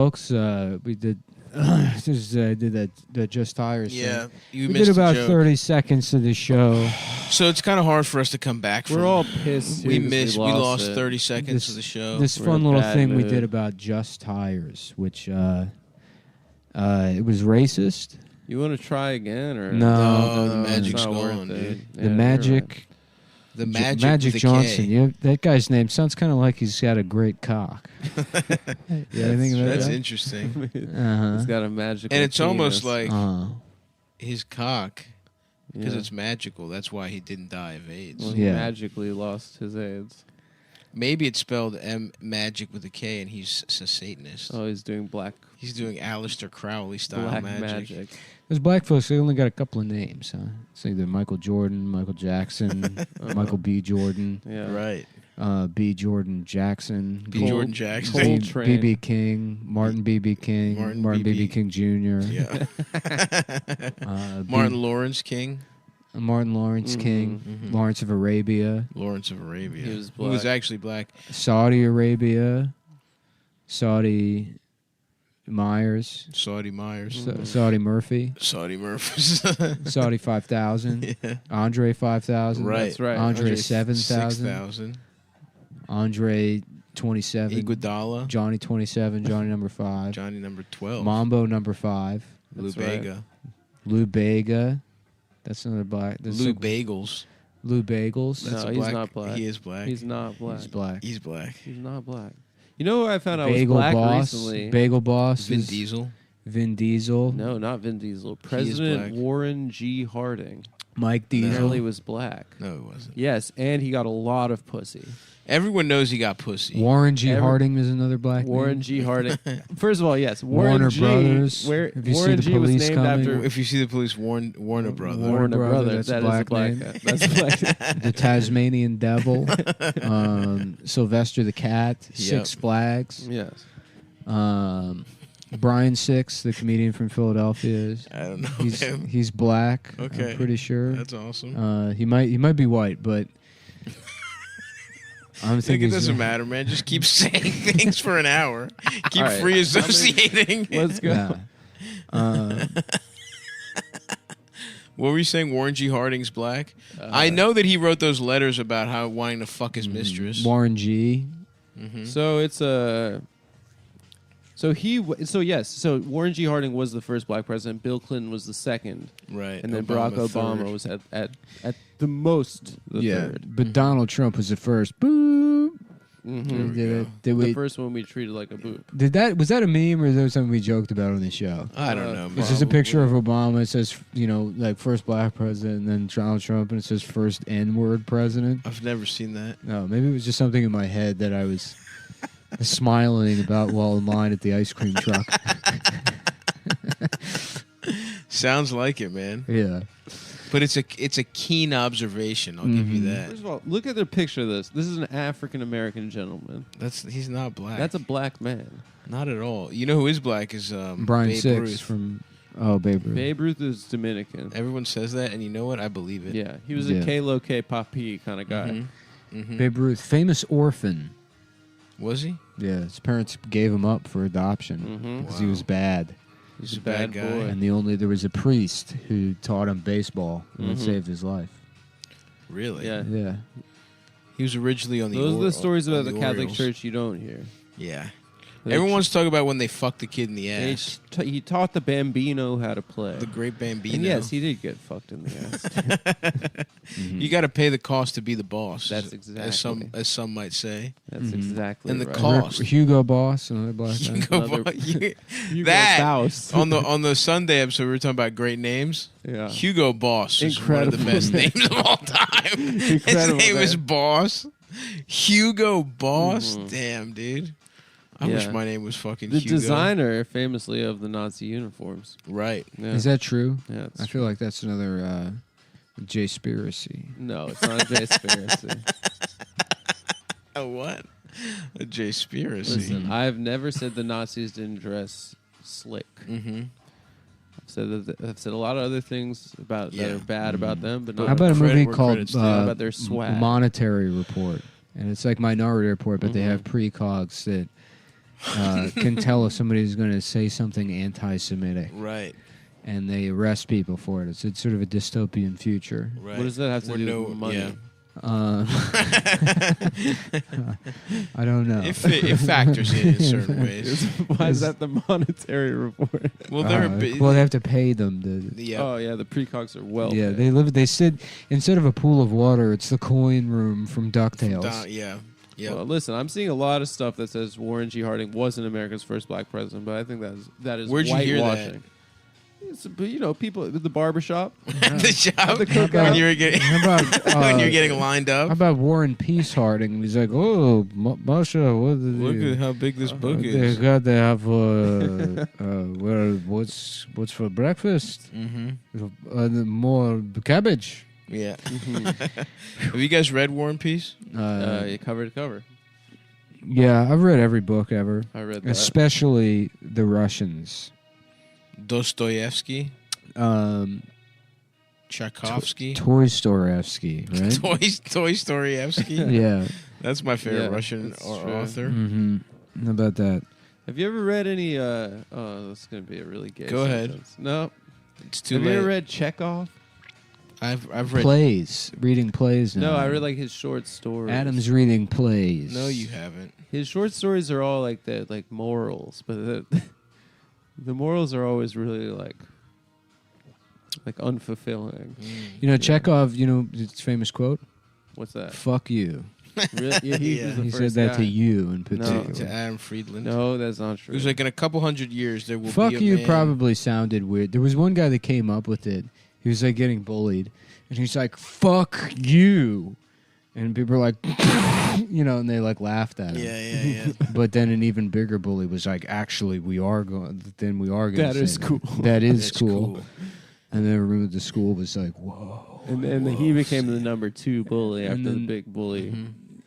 Folks, we did. Did that Just Tires thing. Yeah, We did about 30 seconds of the show. So it's kind of hard for us to come back from. We're all pissed. We because lost it. 30 seconds of the show. This We're fun in a little bad thing we mood. did about Just Tires, which it was racist. You want to try again or No, the it's magic's not worth gone, it. dude. Yeah, The you're Magic. right. The Magic Magic with a Johnson. K. Yeah, that guy's name sounds kind of like he's got a great cock. Yeah, I think about That's that. interesting. He's got a magical And it's almost penis. like his cock, because Yeah. it's magical. That's why he didn't die of AIDS. Well, he Yeah. magically lost his AIDS. Maybe it's spelled Magic with a K, and he's a Satanist. Oh, he's doing black He's doing Aleister Crowley style black magic. Those black folks, they only got a couple of names, huh? It's either Michael Jordan, Michael Jackson, Michael B. Jordan, Yeah. Right. B. Jordan Jackson, B. Jordan Jackson. Coltrane. B.B. King, Martin B.B. King, Martin B.B. King Jr., Yeah. B- Martin Lawrence King. Martin Lawrence King, Mhm. Lawrence of Arabia, Lawrence of Arabia. He was Who was black. actually black. Saudi Arabia, Saudi Myers, Saudi Myers. Saudi Murphy, Saudi Murphy. Saudi 5000, Yeah. Andre 5000, Right. That's right. Andre 7000, 6,000. Andre 27, Iguodala. Johnny 27, Johnny number 5, Johnny number 12. Mambo number 5, Lou That's right. Bega. Lou Bega, that's another black. That's Lou like Bagels. Lou Bagels. No, That's a he's black. not black. He is black. He's not black. He's black. He's black. He's not black. You know who I found out Bagel was black Boss. recently? Bagel Boss. Vin is Diesel. Vin Diesel. No, not Vin Diesel. He is President black. Warren G. Harding Mike Diesel. apparently was black. No, it wasn't. Yes, and he got a lot of pussy. Everyone knows he got pussy. Warren G. Every- Harding is another black Warren name. G. Harding. First of all, yes, Warren Warner G. Brothers. Where If you see Warren the G. was police named coming- after If you see the police, Warner Brother. Warner Brother, that's That a is black name. guy. That's a black. The Tasmanian Devil. Sylvester the Cat. Yep. Six Flags. Yes. Brian Six, the comedian from Philadelphia. I don't know him. He's black. Okay. I'm pretty sure. That's awesome. He might be white, but I'm I think thinking it doesn't matter, man. Just keep saying things for an hour. Keep All right. free associating. Let's go. Yeah. What were you saying? Warren G. Harding's black? I know that he wrote those letters about how wanting to fuck his mistress. Warren G. So it's a. So Warren G. Harding was the first black president. Bill Clinton was the second, Right. and then Barack Obama third. was at the most the third. But Donald Trump was the first. Boop. Mhm. Did The we? first one we treated like a boot. Was that a meme or is that something we joked about on the show? I don't know. It's just a picture of Obama. It says, like first black president, and then Donald Trump, and it says first N-word president. I've never seen that. No, maybe it was just something in my head that I was smiling about while in line at the ice cream truck. Sounds like it, man. Yeah. But it's a keen observation. I'll give you that. First of all, look at the picture of this. This is an African American gentleman. He's not black. That's a black man. Not at all. You know who is black is Brian Babe Six Ruth. from Babe Ruth. Babe Ruth is Dominican. Everyone says that, and you know what? I believe it. Yeah, he was Yeah. a K-Lo K Papi kind of guy. Mhm. Babe Ruth, famous orphan. Was he? Yeah, his parents gave him up for adoption because he was bad. He's a bad bad guy. boy. And there was a priest who taught him baseball and it saved his life. Really? Yeah. Yeah. He was originally on the. Those are the stories on about the Catholic Orioles. Church you don't hear. Yeah. They Everyone's talking about when they fucked the kid in the They ass. he taught the Bambino how to play. The great Bambino. And yes, he did get fucked in the ass. You got to pay the cost to be the boss. That's as some might say. That's exactly And the right. cost. Hugo Boss, another black guy. Hugo Another- Boss. Hugo that Boss. on the Sunday episode we were talking about great names. Yeah. Hugo Boss is Incredible. one of the best names of all time. His Incredible name is name. Boss. Hugo Boss. Damn, dude. I wish Yeah. my name was fucking The Hugo. designer, famously, of the Nazi uniforms. Right. Yeah. Is that true? Yeah, it's I feel like that's another J-spiracy. No, it's not a conspiracy. A what? A J Spiracy. Listen, I've never said the Nazis didn't dress slick. Mm-hmm. I've said a lot of other things that are bad about them, but not How about a Credit movie where called credit's due. How about their swag? Monetary Report? And it's like Minority Report, but they have precogs that can tell if somebody's going to say something anti-Semitic, Right. and they arrest people for it. It's sort of a dystopian future. Right. What does that have to do with money? Yeah. I don't know. It factors in certain ways. Why is that the monetary report? Well, they're well, they have to pay them to. yeah. Oh yeah, the precogs are well. Yeah, paid. They sit instead of a pool of water. It's the coin room from DuckTales. Yeah. Yeah. Well, listen, I'm seeing a lot of stuff that says Warren G. Harding wasn't America's first black president, but I think that is Where'd you hear that? whitewashing. It's, people at the barbershop. The job The cookout. when you were getting How about when you're getting lined How up. about Warren Peace Harding? He's like, oh, Masha, what did Look you? at how big this book They is. got to have what's for breakfast? Mm-hmm. More cabbage. Yeah. Have you guys read War and Peace? Cover to cover. Yeah, I've read every book ever, I read that. especially the Russians. Dostoevsky, Um, Tchaikovsky, Toy Storyevsky, right? Toy Storyevsky. Yeah. That's my favorite Yeah, Russian that's true. author. Mm-hmm. How about that? Have you ever read any? Oh, this is gonna be a really gay. Go ahead. sentence. No. It's too Have late. you ever read Chekhov? I've read. Plays. Reading plays now. No, I read like his short stories. Adam's reading plays. No, you haven't. His short stories are all like morals, but the morals are always really like unfulfilling. You know, Chekhov, his famous quote? What's that? Fuck you. Really? Yeah, he Yeah. was the He said first that guy. to you in particular. To Adam Friedland. No, that's not true. It was like in a couple hundred years there will Fuck be a you man. probably sounded weird. There was one guy that came up with it. He was like getting bullied. And he's like, fuck you. And people were like, and they like laughed at him. Yeah. But then an even bigger bully was like, actually, we are going to That say is cool. That is That's cool. And then everyone at the school was like, whoa. and then he became the number 2 bully And after then- the big bully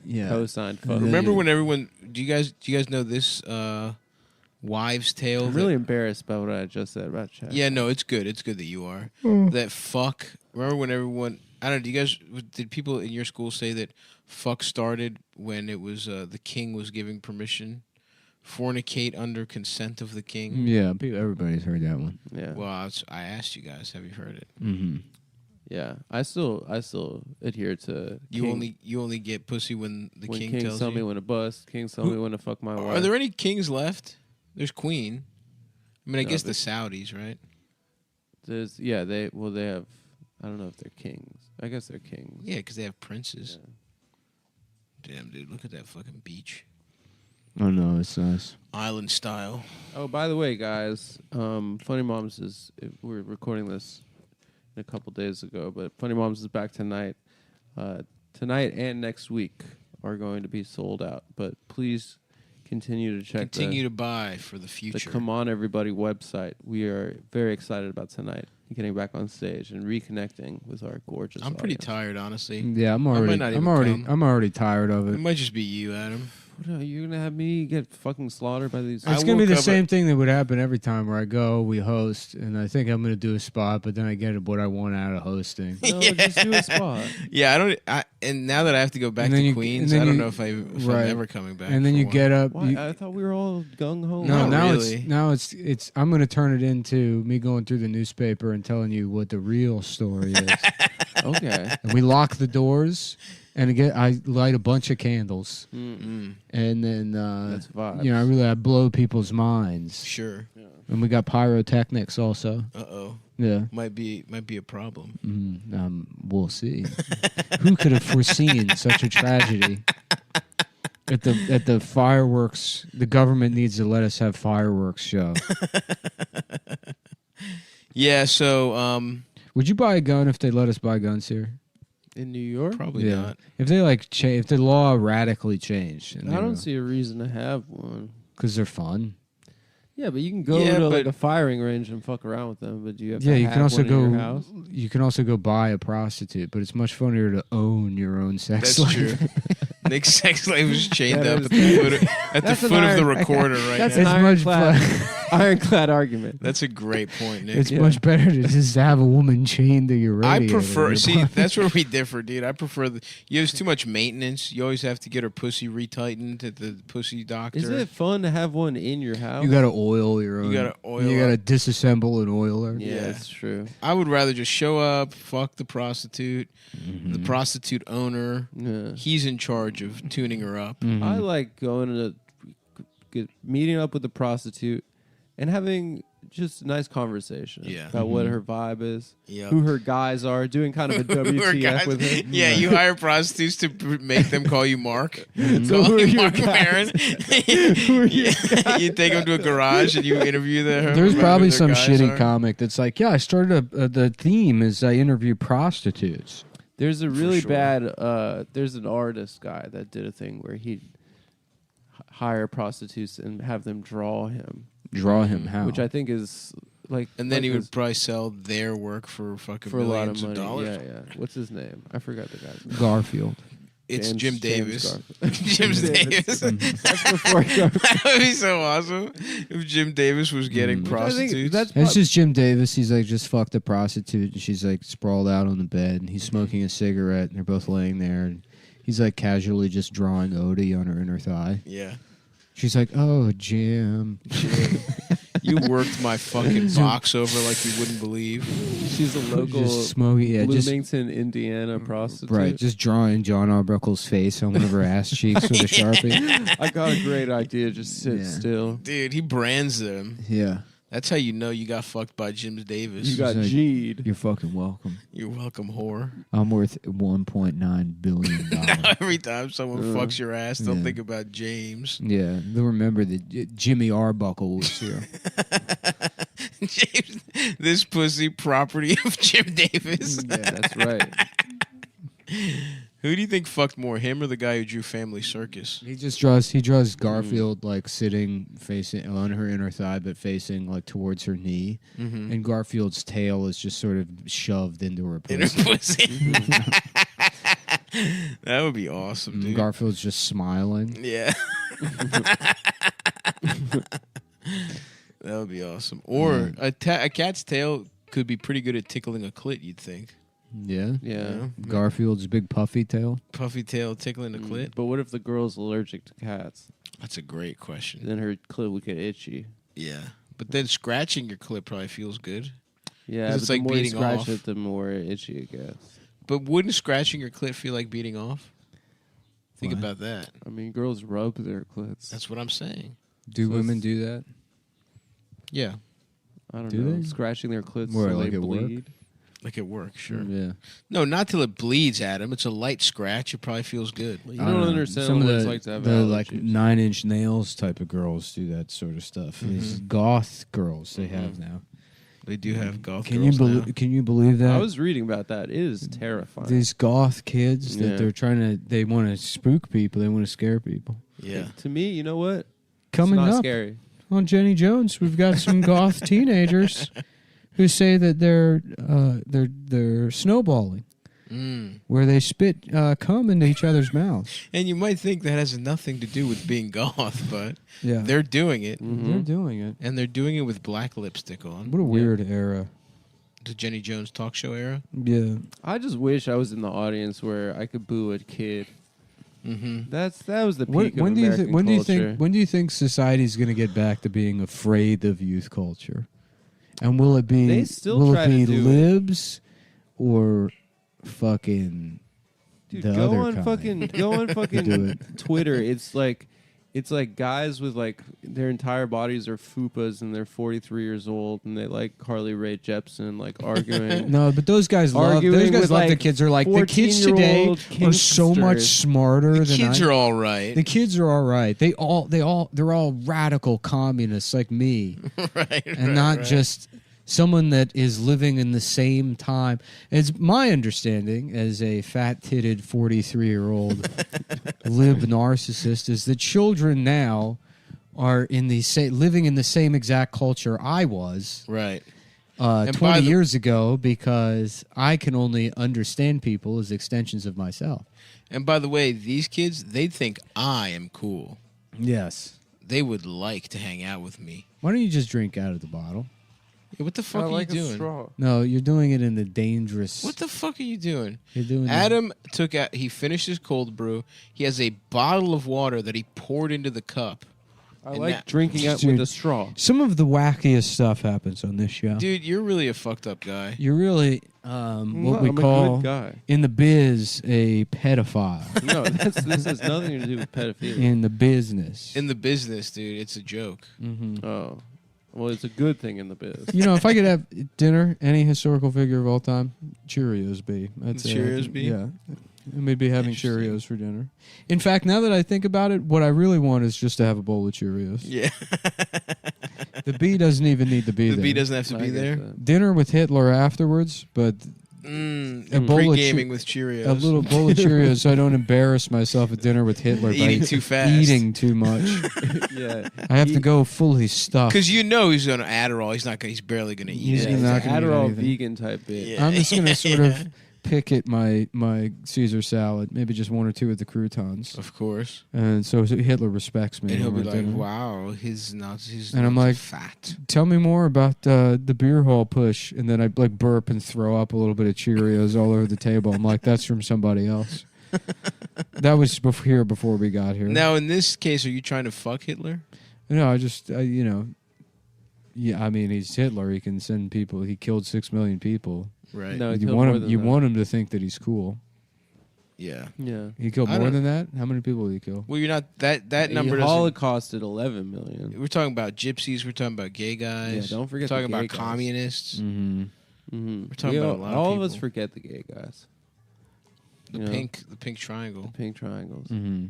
Yeah. co-signed. And then- Remember when everyone? Do you guys know this wives' tale? I'm really embarrassed by what I just said about Chad. Yeah, no, it's good. It's good that you are. That fuck. Remember when everyone? I don't know. Do you guys? Did people in your school say that fuck started when it was the king was giving permission, fornicate under consent of the king? Yeah, everybody's heard that one. Yeah. Well, I asked you guys. Have you heard it? Mm-hmm. Yeah. I still adhere to You king, only get pussy when the when king kings tells tell you. me when to bust, kings tell me when to fuck my wife. Are there any kings left? There's queen. I mean, I No, guess the but- Saudis, right? There's they have I don't know if they're kings. I guess they're kings. Yeah, because they have princes. Damn, dude, look at that fucking beach, Oh, no, it's nice. island style. Oh, by the way, guys, Funny Moms we're recording this a couple days ago, but Funny Moms is back tonight. Tonight and next week are going to be sold out, but please continue to check Continue to buy for the the future. Come On Everybody website. We are very excited about tonight, getting back on stage and reconnecting with our gorgeous I'm pretty audience. tired, honestly. Yeah, I'm might already. not I'm even already. come. I'm already tired of It it. might just be you, Adam. What are you gonna have me get fucking slaughtered by these? I It's gonna be woke the up same thing that would happen every time where I go, we host, and I think I'm gonna do a spot, but then I get what I want out of hosting. No, just do a spot. Yeah, and now that I have to go back And then to you- Queens, and then I don't you- know if I'm right. ever coming back. And then for you one. get up. Why? you- I thought we were all gung ho. no, Not now really. it's. I'm gonna turn it into me going through the newspaper and telling you what the real story is. Okay. And we lock the doors, and I light a bunch of candles, Mm, and then That's vibes. I blow people's minds, sure. and we got pyrotechnics also. Uh-oh. Yeah. Might be a problem. We'll see. Who could have foreseen such a tragedy? At the fireworks, the government needs to let us have fireworks show. Yeah, so Would you buy a gun if they let us buy guns here? In New York? probably not. If they if the law radically changed, I don't see a reason to have one. because they're fun. Yeah, but you can go Yeah, to like but- a firing range and fuck around with them. But do you have Yeah, to you have can also one in your go. house? You can also go buy a prostitute, but it's much funnier to own your own sex That's life. true. Nick's sex slave is chained That up is- at the foot of That's the an recorder iron- right that's now. an It's ironclad. much ironclad argument. That's a great point, Nick. It's much better to just have a woman chained to your I radiator. prefer. See, that's where we differ, dude. I prefer. There's too much maintenance. You always have to get her pussy retightened at the pussy doctor. Isn't it fun to have one in your house? You got to oil your own. You gotta oil You got to up. disassemble and oil her. Yeah, that's true. I would rather just show up, fuck the prostitute, the prostitute owner. Yeah. He's in charge of tuning her up. Mm-hmm. I like going to meeting up with the prostitute and having just a nice conversation about what her vibe is, who her guys are, doing kind of a WTF with her. Yeah, you hire prostitutes to make them call you Mark. So who are your Mark guys? Maron. Who are your guys? You take them to a garage and you interview them. There's probably some shitty comment. comic that's like, yeah, I started the theme is I interview prostitutes. There's a really sure. bad. There's an artist guy that did a thing where he'd hire prostitutes and have them draw him, Draw him how? which I think is like. And then like he would this- probably sell their work for fucking for a lot of millions money. dollars. Yeah. What's his name? I forgot the guy's name. Garfield. It's James- Jim James Davis. Garfield. Jim Davis. That's before Garfield. That would be so awesome if Jim Davis was getting Which I think prostitutes. that's It's just Jim Davis. He's like just fucked a prostitute, and she's like sprawled out on the bed, and he's smoking a cigarette, and they're both laying there, and he's like casually just drawing Odie on her inner thigh. Yeah. She's like, "Oh, Jim." You worked my fucking box over like you wouldn't believe. She's a local Just smoking, yeah, just Bloomington, Indiana prostitute. right, just drawing John Arbuckle's face on one of her ass cheeks with a Sharpie. I got a great idea. Just sit Yeah. still. Dude, he brands them. Yeah, That's how you know you got fucked by Jim Davis. You got like- G'd. you're fucking welcome. You're welcome, whore. I'm worth $1.9 billion. Now every time someone fucks your ass, they'll Yeah. think about James. Yeah, they'll remember that Jimmy Arbuckle was here. James, this pussy property of Jim Davis. Yeah, that's right. Who do you think fucked more, him or the guy who drew Family Circus? He draws Garfield like sitting facing on her inner thigh, but facing like towards her knee, and Garfield's tail is just sort of shoved into her In her pussy. pussy. That would be awesome, dude. Garfield's just smiling. Yeah. That would be awesome. Or a cat's tail could be pretty good at tickling a clit, you'd think. Yeah. Yeah. Garfield's big puffy tail. Puffy tail tickling a clit? But what if the girl's allergic to cats? That's a great question. Then her clit would get itchy. Yeah. But then scratching your clit probably feels good. Yeah, 'Cause but it's the like more you beating scratch off. it, the more itchy it gets. But wouldn't scratching your clit feel like beating off? Think What? about that. I mean, girls rub their clits. That's what I'm saying. Do So women it's- do that? Yeah. I don't Do know. they? Scratching their clits Where, so like they at work? bleed. Like at work, sure. Yeah. No, not till it bleeds, Adam. It's a light scratch. It probably feels good. You I don't know. understand Some what of it's the, like to have the like allergies. 9-inch nails type of girls do that sort of stuff. These goth girls they have now. They do have golf Can you girls now. believe? Can you believe that? I was reading about that. It is terrifying. These goth kids Yeah. that they want to spook people, they want to scare people. Yeah. To me, you know what? Coming it's not up scary. on Jenny Jones, we've got some goth teenagers who say that they're snowballing, where they spit cum into each other's mouths. And you might think that has nothing to do with being goth, but Yeah, they're doing it. they're doing it. And they're doing it with black lipstick on. What a weird era. The Jenny Jones talk show era. Yeah, I just wish I was in the audience where I could boo a kid. Mm-hmm. That was the peak when of do you American when do you culture. think when do you think society's going to get back to being afraid of youth culture? And will it be They still will try it be to do it. libs or fucking Dude, the go other on kind? fucking Do it. Twitter. It's like guys with like their entire bodies are fupas and they're 43 years old and they like Carly Rae Jepsen like arguing. No, but those guys love Arguing those guys with, love the like, kids are like the kids today 14-year-old are so much kinksters. smarter The than kids I. are all right. The kids are all right. They're all radical communists like me, right. and not just someone that is living in the same time. It's my understanding as a fat-titted 43-year-old lib narcissist is that children now are living in the same exact culture I was Right. And 20 years ago, because I can only understand people as extensions of myself. And by the way, these kids, they think I am cool. Yes. They would like to hang out with me. Why don't you just drink out of the bottle? Yeah, what the fuck I are like you a doing? straw. No, you're doing it in the dangerous. What the fuck are you doing? You're doing Adam took out. He finished his cold brew. He has a bottle of water that he poured into the cup. I And like that- drinking it Dude. with a straw. Some of the wackiest stuff happens on this show. Dude, you're really a fucked up guy. You're really what No, we I'm a call good guy. in the biz a pedophile. No, this has nothing to do with pedophilia. In the business. In the business, dude, it's a joke. Mm-hmm. Oh, well, it's a good thing in the biz. You know, if I could have dinner, any historical figure of all time, Cheerios be. That's it. Cheerios be? Yeah. And we'd be having Interesting. Cheerios for dinner. In fact, now that I think about it, what I really want is just to have a bowl of Cheerios. Yeah. The bee doesn't even need to be The there. bee doesn't have to I be get there. that. Dinner with Hitler afterwards, but A And bowl of pre-gaming with Cheerios. a little bowl of Cheerios so I don't embarrass myself at dinner with Hitler Eating by too fast. eating too much. Yeah, I have to go fully stuffed. Because you know he's on Adderall. He's not. He's barely gonna eat He's it. yeah, not it's gonna an eat Adderall anything. vegan type bit. Yeah. I'm just going to sort of pick at my Caesar salad, maybe just one or two of the croutons. Of course. And so Hitler respects me. And he'll when be we're like, at dinner. "Wow, his nuts. His And I'm nuts are like, fat." Tell me more about the beer hall push. And then I like burp and throw up a little bit of Cheerios all over the table. I'm like, that's from somebody else. That was here before we got here. Now, in this case, are you trying to fuck Hitler? No, yeah, I mean, he's Hitler. He can send people. He killed 6 million people. Right. No, he You killed want more him. than You that. want him to think that he's cool. Yeah. Yeah. He killed I more don't- than that. How many people did he kill? Well, you're not that number. He Doesn't, holocausted 11 million. we're talking about gypsies. We're talking about gay guys. Yeah, don't forget We're the talking gay about guys. communists. Mm-hmm. Mm-hmm. We're talking about a lot of all of us people. forget the gay guys. The You know, pink triangle. the pink triangles. Mm-hmm.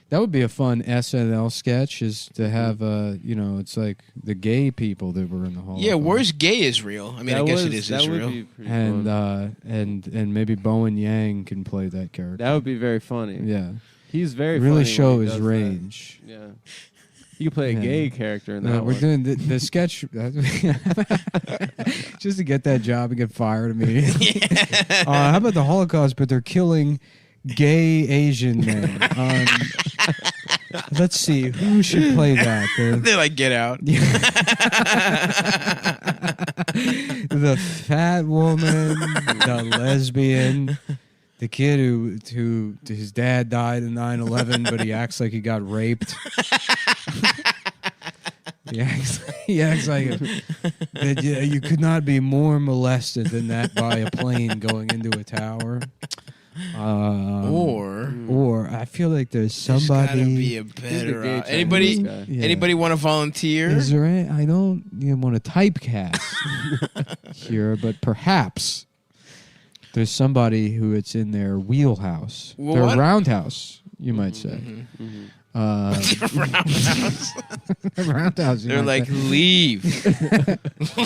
That would be a fun SNL sketch. Is to have it's like the gay people that were in the Holocaust. Yeah, where's gay Israel? I mean, I guess it is that Israel. Would be pretty and fun. and maybe Bowen Yang can play that character. That would be very funny. Yeah, He's very really funny show when he his does that. range. Yeah. You could play a Yeah. gay character in that No, we're one. doing the sketch just to get that job and get fired immediately. How about the Holocaust? But they're killing gay Asian men. Let's see who should play that. They're like, get out. The fat woman, the lesbian, the kid who his dad died in 9/11, but he acts like he got raped. He acts like that you could not be more molested than that by a plane going into a tower. Or I feel like there's There's gotta somebody. be a He's the better. gay Chinese Anybody? guy. Yeah. Anybody want to volunteer? Is there any, I don't want to typecast here, but perhaps there's somebody who it's in their wheelhouse, Well, their what- roundhouse, you might say. Mhm. Roundhouse. Roundhouse. you They're might like, say. leave,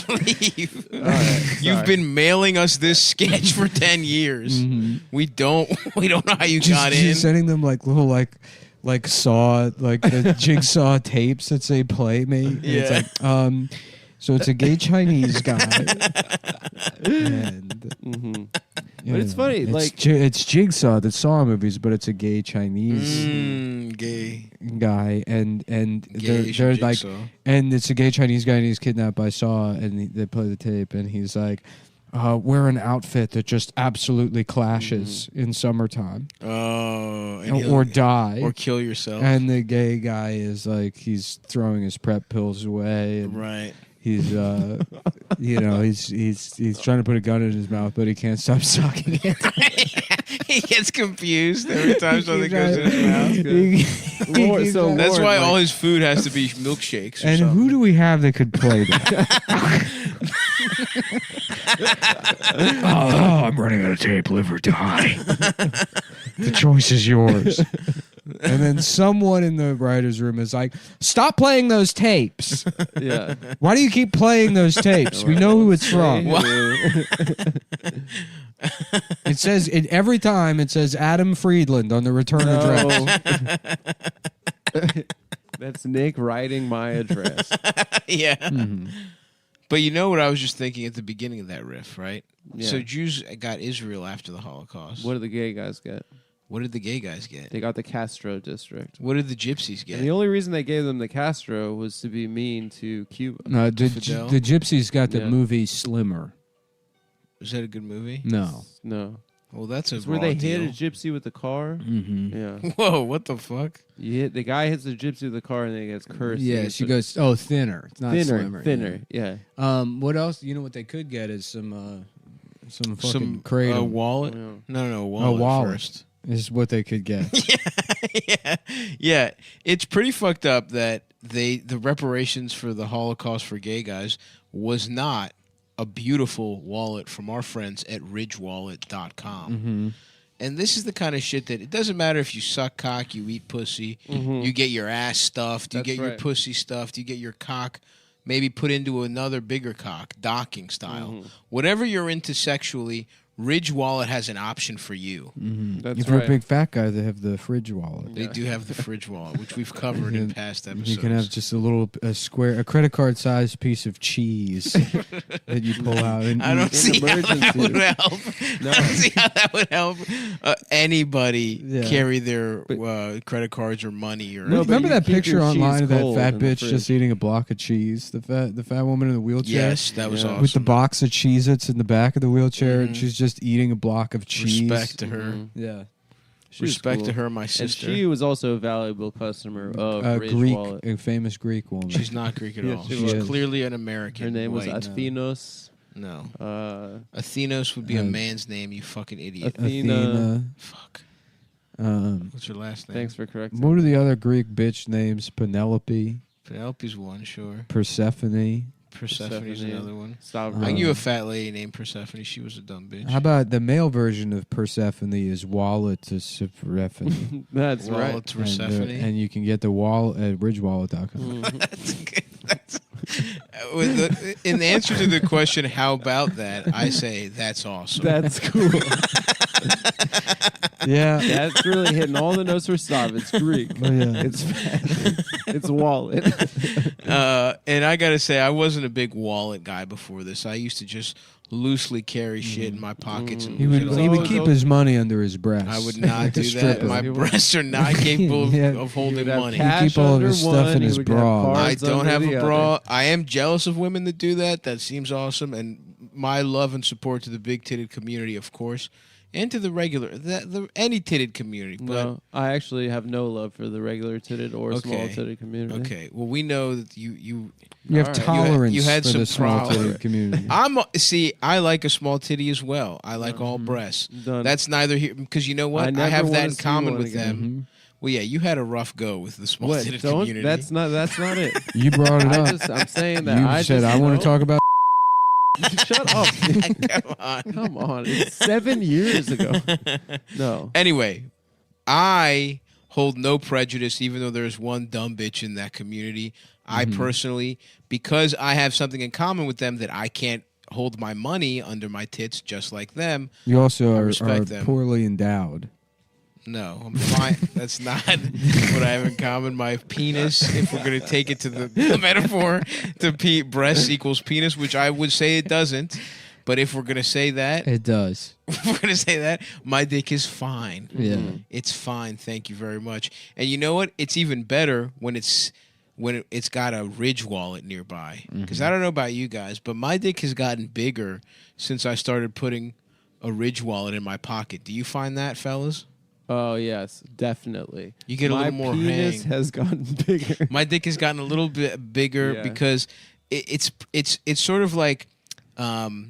leave. All right, You've sorry. been mailing us this sketch for 10 years. Mhm. We don't know how you Just, got just in. sending them like little like saw like the jigsaw tapes that say "play me." And Yeah. It's like so it's a gay Chinese guy, and Mhm. you But it's funny, like- it's Jigsaw that saw movies, but it's a gay Chinese Gay. guy, and Gay they're like, jigsaw. and it's a gay Chinese guy, and he's kidnapped by Saw, and they play the tape, and he's like, wear an outfit that just absolutely clashes in summertime, Oh, and or die, or kill yourself. and the gay guy is like, he's throwing his prep pills away, and Right. he's he's trying to put a gun in his mouth, but he can't stop sucking it. He gets confused every time something goes in his mouth. Lord, so That's Lord, why like- all his food has to be milkshakes. Or And something. who do we have that could play that? I'm running out of tape. Live or die. The choice is yours. And then someone in the writer's room is like, stop playing those tapes. Yeah. Why do you keep playing those tapes? We know who it's from. It says every time it says Adam Friedland on the return address. No. That's Nick writing my address. Yeah. Mhm. But you know what I was just thinking at the beginning of that riff, right? Yeah. So Jews got Israel after the Holocaust. What do the gay guys get? What did the gay guys get? They got the Castro district. What did the gypsies get? And the only reason they gave them the Castro was to be mean to Cuba. No, the Fidel? gypsies got the Yeah. movie Slimmer. Was that a good movie? No. No. Well, that's a It's where raw they deal. hit a gypsy with the car. Mm-hmm. Yeah. Whoa, what the fuck? The guy hits the gypsy with the car and then he gets cursed. Yeah, and she it's goes, "Oh, thinner, it's not slimmer, thinner. Yeah. What else? You know what they could get is some fucking Some kratom. wallet? Yeah. No, wallet, wallet. first. Is what they could get. Yeah. It's pretty fucked up that the reparations for the Holocaust for gay guys was not a beautiful wallet from our friends at ridgewallet.com. Mm-hmm. And this is the kind of shit that it doesn't matter if you suck cock, you eat pussy, you get your ass stuffed, you That's get your right. pussy stuffed, you get your cock maybe put into another bigger cock, docking style. Whatever you're into sexually, Ridge Wallet has an option for you. Mm-hmm. That's if you're right. a big fat guy, they have the fridge wallet. They do have the fridge wallet, which we've covered in past episodes. You can have just a credit card sized piece of cheese that you pull out. And I don't eat. see how that emergency. would help. No. I don't see how that would help anybody Yeah. carry their credit cards or money or No, but Remember you that keep picture your online cheese of that cold fat in the bitch fridge. just eating a block of cheese? The fat woman in the wheelchair. Yes, that was Yeah. awesome. With the box of Cheez-Its in the back of the wheelchair, and Mhm. she's just eating a block of cheese. Respect to her. Mhm. Yeah. She was Respect cool. to her, my And sister. she was also a valuable customer of A Ridge Greek, Wallet. a famous Greek woman. She's not Greek at Yes, all. she She's was. clearly an American. Her name was white. Athenos. No. Athena. would be a Uh, man's name, you fucking idiot. Athena. Fuck. Um, What's your last name? Thanks for correcting. what are the other Greek bitch names? Penelope, Penelope's one, sure. Persephone. Persephone's Persephone. another one. Stop. I knew a fat lady named Persephone. She was a dumb bitch. How about the male version of Persephone is Wallet to Persephone. That's Wallet right. to Persephone. And you can get the wall at ridgewallet.com. Mhm. That's good. In answer to the question, how about that? I say that's awesome. That's cool. Yeah. That's really hitting all the notes for stop. It's Greek. Oh, yeah. It's it's wallet. And I gotta say, I wasn't a big wallet guy before this. I used to just loosely carry shit in my pockets and He lose would, it he all. would keep his money under his breast. I would not Like a do that. stripper. My breasts are not capable Yeah. of holding would have money. cash He'd keep all of under his stuff one, in he his would have bra. cards I don't under have the a other. bra. I am jealous of women that do that. That seems awesome. And my love and support to the big titted community, of course, and to the regular, the any titted community. But No, I actually have no love for the regular titted or small Okay. titted community. okay, well we know that you You have All right. tolerance You had for some the small problem. titted community. I like a small titty as well. I like all breasts. Done. That's neither here because you know what? I never have that wanna in see common one with again. them. Well, yeah, you had a rough go with the small What? titted Don't. community. That's not it. You brought it up. I'm saying that. You I said, just I want know- to talk about. Shut up. Come on. Come on. It's 7 years ago. No. Anyway, I hold no prejudice, even though there's one dumb bitch in that community. I personally, because I have something in common with them that I can't hold my money under my tits just like them. You also are respect them. poorly endowed. No, I'm fine. That's not what I have in common. My penis, if we're going to take it to the metaphor, to breast equals penis, which I would say it doesn't. But if we're going to say that, It does. if we're going to say that, my dick is fine. Yeah. It's fine. Thank you very much. And you know what? It's even better when it's got a Ridge wallet nearby. Because I don't know about you guys, but my dick has gotten bigger since I started putting a Ridge wallet in my pocket. Do you find that, fellas? Oh yes, definitely. You get a My little more penis hang. has gotten bigger. My dick has gotten a little bit bigger Yeah. because it's sort of like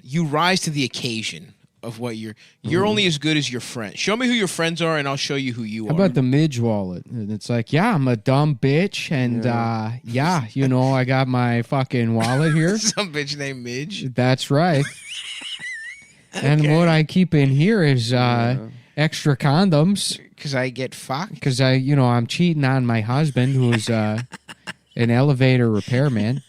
you rise to the occasion of what you're only as good as your friend. Show me who your friends are, and I'll show you who you How are. about the Midge wallet? And it's like, yeah, I'm a dumb bitch, and yeah, you know, I got my fucking wallet here. Some bitch named Midge? That's right. And what I keep in here is extra condoms Because I get fucked. because I'm cheating on my husband, who's an elevator repairman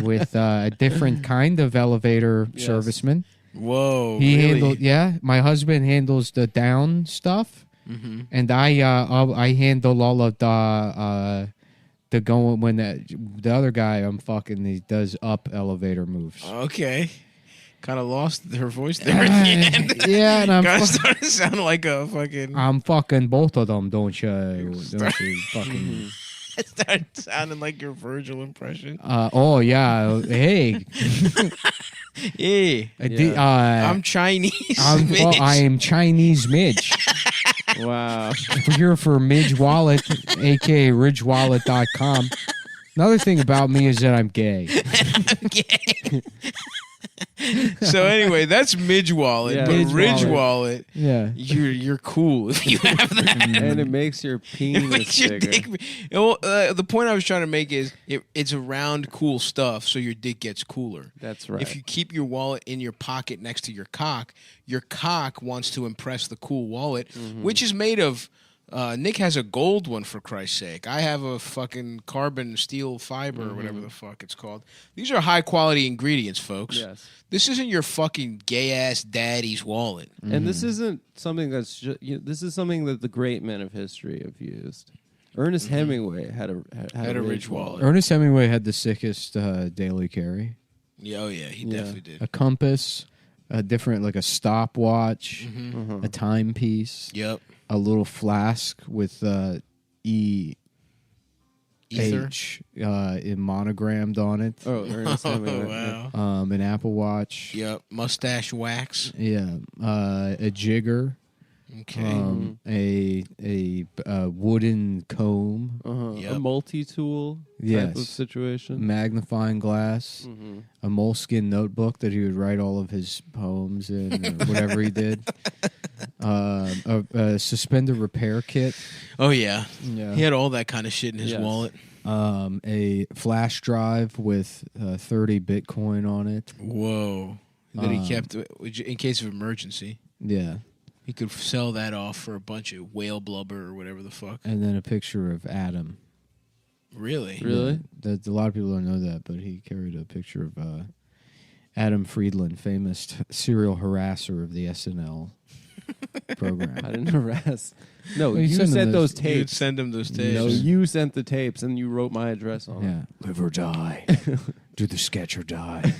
with a different kind of elevator Yes. serviceman. Whoa, He really? my husband handles the down stuff, and I handle all of the going when the other guy I'm fucking he does up elevator moves. Okay. kind of lost her voice there at the end. Yeah, and Kind of started sounding like a fucking. I'm fucking both of them, don't you? Don't you fucking. It started sounding like your Virgil impression. Oh yeah, hey, Yeah. I'm Chinese. Midge. I am Chinese Midge. Wow. We're here for Midge Wallet, aka RidgeWallet.com. Another thing about me is that I'm gay. So anyway, that's Midge Wallet, Yeah, but Midge Ridge Wallet, Yeah. you're cool if you have that. And it makes your It penis makes your bigger. dick. Well, the point I was trying to make is it's around cool stuff, so your dick gets cooler. That's right. If you keep your wallet in your pocket next to your cock wants to impress the cool wallet, which is made of. Nick has a gold one, for Christ's sake. I have a fucking carbon steel fiber or whatever the fuck it's called. These are high quality ingredients, folks. Yes. This isn't your fucking gay ass daddy's wallet. And this isn't something that's this is something that the great men of history have used. Ernest Hemingway had a Ridge wallet. Ernest Hemingway had the sickest daily carry. Yeah, oh yeah, he definitely did. A compass, a different like a stopwatch, a timepiece. Yep. A little flask with Ether. H monogrammed on it. Oh, Ernest Hemingway. Wow. An Apple Watch. Yep. Mustache wax. Yeah. A jigger. Okay. A wooden comb. Yep. A multi-tool type Yes. of situation. Magnifying glass. A moleskin notebook that he would write all of his poems in, or whatever he did. A suspender repair kit. Oh yeah. Yeah. He had all that kind of shit in his Yes. wallet. A flash drive with 30 Bitcoin on it. Whoa. That he kept in case of emergency. Yeah. He could sell that off for a bunch of whale blubber or whatever the fuck. And then a picture of Adam. Really? Really? That a lot of people don't know that, but he carried a picture of Adam Friedland, famous serial harasser of the SNL program. I didn't harass. No, Well, you you send them sent those- those You'd tapes. send him those tapes. No, you sent the tapes and you wrote my address on Yeah, live or die. Do the sketch or die.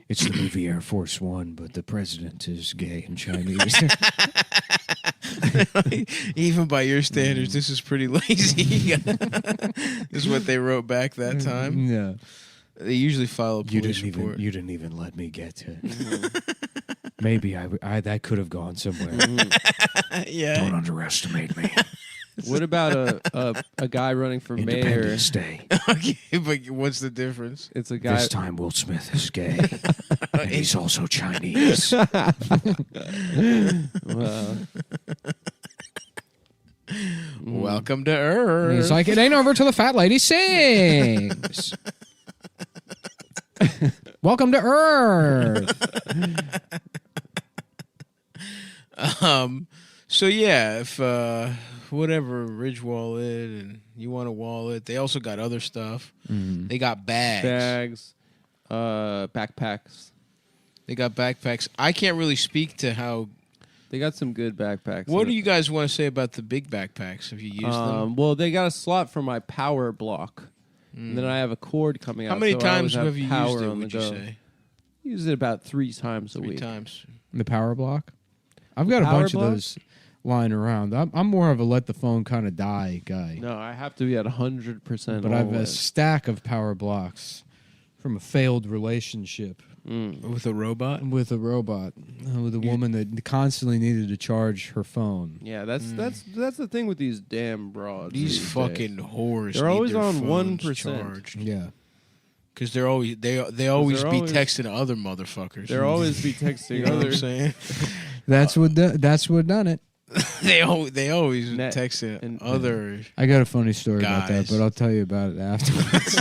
It's the movie Air Force One, but the president is gay and Chinese. Even by your standards, this is pretty lazy. This is what they wrote back that time. Yeah. They usually file a You police didn't report. even let me get to it. Maybe I that could have gone somewhere. Yeah. Don't underestimate me. What about a guy running for mayor? Independence Day. Okay, but what's the difference? It's a guy. This time Will Smith is gay. And he's also Chinese. Well, Welcome to Earth. He's like, it ain't over till the fat lady sings. Welcome to Earth. So yeah, if whatever Ridge Wallet and you want a wallet, they also got other stuff. They got bags. backpacks. They got backpacks. I can't really speak to how. They got some good backpacks. What do you guys want to say about the big backpacks? Have you used them? Well, they got a slot for my power block. And then I have a cord coming out. How many so I times always have you power used it? on the Would you go. say Use it about 3 times a 3 week. times? The power block? I've got a Power bunch block? of those lying around. I'm more of a let the phone kind of die guy. No, I have to be at 100%. But I have a always. stack of power blocks from a failed relationship With a robot? with a robot, with a woman that constantly needed to charge her phone. Yeah, that's the thing with these damn broads. These these fucking days. whores. They're need always their on phones 1%. charged. Yeah. Because they always be always- texting other motherfuckers. They're always be texting You know what I'm others. saying? That's what done it. they always Net- texting and- other. I got a funny story about that, Guys. but I'll tell you about it afterwards.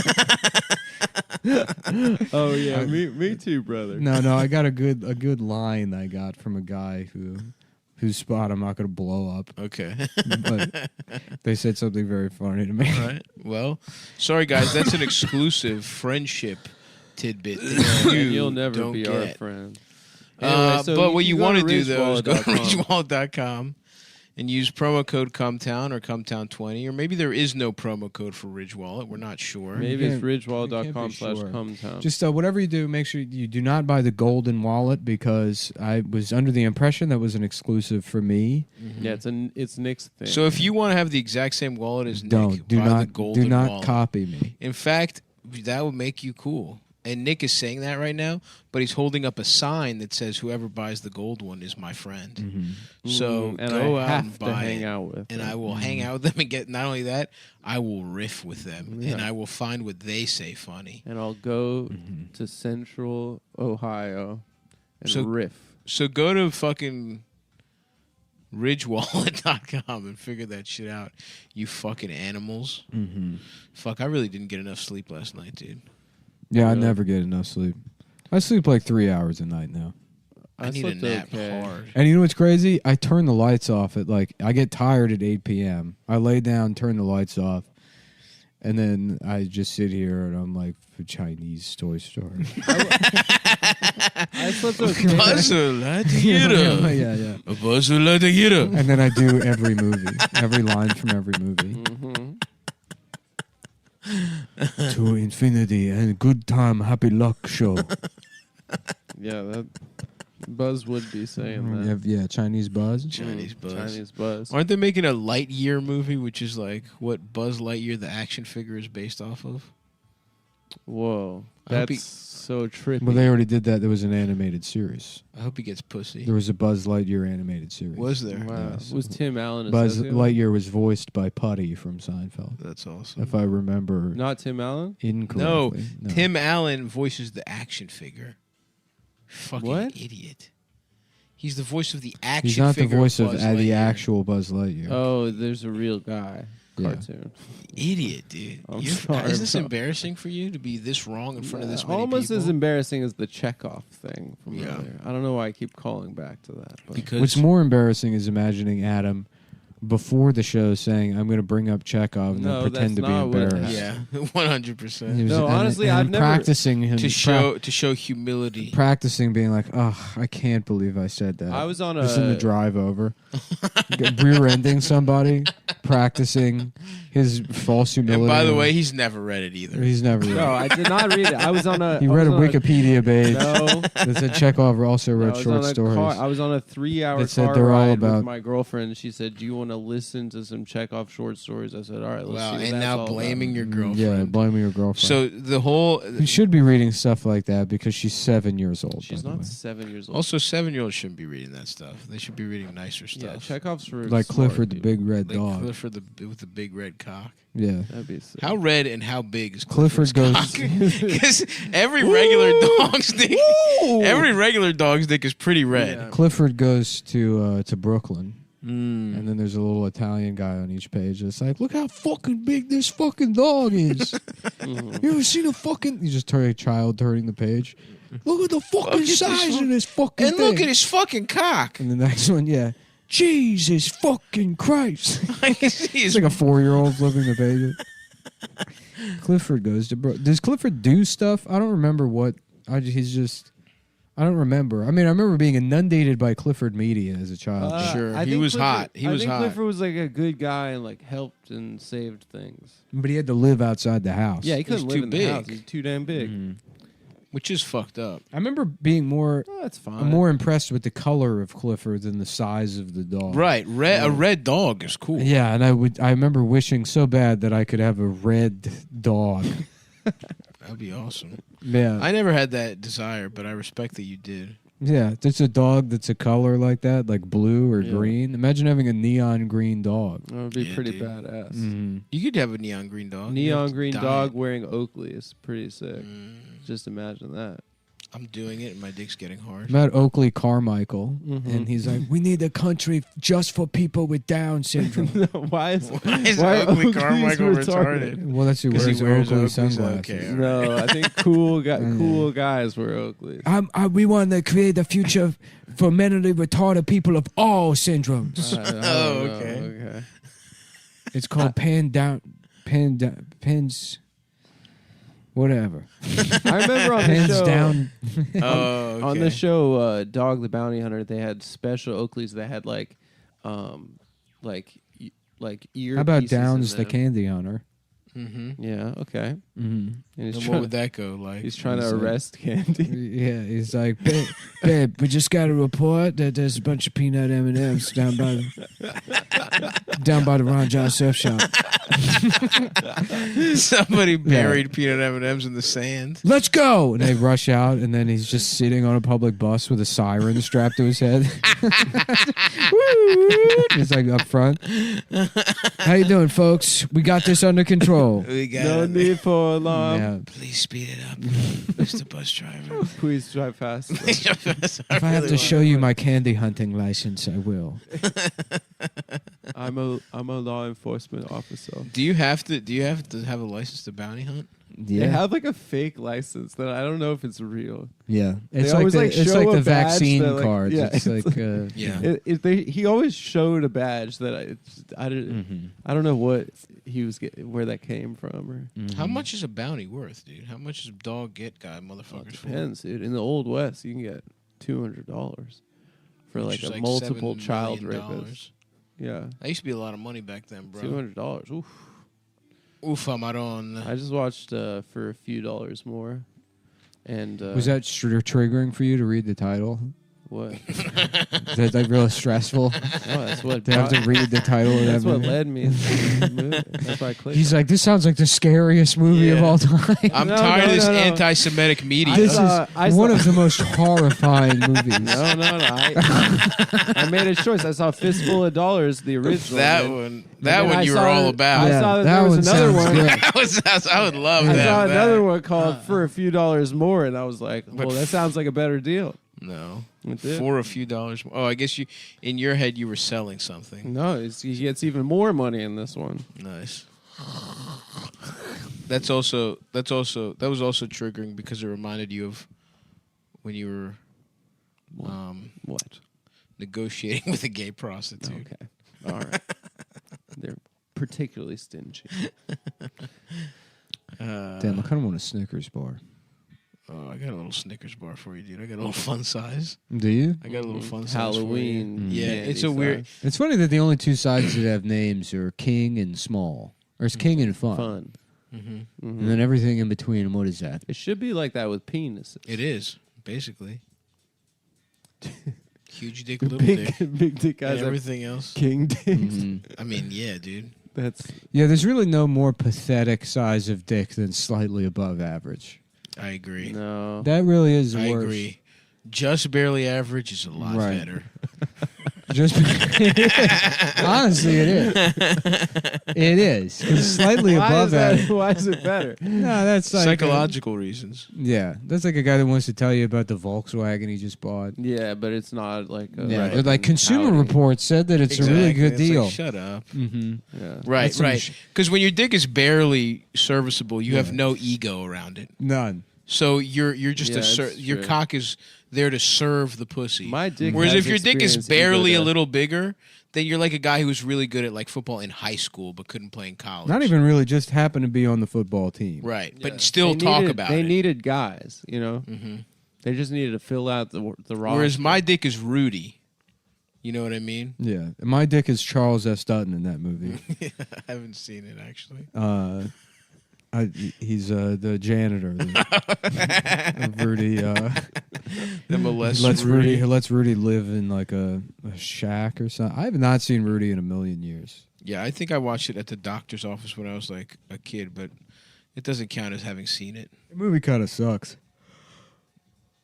Oh yeah, me too, brother. No, I got a good line I got from a guy whose spot I'm not going to blow up, Okay. but they said something very funny to me. All right. Well, sorry guys, that's an exclusive friendship tidbit that And you'll never don't be get. our friend. Anyway, so but what you go want to to do though is go to ridgewallet.com. ridgewallet.com and use promo code Cumtown or Cumtown20, or maybe there is no promo code for Ridge Wallet. We're not sure. Maybe it's You can't be ridgewallet.com/Cumtown. Just whatever you do, make sure you do not buy the golden wallet because I was under the impression that was an exclusive for me. Yeah, it's Nick's thing. So if you want to have the exact same wallet as Nick, Do buy not the golden do not wallet. copy me. In fact, that would make you cool. And Nick is saying that right now, but he's holding up a sign that says, "Whoever buys the gold one is my friend." Mm-hmm. So and go I out have and to buy hang it, out with and them. I will hang out with them and get. Not only that, I will riff with them, Yeah. and I will find what they say funny. And I'll go to Central Ohio and So- riff. So go to fucking ridgewallet.com and figure that shit out. You fucking animals. Mm-hmm. Fuck, I really didn't get enough sleep last night, dude. Yeah, I Really? never get enough sleep. I sleep like 3 hours a night now. I need a slept nap okay. hard. And you know what's crazy? I turn the lights off at I get tired at 8 p.m. I lay down, turn the lights off, and then I just sit here and I'm like, for Chinese Toy Story. I slept okay. Puzzle Lightyear. yeah. A puzzle Lightyear. And then I do every movie, every line from every movie. Mm-hmm. To infinity and good time, happy luck show. Yeah, that Buzz would be saying that. Yeah, Chinese Buzz. Chinese Buzz. Chinese Buzz. Aren't they making a Lightyear movie, which is like what Buzz Lightyear, the action figure, is based off of? Whoa, I hope that's so trippy. Well, they already did that. There was an animated series. I hope he gets pussy. There was a Buzz Lightyear animated series. Was there? Wow, Yes. was Tim Allen Buzz associated? Lightyear was voiced by Putty from Seinfeld, That's awesome. if I remember Not Tim Allen. incorrectly. No. Tim Allen voices the action figure. Fucking What? idiot. He's the voice of the action He's not the figure. voice of Buzz the Lightyear. actual Buzz Lightyear. Oh, there's a real guy Yeah. cartoon. Idiot, dude. I'm You're- sorry, Isn't this bro. embarrassing for you to be this wrong in front of this many Almost people? as embarrassing as the Chekhov thing from Yeah. earlier. I don't know why I keep calling back to that. But Because What's more embarrassing is imagining Adam before the show saying, "I'm going to bring up Chekhov and No, then pretend to that's be not what embarrassed." yeah, 100%. He was- No, honestly, I've never- practicing him To show humility. practicing being like, "Oh, I can't believe I said that." I was on just in the a drive over, rear-ending somebody, practicing his false humility. And by the way, he's never read it either. he's never. no, I did not read it. I was on a. He I read a was on Wikipedia page No, that said Chekhov also no, wrote I was short on a stories. I was on a 3-hour that said car they're all ride about- with my girlfriend. She said, "Do you want to listen to some Chekhov short stories?" I said, "All right, let's Wow, see." What and that's now all blaming about. your girlfriend. Yeah, blaming your girlfriend. So the whole. you should be reading stuff like that because she's 7 years old. She's by the not way. 7 years old. Also, 7-year-olds shouldn't be reading that stuff. They should be reading nicer yeah, stuff. Chekhov's for Like smart Clifford the people. Big Red Like Dog. Clifford with the big red cock. Yeah. That'd be sick. How red and how big is Clifford Clifford's goes. Because every regular dog's dick, every regular dog's dick is pretty red. Yeah. Clifford goes to Brooklyn, Mm. and then there's a little Italian guy on each page. It's like, look how fucking big this fucking dog is. Mhm. You ever seen a fucking? You just turn a child turning the page. Look at the fucking Look at this size fuck- of this fucking And thing. look at his fucking cock. And the next one, yeah. Jesus fucking Christ. He's It's like a 4-year-old flipping the pages. Clifford goes to does Clifford do stuff? I don't remember what. I don't remember. I mean, I remember being inundated by Clifford media as a child. Sure, I he think was hot. He I was think hot. Clifford was like a good guy and like helped and saved things. But he had to live outside the house. Yeah, he couldn't He's live too in the big. house. He's too damn big. Mhm. which is fucked up. I remember being more Oh, that's fine. I'm more impressed with the color of Clifford than the size of the dog. Right, a red dog is cool. Yeah, and I remember wishing so bad that I could have a red dog. That'd be awesome. Yeah. I never had that desire, but I respect that you did. Yeah, there's a dog that's a color like that, like blue or Yeah. green. Imagine having a neon green dog. That would be Yeah, pretty dude. badass. Mm-hmm. You could have a neon green dog. You have Neon to green dye dog it. wearing Oakley is pretty sick. Mm, Just imagine that. I'm doing it, and my dick's getting hard. About Oakley Carmichael, Mhm. and he's like, "We need a country just for people with Down syndrome." Why is Why is Oakley Oakley's Carmichael retarded? Well, that's who 'Cause he wears wears Oakley Oakley's, sunglasses. okay. No, I think cool guys wear Oakleys. We want to create a future for mentally retarded people of all syndromes. I don't Oh, know. okay. Okay. It's called pens, whatever. I remember on the Pens show. down. Oh, okay. On the show, Dog the Bounty Hunter, they had special Oakleys that had like like ear. How about pieces in Downs the them. candy on her? Mm-hmm. Yeah. Okay. Mm-hmm. And And what would that go like? he's trying to He's like- arrest Candy. Yeah, he's like, babe, we just got a report that there's a bunch of peanut M&Ms down by the Ron John surf shop. Somebody buried peanut M&Ms in the sand. Let's go! And they rush out, and then he's just sitting on a public bus with a siren strapped to his head. He's like up front. How you doing, folks? We got this under control. We got No it. need for alarm. Yeah. Please speed it up, Mr. Bus driver. Please drive fast. If I have to show you my candy hunting license, I will. I'm a law enforcement officer. Do you have to have a license to bounty hunt? Yeah, They have like a fake license that I don't know if it's real. yeah. It's They always, like like, it's show like a the badge vaccine that, like- cards. yeah, it's it's like Yeah. He always showed a badge that mhm, I don't know what he was where that came from or mhm. How much is a bounty worth, dude? How much does a dog get guy well, it motherfuckers for? depends, dude. In the old west, you can get $200 for Which like is a multiple $7 child million. rapist. Yeah, That used to be a lot of money back then, bro. $200. Oof. Ufa maron. I just watched for a few dollars more, and Was that triggering for you to read the title? what? Is that like really stressful Oh, that's what to have to read the title of that that's what movie? led me into the movie. That's why I clicked. He's like, this sounds like the scariest movie of Yeah. all time. I'm No, tired no, of this no, no. anti-Semitic media. This saw- is I saw- one of the most horrifying movies. No. I made a choice. I saw Fistful of Dollars, the original. that man. one, And then you I were saw all that- about. I Yeah, saw that that there was one another sounds one. good. I would love I that. saw that. another one called For a Few Dollars More, and I was like, But well, that sounds like a better deal. No, It did. for a few dollars. Oh, I guess in your head you were selling something. No, he gets even more money in this one. Nice. That was also triggering because it reminded you of when you were What? negotiating with a gay prostitute. Okay. All right. They're particularly stingy. Damn, I kind of want a Snickers bar. Oh, I got a little Snickers bar for you, dude. I got a little fun size. Do you? I got a little fun size. Halloween. For you. Yeah, candy it's a weird. size. It's funny that the only two sides that have names are King and Small. Or it's King and Fun. Fun. Mm-hmm. Mhm. And then everything in between, what is that? It should be like that with penises. It is basically huge dick, The little big, dick, big dick and guys have everything else. king dicks. Mhm. I mean, yeah, dude. That's Yeah, there's really no more pathetic size of dick than slightly above average. I agree. no. That really is the I worst. agree. Just barely average is a lot Right. better. Just honestly, it is. It is. 'Cause slightly Why above is that? that. Why is it better? No, that's like Psychological reasons. yeah, that's like a guy that wants to tell you about the Volkswagen he just bought. Yeah, but it's not like a Yeah, Right. but like Consumer outing. Reports said that it's a really good It's like, deal. shut up. Mm-hmm. Yeah. Right, That's some right. Because when your dick is barely serviceable, you have no ego around it. None. So you're just Yeah, it's your true. cock is there to serve the pussy. My dick Whereas has if your dick is experienced barely ego a death. little bigger, then you're like a guy who was really good at like football in high school but couldn't play in college. Not even really, just happened to be on the football team. right, Yeah. but still They talk needed- about They it. needed guys, you know. hmm They just needed to fill out the roster. Whereas my dick is Rudy. You know what I mean? Yeah, and my dick is Charles S. Dutton in that movie. I haven't seen it actually. He's the janitor. Rudy The molest lets Rudy. Rudy live in like a shack or something. I have not seen Rudy in a million years. Yeah, I think I watched it at the doctor's office when I was like a kid, but it doesn't count as having seen it. The movie kind of sucks.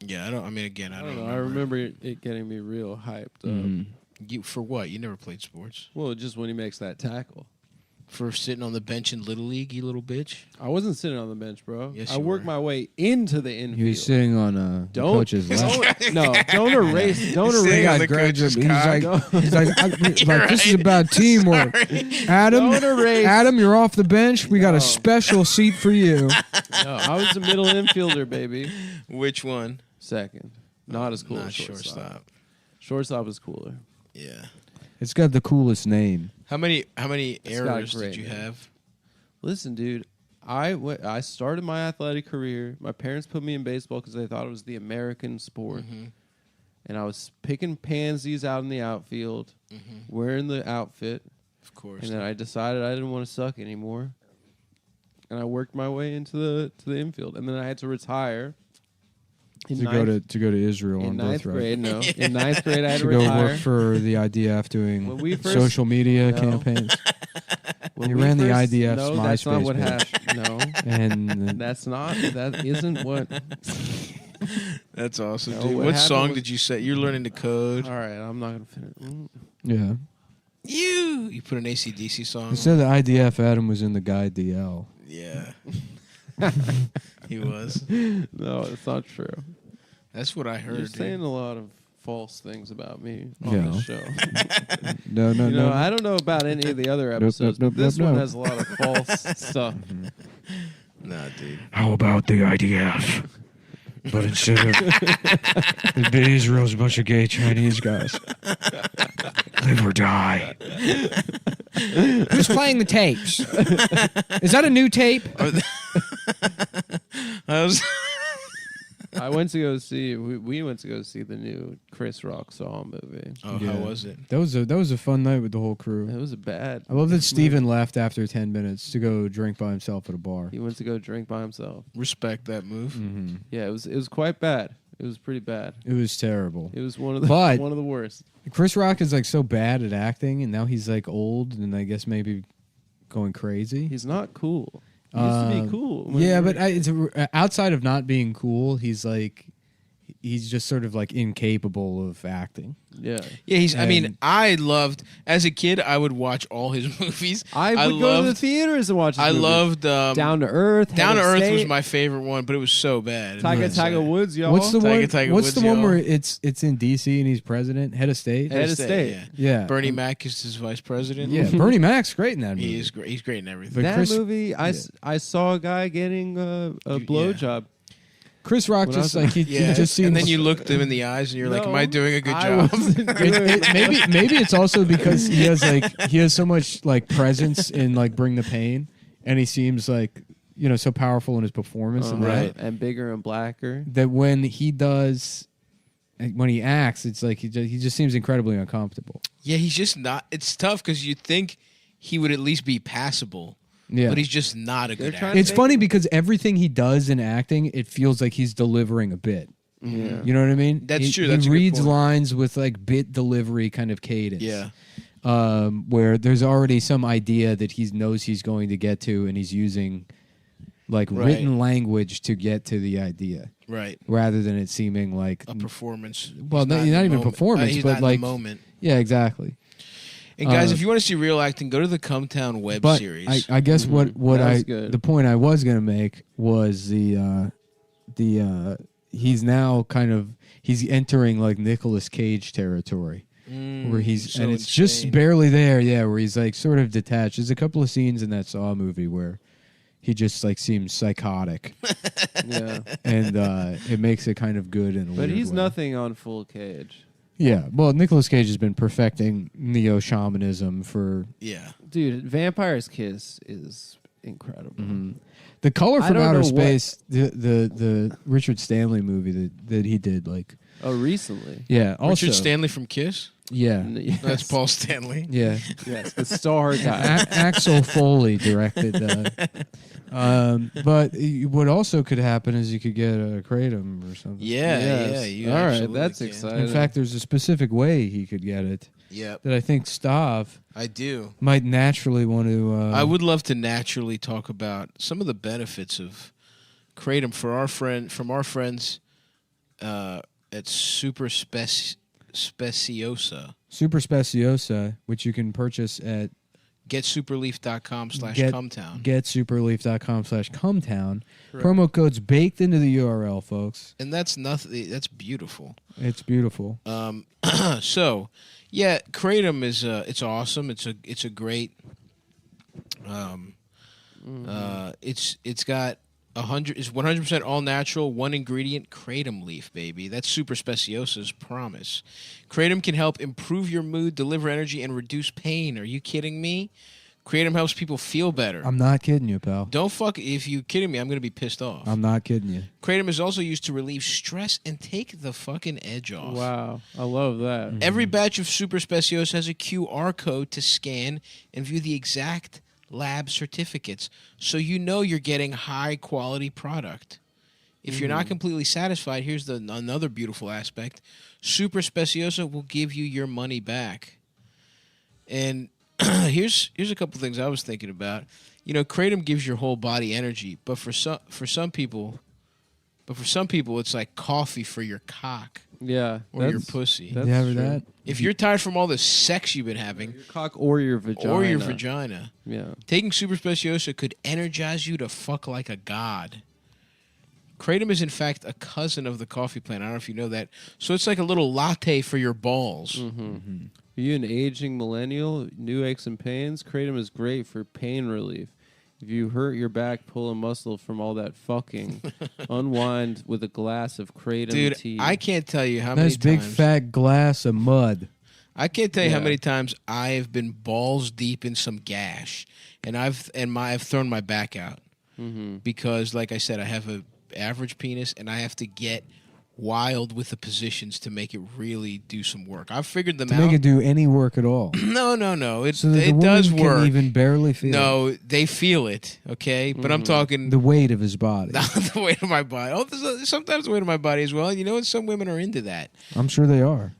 Yeah, I don't. I mean, again, I I don't don't know. know. I remember it getting me real hyped up. Mhm. You for what? You never played sports. Well, just when he makes that tackle. For sitting on the bench in Little League, you little bitch. I wasn't sitting on the bench, bro. Yes, I you worked were. my way into the infield. He was sitting on the Don't- coach's lap. Don't erase. Don't He's sitting erase. on the Grabbed him. coach's He's cock. like, he's like, You're this is right. about teamwork. Adam, Don't erase. Adam, you're off the bench. We got No. a special seat for you. No, I was a middle infielder, baby. Which one? Second, not as cool Not as shortstop. Shortstop is cooler. Yeah. It's got the coolest name. How many got a errors great did you name. have? Listen, dude, I started my athletic career. My parents put me in baseball because they thought it was the American sport. Mhm. and I was picking pansies out in the outfield, wearing the outfit. Of course. And then I decided I didn't want to suck anymore, and I worked my way into the infield, and then I had to retire. To go to Israel in on ninth birthright. grade, no. In ninth grade, I had to To go retire. work for the IDF doing When we first- social media No. campaigns. When You we ran the first- IDF's No, that's not MySpace what page. happened. No, And that isn't what. That's awesome, No, dude. what What happened song was- did you say? You're learning to code. All right, I'm not gonna finish. yeah. You put an AC/DC song. Instead of the IDF, Adam was in the Guy DL. Yeah. He was. No, it's not true. That's what I heard. You're dude. saying a lot of false things about me on Yeah. this show. No, You know, I don't know about any of the other episodes. nope, but this nope, one no. has a lot of false stuff. Nah, dude. How about the IDF? But instead of Israel's a bunch of gay Chinese guys. Live or die. Who's playing the tapes? Is that a new tape? I was. I went to go see. We went to go see the new Chris Rock Saw movie. Oh, Yeah. how was it? That was a fun night with the whole crew. It was a bad. I love that Steven left after 10 minutes to go drink by himself at a bar. He went to go drink by himself. Respect that move. Mm-hmm. Yeah, it was quite bad. It was pretty bad. It was terrible. It was one of the But- one of the worst. Chris Rock is like so bad at acting, and now he's like old, and I guess maybe going crazy. He's not cool. He used to be cool. when Yeah, we but were- outside of not being cool, he's just sort of like incapable of acting. yeah. Yeah, he's. I mean, And- I loved as a kid. I would watch all his movies. I would go to the loved. theaters and watch. His I movies. loved. Down to Earth. Down to Head of Earth was State, my favorite one, but it was so bad. Tiger Woods, y'all. What's the Tiger one? What's the Woods, one y'all. where it's in D.C. and he's president, head of state? Head of State. Yeah. Yeah, Bernie Mac is his vice president. Yeah, Bernie Mac's great in that movie. He is great. He's great in everything. But That Chris- movie, I saw a guy getting a blowjob. Chris Rock When I just was- like he Yeah, just seems. and then you looked him in the eyes, and you're like, No, "Am I doing a good I job?" wasn't doing maybe it's also because he has so much like presence in like Bring the Pain, and he seems like so powerful in his performance and Right. And bigger and blacker. that when he acts, it's like he just seems incredibly uncomfortable. Yeah, he's just not. It's tough because you think he would at least be passable, Yeah, but he's just not a good They're trying actor. it's funny because everything he does in acting, it feels like he's delivering a bit. Yeah. You know what I mean? That's true. He That's a good reads point. lines with like bit delivery kind of cadence. Yeah, Where there's already some idea that he knows he's going to get to, and he's using like Right. written language to get to the idea, right. rather than it seeming like A performance. Well, He's not in the even moment. performance, He's but not in like- the moment. yeah, exactly. And guys, Uh, if you want to see real acting, go to the Cumtown web But series. I guess what That was good. the point I was going to make was he's now he's entering like Nicolas Cage territory. Where he's so and it's just insane. barely there, yeah. Where he's like sort of detached. There's a couple of scenes in that Saw movie where he just like seems psychotic, Yeah. and it makes it kind of good in a But weird he's way. nothing on full cage. Yeah, well, Nicolas Cage has been perfecting neo shamanism for Yeah. Dude, Vampire's Kiss is incredible. the Color I from don't Outer know what- Space. The Richard Stanley movie that he did, like Oh, recently. yeah, also Richard Stanley from Kiss. yeah, Yes. That's Paul Stanley. yeah. Yes, the star guy. Axel Foley directed. But what also could happen is you could get a kratom or something. Yeah, Yes. yeah. You All right, absolutely that's can. exciting. In fact, there's a specific way he could get it Yep, that I think Stav I do. might naturally want to. I would love to naturally talk about some of the benefits of kratom from our friends at Super Speciosa. Super Speciosa, which you can purchase at GetSuperleaf.com/Cumtown. getsuperleaf.com/Cumtown. Correct. Promo code's baked into the URL, folks. And that's nothing. That's beautiful. It's beautiful. So, yeah, kratom is it's awesome. It's a great. It's got 100. It's 100% all natural, one ingredient kratom leaf, baby. That's Super Speciosa's promise. Kratom can help improve your mood, deliver energy, and reduce pain. Are you kidding me? Kratom helps people feel better. I'm not kidding you, pal. Don't fuck. If you kidding me, I'm going to be pissed off. I'm not kidding you. Kratom is also used to relieve stress and take the fucking edge off. Wow, I love that. Every batch of Super Speciosa has a QR code to scan and view the exact lab certificates, so you know you're getting high-quality product. If you're not completely satisfied, here's another beautiful aspect. Super Speciosa will give you your money back. And here's a couple things I was thinking about. You know, Kratom gives your whole body energy, but for some people, it's like coffee for your cock Yeah, or your pussy. That's You ever true. that? If you're tired from all the sex you've been having, Your cock or your vagina. Yeah. taking Super Speciosa could energize you to fuck like a god. Kratom is, in fact, a cousin of the coffee plant. I don't know if you know that. So it's like a little latte for your balls. Are you an aging millennial, new aches and pains? Kratom is great for pain relief. If you hurt your back, pull a muscle from all that fucking, unwind with a glass of Kratom Dude, tea. I can't tell you how many Nice big times. fat glass of mud. I can't tell you how Yeah. many times I have been balls deep in some gash, and I've thrown my back out because, like I said, I have a average penis, and I have to get wild with the positions to make it really do some work. I've figured them To out. make it do any work at all. No. It So that the it woman does can work. even barely feel it. No, they feel it. Okay, but I'm talking The weight of his body. not the weight of my body. Oh, sometimes the weight of my body as well. You know, and some women are into that. I'm sure they are.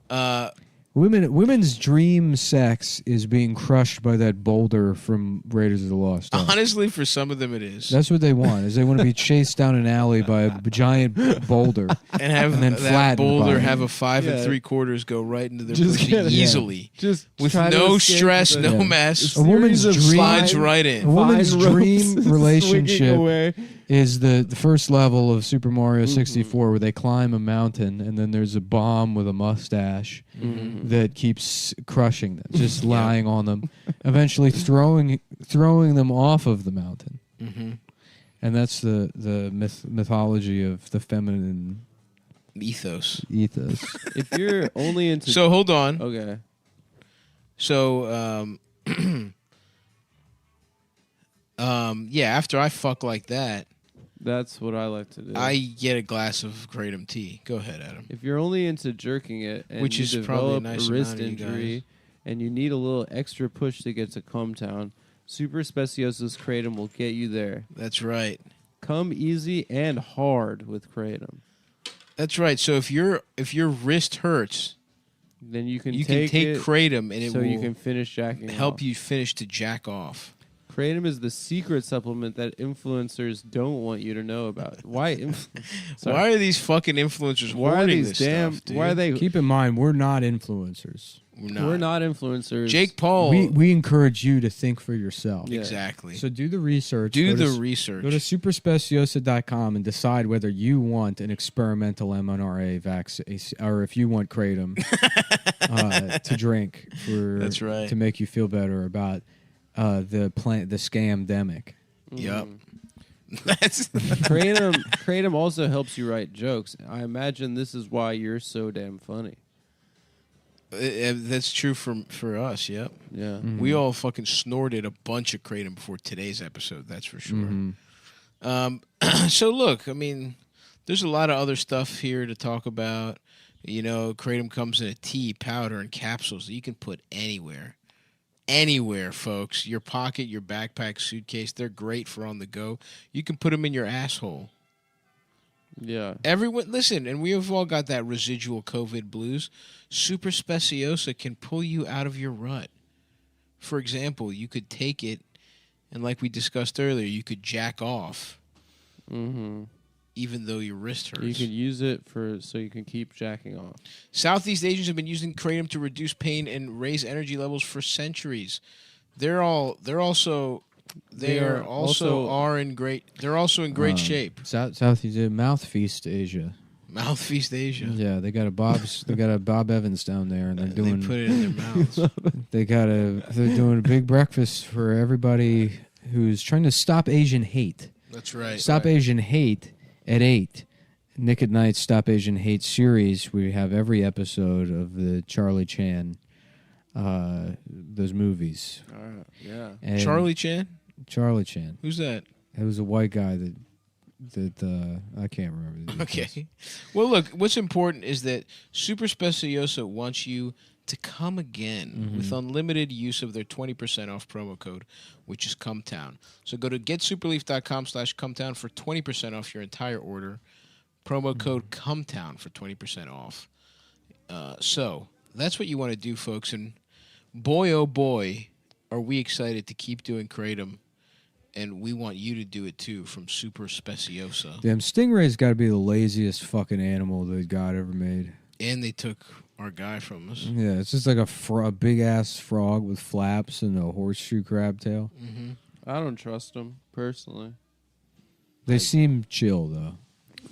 Women's dream sex is being crushed by that boulder from Raiders of the Lost Ark. Honestly, for some of them, it is. That's what they want. Is they want to be chased down an alley by a giant boulder. And have and then that flatten the boulder body. have a 5 Yeah. 3/4 go right into their Just pussy get it. easily, just with try to no escape stress, the- no Yeah. mess. A woman's series of dream- Slides fine- right A in. woman's fine ropes dream swinging relationship away. is the first level of Super Mario 64 where they climb a mountain and then there's a bomb with a mustache that keeps crushing them, just lying on them, eventually throwing them off of the mountain. And that's the mythology of the feminine Ethos. ethos. If you're only into So hold on. okay, So yeah, after I fuck like that, that's what I like to do. I get a glass of Kratom tea. Go ahead, Adam. If you're only into jerking it, and Which you is probably a develop nice a wrist amount of you injury, guys. and you need a little extra push to get to Cumtown, Super Speciosa's Kratom will get you there. That's right. Come easy and hard with Kratom. That's right. So if your wrist hurts, Then you can you take can take it Kratom, and it so will you can finish jacking help off. you finish to jack off. Kratom is the secret supplement that influencers don't want you to know about. Why? Why are these fucking influencers Why are hoarding these this damn? stuff, dude? Why are they? Keep in mind, we're not influencers. We're not influencers. Jake Paul. We encourage you to think for yourself. Yeah. Exactly. So do the research. Do Go to the research. Go to superspeciosa.com and decide whether you want an experimental mRNA vaccine or if you want Kratom to drink for That's right. to make you feel better about the scamdemic. Yep. That's Kratom also helps you write jokes. I imagine this is why you're so damn funny. that's true for us. Yep. Yeah. We all fucking snorted a bunch of Kratom before today's episode. That's for sure. So look, I mean, there's a lot of other stuff here to talk about. You know, Kratom comes in a tea, powder, and capsules that you can put anywhere. Anywhere, folks. Your pocket, your backpack, suitcase. They're great for on the go. You can put them in your asshole. Yeah. Everyone, listen, and we have all got that residual COVID blues. Super Speciosa can pull you out of your rut. For example, you could take it, and like we discussed earlier, you could jack off, even though your wrist hurts. You can use it so you can keep jacking off. Southeast Asians have been using Kratom to reduce pain and raise energy levels for centuries. They're also in great shape. Southeast Mouth Feast Asia. Mouth Feast Asia. Yeah, they got a Bob Evans down there, and they're doing They put it in their mouths. they're doing a big breakfast for everybody who's trying to stop Asian hate. That's right. Stop Asian Hate at 8. Nick at Night's Stop Asian Hate series. We have every episode of the Charlie Chan those movies. Yeah. And Charlie Chan? Charlie Chan. Who's that? It was a white guy that I can't remember. the details. Okay. Well, look, what's important is that Super Speciosa wants you to come again with unlimited use of their 20% off promo code, which is Cumtown. So go to getsuperleaf.com/Cumtown for 20% off your entire order. Promo code Cumtown for 20% off. So that's what you want to do, folks. And boy, oh boy, are we excited to keep doing Kratom. And we want you to do it too from Super Speciosa. Damn, Stingray's got to be the laziest fucking animal that God ever made. And they took our guy from us. Yeah, it's just like a big ass frog with flaps and a horseshoe crab tail. Mm-hmm. I don't trust them personally. They seem chill though.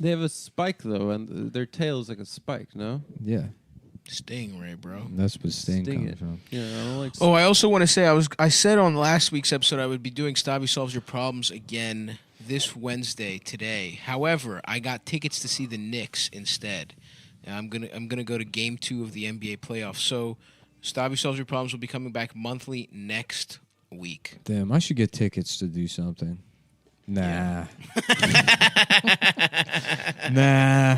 They have a spike though, and their tail is like a spike. No. Yeah, Stingray, bro. that's what Sting Sting comes it. from. Yeah, I don't like. Oh, I also want to say I said on last week's episode I would be doing Stabby Solves Your Problems again this Wednesday today. However, I got tickets to see the Knicks instead. And I'm gonna go to Game 2 of the NBA playoffs. So Stabby Solves Your Problems will be coming back monthly next week. Damn, I should get tickets to do something. Nah. Nah.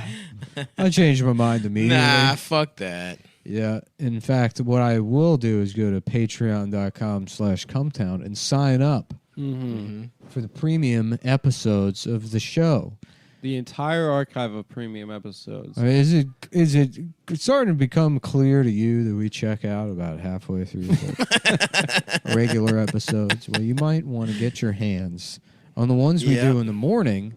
I changed my mind immediately. Nah, fuck that. Yeah. In fact, what I will do is go to patreon.com/Cumtown and sign up for the premium episodes of the show. The entire archive of premium episodes. I mean, is it starting to become clear to you that we check out about halfway through the regular episodes? Well, you might want to get your hands on the ones we do in the morning,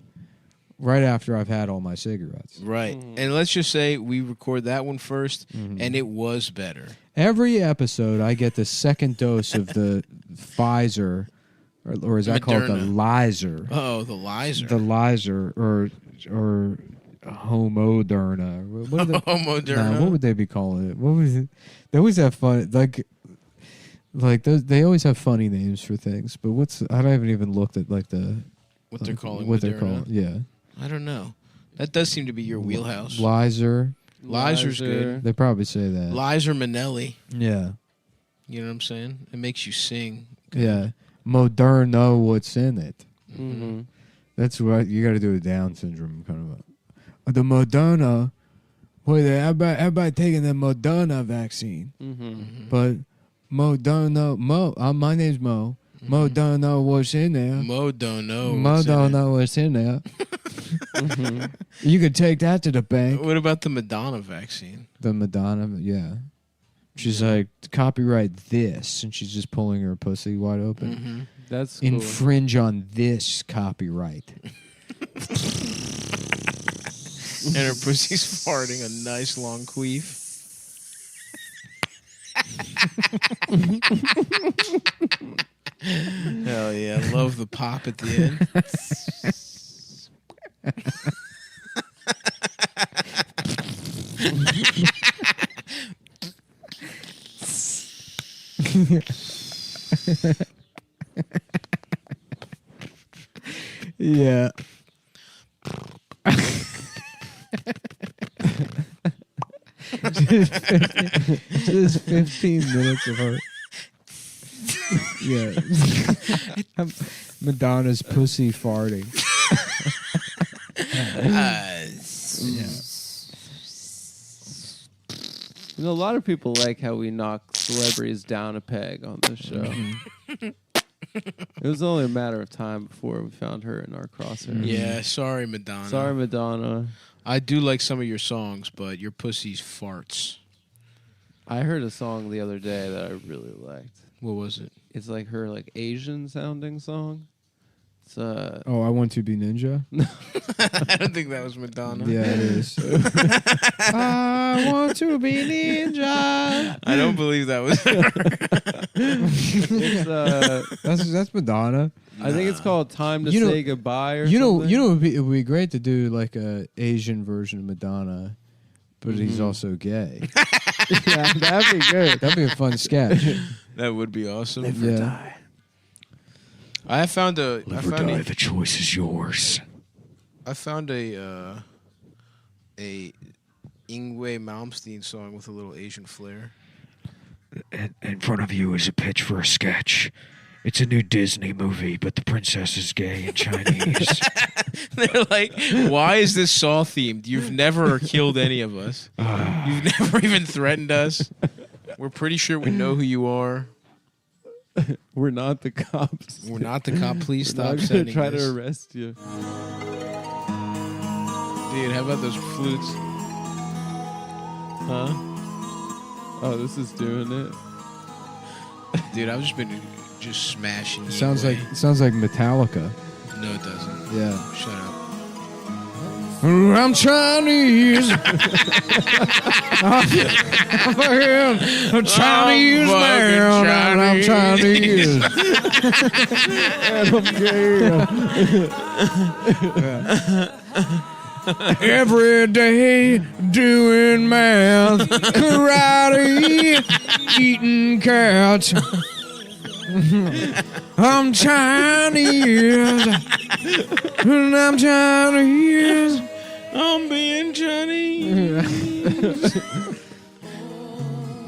right after I've had all my cigarettes. Right. And let's just say we record that one first, and it was better. Every episode, I get the second dose of the Pfizer, or as I call it, the Lizer. Oh, the Lizer. The Lizer, or Homoderna. What are they- Homoderna. Nah, what would they be calling it? What was it? They always have fun, like those. They always have funny names for things. But I haven't even looked at like the What they're calling what they're Moderna. calling. Yeah, I don't know. That does seem to be your wheelhouse. Lizer. Lizer's good. They probably say that. Lizer Minnelli. Yeah, You know what I'm saying? It makes you sing. yeah. Moderno, what's in it? Mm-hmm. That's what you got to do with Down syndrome, kind of. The Moderna. Boy, everybody taking the Moderna vaccine, but Moderna. My name's Mo. Moderna, what's in there? Mo don't know. Mo don't know what's in there. You could take that to the bank. What about the Madonna vaccine? The Madonna, yeah. She's like, copyright this, and she's just pulling her pussy wide open. That's cool. Infringe on this copyright. And her pussy's farting a nice long queef. Hell yeah. I love the pop at the end. Yeah. just 15 minutes of her. Yeah. Madonna's pussy farting. You know, a lot of people like how we knock celebrities down a peg on this show. It was only a matter of time before we found her in our crosshairs. Yeah, sorry, Madonna. Sorry, Madonna. I do like some of your songs, but your pussy's farts. I heard a song the other day that I really liked. What was it? It's like her Asian sounding song. It's Oh, I Want to Be Ninja? I don't think that was Madonna. Yeah, it is. I want to be ninja. I don't believe that was her. it's That's Madonna. I think it's called Time to You know- Say Goodbye or You something. know, it would be great to do like a Asian version of Madonna, but he's also gay. Yeah, that'd be good. That'd be a fun sketch. That would be awesome. Yeah. I found a. The choice is yours. I found a Yngwie Malmsteen song with a little Asian flair. in front of you is a pitch for a sketch. It's a new Disney movie, but the princess is gay and Chinese. They're like, why is this Saw themed? You've never killed any of us. You've never even threatened us. We're pretty sure we know who you are. We're not the cops. We're not the cop. Please We're stop not gonna sending try this. to arrest you. Dude, how about those flutes? Huh? Oh, this is doing it. Dude, I've just been smashing. Sounds Yingwei. like Metallica. No, it doesn't. Yeah. Shut up. I'm Chinese. I'm Chinese man. And I'm Chinese. And I'm gay. Every day doing math, karate, eating cats. I'm Chinese, and I'm Chinese. I'm being Chinese.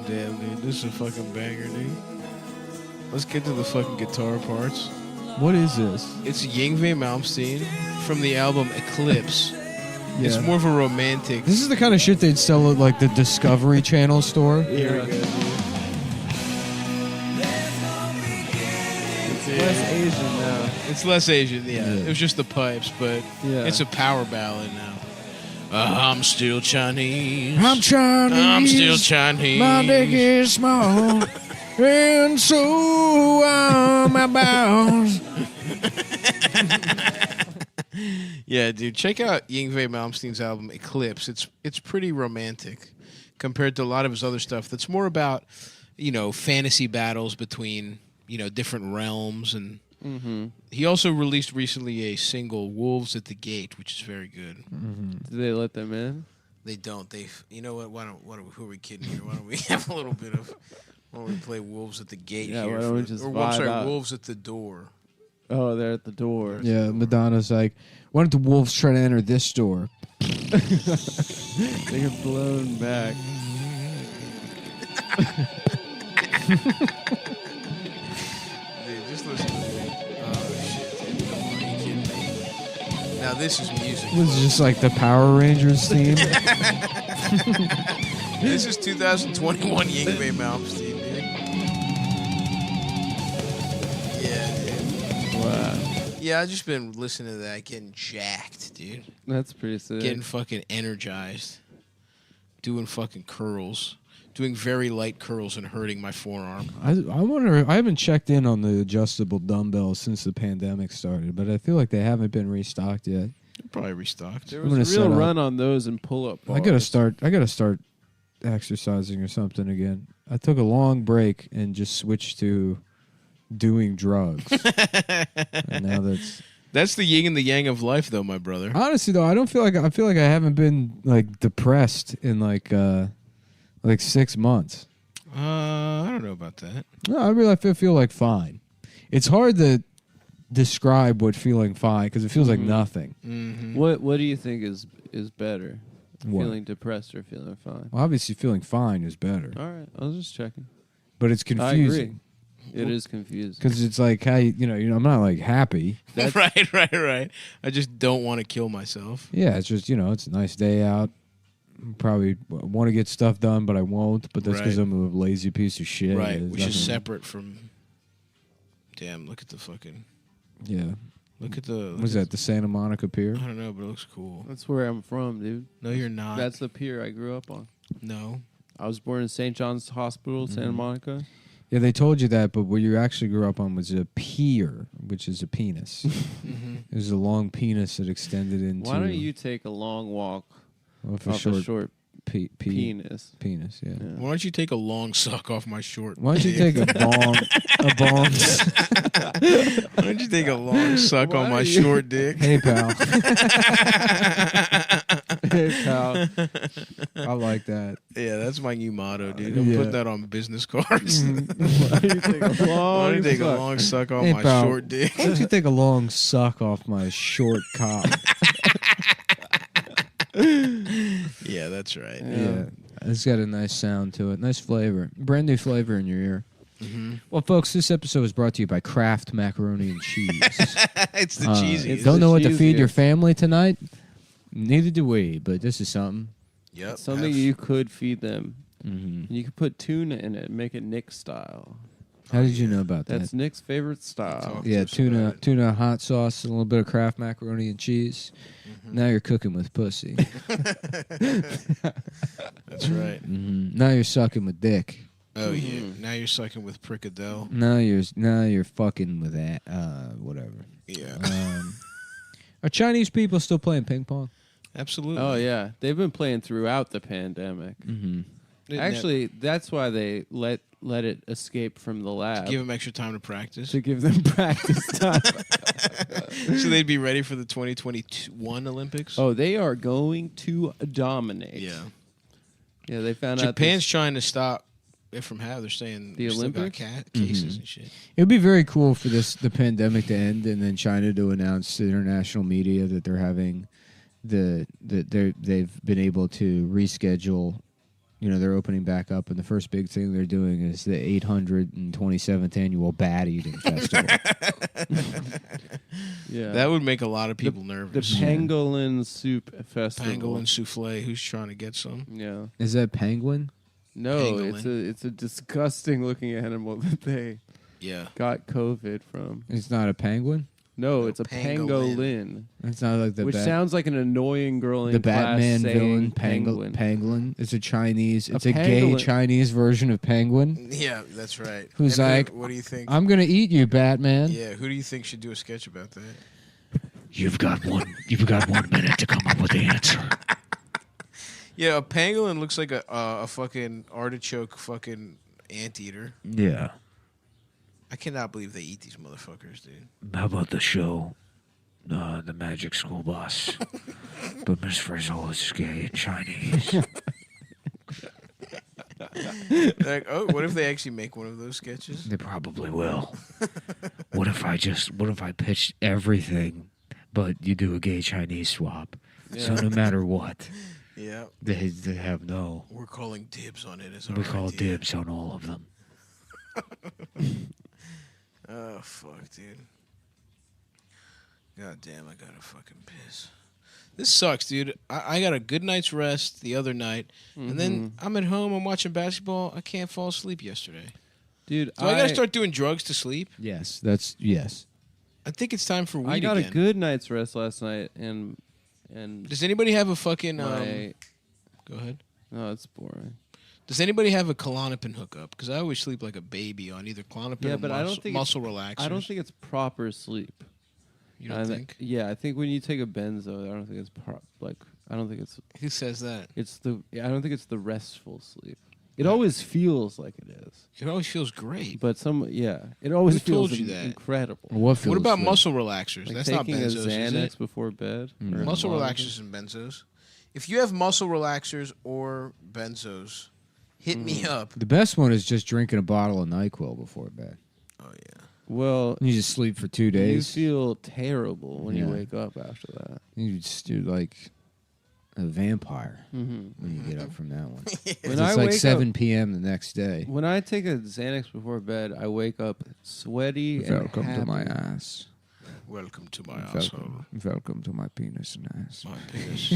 Damn, dude, this is a fucking banger, dude. Let's get to the fucking guitar parts. What is this? It's Yngwie Malmsteen from the album Eclipse. Yeah. It's more of a romantic. This is the kind of shit they'd sell at like the Discovery Channel store. Here we go, dude. Less Asian now. It's less Asian, yeah. It was just the pipes, but Yeah. it's a power ballad now. I'm still Chinese. I'm Chinese. I'm still Chinese. My dick is small, and so are my balls. Yeah, dude, check out Yngwie Malmsteen's album Eclipse. It's pretty romantic compared to a lot of his other stuff. That's more about, fantasy battles between, different realms. And he also released recently a single, Wolves at the Gate, which is very good. Do they let them in? They don't. You know what? Who are we kidding here? Why don't we have a little bit of? Why don't we play Wolves at the Gate Yeah, here? why don't we just I'm vibe sorry, out? Wolves at the Door. Oh, they're at the door. Yeah, Madonna's like, why don't the wolves try to enter this door? They get blown back. Dude, just listen to me. Oh shit, dude. Come on, are you kidding me? Now this is music. This is just like the Power Rangers theme. This is 2021 Yngwie Malmsteen, dude. Yeah, dude. Wow. Yeah, I've just been listening to that, getting jacked, dude. That's pretty sick. Getting fucking energized. Doing fucking curls. Doing very light curls and hurting my forearm. I wonder. I haven't checked in on the adjustable dumbbells since the pandemic started, but I feel like they haven't been restocked yet. Probably restocked. There I'm was gonna a real set up. run on those and pull-up bars. I gotta start exercising or something again. I took a long break and just switched to doing drugs. And now That's the yin and the yang of life, though, my brother. honestly though, I feel like I haven't been like depressed in like 6 months. I don't know about that. No, I really feel like fine. It's hard to describe what feeling fine because it feels like nothing. Mm-hmm. What do you think is better? What? Feeling depressed or feeling fine? Well, obviously, feeling fine is better, All right, I was just checking. but it's confusing It is confusing. because it's like how I'm not like happy. Right. I just don't want to kill myself. Yeah, it's just it's a nice day out. Probably want to get stuff done, but I won't. But that's because Right. I'm a lazy piece of shit. Right, It's which is nothing- separate from. Damn, look at the fucking. Yeah. Look at the. Was that the Santa Monica Pier? I don't know, but it looks cool. That's where I'm from, dude. No, you're not. That's the pier I grew up on. No. I was born in St. John's Hospital, Santa Monica. Yeah, they told you that, but what you actually grew up on was a pier, which is a penis. Mm-hmm. It was a long penis that extended into. Why don't you take a long walk off off a short penis? penis? Yeah. Yeah. Why don't you take a long suck off my short? Why don't you take dick? a bong? Why don't you take a long suck Why on my are you- short dick? Hey, pal. Hey, pal. I like that. Yeah, that's my new motto, dude. I'm Yeah. putting that on business cards. Why don't you take a Why long don't you take a suck? long suck on Hey, my pal. short dick? Why don't you take a long suck off my short cock? Yeah, that's right. Yeah. it's got a nice sound to it. Nice flavor. Brand new flavor in your ear. Mm-hmm. Well, folks, this episode is brought to you by Kraft Macaroni and Cheese. It's the cheesiest. Don't know what to feed your cheesiest. family tonight? Neither do we, but this is something. Yep. Something you could feed them. Mm-hmm. You could put tuna in it and make it Nick style. How did you know about That's that? Nick's favorite style. Talk Yeah, to us about it. tuna hot sauce, a little bit of Kraft macaroni and cheese. Mm-hmm. Now you're cooking with pussy. That's right. Now you're sucking with dick. Oh yeah. Now you're sucking with Prickadell. Now you're fucking with that. Whatever. Yeah. Are Chinese people still playing ping pong? Absolutely. Oh yeah, they've been playing throughout the pandemic. Mm-hmm. Actually, that's why they let it escape from the lab give them extra time to practice, to give them practice time. so they'd be ready for the 2021 Olympics. Oh, they are going to dominate. yeah. Yeah, they found out Japan's trying to stop it from having. They're saying The we still got Olympics? cases and shit. It would be very cool for the pandemic to end and then China to announce to international media that they're having they've been able to reschedule. You know, they're opening back up, and the first big thing they're doing is the 827th annual Bat Eating Festival. Yeah, That would make a lot of people the nervous. pangolin soup festival. Pangolin souffle. Who's trying to get some? Yeah. Is that penguin? No, Pangolin. it's a disgusting looking animal that they Yeah. got COVID from. It's not a penguin. No, No, it's a pangolin. pangolin, It's not like the which sounds like an annoying girl in the class Batman saying villain penguin. Pangolin. It's a Chinese. A It's a gay pangolin. Chinese version of penguin. Yeah, that's right. Who's And like, what do you think? I'm gonna eat you, Batman. Yeah, who do you think should do a sketch about that? You've got 1 minute to come up with the answer. Yeah, a pangolin looks like a fucking artichoke fucking anteater. Yeah. I cannot believe they eat these motherfuckers, dude. How about the show, The Magic School Bus? But Miss Frizzle is gay and Chinese. Like, oh, what if they actually make one of those sketches? They probably will. What if I pitched everything, but you do a gay Chinese swap? So no matter what, Yeah, they have no. we're calling dibs on it as our We call idea. dibs on all of them. Oh fuck, dude. God damn, I gotta fucking piss. This sucks, dude. I got a good night's rest the other night, and then I'm at home. I'm watching basketball. I can't fall asleep yesterday. Dude, Do I gotta start doing drugs to sleep? Yes, that's yes. I think it's time for weed I got again. a good night's rest last night, and Does anybody have a fucking? my Go ahead. no, it's boring. Does anybody have a Klonopin hookup? Because I always sleep like a baby on either Klonopin Yeah, or but I don't think muscle relaxers. I don't think it's proper sleep. You don't think? Yeah, I think when you take a benzo, I don't think it's I don't think Who says that? I don't think it's the restful sleep. It always feels like it is, It always feels great. but it always Who feels told you that? incredible. What What about feels muscle relaxers? Like That's not taking benzos, a is Xanax it? before bed. Mm. or Muscle Klonopin. relaxers and benzos. If you have muscle relaxers or benzos, hit me up. The best one is just drinking a bottle of NyQuil before bed. Oh yeah. Well, You just sleep for 2 days. you feel terrible when you Yeah. wake up after that. You just do like a vampire Mm-hmm. when you get up from that one. When It's I like wake 7 p.m. the next day. When I take a Xanax before bed, I wake up sweaty and Welcome happy. to my ass. Welcome to my asshole. Welcome to my penis and ass. My penis.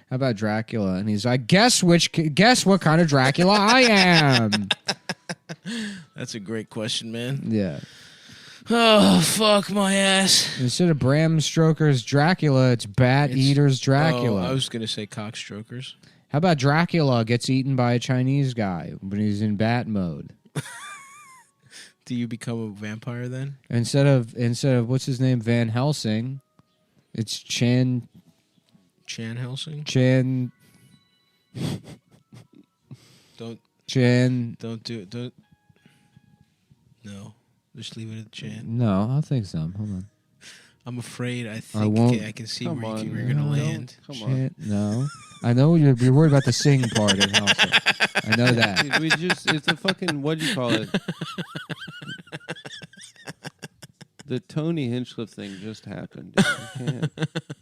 How about Dracula? And he's like, guess what kind of Dracula I am. That's a great question, man. Yeah. Oh fuck my ass. Instead of Bram Stoker's Dracula, it's Bat Eater's Dracula. Oh, I was gonna say cockstrokers. How about Dracula gets eaten by a Chinese guy when he's in bat mode? Do you become a vampire then? Instead of what's his name, Van Helsing, it's Chan Helsing? Chan Don't do it. Don't. No. Just leave it at Chan. No, I'll think some. Hold on. I'm afraid I won't- I can see Come where on, you're going to man. land. Come on. Chan, no. I know you're worried about the sing part of Helsing. I know that. Dude, it's a fucking, what do you call it? The Tony Hinchcliffe thing just happened. Dude. You can't.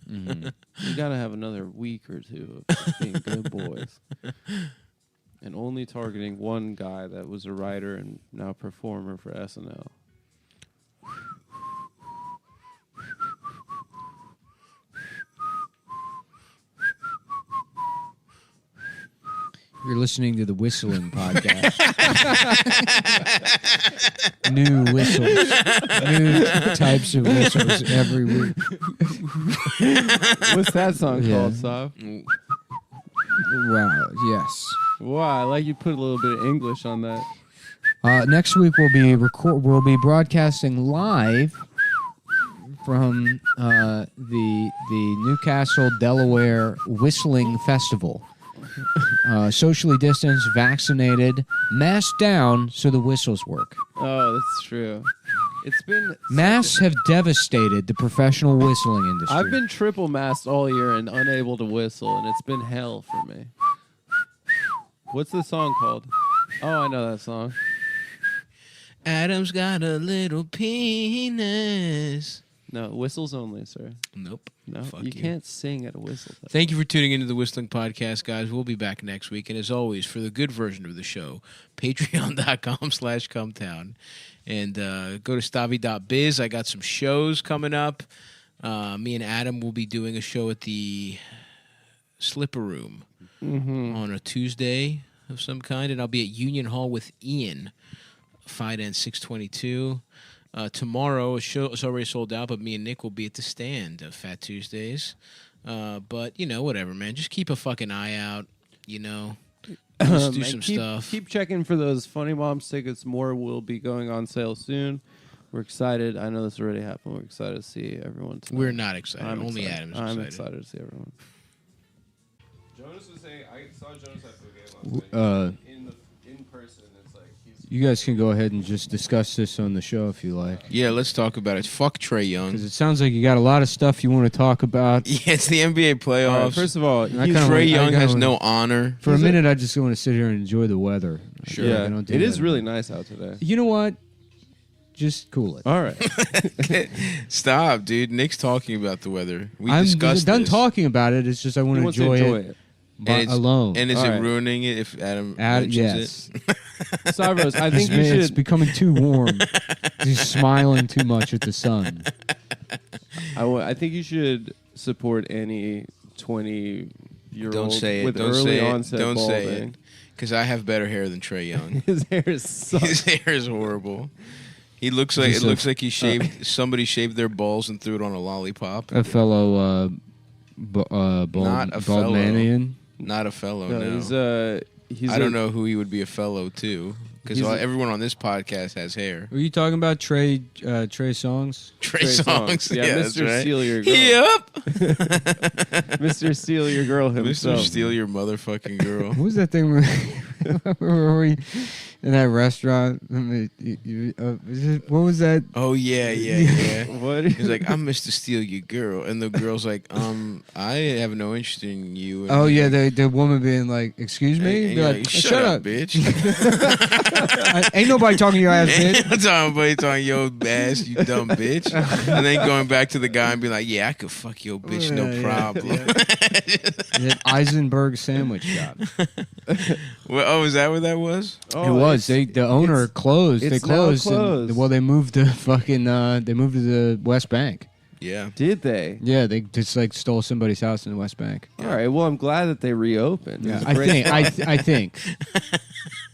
Mhm. You gotta have another week or two of just being good boys. And only targeting one guy that was a writer and now performer for SNL. You're listening to the Whistling Podcast. New whistles. New types of whistles every week. What's that song Yeah. called, Sav? Wow, yes. Wow, I like you put a little bit of English on that. Next week we'll be broadcasting live from the Newcastle, Delaware Whistling Festival. Socially distanced, vaccinated, masked down so the whistles work. Oh, that's true. It's been Masks have devastated the professional whistling industry. I've been triple masked all year and unable to whistle, and it's been hell for me. What's the song called? Oh, I know that song. Adam's got a little penis. No, whistles only, sir. Nope. No, Fuck you can't sing at a whistle. Thank you for tuning into the Whistling Podcast, guys. We'll be back next week. And as always, for the good version of the show, patreon.com/Cumtown. And go to stavi.biz. I got some shows coming up. Me and Adam will be doing a show at the Slipper Room on a Tuesday of some kind. And I'll be at Union Hall with Ian, Fight and 622. Tomorrow, a show is already sold out, but me and Nick will be at the stand of Fat Tuesdays. But, whatever, man. Just keep a fucking eye out, Let's do some stuff. Keep checking for those Funny Moms tickets. More will be going on sale soon. We're excited. I know this already happened. We're excited to see everyone tonight. We're not excited. I'm Only excited. Adam's excited. I'm excited to see everyone. Jonas was saying, I saw Jonas at the game last night. In person, it's like You guys can go ahead and just discuss this on the show if you like. Yeah, let's talk about it. Fuck Trae Young. Because it sounds like you got a lot of stuff you want to talk about. Yeah, it's the NBA playoffs. All right, first of all, Trae Young has no honor. For a minute, I just want to sit here and enjoy the weather. Sure. Yeah, I don't do it is that. really nice out today. You know what? Just cool it. All right. Stop, dude. Nick's talking about the weather. We I'm discussed done this. talking about it. It's just I want He to wants to enjoy it. And alone. And is All it right. ruining it if Adam mentions yes. it? Stavros, I think you It's should. becoming too warm. He's smiling too much at the sun. I think you should support any 20-year-old Don't say it. with Don't early say it. onset Don't say balding. it. Because I have better hair than Trae Young. His hair sucks. His hair is horrible. He looks like he shaved somebody shaved their balls and threw it on a lollipop. A fellow Not a fellow. Baldmanian. Not a fellow. No, He's I don't know who he would be a fellow to. Because He's a- everyone on this podcast has hair. Were you talking about Trey Songz? Trey Songz. Yeah, that's Mr. right. Steal Your Girl. Yep. Mr. Steal Your Girl Mr. himself. Steal Your Motherfucking Girl. What was that thing where were we in that restaurant? What was that? Oh, yeah. What? He's like, I'm Mr. Steal Your Girl. And the girl's like, I have no interest in you. And Oh, he's yeah, like, the woman being like, excuse me? and Be you're like, like, shut up. bitch. Ain't nobody talking to your ass, bitch. Ain't no time about talking your ass, you dumb bitch. And then going back to the guy and being like, yeah, I could fuck your bitch, no Yeah, problem. That Eisenberg sandwich shop. Well, is that what that was? It was. The owner closed. They it's now closed. closed. Well, they moved to fucking. They moved to the West Bank. Yeah. Did they? Yeah, they just like stole somebody's house in the West Bank. All right. Well, I'm glad that they reopened. Yeah, It's a I great think. spot. I think.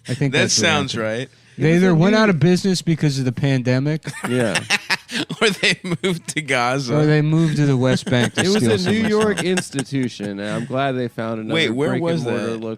I think That that's what sounds happened. right. They either went out of business because of the pandemic, Yeah. Or they moved to Gaza. or they moved to the West Bank to It was steal a New somebody's York house. institution, and I'm glad they found another Wait, where was brick-and-mortar that?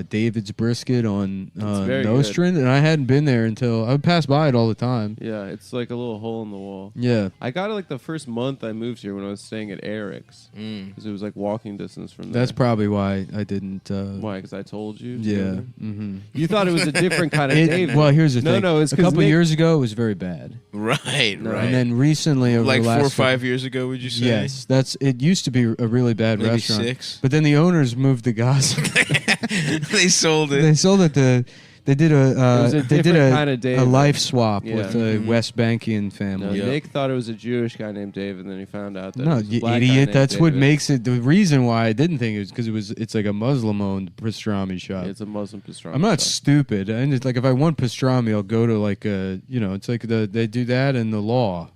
David's Brisket on very Nostrand, and I hadn't been there until I would pass by it all the time. Yeah, it's like a little hole in the wall. Yeah, I got it like the first month I moved here when I was staying at Eric's because it was like walking distance from there. that's probably why I didn't. Why? Because I told you. Yeah. together? Mm-hmm. You thought it was a different kind of David. Well, here's the No, thing. no, it's a 'cause couple Nick- years ago, it was very bad. Right, No. right. And then recently, over like the 4 last or 5 years ago, would you say? Yes, it used to be a really bad Maybe restaurant. 6. But then the owners moved to Gaza. They sold it. They sold it to. They did It was a a they did different a, kind of Dave. a life swap Yeah. with a Mhm. West Bankian No, family. Yep. Nick thought it was a Jewish guy named Dave, and then he found out that it No, was a you black guy idiot. named That's what David. makes it. The reason why I didn't think it was because it's like a Muslim-owned pastrami shop. It's a Muslim pastrami. I'm not shop. stupid. And it's like if I want pastrami, I'll go to like a it's like they do that in the law.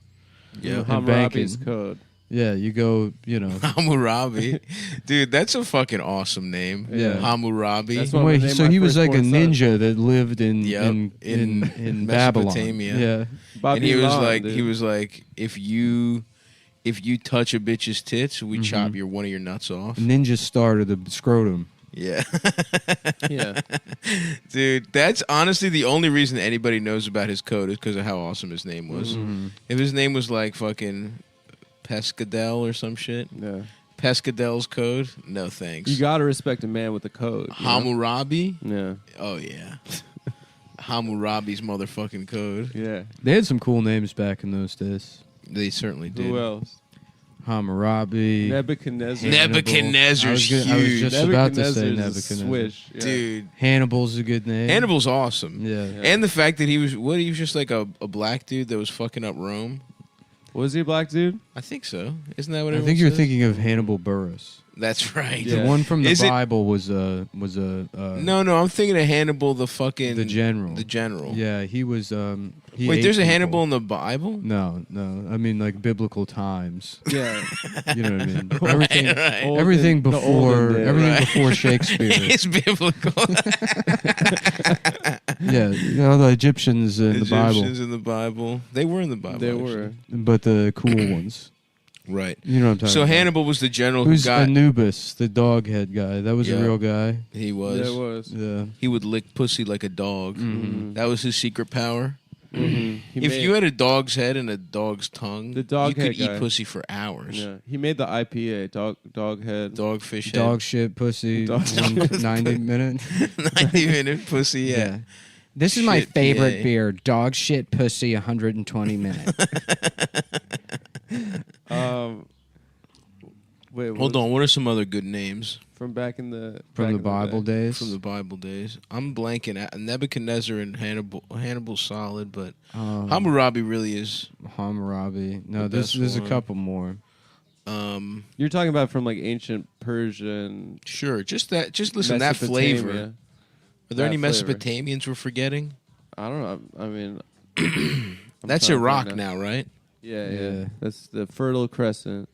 Yeah. And Hammurabi's banking. code. Yeah, you go. Hammurabi. Dude, that's a fucking awesome name. Yeah. Hammurabi. That's what- Wait, named so my he was like a firstborn son. ninja that lived in Yep, in Babylon. Mesopotamia. Yeah, And he was Babylon, like, dude. if you touch a bitch's tits, we chop one of your nuts off. ninja started the scrotum. Yeah. Yeah. Dude, that's honestly the only reason anybody knows about his code is because of how awesome his name was. If his name was like fucking Pescadel or some shit, Yeah. Pescadel's code, no thanks. You gotta respect a man with a code. you know? Hammurabi? Yeah. Oh, yeah. Hammurabi's motherfucking code. Yeah. They had some cool names back in those days. They certainly did. Who else? Hammurabi. Nebuchadnezzar. Nebuchadnezzar's I was huge. just about to say Nebuchadnezzar's a Nebuchadnezzar. Swish. Yeah. Dude, Hannibal's a good name. Hannibal's awesome. Yeah. Yeah. And the fact that he was just like a black dude that was fucking up Rome. Was he a black dude? I think so. Isn't that what I everyone think you're says? thinking of Hannibal Buress. That's right. Yeah. The one from the Is it- Bible was a No, I'm thinking of Hannibal the fucking the general. The general. Yeah, he was. He Wait, ate there's a people. Hannibal in the Bible? No. I mean like biblical times. Yeah. You know what I mean? Everything, right. Olden- everything the before, olden days. everything Right. before Shakespeare. It's biblical. Yeah, the Egyptians in the Bible, Egyptians in the Bible. They were in the Bible. They actually. were. but the cool ones. Right. You know what I'm talking So about. Hannibal was the general who Who's got. Anubis, the dog head guy? That was Yeah. a real guy. He was. Yeah, it was. Yeah. He would lick pussy like a dog. Mhm. That was his secret power. Mhm. He If made- you had a dog's head and a dog's tongue, The dog you could head guy. eat pussy for hours. Yeah. He made the IPA, dog head. Dogfish head. Dog shit, pussy, Dog shit. 90 minute. 90-minute pussy, yeah. This is my Shit, favorite PA. beer. Dog shit, pussy, 120 minutes. Wait, what Hold was- on, what are some other good names From back in the From back the in Bible day. days. from the Bible days? I'm blanking. Nebuchadnezzar and Hannibal. Hannibal's solid, but Hammurabi really is. Hammurabi. No, The best there's a one. couple more. You're talking about from like ancient Persian. Sure, just listen. That flavor. Mesopotamia. Are there That any flavor. Mesopotamians we're forgetting? I don't know. I mean, I'm That's trying to Iraq think now, right? Yeah, Yeah. yeah. That's the Fertile Crescent.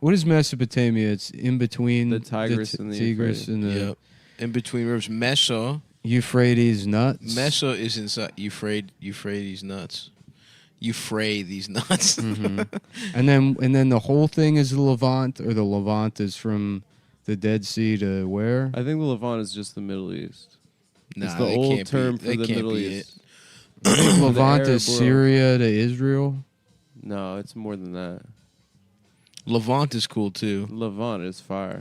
What is Mesopotamia? It's in between The Tigris and the Tigris and the Yep. In between rivers, Meso. Euphrates nuts. Meso is inside Euphrates nuts. You fray these nuts. and then the whole thing is the Levant, or the Levant is from the Dead Sea to where? I think the Levant is just the Middle East. Nah, it's the they old can't term be, for they the can't Middle be East. I think Levant Arab is world. Syria to Israel. No, it's more than that. Levant is cool too. Levant is fire.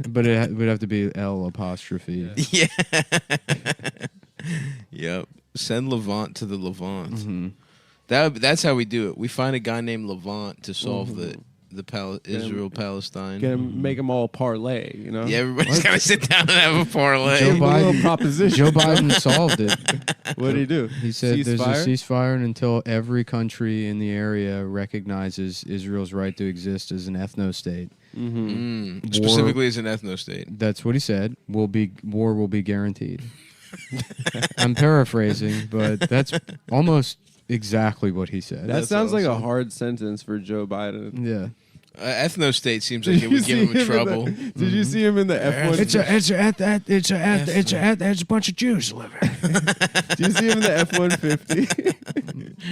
But it would have to be L apostrophe. Yeah. Yep. Send Levant to the Levant. Mhm. That's how we do it. We find a guy named Levant to solve the Israel Palestine. Gonna make them all parlay, you know? Yeah, everybody's gotta sit down and have a parlay. Joe Give 'em a little Biden- proposition. Joe Biden solved it. What did he do? He said there's a Ceasefire? ceasefire and until every country in the area recognizes Israel's right to exist as an ethno state. Mm-hmm. Specifically as an ethno state. That's what he said. War will be guaranteed. I'm paraphrasing, but that's almost exactly what he said. That That's sounds like a awesome. hard sentence for Joe Biden. Yeah. Ethno state seems like it would give him in trouble. the- did you see him in the F1? It's a bunch of Jews living. Did you see him in the F-150?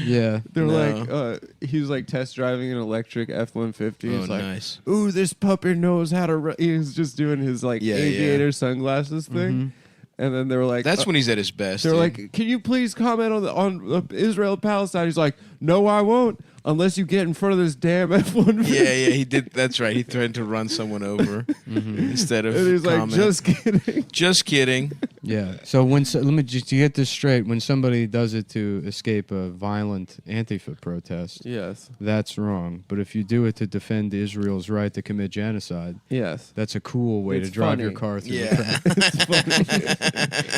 Yeah. They're No. like, he was like test driving an electric F-150. Oh, He's like, nice. ooh, this puppy knows how to run. He was just doing his like Yeah, aviator sunglasses thing. And then they were like, That's when he's at his best. they're dude. like, can you please comment on Israel Palestine? He's like, no, I won't, unless you get in front of this damn F-150. yeah, he did. That's right. He threatened to run someone over instead of And he's like, comment. just kidding. Just kidding. Yeah. So let me just to get this straight. When somebody does it to escape a violent Antifa protest, Yes. that's wrong. But if you do it to defend Israel's right to commit genocide, Yes. that's a cool way It's to drive your funny. car through. Yeah.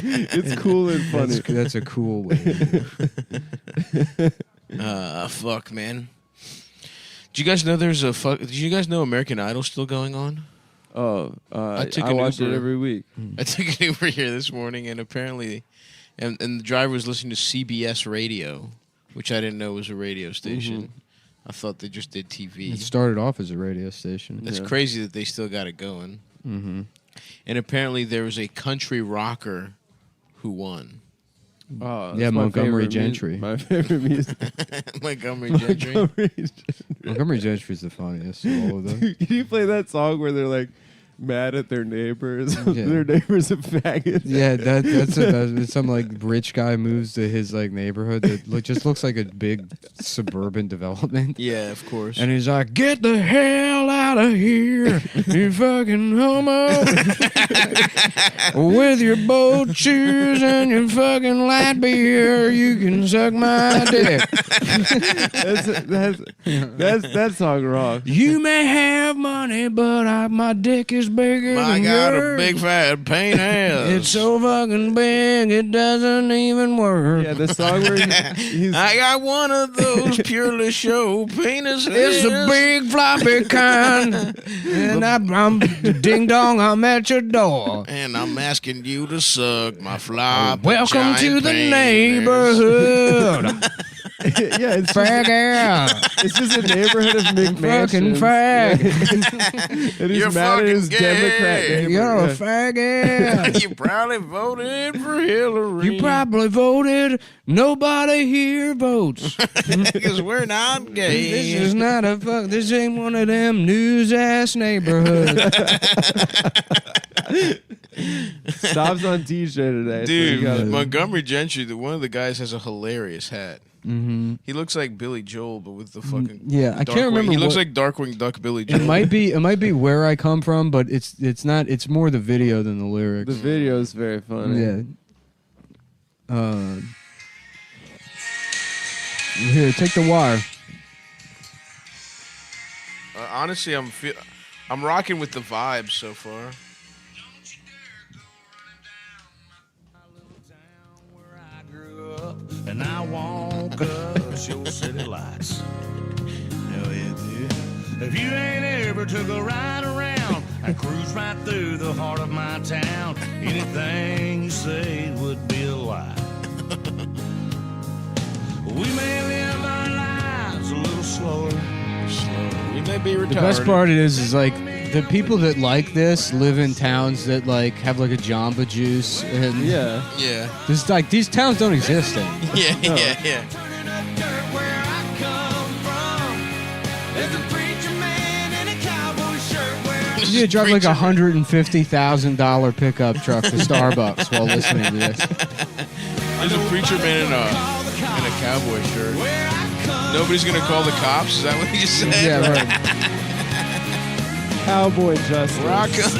It's cool and funny. That's a cool way. To do it. Fuck, man. Did you guys know Did you guys know American Idol's still going on? Oh, I took I an watch Uber. it every week. I took an Uber here this morning, and apparently, and the driver was listening to CBS Radio, which I didn't know was a radio station. I thought they just did TV. It started off as a radio station. It's Yeah. crazy that they still got it going. Mm-hmm. And apparently, there was a country rocker who won. Oh, Yeah, that's my Montgomery favorite Gentry. My favorite music. Montgomery Gentry. Montgomery Gentry's the funniest of all of them. Can you play that song where they're like mad at their neighbors? Yeah. Their neighbors are faggots. Yeah, that's some like rich guy moves to his like neighborhood that just looks like a big suburban development. Yeah, of course. And he's like, "Get the hell out of here, you fucking homo, with your boat shoes and your fucking light beer. You can suck my dick. That song wrong. You may have money, but my dick is bigger I than got yours. a big fat pain ass. It's so fucking big, it doesn't even work." Yeah, the song where he's I got one of those purely show penises. It's a big floppy kind, and I'm ding dong. I'm at your door. And I'm asking you to suck my flop. Welcome to the penis. neighborhood, yeah, it's fag out, it's just a neighborhood of fucking McMansions. fag. And he's You're mad at his fucking gay. Democrat neighbor. You're a Yeah. faggot. You probably voted for Hillary. You probably voted. Nobody here votes. because we're not gay. This is not a fuck. This ain't one of them news ass neighborhoods. Stops on DJ today. so you Dude, gotta- Montgomery Gentry, one of the guys has a hilarious hat. Mm-hmm. He looks like Billy Joel, but with the fucking Yeah, I can't Darkwing. remember. He looks what- like Darkwing Duck Billy Joel. It might be where I come from, but it's not. It's more the video than the lyrics. the video is very funny. Yeah. Here, take the wire. Honestly, I'm rocking with the vibes so far. And I walk up your city lights. Hell yeah, dude. If you ain't ever took a ride around, I cruise right through the heart of my town. Anything you say would be a lie. We may live our lives a little slower. We may be retarded. The best part is like the people that like this live in towns that like have like a Jamba Juice, and Yeah. Yeah. there's like these towns don't exist anymore. Yeah, yeah, yeah. Turning up dirt where I come from. There's a preacher man in a cowboy shirt wearing. You need to drive like $150,000 pickup truck to Starbucks while listening to this. There's a preacher man in a cowboy shirt. Where I come Nobody's gonna call the cops. Is that what he just said? Yeah, right. Cowboy justice. Where I come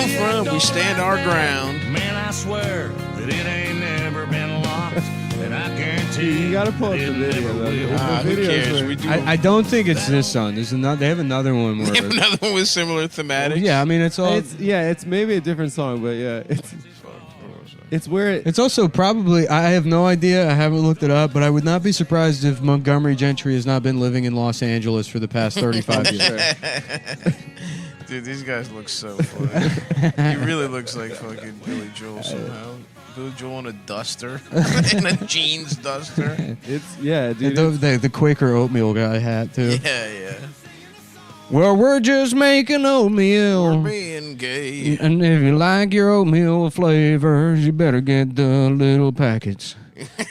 from, we stand our ground. Man, I swear that it ain't never been locked. And I guarantee You gotta pull up it the video, never though. will. The Who videos cares? are- We do. I don't think it's this song. There's another. They have another one where. They have another one with similar thematics. Yeah, I mean it's all. It's maybe a different song, but yeah, it's where it. It's also probably, I have no idea, I haven't looked it up, but I would not be surprised if Montgomery Gentry has not been living in Los Angeles for the past 35 years. Dude, these guys look so funny. He really looks like fucking Billy Joel somehow. Billy Joel in a duster. In a jeans duster. It's dude. The Quaker oatmeal guy hat, too. Yeah, yeah. Well, we're just making oatmeal. We're being gay. And if you like your oatmeal with flavors, you better get the little packets.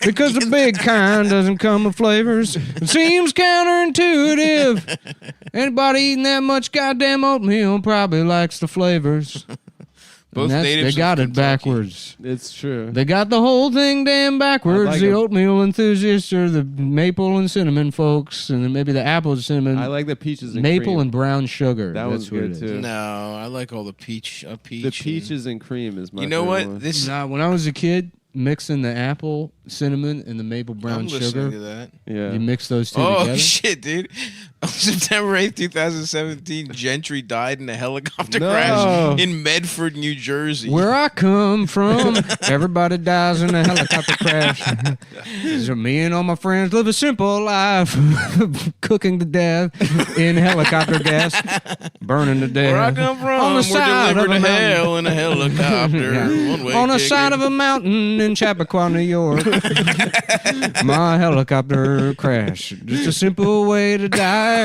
Because the big kind doesn't come with flavors. It seems counterintuitive. Anybody eating that much goddamn oatmeal probably likes the flavors. Both They natives got of it Kentucky. backwards. It's true. They got the whole thing damn backwards. I like the 'em. oatmeal enthusiasts are the maple and cinnamon folks, and then maybe the apple and cinnamon. I like the peaches and maple cream. and brown sugar. That That's one's what good, it is. too. No, I like all the peach. Peach. The peaches and cream is my You know favorite what? one. This. Nah, when I was a kid, mixing the apple, cinnamon, and the maple brown I'm listening to sugar, that. Yeah. you mix those two Oh together. shit, dude! On September 8th, 2017, Gentry died in a helicopter No. crash in Medford, New Jersey. Where I come from, everybody dies in a helicopter crash. So me and all my friends live a simple life, cooking to death in helicopter gas, burning to death. Where I come from, on the we're side of delivered a to mountain. hell in a helicopter. Yeah. One-way On the ticket. side of a mountain in Chappaqua, New York. My helicopter crash. Just a simple way to die.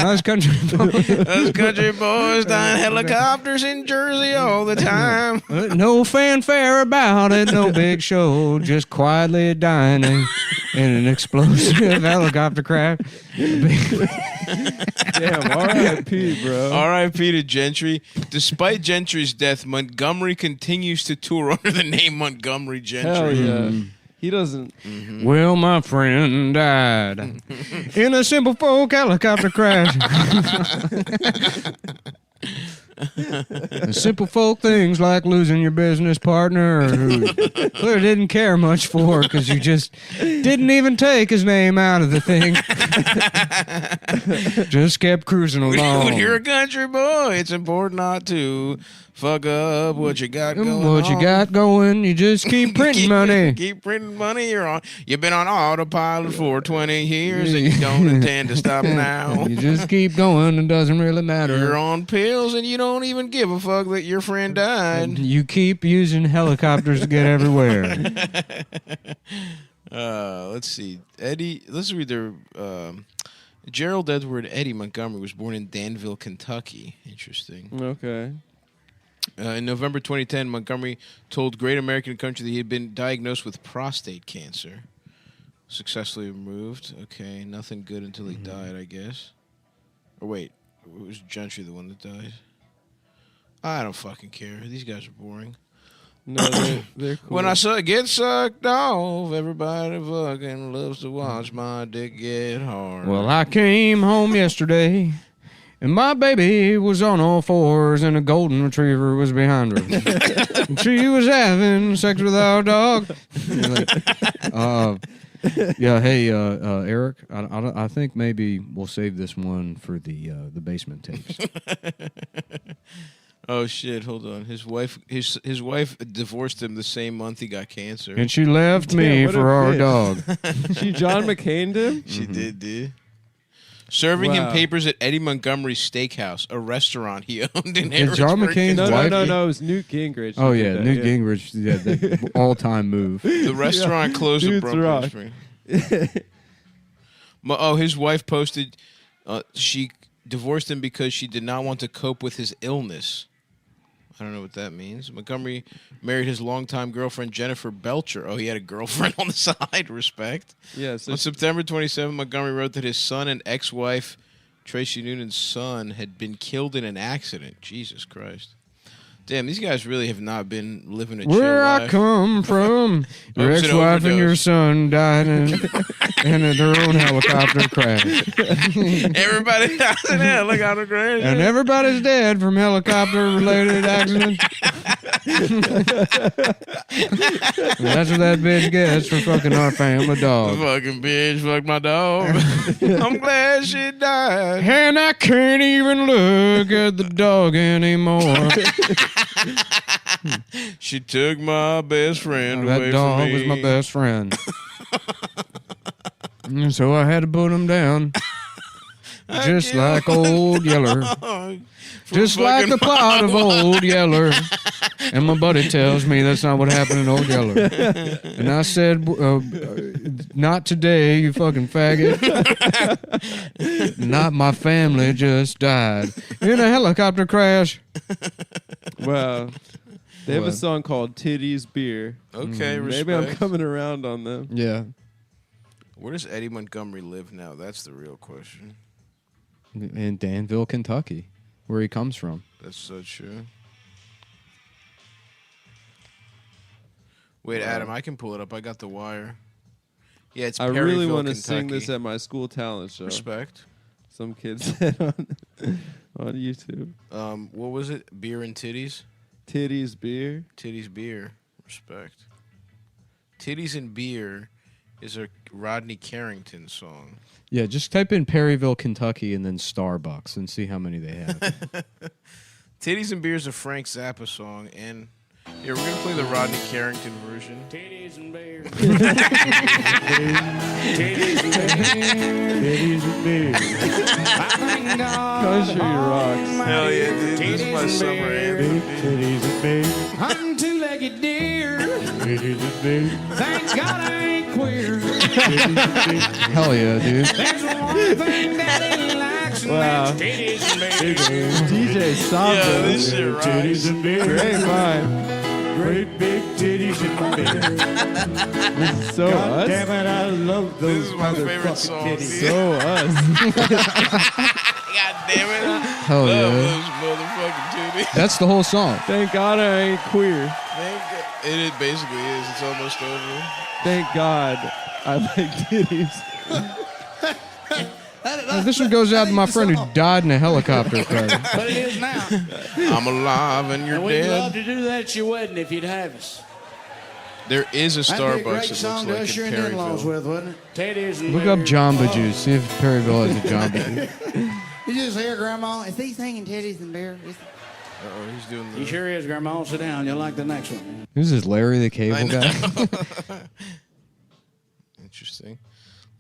Nice country. Us country boys dying helicopters in Jersey all the time. No fanfare about it, no big show, just quietly dying in an explosive helicopter crash. Damn, R.I.P., bro. R.I.P. to Gentry. Despite Gentry's death, Montgomery continues to tour under the name Montgomery Gentry. Hell yeah. He doesn't. Well, my friend died in a simple folk helicopter crash. Simple folk things like losing your business partner who clearly didn't care much for because you just didn't even take his name out of the thing. Just kept cruising along. When you're a country boy, it's important not to fuck up what you got going What you on. got going, you just keep printing money. Keep printing money. You've been on autopilot for 20 years and you don't intend to stop now. You just keep going, it doesn't really matter. You're on pills and you don't even give a fuck that your friend died. You keep using helicopters to get everywhere. Let's see. Let's read their. Gerald Edward Eddie Montgomery was born in Danville, Kentucky. Interesting. Okay. In November 2010, Montgomery told Great American Country that he had been diagnosed with prostate cancer. Successfully removed. Okay, nothing good until he died, I guess. Or wait, was Gentry the one that died? I don't fucking care. These guys are boring. No, they're cool. When I get sucked off, everybody fucking loves to watch my dick get hard. Well, I came home yesterday, and my baby was on all fours, and a golden retriever was behind her. And she was having sex with our dog. Yeah, hey, Eric, I think maybe we'll save this one for the basement tapes. Oh shit! Hold on. His wife divorced him the same month he got cancer. And she left me what a for our bitch. dog. She John McCain'd him? She did, dude. Serving him Wow. papers at Eddie Montgomery's Steakhouse, a restaurant he owned in Is John Harrisburg, McCain's No, wife? no, it was Newt Gingrich. Oh who yeah, did that, Newt Gingrich, yeah, the all-time move. The restaurant closed Dude's abruptly. His wife posted she divorced him because she did not want to cope with his illness. I don't know what that means. Montgomery married his longtime girlfriend, Jennifer Belcher. Oh, he had a girlfriend on the side. Respect. Yeah, so On September 27, Montgomery wrote that his son and ex-wife, Tracy Noonan's son, had been killed in an accident. Jesus Christ. Damn, these guys really have not been living a chill Where I life. come from, your Oops, an ex-wife and your overdose. son died in their own helicopter crash. Everybody dies in a helicopter crash. And everybody's dead from helicopter-related accidents. That's what that bitch gets for fucking our family dog. Fucking bitch, fuck my dog. I'm glad she died. And I can't even look at the dog anymore. She took my best friend That away dog from me. was my best friend. And so I had to put him down. Just can't- like Old Yeller. Just like the plot of Old Yeller. And my buddy tells me that's not what happened in Old Yeller. And I said, not today, you fucking faggot. Not my family just died in a helicopter crash. wow. They have a What? song called Titties Beer. Okay, respect. Maybe I'm coming around on them. Yeah. Where does Eddie Montgomery live now? That's the real question. In Danville, Kentucky, where he comes from. That's so true. Wait, Adam, I can pull it up. I got the wire. Yeah, it's I Perryville, really want to Kentucky. sing this at my school talent show. Respect. Some kid said on YouTube. What was it? Beer and titties? Titties, beer. Titties, beer. Respect. Titties and beer is a Rodney Carrington song. Yeah, just type in Perryville, Kentucky, and then Starbucks, and see how many they have. Titties and beer is a Frank Zappa song, and yeah, we're gonna play the Rodney Carrington version. Titties and beer. Country rocks. Hell yeah, dude! This is my summer anthem. I'm two-legged deer. Thank God I ain't queer. Hell yeah, dude. There's one thing that he likes, and Wow. that's titties and beer. DJ Samba. Yeah, this shit rocks. Great vibe. Great big titties and beer. So us. Damn it, I love This those is my favorite motherfucking song. titties. dude. So us. God damn it! Hell Love yeah. those motherfucking titties. That's the whole song. Thank God I ain't queer. It basically is. It's almost over. Thank God I like titties. This one goes out to my friend who died in a helicopter crash. But it is now. I'm alive and you're And we'd love dead. to do that at your wedding if you'd have us. There is a That'd be a Starbucks. great It looks song to like usher in in in-laws Perryville. with, wouldn't it? Teddy's and Look up beer. Jamba Juice. See if Perryville has a Jamba Juice. You just hear Grandma. Is he singing titties and beer? Uh-oh, he's doing the. He sure is, Grandma. Sit down. You'll like the next one. Who's this, Larry the Cable I know. Guy? Interesting.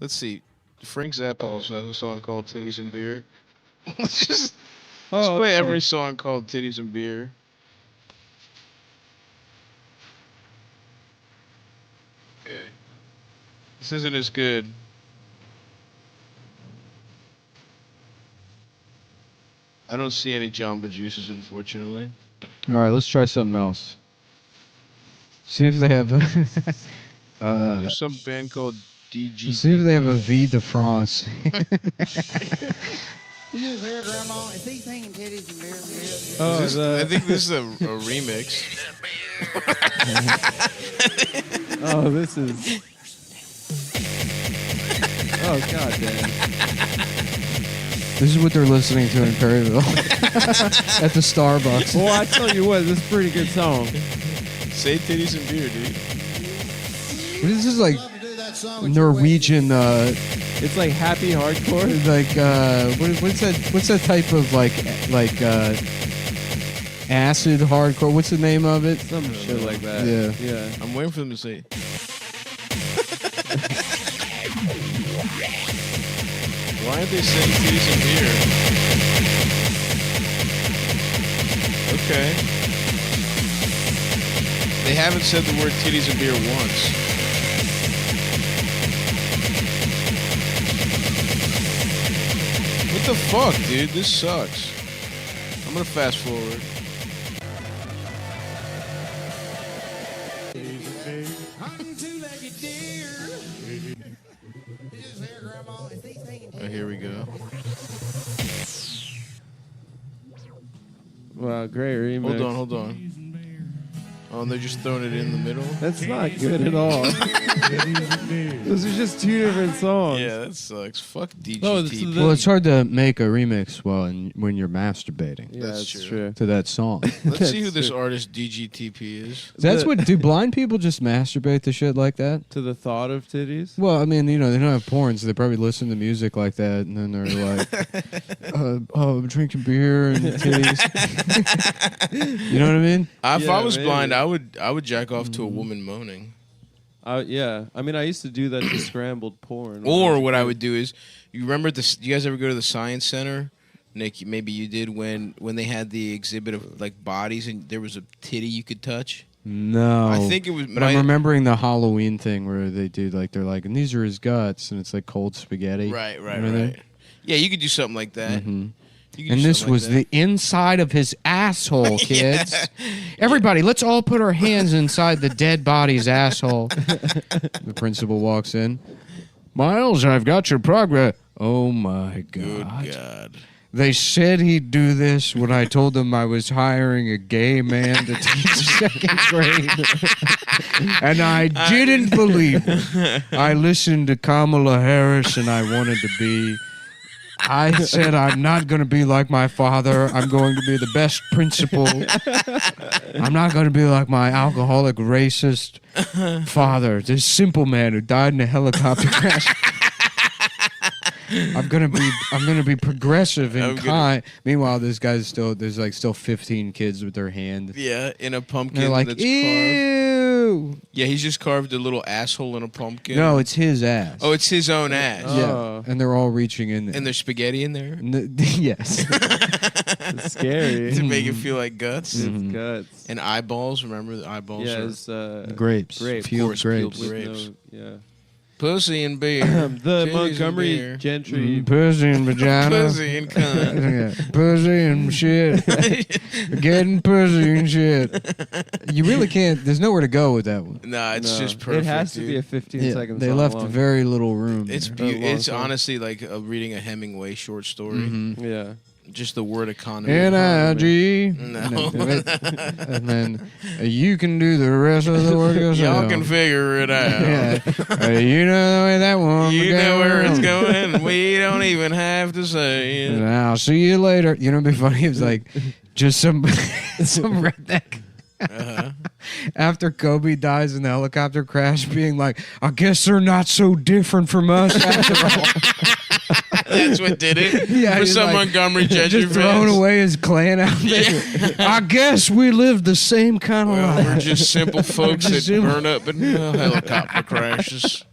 Let's see. Frank Zappa also has a song called Titties and Beer. Let's play every song called Titties and Beer. Okay. This isn't as good. I don't see any Jamba Juices, unfortunately. All right, let's try something else. See if they have. There's some band called DG. See if they have a V de France. You just hear Grandma. Is he singing titties and beer? Oh, I think this is a remix. oh, this is. Oh, God damn. This is what they're listening to in Perryville at the Starbucks. Well, I tell you what, this is a pretty good song. Say Titties and Beer, dude. This is like Norwegian, It's like happy hardcore. what's that type of like acid hardcore? What's the name of it? Some shit like that. Yeah. Yeah. I'm waiting for them to say it. Why aren't they saying Titties and Beer? Okay. They haven't said the word Titties and Beer once. What the fuck, dude? This sucks. I'm gonna fast forward. Oh, here we go. Wow, great remix. Hold on. Oh, and they're just throwing it in the middle? That's not good at all. Those are just two different songs. Yeah, that sucks. Fuck DGTP. Oh, this is Well, it's hard to make a remix when you're masturbating Yeah, That's that's true. true. to that song. Let's see who That's this true. artist DGTP is. That's what do blind people just masturbate to shit like that? To the thought of titties? Well, I mean, they don't have porn, so they probably listen to music like that, and then they're like, I'm drinking beer and titties. You know what I mean? If Yeah, I was maybe. blind, I would jack off to a woman moaning. Yeah. I mean, I used to do that to scrambled porn. Or what I would do is, you remember this? You guys ever go to the Science Center? Nick, maybe you did when they had the exhibit of like bodies and there was a titty you could touch. No. I think it was. But I'm remembering the Halloween thing where they do like they're like, and these are his guts, and it's like cold spaghetti. Right. You know what I mean? Yeah, you could do something like that. Mhm. You could And do this something was like the inside of his asshole, kids. Everybody, let's all put our hands inside the dead body's asshole. The principal walks in. Miles, I've got your progress. Oh my that. Good God. God. They said he'd do this when I told them I was hiring a gay man to teach second grade. And I didn't believe it. I listened to Kamala Harris and I wanted to be. I said I'm not going to be like my father. I'm going to be the best principal. I'm not going to be like my alcoholic, racist father. This simple man who died in a helicopter crash. I'm gonna be progressive and kind. Meanwhile, this guy's there's still 15 kids with their hand. Yeah, in a pumpkin. They're like, that's ew. carved. Yeah, he's just carved a little asshole in a pumpkin. No, it's his ass. Oh, it's his own ass. Yeah, and they're all reaching in there. And there's spaghetti in there Yes. It's scary. to make it feel like guts. It's guts. And eyeballs. Remember the eyeballs? Yeah, are it's Grapes. Grapes. Peeled Of course, peeled grapes. grapes. Yeah. pussy and beer. The Titties Montgomery and beer. Gentry. Pussy and vagina. Pussy and cunt. Yeah, pussy and shit. Getting pussy and shit. You really can't. There's nowhere to go with that one. Nah, it's No, just perfect. It has to dude. be a 15 Yeah, second they song left long. very little room. It's there. it's song. honestly like reading a Hemingway short story. Mhm. Yeah. Just the word economy. N-I-G. No. And then you can do the rest of the work yourself. Y'all can figure it out. Yeah. You know the way that one You began. know where it's going. We don't even have to say And it. I'll see you later. You know what'd be funny? It was like just some redneck. Uh-huh. After Kobe dies in the helicopter crash, being like, I guess they're not so different from us after all. That's what did it. Yeah, For he's some like, Montgomery Gentry just throwing fans. away his clan outfit. I guess we live the same kind of Well, life. we're just simple folks just that simple. burn up in helicopter crashes.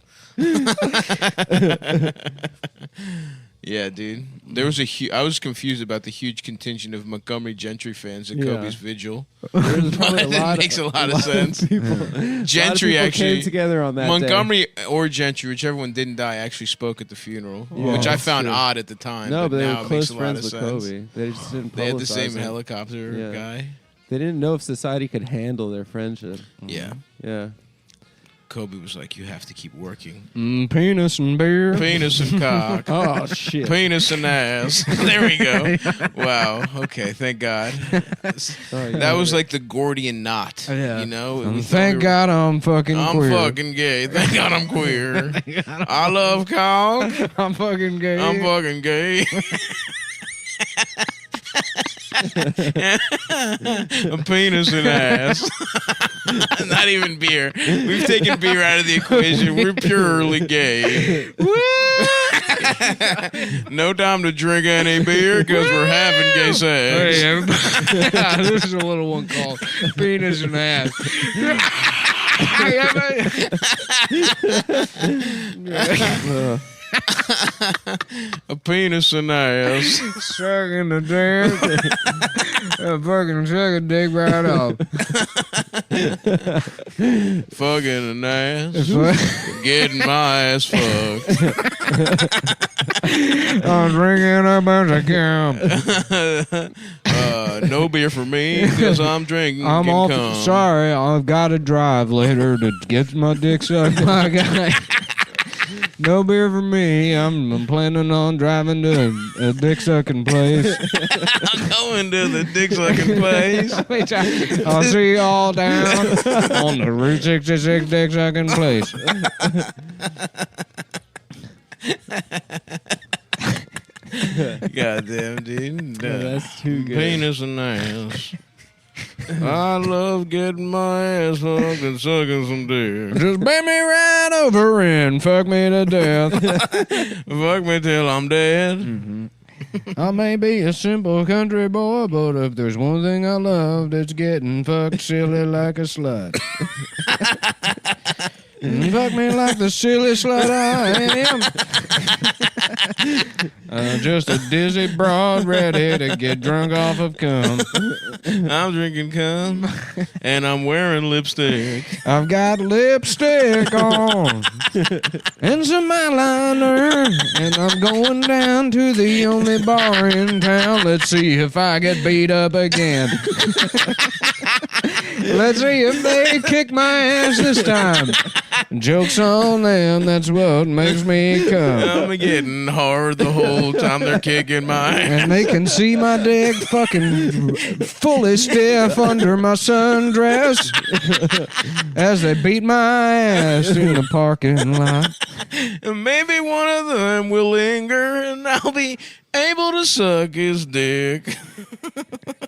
Yeah, dude. There was I was confused about the huge contingent of Montgomery Gentry fans at Yeah. Kobe's vigil. There's probably That makes a lot of sense. People, Gentry actually came together on that Montgomery or Gentry, whichever one didn't die, actually spoke at the funeral, Yeah, which I that's found true. odd at the time. No, but they now were it close makes a lot friends of with sense. Kobe. They just didn't They had the publicize same it. helicopter Yeah. guy. They didn't know if society could handle their friendship. Yeah. Yeah. Kobe was like, "You have to keep working. Penis and beer. Penis and cock. Oh shit. Penis and ass." There we go. Wow. Okay. Thank God. Oh, yeah. That was like the Gordian knot. Yeah. You know. And We thought thank we were- God I'm fucking I'm queer. fucking gay. Thank God I'm queer. I love cock. I'm fucking gay. I'm fucking gay. A penis and ass. Not even beer. We've taken beer out of the equation. We're purely gay. No time to drink any beer because we're having gay sex. Hey, everybody. This is a little one called Penis and Ass. A penis and ass. Sucking the dick. Fucking suck a dick right off. Fucking an ass. Getting my ass fucked. I'm drinking a bunch of cum. No beer for me because I'm drinking. I'm cum. off. Sorry, I've got to drive later to get my dick sucked by a guy. No beer for me. I'm planning on driving to a dick sucking place. I'm going to the dick sucking place. I'll see you all down on the Route 66 dick sucking place. Goddamn, dude. That's too good. Penis and ass. I love getting my ass fucked and sucking some dick. Just bend me right over and fuck me to death. Fuck me till I'm dead. I may be a simple country boy, but if there's one thing I love, it's getting fucked silly like a slut. Fuck me like the silly slut I am. Just a dizzy broad ready to get drunk off of cum. I'm drinking cum and I'm wearing lipstick. I've got lipstick on and some eyeliner, and I'm going down to the only bar in town. Let's see if I get beat up again. Let's see if they kick my ass this time. Joke's on them, that's what makes me come. I'm getting hard the whole time they're kicking my ass. And they can see my dick fucking fully stiff under my sundress as they beat my ass in the parking lot. And maybe one of them will linger and I'll be able to suck his dick.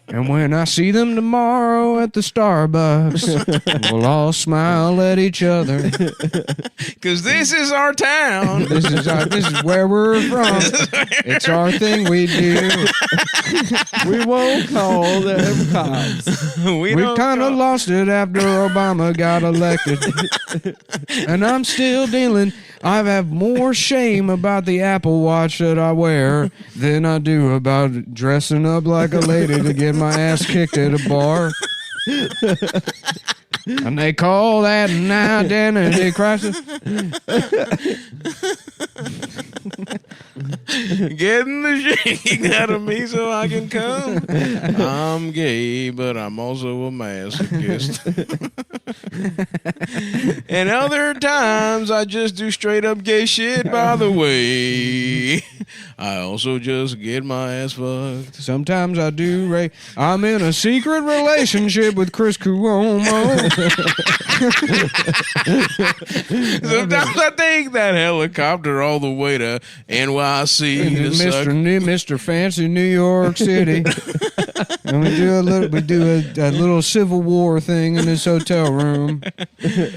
And when I see them tomorrow at the Starbucks, we'll all smile at each other. Cause this is our town. This is where we're from. It's our thing we do. We won't call them cops. We don't kind of call- lost it after Obama got elected. And I'm still dealing. I have more shame about the Apple Watch that I wear than I do about dressing up like a lady to get my ass kicked at a bar. And they call that an identity crisis. Getting the shit out of me so I can come. I'm gay, but I'm also a masochist. And other times I just do straight up gay shit, by the way. I also just get my ass fucked. Sometimes I do rape. I'm in a secret relationship with Chris Cuomo. Sometimes I take that helicopter all the way to NYC to suck. Mr. Fancy New York City. And we do a little Civil War thing in this hotel room.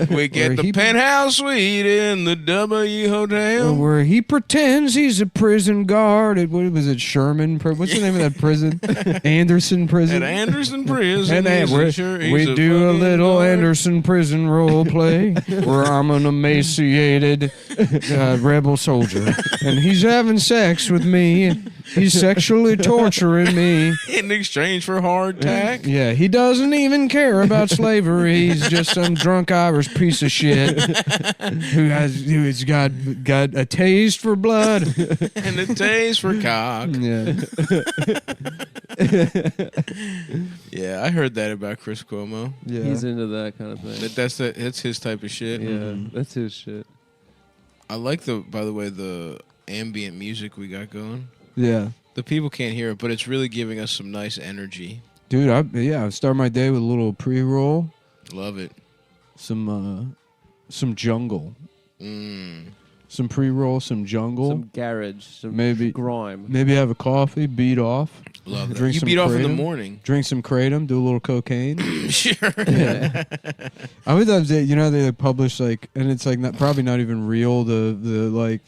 We get the penthouse suite in the W Hotel. Where he pretends he's a prison guard at, what was it, Sherman? What's the name of that prison? Anderson Prison. At Anderson Prison. And then we do a little guard. Anderson Prison role play where I'm an emaciated rebel soldier. And he's having sex with me. He's sexually torturing me. In exchange for hardtack. Yeah, he doesn't even care about slavery. He's just some drunk Irish piece of shit who's got a taste for blood And a taste for cock. Yeah. Yeah, I heard that about Chris Cuomo. Yeah. He's into that kind of thing. That's his type of shit. Yeah, that's his shit. I like by the way, the ambient music we got going. Yeah. The people can't hear it, but it's really giving us some nice energy. Dude, I start my day with a little pre-roll, Love it. some jungle. Mm. Some pre-roll, some jungle. Some garage, some Maybe- grime. Maybe have a coffee, beat off. Love that. Drink You some beat off in the Kratom. morning. Drink some kratom, do a little cocaine. Sure. Yeah. I would love to, they publish and it's probably not even real, the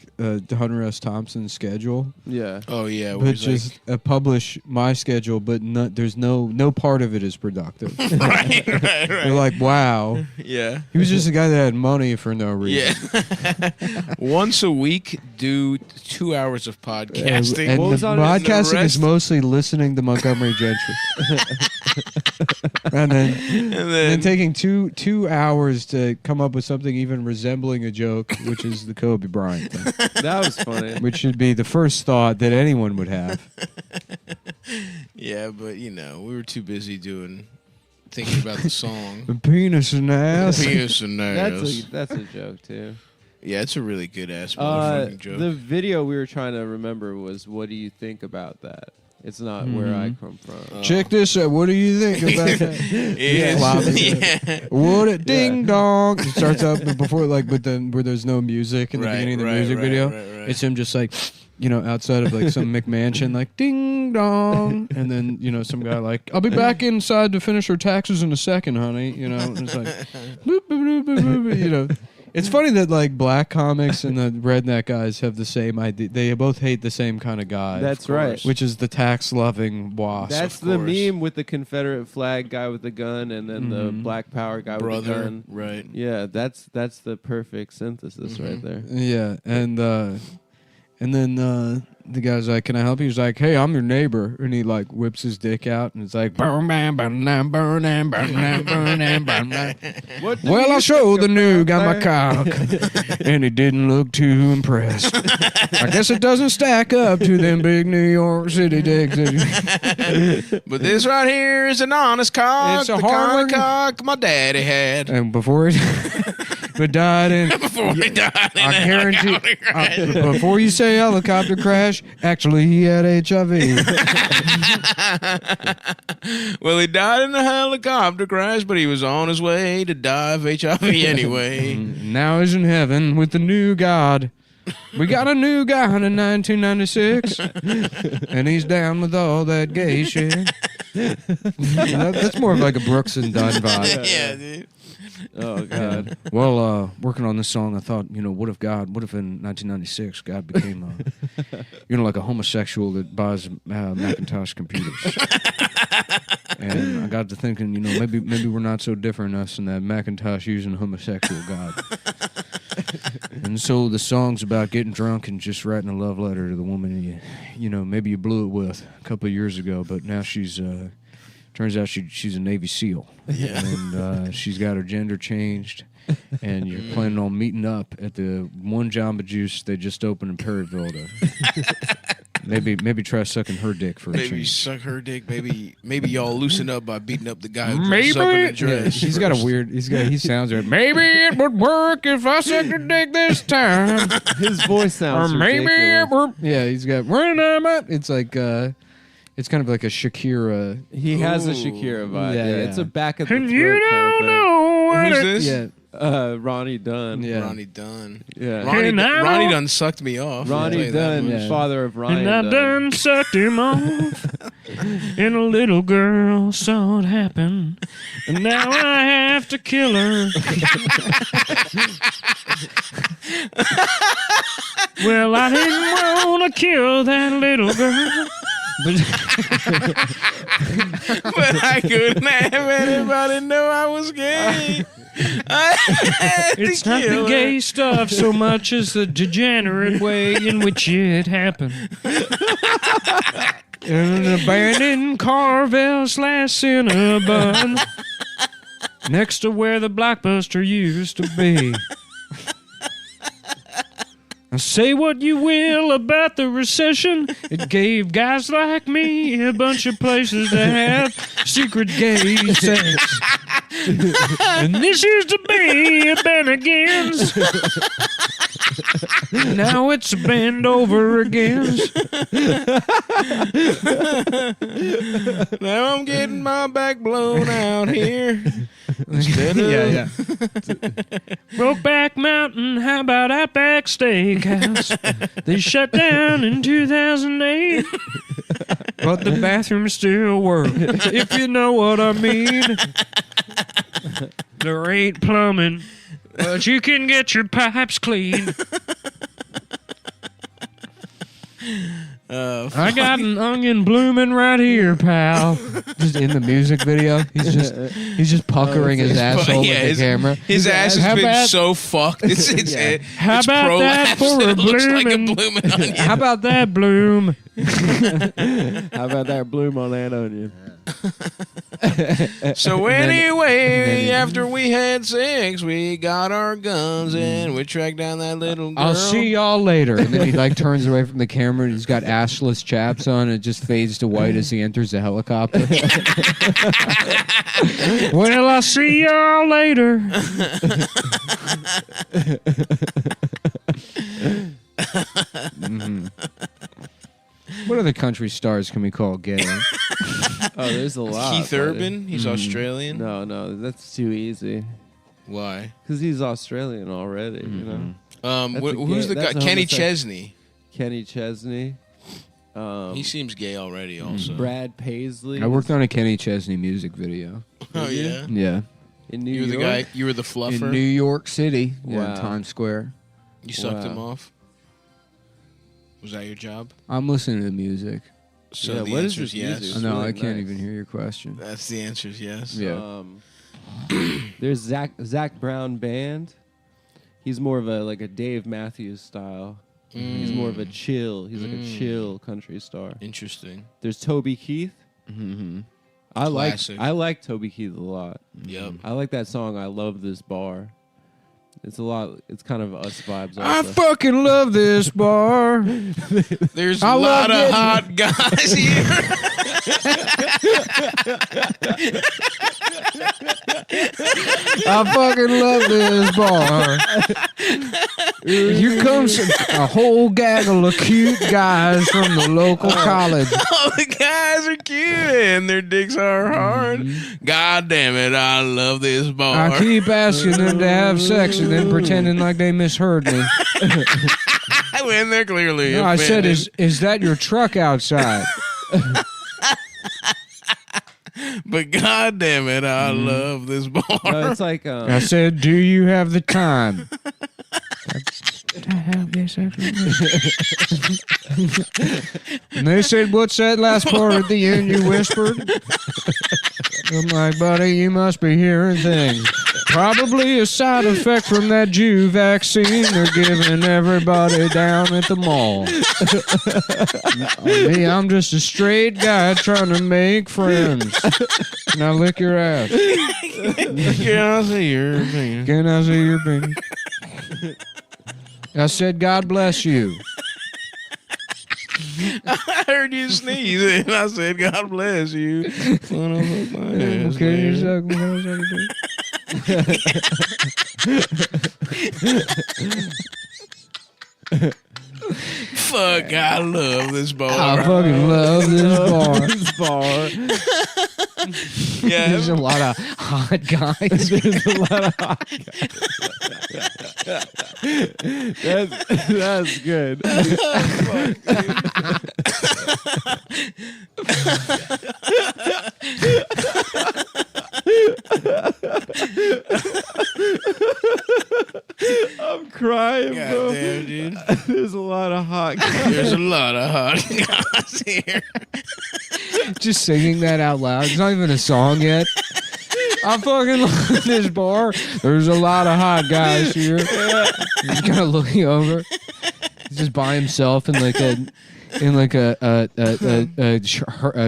Hunter S. Thompson schedule. Yeah. Oh yeah. where But he's just publish my schedule, but there's no part of it is productive. right. You're like, wow. Yeah. He was just a guy that had money for no reason. Yeah. Once a week, do 2 hours of podcasting. And What was the on it? podcasting And the is mostly listening to Montgomery Gentry. and then taking two hours to come up with something even resembling a joke, which is the Kobe Bryant thing, That was funny. which should be the first thought that anyone would have. Yeah, but we were too busy thinking about the song. A penis and ass. Penis and ass. That's a joke too. Yeah, it's a really good ass motherfucking joke. The video we were trying to remember was, "What do you think about that?" It's not where I come from. Check this out. What do you think about that? Yeah. What a ding dong! It starts up before but then where there's no music in the Right, beginning of the right, music right, video. right. It's him just outside of some McMansion, ding dong, and then some guy I'll be back inside to finish her taxes in a second, honey. And it's boop, boop, boop, boop, boop, It's funny that black comics and the redneck guys have the same idea. They both hate the same kind of guy. That's right. Which is the tax-loving wasp. That's of the course. meme with the Confederate flag guy with the gun, and then the Black Power guy with the Brother. gun. Right. Yeah, that's the perfect synthesis right there. Yeah, and And then the guy's like, "Can I help you?" He's like, "Hey, I'm your neighbor," and he like whips his dick out, and it's like, "Burn, bam, burn, bam, burn, bam, burn, bam, burn, bam, burn, bam." Well, I showed the new guy my cock, and he didn't look too impressed. I guess it doesn't stack up to them big New York City dicks. But this right here is an honest cock. It's a the kind hard of cock my daddy had. And before he but died in, Before he died in I a guarantee. helicopter crash. Before you say helicopter crash, actually he had HIV. Well, he died in a helicopter crash, but he was on his way to die of HIV anyway. Now he's in heaven with the new God. We got a new guy in 1996, and he's down with all that gay shit. That's more of like a Brooks and Dunn vibe. Yeah, dude. Oh God. Well, working on this song, I thought, what if in 1996 God became, like a homosexual that buys Macintosh computers? And I got to thinking, maybe we're not so different us in that Macintosh using homosexual God. And so the song's about getting drunk and just writing a love letter to the woman maybe you blew it with a couple of years ago, but now she's turns out she's a Navy SEAL. Yeah. And she's got her gender changed, and you're planning on meeting up at the one Jamba Juice they just opened in Perryville to maybe try sucking her dick for a Maybe change. suck her dick. Maybe y'all loosen up by beating up the guy who dresses up in a Yeah, dress. he's got a weird. He sounds weird. Maybe it would work if I sucked her dick this time. His voice sounds Or maybe ridiculous. it would. Yeah, he's got. It's like. It's kind of like a Shakira. He has a Ooh. Shakira vibe. Yeah, Yeah, yeah. it's a back at the And throat you kind don't of know what Who's it- this? Yeah. thing. Ronnie Dunn. Yeah. Ronnie Dunn. Yeah. Ronnie Dunn sucked me off. I'll tell Ronnie you that Dunn, much. Yeah. father of Ryan And I Dunn. done sucked him off, and a little girl saw it happen, and now I have to kill her. Well, I didn't want to kill that little girl, But I couldn't have anybody know I was gay. I had to it's not kill the her. gay stuff so much as the degenerate way in which it happened. In an abandoned Carvel / Cinnabon, next to where the Blockbuster used to be. Say what you will about the recession, it gave guys like me a bunch of places to have secret gay sex. And this used to be a Bennigan's. Now it's a bend over again. Now I'm getting my back blown out here. Instead of Yeah. Brokeback Mountain, how about Outback Steakhouse? They shut down in 2008, but the bathrooms still work, if you know what I mean. There ain't plumbing, but you can get your pipes clean. I got an onion blooming right here, pal. Just in the music video, he's just puckering his asshole yeah, with the camera. His ass has How been about- so fucked. It's How it's about that prolapsed. for a It looks like a bloomin'? blooming onion. How about that, Bloom? How about that bloom on that onion? So anyway, after we had sex, we got our guns and we tracked down that little girl. I'll see y'all later. And then he like turns away from the camera and he's got assless chaps on and it just fades to white as he enters the helicopter. Well, I'll see y'all later. What other country stars can we call gay? Oh, there's a lot. Keith buddy. Urban. He's Australian. No, that's too easy. Why? Because he's Australian already, you know. That's a Who's gay- the guy? that's a Kenny homosexual. Chesney. Kenny Chesney. He seems gay already. Also. Brad Paisley. I worked on a Kenny Chesney music video. Oh yeah. Yeah. in New You were the York. guy. You were the fluffer. In New York City. Yeah, Wow. Times Square. You sucked Wow. him off. Was that your job? I'm listening to music. So Yeah, the what is answer is this yes. music? I It's know, really I can't nice. even hear your question. That's the answer is yes. Yeah. There's Zach Brown Band. He's more of a Dave Matthews style. He's more of a chill. He's like a chill country star. Interesting. There's Toby Keith. Mm-hmm. Classic. I like Toby Keith a lot. Yep. I like that song. I love this bar. It's a lot. It's kind of us vibes. I Also. fucking love this bar. There's I a love lot of getting- hot guys here. I fucking love this bar. Here comes a whole gaggle of cute guys from the local college. All the guys are cute and their dicks are hard. God damn it, I love this bar. I keep asking them to have sex and then pretending like they misheard me. I went there clearly. No, I said, offended. is that your truck outside? But god damn it, I love this bar. No, it's like I said, do you have the time? To have this And they said, what's that last part at the end you whispered? I'm like, buddy, you must be hearing things. Probably a side effect from that Jew vaccine they're giving everybody down at the mall. Me, I'm just a straight guy trying to make friends. Now lick your ass. Can I see your opinion? Can I see your pink? I said, God bless you. I heard you sneeze and I said, God bless you. Son of a bitch, Okay, you man. suck me, I'll suck your dick. Fuck, I love this I bar. fucking love this bar. this bar. Yeah, There's a lot of hot guys. There's a lot of hot guys. That's good. I'm crying, God bro. damn, dude. There's a lot of hot guys. There's a lot of hot guys here. Just singing that out loud. It's not even a song yet. I fucking love this bar. There's a lot of hot guys here. He's kind of looking over. He's just by himself in like a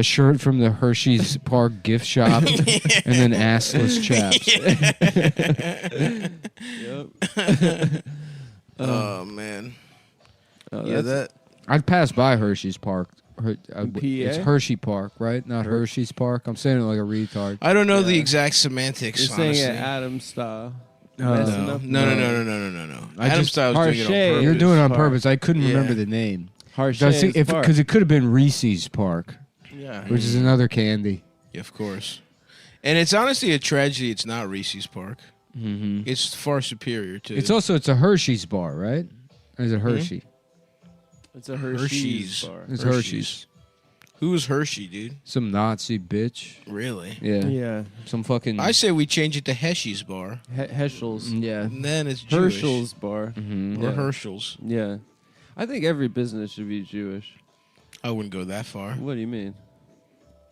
shirt from the Hershey's Park gift shop, and then assless chaps. Yep. Oh man. Oh, Yeah, that's- that. I'd pass by Hershey's Park. PA? It's Hershey Park, right? Not Hershey's Park. I'm saying it like a retard. I don't know the exact semantics. You're saying honestly. it Adam style. No, Messing no, up. no. I Adam just- Styles doing it on Harshay. purpose. You're doing it on Park. purpose. I couldn't Yeah. remember the name. Harshay Park. Because it could have been Reese's Park, Yeah, which is another candy. yeah, of course. And it's honestly a tragedy. It's not Reese's Park. Mm-hmm. It's far superior to. It's a Hershey's bar, right? Or is it Hershey? It's a Hershey's bar. It's Hershey's. Who is Hershey, dude? Some Nazi bitch. Really? Yeah. Yeah. Some fucking. I say we change it to Heschel's bar, Heschel's. Yeah. and then it's Jewish. Herschel's bar. Mm-hmm. or Yeah. Herschel's. Yeah. I think every business should be Jewish. I wouldn't go that far. What do you mean?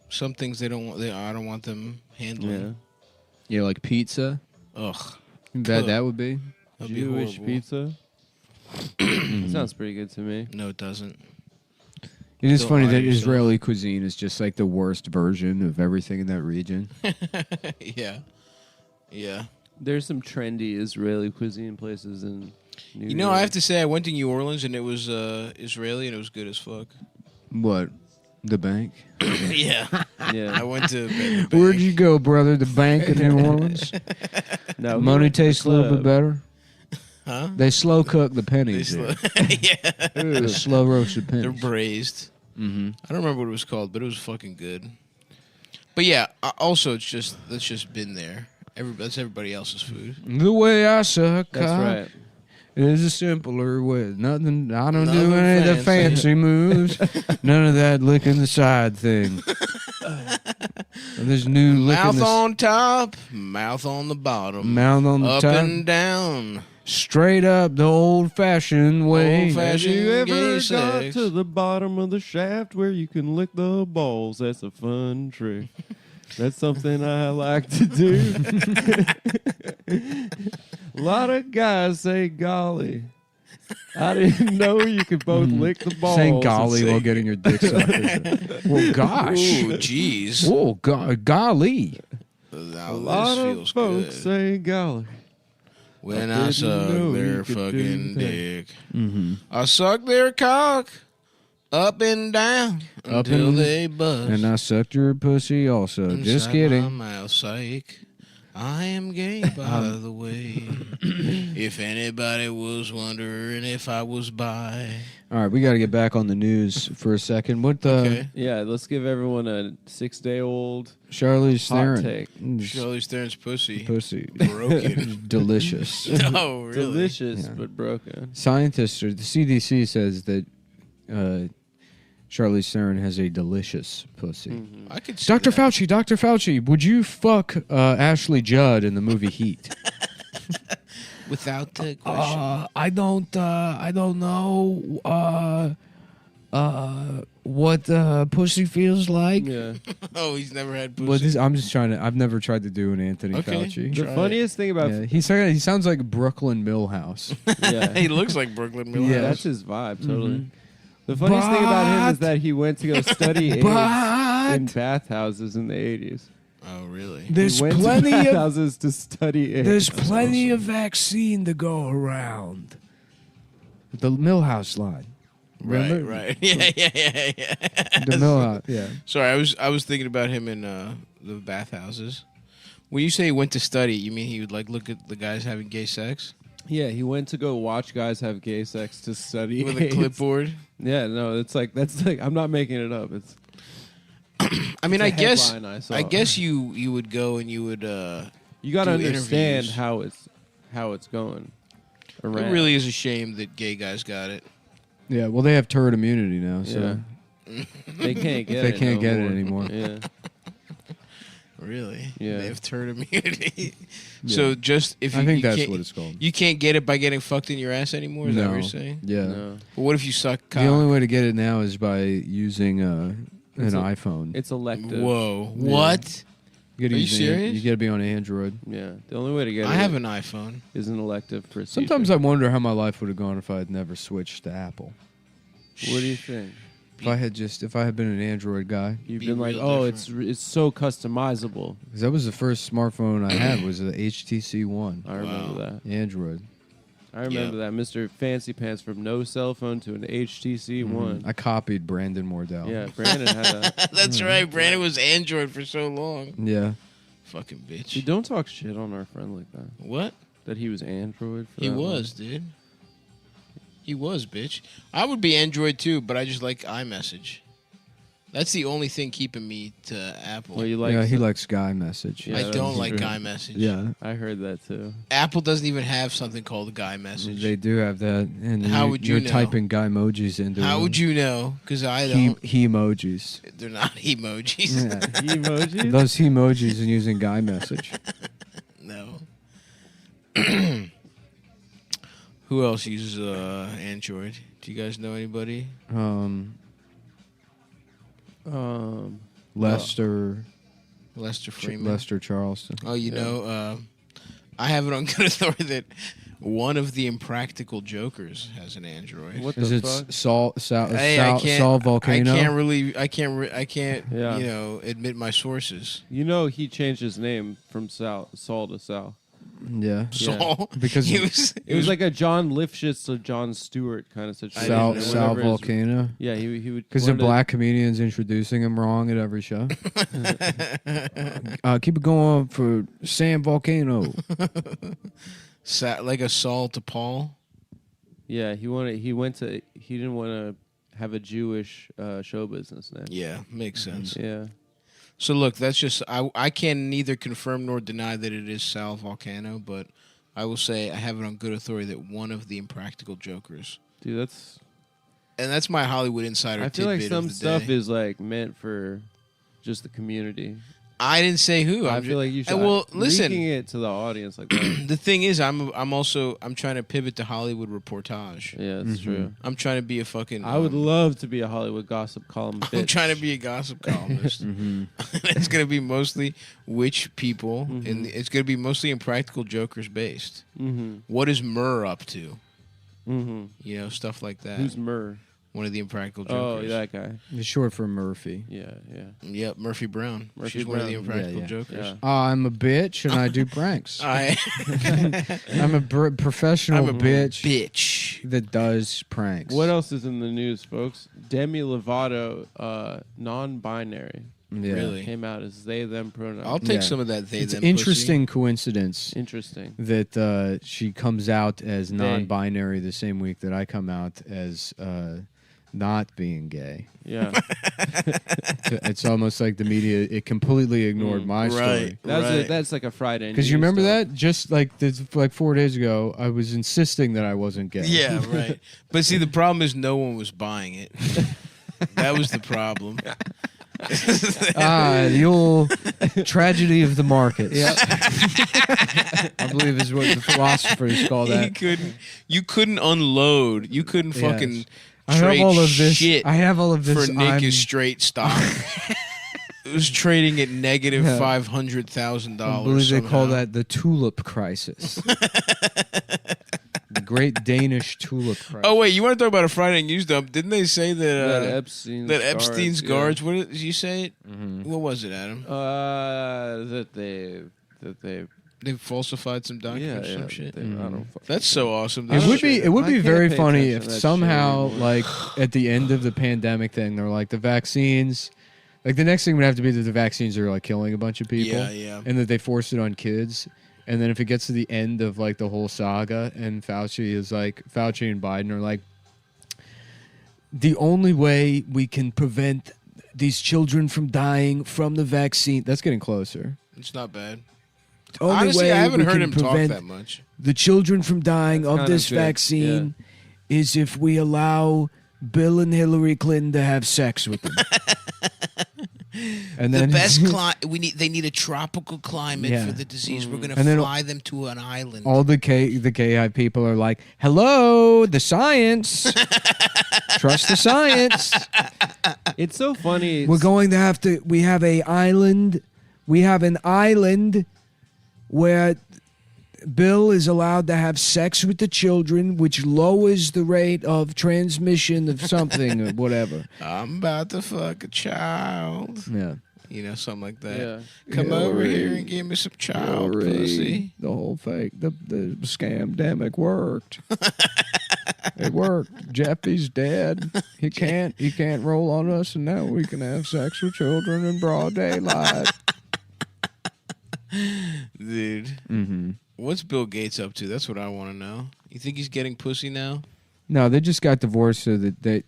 Some things they don't want. I don't want them handling. Yeah, like pizza. Ugh, How bad that would be. that'd be Jewish horrible. pizza. That sounds pretty good to me. No, it doesn't. It is Don't funny lie to that yourself. Israeli cuisine is just like the worst version of everything in that region. Yeah, yeah. There's some trendy Israeli cuisine places in New You know, York. I have to say, I went to New Orleans and it was Israeli and it was good as fuck. What? The bank? Yeah, I Yeah. went to. the Where'd bank. you go, brother? The bank in New Orleans? No, we Money went to the tastes a little bit club. better. Huh? They slow cook the They pennies. slow- there. yeah, The slow roasted they're pennies. braised. Mm-hmm. I don't remember what it was called, but it was fucking good. But yeah, also it's just that's just been there. That's everybody else's food. The way I suck That's cock right. is a simpler way. Nothing. I don't do Nothing any of the fancy. fancy moves. None of that licking the side thing. There's new licking Mouth the on top, mouth on the bottom, mouth on the up top. and down. Straight up the old-fashioned way. Old-fashioned- Have you ever gay got sex. to the bottom of the shaft where you can lick the balls? That's a fun trick. That's something I like to do. A lot of guys say golly. I didn't know you could both lick the balls. Saying golly and while say- getting your dick sucked. Well, gosh. Ooh, jeez. Oh, golly. Now A lot this of feels folks good. say golly. When I I didn't suck know their you could do fucking that. dick. Mm-hmm. I suck their cock up and down Up until and- they bust. And I sucked your pussy also. Just inside kidding. My mouth, psych. I am gay, by the way. If anybody was wondering if I was bi. All right, we got to get back on the news for a second. What the Okay. Yeah, let's give everyone a 6-day-old Charlize hot Theron? take. Charlize Theron's pussy. Pussy. Broken. Delicious. No, really. Delicious Yeah. but broken. Scientists or the CDC says that Charlize Theron has a delicious pussy. Mm-hmm. I could see Dr. that. Fauci, would you fuck Ashley Judd in the movie Heat? Without the question. I don't know what pussy feels like. Yeah. Oh, he's never had pussy. But I'm just trying to. I've never tried to do an Anthony Okay. Fauci. The Try funniest thing about Yeah, he sounds like Brooklyn Millhouse. yeah, He looks like Brooklyn Milhouse. Yeah. that's his vibe totally. The funniest thing about him is that he went to go study AIDS in bathhouses in the 80s. Oh, really? He went to bathhouses to study AIDS. of vaccine to go around. The Millhouse line. Right, Remember? right. Yeah. The Millhouse. Yeah. Sorry, I was thinking about him in the bathhouses. When you say he went to study, you mean he would like look at the guys having gay sex Yeah, he went to go watch guys have gay sex to study with a AIDS. clipboard? Yeah, no, that's like I'm not making it up. It's I mean, it's a I guess headline I saw. I guess you would go and you would. you got to do understand interviews. how it's going. Around. It really is a shame that gay guys got it. Yeah. Well, they have turd immunity now, so Yeah. They can't get They it. can't no get it more. anymore. Yeah. Really? Yeah. They have turd immunity. So just if you, I think you that's can't- what it's called. You can't get it by getting fucked in your ass anymore. Is that what you're saying? Yeah. No. But what if you suck cock? The only way to get it now is by using an It's iPhone. It's elective. Whoa! What? You gotta Are you use serious? You got to be on Android. Yeah. The only way to get I it have an iPhone. is an elective procedure. Sometimes I wonder how my life would have gone if I had never switched to Apple. What do you think? If I had been an Android guy, You've Be been like, real oh, different. it's so customizable. because that was the first smartphone I had was the HTC One, I remember that. Android. I remember that. Mr. Fancy Pants from no cell phone to an HTC One. I copied Brandon Mordell. Yeah, Brandon had a. That's right. Brandon was Android for so long. Yeah. Fucking bitch. Dude, don't talk shit on our friend like that. What? That he was Android. For He that was, dude. He was, bitch. I would be Android too, but I just like iMessage. That's the only thing keeping me to Apple. Long. Well, you like? Yeah, he likes Guy Message. Yeah, I that's don't like true. iMessage. Yeah. I heard that too. Apple doesn't even have something called a Guy Message. They do have that. And How would you you're know? typing Guy emojis into How them. would you know? Because I don't. He emojis. They're not emojis. Yeah. Emoji. Those he emojis and using Guy Message. No. Who else uses Android? Do you guys know anybody? Lester Lester Freeman. Lester Charleston. Oh, you know, I have it on good authority that one of the Impractical Jokers has an Android. What Is the it fuck? Saul Volcano? I can't. Yeah. You know, admit my sources. You know, he changed his name from Saul to Sal. Yeah. Saul, Because he was. It was like a John Lifshitz to John Stewart kind of situation. Sal didn't know. Whatever his- Volcano. Yeah, he would. Because the wanted- black comedians introducing him wrong at every show. Keep it going for Sam Volcano. like a Saul to Paul. Yeah, he didn't want to have a Jewish show business name. Yeah, makes sense. Yeah. So look, that's just I can neither confirm nor deny that it is Sal Volcano, but I will say I have it on good authority that one of the Impractical Jokers, Dude, and that's my Hollywood insider. I feel like tidbit of some the stuff day. is like meant for just the community. I didn't say who. I I'm feel like you should. Well, listen. leaking it to the audience like that. The thing is, I'm trying to pivot to Hollywood reportage. Yeah, that's true. I'm trying to be a fucking. I would love to be a Hollywood gossip column. I'm trying to be a gossip columnist. It's going to be mostly witch people, and it's going to be mostly Impractical Jokers based. Mm-hmm. What is Murr up to? Mm-hmm. You know, stuff like that. Who's Murr? One of the Impractical Oh, Jokers. that guy. It's short for Murphy. Yeah. Yep, Murphy Brown. Murphy She's one of the Brown. Impractical Yeah. Jokers. Yeah. I'm a bitch and I do pranks. I I'm a professional I'm a bitch. that does pranks. What else is in the news, folks? Demi Lovato, non-binary, Yeah. Really? came out as they them pronoun. I'll take Yeah. some of that they It's them interesting coincidence Interesting. that she comes out as non-binary the same week that I come out as not being gay. Yeah. It's almost like the media it completely ignored my story. Right. That's like a Friday. Because you news remember stuff. that? Just like like 4 days ago, I was insisting that I wasn't gay. Yeah, right. But see, the problem is no one was buying it. That was the problem. The old tragedy of the markets. Yeah. I believe is what the philosophers call that. You couldn't unload. You couldn't Yes. fucking I have trade all of this. shit I have all of this. for Nick I'm- is straight stock. It was trading at negative Yeah. $500,000. I believe they call that the tulip crisis. The great Danish tulip crisis. Oh wait, you want to talk about a Friday news dump? Didn't they say that that Epstein's guards? What did you say it? Mhm. What was it, Adam? That they They falsified some documents or yeah, some shit. I don't. That's so awesome. It would be shit. it would I be can't very pay funny attention if to that shit somehow anymore. like at the end of the pandemic thing they're like the vaccines like the next thing would have to be that the vaccines are like killing a bunch of people Yeah. and that they force it on kids and then if it gets to the end of like the whole saga and Fauci and Biden are like the only way we can prevent these children from dying from the vaccine that's getting closer. It's not bad. Only Honestly, way I haven't we heard can him talk prevent that much. the children from dying That's of kind this of good, vaccine is if we allow Bill and Hillary Clinton to have sex with them. And The then best they need a tropical climate Yeah. for the disease. We're going And then to fly them to an island. all the KI people are like, "Hello, the science. Trust the science. It's so funny. We're going to have to. We have a island. We have an island where Bill is allowed to have sex with the children, which lowers the rate of transmission of something or whatever." I'm about to fuck a child. Yeah. You know, something like that. Yeah. Come Hillary. over here and give me some child pussy. The whole fake, the scamdemic worked. It worked. Jeffy's dead. He can't roll on us, and now we can have sex with children in broad daylight. Dude, Mm-hmm. what's Bill Gates up to? That's what I want to know. You think he's getting pussy now? No, they just got divorced so that they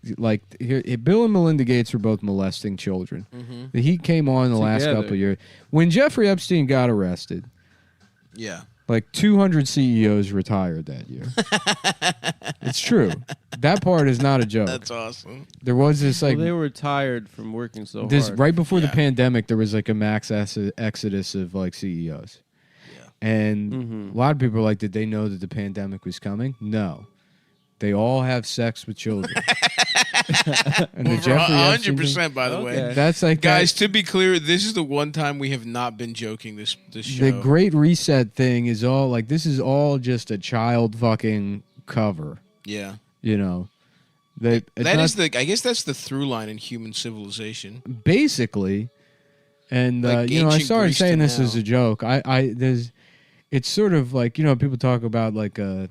Bill and Melinda Gates were both molesting children. Mm-hmm. He came on the last Together. couple of years when Jeffrey Epstein got arrested. Yeah. Like 200 CEOs retired that year. It's true. That part is not a joke. That's awesome. There was this like they were tired from working so this hard. right before the Yeah. pandemic. There was like a max exodus of like CEOs, Yeah. and Mhm. a lot of people are like, did they know that the pandemic was coming? No, they all have sex with children. And the Jeffrey Epstein thing- 100%, by the way. Okay. That's like Guys, to be clear, this is the one time we have not been joking this show. the Great Reset thing is all like this is all just a child fucking cover. Yeah. You know, it's That not- is I guess that's the through line in human civilization. basically. And Like I ancient started Greece saying to this as now. a joke. It's sort of like people talk about like a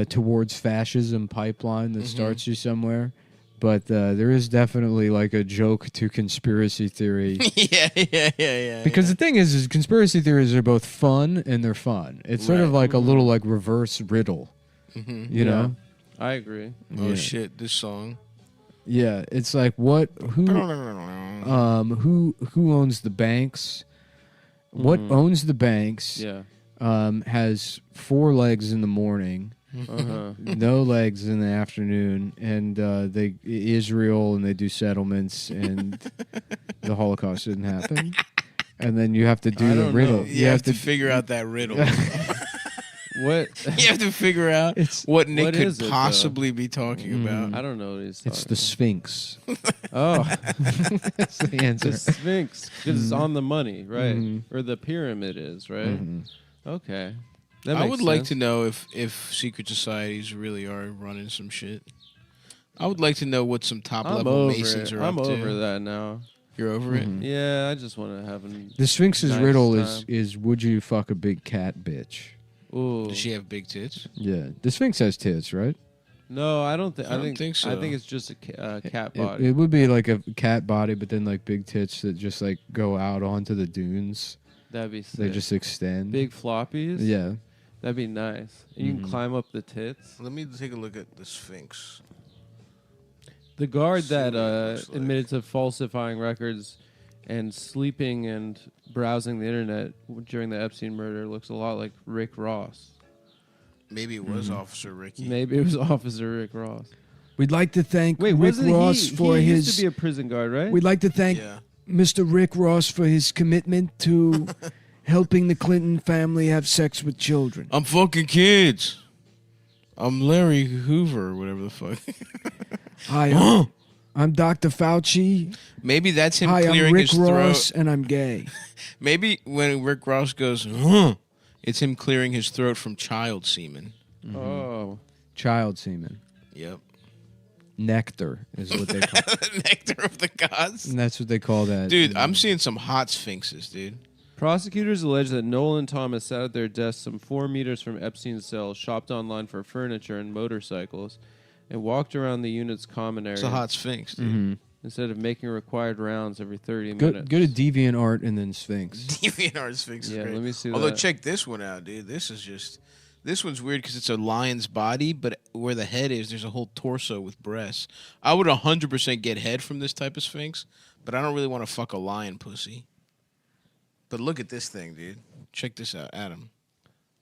towards fascism pipeline that starts you somewhere, but there is definitely like a joke to conspiracy theory. yeah. Because the thing is conspiracy theories are both fun and they're fun. It's sort of Right. like a little like reverse riddle, you know? I agree. Oh Yeah. shit, this song. Yeah, it's like who owns the banks? What owns the banks? Yeah. Has 4 legs in the morning, Uh-huh. no legs in the afternoon, and they Israel and they do settlements, and the Holocaust didn't happen. And then you have to I do the don't riddle. know. You have to figure out that riddle. What? You have to figure out It's what Nick what could is it, though? possibly be talking about. I don't know what he's it's talking the Sphinx. Oh, That's the answer. the Sphinx. Because it's on the money, right? Mhm. Or the pyramid is, right? Mhm. Okay. That I makes would like sense. to know if secret societies really are running some shit. I would like to know what some top I'm level over Masons it. are I'm up to. over that now. You're over it? Mhm. Yeah, I just want to have an. The Sphinx's Nice riddle time. is would you fuck a big cat bitch? Ooh. Does she have big tits? Yeah, the Sphinx has tits, right? No, I don't think. I don't think so. I think it's just a cat It, body. it would be like a cat body, but then like big tits that just like go out onto the dunes. That'd be sick. They just extend. Big floppies. Yeah. That'd be nice. And you can Mhm. climb up the tits. Let me take a look at the Sphinx. The guard See that what it looks like. admitted to falsifying records and sleeping and browsing the internet during the Epstein murder looks a lot like Rick Ross. Maybe it was Officer Ricky. Maybe it was Officer Rick Ross. We'd like to thank Wait, Rick wasn't Ross he? for He his. used to be a prison guard, right? We'd like to thank Yeah. Mr. Rick Ross for his commitment to helping the Clinton family have sex with children. I'm fucking kids. I'm Larry Hoover or whatever the fuck. Hi, I'm Dr. Fauci. Maybe that's him Hi, I'm clearing Rick his Ross, throat. and I'm gay. Maybe when Rick Ross goes, it's him clearing his throat from child semen. Oh. Child semen. Yep. Nectar is what they call it. Nectar of the gods. And that's what they call that. Dude, I'm seeing some hot sphinxes, dude. Prosecutors allege that Nolan Thomas sat at their desk some 4 meters from Epstein's cell, shopped online for furniture and motorcycles, and walked around the unit's common area It's a hot sphinx, dude. Mhm. instead of making required rounds every 30 Go minutes. to DeviantArt and then Sphinx. DeviantArt Sphinx is Yeah, great. let me see Although that. check this one out, dude. This one's weird because it's a lion's body, but where the head is, there's a whole torso with breasts. I would 100% get head from this type of sphinx, but I don't really want to fuck a lion pussy. But look at this thing, dude. Check this out, Adam.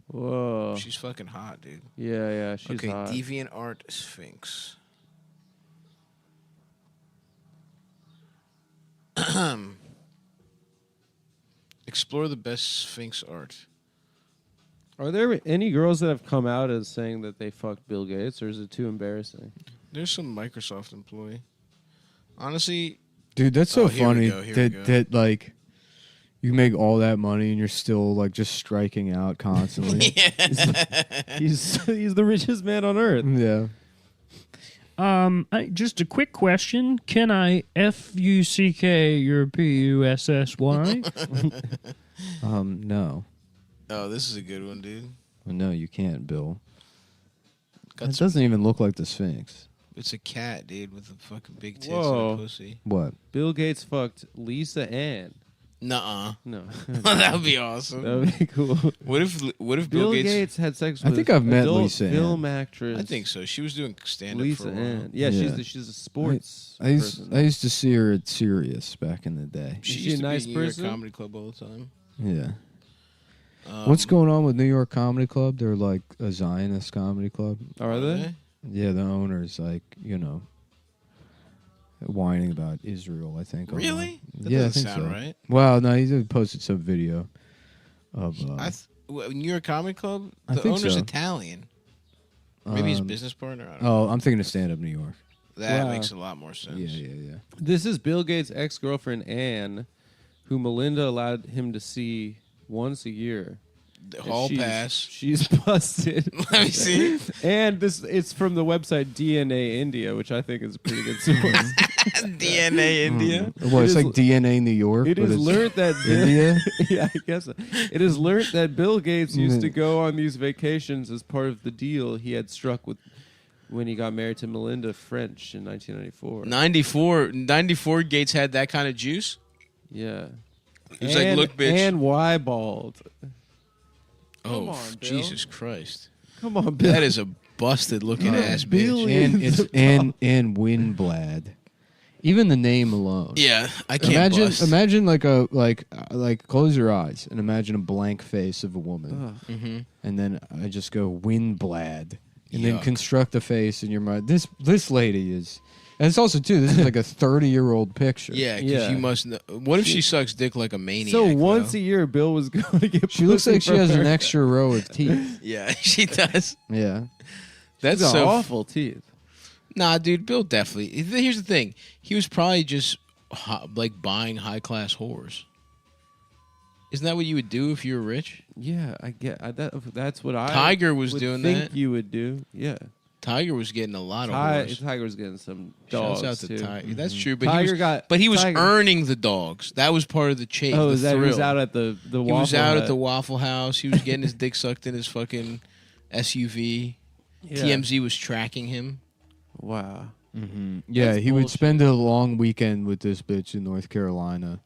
Whoa. She's fucking hot, dude. Yeah, she's Okay, hot. DeviantArt Sphinx. Explore the best Sphinx art. Are there any girls that have come out as saying that they fucked Bill Gates, or is it too embarrassing? There's some Microsoft employee. Honestly, Dude, that's so Oh, here we funny go, here we go. that like you make all that money and you're still like just striking out constantly. He's the richest man on earth. Yeah. Just a quick question. Can I fuck your pussy? No. Oh, this is a good one, dude. Well, no, you can't, Bill. Got It some- doesn't even look like the Sphinx. It's a cat, dude, with a fucking big tits Whoa. and a pussy. What? Bill Gates fucked Lisa Ann. Nuh-uh. No. That would be awesome. That would be cool. What if Bill Bill Gates? Gates had sex I with think I've met adult Lisa Ann. film actress. I think so. She was doing stand-up Lisa for a while. Ann. Yeah, Yeah. she's a sports I used person. I used to see her at Sirius back in the day. She Is she used a to nice be at New York person? Comedy Club all the time. Yeah. What's Um, going on with New York Comedy Club? They're like a Zionist comedy club. Are they? Yeah, the owner's like, whining about Israel, I think. online. Really? That Yeah, I doesn't think sound so. right. Well, no, he posted some video of. New York Comedy Club. I The think owner's so. Italian. Maybe his um, business partner. I don't know. I'm thinking of Stand Up New York. That Wow. makes a lot more sense. Yeah. This is Bill Gates' ex-girlfriend Anne, who Melinda allowed him to see once a year. The And hall she's- pass. She's busted. Let me see. And it's from the website DNA India, which I think is a pretty good source. DNA India. Well, it's is- like DNA New York. It but is it's learned that India. yeah, I guess so. It is learned that Bill Gates used to go on these vacations as part of the deal he had struck with when he got married to Melinda French in 1994. 94 Gates had that kind of juice. Yeah. It was like, look, bitch. And Wybald. Oh, on, Bill. Jesus Christ. Come on, Bill. That is a busted looking ass Bill bitch. And it's and Windblad. Even the name alone. Yeah, I can't bust. Imagine like close your eyes and imagine a blank face of a woman, Mhm. and then I just go Windblad, and then Yuck. construct the face in your mind. This lady is, and it's also too. This is like a 30-year-old picture. Yeah, because Yeah. you must know. What if she sucks dick like a maniac? So once though? a year, Bill was going to get She looks pussy like she from has her. an extra row of teeth. Yeah, she does. Yeah. That's She's got so awful teeth. Nah, dude, Bill definitely. Here's the thing. He was probably just like buying high class whores. Isn't that what you would do if you were rich? Yeah, I get that's what I Tiger was would doing think that. you would do. Yeah, Tiger was getting a lot of horse. Tiger was getting some dogs Shouts out to too. Tiger. That's true, but Tiger he was, got, but he was Tiger, earning the dogs. That was part of the chase. Oh, the is that thrill. he was out at the He Waffle was out Hut. at the Waffle House. He was getting his dick sucked in his fucking SUV. Yeah. TMZ was tracking him. Wow. Yeah, That's he would bullshit. spend a long weekend with this bitch in North Carolina,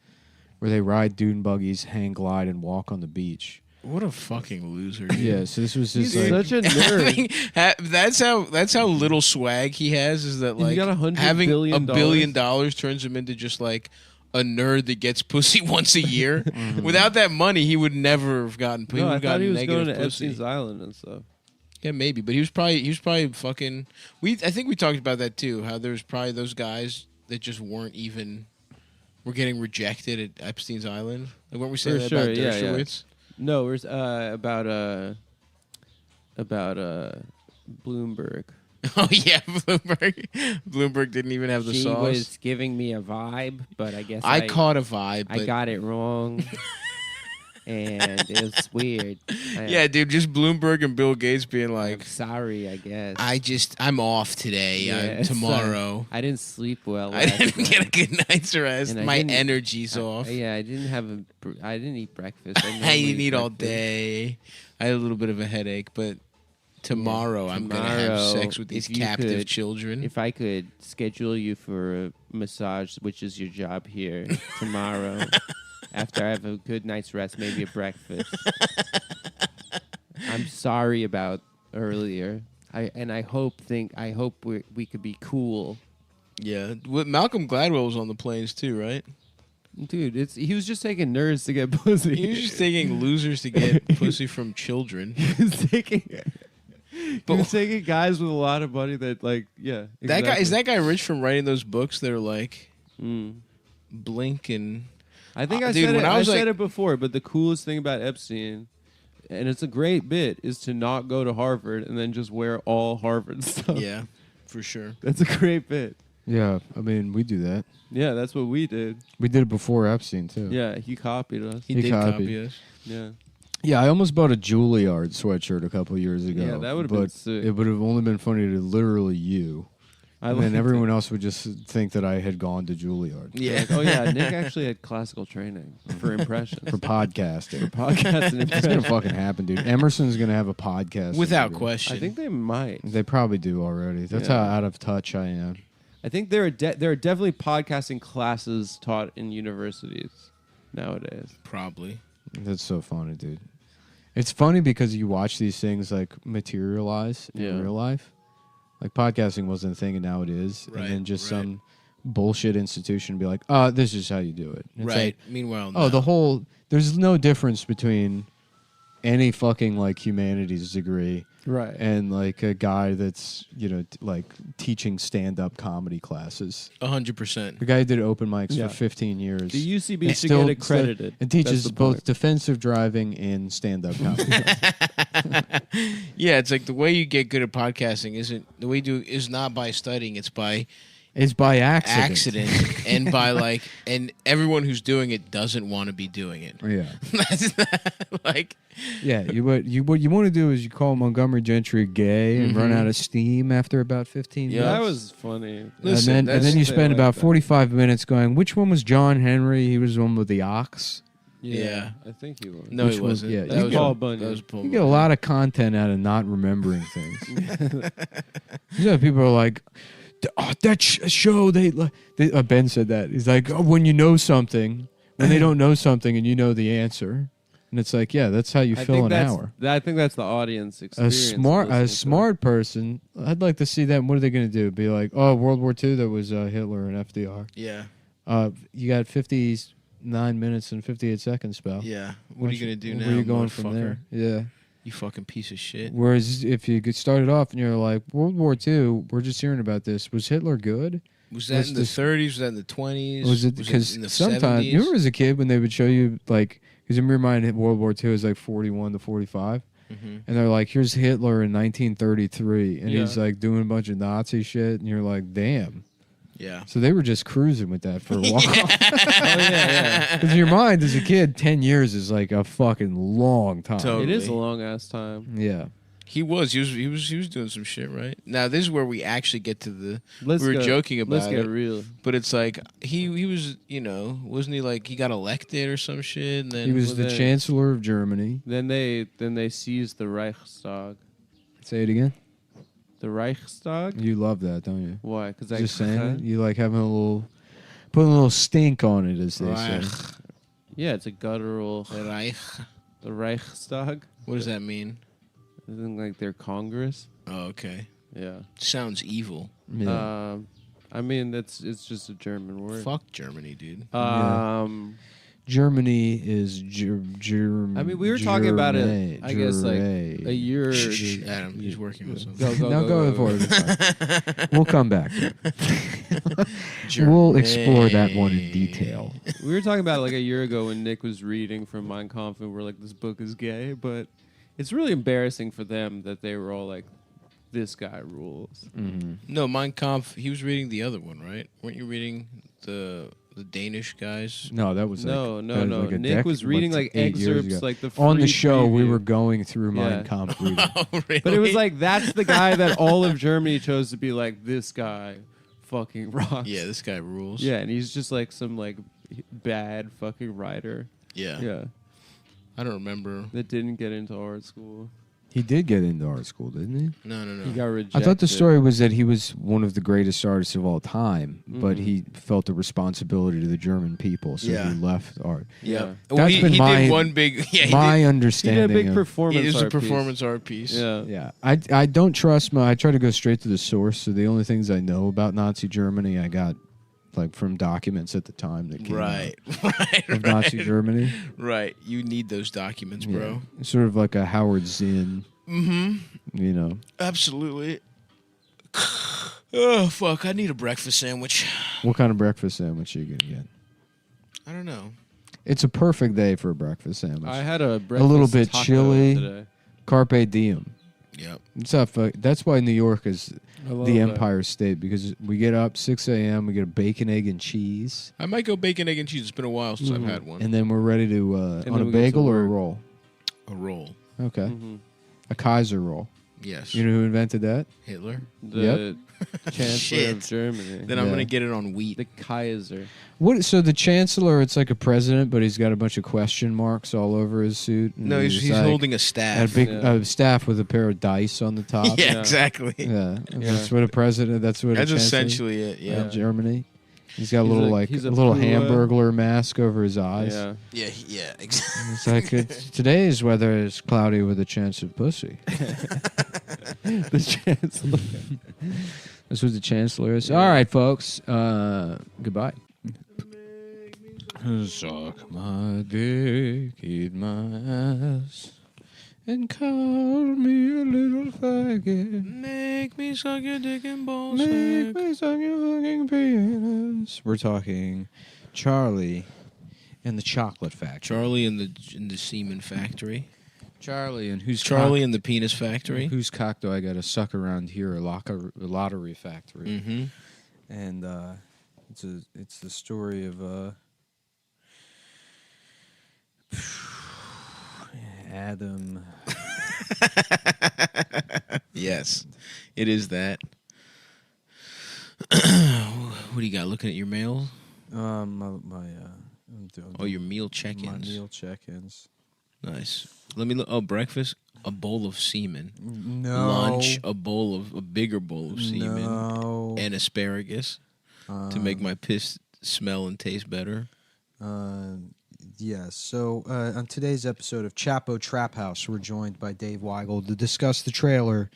where they ride dune buggies, hang glide, and walk on the beach. What a fucking loser. Dude. Yeah, so this was just He's like such a nerd. That's how little swag he has. Is that He's like got $100 having billion. $1 billion turns him into just like a nerd that gets pussy once a year. Without that money, he would never have gotten. He No, would I have thought gotten he was negative going to pussy. Epstein's Island and stuff. Yeah, maybe, but he was probably fucking. I think we talked about that too. How there's probably those guys that just were getting rejected at Epstein's Island. Like, weren't we saying For that sure, about yeah, Dershowitz? No, it was about Bloomberg. Oh yeah, Bloomberg. Bloomberg didn't even have the She sauce. was giving me a vibe, but I guess I caught a vibe. I But got it wrong, and it was weird. yeah, dude, just Bloomberg and Bill Gates being I'm like, sorry, I guess. I'm off today. Yeah, it's, Tomorrow. I didn't sleep well. I last didn't night. get a good night's rest. And I My didn't- energy's off. Yeah, I didn't I didn't eat breakfast. I normally didn't eat all breakfast. day. I had a little bit of a headache, but tomorrow I'm gonna have Tomorrow, sex with these if you captive could- children. If I could schedule you for a massage, which is your job here, tomorrow, after I have a good night's rest, maybe a breakfast. I'm sorry about earlier. I hope we could be cool. Yeah, Malcolm Gladwell was on the planes too, right? Dude, he was just taking nerds to get pussy. He was just taking losers to get pussy from children. He was taking guys with a lot of money that, like, yeah. That guy is exactly. that guy rich from writing those books that are like Mm. Blink and I think I Dude, said when it. I I was said like- it before, but the coolest thing about Epstein, and it's a great bit, is to not go to Harvard and then just wear all Harvard stuff. yeah, for sure. That's a great bit. yeah. I mean, we do that. Yeah, that's what we did. We did it before Epstein too. Yeah, he copied us. He He did copied. copy us. Yeah. Yeah, I almost bought a Juilliard sweatshirt a couple years ago. Yeah, that would've but been sick. It would have only been funny to literally you. And then liked everyone it. else would just think that I had gone to Juilliard Yeah. Like, oh yeah, Nick actually had classical training for impressions. for podcasting. Podcast and It's gonna impressions. fucking happen, dude. Emerson's gonna have a podcast. Without interview. question. I think they might. They probably do already. That's Yeah. how out of touch I am. I think there are definitely podcasting classes taught in universities nowadays. Probably. That's so funny, dude. It's funny because you watch these things like materialize Yeah. in real life. Like podcasting wasn't a thing, and now it is. Right, And then just right. some bullshit institution be like, this is how you do it. It's Right. like, Meanwhile, oh, no. the whole. There's no difference between any fucking like humanities degree Right. and like a guy that's like teaching stand-up comedy classes. 100%. The guy who did open mics Yeah. for 15 years. The UCB and should get accredited. and That's teaches the both point. defensive driving and stand-up comedy. Yeah, it's like the way you get good at podcasting is not by studying, it's by It's by accident. and by and everyone who's doing it doesn't want to be doing it. Yeah. That's like Yeah, what you want to do is you call Montgomery Gentry gay and run out of steam after about 15 Yeah. minutes. That was funny. Listen, and then you they spend like about that. 45 minutes going, which one was John Henry? He was the one with the ox. Yeah. I think he was. no, Which it one? wasn't. Yeah, that you was get- Paul Bunyan. That was Paul You get a lot of content out of not remembering things. People are like, that show, Ben said that. He's like, when you know something, when they don't know something and you know the answer. And it's like, yeah, that's how you I fill think an that's- hour. I think that's the audience A experience. smart person, I'd like to see them. What are they going to do? Be like, oh, World War II, that was Hitler and FDR. Yeah. You got 59 minutes and 58 seconds, pal. Yeah. What are you going to do now? Where are you going from there? Yeah. You fucking piece of shit. Whereas if you could start it off and you're like, World War II, we're just hearing about this. Was Hitler good? Was that That's in the just- 30s? Was that in the 20s? Was it because in the sometimes 70s? you remember as a kid when they would show you like, because in your mind World War II is like 41 to 45, Mhm. and they're like, here's Hitler in 1933, and Yeah. he's like doing a bunch of Nazi shit, and you're like, damn. Yeah. So they were just cruising with that for a while. yeah. Because in your mind as a kid, 10 years is like a fucking long time. Totally. It is a long ass time. Yeah. He was doing some shit, right? Now this is where we actually get to the. Let's we were go- joking about Let's get it, real. but it's like he was, wasn't he like he got elected or some shit? And then He was the then- Chancellor of Germany. Then they seized the Reichstag. Say it again. The Reichstag? You love that, don't you? Why? Because I Just saying it. You like having putting a little stink on it, as they say. Yeah, it's a guttural. Reich. The Reichstag. What does that mean? Isn't like their Congress? Oh, okay. Yeah. Sounds evil. Yeah. I mean, it's just a German word. Fuck Germany, dude. Germany is Germany. I mean, we were talking about it, I guess, like a year. Shh, Adam, he's working on something. Go for it. It's fine. We'll come back. We'll explore that one in detail. We were talking about it like a year ago when Nick was reading from Mein Kampf, and we're like, this book is gay, but it's really embarrassing for them that they were all like, this guy rules. Mm-hmm. No, Mein Kampf. He was reading the other one, right? Weren't you reading the Danish guys? No, that was No. like a Nick was reading like 8 years excerpts, ago. like the On the free show. We preview. were going through Yeah. Mein Kampf reading. Oh, really? But it was like that's the guy that all of Germany chose to be like, this guy fucking rocks. yeah, this guy rules. Yeah, and he's just like some like bad fucking writer. Yeah. Yeah, I don't remember. that didn't get into art school. He did get into art school, didn't he? No. He got rejected. I thought the story was that he was one of the greatest artists of all time, but he felt a responsibility to the German people, so Yeah. he left art. Yeah. Well, That's he been my- did one big. Yeah, he My did. He understanding did a big of- performance. It was a art piece. performance art piece. Yeah. Yeah, I don't trust I try to go straight to the source. So the only things I know about Nazi Germany, I got like from documents at the time that came Right. out of Nazi Germany. Right. You need those documents, Yeah. bro. Sort of like a Howard Zinn, Mm-hmm. Absolutely. Oh fuck! I need a breakfast sandwich. What kind of breakfast sandwich are you gonna get? I don't know. It's a perfect day for a breakfast sandwich. I had a breakfast little bit taco chilly. today. Carpe diem. Yep. That's why New York is I love the that. Empire State, because we get up 6 a.m. We get a bacon, egg, and cheese, I might go bacon, egg, and cheese. It's been a while since I've had one. and then we're ready to on then a we get bagel to or a work. roll. A roll. Okay, Mhm. a Kaiser roll. Yes. You know who invented that? Hitler. The Chancellor Shit. of Germany. Then I'm Yeah. gonna get it on wheat. The Kaiser. What? So the chancellor, it's like a president, but he's got a bunch of question marks all over his suit. and No, he's like holding a a staff. big Yeah. staff with a pair of dice on the top. yeah, Yeah. exactly. Yeah. That's what a president. That's what That's a chancellor essentially it. Yeah. of Germany. He's got a He's little a- like he's a a little blue, hamburglar mask over his eyes. Yeah. Yeah. Exactly. It's like today's weather is cloudy with a chance of pussy. The Chancellor. That's what the chancellor is. All right, folks. Goodbye. Suck my dick, eat my ass, and call me a little faggot. Make me suck your dick and balls. Make me suck your fucking penis. We're talking Charlie and the Chocolate Factory. Charlie in the semen factory. Charlie and who's Charlie in the penis factory. Whose cock do I got to suck around here? A lottery factory. Mm-hmm. And it's the story of Adam. Yes, it is that. What do you got? Looking at your mail? Oh, your meal my check-ins. meal check-ins. Nice. Let me look. Oh, breakfast, a bowl of semen. No. Lunch, a bigger bowl of semen No. and asparagus to make my piss smell and taste better. Yes. So on today's episode of Chapo Trap House, we're joined by Dave Weigel to discuss the trailer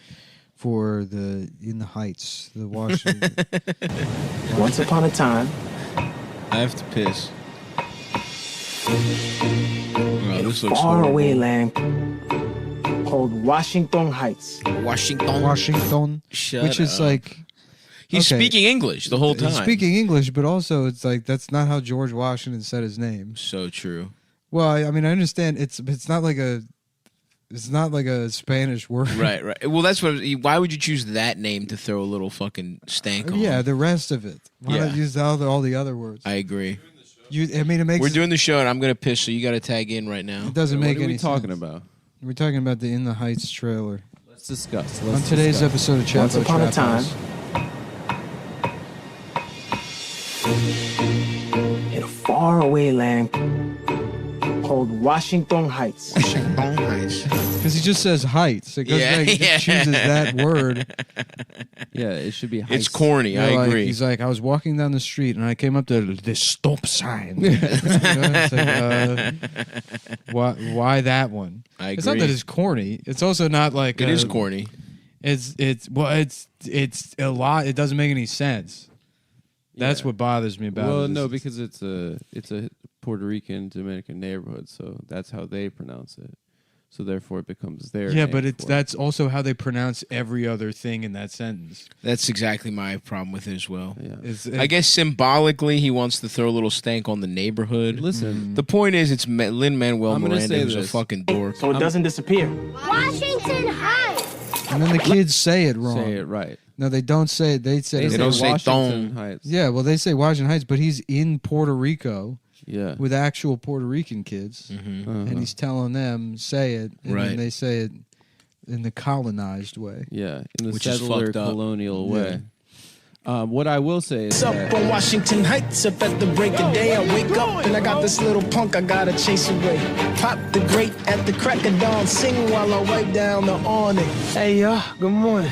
for the In the Heights, the Washington. Once upon a time, I have to piss. Wow, this looks far horrible. away land called Washington Heights. Washington. Shut which is up. like He's okay. speaking English the whole time. He's speaking English, but also it's like that's not how George Washington said his name. So true. Well, I mean, I understand it's not like It's not like a Spanish word. Right. Well, that's what. Why would you choose that name to throw a little fucking stank on? Yeah, the rest of it. Why not use all the other words? I agree. It makes. We're doing the show, and I'm gonna piss, so you got to tag in right now. It doesn't make any sense. What are we talking about? We're talking about the In the Heights trailer. Let's discuss. On today's episode of Chapo Once upon a Trap time, House. in a faraway land called Washington Heights. Because he just says heights. It goes Yeah, back, he just chooses that word. Yeah, it should be. It's corny. I agree. He's like, I was walking down the street and I came up to this stop sign. It's like, why that one? I agree. It's not that it's corny. It's also not like It is corny. It's a lot. It doesn't make any sense. That's what bothers me about it. Well, no, because it's a Puerto Rican Dominican neighborhood, so that's how they pronounce it. So therefore, it becomes their Yeah, name but for that's also how they pronounce every other thing in that sentence. That's exactly my problem with it as well. Yeah. I guess symbolically, he wants to throw a little stank on the neighborhood. Listen, The point is, it's Lin-Manuel I'm gonna Miranda say who's a this. fucking dork. So it doesn't disappear. Washington Heights. And then the kids say it wrong. say it right. No, they don't say it. They say They don't say Washington thong. Heights. Yeah, well, they say Washington Heights, but he's in Puerto Rico Yeah. with actual Puerto Rican kids, Mm-hmm. and he's telling them say it, and Right. then they say it in the colonized way. Yeah, in the Which is settler fucked up. colonial way. What I will say is Up that on Washington Heights, up at the break of day. I wake up and I got this little punk I gotta chase away. Pop the grate at the crack of dawn, sing while I wipe down the awning. Hey, good morning.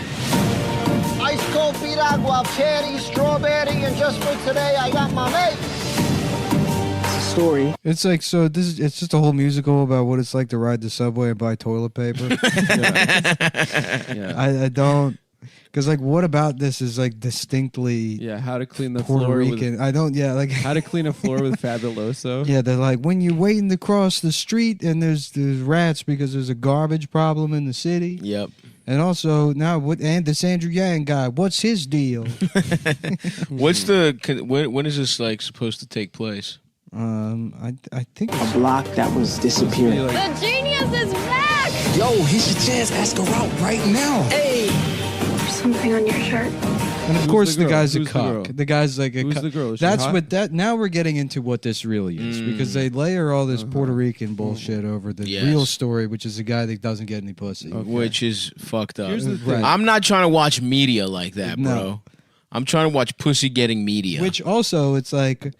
Ice cold piragua, cherry, strawberry, and just for today, I got my mate. Story. It's like it's just a whole musical about what it's like to ride the subway and buy toilet paper. yeah, I don't, because like what about this is like distinctly yeah, how to clean the Puerto floor Rican. with I don't. Yeah, like how to clean a floor with Fabuloso. yeah, they're like when you're waiting to cross the street and there's rats because there's a garbage problem in the city. Yep. And also now, and this Andrew Yang guy, what's his deal? What's when is this like supposed to take place? I think A block that was disappearing. The genius is back. Yo, here's your chance, ask her out right now. Hey! There's something on your shirt. and of Who's course the the girl? guy's a Who's the girl? cuck. The guy's like a Who's cuck. the girl? Is she That's hot? what that. Now we're getting into what this really is because they layer all this Puerto Rican bullshit over the Yes. real story, which is a guy that doesn't get any pussy. Which is fucked up. Here's the Right. thing. I'm not trying to watch media like that, bro. No. I'm trying to watch pussy getting media. Which also, it's like,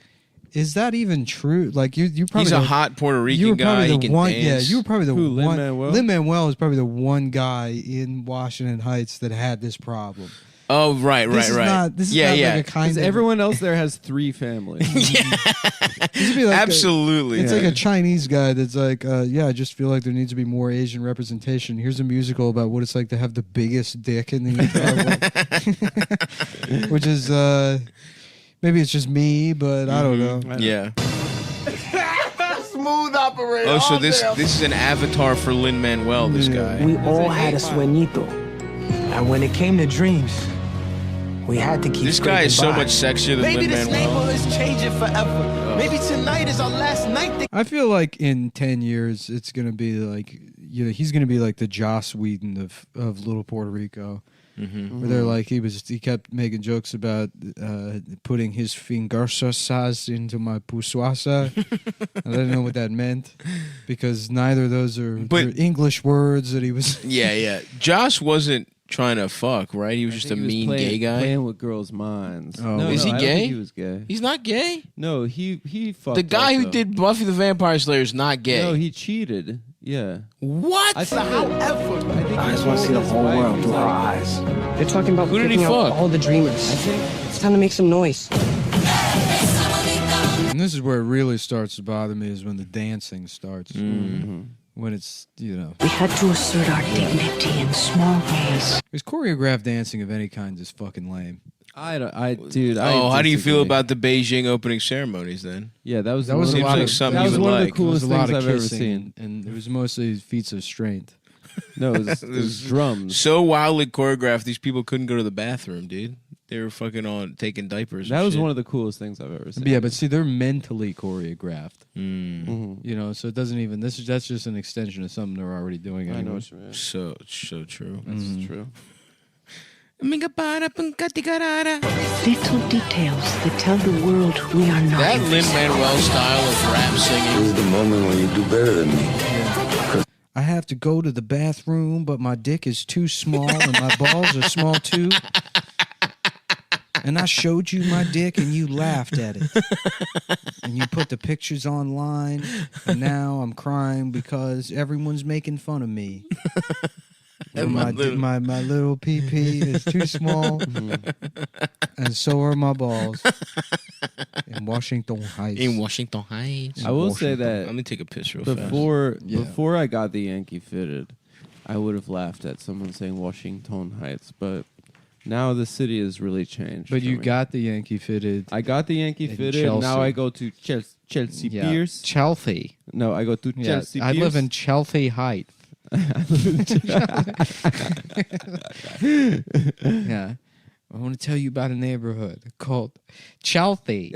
is that even true? Like you probably He's a don't- hot Puerto You Rican were guy. probably He the can one. dance. Yeah, you were probably the Who, one. Lin-Manuel? Lin-Manuel is probably the one guy in Washington Heights that had this problem. Oh, right. This is not. This is yeah, not yeah. like a kind Because of. everyone else there has 3 families. this would be like Absolutely. It's like a Chinese guy that's like, yeah, I just feel like there needs to be more Asian representation. Here's a musical about what it's like to have the biggest dick in the entire world. Which is, maybe it's just me, but I don't know. Yeah. Smooth operator. Oh, so this is an avatar for Lin-Manuel, this guy. We all had a sueñito. And when it came to dreams, we had to keep This guy is so scraping much by. sexier than Maybe this Lin-Manuel. neighborhood's changing forever. Maybe tonight is our last night. I feel like in 10 years, it's going to be like, you know, he's going to be like the Joss Whedon of Little Puerto Rico. Where they're like, he kept making jokes about putting his fingersas into my pusuasa. I didn't know what that meant because neither of those are But- English words that he was. Yeah. Josh wasn't trying to fuck, right? He was just a mean gay guy. Playing with girls' minds. Oh. No, Is he I don't gay? think he was gay. He's not gay. No, he fucked The guy up, who though. did Buffy the Vampire Slayer is not gay. No, he cheated. Yeah. What? I think however, I think I just want to see the whole world through her eyes. They're talking about Who did he picking out fuck? all the dreamers. It's time to make some noise. And this is where it really starts to bother me is when the dancing starts. When it's, you know. We had to assert our dignity in small ways. Because choreographed dancing of any kind is fucking lame. Dude. Oh, how do you feel disagree. about the Beijing opening ceremonies then? Yeah, that was That was one a of lot the- of something that you was would one of like. the coolest There was things a lot I've of ever kissing, seen. and it was mostly feats of strength. No, it was drums. So wildly choreographed, these people couldn't go to the bathroom, dude. They were fucking on taking diapers. That was one of the coolest things I've ever seen. Yeah, but see, they're mentally choreographed. Mhm. You know, so it doesn't even. That's just an extension of something they're already doing. I know Anyway. what you mean. so true. That's true. Little details that tell the world we are not. That Lin-Manuel style of rap singing. This is the moment when you do better than me. I have to go to the bathroom, but my dick is too small and my balls are small too. And I showed you my dick and you laughed at it. And you put the pictures online. And now I'm crying because everyone's making fun of me. And my little pee-pee is too small. And so are my balls. In Washington Heights. I will say that Let me take a piss real before I got the Yankee fitted, I would have laughed at someone saying Washington Heights, but now the city has really changed. But for you me. got the Yankee fitted. I got the Yankee in fitted. Chelsea. Now I go to Chelsea Piers. Chelsea. No, I go to Yeah, Chelsea I Piers. live in Chelsea Heights. Yeah. I want to tell you about a neighborhood called Chelsea.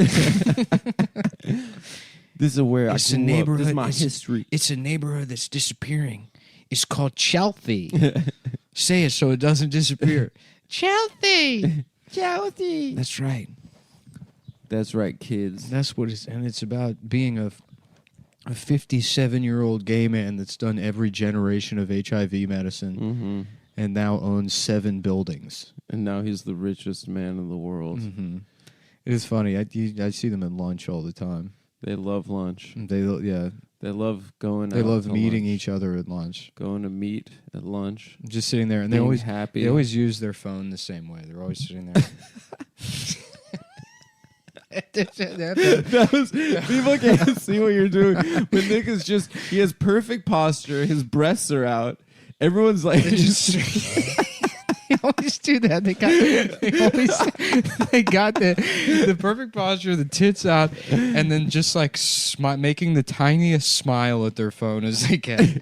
This is where It's I a grew up. neighborhood. This is my it's, history. It's a neighborhood that's disappearing. It's called Chelsea. Say it so it doesn't disappear. Chelsea. Chelsea. That's right. That's right, kids. That's what it's, and it's about being a 57-year-old gay man that's done every generation of HIV medicine and now owns 7 buildings. And now he's the richest man in the world. Mm-hmm. It is funny. I see them at lunch all the time. They love lunch. They love going. They out love to meeting lunch. each other at lunch. Going to meet at lunch. Just sitting there, and they Being always happy. They always use their phone the same way. They're always sitting there. That was people can't see what you're doing. But Nick is he has perfect posture. His breasts are out. Everyone's like They always do that. They got the perfect posture, the tits out, and then just like making the tiniest smile at their phone as they can.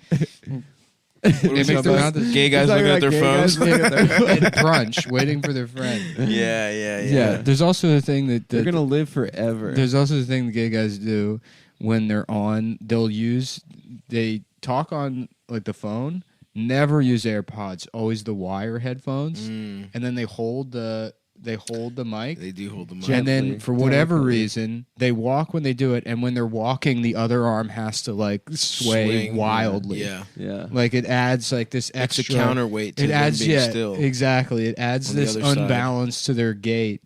They make their mouth gay guys looking at their phones. at brunch, waiting for their friend. Yeah. There's also the thing that they're gonna live forever. There's also the thing the gay guys do when they're on. They talk on like the phone. Never use AirPods. Always the wire headphones, and then they hold the mic. They do hold the mic. And then for whatever reason, they walk when they do it, and when they're walking, the other arm has to like sway Swing, wildly. Yeah. Like it adds like this It's extra a counterweight to it them adds being yeah still exactly. It adds on the this other side. unbalance to their gait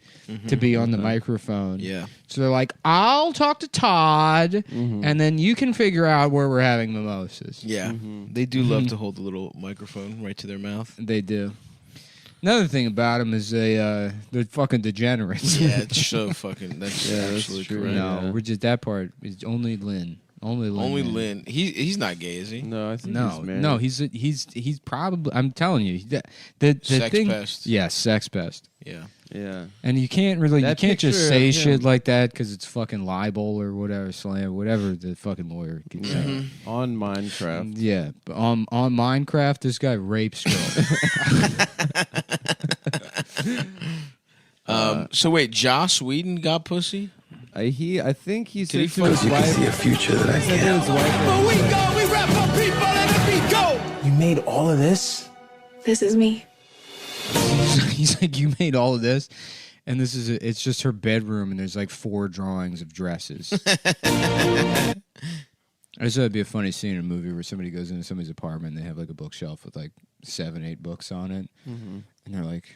to be on the microphone. Yeah. So they're like, I'll talk to Todd, and then you can figure out where we're having mimosas. Yeah. They do love to hold the little microphone right to their mouth. They do. Another thing about them is they're fucking degenerates. Yeah, it's so fucking. That's absolutely true. correct. No, Yeah. we're just that part is only Lynn. Only Lynn. Lynn. He's not gay, is he? No, I think No, he's married. no, he's probably. I'm telling you, the Sex thing. pest. Yes, sex pest. Yeah. Yeah. And you can't really, That you can't just picture say of shit him- like that because it's fucking libel or whatever, slam, whatever the fucking lawyer can say. On Minecraft. Yeah, but on Minecraft, this guy rapes girls. So wait, Joss Whedon got pussy? I think he Did he said to his You can wife. see a future that I He said to can't. his wife. We rap for people and the beat go. You made all of this? This is me. He's like, you made all of this, and this is it's just her bedroom, and there's like 4 drawings of dresses. I just thought it'd be a funny scene in a movie where somebody goes into somebody's apartment and they have like a bookshelf with like 7, 8 books on it, and they're like,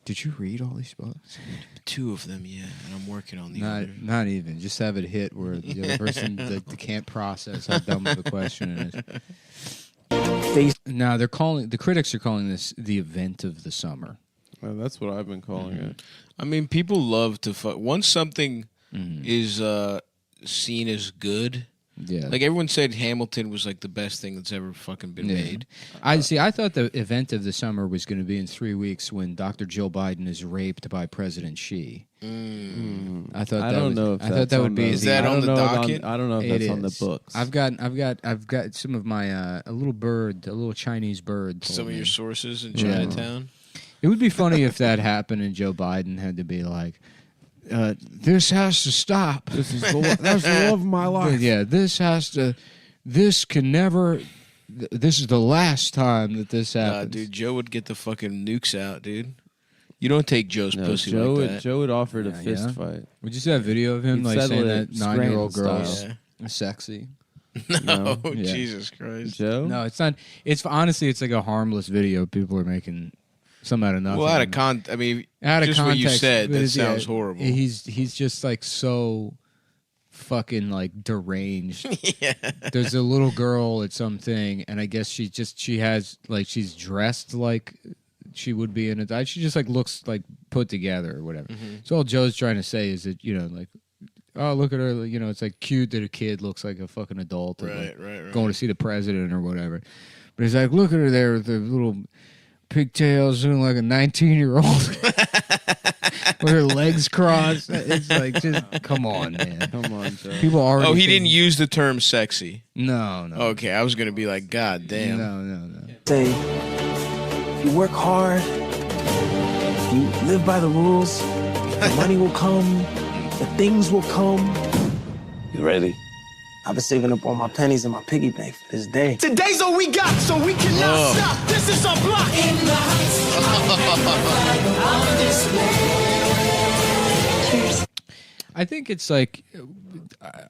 "Did you read all these books?" 2 of them, yeah. And I'm working on the other. Not even. Just have it hit where the other person they can't process how dumb of a question it is. Now the critics are calling this the event of the summer. Well, that's what I've been calling it. I mean, people love to fuck. Once something is seen as good, Yeah, like everyone said, Hamilton was like the best thing that's ever fucking been made. I thought the event of the summer was going to be in 3 weeks when Dr. Joe Biden is raped by President Xi. I thought I that don't was, know if I thought that's that on would be. the- Is that I on don't the know if docket? I don't know if It that's on the is. books. I've got some of my a little bird, a little Chinese bird. told Some of me. your sources in Yeah. Chinatown. It would be funny if that happened and Joe Biden had to be like, this has to stop. That's the love of my life. Yeah, this can never. This is the last time that this happens. Dude, Joe would get the fucking nukes out, dude. You don't take Joe's pussy Joe like that. Joe had offered a fist fight. Would you see that video of him He'd like settle saying it that 9-year-old girl's Scranton sexy? No, Yeah. Jesus Christ. Joe? No, it's not. It's honestly, it's like a harmless video. People are making some out of nothing. Well, out of context, I mean, out of just context, what you said, but that it's- yeah, sounds horrible. He's just like so fucking like deranged. Yeah. There's a little girl at something, and I guess she has like she's dressed like she would be in a. She just like looks like put together or whatever. So all Joe's trying to say is that like. Oh, look at her! It's like cute that a kid looks like a fucking adult, Right. going to see the president or whatever. But he's like, look at her there with her little pigtails, looking like a 19-year-old with her legs crossed. It's like, just come on, man. Come on, Joe. People already. Oh, he think- didn't use the term sexy. No. Okay, I was gonna be like, God damn. No. Say, if you work hard, if you live by the rules, the money will come, the things will come. You ready? I've been saving up all my pennies in my piggy bank for this day. Today's all we got, so we cannot stop. This is our block. In the heights. I think it's like,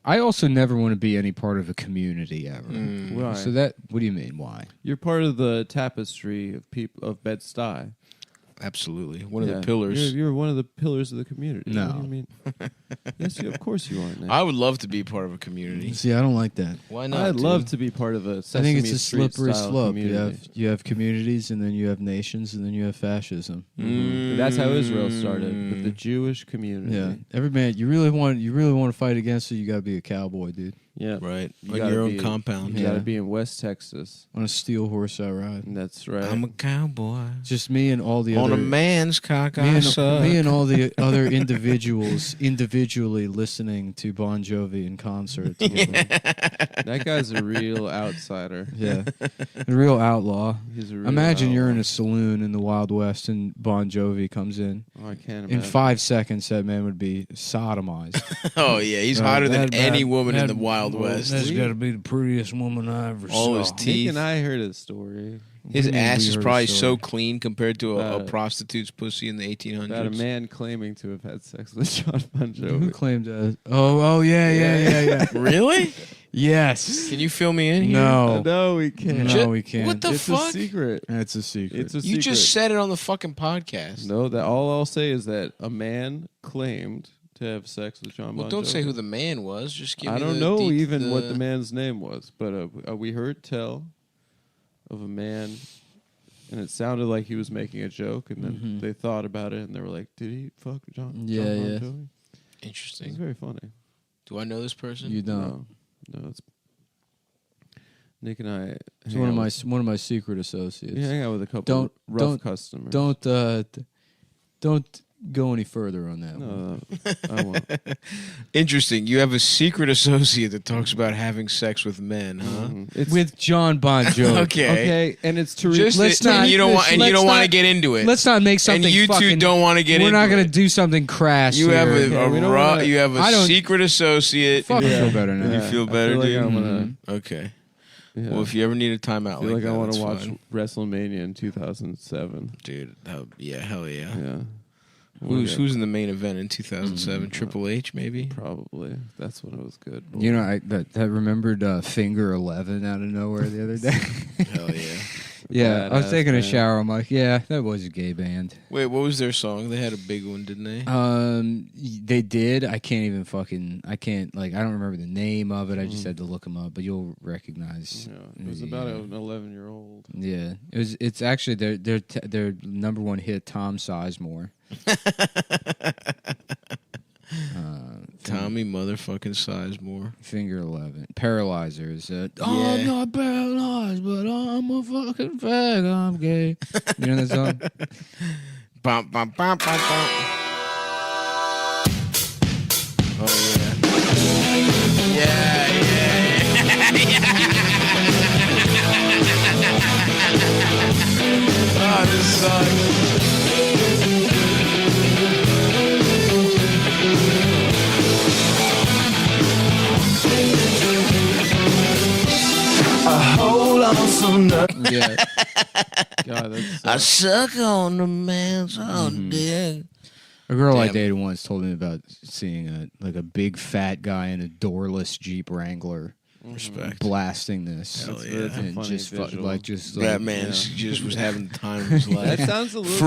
I also never want to be any part of a community ever. Why? So what do you mean? Why? You're part of the tapestry of people of Bed-Stuy. Absolutely, one of the pillars. You're one of the pillars of the community. No. What do you mean? Yes, of course you are. Nick. I would love to be part of a community. See, I don't like that. Why not? I'd dude? love to be part of a I Sesame think it's a Street slippery style slope. community. You have communities, and then you have nations, and then you have fascism. Mhm. That's how Israel started with the Jewish community. Yeah, every man you really want to fight against it. You got to be a cowboy, dude. Yeah, Right. You On gotta your own be- compound. You got Yeah. to be in West Texas. On a steel horse, I ride. That's right. I'm a cowboy. Just me and all the On other a man's cock, me I and, suck. me and all the other individuals individually listening to Bon Jovi in concert. together. That guy's a real outsider. Yeah, a real outlaw. He's a real Imagine you're in outlaw. a saloon in the Wild West and Bon Jovi comes in. Oh, I can't In imagine. 5 seconds, that man would be sodomized. Oh yeah, he's hotter than any woman in the Wild West. That's got to be the prettiest woman I ever All saw. his Nick teeth. and I heard a story His What do you mean ass we is heard a probably story? so clean compared to a About- prostitute's pussy in the 1800s. about a man claiming to have had sex with John Bon Who Jovi. claimed Oh, yeah. Really? Yes. Can you fill me in here? No. No, we can't. No, we can't. What the It's fuck? a secret. That's a secret. It's a You secret. just said it on the fucking podcast. No, that all I'll say is that a man claimed to have sex with John Well, Bon don't say Jovi. who the man was. Just give I me don't the know deep- even what the man's name was, but we heard tell of a man, and it sounded like he was making a joke, and then they thought about it, and they were like, "Did he fuck John Yeah, Bon yeah. Jovi?" It's Interesting. very funny. Do I know this person? You don't. No, it's Nick and I. It's hang one of out my with- one of my secret associates. We hang out with a couple Don't- rough don't- customers. Don't go any further on that. one. No, I won't. Interesting. You have a secret associate that talks about having sex with men, huh? It's With John Bon Jovi. Okay. okay, and it's to Just Let's that- not- and you don't want and you let's don't want to not- get into it. Let's not make something. and you two fucking- don't want to get We're into not going it. to do something crass. You have here. Yeah, we don't wanna- you have I a don't- secret associate. Fuck, I Yeah. feel better now. You feel better, I feel like dude? I'm gonna, Okay. yeah. Well, if you ever need a timeout I feel like that, I want that's to watch fine. WrestleMania in 2007. Dude, yeah, hell yeah. Yeah. Who's in the main event in 2007? Triple H, maybe? Probably. That's when it was good. You know, I remembered Finger 11 out of nowhere the other day. Hell yeah. Yeah, I was Badass taking a band. shower. I'm like, yeah, that was a gay band. Wait, what was their song? They had a big one, didn't they? They did. I can't I don't remember the name of it. I just had to look them up, but you'll recognize. Yeah, it was about an 11-year-old. Yeah, it's actually their number one hit, Tom Sizemore. Tommy motherfucking Sizemore. Finger 11. Paralyzers. Yeah. I'm not paralyzed, but I'm a fucking fag. I'm gay. You know that song? Bum, bum, bum, bum, bum. Oh, yeah. Yeah. Oh, this sucks. Yeah. God, that's I suck on the man's dick. A girl I Damn. dated once told me about seeing a big fat guy in a doorless Jeep Wrangler Respect. blasting this. Hell yeah. That's a And funny just visual. That man just was having the time of his life. That sounds a little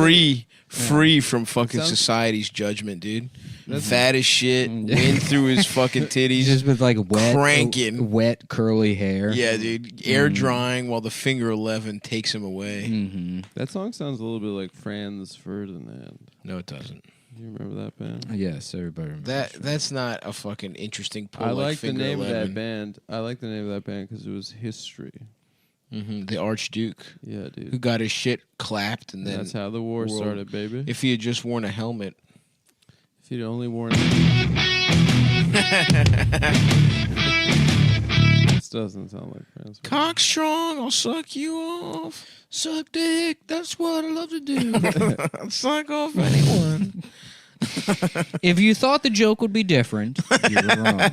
free from fucking sounds- society's judgment, dude. Fat as shit, wind through his fucking titties. Just with like Cranking. wet curly hair. Yeah, dude. Air drying while the finger 11 takes him away. Mm-hmm. That song sounds a little bit like Franz Ferdinand. No, it doesn't. You remember that band? Yes, everybody remembers That's not a fucking interesting pull. I like the Finger name 11. of that band. I like the name of that band because it was history. The Archduke, Yeah, who dude. got his shit clapped, and then That's how the war world- started, baby. if he had just worn a helmet. If you'd only worn. This doesn't sound like Franz. Ferdinand. Cock strong, I'll suck you off. Suck dick, that's what I love to do. I'll suck off anyone. If you thought the joke would be different, you were wrong.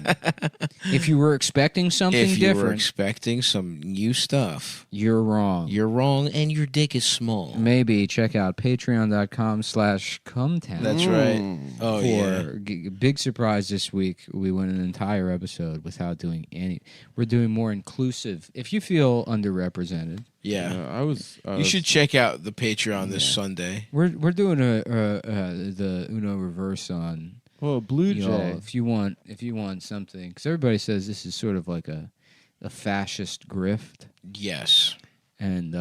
If you were expecting something If you were different, expecting some new stuff, you're wrong. you're wrong, and your dick is small. Maybe check out patreon.com/Cumtown. That's right. Oh, yeah. Big surprise this week. We went an entire episode without doing any. We're doing more inclusive. If you feel underrepresented, Yeah. I was. You should check out the Patreon this Sunday. we're doing the Uno reverse on. Oh, Blue You Jay. know, if you want something, because everybody says this is sort of like a fascist grift, Yes. and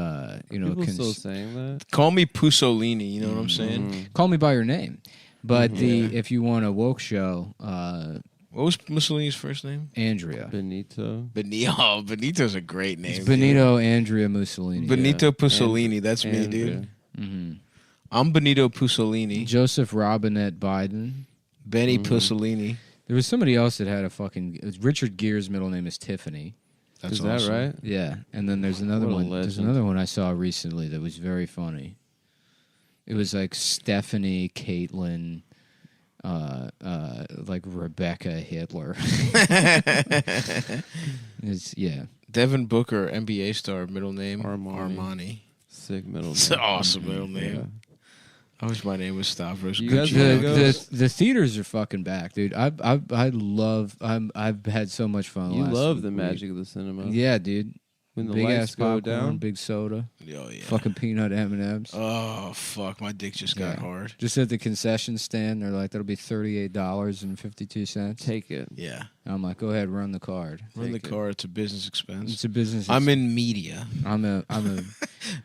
People still saying that? Call me Pusolini, you know what I'm saying? call me by your name. But if you want a woke show, What was Mussolini's first name? Andrea. Benito. Benito. Oh, Benito's a great name. It's Benito Andrea Mussolini. Benito Pusolini. That's me, dude. hmm I'm Benito Pusolini. Joseph Robinette Biden. Benny Pusolini. There was somebody else that had a fucking. Richard Gere's middle name is Tiffany. That's Is that awesome. right? Yeah, and then there's another What a one. There's legend. another one I saw recently that was very funny. It was like Stephanie, Caitlin, like Rebecca Hitler. Yeah. Devin Booker, NBA star, middle name Armani. Armani. Sick middle It's an name. awesome middle name. Yeah. I wish my name was Stavros. You guys Gucci. wanna go- The theaters are fucking back, dude. I've had so much fun. You last love the week. magic of the cinema. Yeah, dude. When the Big lights ass go popcorn, down. big soda, Oh, yeah. fucking peanut M&Ms. Oh, fuck. My dick just got Yeah. hard. Just at the concession stand, they're like, "That'll be $38.52." Take it. Yeah. I'm like, "Go ahead, run the card." Run the Take it. car. It's a business expense. It's a business. I'm in media. I'm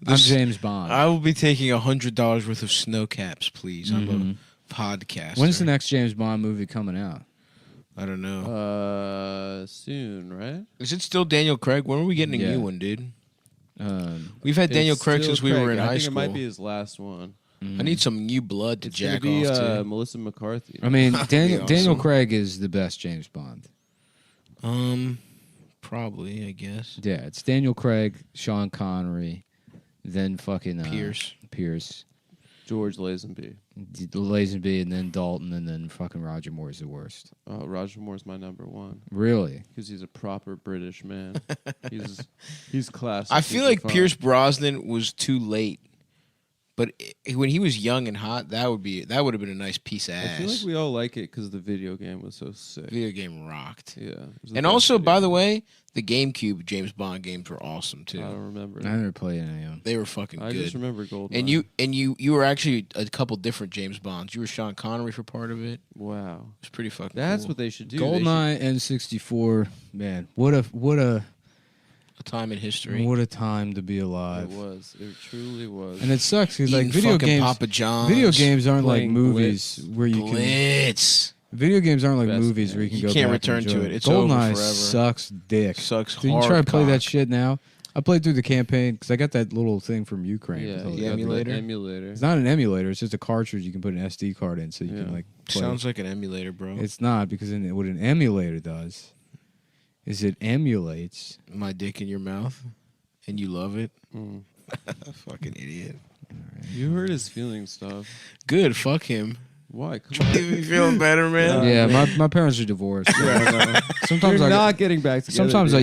This- James Bond. I will be taking $100 worth of snow caps, please. I'm Mhm. a podcaster. When's the next James Bond movie coming out? I don't know. Soon, right? Is it still Daniel Craig? When are we getting a Yeah. new one, dude? Um, We've had Daniel It's Craig still since we were Craig. in I high think school. It might be his last one. I need some new blood to It's gonna jack be off to. Melissa McCarthy. I mean, That'd be Daniel awesome. Craig is the best James Bond. Probably, I guess. Yeah, it's Daniel Craig, Sean Connery, then fucking Pierce, George Lazenby. Lazenby, and then Dalton, and then fucking Roger Moore is the worst. Roger Moore's my number one Really? because he's a proper British man. he's classic. I feel like Pierce Brosnan was too late, but when he was young and hot, that would have been a nice piece of I ass. feel like we all like it because the video game was so sick. Video game rocked. Yeah. it was the And best also, video by the game. way, the GameCube James Bond games were awesome too. I don't remember. I never played any of them. They were fucking I good. just remember Goldeneye. And you were actually a couple different James Bonds. You were Sean Connery for part of it. It Wow. was pretty fucking. That's cool. what they should do. GoldenEye N64, man, what a a time in history. what a time to be It alive. was. It truly was. And it sucks because like Eating video fucking games, Papa John's. video games aren't like Playing movies Blitz. where you can. Blitz Video games aren't like Best movies game. where you can You go can't back and return to enjoy it. It's over GoldenEye forever. sucks dick. sucks Did you hard. try to play that cock. shit now? I played through the campaign because I got that little thing from Ukraine. yeah, with all the the other- emulator? Emulator. It's not an emulator. It's just a cartridge you can put an SD card in, so you Yeah. can like play. Sounds like an emulator, bro. It's not because what an emulator does is it emulates. My dick in your mouth, and you love it. Mm. Fucking idiot. You hurt his feelings, stuff. Good. Fuck him. Why? Come on. You feeling better, man? Yeah, my parents are divorced. Sometimes You're I not getting back together. sometimes dude.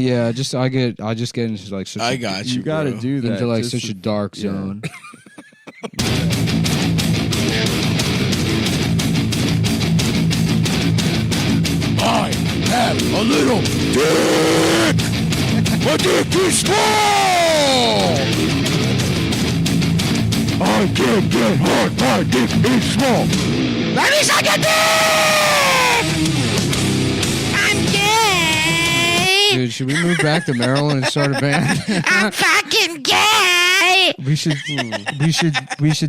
I just get into like such I got you. You got to bro. do that. into like just such a dark yeah. zone. I have a little dick. My dick is small. I can't get hard. My dick is small. Let me suck your dick. I'm gay. Dude, should we move back to Maryland and start a band? I'm fucking gay. we should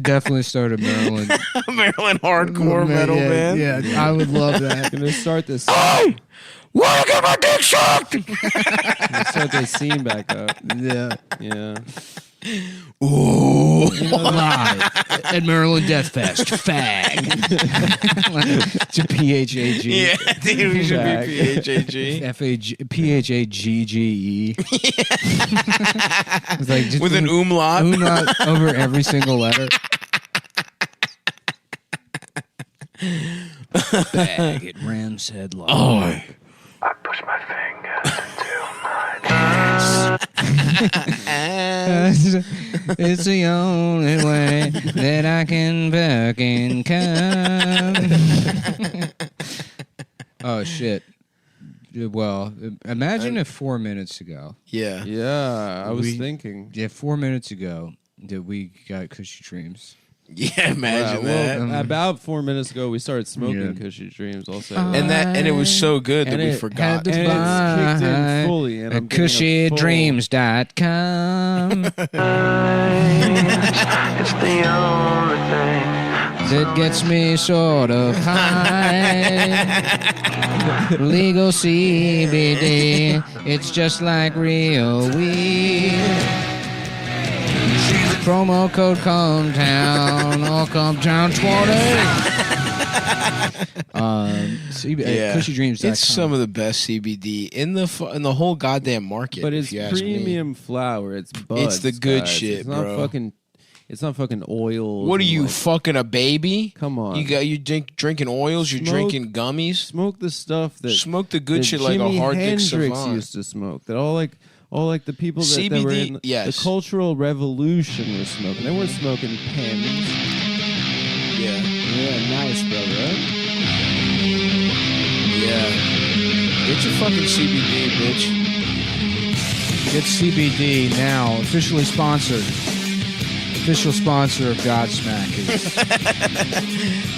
definitely start a Maryland Maryland hardcore metal yeah, band. Yeah, I would love that. Gonna start this. Hey, wanna get my dick sucked? Gonna start this scene back up. Yeah. Yeah. Ooh. Live at Maryland Death Fest. Fag. To PHAG. Yeah, dude, we should Fag. be PHAG. PHAGGE. It's like just With an umlaut. umlaut over every single letter. Bag at Ramshead Live. Oh. I push my finger It's the only way that I can fucking come. Oh, shit. Well, imagine if 4 minutes ago. Yeah. Yeah. I was We- thinking. Yeah, 4 minutes ago that we got Cushy Dreams. Yeah, imagine Yeah, well, that. about 4 minutes ago, we started smoking Yeah. Cushy Dreams. Also, And it was so good that And we it forgot. had to- it's kicked in fully, and I'm getting a full- CushyDreams.com. It's the only thing. That gets me sort of high. Legal CBD. It's just like real weed. Promo code Cumtown or Cumtown 20. CushyDreams.com. It's some of the best CBD in the whole goddamn market. But if it's you ask me. premium flower. It's buds. It's the good guys. shit, it's not bro. Fucking, it's not fucking oils. What are and, you like, fucking a baby? Come on. You drinking oils? You're Smoke- drinking gummies? Smoke the stuff that Smoke the good that shit like a Jimi hard dick Hendrix savant. used to smoke. That all like the people that were CBD, in yes. the Cultural Revolution were smoking. They weren't smoking pens. Yeah. Yeah, nice, brother. Yeah. Get your fucking CBD, bitch. Get CBD now. Officially sponsored. Official sponsor of Godsmack is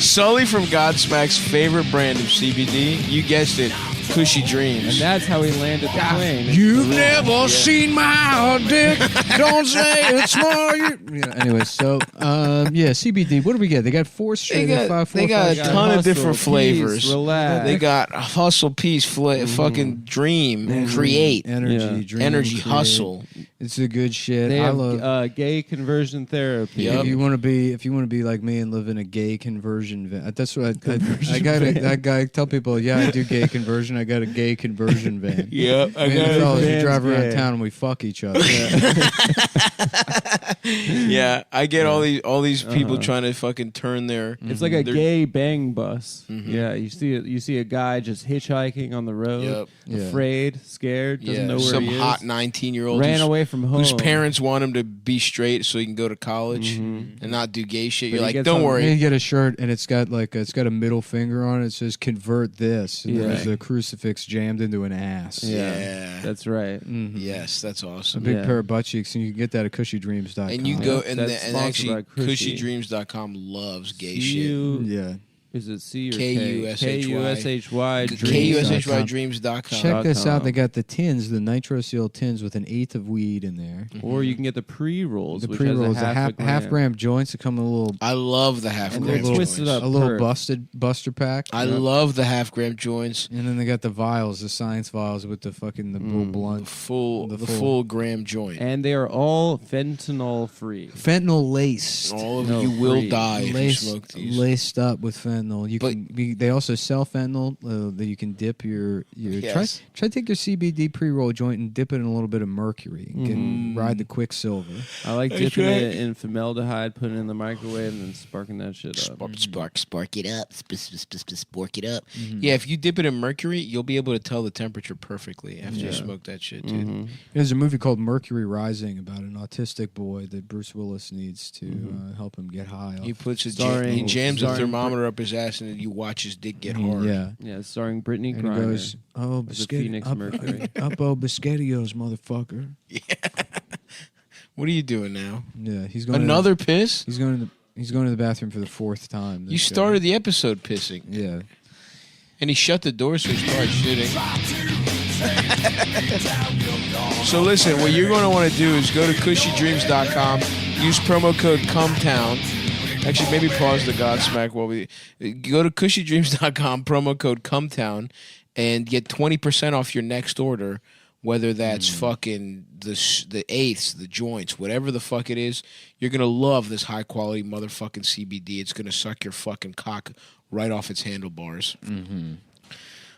Sully from Godsmack's favorite brand of CBD. You guessed it. Cushy Dreams. And that's how he landed the plane. You've never seen my dick. Don't say it's small. Anyway, so CBD. What do we get? They got four straight. They got a ton of different flavors. Relax. They got hustle, peace, fucking dream, create, energy, dream, energy, create. hustle. It's a good shit. They I have love. gay conversion therapy. Yep. If you want to be like me and live in a gay conversion van, that's what I got. That guy tell people, yeah, I do gay conversion. I got a gay conversion van. Yep, I Me and got the it. fellas, we Van's drive around gay. town and we fuck each other. Yeah, I get all these people trying to fucking turn their. It's like a They're- gay bang bus. Mhm. Yeah, you see a guy just hitchhiking on the road, Yep. Yeah. afraid, scared, doesn't know where some he is. hot 19-year-old Ran away from home. whose parents want him to be straight so he can go to college and not do gay shit. But You're he like, gets don't on- And worry. you get a shirt and it's got a middle finger on it. It says "convert this." And there's a crucifix jammed into an ass. Yeah. That's right. Mhm. Yes, that's A awesome. big Yeah. pair of butt cheeks, and you can get that at CushyDreams.com. And you go and, That's and sponsored actually, by Cushy. CushyDreams.com loves gay shit. Yeah. Is it C or K-U-S-H-Y. K-U-S-H-Y. KUSHYDreams.com. Check this out. They got the tins, the nitro seal tins with an eighth of weed in there. Or you can get the pre-rolls, The which pre-rolls, has the half gram joints that come in a little I love the half And gram they're joints. twisted up. a little Perf. buster pack. I love the half gram joints. And then they got the vials, the science vials with the fucking the little The blunt. full, The the full- full gram joint. And they are all fentanyl free. Fentanyl laced. All of No, you will free. die if you Laced, smoke these. laced up with fentanyl. fentanyl. They also sell fentanyl that you can dip your Yes. try to take your CBD pre-roll joint and dip it in a little bit of mercury. You can ride the quicksilver. I like dipping it in formaldehyde, putting it in the microwave, and then sparking that shit up. Spark it up. Spork it up. Yeah, if you dip it in mercury, you'll be able to tell the temperature perfectly after you smoke that shit, dude. There's a movie called Mercury Rising about an autistic boy that Bruce Willis needs to help him get high. He puts he Starring- jams a starring thermometer up his ass, and you watch his dick get hard. Yeah, starring Brittany And he Griner. goes, "Oh, as a Phoenix Mercury. Uppo Biscottios, motherfucker." What are you doing now? Yeah, he's going Another piss? He's going to the bathroom for the 4th time. You started the episode pissing. Yeah. And he shut the door, so he started shitting. So listen, what you're going to want to do is go to cushydreams.com, use promo code Cumtown. Actually, maybe pause the Godsmack while we go to cushydreams.com, promo code Cumtown, and get 20% off your next order, whether that's fucking the eighths, the joints, whatever the fuck it is. You're going to love this high-quality motherfucking CBD. It's going to suck your fucking cock right off its handlebars.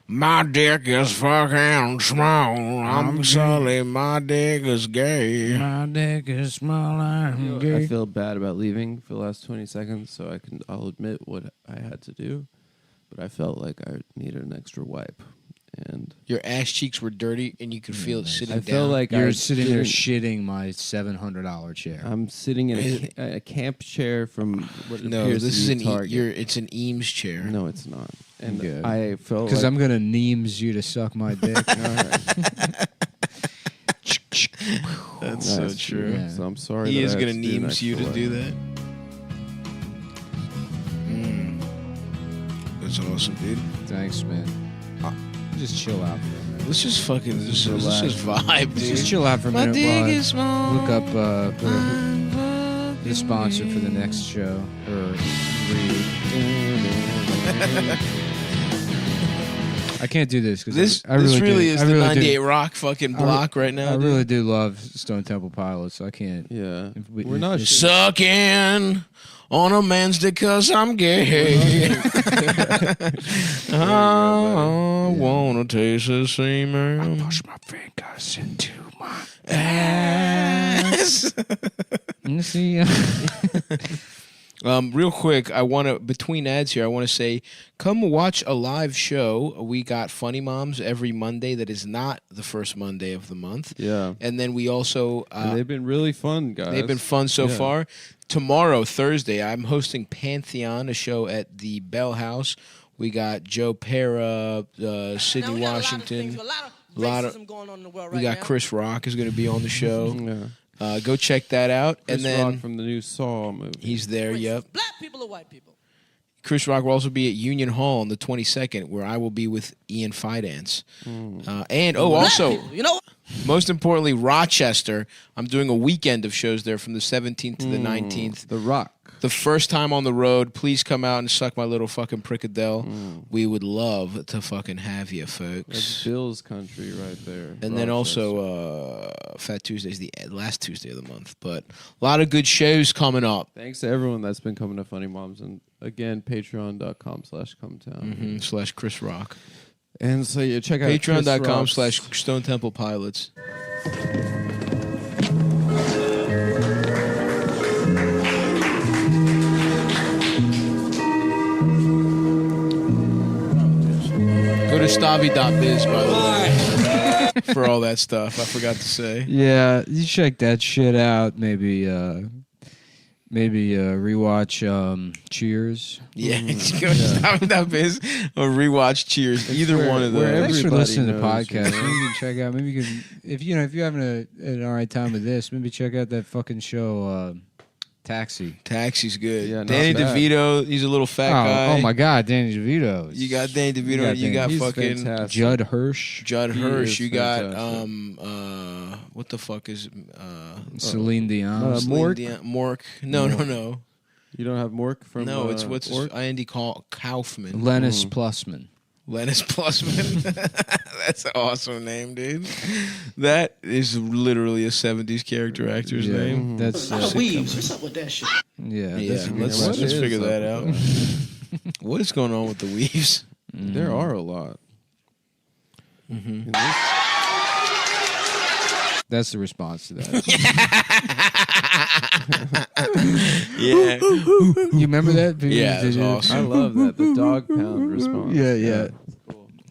My dick is fucking small. I'm sorry, my dick is gay. My dick is small. I'm gay. I feel bad about leaving for the last 20 seconds, so I'll admit what I had to do, but I felt like I needed an extra wipe. And your ass cheeks were dirty, and you could feel it sitting I down. felt like You're sitting there shitting my $700 chair. I'm sitting in a camp chair from what no, appears this to is be an Target. it's an Eames chair. No, it's not. And Good. I felt Because like I'm gonna Neems you to suck my dick. That's so That's true. Yeah. So I'm sorry. He that is I gonna had to do an Neems you to extra do wipe. that. That's awesome, dude. Thanks, man. Just chill out for a minute. Let's just fucking let's just vibe, dude. Just chill out for a My minute. dick while I is small. Look up the sponsor for the next show or read. I can't do this because This I really really do. is I the really 98 do. Rock fucking block right now. I dude. really do love Stone Temple Pilots. So I can't. Yeah, If we're not. if- Sucking on a man's dick 'cause I'm gay. I wanna taste the semen. Push my fingers into my ass. See. Real quick, I want to, between ads here, I want to say, come watch a live show. We got Funny Moms every Monday that is not the first Monday of the month. Yeah, And then we also... and they've been really fun, guys. they've been fun so Yeah. far. Tomorrow, Thursday, I'm hosting Pantheon, a show at the Bell House. We got Joe Pera, Sydney Washington. A lot of racism going on in the world right We got now. Chris Rock is going to be on the show. Yeah. Go check that out. Chris and then Rock from the new Saw movie. he's there, yep. Black people or white people? Chris Rock will also be at Union Hall on the 22nd, where I will be with Ian Fidance. And also, Black people, you know what? most importantly, Rochester. I'm doing a weekend of shows there from the 17th to the 19th. The Rock. The first time on the road, please come out and suck my little fucking prickadell. We would love to fucking have you, folks. That's Bill's country right there. And then also, Fat Tuesday's the last Tuesday of the month. But a lot of good shows coming up. Thanks to everyone that's been coming to Funny Moms. And again, patreon.com/Cumtown. / Chris Rock. And so you check out Patreon.com Chris / Stone Temple Pilots. Go to stavi.biz, by the way, for all that stuff. I forgot to say. Yeah, you check that shit out. Maybe rewatch Cheers. Yeah, go to stavi.biz or rewatch Cheers. Either one of those. Thanks for everybody listening to the knows, podcast. you know? Maybe you can check out. Maybe you can, if you're having an all right time with this, maybe check out that fucking show, Taxi. Taxi's good. Yeah, not Danny bad. DeVito, he's a little fat guy. Oh my God, Danny DeVito. You got Danny DeVito. You got He's fucking fantastic. Judd Hirsch, Judd He Hirsch. is You got fantastic. what the fuck is Celine Dion. Mork? Mork? No. You don't have Mork from No, it's what's his, Ork? Andy Kaufman. Lennis Plusman. Lennis Plusman. That's an awesome name, dude. That is literally a 70s character actor's Yeah, name. That's Weaves. What's up with that shit? yeah. Yeah, that's- let's What is figure up that with out. that? What is going on with the weaves? There are a lot. Mm-hmm. That's the response to that. Yeah. You remember that? Yeah, it was awesome. I love that. The dog pound response. Yeah.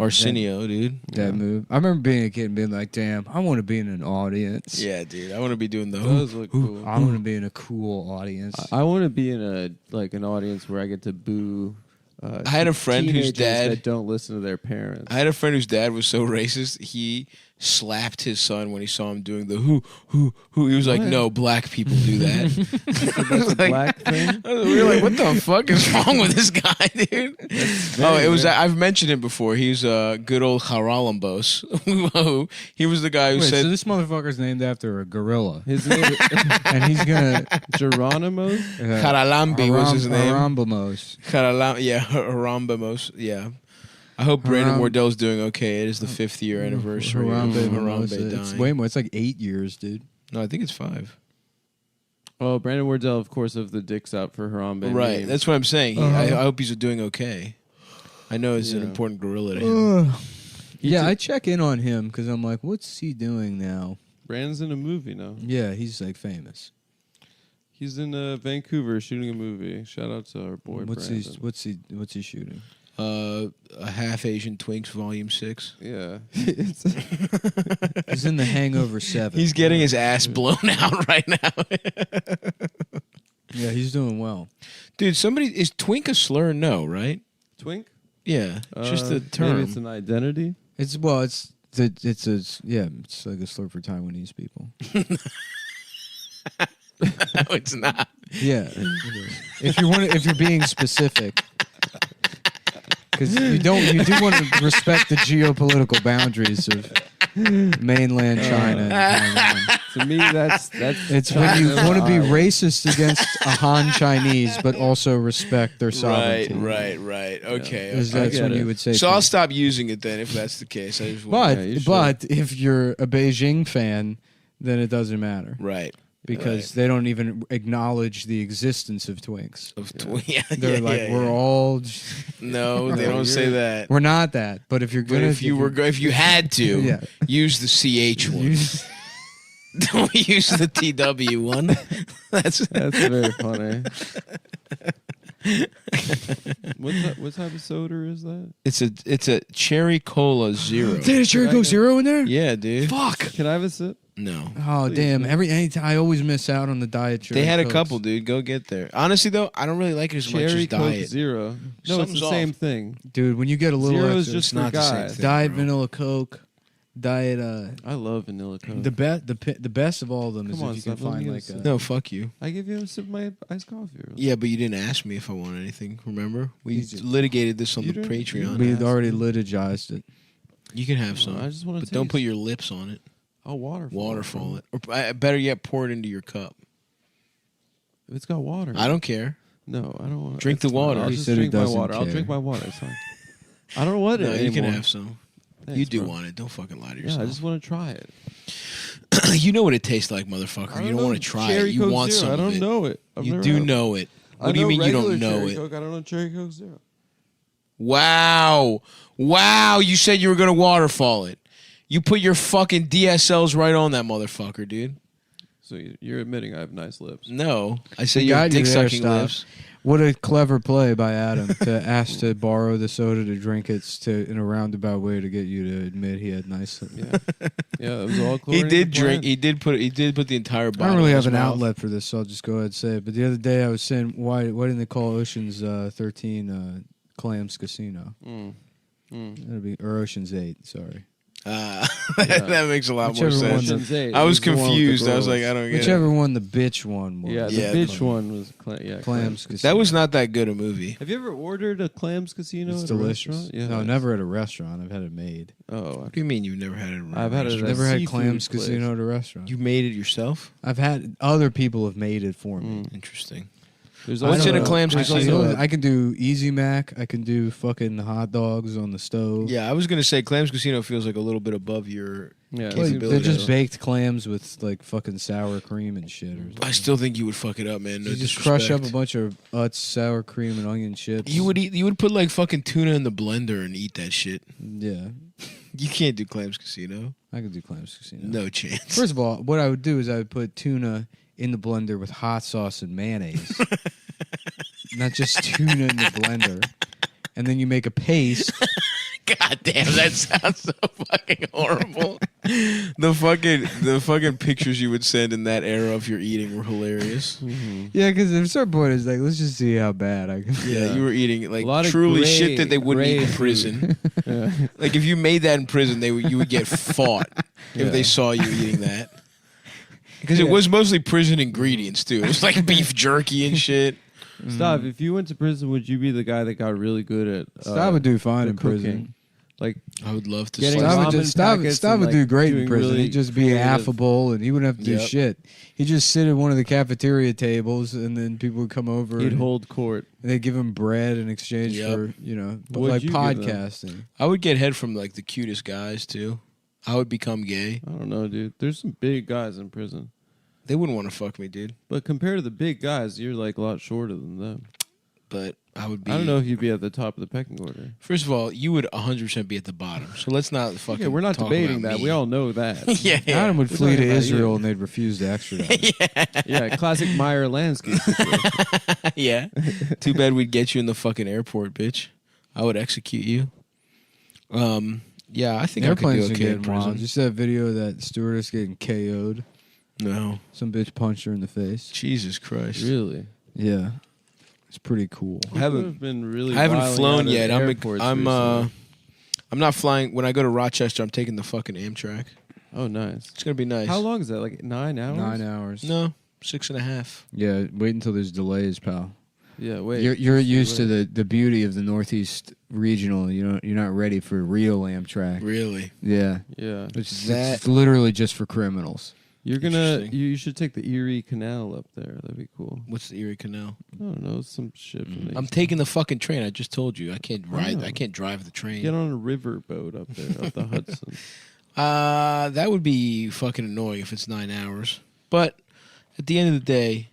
Arsenio, dude. That move. I remember being a kid and being like, damn, I want to be in an audience. Yeah, dude. I want to be doing the Those look cool. I want to be in a cool audience. I want to be in an audience where I get to boo. I had a friend whose dad that don't listen to their parents. I had a friend whose dad was so racist. He slapped his son when he saw him doing the who. He was like, "No, black people do that." That's a black thing. We were like, "What the fuck is wrong with this guy, dude?" Oh, it was. I've mentioned it before. He's good old Haralambos. He was the guy who said, so this motherfucker's named after a gorilla. His name, and he's gonna Geronimo. Haralambi was his name. Harambamos. Harambamos. Yeah. I hope Brandon Wardell's doing okay. It is the 5th year anniversary of Harambe It's dying. way more. It's like 8 years, dude. No, I think it's 5. Oh, Brandon Wardell, of course, of the Dicks Out for Harambe. Right. meme. That's what I'm saying. I hope he's doing okay. I know he's an important gorilla to him. Yeah, I check in on him because I'm like, what's he doing now? Brandon's in a movie now. Yeah, he's like famous. He's in Vancouver shooting a movie. Shout out to our boy Brandon. What's he shooting? A Half Asian Twinks Volume 6. Yeah. He's in The Hangover 7. He's getting his ass blown out right now. Yeah, he's doing well. Dude, is twink a slur? No, right? Twink? Yeah. It's just a term. Maybe it's an identity. It's like a slur for Taiwanese people. No, it's not. Yeah. If you're being specific. Because you do want to respect the geopolitical boundaries of mainland China. And Taiwan. To me, that's it's when you want to be racist against a Han Chinese, but also respect their sovereignty. Right. Okay. That's when you would say. So I'll stop using it then if that's the case. I just But if you're a Beijing fan, then it doesn't matter. Right. Because they don't even acknowledge the existence of twinks. They're like, we're all. No, they don't say that. We're not that. But if you're But gonna, if you had to, use the CH one. Don't use the TW one. That's very funny. What type of soda is that? It's a Cherry Cola Zero. They had a Cherry Coke Zero in there? Yeah, dude. Fuck. Can I have a sip? No. Oh, Please, damn. man. Anytime, I always miss out on the diet Cherry They had a Cokes. couple, dude. Go get there. Honestly, though, I don't really like it as much Cherry as Coke Diet. Zero. No, Something's it's the off. same thing. Dude, when you get a little Zero is extra, just It's not for the same guys. thing. Diet bro. Vanilla Coke, Diet. I love vanilla Coke. The best of all of them is Come on, if you can stop, let me find get a like sip. No, fuck you. I give you a sip of my iced coffee. Really. Yeah, but you didn't ask me if I want anything. Remember, we litigated this on You the didn't- Patreon. we already litigized it. You can have some, I just want to but don't put your lips on it. I'll Waterfall it, or better yet, pour it into your cup. If it's got water. I don't care. No, I don't want to. Drink the water. I'll He just said he drink my doesn't water. I'll care. drink my water. It's fine. I don't want it No, you anymore. can have some. Thanks, You do bro. want it. Don't fucking lie to Yeah, yourself. I just want to try it. You know what it tastes like, motherfucker. You don't want to try Cherry it. You Coke want Zero. some I don't of it. know it. I've You never do had- know it. I What do you mean you don't regular know Cherry it? Coke. I don't know Cherry Coke Zero. Wow. You said you were going to waterfall it. You put your fucking DSLs right on that motherfucker, dude. So you're admitting I have nice lips. No. I said We you have got you dick there, sucking Stop. lips. What a clever play by Adam to ask to borrow the soda to drink it in a roundabout way to get you to admit he had nice. Yeah, it was all. He according did to plan. drink. He did put the entire I bottle. don't really in have his an mouth. outlet for this, so I'll just go ahead and say it. But the other day I was saying, why didn't they call Ocean's 13 Clams Casino? That'd be or Ocean's 8. Sorry. That makes a lot Whichever more one sense. Ocean's 8 I was the one with the confused. I was girls. like, I don't get Whichever it. one the bitch one was. Yeah, the Yeah, bitch one was Clams Casino. That was not that good a movie. Have you ever ordered a Clams Casino? It's at delicious. A restaurant? Yeah, No, it's- never at a restaurant. I've had it made. Oh, What do you mean you've never had it? At a I've had it restaurant? at a Never had seafood Clams place. Casino at a restaurant. You made it yourself? I've had other people have made it for me. Interesting. There's What's in a also- Clams there's Casino? also- I can do Easy Mac. I can do fucking hot dogs on the stove. Yeah, I was gonna say Clams Casino feels like a little bit above your Yeah, Like, capabilities. they're just baked clams with like fucking sour cream and shit. Or something. I still think you would fuck it up, man. No You just crush up a disrespect. bunch of Utz sour cream and onion chips. You would put like fucking tuna in the blender and eat that shit. Yeah, You can't do Clams Casino. I could do Clams Casino. No chance. First of all, what I would do is I would put tuna in the blender with hot sauce and mayonnaise, not just tuna in the blender. And then you make a paste. God damn, that sounds so fucking horrible. The fucking pictures you would send in that era of your eating were hilarious. Yeah, because at a certain point, it's like, let's just see how bad I can. Yeah, you were eating A like lot of truly gray- shit that they wouldn't eat gray in food. prison. Yeah. Like if you made that in prison, you would get fought Yeah. if they saw you eating that. Because it was mostly prison ingredients too. It was like beef jerky and shit. Stop. If you went to prison, would you be the guy that got really good at? Stav would do fine the in cooking? prison. Like I would love to. Getting slice ramen Stav would packets do and, great in doing prison. really He'd just be creative- affable, and he wouldn't have to do Yep. shit. He'd just sit at one of the cafeteria tables, and then people would come over. He'd and, hold court. and they'd give him bread in exchange Yep. for What'd like you give them? podcasting. I would get head from like the cutest guys too. I would become gay. I don't know, dude. There's some big guys in prison, They wouldn't want to fuck me, dude. but compared to the big guys, you're like a lot shorter than them. But I would be. I don't know if you'd be at the top of the pecking order. First of all, you would 100% be at the bottom. So let's not fucking. Yeah, we're not talk debating about that. me. We all know that. yeah, Adam would We're flee to talking about Israel, you. and they'd refuse to extradite. Yeah, classic Meyer landscape. yeah. Too bad we'd get you in the fucking airport, bitch. I would execute you. Yeah, I think Airplanes I are could do okay in getting wild. prison. Just that video of that stewardess getting KO'd. No, Some bitch punched her in the face. Jesus Christ. Really? Yeah, it's pretty cool. I haven't- I've been really. I haven't wilding flown out at yet. airports I'm recently. not flying. When I go to Rochester, I'm taking the fucking Amtrak. Oh, nice. It's gonna be nice. How long is that? Like 9 hours? 9 hours. No, 6.5. Yeah, wait until there's delays, pal. Yeah, wait. You're used to the beauty of the Northeast Regional. You're not ready for real Amtrak. Really? Yeah, Yeah. it's literally just for criminals. You're gonna. Interesting. You should take the Erie Canal up there. That'd be cool. What's the Erie Canal? I don't know. Some shit. From the I'm taking the fucking train. I just told you I can't ride. Oh. I can't drive the train. Get on a river boat up there, up the Hudson. That would be fucking annoying if it's 9 hours. But at the end of the day,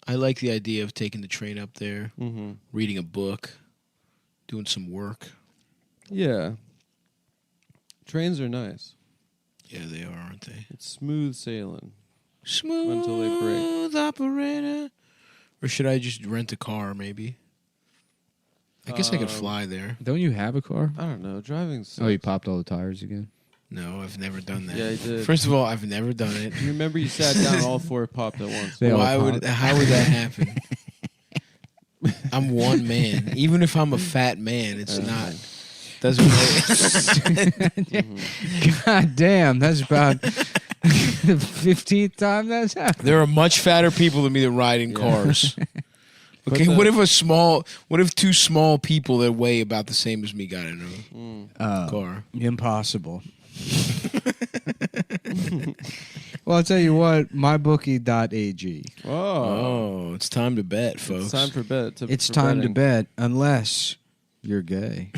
I like the idea of taking the train up there, Mm-hmm. reading a book, doing some work. Yeah. Trains are nice. Yeah, they are, aren't they? It's smooth sailing. Smooth Until they break. operator. Or should I just rent a car, maybe? I guess I could fly there. Don't you have a car? I don't know. Driving. Oh, you sucks. popped all the tires again. No, I've never done that. Yeah, I did. First of all, I've never done it. You remember you sat down and all four popped at once. They all Why popped. would? How would that happen? I'm one man. Even if I'm a fat man, it's not. Doesn't really. God damn, that's about the 15th time that's happened. There are much fatter people than me that ride in cars. Okay, the- what if two small people that weigh about the same as me got in a car? Impossible. Well, I'll tell you what, mybookie.ag. Oh. Oh, it's time to bet, folks. It's time for bet. It's for time betting. to bet, unless you're gay.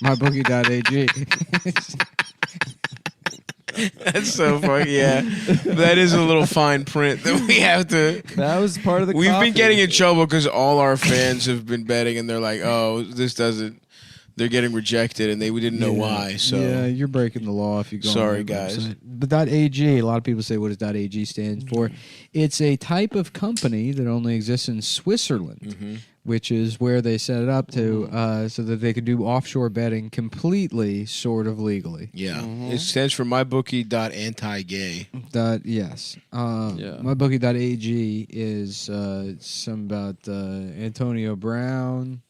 Mybookie.ag. That's so funny. Yeah, that is a little fine print that we have to. That was part of the. We've coffee. been getting in trouble because all our fans have been betting, and they're like, "Oh, this doesn't." They're getting rejected, and we didn't know why. So yeah, you're breaking the law if you go. Sorry, on their guys. website. But .ag, a lot of people say, "What does .ag stand for?" It's a type of company that only exists in Switzerland, which is where they set it up to, so that they could do offshore betting completely, sort of legally. yeah, it stands for mybookie.anti-gay. Yes. Yeah. Mybookie.ag is some about Antonio Brown.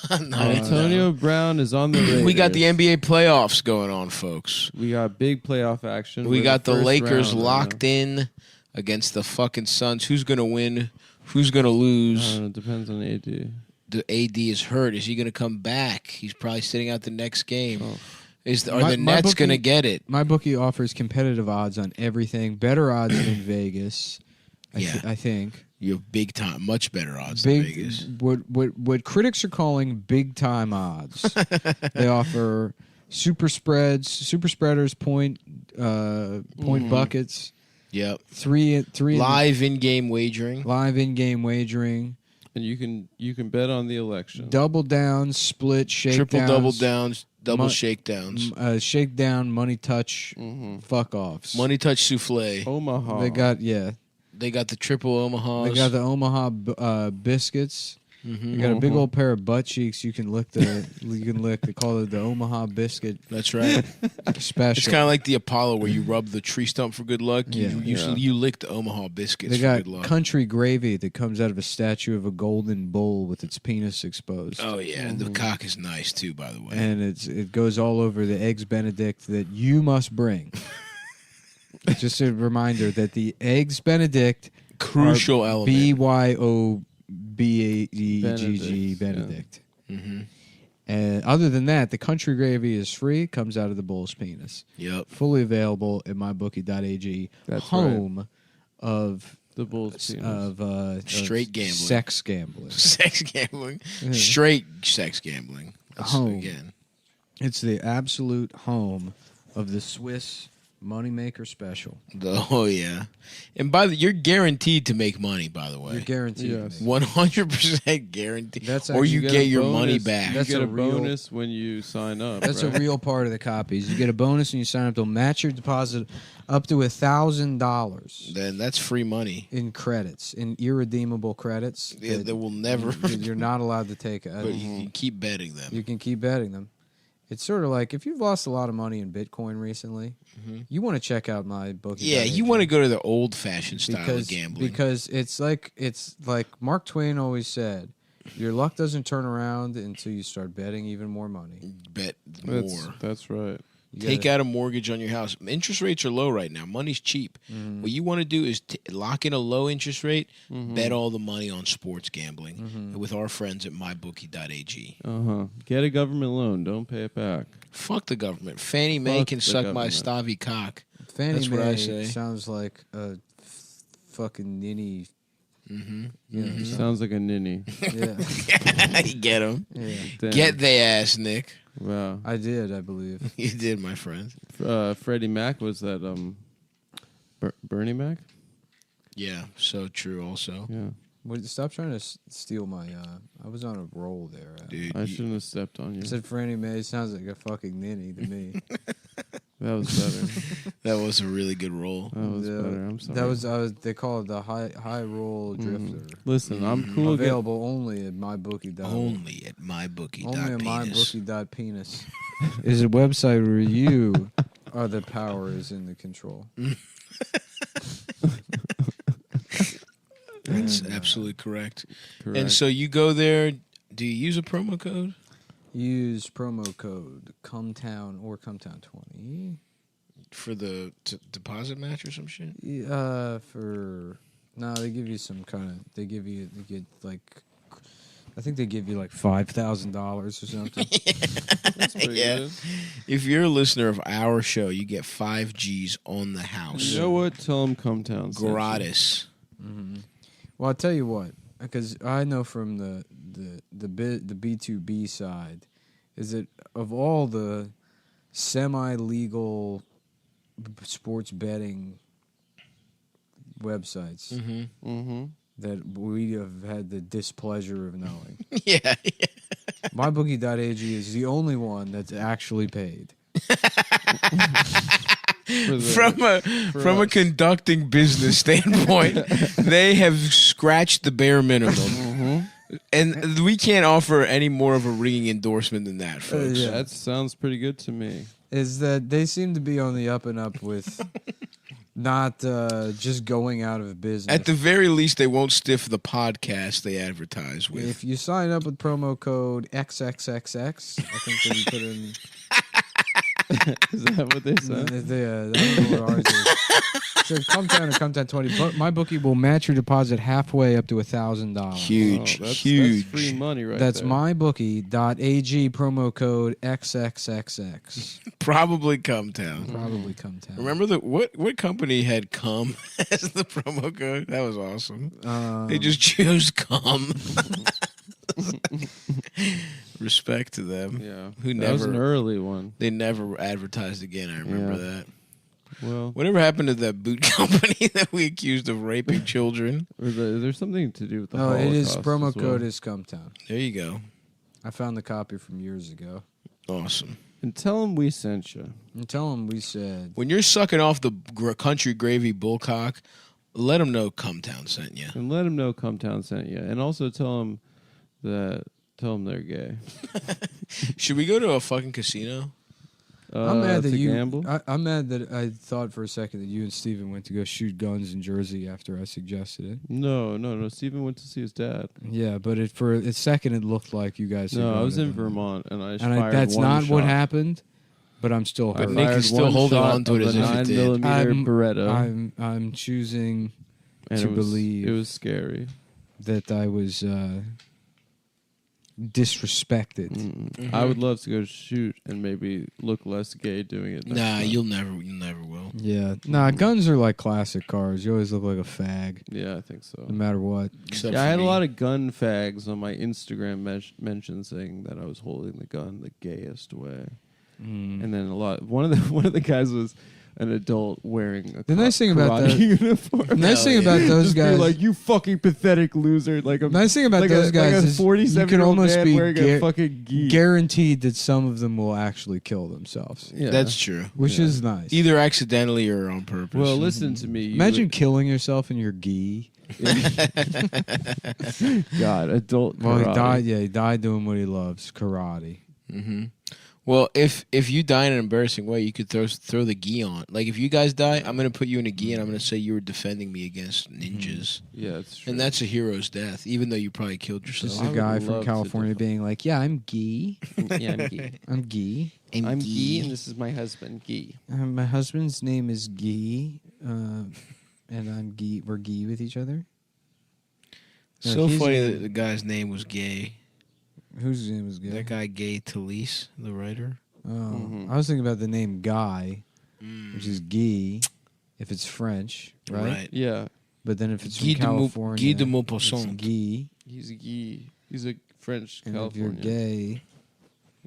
Antonio Brown is on the Raiders. We got the NBA playoffs going on, folks. We got big playoff action. We We're got the first Lakers round, locked in against the fucking Suns. Who's gonna win? Who's gonna I lose? don't know, it depends on AD. The AD is hurt. Is he gonna come back? He's probably sitting out the next game. Oh. Are My- the my Nets bookie- gonna get it? MyBookie offers competitive odds on everything, better odds than Vegas. Yeah. I think. You have big time, much better odds than Vegas. What critics are calling big time odds. They offer super spreaders, point buckets. Yep. Three live in-game wagering. And you can bet on the election. Double downs, split, shakedowns. Triple double downs, double shakedowns. Shakedown, money touch, fuck offs. Money touch souffle. Omaha. They got the triple Omahas. They got the Omaha biscuits. Mm-hmm. You got a big old pair of butt cheeks. You can lick. They call it the Omaha biscuit. That's right. Special. It's kind of like the Apollo where you rub the tree stump for good luck. You lick the Omaha biscuits they for got good luck. country gravy that comes out of a statue of a golden bull with its penis exposed. Oh yeah, and the cock is nice too, by the way. And it goes all over the eggs Benedict that you must bring. Just a reminder that the eggs Benedict crucial element. BYOBAEGG Benedict. Yeah. Mm-hmm. And other than that, the country gravy is free. Comes out of the bull's penis. Yep. Fully available at mybookie.ag. That's home of the bull's penis. Of straight gambling. Sex gambling. Sex gambling. Straight sex gambling. Home. Again. It's the absolute home of the Swiss Moneymaker Special. Oh yeah, and you're guaranteed to make money. By the way, you're guaranteed. Yes. 100% guaranteed. Or you get your money back. You get a bonus when you sign up. That's a real part of the copies. You get a bonus when you sign up. They'll match your deposit up to $1,000. Then that's free money in credits, in irredeemable credits. Yeah, that will never. You're not allowed to take it. But you can keep betting them. You can keep betting them. It's sort of like if you've lost a lot of money in Bitcoin recently, you want to check out my bookie. Yeah, you want to go to the old-fashioned style of gambling because it's like Mark Twain always said, your luck doesn't turn around until you start betting even more money. Bet more. That's right. Take out a mortgage on your house. Interest rates are low right now. Money's cheap. What you want to do is lock in a low interest rate, bet all the money on sports gambling with our friends at mybookie.ag. Get a government loan. Don't pay it back. Fuck the government. Fannie Mae can suck my stavy cock. That's what Mae I say. Sounds like a fucking ninny. Sounds like a ninny. Yeah. Get them. Yeah. Get their ass, Nick. Wow. I did, I believe. You did, my friend. Freddie Mac was that Bernie Mac? Yeah, so true also. Yeah. Stop trying to steal my... I was on a roll there. Dude, I shouldn't have stepped on you. I said Franny Mae sounds like a fucking ninny to me. That was better. That was a really good roll. That was better. I'm sorry. That was they call it the high roll drifter. Listen, I'm cool. Available only at mybookie. Only at mybookie. Only at mybookie.penis is a website where you are the power is in the control. That's absolutely correct. And so you go there. Do you use a promo code? Use promo code Cumtown or Cumtown20 for the deposit match or some shit. They give you some kind of. They get like. I think they give you like $5,000 or something. That's pretty good. If you're a listener of our show, you get 5 G's on the house. You know what? Tell them Cumtown. Gratis. Well, I'll tell you what, because I know from the B2B side, is that of all the semi-legal sports betting websites that we have had the displeasure of knowing. Yeah. MyBookie.ag is the only one that's actually paid. From a conducting business standpoint, they have scratched the bare minimum. And we can't offer any more of a ringing endorsement than that, folks. Yeah. That sounds pretty good to me. Is that they seem to be on the up and up with not just going out of business. At the very least, they won't stiff the podcast they advertise with. If you sign up with promo code XXXX, I think that you put in... Is that what they said? I don't know what ours is. So Cumtown or Cumtown 20. But my bookie will match your deposit halfway up to $1,000. Huge, that's huge. free money right That's there. mybookie.ag promo code XXXX. Probably Cumtown. Probably Cumtown. Remember what company had cum as the promo code? That was awesome. They just chose cum. Respect to them. Yeah. Who That was never an early one. They never advertised again. I remember Yeah. that. Well, Whatever happened to that boot company that we accused of raping children? there's something to do with the Oh, Holocaust. it is promo as well. code is Cumtown. There you go. I found the copy from years ago. Awesome. And tell them we sent you. And tell them we said. When you're sucking off the country gravy bullcock, let them know Cumtown sent you. And let them know Cumtown sent you. And also tell them they're gay. Should we go to a fucking casino? I'm mad that to you. gamble? I'm mad that I thought for a second that you and Steven went to go shoot guns in Jersey after I suggested it. No. Steven went to see his dad. Yeah, but for a second it looked like you guys. had No, I gone was to in them. Vermont, and I And fired that's one not what shot. happened. But I'm still. But hurt. Nick is Fired still one holding shot on to it of as a if it did. 9mm Beretta. I'm choosing and to it was, believe it was scary. that I was disrespected. Mm-hmm. I would love to go shoot and maybe look less gay doing it. next Nah, time. you never will. Yeah, nah. Guns are like classic cars. You always look like a fag, Yeah, I think so. no matter what. Except Yeah, I for had a me. lot of gun fags on my Instagram mentions saying that I was holding the gun the gayest way, and then one of the guys was an adult wearing a The nice thing about karate that- uniform. The nice thing about those Just be guys, like, you fucking pathetic loser. Like a nice thing about like those a, guys like a is you 47 can almost be wearing a fucking gi. guaranteed that some of them will actually kill themselves, Yeah. That's true. which is nice. Either accidentally or on purpose. Well, listen to me. You Imagine killing yourself in your gi. God, adult Well, he karate. died. Yeah, he died doing what he loves, karate. Mm-hmm. Well, if you die in an embarrassing way, you could throw the gi on. Like if you guys die, I'm gonna put you in a gi and I'm gonna say you were defending me against ninjas. Yeah, that's true. And that's a hero's death, even though you probably killed Just yourself. I a would guy love from to California being like, "Yeah, I'm gi. yeah, I'm Guy. I'm gi. I'm Guy, and this is my husband, Guy. My husband's name is Guy, and I'm Guy. We're Guy with each other. So he's funny a- that the guy's name was Gay. Whose name is Guy? That guy Gay Talese, the writer. Oh, I was thinking about the name Guy, which is Guy, if it's French, right? Yeah, But then if it's Guy from de Mau- California, Guy de it's Maupassant. Guy. he's a Guy. He's a French And California. if you're gay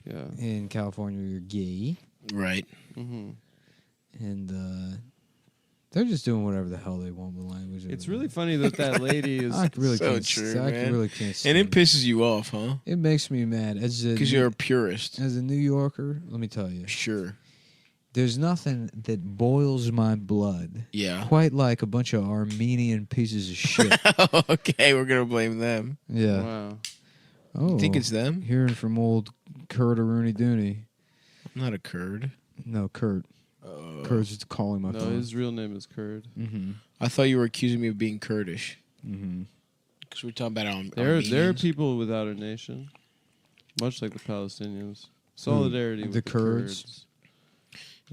Yeah. in California, you're gay. Right. Mm-hmm. And they're just doing whatever the hell they want with language. It's really funny that lady is. I really So can't. true, I man. really can't. And stand it pisses you off, huh? It makes me mad Because you're a purist. as a New Yorker. Let me tell you, Sure. there's nothing that boils my blood Yeah. quite like a bunch of Armenian pieces of shit. Okay, we're gonna blame them. Yeah. Wow. Oh, You think it's them? hearing from old Kurt or Rooney Dooney? I'm not a Kurd. No, Kurt. Kurt's just calling my No, phone. his real name is Kurd. Mm-hmm. I thought you were accusing me of being Kurdish. Mm-hmm. Because we're talking about There are Armenians. people without a nation, much like the Palestinians. Solidarity with The the Kurds?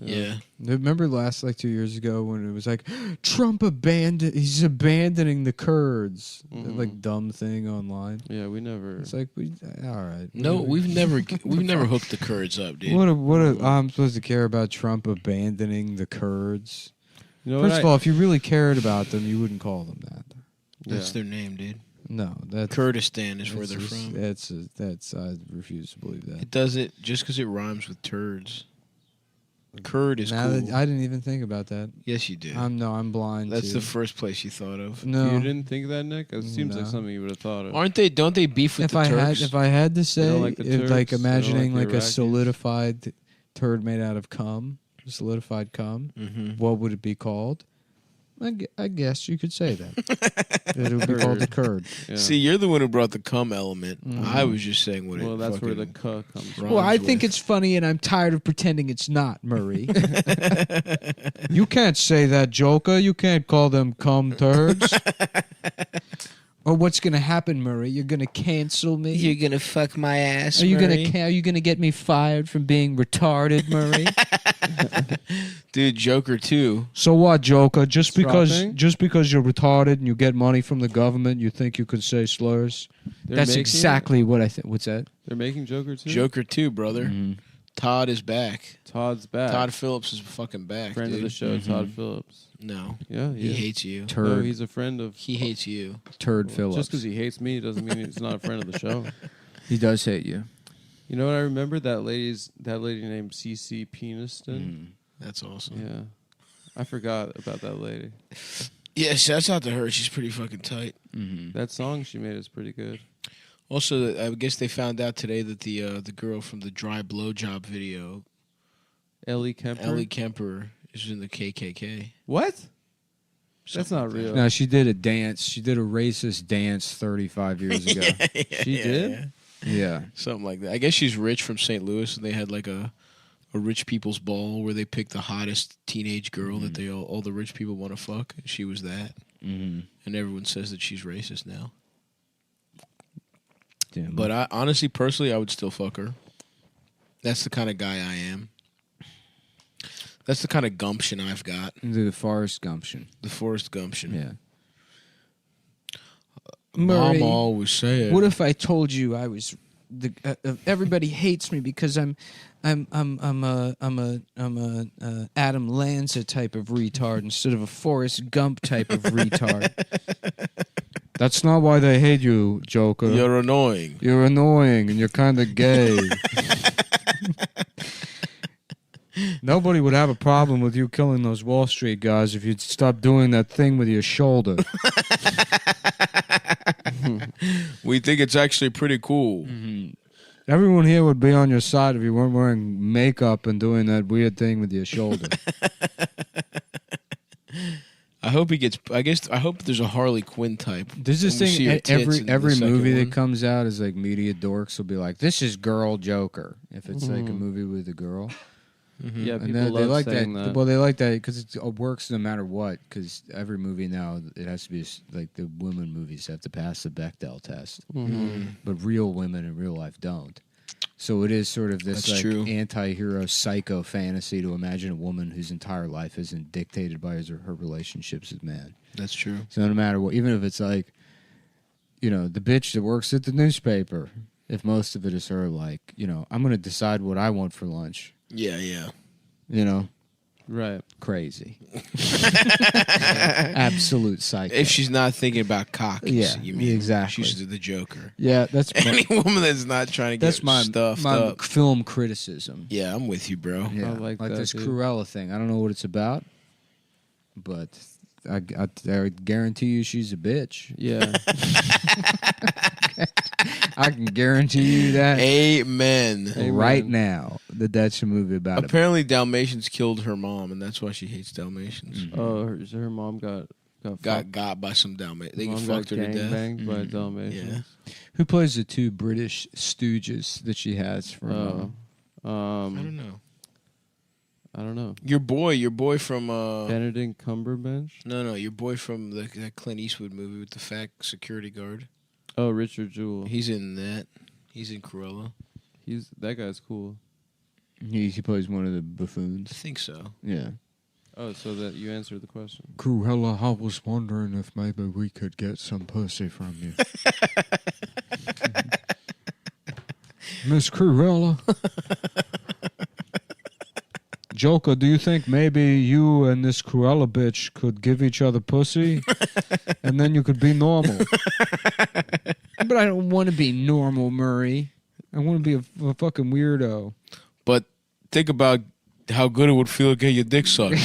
Yeah. Remember last 2 years ago when it was like Trump he's abandoning the Kurds, that, Mhm. dumb thing online. Yeah, we never. It's like all right. No, we've never hooked the Kurds up, dude. I'm supposed to care about Trump abandoning the Kurds? You know what First of all, if you really cared about them, you wouldn't call them that. That's yeah. their name, dude. No, that's Kurdistan is where they're just- from. That's I refuse to believe that. It doesn't just because it rhymes with turds. Kurd is Now cool. that, I didn't even think about that. Yes, you did. I'm blind. That's to. the first place you thought of. No. You didn't think of that, Nick? It seems like No. something you would have thought of. Aren't they? Don't they beef with if the I Turks? had to say, don't like the if, Turks, they don't imagining like the a Iraqis. solidified turd made out of cum, solidified cum, Mhm. what would it be called? I guess you could say that. It would be called the curd. Yeah. See, you're the one who brought the cum element. Mhm. I was just saying what it. Well, that's where the fucking "k" comes from. rhymes Well, I think with. it's funny, and I'm tired of pretending it's not, Murray. You can't say that, Joker. You can't call them cum turds. Or what's going to happen, Murray? You're going to cancel me? You're gonna fuck my ass. Are you Murray? gonna get me fired from being retarded, Murray? Dude, Joker 2. So what, Joker? Just because Strapping? you're retarded and you get money from the government, you think you could say slurs? They're That's making exactly what I think. What's that? They're making Joker too. Joker 2, brother. Mm-hmm. Todd is back. Todd's back. Todd Phillips is fucking back, friend dude. of the show, Todd Phillips. No. Yeah, He is. hates you. No, Turd. he's a friend of. He hates you. Turd Phillips. Just because he hates me doesn't mean he's not a friend of the show. He does hate you. You know what I remember? That lady named CC Peniston. That's awesome. Yeah, I forgot about that lady. Yeah, shouts out to her. She's pretty fucking tight. That song she made is pretty good. Also, I guess they found out today that the girl from the dry blowjob video, Ellie Kemper. is in the KKK. What? That's Something not like that. real. No, she did a dance. She did a racist dance 35 years ago. She did? Yeah. Something like that. I guess she's rich from St. Louis, and they had like a rich people's ball where they picked the hottest teenage girl that they all the rich people want to fuck. And she was that. Mm-hmm. And everyone says that she's racist now. Damn. But I honestly, personally, I would still fuck her. That's the kind of guy I am. That's the kind of gumption I've got. The Forrest gumption. The Forrest gumption. Yeah. Mom always said. What if I told you I was everybody hates me because I'm a Adam Lanza type of retard instead of a Forrest Gump type of retard. That's not why they hate you, Joker. You're annoying. You're annoying and you're kind of gay. Nobody would have a problem with you killing those Wall Street guys if you'd stop doing that thing with your shoulder. We think it's actually pretty cool. Everyone here would be on your side if you weren't wearing makeup and doing that weird thing with your shoulder. I hope he gets. I hope there's a Harley Quinn type. There's this And we see her thing. tits in the Every second movie one. that comes out is like media dorks will be like, "This is girl Joker." If it's like a movie with a girl, Yeah, and people they love like saying that. Well, they like that because it works no matter what. Because every movie now it has to be like the women movies have to pass the Bechdel test, but real women in real life don't. So it is sort of this That's like true. anti-hero psycho fantasy to imagine a woman whose entire life isn't dictated by her relationships with men. That's true. So no matter what, even if it's like, you know, the bitch that works at the newspaper, if most of it is her, like, you know, I'm going to decide what I want for lunch. Yeah, yeah. You know? Right. Crazy. Absolute psycho. If she's not thinking about cock, Yeah, you mean exactly. she's the Joker. Yeah, that's Any woman that's not trying to that's get my stuffed my up. film criticism. Yeah, I'm with you, bro. Yeah, I like that, this dude. Cruella thing. I don't know what it's about, but I guarantee you she's a bitch. Yeah. I can guarantee you that Amen. right now that that's a movie about it. Apparently, Dalmatians killed her mom, and that's why she hates Dalmatians. Oh, her mom got Got by some Dalmatians. They mom fucked her to death. banged by Dalmatians. Who plays the two British stooges that she has from? I don't know. I don't know. Your boy from Benedict Cumberbatch. No, your boy from that Clint Eastwood movie with the fat security guard. Oh, Richard Jewell. He's in that. He's in Cruella. That guy's cool. He plays one of the I buffoons. think so. Yeah. Oh, so that you answered the question. Cruella, I was wondering if maybe we could get some pussy from you. Miss Cruella. Joker, do you think maybe you and this Cruella bitch could give each other pussy? And then you could be normal. But I don't want to be normal, Murray. I want to be a fucking weirdo. But think about how good it would feel to get your dick sucked.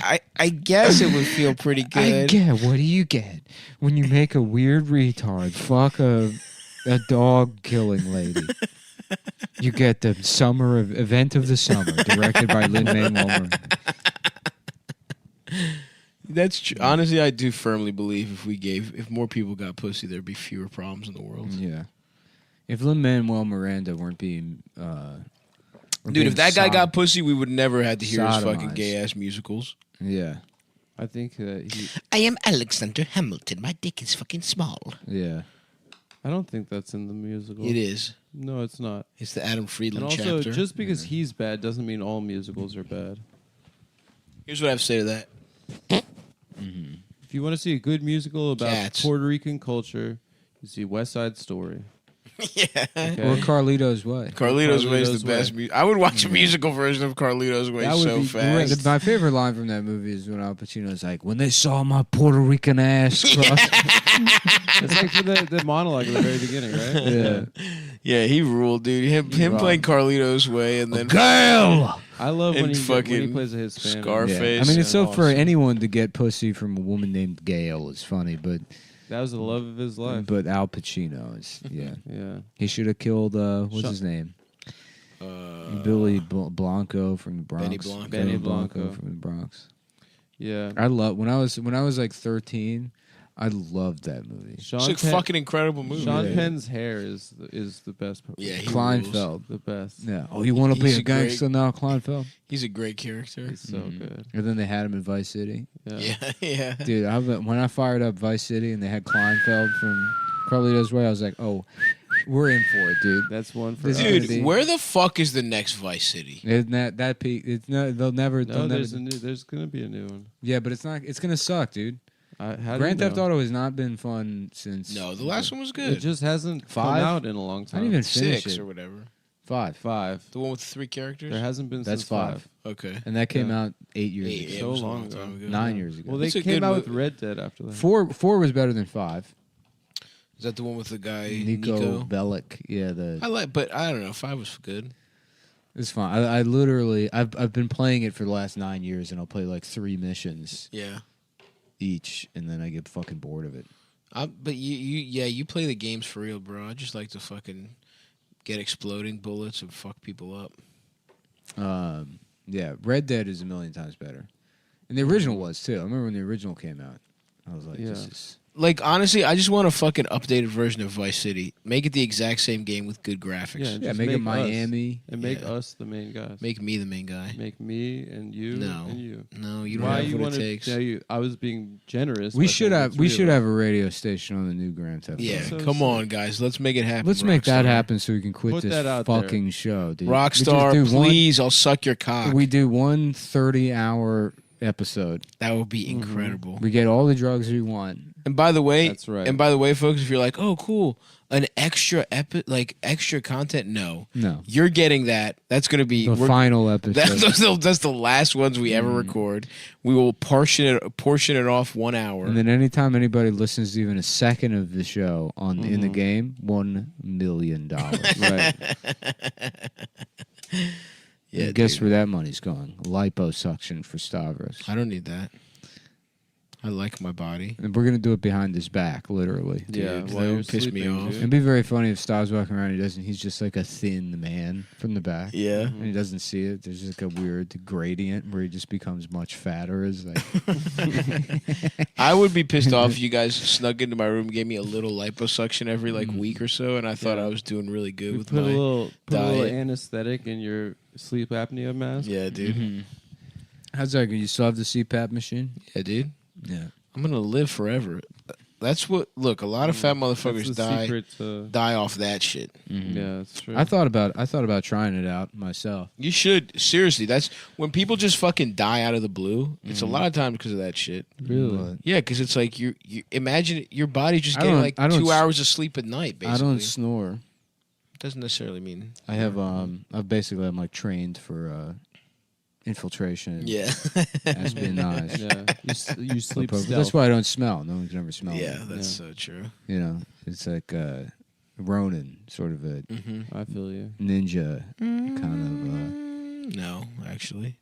I guess it would feel pretty good. What do you get when you make a weird retard fuck a dog killing lady? You get the event of the summer, directed by Lin-Manuel Miranda. That's true. Honestly, I do firmly believe if more people got pussy, there'd be fewer problems in the world. Yeah. If Lin-Manuel Miranda weren't being Dude, if that guy got pussy, we would never have to hear his fucking sodomized. gay ass musicals. Yeah. I think that he. I am Alexander Hamilton. My dick is fucking small. Yeah. I don't think that's in the musical. It is. No, it's not. It's the Adam Friedland And also, chapter. just because he's bad doesn't mean all musicals are bad. Here's what I have to say to that. If you want to see a good musical about Cats. Puerto Rican culture, you see West Side Story. Yeah. Okay? Or Carlito's Way. Carlito's Way is Carlito's the best. Way. I would watch a musical version of Carlito's Way That would so be fast. great. My favorite line from that movie is when Al Pacino's like, "When they saw my Puerto Rican ass cross." It's like for the monologue at the very beginning, right? Yeah. Yeah, he ruled, dude. Him Right. playing Carlito's Way and then Girl. I love when And he fucking plays a Hispanic. Scarface. I mean, it's so and for awesome. anyone to get pussy from a woman named Gail is funny, but That was the love of his life. Al Pacino is yeah. Yeah. He should have killed what's Sean- his name? Billy Blanco from the Bronx. Benny Blanco. Benny Blanco. from the Bronx. Yeah. I love when I was like 13. I loved that movie. Sean It's a Penn- fucking incredible movie. Sean Yeah. Penn's hair is the best part. Yeah, he Kleinfeld. The best. Yeah. Oh, you want to be He's a a great- gangster now, Kleinfeld? He's a great character. He's so good. And then they had him in Vice City. Yeah, yeah. Dude, when I fired up Vice City and they had Kleinfeld from Carlito's Way, I was like, oh, we're in for it, dude. That's one for This us. is- Dude, where the fuck is the next Vice City? Isn't that peak? It's no, they'll never. No, they'll there's never. there's gonna be a new one. Yeah, but it's not. It's gonna suck, dude. How do you Grand Theft know? Auto has not been fun since. No, the last one was It good. just hasn't come Five? out in a long I time. didn't even finish 6 it. or whatever. Five, Five. The one with 3 characters? There hasn't been That's since five. Okay. and that came Yeah. out 8 years Eight, ago. yeah, it So was a long time ago. ago. 9 years ago. Well, they It's a came good out with movie. Red Dead after that. Four was better than five. Is that the one with the guy Nico Bellic. Yeah, but I don't know. 5 was good. it's fine. I literally I've been playing it for the last 9 years, and I'll play like 3 missions Yeah. each, and then I get fucking bored of it. But you play the games for real, bro. I just like to fucking get exploding bullets and fuck people up. Yeah, Red Dead is a million times better, and the original was too. I remember when the original came out. I was like, this is. Like, honestly, I just want a fucking updated version of Vice City. Make it the exact same game with good graphics. Yeah, Yeah, just make it us. Miami. And make Yeah. us the main guys. Make me the main guy. Make me and you No. and you. No, you don't Why have you what want it to takes. tell you? I was being generous. We by should saying have it's we real. should have a radio station on the new Grand Theft Auto. Yeah, So come sick. on, guys. Let's make it happen. Let's make that Rockstar. happen so we can quit Put this that out there. fucking show, dude. Rockstar, We just do please, I'll suck your cock. We do one 30-hour episode. That would be incredible. We get all the drugs we want. And by the way, That's right. And by the way, folks, if you're like, oh, cool, an extra extra content, no, you're getting that. That's going to be The final episode. That's the last ones we ever record. We will portion it off 1 hour. And then anytime anybody listens to even a second of the show in the game, $1 million. Right. Yeah, And guess dude. where that money's going? Liposuction for Stavros. I don't need that. I like my body. And we're gonna do it behind his back, literally. Yeah, Dude, while that you're would piss me sleeping, off. dude. It'd be very funny if Stav's walking around and he doesn't. He's just like a thin man from the back. Yeah. And he doesn't see it. There's just like a weird gradient where he just becomes much fatter. Is like I would be pissed off if you guys snuck into my room, gave me a little liposuction every week or so, and I thought Yeah. I was doing really good We with put my a little diet. anesthetic in your sleep apnea mask. Yeah, dude. how's that? You still have the CPAP machine? Yeah, dude. Yeah. I'm gonna live forever. That's what. Look, a lot of fat motherfuckers That's the die secret to- die off that shit. Yeah, that's true. I thought about trying it out myself. You should seriously. That's when people just fucking die out of the blue. It's a lot of times because of that shit. Really? But Yeah, because it's like you imagine your body just I getting don't- like I don't 2 s- hours of sleep at night. Basically, I don't snore. doesn't necessarily mean. I have I'm like trained for infiltration. and Yeah. espionage. Yeah, you sleep That's stealth. why I don't smell. No one can ever smell Yeah, me. that's so true. You know, it's like Ronin, sort of a I feel you. ninja kind No, actually,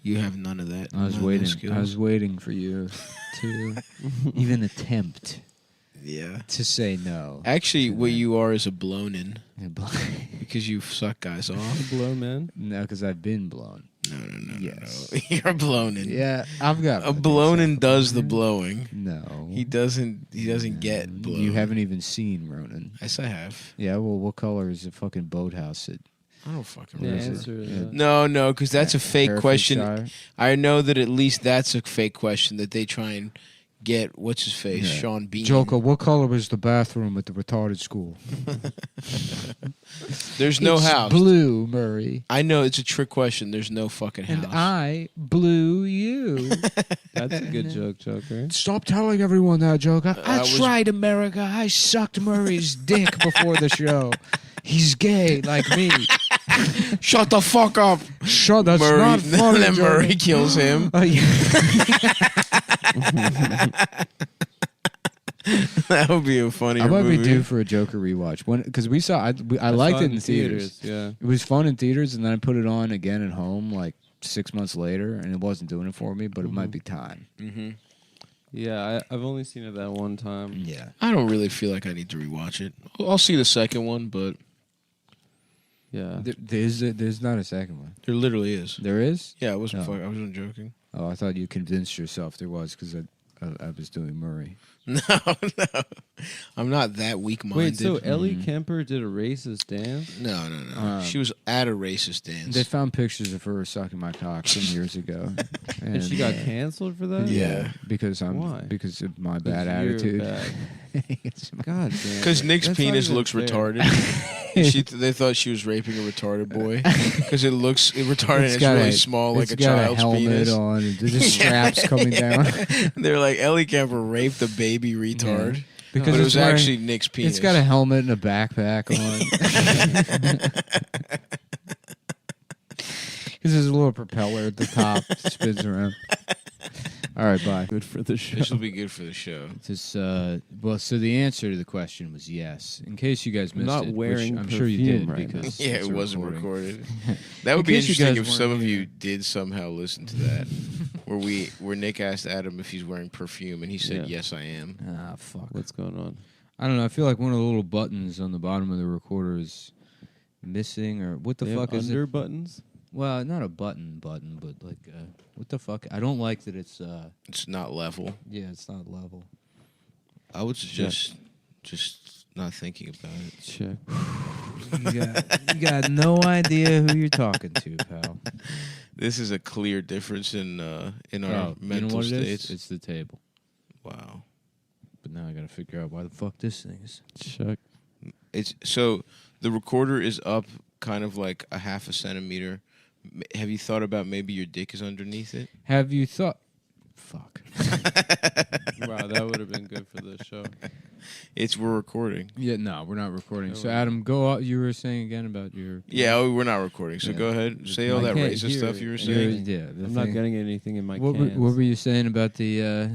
you have none of that. of. I was None of those waiting. skills. I was waiting for you to even attempt Yeah. to say no. Actually, what you are is a blown-in Yeah, because you suck guys off. Blow, man. no, because I've been blown. No. Yes. You're blown-in. Yeah, I've got A blown-in does the blowing. No, He doesn't get blown. You haven't even seen Ronin. Yes, I have. Yeah, well, what color is the fucking boathouse at? I don't fucking Yeah, know. answer that. No, because that's a fake question. Herefordshire? I know that at least that's a fake question that they try and get what's his face, Yeah. Sean Bean. Joker, what color was the bathroom at the retarded school? There's no It's house. blue, Murray. I know it's a trick question. There's no fucking house. And I blew you. That's a good joke, Joker. Stop telling everyone that, Joker. I was- tried, America. I sucked Murray's dick before the show. He's gay like me. Shut the fuck up. Shut. That's Murray, not funny. then Joker. Murray kills him. Yeah. That would be a funny I might movie. be due for a Joker rewatch because we saw. I liked saw it in theaters. Yeah. It was fun in theaters, and then I put it on again at home like 6 months later, and it wasn't doing it for me. But it might be time. Mm-hmm. Yeah, I've only seen it that one time. Yeah. I don't really feel like I need to rewatch it. I'll see the second one, but Yeah. There's not a second one. there literally is. There is? Yeah, I wasn't. No. I wasn't joking. Oh, I thought you convinced yourself there was because I was doing Murray. No, I'm not that weak-minded. Wait, so Ellie Kemper did a racist dance? No. She was at a racist dance. They found pictures of her sucking my cock some years ago, And she got canceled for that? Yeah. because Why? Because of my bad you're attitude. bad. God damn. Because Nick's That's penis not even looks fair. retarded. They thought she was raping a retarded boy because it looks retarded. It's It's got really a- small, like it's a got child's helmet penis. on. And the straps coming down. They're like Ellie Kemper raped a baby retard. Yeah. Because But it it's was wearing- actually Nick's penis. It's got a helmet and a backpack on. Because there's a little propeller at the top, spins around. All right, bye. Good for the show. This will be good for the show. Just, well, so the answer to the question was yes. In case you guys missed not it, wearing which I'm sure you did perfume right now. because Yeah, it's it a wasn't recording. recorded. That would In be case you interesting guys if some weren't of you here. did somehow listen to that, where Nick asked Adam if he's wearing perfume, and he said, Yeah. "Yes, I am." Ah, fuck. What's going on? I don't know. I feel like one of the little buttons on the bottom of the recorder is missing, or what the They fuck have is under it? buttons? Well, not a button, but like, what the fuck? I don't like that it's, It's not level. yeah, it's not level. I would suggest just not thinking about it. Check. You got no idea who you're talking to, pal. This is a clear difference in our Oh, you know mental what it is? states. It's the table. Wow. But now I gotta figure out why the fuck this thing is. Check. It's so the recorder is up kind of like a half a centimeter. Have you thought about maybe your dick is underneath it? Have you thought? Fuck. Wow, that would have been good for the show. We're recording. Yeah, no, we're not recording. No, So we're Adam, go out. You were saying again about your. Yeah, we're not recording. So Yeah. go ahead, say all I that can't racist hear stuff it. you were Yeah. saying. Yeah, the I'm not thing- getting anything in my What cans. were you saying about the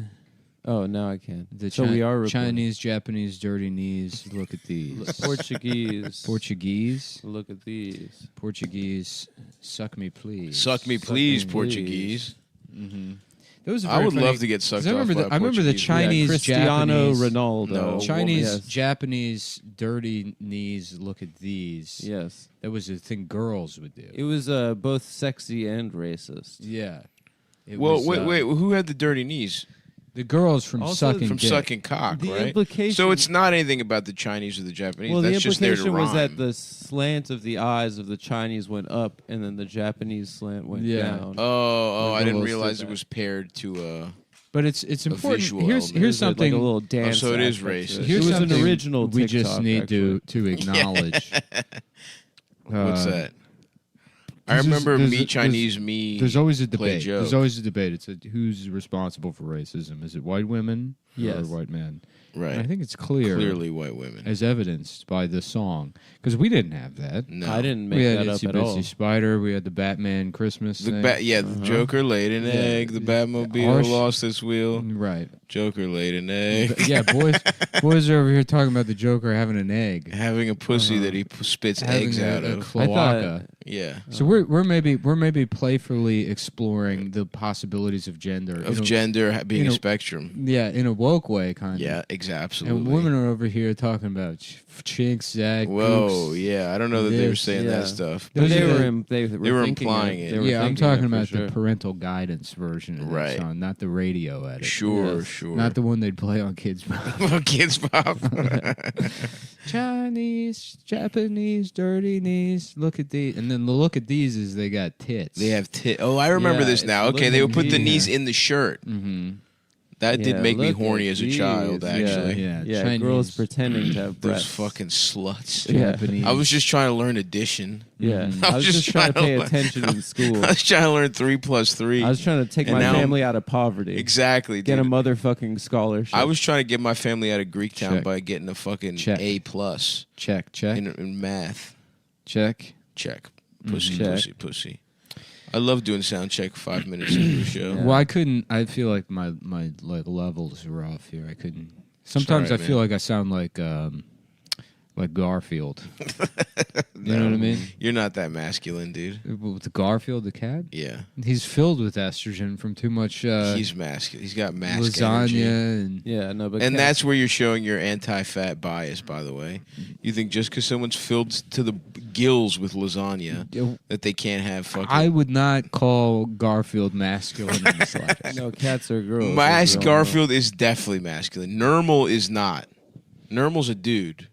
Oh, now I can. so we are recording. Chinese, Japanese, dirty knees? Look at these. Portuguese. Portuguese, Look at these. Portuguese. Suck me, please. Suck me, Suck please, me, Portuguese. Mm-hmm. Those are I very would funny, love to get 'cause sucked I remember off by I remember the Portuguese. Chinese, Cristiano Japanese, Ronaldo. No. Chinese, Yes. Japanese, dirty knees. Look at these. Yes. That was a thing girls would do. It was both sexy and racist. Yeah. It Well, was, wait. Who had the dirty knees? The girls from Also sucking From dick. sucking cock, The right? implication- So it's not anything about the Chinese or the Japanese. Well, That's the just there to implication was that rhyme. the slant of the eyes of the Chinese went up, and then the Japanese slant went Yeah. down. Oh, Like I didn't almost realize did it that. was paired to But it's important. visual Here's element. here's There's something. like a little dance. so it is aspect to racist. it. Here's it was something an original. we just TikTok, need actually. to acknowledge. What's Uh, that? I There's- remember there's- me there's- Chinese me. There's always a play debate. joke. There's always a debate. It's who's responsible for racism? Is it white women Yes. or white men? right. And I think it's clear, Clearly white women. as evidenced by the song, because we didn't have that. No, I didn't make We had that up Itsy at all. Bitsy Spider. We had the Batman Christmas The thing. the Joker laid an egg. The Batmobile Our sh- lost its wheel. Right. Joker laid an egg. Yeah, boys are over here talking about the Joker having an egg, Having a pussy that he spits having eggs out a of. cloaca. Yeah. So we're maybe playfully exploring the possibilities of gender, Of in a- gender being in a a- spectrum. Yeah, in a woke way, kind of. Yeah, absolutely. And women are over here talking about chinks, zag. Whoa, gooks. yeah. I don't know that they were This, saying yeah. that stuff. But Those they are were, the- they were implying thinking it. They were Yeah, I'm thinking talking it for about sure. the parental guidance version of Right. that song, not the radio edit. Sure, Yes. sure. Not the one they'd play on Kids Pop. Kids Pop. Chinese, Japanese, dirty knees. Look at these, and then the look at these is they got tits. They have Oh, I remember Yeah, this now. it's Okay, they would put the looking- knees in the shirt. Mm-hmm. That did make me look horny at as a these. child, actually. Yeah, Chinese. girls pretending to have Those breasts. fucking sluts. Yeah. Japanese. I was just trying to learn addition. Yeah, Mm-hmm. I was just trying to pay learn- attention in school. I was trying to learn 3 + 3. I was trying to take And my now- family out of poverty. Exactly, Get a dude. motherfucking scholarship. I was trying to get my family out of Greektown Check. by getting a fucking Check. A+ Check. in math. Check. Check. Pussy, Check. pussy, pussy. I love doing sound check 5 minutes into a show. Well, I couldn't. I feel like my like levels are off here. I couldn't. Sometimes Sorry, I feel man. like I sound like Garfield. You know what I mean? You're not that masculine, dude. With the Garfield, the cat. Yeah. He's filled with estrogen from too much He's masculine. He's got mask lasagna energy. and Yeah, no, but And cat- that's where you're showing your anti-fat bias, by the way. You think just because someone's filled to the gills with lasagna that they can't have fucking... I would not call Garfield masculine in the slightest. no, cats are girls. Mas as we all Garfield is definitely masculine. Nermal is not. Nermal's a dude.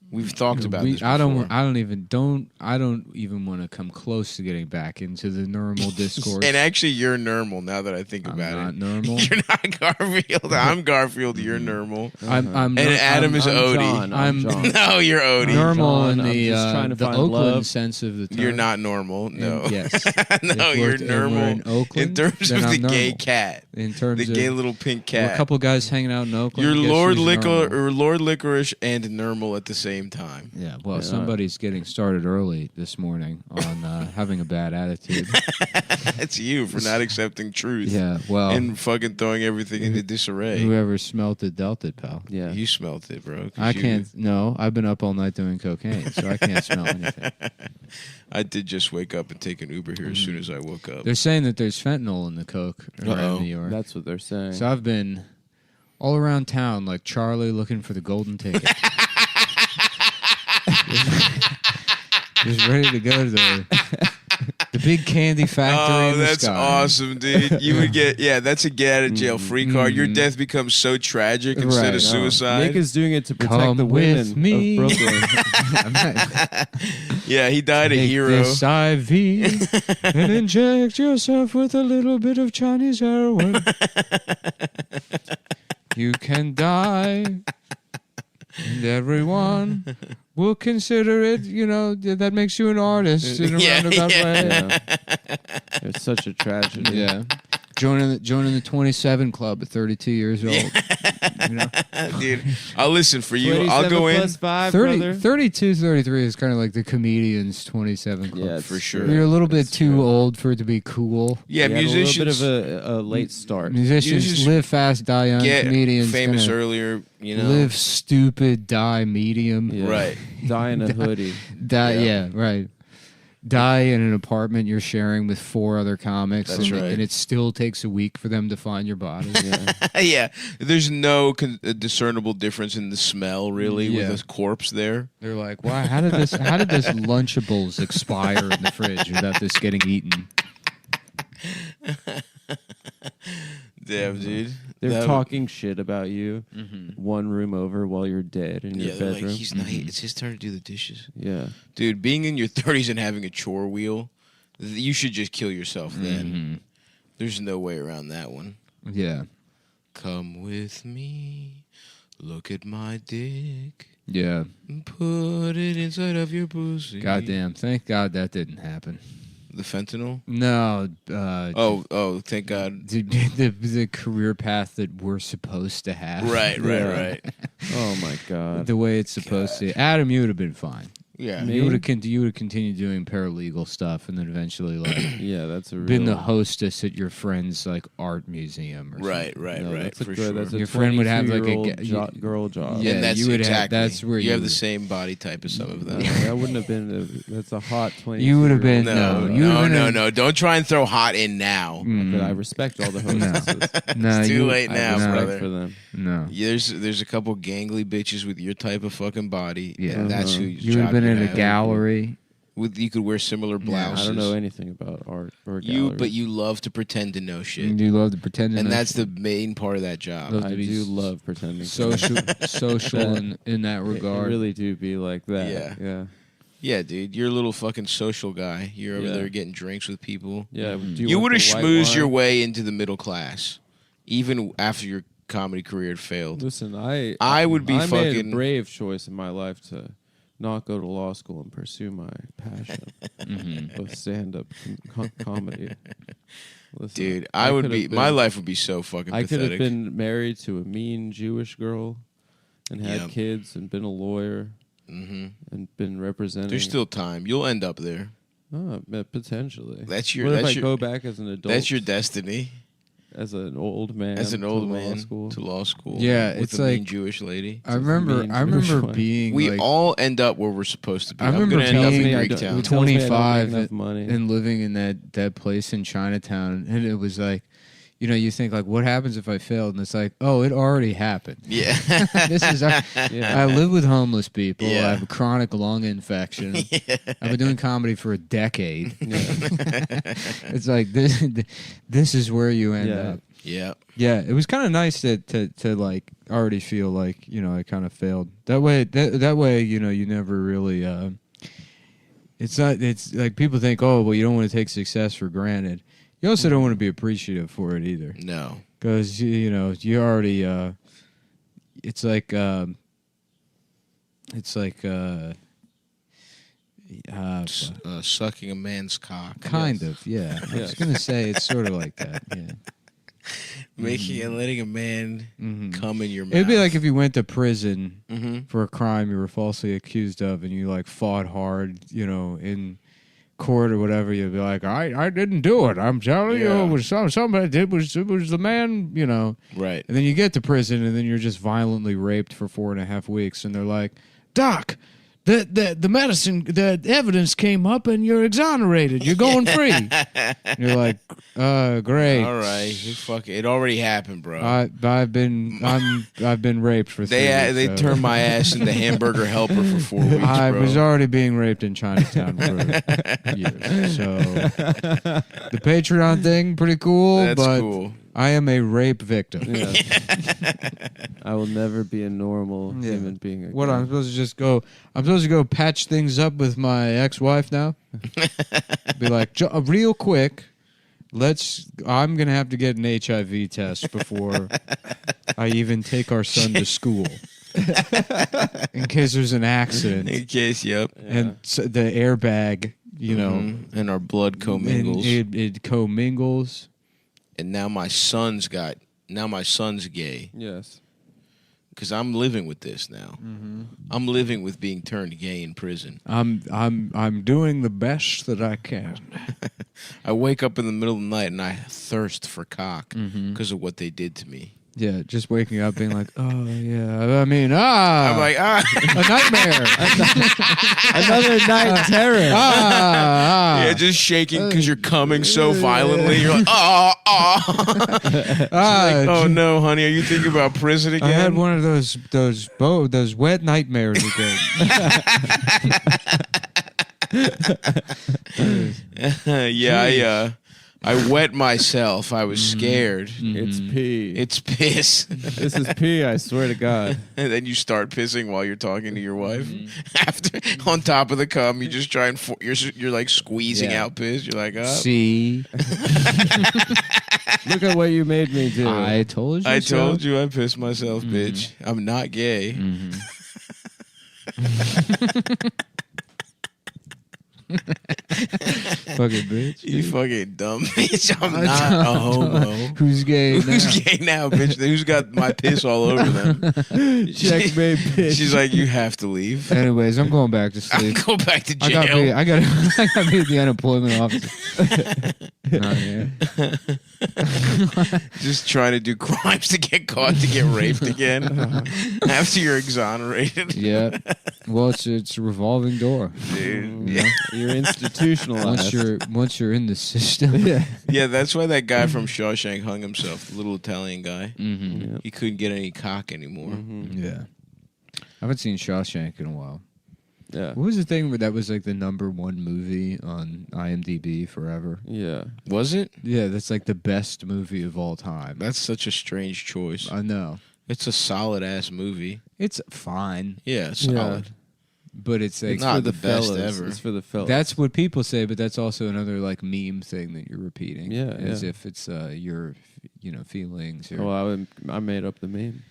We've talked about this before. I don't even want to come close to getting back into the normal discourse. And actually, you're normal now that I think about not it. normal. You're not Garfield. I'm Garfield. You're normal. I'm And Adam is I'm Odie. John, I'm John. No, you're Odie. normal John, in I'm the just trying to the find Oakland love. sense of the term. You're not normal. No. And yes. No, If you're we're- if we're normal in Oakland, in terms then of the I'm gay normal. cat. In terms The of gay little pink we're cat. a couple guys hanging out in Oakland. You're Guess Lord who's normal? or Lord Licorice and normal at the same time. Yeah, well, Yeah. somebody's getting started early this morning on having a bad attitude. It's you for not accepting truth. Yeah, well, And fucking throwing everything into disarray. whoever smelt it dealt it, pal. Yeah. You smelt it, bro. 'cause I you- can't. No, I've been up all night doing cocaine, so I can't smell anything. I did just wake up and take an Uber here as soon as I woke up. They're saying that there's fentanyl in the coke around Uh-oh. New York. That's what they're saying. So I've been all around town like Charlie looking for the golden ticket. Just ready to go to the big candy factory Oh, in the that's sky. awesome, dude. You would get, that's a get out of jail free card. Your death becomes so tragic instead Right. of suicide. Nick is doing it to protect Come the with women me. of Brooklyn. Yeah, he died a Take hero. this IV and inject yourself with a little bit of Chinese heroin. You can die, and everyone will consider it. You know that makes you an artist in a Yeah, roundabout yeah. way. Yeah. It's such a tragedy. Yeah. Joining the 27 club at 32 years old. You know? Dude, I'll listen for you. I'll 27 go in. plus 5, 30, brother. 32, 33 is kind of like the comedian's 27 club. Yeah, For sure. You're a little bit It's too true. old for it to be cool. Yeah, He had musicians a little bit of a late start. Musicians live fast, die young. get Comedians famous kinda earlier, you know. live stupid, die medium. Yeah. Right. Die in a hoodie. Die, Yeah. yeah, right. Die in an apartment you're sharing with 4 other comics. That's right. And it still takes a week for them to find your body. Yeah. Yeah, there's no discernible difference in the smell really Yeah. with a corpse there. They're like, "Wow, how did this Lunchables expire in the fridge without this getting eaten?" Damn, dude. They're That- talking shit about you one room over while you're dead in your Yeah, they're bedroom. like, he's not. It's his turn to do the dishes. Yeah. Dude, being in your 30s and having a chore wheel, you should just kill yourself then. There's no way around that one. Yeah, Come with me, look at my dick, yeah. and put it inside of your pussy. Goddamn! Thank God that didn't happen. The fentanyl? No. Oh, thank God. The career path that we're supposed to have. Right. Oh my god. The way it's supposed to. Adam, you would have been fine. Yeah. Me? You would have continued doing paralegal stuff, and then eventually Yeah, that's a real. been the hostess at your friend's like art museum. Or Right, No, right, that's for a sure. good. That's a Your friend would have, like, a 22-year-old ga- girl job. Yeah, and that's you would have- exactly. that's where you you have the would- same body type as some of them. No, that wouldn't have been. That's a hot 20. You would have been No, you would've been a- no. Don't try and throw hot in now. But I respect all the hostesses. No, It's too you- late I now, respect brother. for them. No. Yeah, there's a couple gangly bitches with your type of fucking body. Yeah. and that's who You would have been in a gallery. You could wear similar I blouses. don't know anything about art or gallery. But you love to pretend to know shit, You love to pretend, to and know that's shit. the main part of that job. Love I to be do love pretending. social in that I regard. really do be like that. Yeah. Yeah. Yeah, dude, you're a little fucking social guy. You're over Yeah. there getting drinks with people. Yeah. Do You want would have the white schmoozed wine? your way into the middle class. even after your comedy career had failed. Listen, I would be I made fucking a brave choice in my life to not go to law school and pursue my passion of stand-up comedy. Listen, dude. I would be. My life would be so fucking. I could pathetic. have been married to a mean Jewish girl and had Yep. kids and been a lawyer and been representing. There's still time. You'll end up there. Oh, potentially. That's your. What that's if I your, go back as an adult? That's your destiny. As an old man. As an to old law man school. to law school. Yeah, with it's a like mean Jewish lady. I remember being. We like, all end up where we're supposed to be. I remember I'm gonna end being up in Greektown. 25 enough money. and living in that place in Chinatown, and it was like, you know, you think like, what happens if I failed? And it's like, oh, it already happened. Yeah. This is. I live with homeless people. Yeah. I have a chronic lung infection. I've been doing comedy for a decade. It's like this is where you end up. Yeah. Yeah, it was kind of nice to like already feel like, you know, I kind of failed. That way, you know, you never really. It's like people think, oh, well, you don't want to take success for granted. You also don't want to be appreciative for it either. No, because you know you already. It's like. Sucking a man's cock. Kind of, yeah. I was gonna say it's sort of like that. Yeah. Making and letting a man come in your mouth. It'd be like if you went to prison Mhm. for a crime you were falsely accused of, and you like fought hard, you know, in court or whatever. You'd be like, I didn't do it. I'm telling you, it was somebody did. It was the man, you know. Right. And then you get to prison, and then you're just violently raped for 4.5 weeks, and they're like, Doc, the medicine, the evidence came up, and you're exonerated. You're going free. And you're like, great. All right, it already happened, bro. I've been raped for 3 weeks. They turned my ass into hamburger helper for 4 weeks, I bro. was already being raped in Chinatown for years. So the Patreon thing, pretty cool. That's but cool. I am a rape victim. I will never be a normal human being again. What, I'm supposed to just go? I'm supposed to go patch things up with my ex-wife now. Be like, real quick. I'm gonna have to get an HIV test before I even take our son to school, in case there's an accident. In case, yep. And so the airbag, you know, and our blood commingles. It commingles. And now my son's gay. Yes. Because I'm living with this now. I'm living with being turned gay in prison. I'm doing the best that I can. I wake up in the middle of the night and I thirst for cock because of what they did to me. Yeah, just waking up being like, oh yeah, I mean, I'm like, a nightmare, another night terror. Yeah, just shaking because you're coming so violently. You're like, like, oh no, honey, are you thinking about prison again? I had one of those wet nightmares again. Yeah, I wet myself. I was scared. It's pee. It's piss. This is pee, I swear to God. And then you start pissing while you're talking to your wife. After, on top of the cum, you just try and you're like squeezing out piss. You're like, see, look at what you made me do. I told you. I told you I pissed myself, bitch. I'm not gay. Fucking bitch. You fucking dumb bitch. I'm not a homo. Who's gay now? Who's gay now, bitch? Who's got my piss all over them? Checkmate, bitch. She's like, you have to leave. Anyways, I'm going back to sleep. Go back to jail. I got to be at the unemployment office. Just trying to do crimes to get caught to get raped again after you're exonerated. Yeah. Well, it's a revolving door, dude. Yeah. You're institutionalized. Once you're in the system. Yeah, that's why that guy from Shawshank hung himself. The little Italian guy. Yep. He couldn't get any cock anymore. Yeah. I haven't seen Shawshank in a while. Yeah. What was the thing that was like the #1 movie on IMDb forever? Yeah. Was it? Yeah, that's like the best movie of all time. That's such a strange choice. I know. It's a solid ass movie. It's fine. Yeah, solid. But it's like not for the best fellas. ever. It's for the fellas. That's what people say, but that's also another like meme thing that you're repeating. Yeah, as yeah. if it's your feelings. Or, Well, I made up the meme.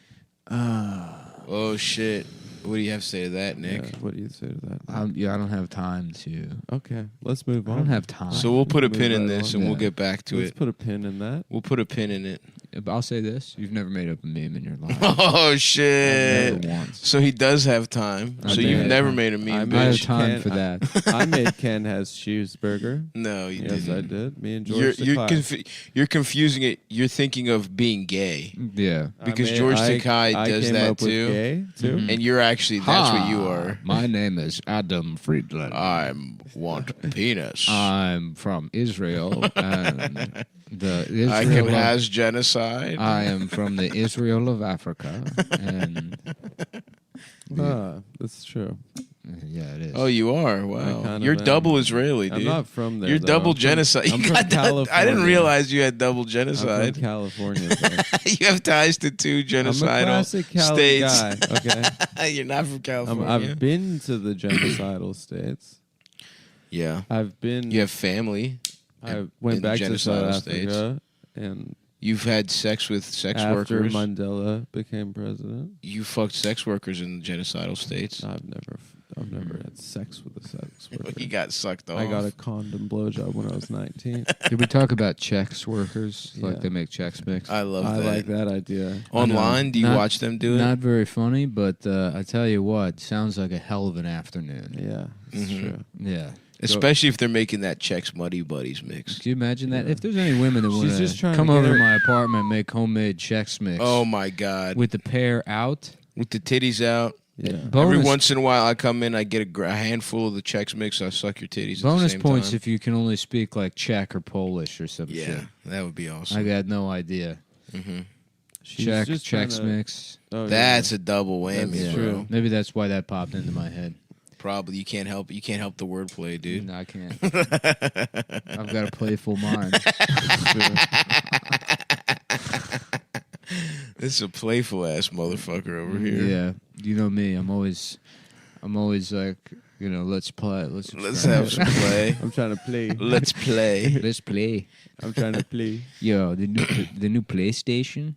Oh shit! What do you have to say to that, Nick? Yeah, what do you say to that? I don't have time to. Okay, let's move on. I don't have time. So we'll put a pin in Move right this, on. and we'll Yeah. get back to Let's it. put a pin in that. We'll put a pin in it. I'll say this: you've never made up a meme in your life. Oh shit! Never once. So he does have time. I So made you've it. never made a meme, I I made have bitch. time Ken- for that. I made Ken has cheeseburger. No, you Yes, didn't. I did. Me and George. You're confusing it. You're thinking of being gay, Yeah. because George Takai does came that up with too. gay too. Mhm. and you're actually that's what you Hi, are. My name is Adam Friedland. I want penis. I'm from Israel, and the I Israel can has genocide. I am from the Israel of Africa, and That's true. yeah, it is. Oh, you are. I Wow, kind you're of am. double Israeli, dude. I'm not from there. You're though. double I'm from- genocide. I'm You from got that- I didn't California. realize you had double I'm genocide. from California. Though. You have ties to two I'm a genocidal classic Cali states. guy. Okay, You're not from California. I've been to the genocidal states. Yeah, I've been. you have family. I went in back to genocidal South states. Africa, and You've had sex with sex after workers. Mandela became president, You fucked sex workers in genocidal states. I've never had sex with a sex worker. You got sucked off. I got a condom blowjob when I was 19. Did we talk about Chex workers? Yeah. Like they make Chex Mix? I love I that. like that idea. Online, do you Not- watch them do it? Not very funny, but I tell you what, sounds like a hell of an afternoon. Yeah, it's Mhm. true. Yeah. Especially if they're making that Chex Muddy Buddies mix. Can you imagine that? If there's any women that She's want just to trying to come get over her- to my apartment and make homemade Chex Mix Oh my god! with the pear out, With the titties out. Yeah. Every bonus, once in a while, I come in, I get a handful of the Chex Mix, I suck your titties. At the bonus same points time. if you can only speak like Czech or Polish or some Yeah, shit. that would be I awesome. got no idea. hmm She's Czech, just trying Chex to- Mix. Oh, That's a double whammy, That's bro. true. Maybe that's why that popped into my head. Probably you can't help the wordplay, dude. No, I can't. I've got a playful mind. This is a playful ass motherfucker over here. Yeah, you know me. I'm always like, let's play. Let's Let's have some play. I'm trying to play. Let's play. Let's play. I'm trying to play. Yo, the new PlayStation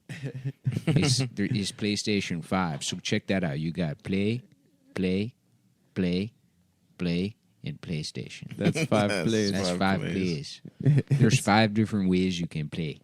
there is PlayStation 5. So check that out. You got play, and PlayStation. That's 5 plays. That's 5 5 plays. plays. There's 5 different ways you can play.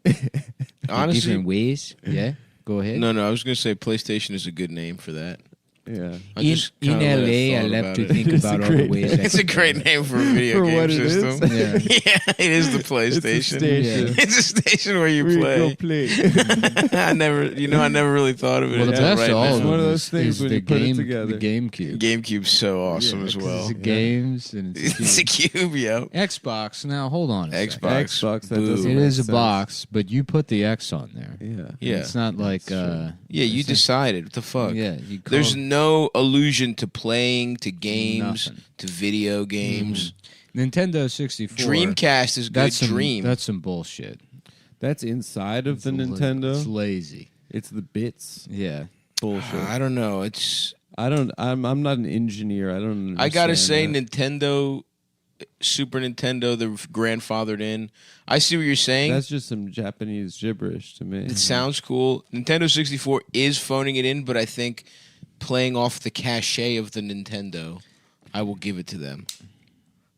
Honestly, different ways. Yeah. Go ahead. no, I was gonna say PlayStation is a good name for that. Yeah. I In just kinda LA, I thought love about to it. think It's about a all the great ways. name. I It's a can great name for a video For game what it is. system. Yeah. Yeah, it is the It's PlayStation. a station. It's a station where you Where play. you go play. I never really thought of it. Well, the until best right of all now. of It's them one of those is things when the you put it game, together. The GameCube. GameCube's so awesome Yeah, as 'Cause well. It's a games and it's It's a cube, yo. Xbox. Now hold on. A second. Xbox. Xbox, that Boo. doesn't It make is a sense. box, but you put the X on there. Yeah. Yeah. It's not like true. Yeah, you decided. What the fuck? Yeah, you call There's no allusion to playing, to games, Nothing. to video games. Nintendo 64. Dreamcast is good. That's some Dream. That's some bullshit. That's inside of the It's Nintendo. It's lazy. It's the bits. Yeah. Bullshit. I don't know. It's. I'm not an engineer. I don't. I gotta say, understand Nintendo, Super Nintendo, they're grandfathered in. I see what you're saying. That's just some Japanese gibberish to me. It sounds cool. Nintendo 64 is phoning it in, but I think playing off the cachet of the Nintendo, I will give it to them.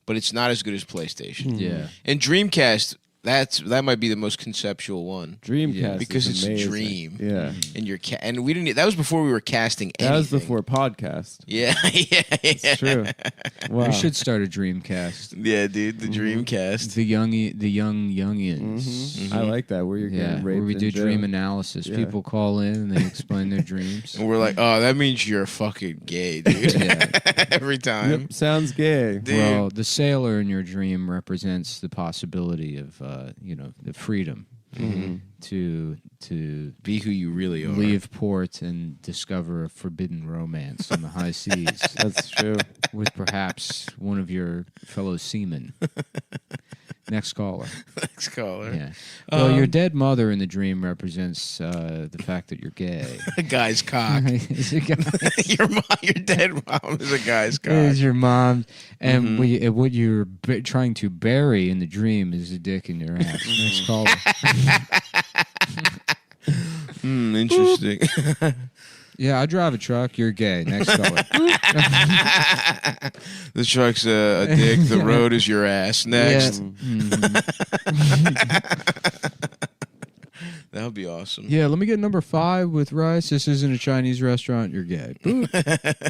But it's not as good as PlayStation. Yeah. And Dreamcast, that might be the most conceptual one. Dreamcast Because is it's a amazing. dream. Yeah. And you're and we didn't. That was before we were casting anything. That was before podcast. Yeah, yeah, It's true. Wow. We should start a Dreamcast. Yeah, dude, the Dreamcast. The young youngians. I like that where you're Yeah, getting where raped we in do jail. dream analysis. Yeah. People call in and they explain their dreams. And we're like, oh, that means you're fucking gay, dude. Yeah. Every time. Yep, sounds gay. Dude. Well, the sailor in your dream represents the possibility of, the freedom to Be who you really are. leave port and discover a forbidden romance on the high seas That's true. with perhaps one of your fellow seamen. Next caller. Next caller. Yeah. Well, your dead mother in the dream represents the fact that you're gay. A guy's cock. Is it guy- Your dead mom is a guy's cock. is your mom, and what you're trying to bury in the dream is a dick in your ass. Next caller. Interesting. Yeah, I drive a truck. You're gay. Next caller. The truck's a dick. The road is your ass. Next. That would be awesome. Yeah, let me get number 5 with rice. This isn't a Chinese restaurant. You're gay.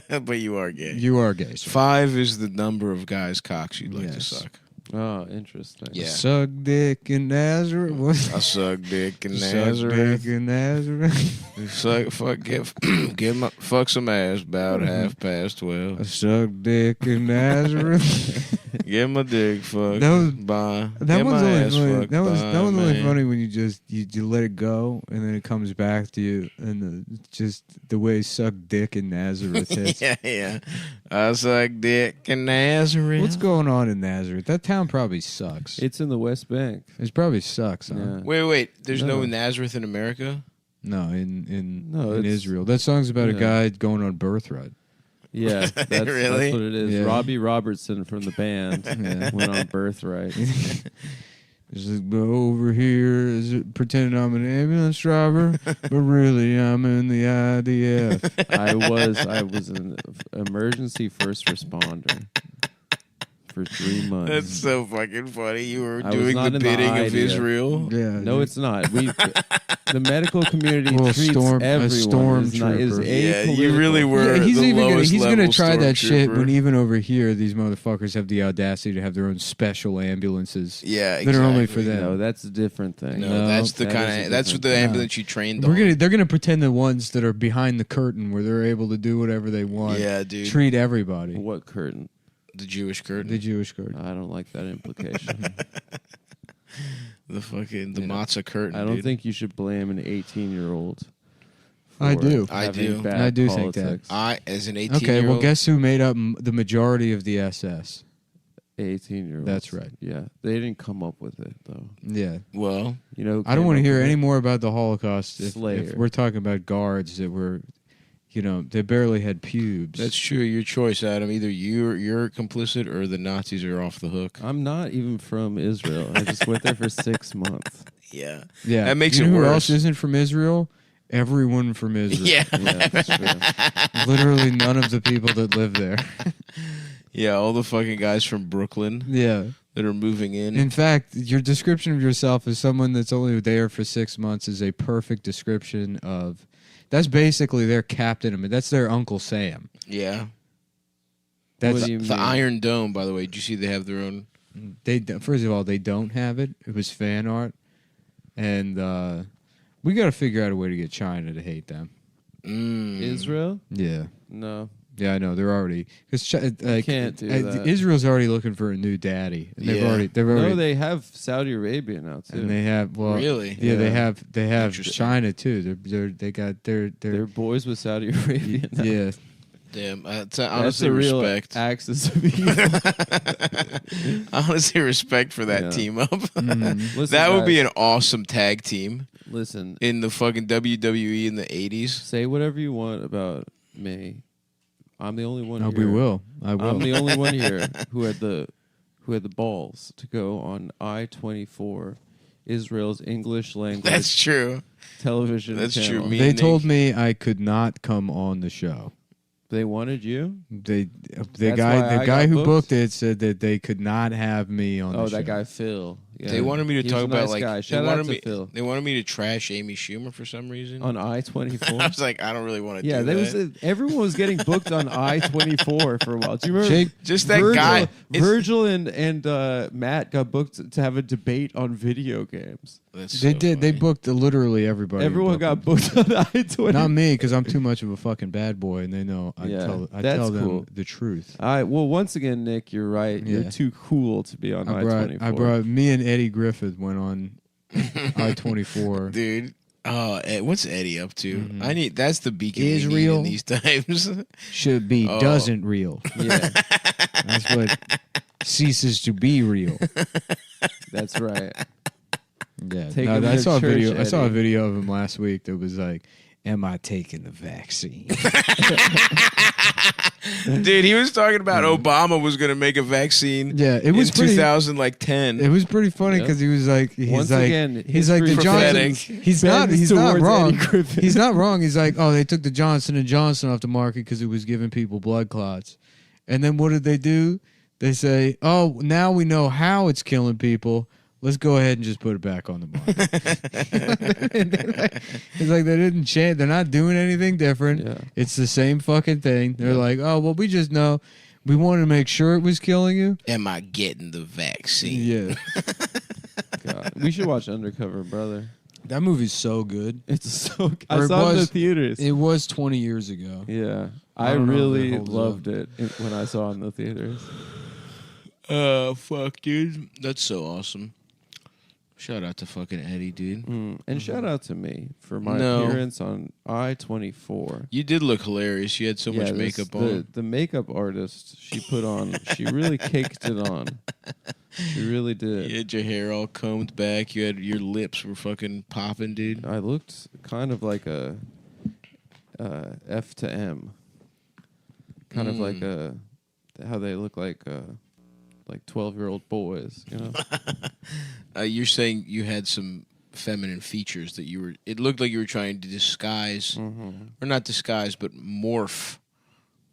But you are gay. You are gay. Sir. 5 is the number of guys' cocks you'd like to suck. Oh, interesting. Yeah. Suck dick in Nazareth. What? I suck dick in Suck Nazareth. dick in Nazareth. Fuck some ass about 12:30. I suck dick in Nazareth. Get my dick fucked. Bye. That Get one's my only ass funny. fucked. That one's Bye, only man. funny when you let it go and then it comes back to you and just the way suck dick in Nazareth hits. Yeah. I suck dick in Nazareth. What's going on in Nazareth? That town probably sucks. It's in the West Bank. It probably sucks. Huh? Yeah. Wait. There's no No. Nazareth in America? No, in it's- Israel. That song's about a yeah. guy going on birthright. Yeah, that's Really? what it is. Yeah. Robbie Robertson from the band went on Birthright. It's like, but over here, is it pretending I'm an ambulance driver, but really I'm in the IDF. I was an emergency first responder for 3 months. That's so fucking funny. You were I was doing not the in the bidding of idea. Israel. Yeah, No, it's not. The medical community Well, treats a everyone is stormtrooper. Yeah, you apolitical. really were. Yeah, he's the even gonna, lowest he's level gonna try that shit stormtrooper. when even over here these motherfuckers have the audacity to have their own special ambulances. Yeah, that are only for exactly. them. No, that's a different thing. No, that's the that kind is of a that's what the different ambulance you trained on. They're gonna pretend the ones that are behind the curtain where they're able to do whatever they want. Yeah, dude. Treat everybody. What curtain? The Jewish curtain. The Jewish curtain. I don't like that implication. The matzah curtain. I don't dude. think you should blame an 18-year-old. I do. I do. I do think that. I, as an 18-year-old. Okay, well, guess who made up the majority of the SS? 18-year-olds. That's right. Yeah, they didn't come up with it though. Yeah. Well, You know, I don't want to came up hear with any it? more about the Holocaust. If Slayer. we're talking about guards that were, they barely had pubes. that's true. Your choice, Adam. Either you're complicit or the Nazis are off the hook. I'm not even from Israel. I just went there for 6 months. Yeah. Yeah, That makes you it know who worse. else isn't from Israel? Everyone from Israel. Yeah. Yeah, that's true. Literally none of the people that live there. Yeah, all the fucking guys from Brooklyn Yeah. that are moving in. In fact, your description of yourself as someone that's only there for 6 months is a perfect description of. That's basically their captain. That's their Uncle Sam. Yeah. That's What do you The mean? Iron Dome, by the way. Did you see they have their own? First of all, they don't have it. It was fan art, and we got to figure out a way to get China to hate them. Israel? Yeah, No. yeah, I know they're already because can't do that. Israel's already looking for a new daddy. And they've Yeah. already No, they have Saudi Arabia now too. and they have Really? yeah, they Yeah. have Interesting. China too. They got They're boys with Saudi Arabia now. yeah. Damn. That's Honestly, a real respect. axis of evil. Honestly, respect for that Yeah. team up. Listen, That would be guys, an awesome tag team listen. in the fucking WWE in the 80s. Say whatever you want about me. I'm the only one. No, here. we will. I will. I'm the only one here who had the balls to go on I-24, Israel's English language That's true. television That's channel. true. Me They and told Nick- me I could not come on the show. They wanted you. The That's guy why I guy got who booked? booked it said that they could not have me on the Oh, show. that guy Phil. Yeah. They wanted me to He's talk a about nice like guy. they Shout out wanted to me. Phil They wanted me to trash Amy Schumer for some reason. on I-24. I was like, I don't really want to. Yeah, do there that. was everyone was getting booked on I-24 for a while. Do you remember? Jake, Just that Virgil, guy. It's- Virgil and Matt got booked to have a debate on video games. That's they so did. They funny. booked literally everybody. Everyone got booked on I-24. Not me, because I'm too much of a fucking bad boy, and they know I Yeah, tell that's them cool. the truth. All right. Well, once again, Nick, you're right. Yeah. You're too cool to be on I-24. I brought me and Eddie Griffith went on I-24. dude. Oh, what's Eddie up to? Mhm. I need. That's the beacon we need Israel. in these times. Should be Oh. doesn't real. Yeah, That's what ceases to be real. that's right. Yeah, Take no, him I to saw a church, video. I saw a Eddie. video of him last week that was like, am I taking the vaccine? Dude, he was talking about Obama was going to make a vaccine. Yeah, it was in 2010. It was pretty funny because he was like, Once again, he's like the prophetic. Johnson. He's not wrong. Eddie Griffin. He's not wrong. He's like, oh, they took the Johnson & Johnson off the market because it was giving people blood clots. And then what did they do? They say, oh, now we know how it's killing people. Let's go ahead and just put it back on the market. It's like they didn't change. They're not doing anything different. Yeah. It's the same fucking thing. They're like, oh, well, we just know. We wanted to make sure it was killing you. Am I getting the vaccine? Yeah. God. We should watch Undercover Brother. That movie's so good. It's so. I Or saw it in the theaters. It was 20 years ago. Yeah, I I don't know if really it holds loved it when I saw it in the theaters. Fuck, dude. That's so awesome. Shout out to fucking Eddie, dude. And shout out to me for my No. appearance on I-24. You did look hilarious. You had so much makeup on. The makeup artist she put on, she really caked it on. She really did. You had your hair all combed back. You had your lips were fucking popping, dude. I looked kind of like a F to M. Kind of like how they look like 12-year-old boys, you know. You're saying you had some feminine features that you were. It looked like you were trying to disguise, or not disguise, but morph,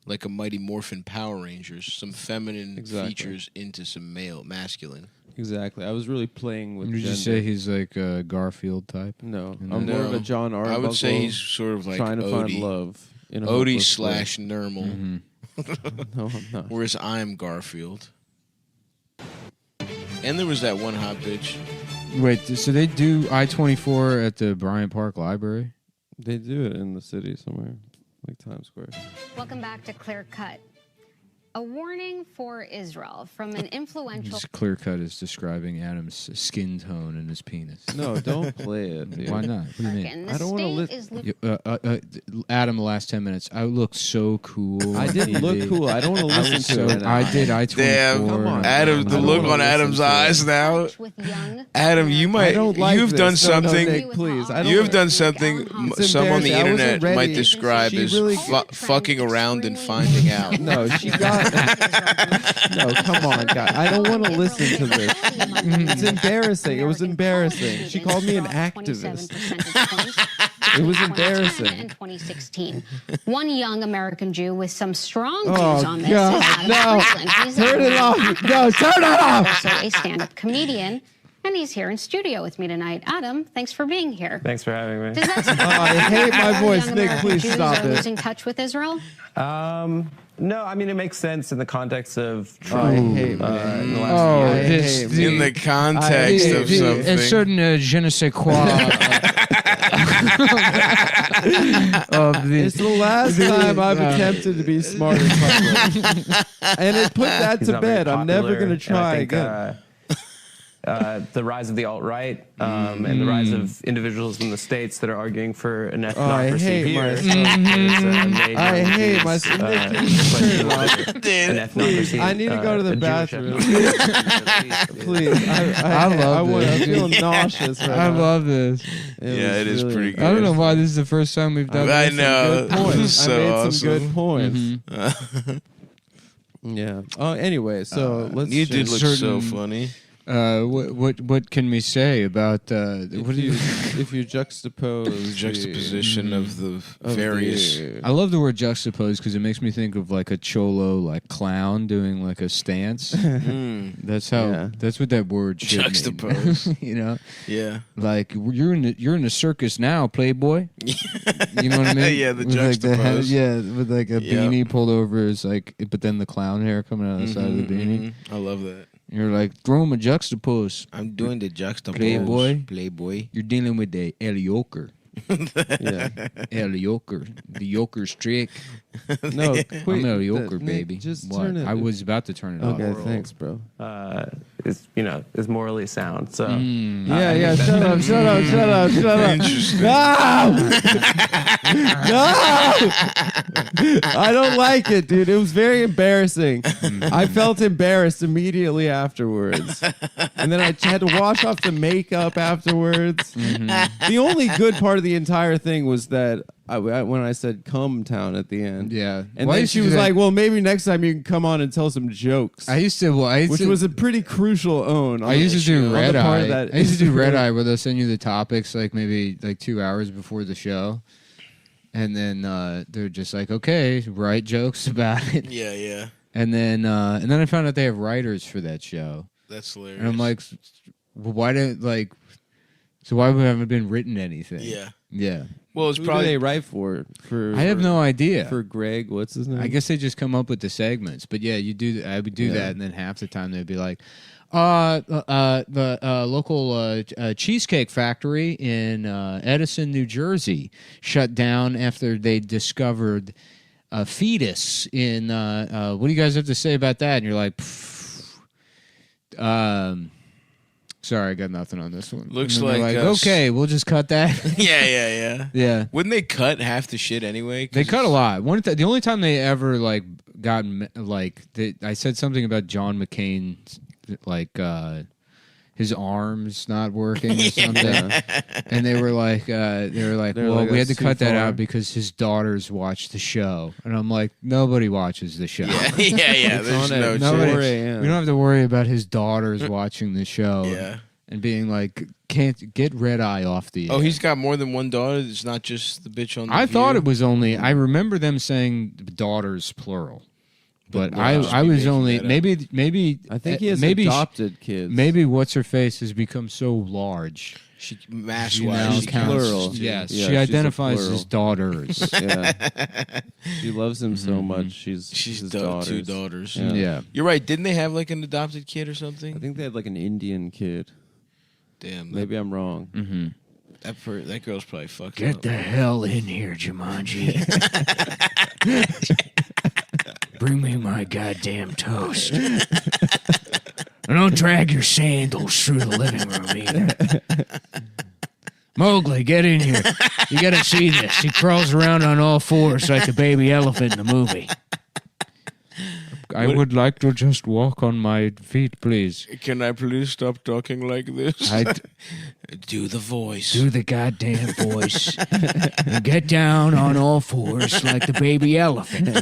like a Mighty Morphin Power Rangers, some feminine features into some masculine. Exactly. I was really playing with. Would you say he's like a Garfield type? No, I'm more of a John Arbuckle. I would say he's sort of like trying to Odie. find love. In a Odie hopeless slash place. Nermal. No, I'm not. Whereas I'm Garfield. And there was that one hot bitch. Wait, so they do I-24 at the Bryant Park Library? They do it in the city somewhere, like Times Square. Welcome back to Clear Cut. A warning for Israel from an influential... Just clear cut is describing Adam's skin tone and his penis. No, don't play it. Dude. Why not? What do you mean? I don't want to listen. Adam, the last 10 minutes, I look so cool. I didn't look cool. I don't want to listen to it. I did I-24. Damn, come on, Adam, the look on Adam's eyes now. Adam, you might, you've done something. No, Nick, please. You have done something some on the internet might describe She as really- fucking around and finding out. No, she got. No, come on, guy. I don't want to listen to this. It's embarrassing. It was embarrassing. She called me an activist. It was embarrassing. In 2016, one young American Jew with some strong views Oh, on this God, is Adam no. Friedland. He's Turn it off. No, turn it off. also a stand-up comedian, and he's here in studio with me tonight. Adam, thanks for being here. Thanks for having me. Does that I hate my voice, young Nick. American Please Jews stop are it. losing touch with Israel? No, I mean it makes sense in the context of I Trump. hate in the man. last year. this, In the context of something. A certain je ne sais quoi. It's the last time I've attempted to be smart in public. And it put that He's to not very bed. I'm never popular, going to and try I think, again. The rise of the alt-right and the rise of individuals in the states that are arguing for an ethnocracy hate here. myself. I hate myself. An Please, ethnocracy. I need to go to the a Jewish bathroom. ethnocracy. Please. I love this. I feel nauseous right I now. love this. Yeah, it is pretty good. I don't know why this is the first time we've done I this. know. Good points. So I made some awesome. good points. Yeah. Oh, anyway, so let's. You did look so certain- funny. What can we say about what do you? If you juxtapose Juxtaposition of the various. I love the word juxtapose because it makes me think of like a cholo, like clown doing like a stance. That's how. Yeah. That's what that word should mean. Juxtapose. You know, Yeah. like you're in the circus now, Playboy. You know what I mean? Yeah, the With, like, the head- juxtapose. yeah, with like a Yep. beanie pulled over is like, but then the clown hair coming out of the side of the beanie. I love that. You're like, throw him a juxtapose. I'm doing the juxtapose. Playboy. You're dealing with the El Yoker. Yeah. El Yoker. The Yoker's trick. No, I'm El Yoker, Nick, baby. just What? turn it. I was about to turn it off. Okay, thanks, bro. Is morally sound. So Yeah, shut up. Interesting. No! I don't like it, dude. It was very embarrassing. I felt embarrassed immediately afterwards. And then I had to wash off the makeup afterwards. The only good part of the entire thing was that when I said Cumtown at the end. Yeah. And Why then used she to was do that- like, well, maybe next time you can come on and tell some jokes. I used to, which was a pretty crucial own. I used to do Red Eye. That I used to do Red Eye where they'll send you the topics like maybe like 2 hours before the show. And then they're just like, okay, write jokes about it. Yeah. And then I found out they have writers for that show. That's hilarious. And I'm like, well, why haven't it been written anything? Yeah. Yeah. Well, it's Who probably do they write for I have no idea. For Greg, what's his name? I guess they just come up with the segments. But yeah, I would do that, and then half the time they'd be like, the local cheesecake factory in Edison, New Jersey, shut down after they discovered a fetus in. What do you guys have to say about that? And you're like, sorry, I got nothing on this one. Looks And then like, they're okay, we'll just cut that. Yeah. Yeah. Wouldn't they cut half the shit anyway? They cut a lot. The only time they ever like got I said something about John McCain's his arms not working or something, and they were like, well, we had to cut that out because his daughters watched the show, and I'm like, nobody watches the show. Yeah. There's no nobody. 4 a.m. We don't have to worry about his daughters watching the show. Yeah. And being like, can't get Red Eye off the air. Oh, he's got more than one daughter. It's not just the bitch on the I thought View? it was only. I remember them saying daughters plural, but Well, I was making only that up. maybe. I think he has maybe adopted kids. Maybe what's her face has become so large. She mass She now wise. She counts- plural. Yes, Yeah, she she's a identifies plural. as daughters. Yeah. She loves him so much. She's She's his two daughters. daughters. Yeah. You're right. Didn't they have like an adopted kid or something? I think they had like an Indian kid. Damn. Maybe I'm wrong. Mm-hmm. That girl's probably fucked Get up. the hell in here, Jumanji. Bring me my goddamn toast. And don't drag your sandals through the living room either. Mowgli, get in here. You gotta see this. He crawls around on all fours like the baby elephant in the movie. I would like to just walk on my feet, please. Can I please stop talking like this? Do the voice. Do the goddamn voice. And get down on all fours like the baby elephant.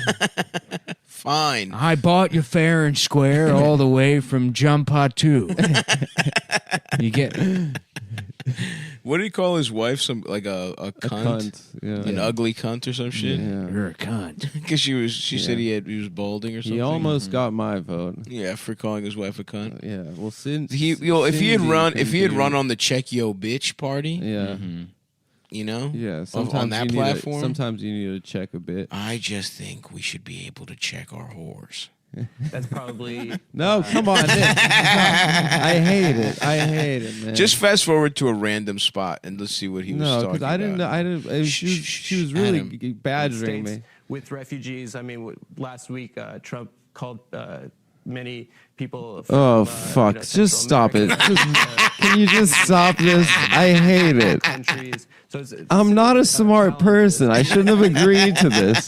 Fine. I bought you fair and square all the way from Jumpatu. You get... What did he call his wife? Some like a cunt, an ugly cunt or some shit. Yeah. You're a cunt. Because she said he was balding or something. He almost got my vote. Yeah, for calling his wife a cunt. Yeah, well, since If he had run on the Check Yo Bitch party, yeah, you know, yeah, on that platform, sometimes you need to check a bit. I just think we should be able to check our whores. That's probably No, come on, Nick. I hate it, man. Just fast forward to a random spot and let's see what he was talking because I didn't. about. I didn't. She was really badgering States me. with refugees. I mean, last week Trump called many people. From, Oh fuck! Just stop it. Can you just stop this? I hate it. Countries. So I'm not a smart person. I shouldn't have agreed to this.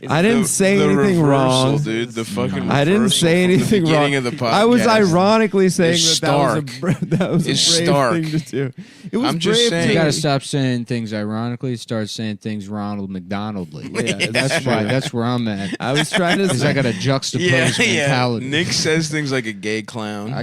I didn't say anything wrong, dude. The fucking I didn't say anything wrong. Of the podcast I was ironically saying is that was a brave thing to do. It was I'm just brave saying- You to- gotta stop saying things ironically. Start saying things Ronald McDonaldly. Yeah, that's why. That's where I'm at. I was trying to Because say I got a juxtaposed mentality. Nick says things like a gay clown.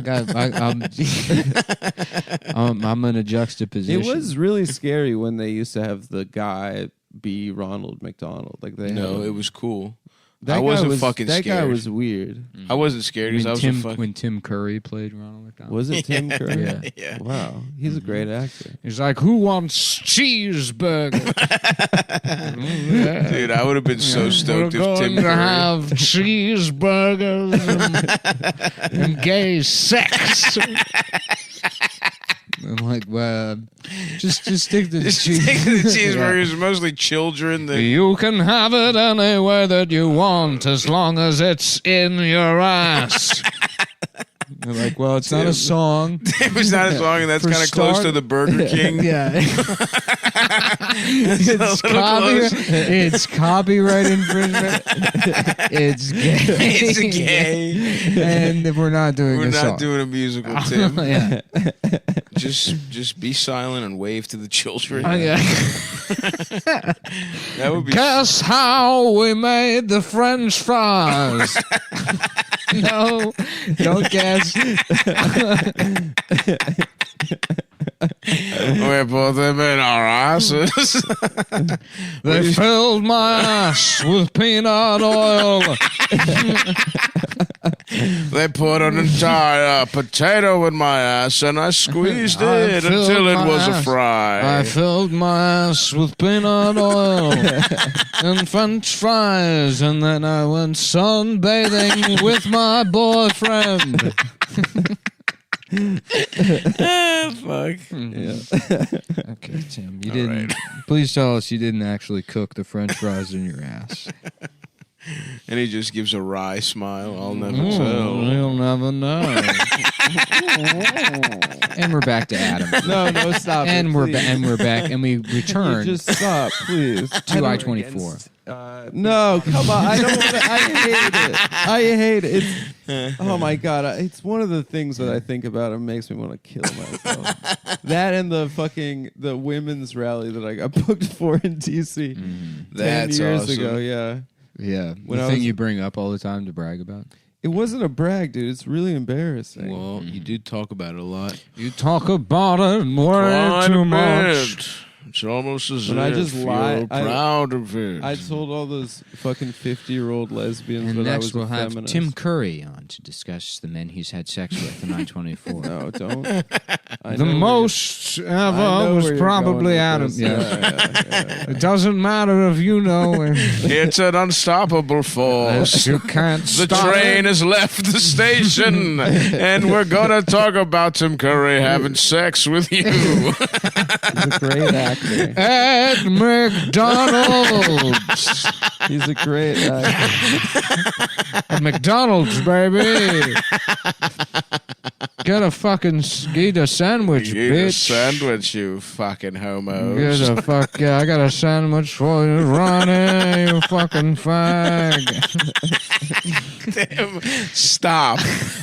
I'm in a juxtaposition. it was really scary when they used to have the guy be Ronald McDonald. Like they No, had- it was cool. that I guy wasn't was, fucking that scared. guy was weird. I wasn't scared because I was a fucking. when Tim Curry played Ronald McDonald. Was it Tim Curry? Yeah. Yeah. Wow, he's a great actor. He's like, who wants cheeseburger? Dude, I would have been so stoked We're if Tim going to Curry. have cheeseburgers and gay sex. I'm like, well, just stick to the Just cheese. take the cheeseburgers, mostly children. That You can have it any way that you want as long as it's in your ass. They're like, well, it's not a song. it was not as long, and that's For kind of close start- to the Burger King. Yeah. It's copyright infringement. It's gay. It's gay. And we're not doing We're a not song. doing a musical, Tim. Yeah. Just be silent and wave to the children. Yeah. That would be. Guess how we made the French fries? No, don't guess. We put them in our asses. They filled my ass with peanut oil. They put an entire potato in my ass, and I squeezed it until it was a fry. I filled my ass with peanut oil and French fries, and then I went sunbathing with my boyfriend. Fuck. Yeah. Okay, Tim, you didn't. Right. Please tell us you didn't actually cook the French fries in your ass. And he just gives a wry smile. I'll never tell. You'll never know. And we're back to Adam. No, stop. And we're back, and we return Just stop, please. to I-24. No, come on. I don't. I hate it. I hate it. It's, oh my god. It's one of the things that I think about and makes me want to kill myself. That and the women's rally that I got booked for in DC 10 That's years awesome. ago. Yeah. Yeah, When the I thing was- you bring up all the time to brag about. It wasn't a brag, dude. It's really embarrassing. Well, you do talk about it a lot. You talk about it way too much. It's almost as But I just lie- you're proud of it. I told all those fucking 50-year-old lesbians And that I next was we'll a have feminist. Tim Curry on to discuss the men he's had sex with in I-24. No, don't. I The know most I ever know was where you're probably going Adam. with Yeah. this. Yeah. It doesn't matter if you know. It's an unstoppable force. You can't The stop train it. has left the station, and we're gonna talk about Tim Curry having sex with you. He's a great actor. At McDonald's. He's a great actor. At McDonald's, baby. Get a fucking eat a sandwich, Eat bitch. a sandwich, you fucking homos. Get a fuck yeah! I got a sandwich for you, Ronnie. You fucking fag. Tim, stop.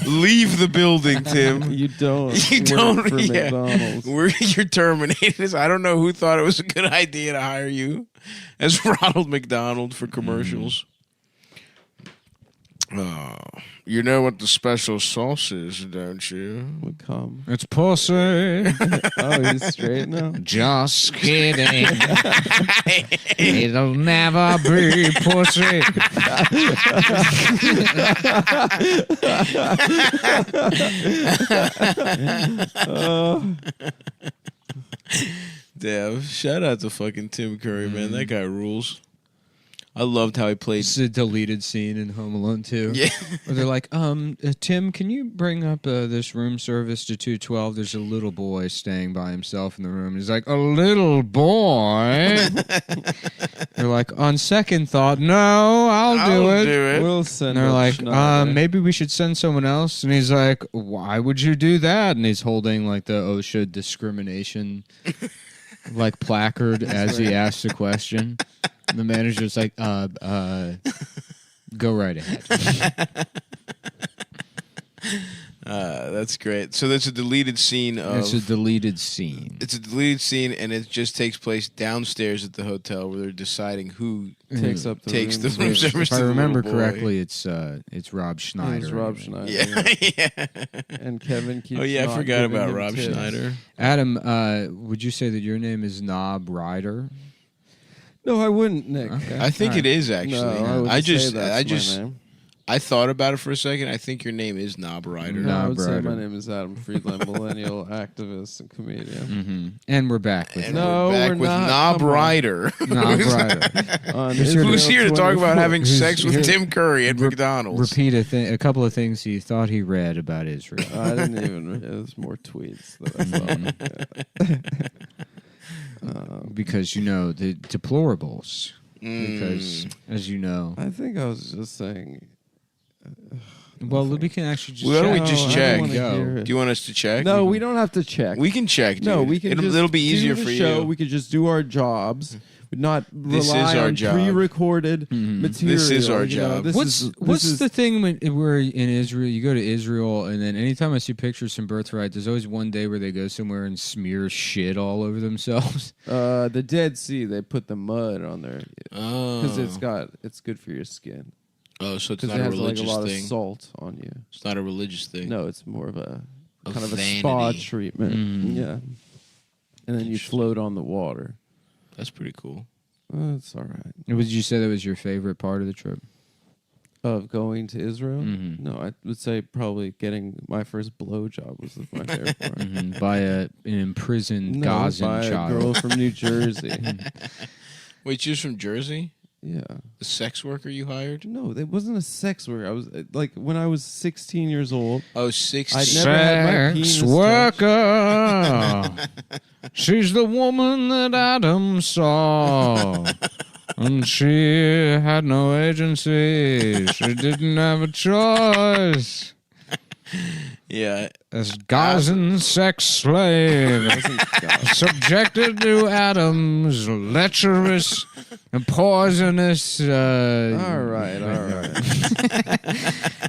Leave the building, Tim. You don't. You work don't. for Yeah. McDonald's. You're terminated. I don't know who thought it was a good idea to hire you as Ronald McDonald for commercials. Oh, you know what the special sauce is, don't you? Would come. It's pussy. Oh, he's straight now. Just kidding. It'll never be pussy. Damn, shout out to fucking Tim Curry, man. That guy rules. I loved how he played. It's a deleted scene in Home Alone 2. Yeah. Where they're like, Tim, can you bring up this room service to 212? There's a little boy staying by himself in the room. He's like, a little boy? They're like, on second thought, no, I'll do it. We'll send And they're up like, Schneider. maybe we should send someone else. And he's like, why would you do that? And he's holding like the OSHA discrimination like placard as he asks the question. And the manager's like, go right ahead. That's great. So there's a deleted scene of. It's a deleted scene. It's a deleted scene, and it just takes place downstairs at the hotel where they're deciding who Takes up the takes room the room service. service. If I to the remember little boy. correctly, it's Rob Schneider. It was Rob Schneider. Yeah, yeah. And Kevin keeps Oh yeah, I not forgot giving about him Rob tips. Schneider. Adam, would you say that your name is Knob Ryder? No, I wouldn't, Nick. Okay. I think All it is actually. No, I wouldn't I say just, that's I my just, name. I thought about it for a second. I think your name is Knob Ryder. No, I would say Ryder. my name is Adam Friedland, millennial activist and comedian. Mm-hmm. And we're back with And No, we're back we're with not. Knob Come on. Ryder. Knob Ryder. On Who's here to- Who's here to talk about having Who's sex with here- Tim Curry at McDonald's? Repeat a couple of things he thought he read about Israel. I didn't even. There's more tweets that I saw. Because you know the deplorables. Because as you know, I think I was just saying. Well, Libby can actually just. Why don't we check. just I check? don't wanna hear it. Do you want us to check? No, we don't have to check. We can check. Dude. No, we can. It'll be easier do the for show. you. We could just do our jobs. Not This is rely our on job. pre-recorded material. This is our you know, job. this What's is- the thing when we're in Israel? You go to Israel, and then anytime I see pictures from Birthright, there's always one day where they go somewhere and smear shit all over themselves. the Dead Sea? They put the mud on there because Oh. it's good for your skin. Oh, so it's Because not it a has religious like a lot thing. of salt on you. It's not a religious thing. No, it's more of a Of kind of a vanity. spa treatment. Mm. Yeah, and then you float on the water. That's pretty cool. That's all right. Would you say that was your favorite part of the trip? Of going to Israel? Mhm. No, I would say probably getting my first blowjob was my favorite part. By an imprisoned No, Gazan by child. a girl from New Jersey. Wait, you're from Jersey? Yeah. The sex worker you hired? No, it wasn't a sex worker. I was like when I was 16 years old. Oh, 16. I'd never had my penis Sex worker. She's the woman that Adam saw. And she had no agency. She didn't have a choice. Yeah. As Gazan sex slave. Subjected to Adam's lecherous and poisonous. All right.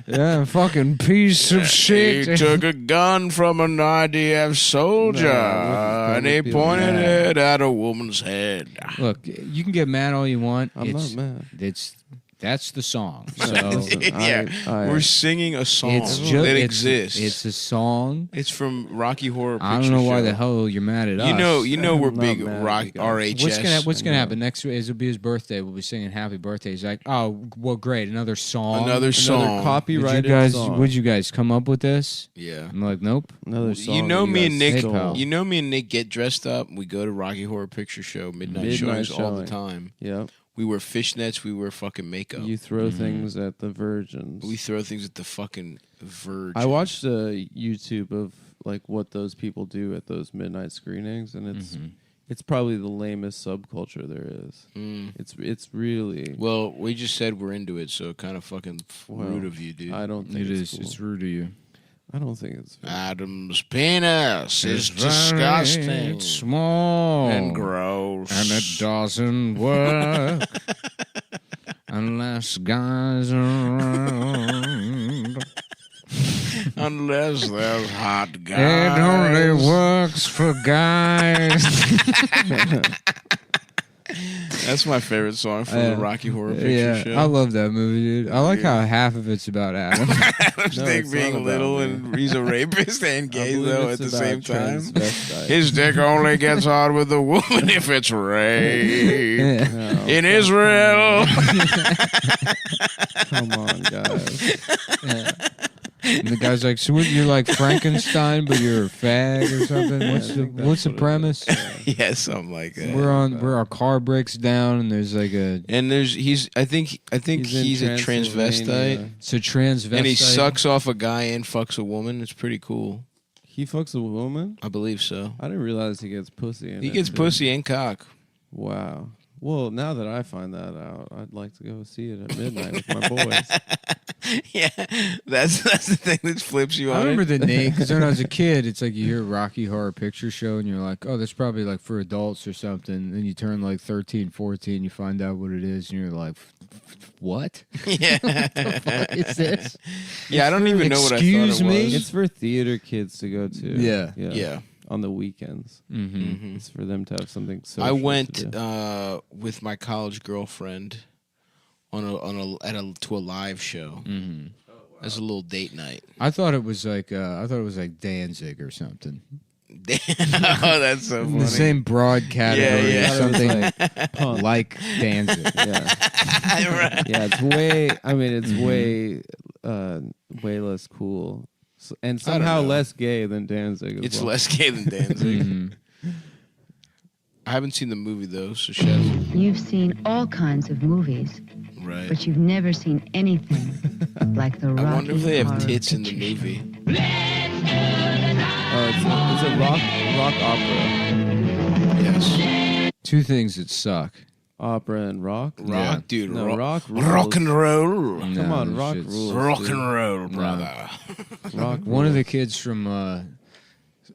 Yeah, fucking piece of shit. He took a gun from an IDF soldier and he pointed it at a woman's head. Look, you can get mad all you want. I'm not mad. That's the song. No, So listen, Yeah, we're singing a song that exists. It's a song. It's from Rocky Horror Picture I don't know why Show. the hell you're mad at us. You know we're I'm not big mad rock at you guys. RHS. What's gonna happen next week? It'll be his birthday. We'll be singing "Happy Birthday." He's like, "Oh, well, great, another song, Another song. Another copyrighted song. Would you guys come up with this?" Yeah. I'm like, "Nope." Another song. You know that me guys and Nick. stole. You know me and Nick get dressed up. We go to Rocky Horror Picture Show midnight showings all the time. Yep. We wear fishnets. We wear fucking makeup. You throw things at the virgins. We throw things at the fucking virgin. I watched a YouTube of like what those people do at those midnight screenings, and it's probably the lamest subculture there is. It's really Well, we just said we're into it, so kind of fucking rude of you, dude. I don't think It it's is. cool. It's rude to you. I don't think it's Adam's penis is Very disgusting small and gross, and it doesn't work unless guys are around. unless there's hot guys. It only works for guys. That's my favorite song from the Rocky Horror Picture Show. I love that movie, dude. I like how half of it's about Adam. Adam's No, dick it's being not about little me. and he's a rapist and gay believe though it's at the about same time. transvestite. His dick only gets hard with the woman if it's rape. No, In Israel. come on, guys. And the guy's like, "So what, you're like Frankenstein, but you're a fag or something? What's the premise?" Yeah, something like that. Where our car breaks down and there's like a And I think he's a transvestite. it's a transvestite. And he sucks off a guy and fucks a woman. It's pretty cool. He fucks a woman? I believe so. I didn't realize he gets pussy. In He it, gets too. pussy and cock. Wow. Well, now that I find that out, I'd like to go see it at midnight with my boys. Yeah, that's the thing that flips you on. I remember it. the name because when I was a kid, it's like you hear Rocky Horror Picture Show and you're like, "Oh, that's probably like for adults or something." Then you turn like 13, 14, you find out what it is, and you're like, "What? Yeah. What the fuck is this?" Yeah, I don't even know what I thought it Excuse me? was. It's for theater kids to go to. Yeah. On the weekends. Mm-hmm. It's for them to have something social. I went to do. with my college girlfriend to a live show as a little date night. I thought it was like Danzig or something. Oh, that's so funny. The same broad category, Yeah, yeah. something Like punk. like Danzig. Yeah. Right. Yeah, it's way. I mean, it's way less cool, and somehow know. less gay than Danzig. As It's well. less gay than Danzig. Mhm. I haven't seen the movie though, so Chef. You've seen all kinds of movies, Right. but you've never seen anything like the Rocky I wonder if they have Horror tits in the Picture Show. movie. It's a rock opera. Yes. Two things that suck. Opera and rock. Rock, dude. No, rock rules. Rock and roll. Come on, rock shit's- rules. Rock dude. and roll, brother. Rock One of the rules. kids from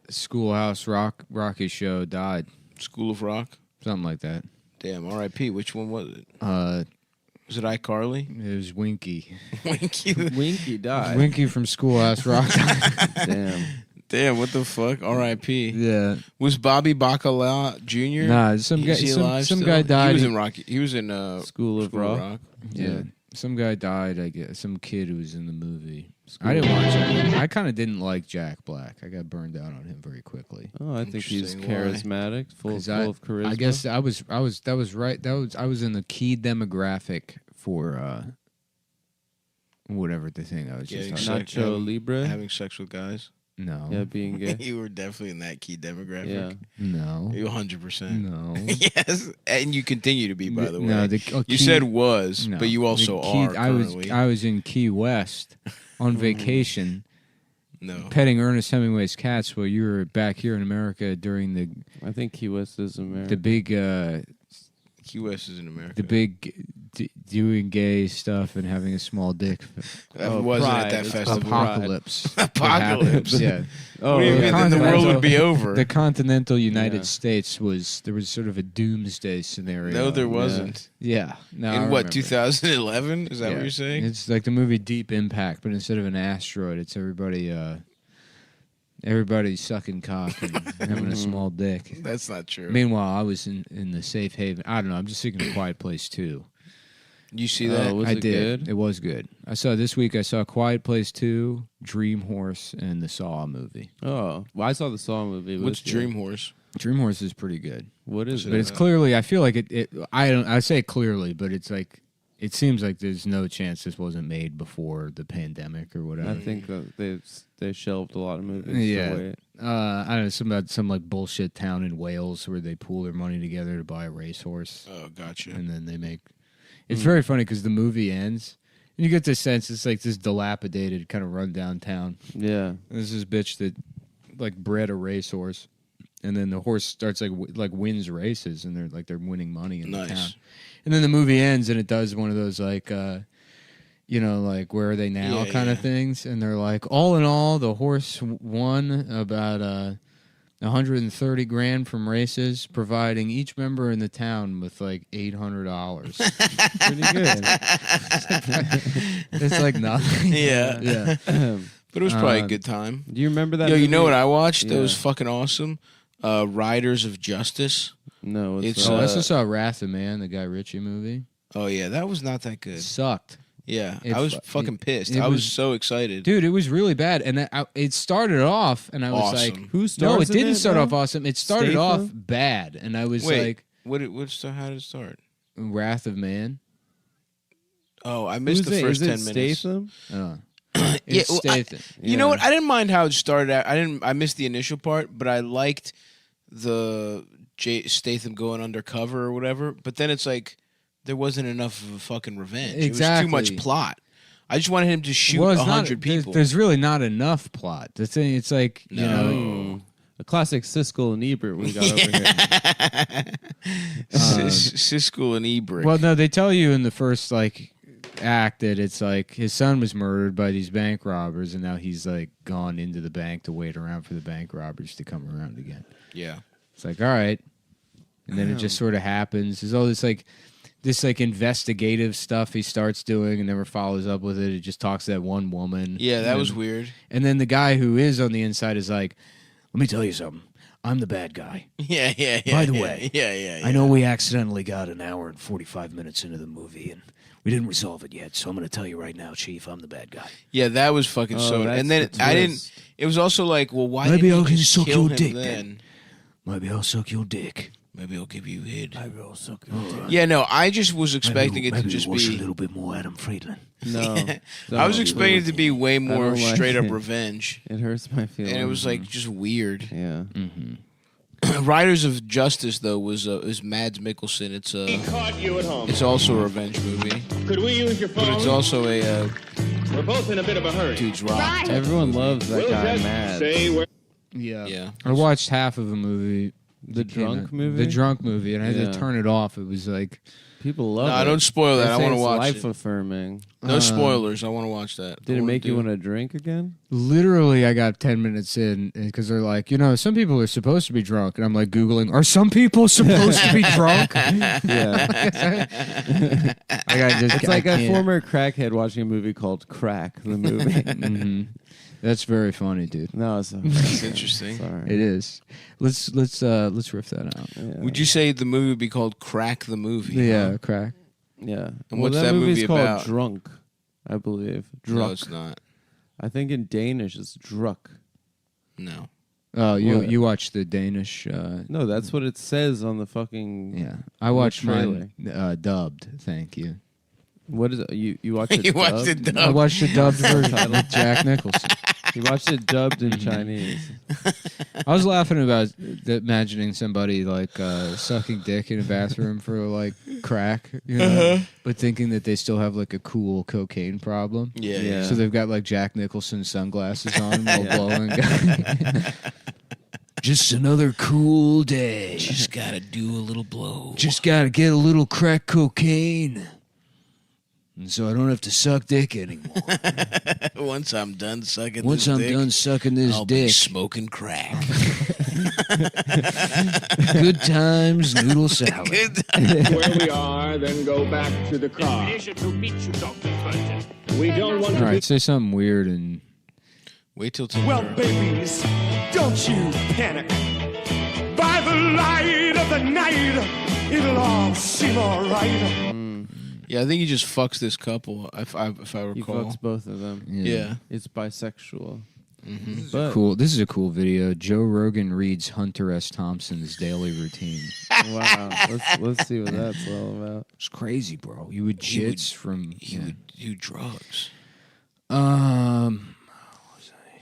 Schoolhouse Rocky show died. School of Rock. Something like that. Damn. R.I.P. Which one was it? Was it iCarly? It was Winky. Winky. Winky died. Winky from Schoolhouse Rock. Damn. Damn. What the fuck? R.I.P. Yeah. Was Bobby Bacala Jr.? Nah, some guy. Is he Some alive still? guy died. He was in Rocky. He was in School of Rock. Yeah. Some guy died. I guess some kid who was in the movie. I didn't watch it. I kind of didn't like Jack Black. I got burned out on him very quickly. Oh, I think he's Interesting. Why? charismatic, full of charisma. I guess I was right. I was in the key demographic for whatever the thing I was just Getting talking sex- Nacho having- Libre. Having sex with guys. No. Yeah, being gay. You were definitely in that key demographic. Yeah. No. You 100%. No. Yes, and you continue to be, by the way. No, you said was, no, but you also the Key- are currently. I was in Key West on vacation, No. petting Ernest Hemingway's cats while you were back here in America during the. I think Key West is America. The big. Key West is in America. The big doing gay stuff and having a small dick. That wasn't at that festival. Apocalypse. Apocalypse. Yeah. What do you mean? Then the world would be over. The continental United States there was sort of a doomsday scenario. No, there wasn't. Yeah. No, I in what, remember. 2011? Is that what you're saying? It's like the movie Deep Impact, but instead of an asteroid, it's everybody sucking cock and having a small dick. That's not true. Meanwhile, I was in the safe haven. I don't know. I'm just thinking of Quiet Place 2. You see that? Was I it did. good? It was good. This week I saw Quiet Place 2, Dream Horse, and the Saw movie. Oh, well, I saw the Saw movie. What's Dream Horse? Dream Horse is pretty good. What is But it? it's clearly, I feel like I say clearly, but it's like, it seems like there's no chance this wasn't made before the pandemic or whatever. I think that they shelved a lot of movies. Yeah. To wait. I don't know, some like bullshit town in Wales where they pool their money together to buy a racehorse. Oh, gotcha. And then they make. It's very funny because the movie ends, and you get this sense it's like this dilapidated kind of rundown town. Yeah. There's this bitch that like bred a racehorse, and then the horse starts like wins races, and they're winning money in the town. And then the movie ends, and it does one of those like. Like where are they now kind of things, and they're like, all in all, the horse won about $130,000 from races, providing each member in the town with like $800. Pretty good. It's like nothing. Yeah. Yeah. But it was probably a good time. Do you remember that? Yo, you know movie? what I watched? That Yeah. was fucking awesome. Riders of Justice. No, It's I also saw Wrath of Man, the Guy Ritchie movie. Oh yeah, that was not that good. It sucked. Yeah, It I was fu- fucking pissed. it I was was- so excited. Dude, it was really bad, and it started off, and I was Awesome. like, Who "No, stars it in didn't it, start though? off awesome. It started Statham? off bad," and I was Wait, like, how did it start? "Wrath of Man." Oh, I missed the first 10 minutes. Statham? It's well, Statham. You know what? I didn't mind how it started out. I missed the initial part, but I liked the Statham going undercover or whatever. But then it's like there wasn't enough of a fucking revenge. It was too much Exactly. plot. I just wanted him to shoot Well, it's not- 100 people. There's really not enough plot. The thing, it's like you know, A classic Siskel and Ebert we got over here. Siskel and Ebert. well, no, they tell you in the first like act that it's like his son was murdered by these bank robbers, and now he's like gone into the bank to wait around for the bank robbers to come around again. Yeah. It's like, all right. And then it just sort of happens. There's all this investigative stuff he starts doing and never follows up with it. It just talks to that one woman. Yeah, that And was then- weird. And then the guy who is on the inside is like, let me tell you something. I'm the bad guy. Yeah. By the yeah, way, yeah. I know we accidentally got an hour and 45 minutes into the movie, and we didn't resolve it yet. So I'm going to tell you right now, Chief, I'm the bad guy. Yeah, that was fucking so. that's And then the I didn't. twist. It was also like, well, why Maybe didn't I you can just suck kill your him dick then? then. Maybe I'll suck your dick. Maybe I'll give you head. Maybe I'll suck your dick. Yeah, no, I just was expecting it to just watch be. a little bit more Adam Friedland. No. I was expecting it to be way more don't like straight up it. revenge, It hurts my feelings. and it was like just weird. Yeah. Riders of Justice though was Mads Mikkelsen. It's Caught you at home. it's also a revenge movie, Could we use your phone? but it's also a We're both in a bit of a hurry. dude's rock. Everyone loves that We'll guy, just Mad. say where. Yeah. Yeah. I watched half of a movie The It came drunk out- movie? The drunk movie, and I had Yeah. to turn it off. It was like People love No, it. don't spoil that. They I say wanna it's watch life it. affirming. No spoilers. I want to watch that. Did I it wanna make you do- want to drink again? literally, I got 10 minutes in because they're like, some people are supposed to be drunk, and I'm like Googling, are some people supposed to be drunk? Yeah. It's like a can't. former crackhead watching a movie called Crack, the movie. Mhm. That's very funny, dude. No, it's That's interesting. Sorry. It is. Let's riff that out. Yeah. Would you say the movie would be called Crack the Movie? Yeah, huh? crack. Yeah. And what's that movie's movie called about? Drunk, I believe. Drunk. No, it's not. I think in Danish it's Druk. No. Oh, What? you watched the Danish? No, that's what it says on the fucking. Yeah, I on the watched trailer. mine dubbed. Thank you. What is it? You watched it? You watched dubbed? it dubbed. I watched the dubbed version with Jack Nicholson. You watched it dubbed in Chinese. I was laughing about imagining somebody like sucking dick in a bathroom for like crack, but thinking that they still have like a cool cocaine problem. Yeah. Yeah. So they've got like Jack Nicholson sunglasses on while Yeah. blowing. Just another cool day. Just gotta do a little blow. Just gotta get a little crack cocaine. And so I don't have to suck dick anymore. Once I'm done sucking Once this I'm dick, done sucking this I'll be dick. smoking crack. Good times, noodle salad. Where we are, then go back to the car. We don't want All to right, say something weird and Wait till tomorrow. Well, babies, don't you panic. By the light of the night, it'll all seem alright. Yeah, I think he just fucks this couple. If I He recall. fucks both of them. Yeah. It's bisexual. Mm-hmm. But cool. This is a cool video. Joe Rogan reads Hunter S. Thompson's daily routine. wow, let's see what that's all about. It's crazy, bro. You would He would- jits from. He would do drugs.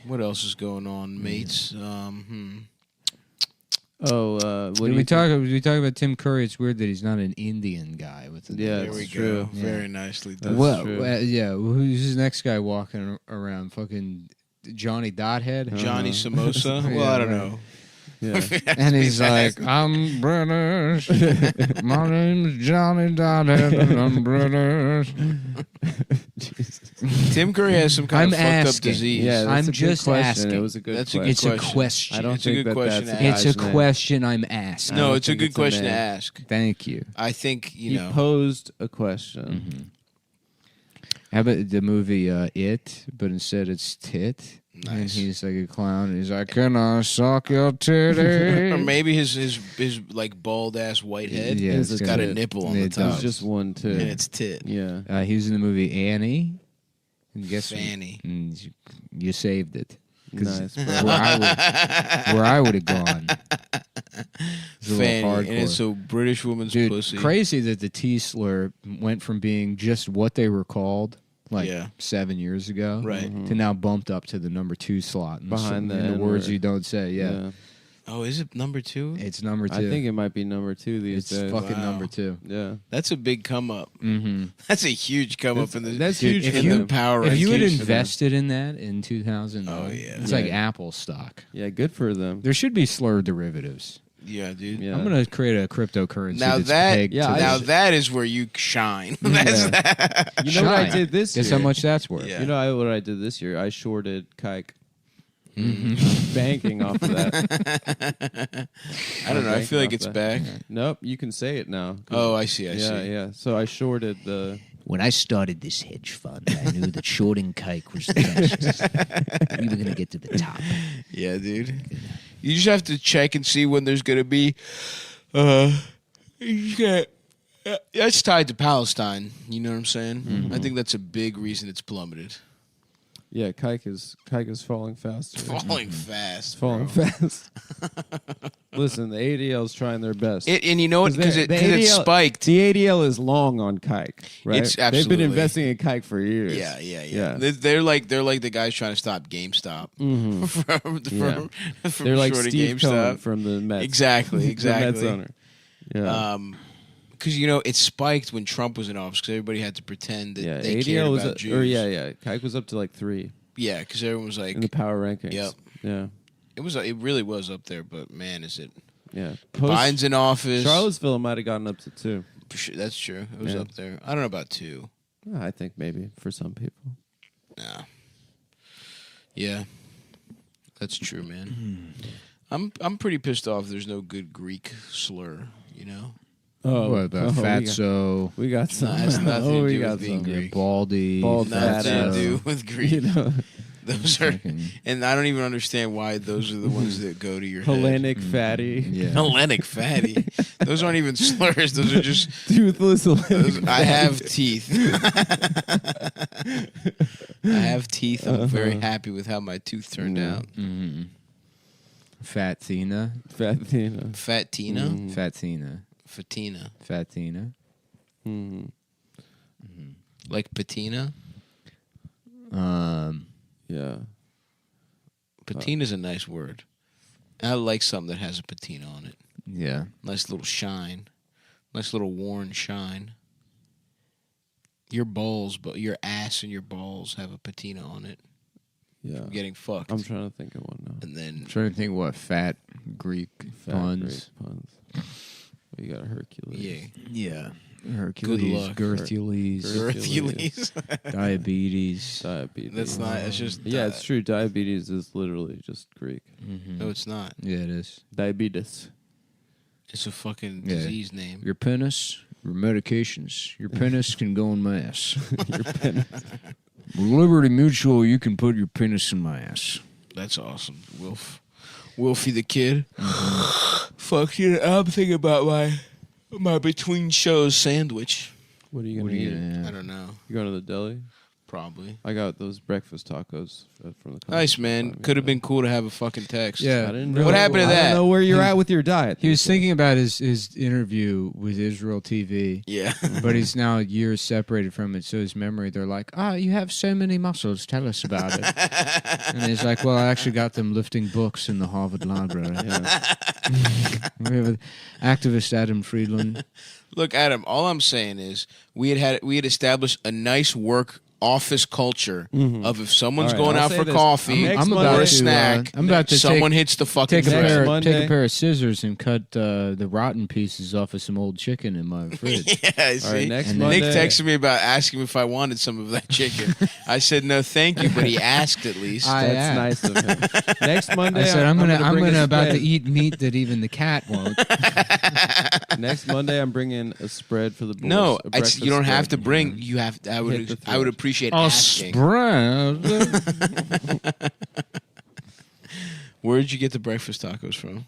What else is going on, mates? Oh, what do Did you we talk about Tim Curry? It's weird that he's not an Indian guy with the. Yeah, There it's we true. go. Yeah. Very nicely That's done. Well, true. yeah. Who's his next guy walking around? Fucking Johnny Dothead. Johnny Uh-huh. Samosa? Well, Yeah, I don't right. know. Yeah. And he's like, I'm British. My name's Johnny Dothead, and I'm British. Tim Curry has some kind I'm of fucked up asking. disease. Yeah, that's I'm a good just question. asking. It was a good That's a question. good It's a question. I don't It's a think good question that's to a ask. It's a guy's name. question I'm asking. I don't No, it's a think good it's a question to man. ask. Thank you. I think, He posed a question. How about the movie It, but instead it's Tit? And Nice. he's like a clown. And he's like, can I suck your titty? Or maybe his like bald ass white head Yeah, has it's got a tit. nipple on the It top. does. Just one too. And it's tit. Yeah. He was in the movie Annie. And guess what? Fanny. And you saved it. 'Cause Nice, bro. where I would have gone. It's a little Fanny. hardcore. And it's a British woman's Dude, pussy. crazy that the T slur went from being just what they were called like Yeah. 7 years ago, Right. to now bumped up to the number 2 slot in Behind the in the words N-word. you don't say. Yeah, Oh, is it number 2? it's number 2. I think it might be number 2 these it's days. fucking Wow. number 2. Yeah. That's a big come up. Mm-hmm. That's a huge come up in the That's Dude, huge. if for you- them. power If you had rankings. invested in that in 2000, Oh, yeah. it's Yeah. like Apple stock. Yeah, good for them. There should be slur derivatives. Yeah, dude. Yeah. I'm gonna create a cryptocurrency. Now that's that pegged yeah, to I now the- that is where you shine. That's You know what I Shine. did this Guess year? how much that's worth. Yeah. You know what I did this year? I shorted Kike. Mm-hmm. Banking off of that. I don't know. I Banking feel like off it's that. back. Nope, you can say it now. Oh, I see. I yeah, see. yeah. So I shorted the. When I started this hedge fund, I knew that shorting kike was the best. We were going to get to the top. Yeah, dude. You just have to check and see when there's gonna be. That's tied to Palestine. You know what I'm saying? I think that's a big reason it's plummeted. Yeah, Kike is falling fast. Falling fast. It's falling bro. fast. Listen, the ADL's trying their best. And you know what? Because it spiked. The ADL is long on Kike, right? It's They've absolutely. been investing in Kike for years. Yeah. They're like the guys trying to stop GameStop from They're like shorting Steve Cohen GameStop from the Mets. Exactly. the Mets owner. Yeah. Because it spiked when Trump was in office because everybody had to pretend that they ADL cared was about Jews. Kike was up to like 3 Yeah, because everyone was like in the power rankings. Yep. Yeah. It really was up there, but man, is it? Yeah. Biden's in office. Charlottesville might have gotten up to 2. That's true. It was up there. I don't know about 2. I think maybe for some people. Nah. Yeah. That's true, man. I'm pretty pissed off there's no good Greek slur, you know? Oh, what about fatso? We got some. Nah, it's nothing to do got with being some. Greek. Baldy. Nothing to do with Greek. You know, those are, and I don't even understand why those are the ones that go to your Hellenic head. fatty. Yeah. Hellenic fatty. Those aren't even slurs. Those are just toothless Hellenic. I have teeth. I have teeth. I'm very happy with how my tooth turned out. Mm-hmm. Fat Tina. Fat Tina. Fat Tina. Fatina. Fatina. Mm-hmm. Like patina. Yeah. Patina's a nice word. I like something that has a patina on it. Yeah. Nice little shine. Nice little worn shine. Your balls, but your ass and your balls have a patina on it. Yeah. From getting fucked. I'm trying to think of one now. And then I'm trying to think what fat Greek puns. Greek puns. Well, you got a Hercules. Yeah. Hercules. Good luck. Girthules. Hercules. Diabetes. That's not. It's just. Yeah, it's true. Diabetes is literally just Greek. Mm-hmm. No, it's not. Yeah, it is. Diabetes. It's a fucking disease name. Your penis, your medications. Your penis can go in my ass. Your penis. Liberty Mutual, you can put your penis in my ass. That's awesome. Wolfie the Kid. Fuck you. I'm thinking about my between shows sandwich. What are you gonna eat? I don't know. You going to the deli? Probably. I got those breakfast tacos from the. Nice, man. Could have been cool to have a fucking text. Yeah. I didn't What happened to I that? don't know where you're at with your diet. He was thinking about his interview with Israel TV. Yeah. But he's now years separated from it, so his memory, they're like, you have so many muscles, tell us about it. And he's like, well, I actually got them lifting books in the Harvard Library. We have activist Adam Friedland. Look, Adam, all I'm saying is we had established a nice work office culture of if someone's All right, going I'll out say for this. coffee I'm or about a to, snack, I'm about to someone hits the fucking take a bread. pair of scissors and cut the rotten pieces off of some old chicken in my fridge. Yeah, see? next Nick Monday- texted me about asking if I wanted some of that chicken. I said no, thank you, but he asked at least. That's nice of him. Next Monday, I said I'm bring a about to spread. eat meat that even the cat won't. Next Monday, I'm bringing a spread for the boys. No, a breakfast you don't have to spread. bring. You have. I Hit would. the I would thread. appreciate A asking. spread. Where did you get the breakfast tacos from?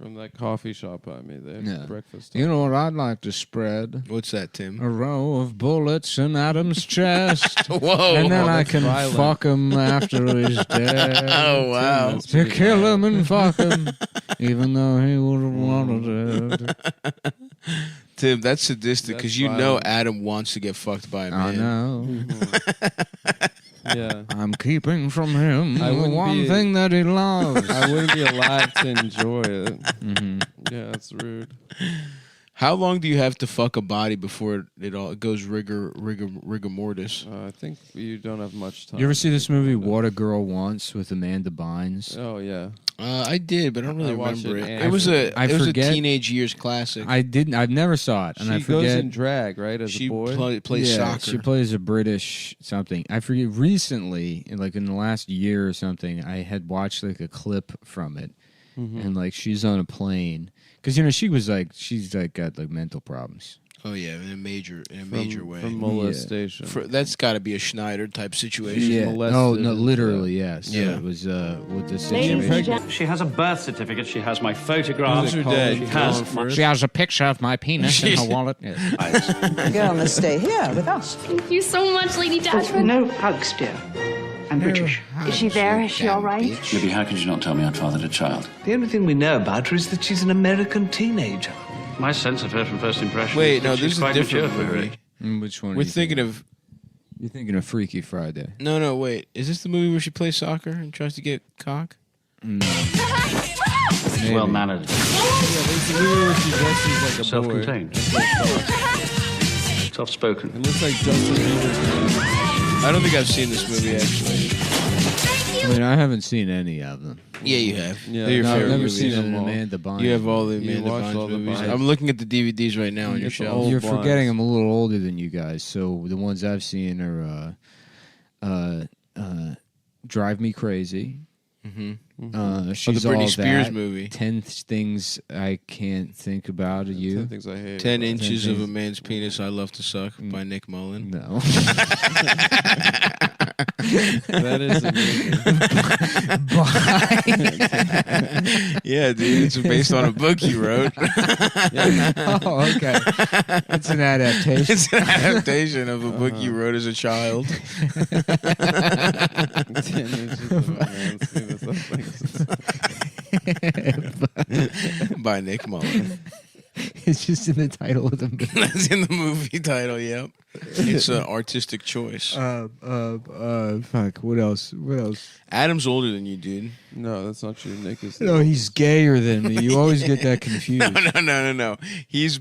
From that coffee shop by me. They have Yeah. breakfast. You know what I'd like to spread? What's that, Tim? A row of bullets in Adam's chest. Whoa! And then I that's can violent. fuck him after he's dead. Oh wow! That's To pretty kill him and fuck him, even though he would have wanted it. Tim, that's sadistic That's because you know violent. Adam wants to get fucked by a I man. know. Yeah. I'm keeping from him I the wouldn't one be- thing that he loves. I wouldn't be alive to enjoy it. Mhm. Yeah, that's rude. How long do you have to fuck a body before it goes rigor mortis? I think you don't have much time. You ever see this movie What a Girl Wants with Amanda Bynes? Oh yeah. I did, but I don't really I watched remember it it. and It was a I forget- teenage years classic. I didn't. I've never saw it, and She I goes forget. in drag, right, as she a boy. plays Yeah, soccer. she plays a British something. I forget. Recently, like in the last year or something, I had watched like a clip from it, and like she's on a plane because she's got like mental problems. Oh yeah, in a major way. From molestation. That's got to be a Schneider type situation. Yeah. molested Oh no, and, literally yes. Yeah. It was with the situation. She has a birth certificate. She has my photograph. Who's her dad? She has my She has a picture of my penis in her wallet. Yes. The girl must stay here with us. Thank you so much, Lady Dashwood. No hugs, dear. I'm British. Is she there? Is she all right? Libby, how could you not tell me I'd fathered a child? The only thing we know about her is that she's an American teenager. My sense of her from first impression. Wait, is no, that this she's is a quite different mature for her movie. age. Which one? We're thinking of. You're thinking of Freaky Friday. No, wait. Is this the movie where she plays soccer and tries to get cock? No. Well mannered. Yeah, there's a movie where she dresses like a Self-contained. boy. Soft-spoken. It looks like Justin Bieber. I don't think I've seen this movie actually. I mean, I haven't seen any of them. Yeah, you have. Yeah. They're your No, I've favorite never movies. seen an Amanda Bynes. You have all the You Amanda watched all Bynes the movies. Bynes. I'm looking at the DVDs right now on your shelf. You're Blinds. forgetting I'm a little older than you guys, so the ones I've seen are Drive Me Crazy. Mm-hmm. She's the Britney All Spears That, movie. 10 Things I Can't Think About You. 10 Things I Hate. 10 Inches of a Things- Man's Penis I Love to Suck by Nick Mullen. No. That is amazing. Yeah, dude. It's based on a book you wrote. Oh, okay. It's an adaptation. It's an adaptation of a book you wrote as a child. 10 inches of a man's penis. By Nick Mullen. It's just in the title of the movie. That's in the movie title, yep. It's an artistic choice. Fuck. What else? Adam's older than you, dude. No, that's not true. Nick is. No, he's gayer than me. You always get that confused. No. He's.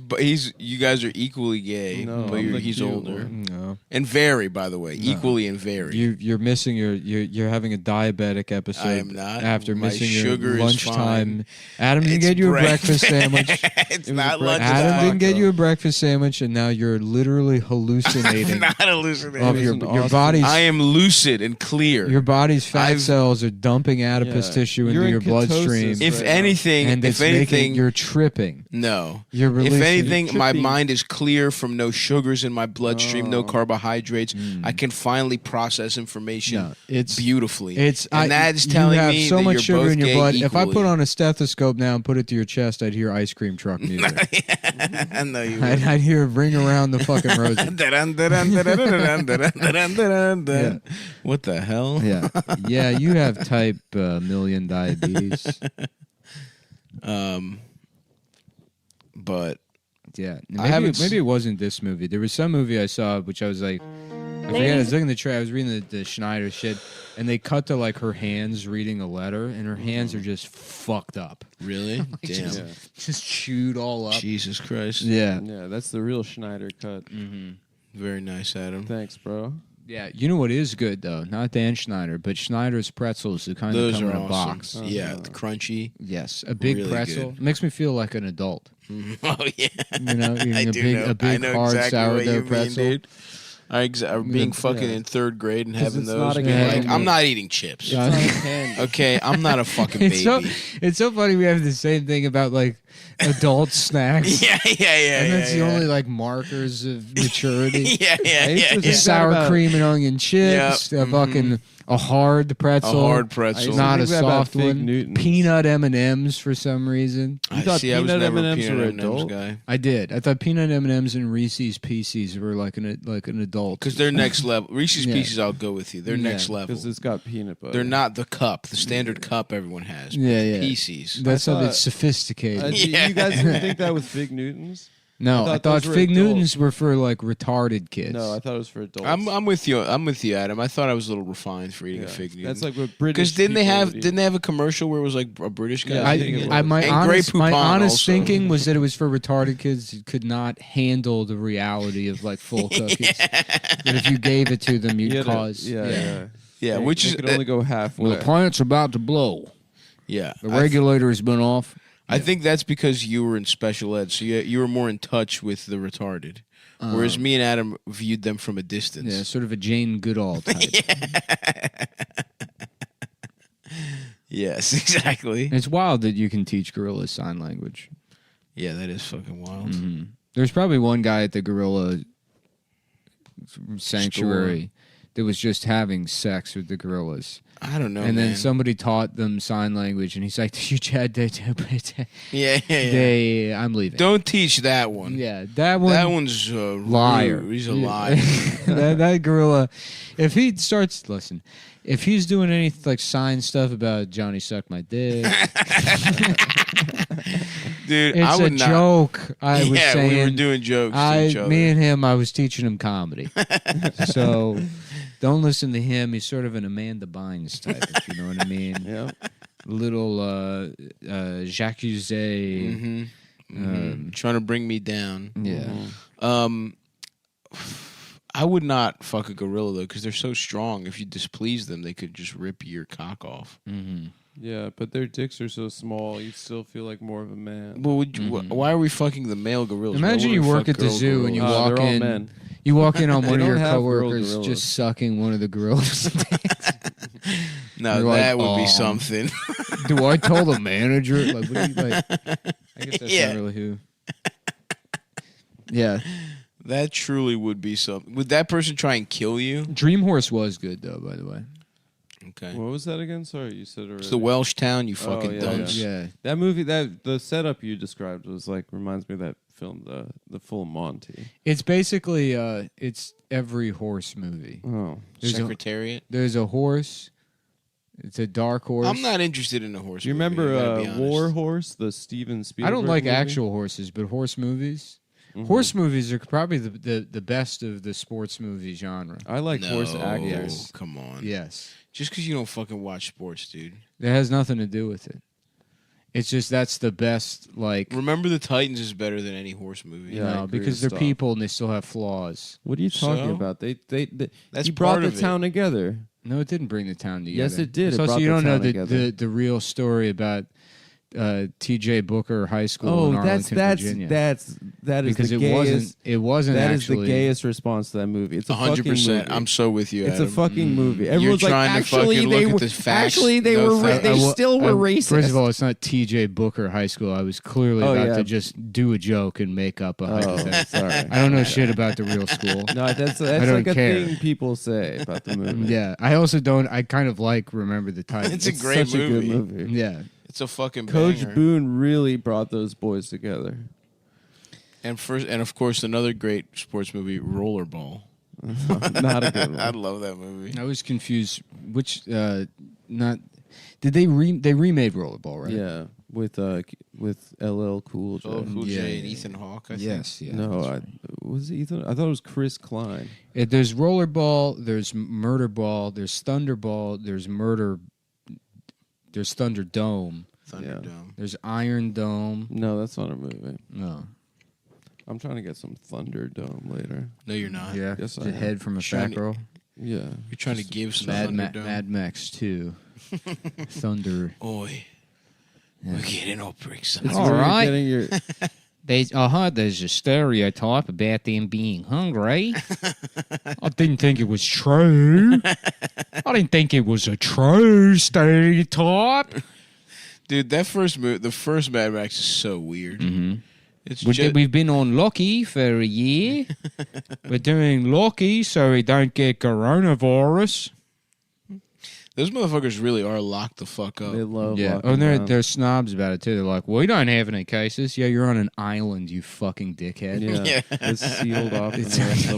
You guys are equally gay, No, but I'm the he's cute older one. No. and very, by the way, equally and very. You're missing you're having a diabetic episode. I am not. After My missing sugar your is lunchtime. fine. Adam didn't It's get you a breakfast sandwich. It's not lunchtime. Adam didn't get you a breakfast sandwich, and now you're literally hallucinating. I'm not hallucinating. Of your body's. I am lucid and clear. Your body's fat cells are dumping adipose tissue You're into in your bloodstream. ketosis If anything, and it's making you're tripping. No. You're If releasing. anything, my tripping. mind is clear from no sugars in my bloodstream, no carbohydrates. I can finally process information No, it's beautifully. and that's telling you have me so that much you're sugar both in your gay blood. If I put equally. on a stethoscope now and put it to your chest, I'd hear ice cream truck music. I know you I'd hear ring around the fucking rosy. would. What the hell? Yeah, yeah. You have type million diabetes. But Yeah, haven't maybe it wasn't this movie. There was some movie I saw which I was like, I forget. I was looking at the trailer. I was reading the Schneider shit, and they cut to like her hands reading a letter, and her hands are just fucked up. really, Like, damn, just chewed all up. Jesus Christ. Yeah, Yeah, that's the real Schneider cut. Very nice, Adam. Thanks, bro. yeah. You know what is good though? Not Dan Schneider, but Schneider's pretzels. The kind Those that come are in a awesome. box. Yeah, the crunchy. Yes, a big Really pretzel good. makes me feel like an adult. Oh yeah, You know, eating I a do big, know. a I big know hard exactly what sourdough you pretzel. mean, dude. Being fucking yeah. in third grade and 'Cause having it's those. not a being candy. like, I'm not eating chips. Yeah. Candy. Okay, I'm not a fucking baby. It's so funny. We have the same thing about like adult snacks. Yeah, And that's the yeah. only like markers of maturity. Yeah. The sour cream and onion chips, Yep, a fucking a hard pretzel, A hard pretzel. not a think about soft Fig one. Newtons. Peanut M&Ms for some reason. You thought I was peanut never a M&Ms peanut were M&Ms adult? guy. I did. I thought peanut M&Ms and Reese's Pieces were like an adult. Because they're next level. Reese's Yeah. Pieces, I'll go with you. They're Yeah, next level. Because it's got peanut butter. They're not the cup, the standard cup everyone has. but Yeah, the yeah. Pieces. That's I how thought- it's sophisticated. You guys didn't think that was Fig Newtons? No, I thought those were Fig adult. Newtons were for like retarded kids. No, I thought it was for adults. I'm with you. I'm with you, Adam. I thought I was a little refined for eating a Fig Newton. That's like what British. Because didn't they people have would eat. didn't they have a commercial where it was like a British guy? Yeah, eating it? my And Grey honest, my Poupon honest also. thinking was that it was for retarded kids who could not handle the reality of like full cookies. That if you gave it to them, you'd Yeah, cause. Yeah. Yeah, They- which they is could only go halfway. Well, the plant's about to blow. yeah. The regulator has been off. I think that's because you were in special ed, so you were more in touch with the retarded. Whereas me and Adam viewed them from a distance. Yeah, sort of a Jane Goodall type. Yes, exactly. It's wild that you can teach gorillas sign language. Yeah, that is fucking wild. There's probably one guy at the gorilla sanctuary that was just having sex with the gorillas. I don't know, And man. then somebody taught them sign language, and he's like, Yeah. I'm leaving. Don't teach that one. Yeah, that one. That one's liar. rude. He's a Yeah. liar. that gorilla, if he starts, listen, if he's doing any like sign stuff about Johnny suck my dick, Dude, it's I would a not. joke. I was Yeah, saying we were doing jokes to each other. me and him, I was teaching him comedy. So don't listen to him. He's sort of an Amanda Bynes type, if you know what I mean. Yeah. Little Jacques. Trying to bring me down. Yeah. I would not fuck a gorilla though, because they're so strong. If you displease them, they could just rip your cock off. Mm-hmm. Yeah, but their dicks are so small, you still feel like more of a man. Well, why are we fucking the male gorillas? Imagine you work at the zoo and you walk in. Men. You walk in on one of your don't have girl coworkers gorillas. just sucking one of the gorillas. No, You're that like, would be something. Do I tell the manager? Like, what do you like? I guess that's Yeah. not really who. Yeah, That truly would be something. Would that person try and kill you? Dream Horse was good though, by the way. Okay. What was that again? Sorry, you said already. It's the Welsh town, you fucking yeah, dunce. Yeah. That movie, the setup you described was like reminds me of that film, the Full Monty. It's basically it's every horse movie. Oh, Secretariat. There's a horse. It's a dark horse. I'm not interested in a horse. Do you movie, remember I gotta be honest. War Horse, the Steven Spielberg I don't like movie? actual horses, but horse movies. Mhm. Horse movies are probably the best of the sports movie genre. I like horse No, actors. Come on. Yes. Just because you don't fucking watch sports, dude. That has nothing to do with it. It's just that's the best. Like Remember the Titans is better than any horse movie. Yeah, I no, agree because with they're Stop. people and they still have flaws. What are you talking So? about? They That's he brought part the of it. town together. No, it didn't bring the town together. Yes, it did. It So brought you the don't know town together. the real story about T.J. Booker High School Oh, in that's Arlington, Virginia. that is because the it gayest. wasn't That is actually the gayest response to that movie. It's a 100%. fucking movie. I'm so with you. It's a Adam. fucking movie. You're Everyone's like, trying to actually, fucking they look were at the facts. actually they No were thanks. they still were racist. First of all, it's not T.J. Booker High School. I was clearly Oh, about yeah. to just do a joke and make up a hypothetical. sorry. I don't know shit about the real school. No, that's I don't like a care. thing people say about the movie. Yeah, I also don't. I kind of like Remember the Titans. It's a great such movie. a good movie. Yeah. It's a fucking Coach banger. Boone really brought those boys together. And of course, another great sports movie, Rollerball. Not a good one. I love that movie. I was confused. Which not did they remade Rollerball, right? Yeah, with LL Cool J. Oh, Cool Yeah, J and yeah. Ethan Hawke. I think. Yes, yeah. No, was it Ethan? I thought it was Chris Klein. There's Rollerball. There's Murderball. There's Thunderball. There's There's Thunderdome. Thunderdome. There's Iron Dome. No, that's not a movie. No. I'm trying to get some Thunderdome later. No, you're not. Yeah. Yes, the I head am. from a Trying fat to- girl. Yeah. You're trying to give some Mad Thunderdome. Max 2. Thunder. Oi. Yeah. We're getting all pricks. It's All where you're right. getting your- There's a stereotype about them being hungry. I didn't think it was true. I didn't think it was a true stereotype. Dude, the first Mad Max is so weird. Mm-hmm. It's We've been on Locky for a year. We're doing Locky so we don't get coronavirus. those motherfuckers really are locked the fuck up. They love Yeah. locking Oh, down. they're snobs about it too. They're like, we don't have any cases. Yeah, you're on an island, you fucking dickhead. Yeah, it's sealed off from the rest of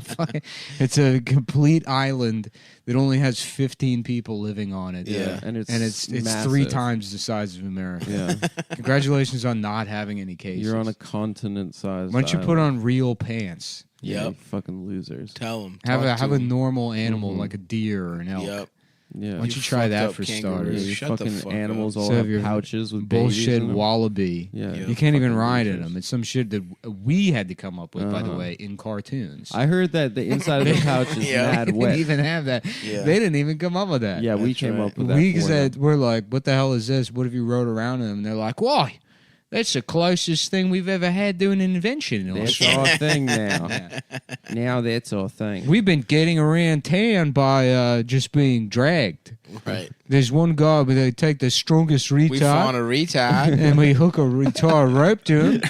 the world. It's a complete island that only has 15 people living on it. Yeah. And it's it's 3 massive. times the size of America. Yeah. Congratulations on not having any cases. You're on a continent-sized. Why don't you put island. on real pants? Yeah, Yep. you fucking losers. Tell them. Have a normal animal Mhm. like a deer or an elk. Yep. Yeah. Why don't you You try fucked that up for kangaroo. Yeah, starters? you Shut the fucking fuck animals up. all Instead have of your pouches with babies bullshit in them. wallaby. Yeah. You can't even Fucking ride in losers. them. It's some shit that we had to come up with, by the Uh-huh. way, in cartoons. I heard that the inside of the pouch is Yeah. mad They wet. didn't even have that. Yeah. They didn't even come up with that. Yeah, we That's came right. up with that. We for said, them. we're like, what the hell is this? What if you rode around in them? And they're like, why? That's the closest thing we've ever had to an invention in That's Australia. our thing now. Yeah. Now that's our thing. We've been getting around town by just being dragged. Right. There's one guy where they take the strongest We found a retard retard. and we hook a retard rope to him,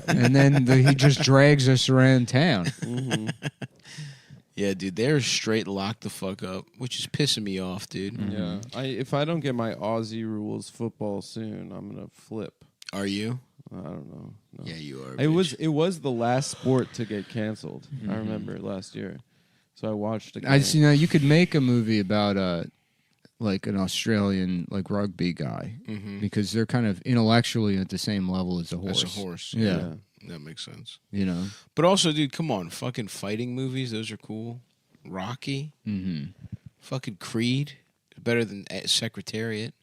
and then he just drags us around town. Mhm. Yeah, dude, they're straight locked the fuck up, which is pissing me off, dude. Yeah, if I don't get my Aussie rules football soon, I'm gonna flip. Are you? I don't know. No. Yeah, you are. It was the last sport to get canceled. I remember last year, so I watched. A game. I just, you could make a movie about like an Australian like rugby guy because they're kind of intellectually at the same level as a horse. As a horse. Yeah. That makes sense. You know. But also, dude, come on. Fucking fighting movies. Those are cool. Rocky. Mm-hmm. Fucking Creed. Better than Secretariat.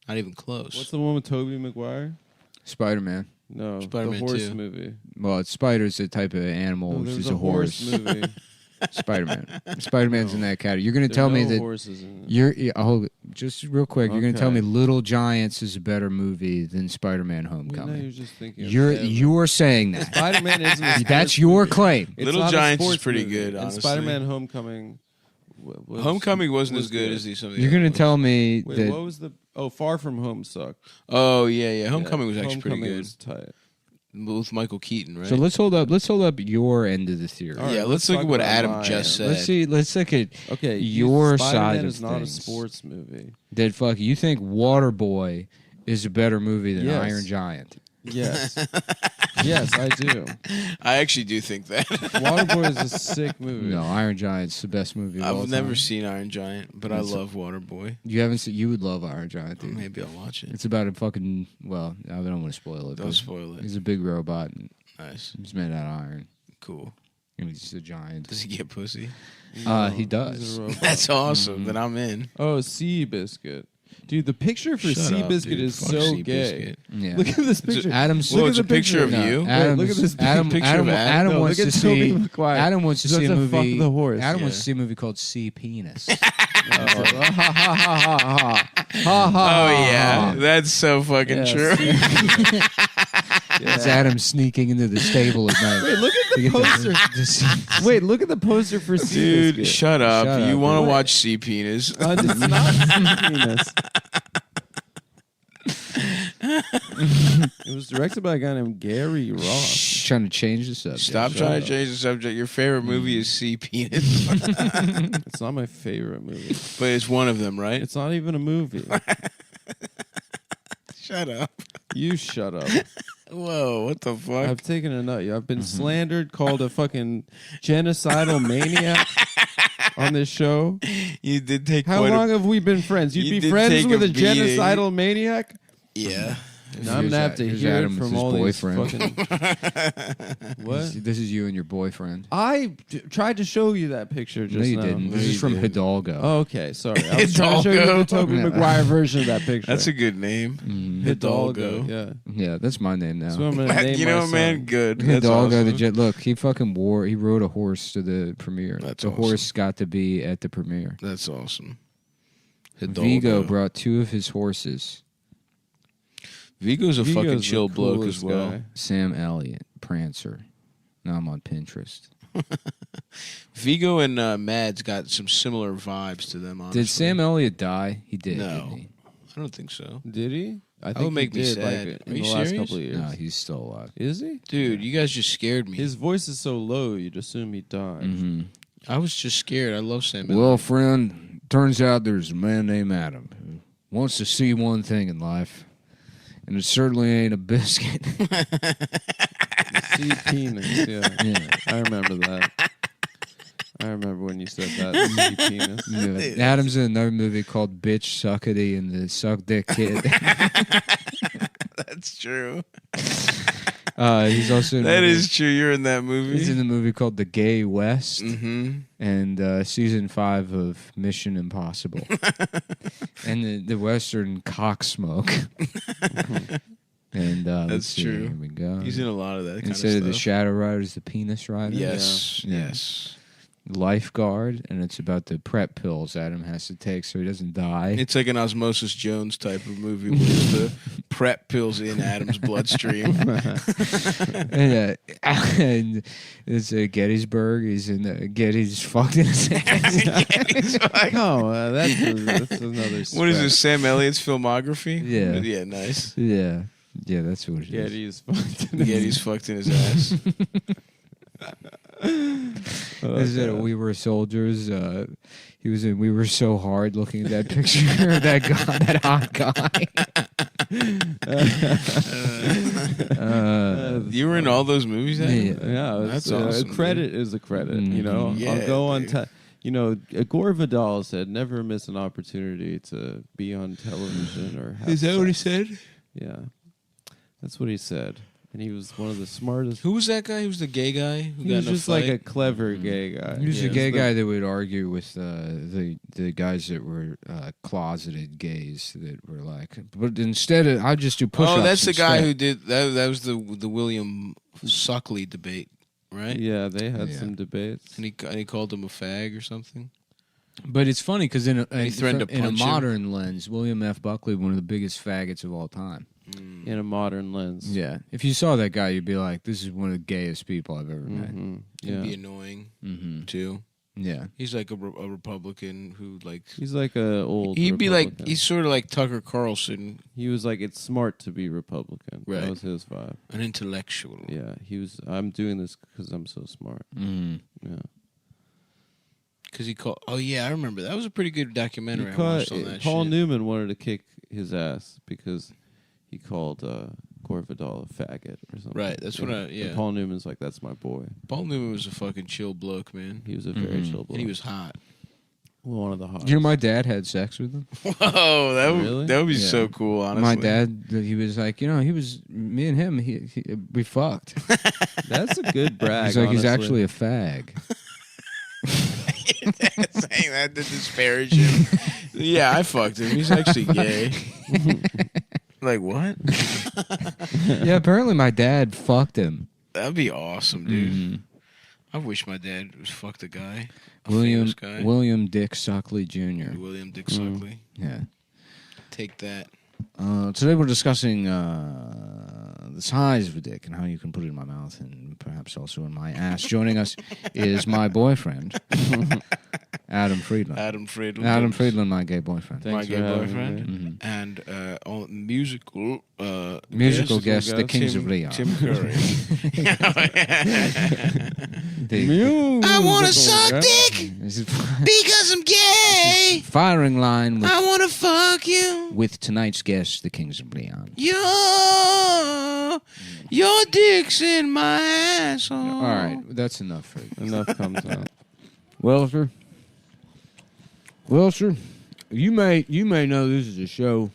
Not even close. What's the one with Tobey Maguire? Spider-Man. No, Spider-Man the horse 2. movie. Well, spider's a type of animal, No, which there was is a horse. movie. Spider-Man. Spider-Man's in that category. You're going to There are tell me no that horses in it. just real quick. You're going to tell me Little Giants is a better movie than Spider-Man: Homecoming. No, you're just thinking. You're saying that. Spider-Man isn't. A That's sports your movie. claim. It's Little not a Giants is sports pretty movie. good, And honestly. Spider-Man: Homecoming. Homecoming wasn't as good as some of the You're other going to ones. tell me Wait, that what was the? Oh, Far From Home sucked. Oh yeah. Homecoming was actually Homecoming pretty good. Was tight. With Michael Keaton, right? So let's hold up your end of the theory. All right, yeah, let's look talk at what about Adam mine. just said. Let's look at Okay, your Spider-Man side of is not things. a sports movie. That you think Waterboy is a better movie than Yes. Iron Giant? Yes. Yes, I do. I actually do think that. Waterboy is a sick movie. No, Iron Giant's the best movie of all I've never time. seen Iron Giant, but I love Waterboy. You haven't seen? You would love Iron Giant, dude. Maybe I'll watch it. It's about a fucking. Well, I don't want to spoil it. Don't but spoil it. He's a big robot. And Nice. he's made out of iron. Cool. And he's just a giant. Does he get pussy? He He's does. a robot. That's awesome. Then I'm in. Oh, Seabiscuit. Dude, the picture for Shut up, Seabiscuit dude. is Fuck so Seabiscuit. gay. Yeah. Look at this picture. Adam's. Well, Look it's at a the picture of picture. you. Adam's, Wait, look at this Adam, picture Adam, of Adam. Adam No, wants look to at Tobey see. Maguire. Adam wants to He see a wants to fuck movie. the horse. Adam wants Yeah. to see a movie called Sea Penis. Oh yeah, that's so fucking Yeah, true. It's Adam sneaking into the stable at night. Wait, look at the poster. Wait, look at the poster for Dude, Seabiscuit. shut up. Shut You up, want to dude. watch Sea Penis? It's not Sea Penis. It was directed by a guy named Gary Ross. Trying to change the subject. Stop trying to change the subject. Your favorite movie is Sea Penis. It's not my favorite movie. But it's one of them, right? It's not even a movie. Shut up. You shut up. Whoa, what the fuck? I've taken a nut. I've been slandered, called a fucking genocidal maniac on this show. You did take How quite long have we been friends? You'd You be did friends take with a a beating. genocidal maniac? Yeah. Now I'm Here's gonna have to here's hear Adam it with from his all boyfriend. these fucking. What? This is you and your boyfriend. I tried to show you that picture just No, you now. didn't. This is from Hidalgo. Oh, okay, sorry. I was trying to show you the Tobey Yeah. Maguire version of that picture. That's a good name. Hidalgo. Hidalgo. Yeah. Yeah, that's my name now. So I'm gonna name You know, my man, son. good. That's Hidalgo, awesome. the jet. Look, he fucking he rode a horse to the premiere. That's the awesome. horse got to be at the premiere. That's awesome. Hidalgo. Vigo brought 2 of his horses. Vigo's a fucking Vigo's the chill bloke coolest as well. guy. Sam Elliott, Prancer. Now I'm on Pinterest. Vigo and Mads got some similar vibes to them, honestly. Did Sam Elliott die? He did. No. Didn't he? I don't think so. Did he? I That think would make he me did, sad. like, Are in you the last serious? couple of years. No, he's still alive. Is he? Dude, you guys just scared me. His voice is so low, you'd assume he died. Mm-hmm. I was just scared. I love Sam Well, Elliott. friend, turns out there's a man named Adam who wants to see one thing in life, and it certainly ain't a biscuit. See penis, yeah. Yeah. I remember that. I remember when you said that. See penis. Yeah. Adam's in another movie called Bitch Suckity and the Suck Dick Kid. That's true. He's also in That a movie- is true. You're in that movie. He's in the movie called The Gay West Mm-hmm. and season 5 of Mission Impossible and the Western Cocksmoke. And let's That's see, true. Here we go. He's in a lot of that kind Instead of of the stuff. Shadow Rider's the Penis Rider. Yes. Yeah. Yes. Lifeguard, and it's about the prep pills Adam has to take so he doesn't die. It's like an Osmosis Jones type of movie where it's the prep pills in Adam's bloodstream. and it's Gettysburg. He's in Getty's fucked in his ass. Oh, that's another. What is spec. this? Sam Elliott's filmography? Yeah. Yeah, nice. Yeah, that's what it is. Getty's fucked in his Getty's fucked in his ass. Is it We Were Soldiers? He was in We Were So Hard. Looking at that picture of that guy, that hot guy. You were in all those movies, Adam? Yeah, That's it's, awesome. A credit is a credit. You know, Yeah, I'll go on. dude. You know, Gore Vidal said, "Never miss an opportunity to be on television or." Have Is that what he sex." said? Yeah, that's what he said, and he was one of the smartest. Who was that guy? Who was the gay guy? Who He got was in a just like a fight? clever gay guy. He was Yeah. a gay guy that would argue with the guys that were closeted gays that were like, but instead of I just do push-ups. Oh, that's the guy instead." who did that. That was the William Suckley debate. right? Yeah, they had Yeah. some debates. And he called him a fag or something. But it's funny because in He threatened to in a punch him. modern lens, William F. Buckley, one of the biggest faggots of all time. In a modern lens. Yeah, if you saw that guy, you'd be like, "This is one of the gayest people I've ever met." He'd be annoying too. Yeah, he's like a Republican who like He's like a old. He'd be like Republican. he's sort of like Tucker Carlson, He was like, it's smart to be Republican. Right. That was his vibe. an intellectual. Yeah, he was. I'm doing this because I'm so smart. Yeah. Because he called. Oh yeah, I remember that was a pretty good documentary. I watched on that Paul shit. Newman wanted to kick his ass because he called Gore Vidal a faggot or something. Right, that's what I- yeah. And Paul Newman's like, that's my boy. Paul Newman was a fucking chill bloke, man. He was a very chill bloke. And he was hot. One of the hottest. you know, my dad had sex with him. Whoa, that would Really? that would be Yeah. so cool. Honestly, My dad, he was like, he was me and him. We fucked. That's a good brag. He's like, he's honestly. actually a fag. saying that to disparage him. Yeah, I fucked him. He's actually gay. Like what? Yeah, apparently my dad fucked him. That'd be awesome, dude. Mhm. I wish my dad was fucked a guy. A William famous guy. William Dick Suckley Jr. William Dick Suckley. Yeah. Take that. Today we're discussing the size of a dick and how you can put it in my mouth and perhaps also in my ass. Joining us is my boyfriend, Adam Friedland. Adam Friedland. Adam Friedland, my gay boyfriend. My gay boyfriend. Mhm. And musical guest, the Kings of Leon. Tim Curry. I want to suck dick because I'm gay. Firing line I want to fuck you. with tonight's guest, the Kings of Leon. Your dick's in my asshole. All right, that's enough for Enough comes out. Well, sir. Well, sir, you may know this is a show.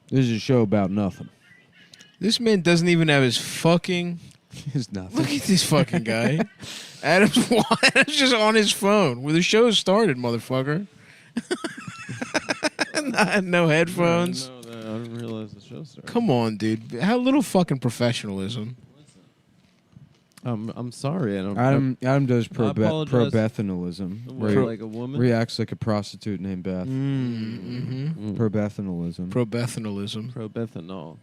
This is a show about nothing. This man doesn't even have his fucking. It's nothing. Look at this fucking guy. Adam's just on his phone. Well, the show started, motherfucker. No headphones. No, I didn't realize the show started. Come on, dude. How little fucking professionalism. I'm sorry. I don't. Adam does apologize. pro-Bethanylism. What, where like a woman? he acts like a prostitute named Beth. Mm-hmm. Pro-Bethanylism. Pro-Bethanylism. Pro-Bethanol.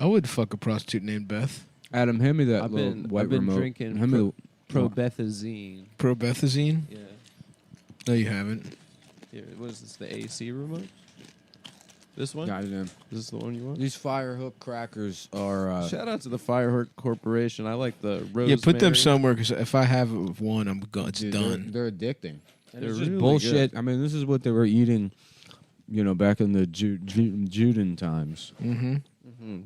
I would fuck a prostitute named Beth. Adam, hand me that I've little been, white I've been remote. drinking Hand me the- Probethazine. Pro-Bethazine? Yeah. No, you haven't. Here, what is this? The AC remote? This one? Goddamn. Is this the one you want? These Firehook crackers are. Shout out to the Firehook Corporation. I like the rosemary. Yeah, put them somewhere because if I have one, I'm it's Dude, done. They're addicting. And They're it's just really bullshit. good. I mean, this is what they were eating, back in the Judean times. Mm-hmm.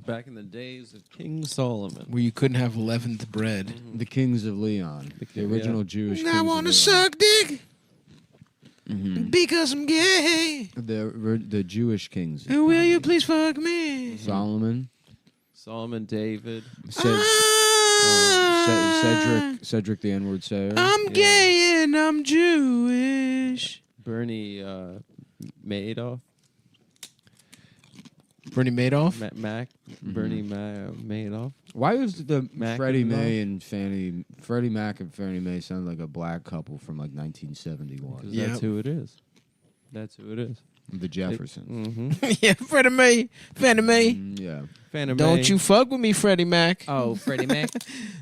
Back in the days of King Solomon. Where you couldn't have leavened bread. The Kings of Leon, the original Jewish. I kings want to of suck dick Leon. because I'm gay. The Jewish kings. Will you please fuck me? Solomon, David. Cedric the N-word sayer. I'm gay and I'm Jewish. Bernie Madoff. Bernie Madoff? Bernie Madoff. Why was the Mac Freddie and Mac and Fannie Mae sound like a black couple from like 1971? Because that's who it is. That's who it is. The Jeffersons. Mm-hmm. Yeah, Freddie Mae. Fannie Mae. Yeah. Fannie Mae. Don't you fuck with me, Freddie Mac. Oh, Freddie Mac.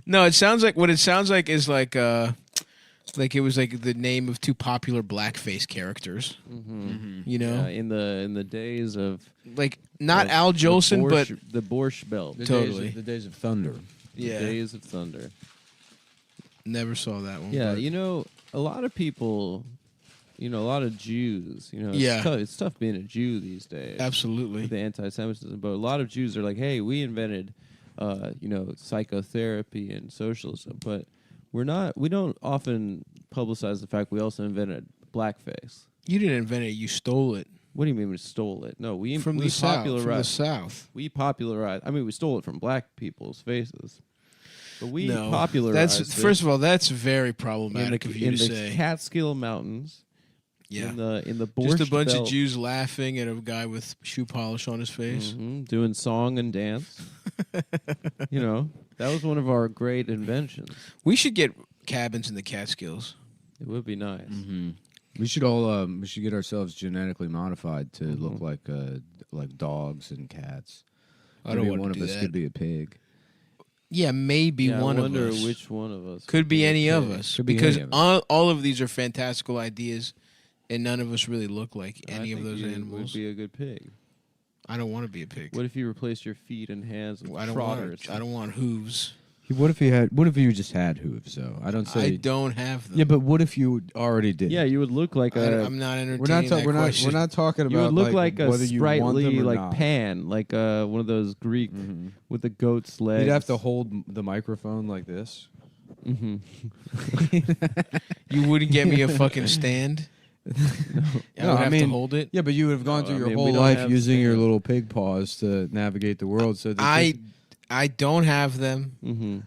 No, it sounds like what it sounds like is like it was like the name of two popular blackface characters. Mm-hmm. You know, in the days of like not Al Jolson, but the Borscht Belt. Totally. The days of thunder. Yeah. The Days of Thunder. Never saw that one. Yeah, but- a lot of people, a lot of Jews, Yeah. it's tough being a Jew these days. Absolutely. With the anti-Semitism, but a lot of Jews are like, hey, we invented, psychotherapy and socialism, but we don't often publicize the fact we also invented blackface. You didn't invent it; you stole it. What do you mean we stole it? No, we From we the South. popularized. From the South. We popularized. I mean, we stole it from black people's faces, but we No, popularized. that's first of all, that's very in problematic of you in to the say. Catskill Mountains. Yeah. in the Borscht Just a bunch Belt. of Jews laughing at a guy with shoe polish on his face. Doing song and dance. You know, that was one of our great inventions. We should get cabins in the Catskills. It would be nice. Mm-hmm. We should all we should get ourselves genetically modified to look like dogs and cats. I don't Maybe want one to of do us that. could be a pig. Yeah, maybe Yeah, one I of wonder us. which one of us Could be any of us. Could be Because any of us. all of these are fantastical ideas, and none of us really look like any I of think those you animals. would be a good pig. I don't want to be a pig. What if you replace your feet and hands with I don't trotters? want. I don't want hooves. What if you just had hooves though? I don't say I don't have them. Yeah, but what if you already did? Yeah, you would look like a. I'm not entertaining We're not. that question. We're not talking about. You would look like a whether you want sprightly, them or like not. Pan, like one of those Greek with the goat's legs. You'd have to hold the microphone like this. Mm-hmm. You wouldn't get me a fucking stand. I would have to hold it. Yeah, but you would have gone No, through I your mean, we whole don't life have using your stands. little pig paws to navigate the world. So that I don't have them. Mm-hmm.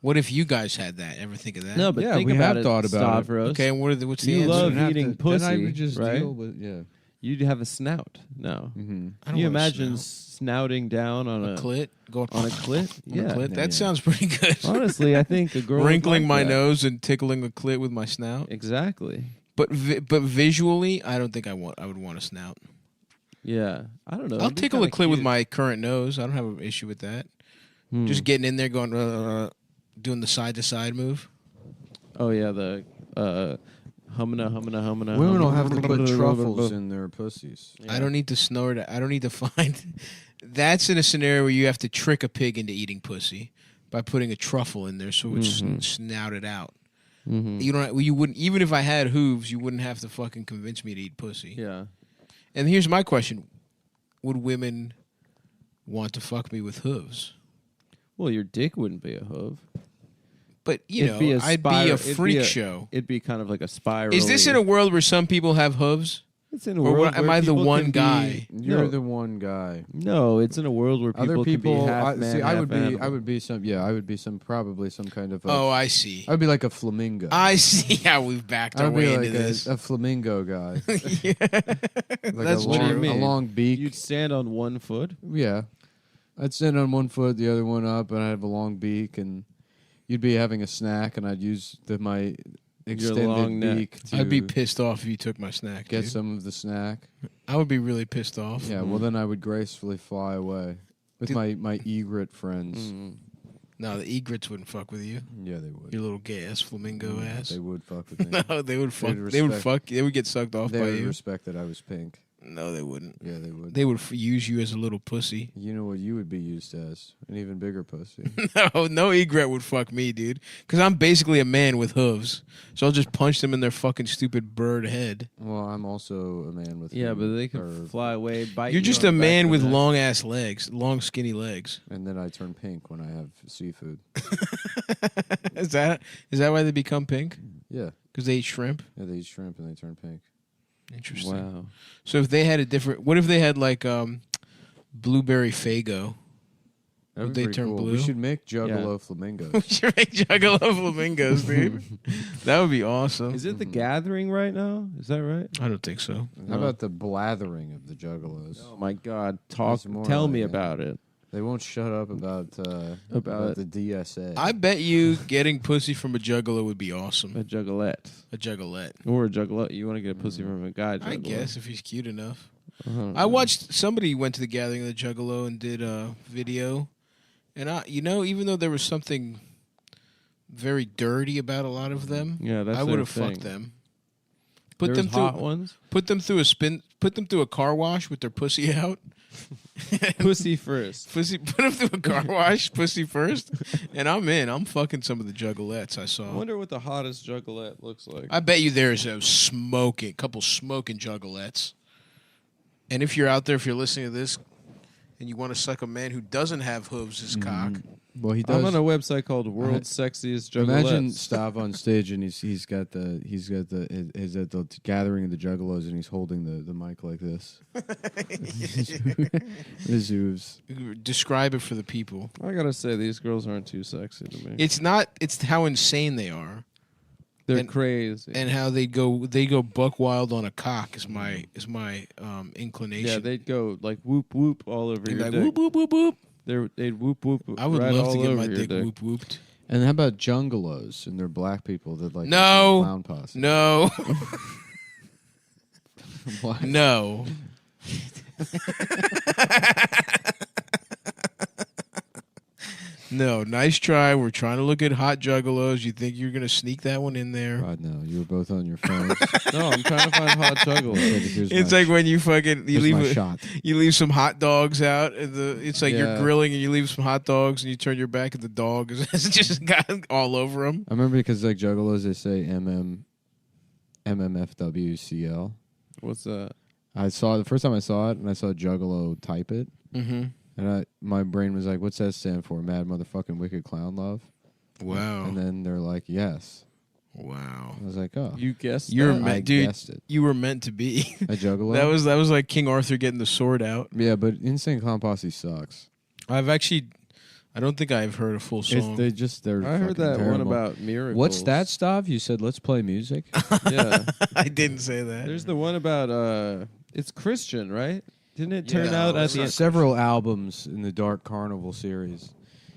What if you guys had that? Ever think of that? No, but Yeah, think we about have it, thought about it. Stavros. Okay, and what's the You answer? love Then eating then I pussy, would just right? deal with You'd have a snout. No. Mm-hmm. I don't You want a imagine snout. snouting down on a clit, going on a clit? on a Yeah. clit. That Yeah. sounds pretty good. Honestly, I think a girl would wrinkling like my that. nose and tickling a clit with my snout. Exactly. But visually, I don't think I would want a snout. Yeah. I don't know. I'll It'd be tickle a kinda clit with cute. my current nose. I don't have an issue with that. Hmm. Just getting in there, going, doing the side to side move. Oh yeah, the humana. Women will have to put truffles in their pussies. I don't need to snort it. I don't need to find. That's in a scenario where you have to trick a pig into eating pussy by putting a truffle in there so it's snouted out. Mm-hmm. You don't. You wouldn't. Even if I had hooves, you wouldn't have to fucking convince me to eat pussy. Yeah. And here's my question: would women want to fuck me with hooves? Well, your dick wouldn't be a hoof. But you It'd be know, a I'd be spiral- a it'd be freak a- show. It'd be kind of like a spiral. Is this in a world where some people have hooves? It's in a Or world am where I the people one can be- guy? You're No. the one guy. No, it's in a world where Other people people, can be half man, I half would be. animal. I would be some. Yeah, I would be some. Probably some kind of. Oh, I see. I would be like a flamingo. I see how we've backed I our would be way like into this. a flamingo guy. Yeah. Like That's a What do you long, mean? a long beak. You'd stand on one foot. Yeah, I'd stand on one foot, the other one up, and I'd have a long beak, and you'd be having a snack, and I'd use my extended long neck. beak to I'd be pissed off if you took my snack. get dude. some of the snack. I would be really pissed off. Yeah, well then I would gracefully fly away with Did- my egret friends. No, the egrets wouldn't fuck with you. Yeah, they would. Your little gay ass flamingo ass. They would fuck with me. No, they would fuck. They'd They would respect- fuck. They would get sucked off They by would you. respect that I was pink. No, they wouldn't. Yeah, they would. They would use you as a little pussy. You know what you would be used as? An even bigger pussy. No egret would fuck me, dude. Because I'm basically a man with hooves. So I'll just punch them in their fucking stupid bird head. Well, I'm also a man with. Yeah, but they or- can fly away, bite You're you just on a the back man of with the neck. long ass legs, long skinny legs. And then I turn pink when I have seafood. Is that why they become pink? Yeah. Because they eat shrimp. Yeah, they eat shrimp and they turn pink. Interesting. Wow. So if they had a different, what if they had like blueberry fago? That'd Would be they pretty turn cool. blue? We should make Juggalo we flamingos. should make juggalo flamingos, dude. That would be awesome. Is it the gathering right now? Is that right? I don't think so. How about the blathering of the Juggalos? Oh my God! Talk. That's more Tell like me it. about it. They won't shut up about About the DSA. I bet you getting pussy from a juggalo would be awesome. A juggalette. A juggalette. Or a juggalette. You want to get a pussy from a guy? I juggalo. guess if he's cute enough. Uh-huh. I watched somebody went to the gathering of the Juggalo and did a video, and even though there was something very dirty about a lot of them, Yeah, that's I their would have thing. fucked them. There's hot ones. Put them through Put them through a car wash with their pussy out. Pussy first. Put them through a car wash, pussy first, and I'm in. I'm fucking some of the juggalettes I saw. I wonder what the hottest juggalette looks like. I bet you there's a couple smoking juggalettes. And if you're out there, if you're listening to this, and you want to suck a man who doesn't have hooves his cock, Well, he does. I'm on a website called World's Sexiest Juggalettes. Imagine Stav on stage and he's at the gathering of the Juggalos and he's holding the mic like this. His hooves. describe it for the people. I gotta say, these girls aren't too sexy to me. It's not. It's how insane they are. They're crazy. And how they go buck wild on a cock is my inclination. Yeah, they'd go like whoop whoop all over They'd your be like dick. whoop whoop whoop whoop. They'd whoop whoop. I would right love all to get over my your dick dick. whoop whooped. And how about junggalos? And they're black people that like No. clown posse. No. What? No. No, nice try. We're trying to look at hot juggalos. You think you're gonna sneak that one in there? God, no. You were both on your phones. No, I'm trying to find hot juggalos. It's like when you fucking here's my shot. you leave some hot dogs out. It's like you're Yeah. grilling and you leave some hot dogs and you turn your back at the dog. It's just got all over them. I remember because like juggalos, they say MMFWCL. What's that? I saw the first time I saw it, and I saw Juggalo type it, Mm-hmm. and my brain was like, "What's that stand for? Mad motherfucking wicked clown love." Wow. And then they're like, "Yes." Wow. I was like, "Oh, You guessed You're that? meant, I dude. guessed it." You were meant to be. A Juggalo. That was like King Arthur getting the sword out. Yeah, but Insane Clown Posse sucks. I don't think I've heard a full song. They're I heard fucking that one terrible. about miracles. What's that, Stav? You said let's play music. Yeah. I didn't say that. There's the one about it's Christian, right? Didn't it turn Yeah, out at the end? Several albums in the Dark Carnival series.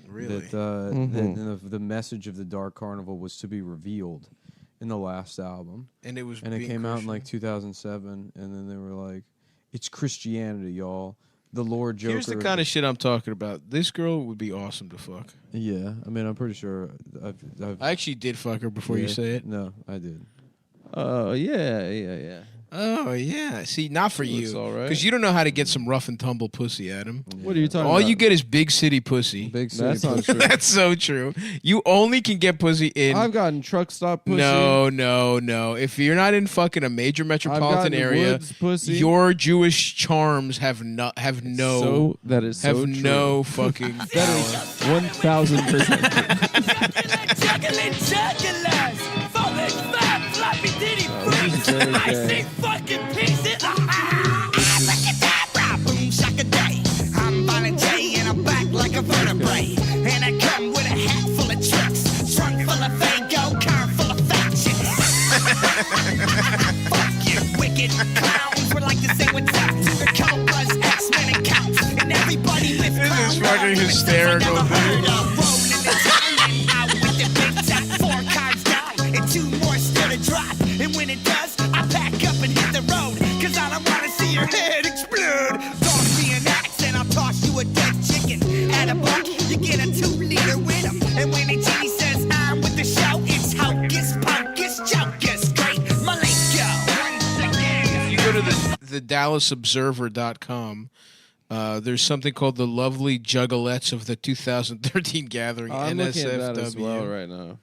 Really? That the message of the Dark Carnival was to be revealed in the last album, And it was and it being came out in Christian. like 2007, and then they were like, "It's Christianity, y'all." The Lord Joker. Here's the kind of shit I'm talking about. This girl would be awesome to fuck. Yeah, I mean, I'm pretty sure I've I actually did fuck her before you Yeah. say it. No, I did. Oh yeah. Oh yeah. See, not for Looks you, all right. because you don't know how to get some rough and tumble pussy, Adam. What are you talking All about? you get is big city pussy. Big That's city. not true. That's so true. You only can get pussy in. I've gotten truck stop pussy. No. If you're not in fucking a major metropolitan gotten area, woods pussy. your Jewish charms have no So that is so true. no fucking That is 1,000%. Juggling jugglers, falling fat, floppy diddy this is very freaks, gay. icy fucking pieces. Abracadabra, boom shaka day. I'm Violent J and I'm back like a vertebrae. And I come with a hat full of tricks, trunk full of Fango, car full of factions. Fuck you, wicked clowns. We're like the same with tops. The Cobras, X-Men and counts. And everybody lives This is fucking hysterical, dude. Rolling the diamond out with the big top. 4 cards down and 2 more still to drop. And when it does, I pack up and hit the road. Cause I don't wanna see your head explode. Toss me an axe and I'll toss you a dead chicken. At a buck, you get a 2-liter with 'em. And when the genie says I'm with the show, it's hocus pocus jocus. Great Malenko. If you go to the DallasObserver.com, there's something called the Lovely Juggalettes of the 2013 Gathering, I'm looking at that as NSFW. well right now.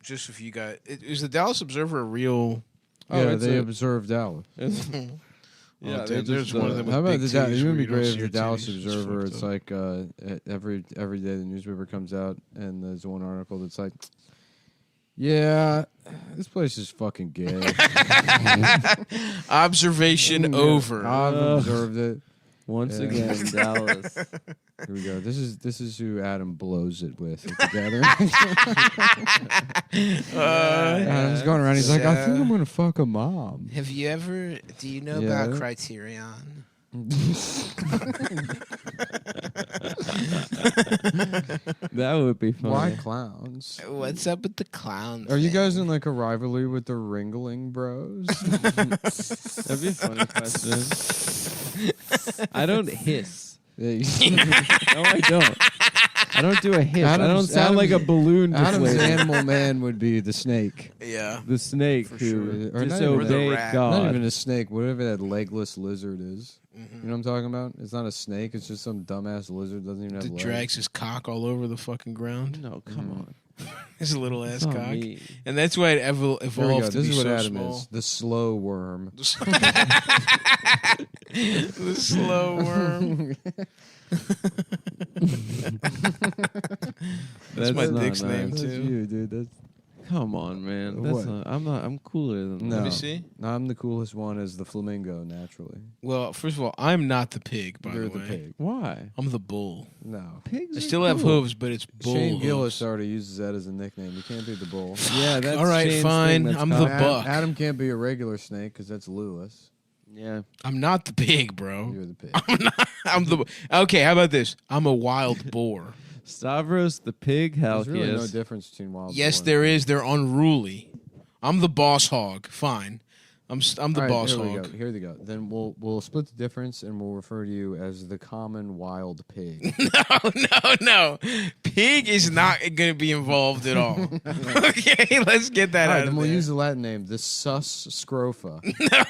Just if you got, is the Dallas Observer a real? Yeah, it's they a- observe Dallas. Yeah, Oh, they're there's just, one of them. How with about big the titties it would where be you don't great see if the your Dallas titties. It's Observer. fucked It's up. like every day the newspaper comes out and there's one article that's like, "Yeah, this place is fucking gay." Observation over. I've observed it. Once Yeah. again, Dallas. Here we go. This is who Adam blows it with at the gathering. Adam's going around. He's like, "I think I'm gonna fuck a mom." Have you ever? Do you know Yeah. about Criterion? That would be funny. Why clowns? What's up with the clowns? Are you guys in like a rivalry with the Ringling Bros? That'd be a funny question. I don't hiss. Yeah, you- No, I don't. I don't do a hiss. I don't Adam's- sound like a balloon Adam's deflator. animal man would be the snake. Yeah. The snake For who sure. Or not even disobeyed rat. God. Not even a snake. Whatever that legless lizard is. Mm-hmm. You know what I'm talking about? It's not a snake. It's just some dumbass lizard. Doesn't even have That legs. drags his cock all over the fucking ground. No, come on. His little ass That's not cock. me. And that's why it Here we go. evolved to This be is what so Adam small. is. The slow worm. The slow worm. That's my not dick's name nice. That's too. you, dude. That's Come on, man. That's What? not, I'm not. I'm cooler than no. Let me see. No, I'm the coolest one as the flamingo. Naturally, Well, first of all, I'm not the pig, by you're the the way. pig. Why? I'm the bull. No. Pigs I are still have cool. hooves, but it's bull Shane hooves. Gillis already uses that as a nickname. You can't be the bull. Yeah, that's All right, Shane's fine. thing that's I'm called- the buck. Adam can't be a regular snake because that's Lewis. Yeah. I'm not the pig, bro. You're the pig. Okay, how about this? I'm a wild boar. Stavros the pig. Hell There's really no yes. difference between wild. Yes, boar there is. They're unruly. I'm the boss hog. Fine. I'm the All right, boss here we hog. go. Here we go. Then we'll split the difference, and we'll refer to you as the common wild pig. No. Pig is not going to be involved at all. Okay, let's get that All right, out then of we'll there. use the Latin name, the sus scrofa. Yeah,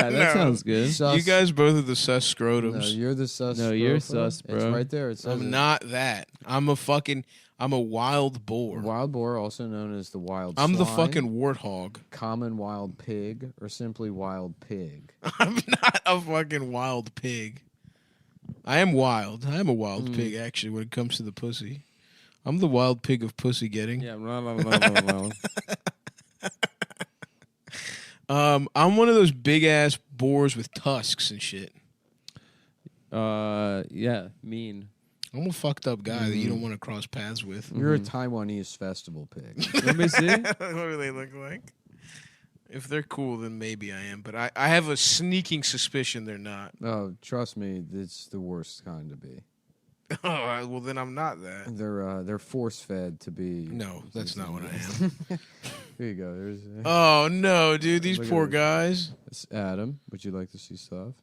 that sounds good. Sus, You guys both are the sus scrotums. No, you're the sus. No, you're scrofa. sus, bro. It's right there. It says I'm it. not that. I'm a wild boar. Wild boar, also known as the wild. I'm the swine, fucking warthog. common wild pig, or simply wild pig. I'm not a fucking wild pig. I am wild. I am a wild pig, actually, when it comes to the pussy. I'm the wild pig of pussy getting. Yeah. I'm one of those big ass boars with tusks and shit. Yeah. Mean. I'm a fucked up guy that you don't want to cross paths with. You're a Taiwanese festival pig. Let me see. What do they look like? If they're cool, then maybe I am. But I have a sneaking suspicion they're not. Oh, trust me, it's the worst kind to be. Oh, well, then I'm not that. They're force fed to be. No, that's not what I am. Here you go. There's. Oh, no, dude. These Look at poor this. guys. It's Adam. Would you like to see stuff?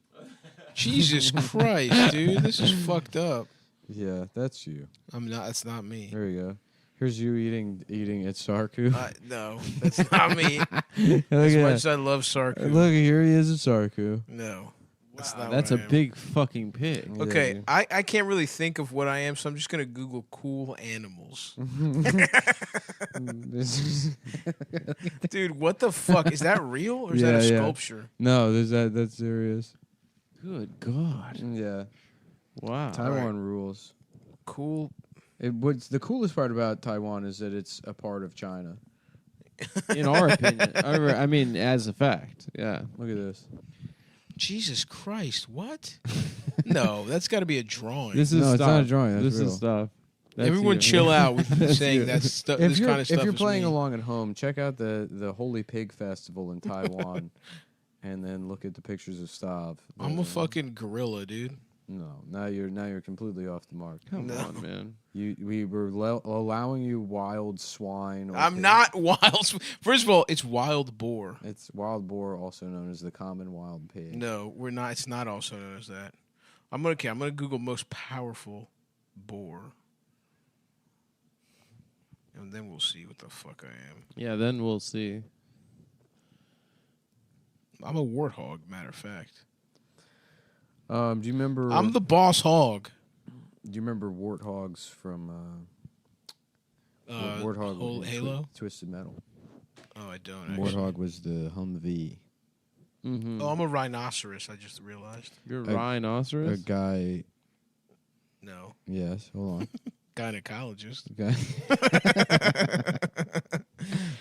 Jesus Christ, dude. This is fucked up. Yeah, that's you. I'm not. That's not me. There you go. Here's you eating at Sarku. No, that's not me. Look As at much that. as I love Sarku. Look, here he is at Sarku. No. That's not That's what a I am. big fucking pig. Okay, Yeah. I can't really think of what I am, so I'm just going to Google cool animals. Dude, what the fuck? Is that real or is that a sculpture? No, that's serious. Good God. Yeah. Wow. Taiwan rules. Cool. What's the coolest part about Taiwan is that it's a part of China. In our opinion. I mean, as a fact. Yeah. Look at this. Jesus Christ, what? No, that's got to be a drawing. This is No, it's stuff. not a drawing, that's This real. is stuff. That's Everyone you. chill out with That's saying you. this kind of stuff If you're is playing me. along at home, check out the Holy Pig Festival in Taiwan, and then look at the pictures of Stav. I'm a fucking gorilla, dude. No, now you're completely off the mark. Come on, man. We were allowing you wild swine. Or I'm pig. not wild. First of all, it's wild boar. It's wild boar, also known as the common wild pig. No, we're not. It's not also known as that. I'm gonna Google most powerful boar, and then we'll see what the fuck I am. Yeah, then we'll see. I'm a warthog. Matter of fact, Do you remember? I'm the boss hog. Do you remember warthogs from Warthog whole was Halo? Twisted Metal? Oh, I don't. Actually. Warthog was the Humvee. Mm-hmm. Oh, I'm a rhinoceros. I just realized. You're a A rhinoceros? A guy. No. Yes. Hold on. Gynecologist. Okay.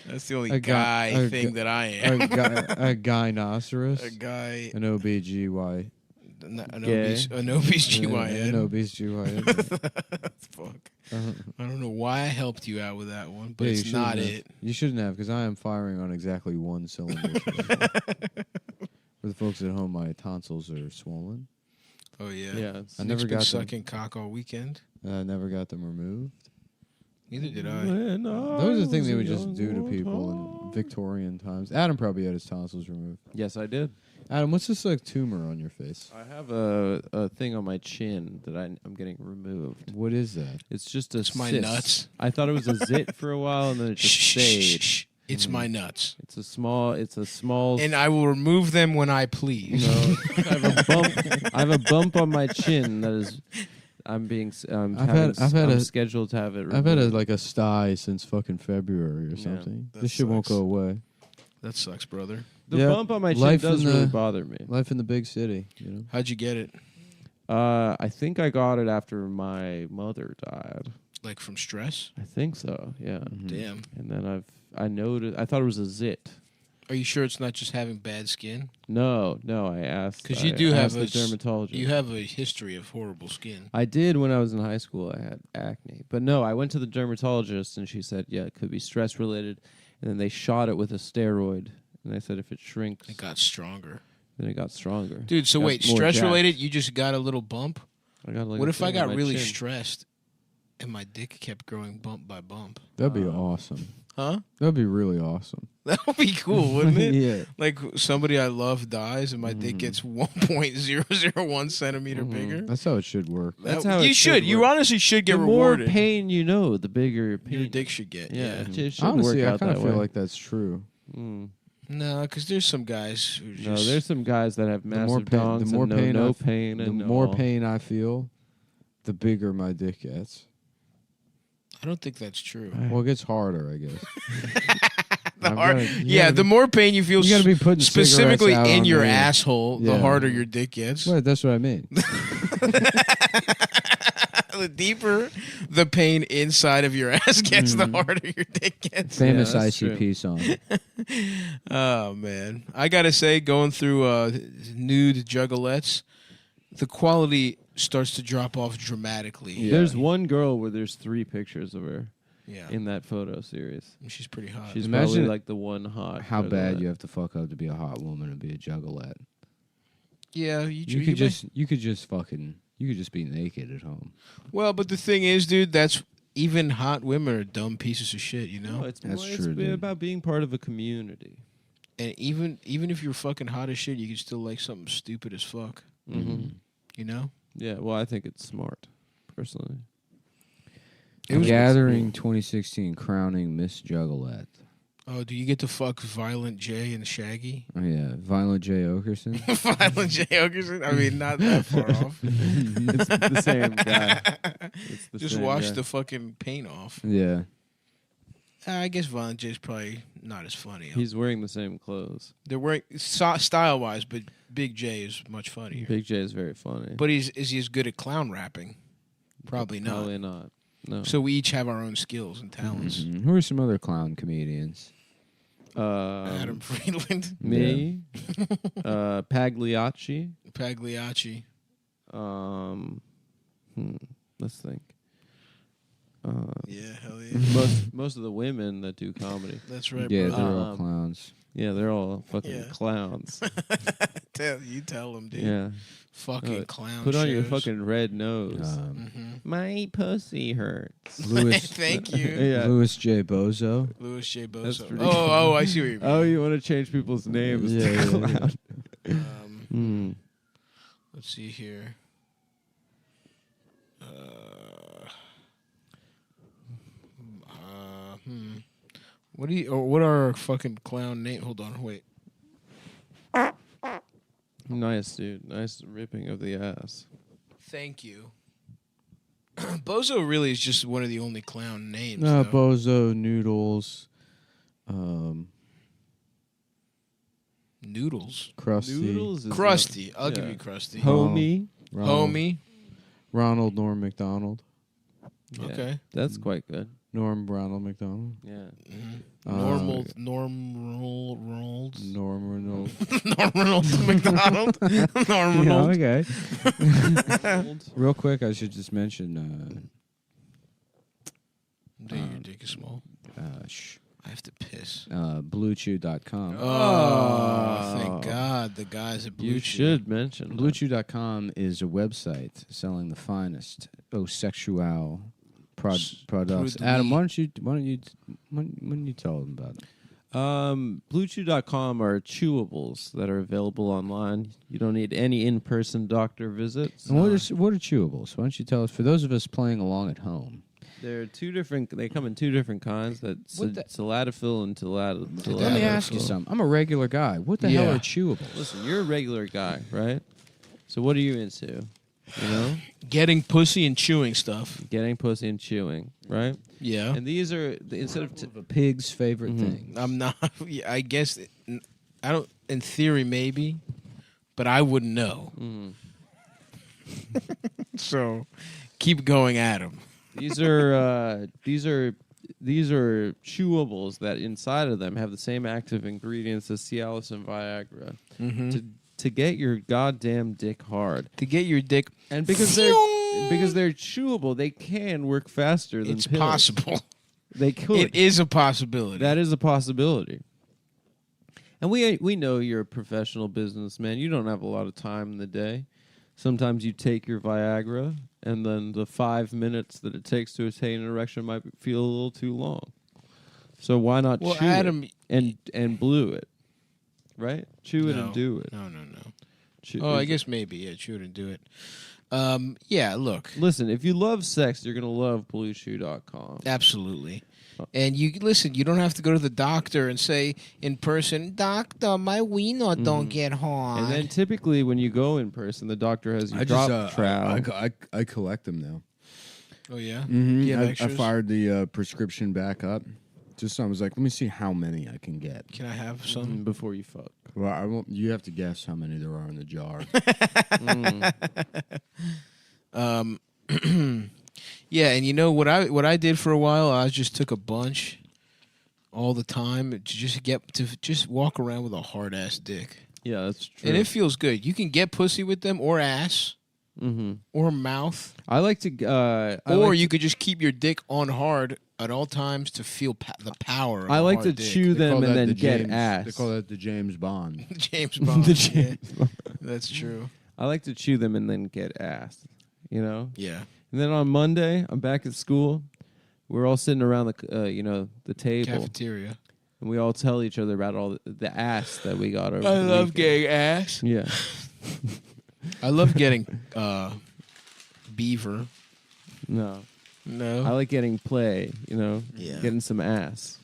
That's the only guy thing that I am. A gynoceros. A guy. An OBGY. An obese GYN. An obese GYN. Fuck. I don't know why I helped you out with that one, but Yeah, it's you not shouldn't have. it. You shouldn't have, because I am firing on exactly one cylinder. For the folks at home, my tonsils are swollen. Oh yeah. Yeah. I Nick's never been got them. sucking cock all weekend. I never got them removed. Neither did I. Those are the things they would just do to people in Victorian times. Adam probably had his tonsils removed. Yes, I did. Adam, what's this like tumor on your face? I have a thing on my chin that I'm getting removed. What is that? It's just a my cyst. nuts. I thought it was a zit for a while, and then it just stayed. It's my nuts. It's a small. And I will remove them when I please. No, I have a bump. I have a bump on my chin that is. I'm scheduled to have it removed. I've had a sty since fucking February or something. that This shit won't sucks. go away. That sucks, brother. The bump on my chin does really bother me. Life in the big city, you know. How'd you get it? I think I got it after my mother died. Like from stress? I think so. Yeah. Damn. And then I noticed. I thought it was a zit. Are you sure it's not just having bad skin? No. I asked. Because you I do have asked the dermatologist. You have a history of horrible skin. I did when I was in high school. I had acne, but no, I went to the dermatologist and she said, yeah, it could be stress related. And then they shot it with a steroid, and they said if it shrinks, It got stronger. Then it got stronger. Dude, so Got wait, more stress jacked. related, you just got a little bump? I got like what a if I thing on got my really chin. stressed and my dick kept growing bump by bump? That'd be awesome. Huh? That'd be really awesome. That would be cool, wouldn't it? Yeah. Like somebody I love dies and my dick gets 1.001 centimeter bigger. That's how it should work. That's how you it should. You work. honestly should get the rewarded. more pain you know, the bigger pain Your dick should get. Yeah, Yeah. it should Honestly, work I out kind that of feel way. like that's true. No, because there's some guys who just. No, there's some guys that have The more massive pain, dongs the more and pain, no I f- pain, the and more all. pain I feel, the bigger my dick gets. I don't think that's true. Well, it gets harder, I guess. The I've hard- gotta- you yeah, gotta the be- more pain you feel, you gotta be putting specifically cigarettes out in on your the- asshole, the Yeah. harder your dick gets. Right, that's what I mean. The deeper the pain inside of your ass gets, the harder your dick gets. Famous that's ICP song. Oh man, I gotta say, going through nude juggalettes, the quality starts to drop off dramatically. There's one girl where there's 3 pictures of her. Yeah. In that photo series, She's pretty hot. she's Imagine probably like the one hot. How photo bad that- you have to fuck up to be a hot woman and be a juggalette. Yeah, You could just be naked at home. Well, but the thing is, dude, that's even hot women are dumb pieces of shit, you know. No, it's That's more, true, It's dude. about being part of a community. And even if you're fucking hot as shit, you can still like something stupid as fuck. Mm-hmm. You know. Yeah, well, I think it's smart, personally. Gathering 2016 crowning Miss Juggalette. Oh, do you get to fuck Violent J and Shaggy? Oh yeah, Violent J. Okerson. Violent J Okerson? I mean, not that far off. It's the same guy. It's the Just same wash guy. the fucking paint off. Yeah. I guess Violent J's probably not as funny. He's wearing the same clothes. They're wearing style wise, but Big J is much funnier. Big J is very funny. But is he as good at clown rapping? Probably not. Probably not. No. So we each have our own skills and talents. Mhm. Who are some other clown comedians? Adam Friedland, Me, Pagliacci. Pagliacci. Let's think. Yeah, hell yeah. Most of the women that do comedy. That's right, Yeah, bro. they're all clowns. Yeah, they're all fucking Yeah. clowns. Tell them, dude. Yeah. Fucking clown. Put on your shows. fucking red nose. My pussy hurts. Louis, Thank you. Yeah. Louis J. Bozo. Louis J. That's Bozo. pretty Oh, I see what you mean. Oh, you want to change people's names? Yeah, to yeah, clown. Um, Let's see here. What are our fucking clown name? Hold on, wait. Nice, dude. Nice ripping of the ass. Thank you. Bozo really is just one of the only clown names. No, though. Bozo, Noodles, Noodles. Krusty, Noodles is Krusty. not- I'll give yeah. you Krusty. Homie. Homie. Ronald Norm McDonald. Yeah, Okay. That's quite good. Norm Ronald McDonald. Yeah. Normal. Okay. Norm Rolls. Norm Reynolds. Norm Reynolds McDonald. Norm Reynolds. Yeah, okay. Real quick, I should just mention. Your dick is small. I have to piss. BlueChew.com. Oh, thank God. The guys at Blue You Chew. should mention that. BlueChew.com is a website selling the finest sexual products. Produit. Adam, why don't you tell them about it? BlueChew.com are chewables that are available online. You don't need any in-person doctor visits. And what are chewables? Why don't you tell us, for those of us playing along at home? They're two different. They come in two different kinds. That's Tadalafil and Tadalafil. Let me ask you something. I'm a regular guy. What the hell are chewables? Listen, you're a regular guy, right? So what are you into? You know, Getting pussy and chewing stuff. getting pussy and chewing, right? Yeah. And these are instead of A pig's favorite Mm-hmm. thing. I'm not. I guess. I don't. In theory, maybe, but I wouldn't know. So, keep going at him. these are chewables that inside of them have the same active ingredients as Cialis and Viagra to get your goddamn dick hard. To get your dick, And because they're chewable, they can work faster than it's pills. possible. They could. It is a possibility. That is a possibility. And we know you're a professional businessman. You don't have a lot of time in the day. Sometimes you take your Viagra, and then the 5 minutes that it takes to attain an erection might feel a little too long. So why not chew Adam, it and blue it, right? Chew it No. and do it. No. Chew, I guess maybe. Yeah, chew it and do it. Yeah, look. Listen, if you love sex, you're going to love BlueChew.com. Absolutely. And you listen, you don't have to go to the doctor and say in person, "Doctor, my wiener don't get hard." And then typically when you go in person, the doctor has you drop trowel. I collect them now. Oh yeah. Mm-hmm. You have I extras? fired the prescription back up. Just I was like, let me see how many I can get. Can I have some before you fuck? Well, I won't. You have to guess how many there are in the jar. Yeah, and you know what I did for a while? I just took a bunch all the time to just walk around with a hard ass dick. Yeah, that's true. And it feels good. You can get pussy with them or ass. Or mouth. I like to you could just keep your dick on hard at all times to feel the power of I a like hard to dick. chew They call them and that then the get James- ass. They call that the James Bond. James Bond. The yeah. James Bond. That's true. I like to chew them and then get ass. You know? Yeah. And then on Monday, I'm back at school. We're all sitting around the table. Cafeteria. And we all tell each other about all the ass that we got over I the love weekend. getting ass. Yeah. I love getting beaver. No. No. I like getting play, Yeah. getting some ass.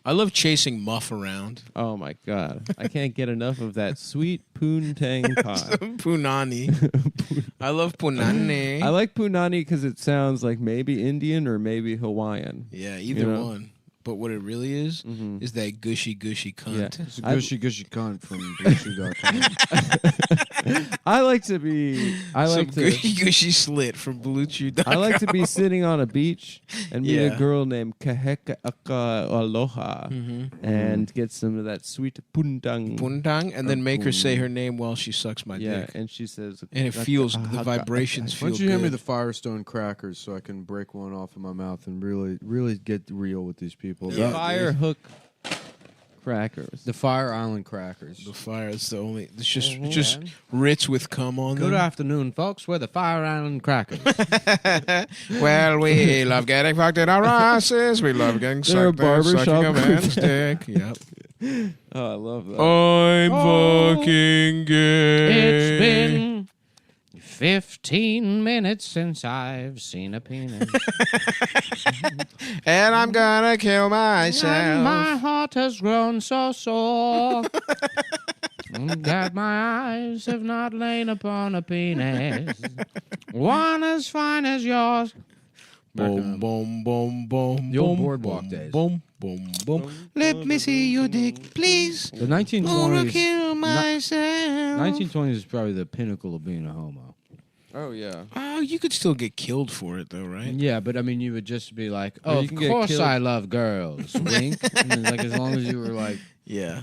I love chasing Muff around. Oh, my God. I can't get enough of that sweet poontang pie. Punani. I love punani. I like punani because it sounds like maybe Indian or maybe Hawaiian. Yeah, either one. But what it really is that gushy cunt. Yeah. It's a gushy cunt from BlueChew.com. I like to be. Some gushy slit from BlueChew.com. I like to be sitting on a beach and meet Yeah. a girl named Kaheka Aloha and get some of that sweet puntang. Puntang, and then make her say her name while she sucks my dick. And she says, and it feels the vibrations feel Why don't you hand me good. the Firestone crackers so I can break one off in my mouth and really get real with these people? The fire hook crackers. The Fire Island crackers. The fire is the only. It's just Ritz with cum on Good them. afternoon, folks. We're the Fire Island crackers. Well, we love getting fucked in our asses. We love getting They're a sucked there, sucking barbershop a man's dick. Yep. Oh, I love that. I'm fucking gay. It's been 15 minutes since I've seen a penis. And I'm gonna kill myself. And my heart has grown so sore that my eyes have not lain upon a penis. One as fine as yours. Boom, boom, boom, boom. The old boom, boardwalk boom, days. Boom, boom, boom. Let me see your dick, please. The Or 1920s. kill myself. 1920s is probably the pinnacle of being a homo. Oh, yeah. Oh, you could still get killed for it, though, right? Yeah, but I mean, you would just be like, Or "Oh, you of can get course killed- I love girls." Wink. And then, like, as long as you were like, Yeah.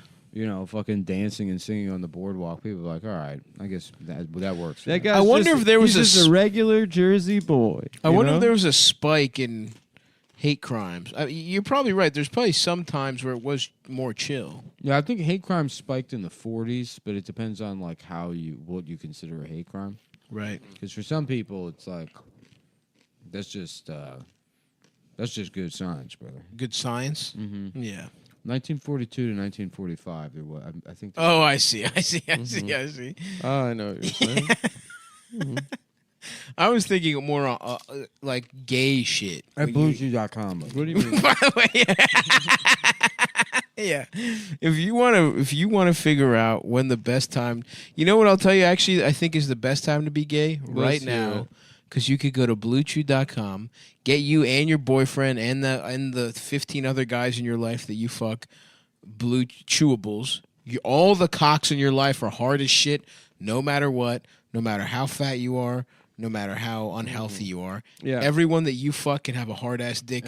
fucking dancing and singing on the boardwalk, people were like, "All right, I guess that works." for That me." guy's I wonder just- if there was he's just a regular Jersey boy. I you wonder know? if there was a spike in hate crimes. You're probably right. There's probably some times where it was more chill. Yeah, I think hate crime spiked in the 40s, but it depends on like what you consider a hate crime. Right. Because for some people, it's like that's just good science, brother. Good science? Mm-hmm. Yeah. 1942 to 1945. There was, I think. Oh, I see. I see. Oh, I know what you're saying. I was thinking more like gay shit. At BlueChew.com. What do you mean? By the way, yeah. If you want to figure out when the best time, you know what I'll tell you. Actually, I think is the best time to be gay right hear now, it. because you could go to BlueChew.com, get you and your boyfriend and the 15 other guys in your life that you fuck blue chewables. All the cocks in your life are hard as shit, no matter what, no matter how fat you are, no matter how unhealthy you are. Yeah. Everyone that you fuck can have a hard ass dick.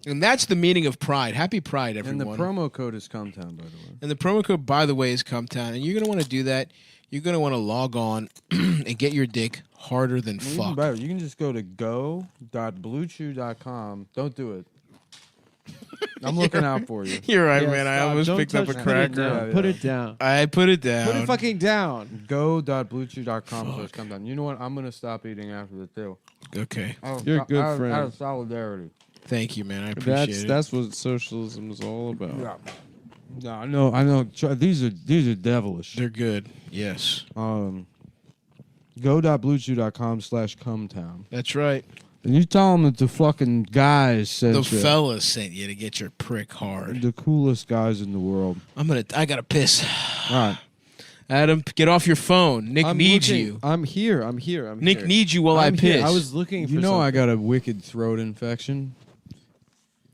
And that's the meaning of Pride. Happy Pride, everyone. And the promo code is Cumtown, by the way. And the promo code, by the way, is Cumtown. And you're going to want to do that. You're going to want to log on and get your dick harder than Even fuck. better, you can just go to go.bluechew.com. Don't do it. I'm looking out for you. You're right, Yeah, man. I stop. almost Don't picked up a touch- put it cracker. down. Put it down. I put it down. Put it fucking down. Go.bluechew.com/Cumtown. You know what? I'm gonna stop eating after the too. Okay. You're a good out friend. of solidarity. Thank you, man. I appreciate it. That's what socialism is all about. Yeah. No, I know. These are devilish. They're good. Yes. Go.bluechew.com/Cumtown. That's right. And you tell them that the fucking guys sent The you. fellas sent you to get your prick hard. The coolest guys in the world. I gotta piss. All right. Adam, get off your phone. Nick needs you. I'm here. Nick needs you while I I'm here. piss. I was looking for You know I something. got a wicked throat infection.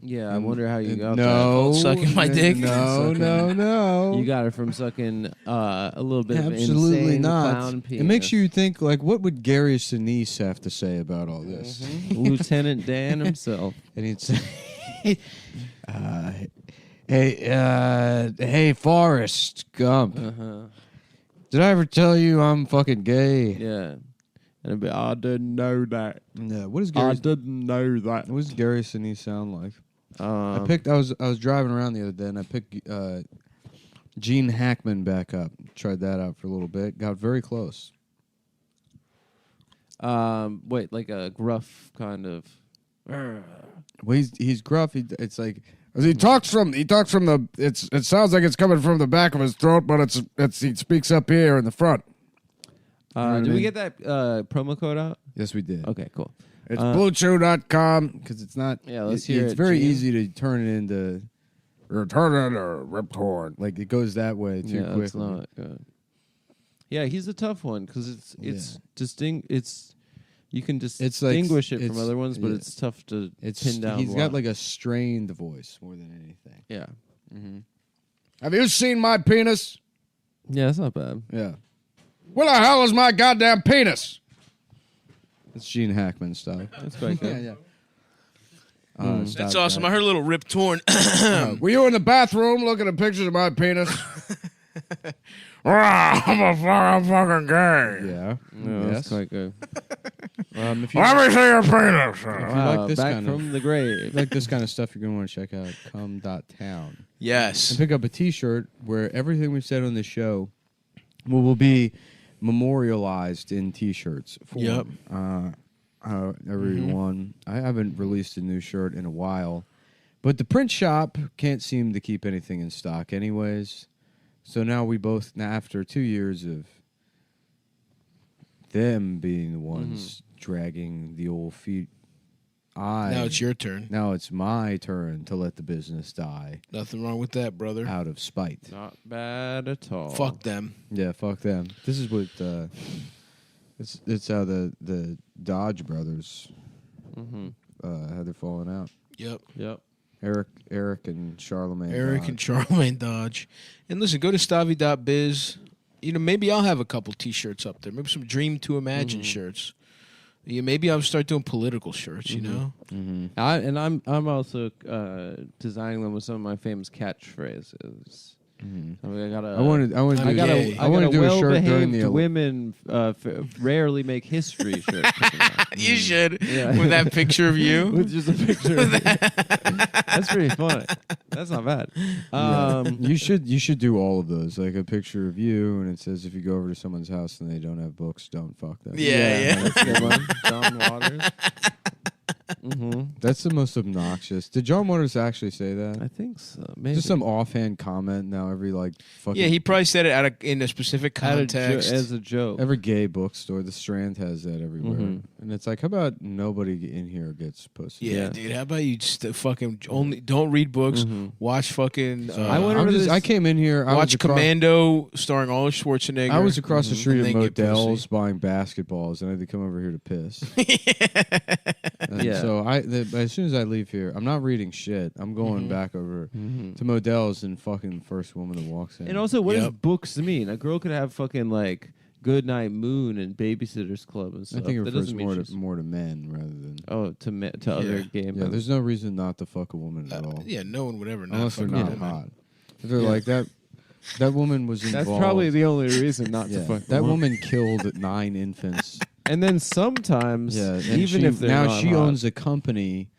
Yeah, I wonder how you got No. that. Sucking my dick? No. You got it from sucking a little bit of Absolutely insane not. clown penis. It makes you think, like, what would Gary Sinise have to say about all this? Lieutenant Dan himself. And he'd say, hey, Forrest Gump. Did I ever tell you I'm fucking gay? Yeah. And it'd be, I didn't know that. Yeah. What does I Gary? didn't know that. What does Gary Sinise sound like? I was driving around the other day and I picked Gene Hackman back up. Tried that out for a little bit. Got very close. Wait, like a gruff kind of. Well, he's gruff. It's like he talks from the. It sounds like it's coming from the back of his throat, but he speaks up here in the front. Did we get that promo code out? Yes, we did. Okay, cool. It's bluechew.com because it's not. Yeah, let's hear It's it, very Gene. easy to turn it into ripped horn. Like it goes that way too quickly. That's not good. Yeah, he's a tough one because it's distinct. It's you can distinguish it from other ones, but it's tough to pin down. He's got like a strained voice more than anything. Yeah. Have you seen my penis? Yeah, that's not bad. Yeah. Where the hell is my goddamn penis? It's Gene Hackman style. That's quite good. That's awesome. I heard a little rip torn. Were you in the bathroom looking at pictures of my penis? I'm fucking gay. Yeah. No, that's quite good. Let me see your penis. If you like this back kind from of, the grave. If you like this kind of stuff, you're going to want to check out cum.town. Yes. And pick up a T-shirt where everything we've said on this show will be memorialized in T-shirts. Yep. Every one. I haven't released a new shirt in a while, but the print shop can't seem to keep anything in stock anyways. So now we both, after 2 years of them being the ones dragging the old feet, Now it's your turn. Now it's my turn to let the business die. Nothing wrong with that, brother. Out of spite. Not bad at all. Fuck them. Yeah, fuck them. This is what it's how the Dodge brothers had their falling out. Yep. Eric and Charlemagne. Eric and Charlemagne Dodge. And listen, go to stavi.biz. You know, maybe I'll have a couple T-shirts up there. Maybe some Dream to Imagine shirts. Yeah, maybe I'll start doing political shirts. You know. I'm also designing them with some of my famous catchphrases. I mean, I want to do a shirt during the women rarely make history shirt. You should with that picture of you. With just a picture of me. That's pretty funny. That's not bad. You should do all of those, like a picture of you, and it says if you go over to someone's house and they don't have books, don't fuck them. Yeah. That's a good one. John Waters. That's the most obnoxious. Did John Waters actually say that? I think so. Maybe. Just some offhand comment. Now every fucking Yeah, he probably said it in a specific context as a joke. Every gay bookstore, the Strand has that everywhere, and it's like, how about nobody in here gets pussy? Yeah, dude. How about you just fucking only don't read books, watch fucking. I came in here. Watch Commando, starring Arnold Schwarzenegger. I was across the street and at then get pussy. Modell's buying basketballs, and I had to come over here to piss. Yeah. So as soon as I leave here, I'm not reading shit. I'm going back over to Modell's and fucking first woman that walks in. And also, what does books mean? A girl could have fucking like Goodnight Moon and Babysitter's Club and stuff. I think it That refers doesn't mean more to men rather than to other gay men. Yeah, there's no reason not to fuck a woman at all. Yeah, no one would ever not unless they're fuck not a woman. hot. If they're like that. That woman was involved. That's probably the only reason not to fuck. That woman killed 9 infants. And then sometimes, and even if they're now not she hot. owns a company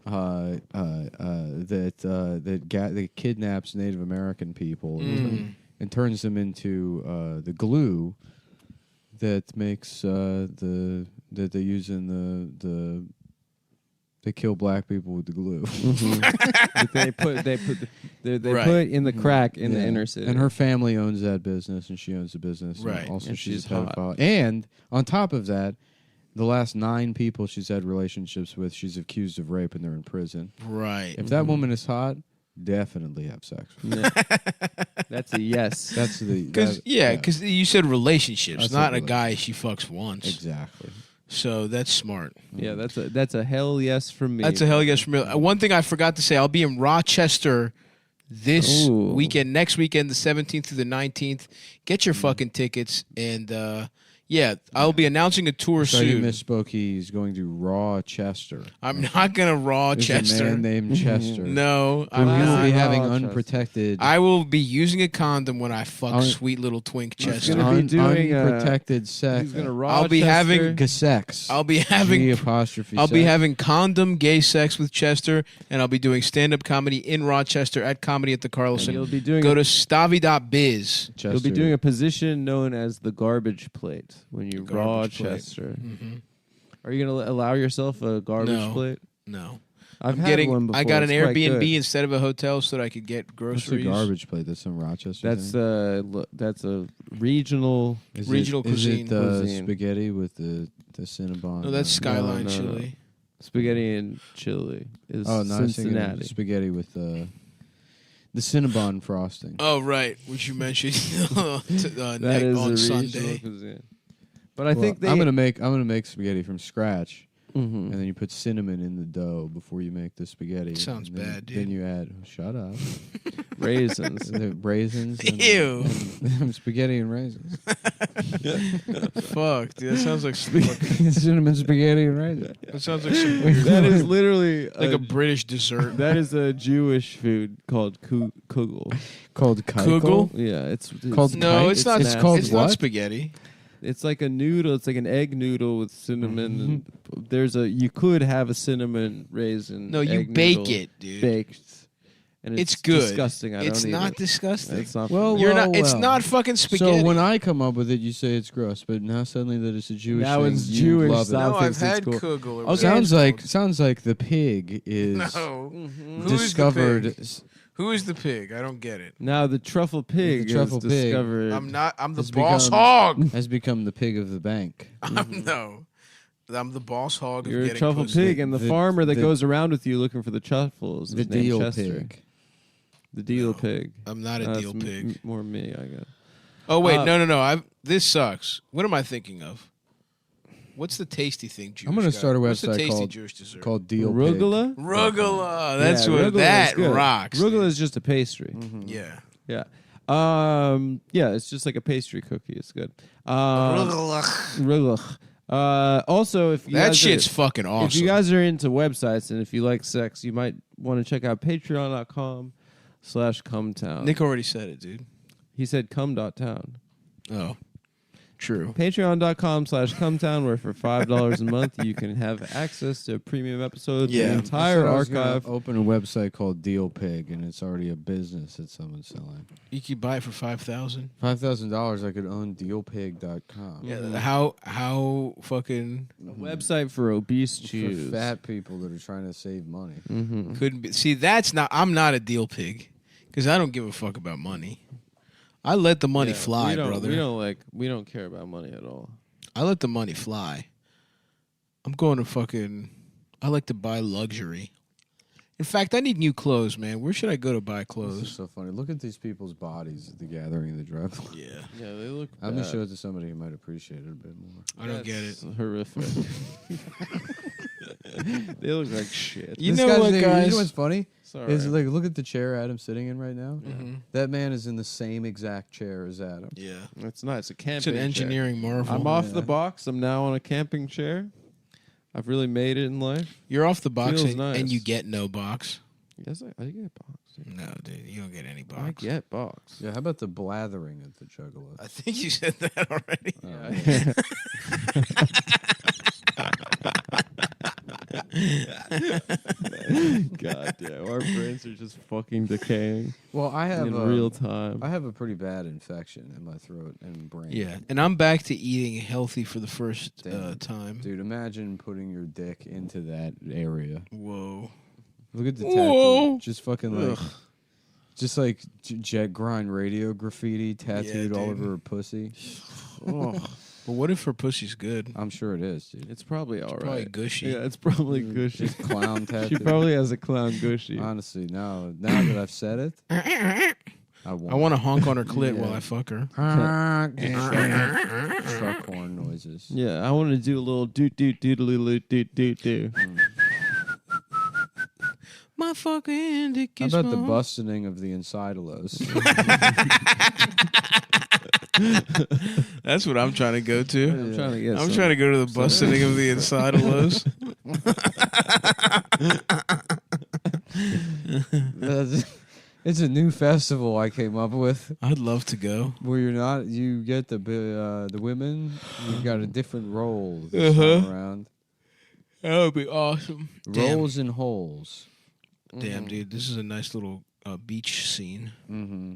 that kidnaps Native American people and turns them into the glue that makes that they use in the they kill black people with the glue. they put in the crack in the inner city. And her family owns that business, and she owns the business. Right. And also, And she's she's a pedophile. And on top of that, the last 9 people she's had relationships with, she's accused of rape, and they're in prison. Right. If that woman is hot, definitely have sex with her. That's a yes. That's the Because you said relationships, That's not a a guy she fucks once. Exactly. So that's smart. Yeah, that's a hell yes from me. That's a hell yes from me. One thing I forgot to say, I'll be in Rochester this weekend, next weekend, the 17th through the 19th. Get your fucking tickets, and I'll be announcing a tour So soon. you misspoke. He's going to Rochester. I'm not going to There's Rochester. a man named Chester. No, Who I'm will not. be having unprotected. I will be using a condom when I fuck sweet little twink Chester. gonna be doing unprotected sex. He's gonna I'll be having sex. I'll be having G apostrophe I'll be sex. having condom gay sex with Chester, and I'll be doing stand-up comedy in Rochester at Comedy at the Carlson. And you'll be doing Go to stavi.biz. You'll be doing a position known as the garbage plate when you Garbage Rochester. Mhm. Are you going to allow yourself a garbage No. plate? No. I've I'm had getting. one before. I got an It's quite Airbnb good. instead of a hotel so that I could get What's a groceries. garbage plate? That's some Rochester. That's a regional Regional cuisine. Is it Cuisine. spaghetti with the Cinnabon? No, that's Skyline no. chili. Spaghetti and chili is Oh, no, I was thinking Cincinnati. spaghetti with the Cinnabon frosting. Oh, right, which you mentioned That is on a Sunday. regional cuisine. But I think I'm gonna make spaghetti from scratch, Mhm. and then you put cinnamon in the dough before you make the spaghetti. Sounds and then, bad, dude. Then you add shut up raisins. raisins. And, Ew. and spaghetti and raisins. Fuck, dude, that sounds like fucking, Cinnamon spaghetti and raisins. that sounds like some weird, That is literally like a British dessert. That is a Jewish food called kugel. Called Kugel? Yeah, it's Called No, kite? it's not. It's called It's what? not spaghetti. It's like a noodle. It's like an egg noodle with cinnamon. And you could have a cinnamon raisin. No, you egg bake noodle it, dude. Baked. And It's good. Disgusting. It's don't eat not it. disgusting. It's not. Well, You're well, not. It's well. not fucking spaghetti. So when I come up with it, you say it's gross, but now suddenly that it's a Jewish Now thing, it's you Jewish, love it. Sal no, thinks I've it's had cool. kugel. Or Okay. whatever it's Sounds like the pig is called. No. Who's discovered. the pig? Who is the pig? I don't get it. Now the truffle pig The truffle is pig. discovered. I'm not. I'm the has boss become- hog. Has become the pig of the bank. No, I'm the boss hog. You're of a getting truffle pussy. pig, and the farmer that goes around with you looking for the truffles The is named deal Chester. pig. The deal pig. I'm not a That's deal pig. more me, I guess. Oh wait, no. This sucks. What am I thinking of? What's the tasty thing? Jewish I'm going to guy? start a What's the website tasty Jewish dessert? called Deal Rugula? Rugula. That's what. Rugula is That good. rocks. Rugula is just a pastry. Yeah. Yeah. It's just like a pastry cookie. It's good. Rugula. Also, if you That guys shit's are, fucking awesome. If you guys are into websites and if you like sex, you might want to check out patreon.com/Cumtown. Nick already said it, dude. He said cum.town. Oh, true. Patreon.com/Cumtown, where for $5 a month you can have access to a premium episode, Yeah. the entire I was gonna archive. Open a website called Deal Pig, and it's already a business that someone's selling. You could buy it for $5,000. $5,000, I could own DealPig.com. Yeah. How fucking A website for obese For Jews. fat people that are trying to save money. couldn't be? See, that's not. I'm not a deal pig because I don't give a fuck about money. I let the money fly, we don't, brother. We don't care about money at all. I let the money fly. I'm going to fucking. I like to buy luxury. In fact, I need new clothes, man. Where should I go to buy This is clothes? so funny. Look at these people's bodies at the gathering of the drug. Yeah, Yeah, they look. I'm going to bad. show it to somebody who might appreciate it a bit more. I don't get it. That's horrific. They look like shit. You This know guy's what, name- You guys? know what's funny? Sorry. Is like, look at the chair Adam's sitting in right now. Mhm. That man is in the same exact chair as Adam. Yeah, It's nice. It's a camping it's an chair. engineering marvel. I'm off Yeah. the box. I'm now on a camping chair. I've really made it in life. You're off the box, Feels and, nice. and you get no box. Yes, I get box. Yeah. No, dude, you don't get any box. I get box. Yeah, how about the blathering at the Juggalo? I think you said that already. God damn, our brains are just fucking decaying. Well, I have in real time. I have a pretty bad infection in my throat and brain. Yeah, and I'm back to eating healthy for the first time. Dude, imagine putting your dick into that area. Whoa. Look at the Whoa. tattoo. Just fucking like, just like jet grind radio graffiti tattooed all dude. over her pussy. But what if her pussy's good? I'm sure it is, dude. It's probably all right. Probably gushy. Yeah, it's probably gushy. Just clown tattoo. She probably has a clown gushy. Honestly, now that I've said it, I want to honk on her clit while I fuck her. Truck horn noises. Yeah, I want to do a little doot doot doodaloo doot doot doot. My fucking dick How is about the small. busting of the insidalos? That's what I'm trying to go to. I'm trying to get I'm some- trying to go to the busting of the inside of Lowe's. It's a new festival I came up with. I'd love to go. Where you get the women, you got a different role this Uh-huh. time around. That would be awesome. Rolls and holes. Damn, dude, this is a nice little beach scene. Mm-hmm.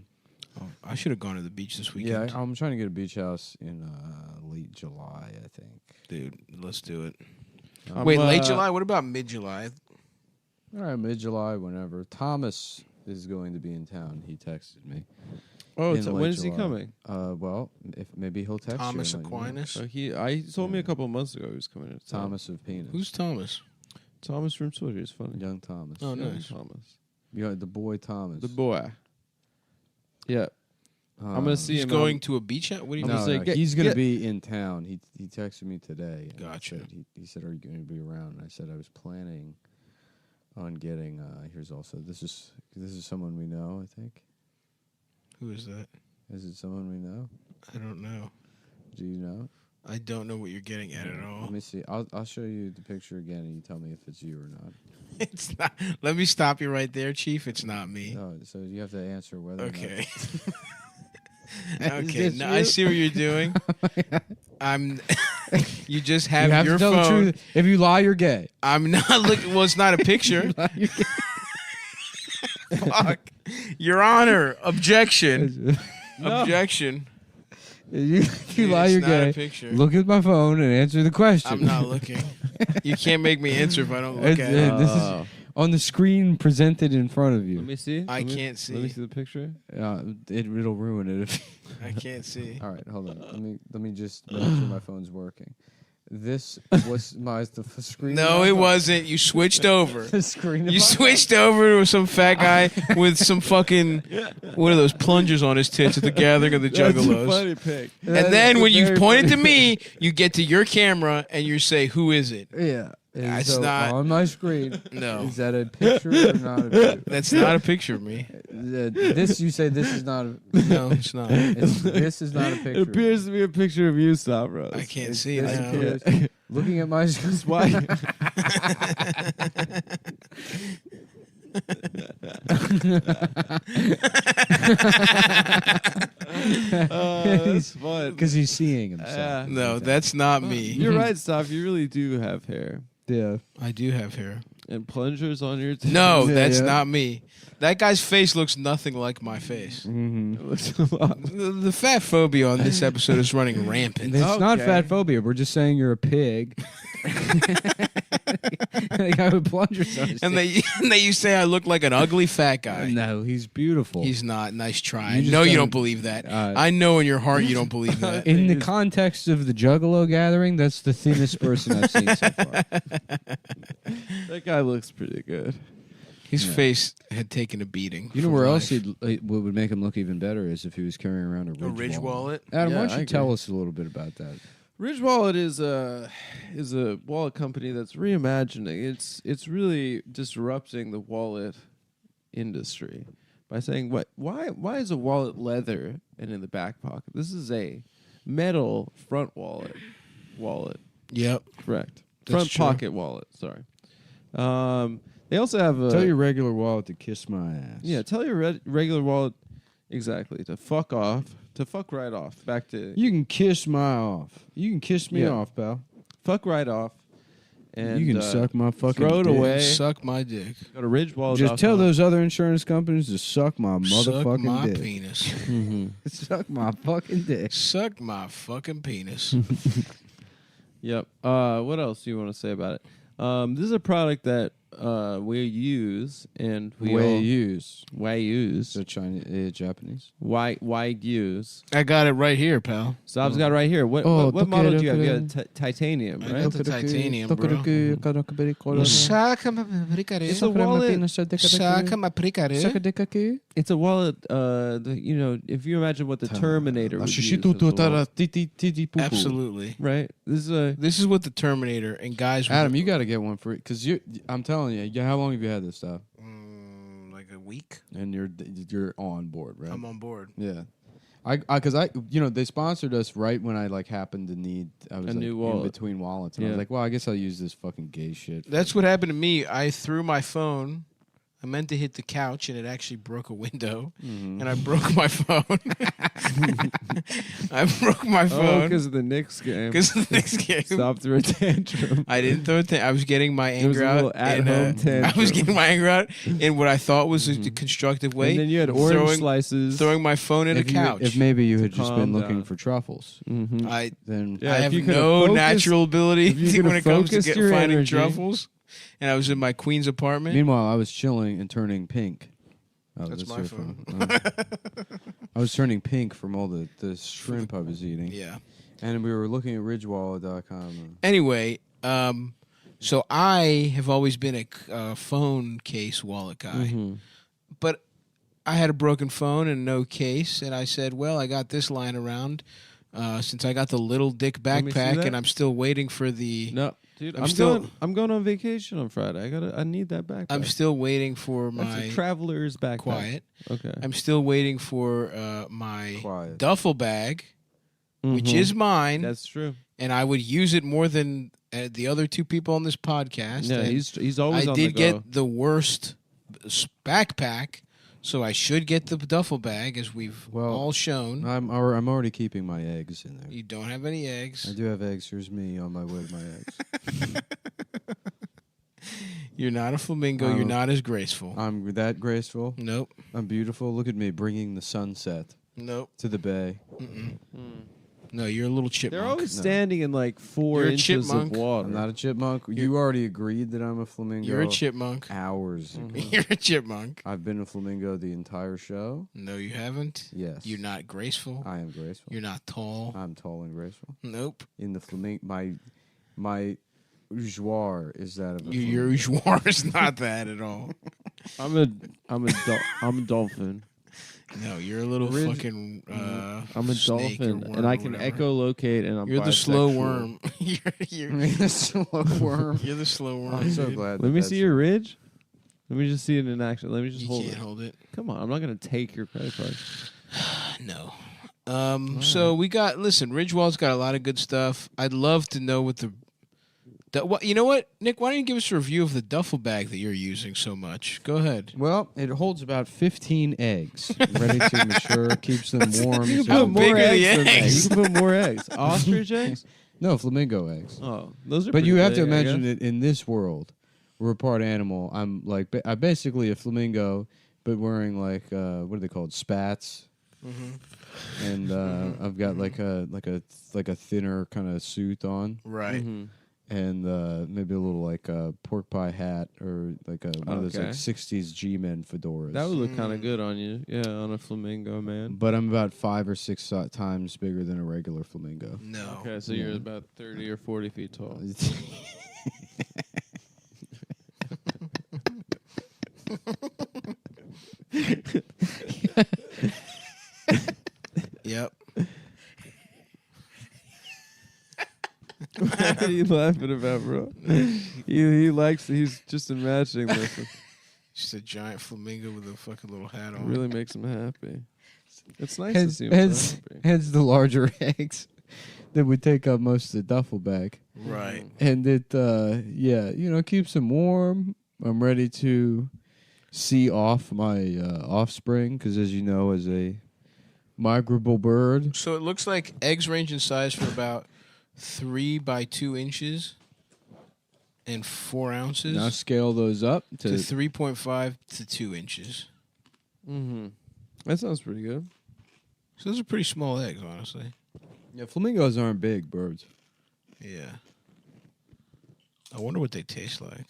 Oh, I should have gone to the beach this Yeah, weekend. I'm trying to get a beach house in late July, I think. Dude, let's do it. I'm, Wait, late July? What about mid-July? All right, mid-July, whenever. Thomas is going to be in town. He texted me. Oh, in so late when is he July. coming? Well, if maybe he'll text Thomas you. and let you know. Aquinas? He told me a couple of months ago he was coming to town. Thomas of Penis. Who's Thomas? Thomas from Twitter is funny. Young Thomas. Oh, Young nice. Thomas. Yeah, the boy Thomas. The boy. Yeah. I'm gonna see He's him. going to a beach house? What do you No, mean? say, no, get- he's going to get- be in town. He texted me today. and Gotcha. He said, "Are you going to be around?" And I said, "I was planning on getting." Here's also this is someone we know. I think. Who is that? Is it someone we know? I don't know. Do you know? I don't know what you're getting at all. Let me see. I'll show you the picture again, and you tell me if it's you or not. It's not. Let me stop you right there, Chief. It's not me. No, so you have to answer whether. Okay. Or not. Okay. Is this No, I you? see what you're doing. I'm. You just have, You have your to tell phone. the truth. If you lie, you're gay. I'm not looking. Well, it's not a picture. Fuck. Your Honor. Objection. Objection. If you Dude, lie, it's you're not a gay. picture. Look at my phone and answer the question. I'm not looking. You can't make me answer if I don't look at it. This is on the screen presented in front of you. Let me see. I Let me- can't see. Let me see the picture. It'll ruin it if. I can't see. All right, hold on. Let me just make sure my phone's working. This was the screen. No, it wasn't. You switched over. The screen. You switched over to some fat guy with some fucking what are those plungers on his tits at the gathering of the That's a Juggalos. funny pic. And then when you point it to me, you get to your camera and you say, "Who is it?" Yeah. That's so not- on my screen. No. Is that a picture or not a picture? That's not a picture of me. This you say this is not a. No, it's not. This is not a picture. It appears to be a picture of you, Stavros. I can't see it This now. appears- Looking at my screen. Why? That's fun. Because he's seeing himself. No, that's not me. You're right, Stav. You really do have hair Yeah. I do have hair. and plungers on your. Tits. No, Yeah, that's yeah. not me. That guy's face looks nothing like my face. It looks a lot. The fat phobia on this episode is running rampant. It's not Okay. fat phobia. We're just saying you're a pig. The guy with plungers on his And tits. they you say I look like an ugly fat guy. No, he's beautiful. He's not. Nice try. You just No, you gotta- don't believe that. uh, I know in your heart you don't believe that. In the context of the Juggalo gathering, that's the thinnest person I've seen so far. That guy looks pretty good. His face had taken a beating. You know from where life. else what would make him look even better is if he was carrying around a Ridge wallet? Adam, Yeah, why don't I you tell agree. us a little bit about that? Ridge Wallet is a wallet company that's reimagining. It's really disrupting the wallet industry by saying why is a wallet leather and in the back pocket? This is a metal front wallet. Yep. Correct. That's Front true. pocket wallet. Sorry. They also have a Tell your regular wallet to kiss my ass. yeah. Tell your regular wallet exactly to fuck off. To fuck right off. Back to You can kiss my off. You can kiss me Yeah. off, pal. fuck right off. And you can suck my fucking throw it dick. away. Suck my dick. Go to Ridgewall. Just tell those other insurance companies to suck my motherfucking Suck my dick. penis. Suck my fucking dick. Suck my fucking penis. Yep. What else do you want to say about it? This is a product that we use and we use. The Chinese, Japanese. Why use? I got it right here, pal. Sob's got it right here. What model do you have? You got titanium, right? I got the titanium, bro. It's a wallet. It's a wallet. If you imagine what the Terminator would use. Absolutely. Right. This is what the Terminator and guys. Adam, you got to get one for it because I'm telling you. How long have you had this stuff? Like a week. And you're on board, right? I'm on board. Yeah. Because they sponsored us right when I happened to need a new wallet in between wallets, and I was like, well, I guess I'll use this fucking gay shit. That's what happened to me. I threw my phone. I meant to hit the couch, and it actually broke a window, and I broke my phone. I broke my phone. because of the Knicks game. Because of the Knicks game. Stop through a tantrum. I didn't throw a tantrum. I was getting my There was anger a out. little at-home tantrum. I was getting my anger out in what I thought was a constructive way. And then you had orange slices. Throwing my phone in a couch. If maybe you had just been calm looking down. for truffles, I then have you could've no focused- natural ability if you when could've it comes to focused your finding energy. truffles. And I was in my queen's apartment. Meanwhile, I was chilling and turning pink. Oh, That's my your phone. I was turning pink from all the shrimp I was eating. Yeah. And we were looking at ridgewallet.com. Anyway, so I have always been a phone case wallet guy. But I had a broken phone and no case. And I said, well, I got this lying around since I got the little dick Let me see backpack that. and I'm still waiting for the... No, dude, I'm I'm going on vacation on Friday. I need that backpack. I'm still waiting for That's my... a traveler's backpack. Quiet. Okay. I'm still waiting for my duffel bag, which Mhm. is mine. That's true. And I would use it more than the other two people on this podcast. Yeah, And he's always I on did the go. get the worst backpack, so I should get the duffel bag, as we've all shown. I'm already keeping my eggs in there. You don't have any eggs. I do have eggs. Here's me on my way to my eggs. You're not a flamingo. You're not as graceful. I'm that graceful. Nope. I'm beautiful. Look at me bringing the sunset. Nope. To the bay. No, you're a little chipmunk. They're always standing in like 4 You're a inches chipmunk. of water. I'm not a chipmunk. You already agreed that I'm a flamingo. You're a chipmunk. Hours ago. You're a chipmunk. I've been a flamingo the entire show. No, you haven't. Yes. You're not graceful. I am graceful. You're not tall. I'm tall and graceful. Nope. In the flamingo, my joie is that of a Your joie is not that at all. I'm a dolphin. No, you're a little fucking. I'm a snake or dolphin, worm and I or can whatever. echolocate, and I'm. You're the slow bisexual. worm. you're the slow worm. You're the slow worm. I'm so dude. glad. Let me see your ridge. Let me just see it in action. Let me just You hold can't it. hold it. Come on, I'm not gonna take your credit card. No. So we got. Listen, Ridgewall's got a lot of good stuff. I'd love to know what you know what, Nick? Why don't you give us a review of the duffel bag that you're using so much? Go ahead. Well, it holds about 15 eggs, ready to mature. Keeps them warm. You so- can put more big are the eggs than that. eggs? You can put more eggs. Ostrich eggs? No, flamingo eggs. Oh, those are. But you pretty have to big, I imagine guess. that in this world, we're a part animal. I'm like, I'm basically a flamingo, but wearing like, what are they called? Spats. And I've got like a thinner kind of suit on. Right. And maybe a little like pork pie hat or like one of those like Okay. 60s G-men fedoras. That would look kind of good on you. Yeah, on a flamingo, man. But I'm about 5 or 6 times bigger than a regular flamingo. No. Okay, so you're about 30 or 40 feet tall. Yep. What are you laughing about, bro? He likes. He's just imagining this. It Just a giant flamingo with a fucking little hat on. really makes him happy. It's nice to Hence, see him so happy. hence the larger eggs that would take up most of the duffel bag. Right. And it, keeps them warm. I'm ready to see off my offspring because, as you know, as a migrable bird, So it looks like eggs range in size from about 3 by 2 inches, and 4 ounces. Now scale those up to 3.5 to 2 inches. Mm-hmm. That sounds pretty good. So those are pretty small eggs, honestly. Yeah, flamingos aren't big birds. Yeah. I wonder what they taste like.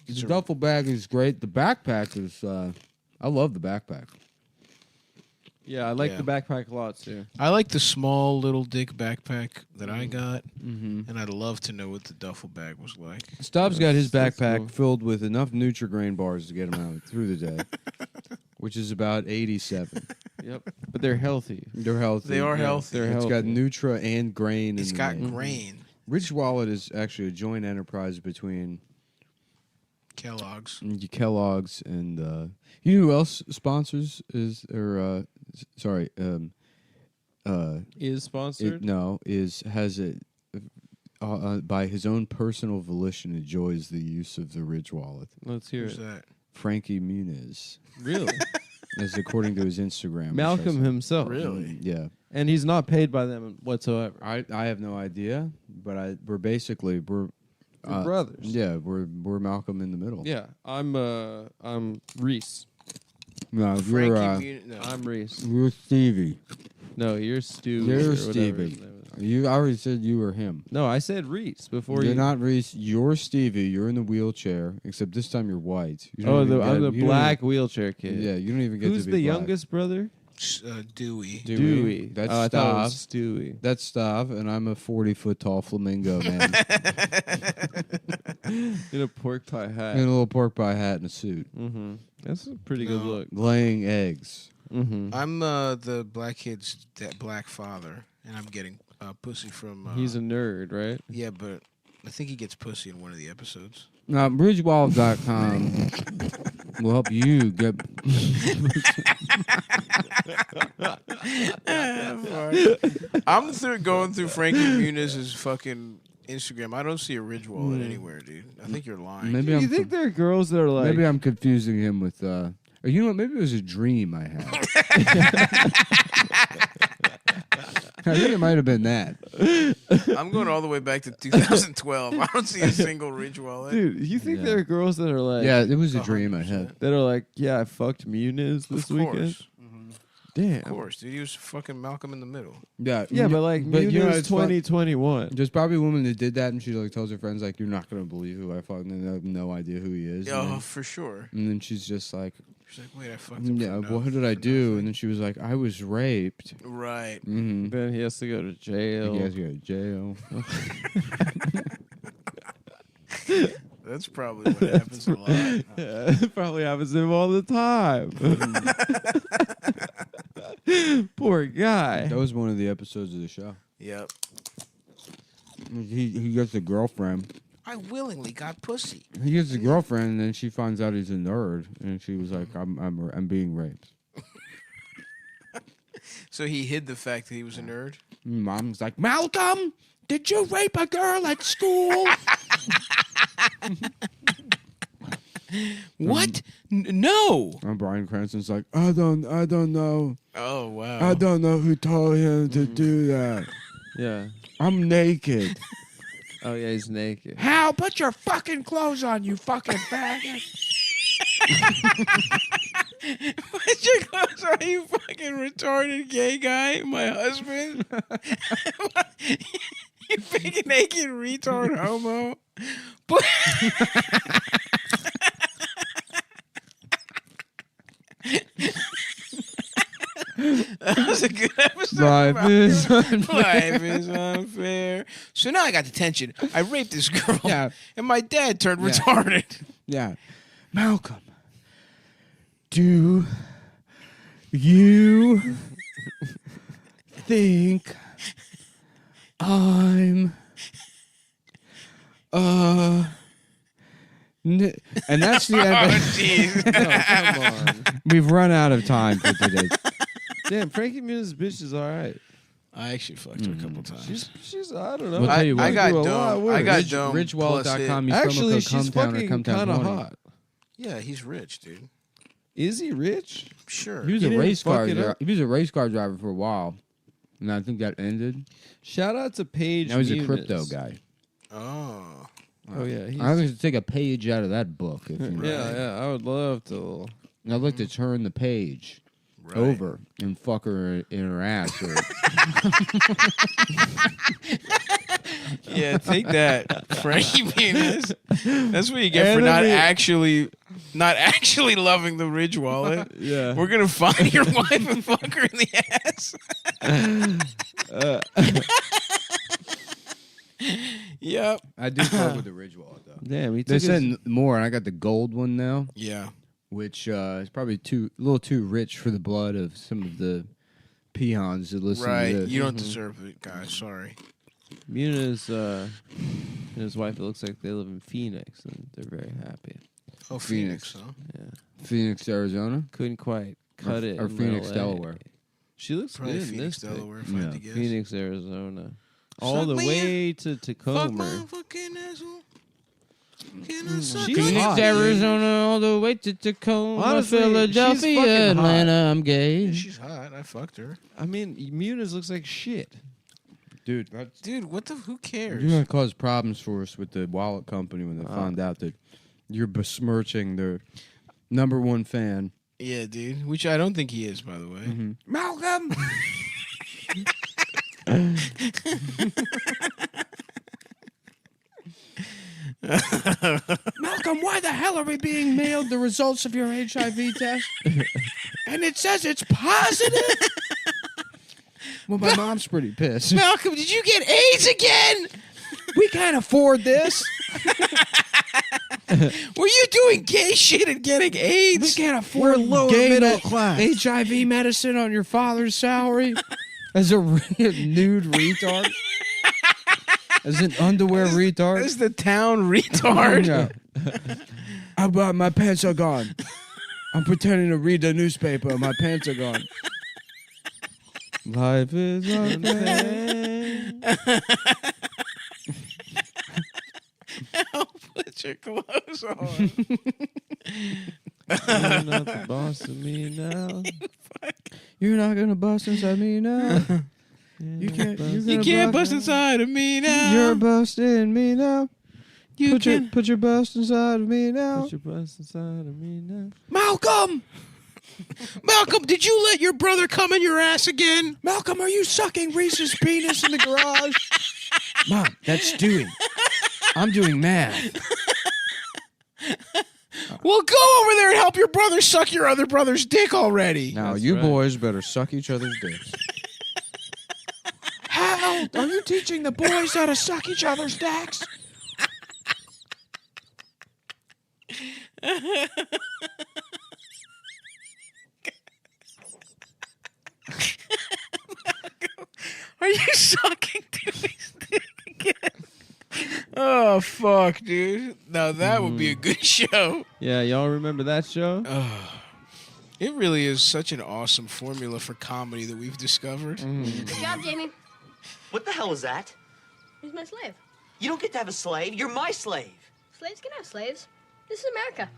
The duffel bag is great. The backpack is. I love the backpack. Yeah, I like the backpack a lot too. I like the small little dick backpack that I got, and I'd love to know what the duffel bag was like. Stubbs got his backpack filled with enough Nutri-Grain bars to get him out through the day, which is about 87. Yep, but they're healthy. They're healthy. They are healthy. They're It's healthy. got Nutra and grain. It's in got the grain. Rich Wallet is actually a joint enterprise between Kellogg's. And you know who else sponsors is sponsored? Has it by his own personal volition enjoys the use of the Ridge Wallet. Let's hear Who's it. that? Frankie Muniz, Really? as according to his Instagram. which Malcolm has- himself. Really? Yeah. And he's not paid by them whatsoever. I have no idea, but we're brothers. Yeah, we're Malcolm in the middle. Yeah, I'm Reese. No, I'm Reese. you're Stevie. No, you're Stu. You're or whatever Stevie. his name is. You already said you were him. No, I said Reese before You're you. not Reese. You're Stevie. You're in the wheelchair, except this time you're white. You Oh, don't even I'm get- the you don't black even- wheelchair kid. Yeah, you don't even get Who's to be the black. youngest brother? Dewey. Dewey. That's I thought it was Stav. Stewie. That's Stav, and I'm a 40-foot tall flamingo man In a pork pie hat. in a little pork pie hat and a suit, Mm-hmm. That's a pretty good look. laying eggs. Mm-hmm. I'm the black kid's black father, and I'm getting pussy from. He's a nerd, right? Yeah, but I think he gets pussy in one of the episodes. Now, bridgewallet.com will help you get. I'm going through Frankie Muniz's fucking Instagram. I don't see a Ridge Wallet anywhere, dude. I think you're lying. Maybe You I'm think there are girls that are like? maybe I'm confusing him with. Or you know what? Maybe it was a dream I had. I think it might have been that. I'm going all the way back to 2012. I don't see a single Ridge Wallet. Dude, you think there are girls that are like? Yeah, it was a dream I had. That are like, yeah, I fucked Muniz this Of course. weekend. Damn. Of course, dude. He was fucking Malcolm in the Middle. Yeah, Yeah, but like Muniz you know, it's fun. 2021. There's probably a woman that did that, and she like tells her friends like, "You're not gonna believe who I fucked," and they have no idea who he is. Oh, for sure. And then she's just like, She's like, wait, I fucked him. "Yeah, for what did I do?" And then she was like, "I was raped." Right. Mm-hmm. Then he has to go to jail. He has to go to jail. That's probably what happens a lot. Yeah, it probably happens to him all the time. Poor guy. That was one of the episodes of the show. Yep. He gets a girlfriend. I willingly got pussy. He gets a girlfriend, and then she finds out he's a nerd, and she was like, "I'm being raped." So he hid the fact that he was a nerd. Mom's like, "Malcolm, did you rape a girl at school?" What? No. And Bryan Cranston's like, I don't know. Oh wow. I don't know who told him to do that. Yeah. I'm naked. Oh yeah, he's naked. Hal, put your fucking clothes on, you fucking faggot. Put your clothes on, you fucking retarded gay guy, my husband. You big naked retard homo. That was a good episode. Life is unfair. Life is unfair. So now I got detention. I raped this girl. Yeah. And my dad turned Yeah. retarded. Yeah. Malcolm, do you think I'm and that's the end. Oh, jeez. Oh, come on. We've run out of time for today. Damn, Frankie Muniz's bitch is all right. I actually fucked her a couple times. She's I don't know. We'll tell you what. I got do a lot dome. worse. I got dome. Ridgewallet.com. Use Actually, promo she's code Cumtown fucking or Cumtown kind of 20. hot. Yeah, he's rich, dude. Is he rich? Sure. He was He a didn't race car. fuck it up? He was a race car driver for a while, and I think that ended. Shout out to Paige. Now he's a Muniz. crypto guy. Oh. Oh yeah, I would take a page out of that book. If you know. yeah. I would love to. I'd like to turn the page over and fuck her in her ass. Or Yeah, take that, Frankie Penis. That's what you get for not actually loving the Ridge wallet. Yeah. We're gonna find your wife and fuck her in the ass. Yep. I do fuck with the Ridge wallet though. Damn, they said more. I got the gold one now. Yeah. Which is probably a little too rich for the blood of some of the peons that listen Right. to this. You don't deserve it, guys. Sorry. Muna's and his wife, it looks like they live in Phoenix, and they're very happy. Oh, Phoenix, huh? Yeah. Phoenix, Arizona? Couldn't quite cut it. Or in Phoenix, LA. Delaware. She looks Probably good in Phoenix, this Delaware, pic. if I had to guess. Phoenix, Arizona. All Suck the me way to Tacoma. Fuck my fucking asshole. Can I suck She's Phoenix, hot, Arizona, all the way to Tacoma, Honestly, she's Philadelphia, fucking Atlanta. I'm gay. She's hot. I fucked her. I mean, Muna's looks like shit. Dude, what the? Who cares? you're going to cause problems for us with the wallet company when they find out that you're besmirching their number one fan. Yeah, dude. Which I don't think he is, by the way. Mm-hmm. Malcolm. Malcolm, why the hell are we being mailed the results of your HIV test? And it says it's positive. Well, my mom's pretty pissed. Malcolm, did you get AIDS again? We can't afford this. Were you doing gay shit and getting AIDS? We can't afford HIV medicine on your father's salary as a nude retard. As an underwear retard. As the town retard. Yeah. My pants are gone. I'm pretending to read the newspaper and my pants are gone. Life is unfair. Put your clothes on. You're not the boss of me now. You're not gonna bust inside me now. You can't bust inside of me now. You're busting me now. You Put your bust inside of me now. Put your bust inside of me now. Malcolm! Malcolm, did you let your brother come in your ass again? Malcolm, are you sucking Reese's penis in the garage? Mom, that's Stewie. I'm doing math. Well, go over there and help your brother suck your other brother's dick already. Now, That's you right. boys better suck each other's dicks. How are you teaching the boys how to suck each other's dicks? Are you sucking Dewey's dick again? Oh, fuck, dude. Now that would be a good show. Yeah, y'all remember that show? It really is such an awesome formula for comedy that we've discovered. Good job, Jamie. What the hell is that? He's my slave. You don't get to have a slave. You're my slave. Slaves can have slaves. This is America.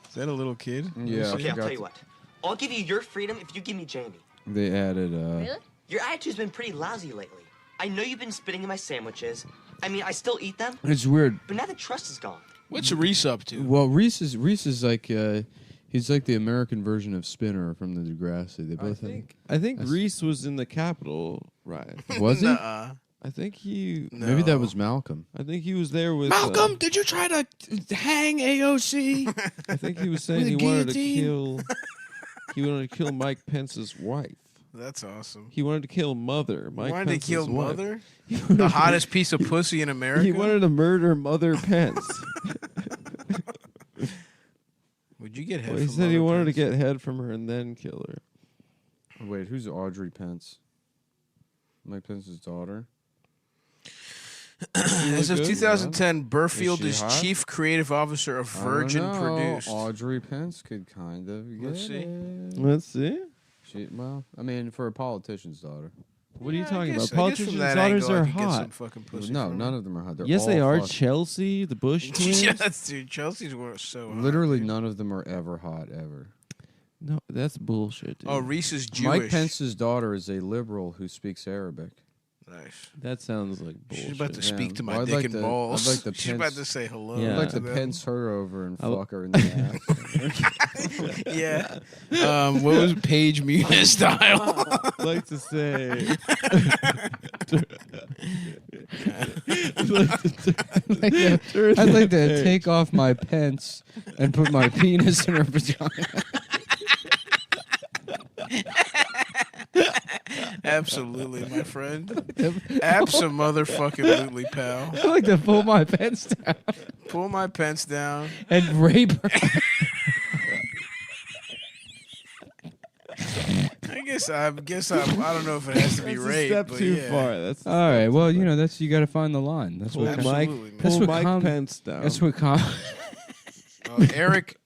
Is that a little kid? Yeah. Okay, I'll tell you what. I'll give you your freedom if you give me Jamie. They added, Really? Your attitude's been pretty lousy lately. I know you've been spitting in my sandwiches. I mean, I still eat them. It's weird. But now the trust is gone. What's Reese up to? Well, Reese is like he's like the American version of Spinner from the Degrassi. They both I think Reese was in the Capitol riot. Was he? Nuh-uh. I think he. Maybe that was Malcolm. I think he was there with Malcolm, did you try to hang AOC? I think he was saying With a he wanted to guillotine? kill. He wanted to kill Mike Pence's wife. That's awesome. He wanted to kill Mother. Mike Wanted to Pence's kill wife. Mother? The hottest piece of pussy in America? He wanted to murder Mother Pence. Would you get head Well, he from said he Mother wanted Pence? to get head from her and then kill her. Wait, who's Audrey Pence? Mike Pence's daughter. As of good, 2010, Burfield Is is she hot? Chief Creative Officer of Virgin I don't know. Produced. Audrey Pence could kind of get Let's see. it. Let's see. Well, I mean, for a politician's daughter. What are you Yeah, I talking guess- about? I guess from Politicians' that daughters angle, I are could get some hot. fucking pussy No, from none her. of them are hot. They're Yes, they all are. fuck- Chelsea, the Bush twins. Yes, dude. Chelsea's were so hot. Literally, dude. none of them are ever hot ever. No, that's bullshit, dude. Oh, Reese is Jewish. Mike Pence's daughter is a liberal who speaks Arabic. Nice. That sounds like bullshit. She's about to speak to my Well, I'd dick like and to- balls. I'd like to She's about to say hello. I'd like to to them. pence her over and fuck her in the ass. Yeah. What was Paige Muna style? I'd like to say. I'd like to take off my pants and put my penis in her vagina. Absolutely, my friend. Abso-motherfucking-lutely, pal. I like to pull my pants down Pull my pants down. and rape her. I don't know if it has to be That's a rape. step but too yeah. far. That's All right. Well, that's you got to find the line. That's Pull what Mike- Absolutely, man. That's pull what Mike Pence down. That's what Eric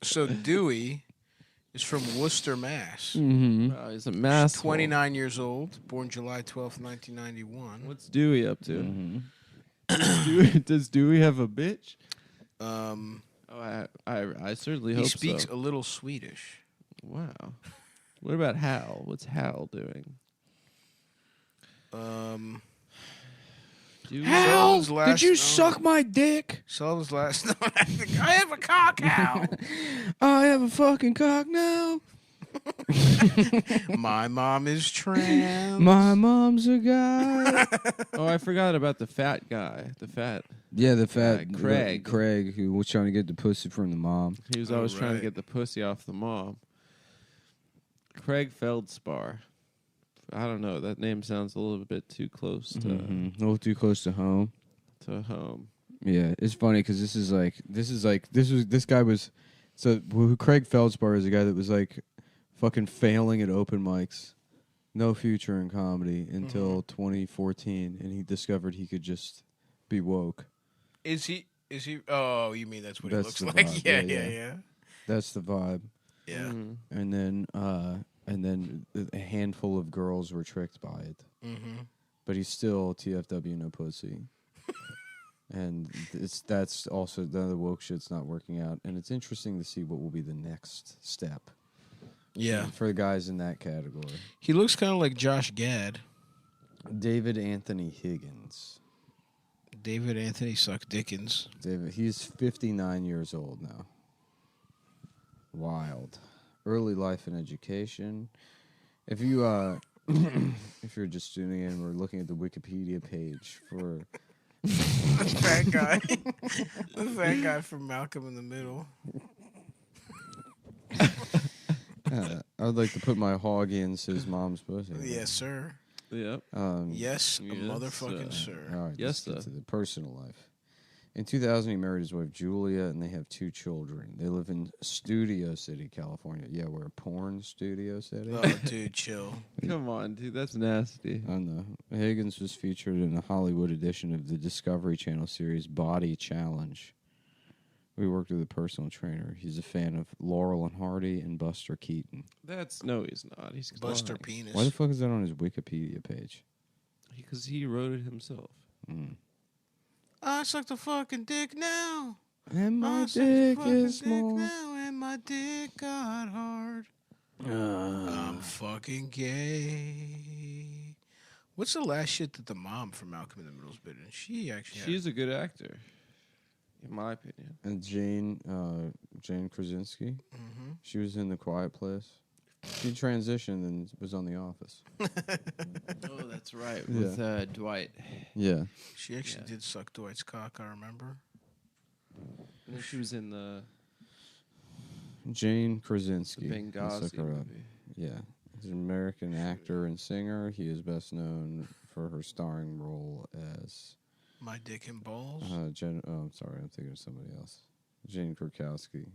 Dewey is from Worcester, Mass. Mm-hmm. Wow, he's a mass. 29 years old, born July 12th, 1991. What's Dewey up to? Mm-hmm. Does Dewey have a bitch? Um, I certainly he hope speaks so. a little Swedish. Wow. What about Hal? What's Hal doing? Hal, Sullivan's last did you known- suck my dick? Sullivan's last known acting. I have a cock, Hal. I have a fucking cock now. My mom is trans. My mom's a guy. Oh, I forgot about the fat guy. The fat. Yeah, the fat Craig. Craig, who was trying to get the pussy from the mom. He was always trying to get the pussy off the mom. Craig Feldspar. I don't know. That name sounds a little bit too close to A little too close to home. home. Yeah, it's funny because this guy was who Craig Feldspar is a guy that was like fucking failing at open mics, no future in comedy until 2014, and he discovered he could just be woke. Is he? Oh, you mean that's what he looks the like? vibe. Yeah. That's the vibe. Yeah. And then a handful of girls were tricked by it. Mm-hmm. But he's still TFW no pussy. And that's also the other woke shit's not working out. And it's interesting to see what will be the next step. Yeah. For the guys in that category. He looks kind of like Josh Gad. David Anthony Higgins. David Anthony Suck Dickens. He's 59 years old now. Wild. Early life and education. If you if you're just tuning in, we're looking at the Wikipedia page for The fat guy. The fat guy from Malcolm in the Middle. I would like to put my hog in his mom's pussy. Yes, sir. Yep. Yes, motherfucking sir. All right, Yes, let's get sir. to the personal life. In 2000, he married his wife Julia, and they have 2 children. They live in Studio City, California. Yeah, we're a porn studio city. Oh, dude, chill. Come on, dude. That's nasty. I know. Higgins was featured in a Hollywood edition of the Discovery Channel series Body Challenge. We worked with a personal trainer. He's a fan of Laurel and Hardy and Buster Keaton. No, he's not. He's Buster lying. Penis. Why the fuck is that on his Wikipedia page? Because he wrote it himself. I suck the fucking dick now. And my I suck the dick fucking is dick small. now, and my dick got hard. I'm fucking gay. What's the last shit that the mom from Malcolm in the Middle's been in? She actually She's a good actor, in my opinion. And Jane Krasinski. She was in The Quiet Place. She transitioned and was on The Office. Oh, that's right. With Dwight. Yeah. She actually did suck Dwight's cock, I remember. And she was in the Jane Krasinski. Benghazi Let's look her up. movie. Yeah. She's an American actor and singer. He is best known for her starring role as... My Dick and Balls? I'm sorry. I'm thinking of somebody else. Jane Krakowski.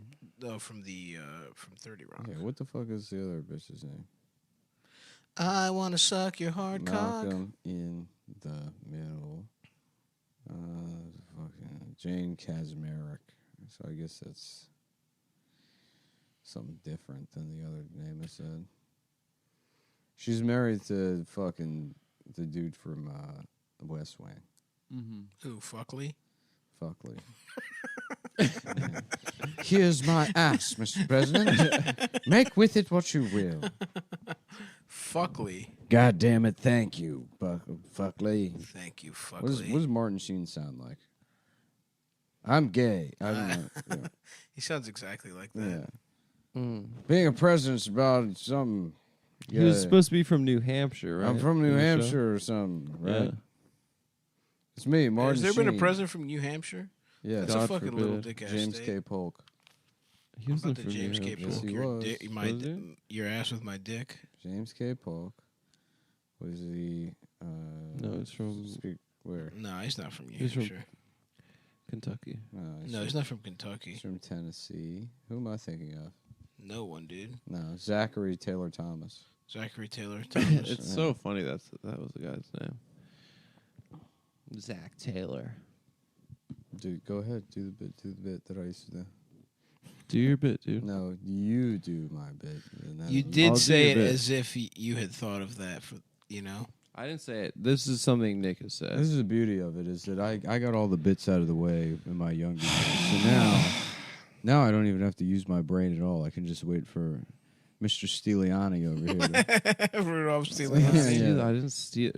Oh, from 30 Rock. Yeah, what the fuck is the other bitch's name? I want to suck your hard cock. Malcolm in the Middle. Fucking Jane Kaczmarek. So I guess that's something different than the other name I said. She's married to fucking the dude from West Wing. Who, Fuckley? Fuckley. Here's my ass, Mr. President. Make with it what you will. Fuckley. God damn it, thank you, Fuckley. Thank you, What Fuckley. does Martin Sheen sound like? I'm gay. I don't know. Yeah. He sounds exactly like that. Yeah. Being a president's about something. He was supposed to be from New Hampshire, right? I'm from New In the show? Hampshire or something, right? Yeah. It's me, Martin Has there been a Sheen. president from New Hampshire? Yeah. That's a fucking little dick ass James state. K. Polk. He was How about the from New James K. Hampshire. Yes, Polk? he Your, was. Was he? your ass with my dick. James K. Polk was the. No, it's from where? No, he's not from New He's from Hampshire. Kentucky. No, he's not from Kentucky. He's from Tennessee. Who am I thinking of? No one, dude. No, Zachary Taylor Thomas. Zachary Taylor Thomas. It's so funny that was the guy's name. Zach Taylor. Dude, go ahead. Do the bit that I used to do. Do your bit, dude. No, you do my bit. and then You I'll did do say your it bit. as if you had thought of that for, I didn't say it. This is something Nick has said. This is the beauty of it, is that I got all the bits out of the way in my younger years. So now I don't even have to use my brain at all. I can just wait for Mr. Stiliani over here. Rudolph I Stiliani. didn't steal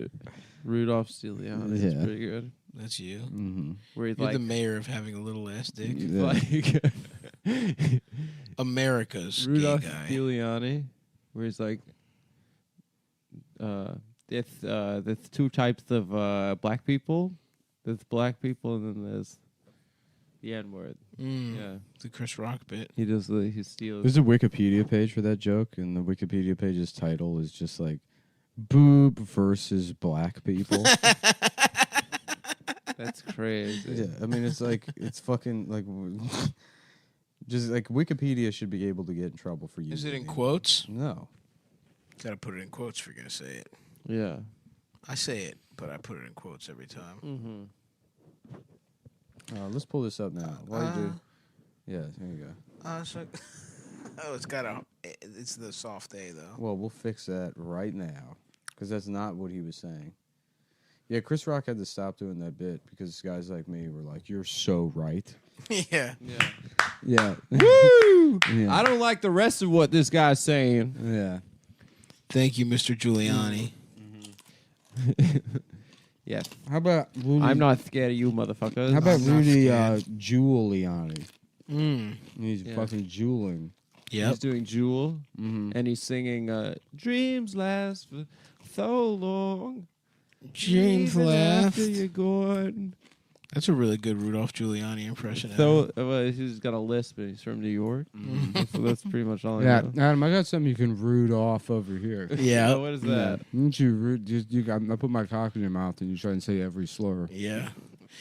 Rudolph Stiliani. That's Yeah. pretty good. That's you. Mm-hmm. Where he's You're like the mayor of having a little ass dick. like America's Rudolph gay guy. Giuliani, where he's like, there's two types of black people. There's black people, and then there's the N word. Yeah, The Chris Rock bit. he steals. There's a Wikipedia page for that joke, and the Wikipedia page's title is just like "Boob versus Black People." That's crazy. Yeah, I mean it's like it's fucking like just like Wikipedia should be able to get in trouble for using. Is it in these. quotes? No. Gotta put it in quotes if you're gonna say it. Yeah. I say it, but I put it in quotes every time. Mm-hmm. Let's pull this up now. While you do, yeah, there you go. It's the soft A though. Well, we'll fix that right now because that's not what he was saying. Yeah, Chris Rock had to stop doing that bit because guys like me were like, "You're so right." Yeah. Yeah. Yeah. Woo! Yeah. I don't like the rest of what this guy's saying. Yeah. Thank you, Mr. Giuliani. Yeah. How about Rudy? I'm not scared of you, motherfuckers. How about I'm not Rudy scared. Giuliani? Mm. He's Yeah. fucking jeweling. Yep. He's doing Jewel, Mm-hmm. and he's singing "Dreams Last for So Long." Dreams Even last. after you're gone. That's a really good Rudolph Giuliani impression. So he's got a lisp, and he's from New York. So that's pretty much all I Yeah, know. Adam, I got something you can root off over here. Yeah. What is that? Don't you root? I put my cock in your mouth and you try and say every slur. Yeah.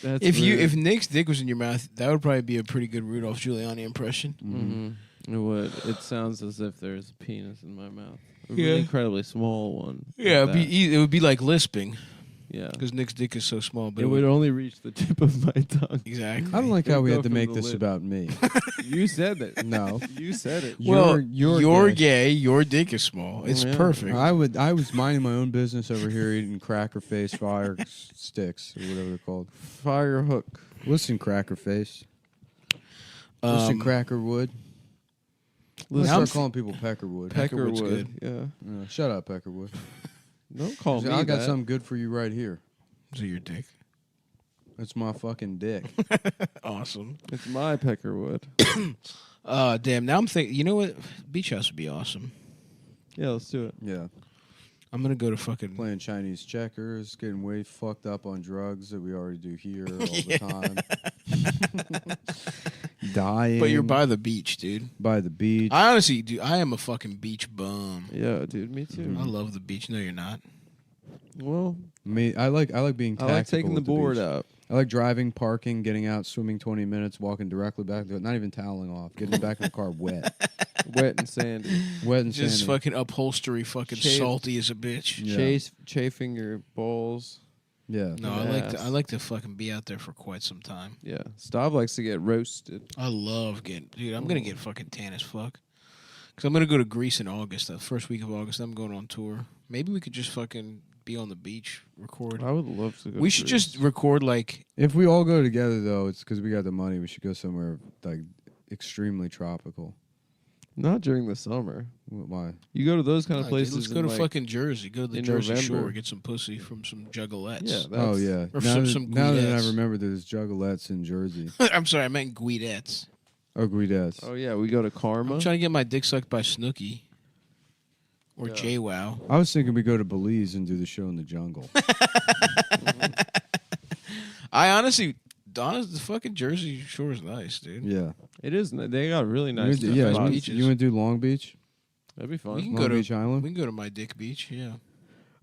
That's If Nick's dick was in your mouth, that would probably be a pretty good Rudolph Giuliani impression. Mm-hmm. It would. It sounds as if there's a penis in my mouth. A Yeah. really incredibly small one. Yeah, Like that. it would be like lisping Yeah. because Nick's dick is so small. But It would only reach the tip of my tongue. exactly. I don't like It how would we go had to from make the this lip. about me. You said that. No. You said it. Well, you're gay. gay. Your dick is small. It's Yeah. perfect. I was minding my own business over here eating Cracker Face fire sticks or whatever they're called. Fire hook. Listen, Cracker Face. Listen, Crackerwood. Let's I'm start calling people Peckerwood. Peckerwood's Peckerwood. good. Yeah. Shut up, Peckerwood. Don't call me I got that. something good for you right here. Is it your dick? It's my fucking dick. Awesome. It's my Peckerwood. Damn. Now I'm thinking. You know what? Beach house would be awesome. Yeah, let's do it. Yeah. I'm gonna go to fucking. Playing Chinese checkers, getting way fucked up on drugs that we already do here all the time. Dying. But you're by the beach, dude. By the beach. I honestly, dude, I am a fucking beach bum. Yeah, dude, me too. I love the beach. No, you're not. Well, I like being tactical. I like taking the at board beach. up. I like driving, parking, getting out, swimming 20 minutes, walking directly back to it, not even toweling off, getting back in the car wet. Wet and sandy. Wet and Just sandy. fucking upholstery, fucking Shave- salty as a bitch. Yeah. Chafing your balls. Yeah. No, I like to fucking be out there for quite some time. Yeah. Stav likes to get roasted. I love getting, dude. I'm gonna get fucking tan as fuck. Cause I'm gonna go to Greece in August. The first week of August, I'm going on tour. Maybe we could just fucking be on the beach, record. I would love to go. We should just record like. If we all go together, though, it's because we got the money. We should go somewhere like extremely tropical. Not during the summer. Why? You go to those kind of Nah, places. dude, let's go in, to like, fucking Jersey. Go to the in Jersey November. Shore. Get some pussy from some juggalettes. Yeah. Oh yeah. Or now some that I Guidettes. remember, there's juggalettes in Jersey. I'm sorry, I meant Guidettes. Oh, Guidettes. Oh yeah, we go to Karma. I'm trying to get my dick sucked by Snooki. Or JWoww. I was thinking we go to Belize and do the show in the jungle. I honestly, the fucking Jersey Shore is nice, dude. Yeah. It is. They got really nice. Yeah, spots. beaches. you want to do Long Beach? That'd be fun. We can Long go to Beach Island? We can go to my dick beach. Yeah.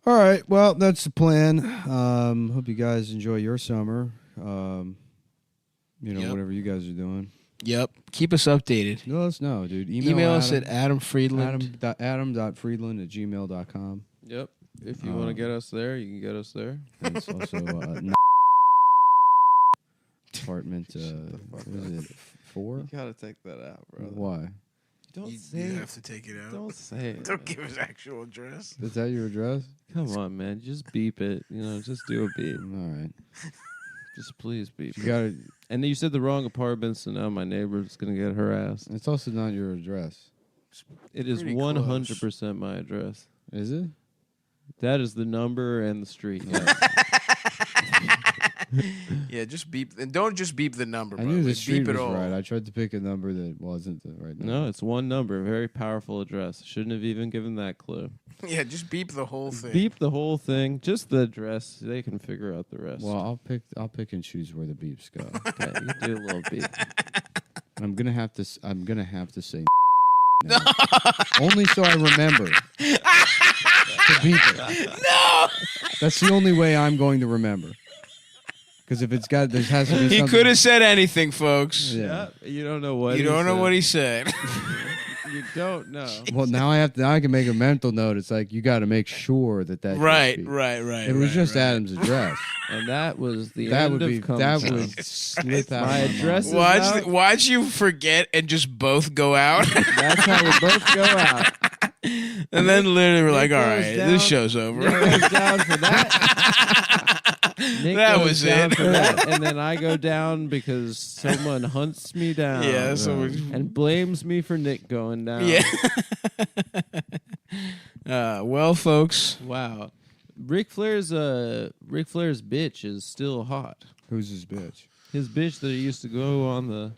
All right. Well, that's the plan. Hope you guys enjoy your summer. Yep. Whatever you guys are doing. Yep. Keep us updated. Let us know, dude. Email us at Adam Friedland. Adam.friedland@gmail.com. Yep. If you want to get us there, you can get us there. And it's also apartment. What is it? 4? You gotta take that out, bro. Why? Don't You say it. have to take it out. Don't say it. Don't give his actual address. Is that your address? Come on, man. Just beep it. Just do a beep. All right. Just please beep. You it. got it. And then you said the wrong apartment, so now my neighbor's gonna get harassed. It's also not your address. It is Pretty 100% my address. Is it? That is the number and the street. Yeah. Yeah, just beep. And don't just beep the number, I bro. knew the Beep street it was all. right. I tried to pick a number that wasn't the right number. No, it's one number. Very powerful address. Shouldn't have even given that clue. Yeah, just beep the whole thing. Beep the whole thing. Just the address. They can figure out the rest. Well, I'll pick and choose where the beeps go. Okay, you can do a little beep. I'm gonna have to say now. Only so I remember to beep it. No. That's the only way I'm going to remember. Because if it's got, there has to be. He something. could have said anything, folks. Yeah. You don't know what. You don't know what he said. You don't know. Well, now I can make a mental note. It's like you got to make sure that Right. If it right, was just right. Adam's address, And that was the that end would be of Cumtown. that would slip out. My of address is mind. out. Why'd you forget and just both go out? That's how we both go out. And then literally we're like, Nick all goes right, down. this show's over. Nick goes down for that. Nick That goes was down it. for that. And then I go down because someone hunts me down. Yeah, someone- and blames me for Nick going down. Yeah. Well, folks. Wow. Ric Flair's bitch is still hot. Who's his bitch? His bitch that he used to go on the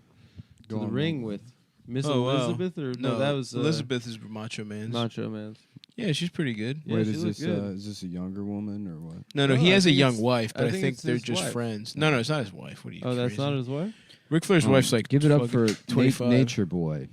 ring with. Miss Elizabeth or no, that was Elizabeth is Macho Man's. Macho Man's. Yeah, she's pretty good. Yeah, Wait, she is looked this good. is this a younger woman or what? No, No, he I has a think young it's- wife, but I I think think it's they're his just wife. friends. No, it's not his wife. What are you? Oh, that's crazy? not his wife? Ric Flair's wife's like Give it up for 25. Nature Boy.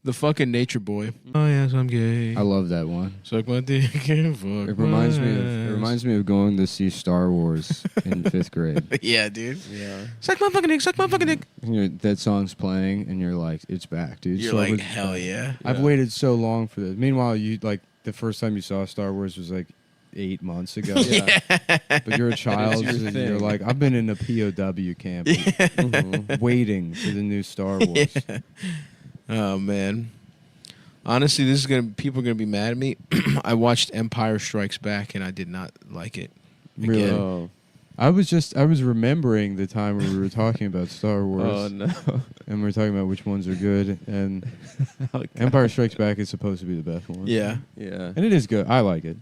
The fucking Nature Boy. Oh yes, I'm gay. I love that one. Suck my dick and fuck It reminds my me ass. of going to see Star Wars in 5th grade. Yeah, dude. Yeah. Suck my fucking dick. Suck my fucking dick. And that song's playing, and you're like, "It's back, dude." You're So like, it was- hell yeah. I've waited so long for this. Meanwhile, you like the first time you saw Star Wars was like 8 months ago. Yeah. But you're a child, your and you're thing. like, I've been in a POW camp, waiting for the new Star Wars. Yeah. Oh man. Honestly, people are gonna be mad at me. I watched Empire Strikes Back and I did not like it. Really? Again. Oh. I was remembering the time where we were talking about Star Wars. Oh no. And we were talking about which ones are good, and Empire Strikes Back is supposed to be the best one. Yeah. Yeah. And it is good. I like it.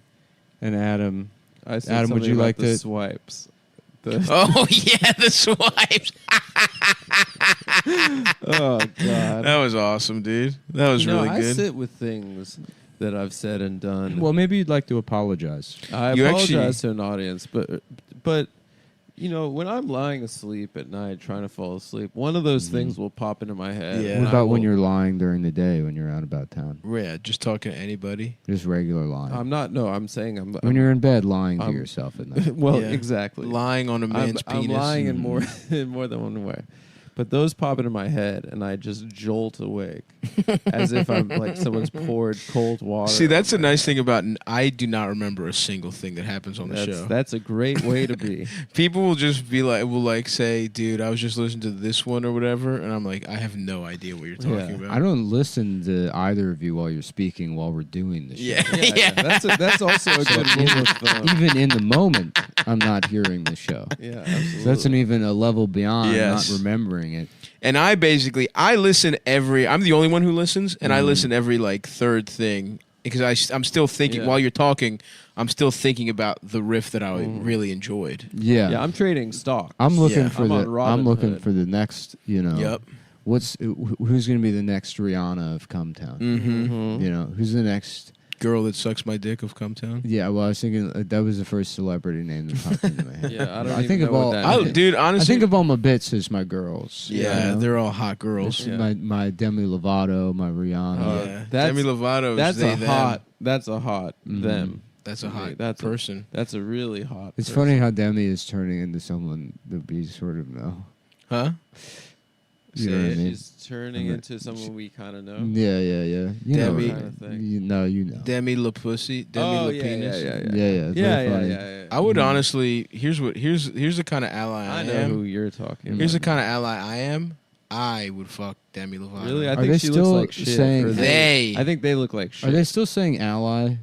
And Adam, I said Adam, would something you about like the to swipes? Oh yeah, the swipes. Oh god. That was awesome, dude. That was really I good. sit with things that I've said and done. Well, maybe you'd like to apologize. I You apologize actually- to an audience, but when I'm lying asleep at night trying to fall asleep, one of those things will pop into my head. Yeah. and What I about when will- you're lying during the day when you're out about town? Yeah, just talking to anybody. Just regular lying. I'm not. No, I'm saying I'm. when you're in bed lying to I'm- yourself at night. well, Yeah. exactly. Lying on a man's I'm penis. lying in more in more than one way. But those pop into my head, and I just jolt awake, as if I'm like someone's poured cold water. See, that's a nice thing about. I do not remember a single thing that happens on the show. That's a great way to be. People will just be like, say, dude, I was just listening to this one or whatever, and I'm like, I have no idea what you're talking about. I don't listen to either of you while you're speaking while we're doing the show. Yeah. That's also a good rule of thumb. Even in the moment, I'm not hearing the show. Yeah, absolutely. So that's even a level beyond Yes. not remembering it. And I listen I'm the only one who listens, and I listen every like third thing because I'm still thinking while you're talking. I'm still thinking about the riff that I really enjoyed. Yeah, I'm trading stock. I'm looking for I'm on I'm Robin looking Hood. for the next. Yep. Who's going to be the next Rihanna of Cumtown? Mm-hmm. Who's the next girl that sucks my dick of Cumtown? Yeah, well, I was thinking that was the first celebrity name that popped into my head. Yeah, I don't I even think know of what all, that means. Dude, honestly, I think of all my bits as my girls. Yeah, they're all hot girls. It's my Demi Lovato, my Rihanna. Yeah, That's- Demi Lovato. That's they, a them. hot. That's a hot them. That's a hot That's person. That's a really hot. It's person. funny how Demi is turning into someone that we sort of know. Huh? You know what I mean? She's turning into someone we kind of know. Yeah. You Demi- know. kind of thing. You know. Demi La Pussy. Demi La Penis. Yeah. It's very funny. I would honestly. Here's the kind of ally I I know am. who you're talking about. Here's the kind of ally I am. I would fuck Demi Lovato. Really? I Are think they she still looks like shit. saying Or they? I think they look like shit. Are they still saying ally?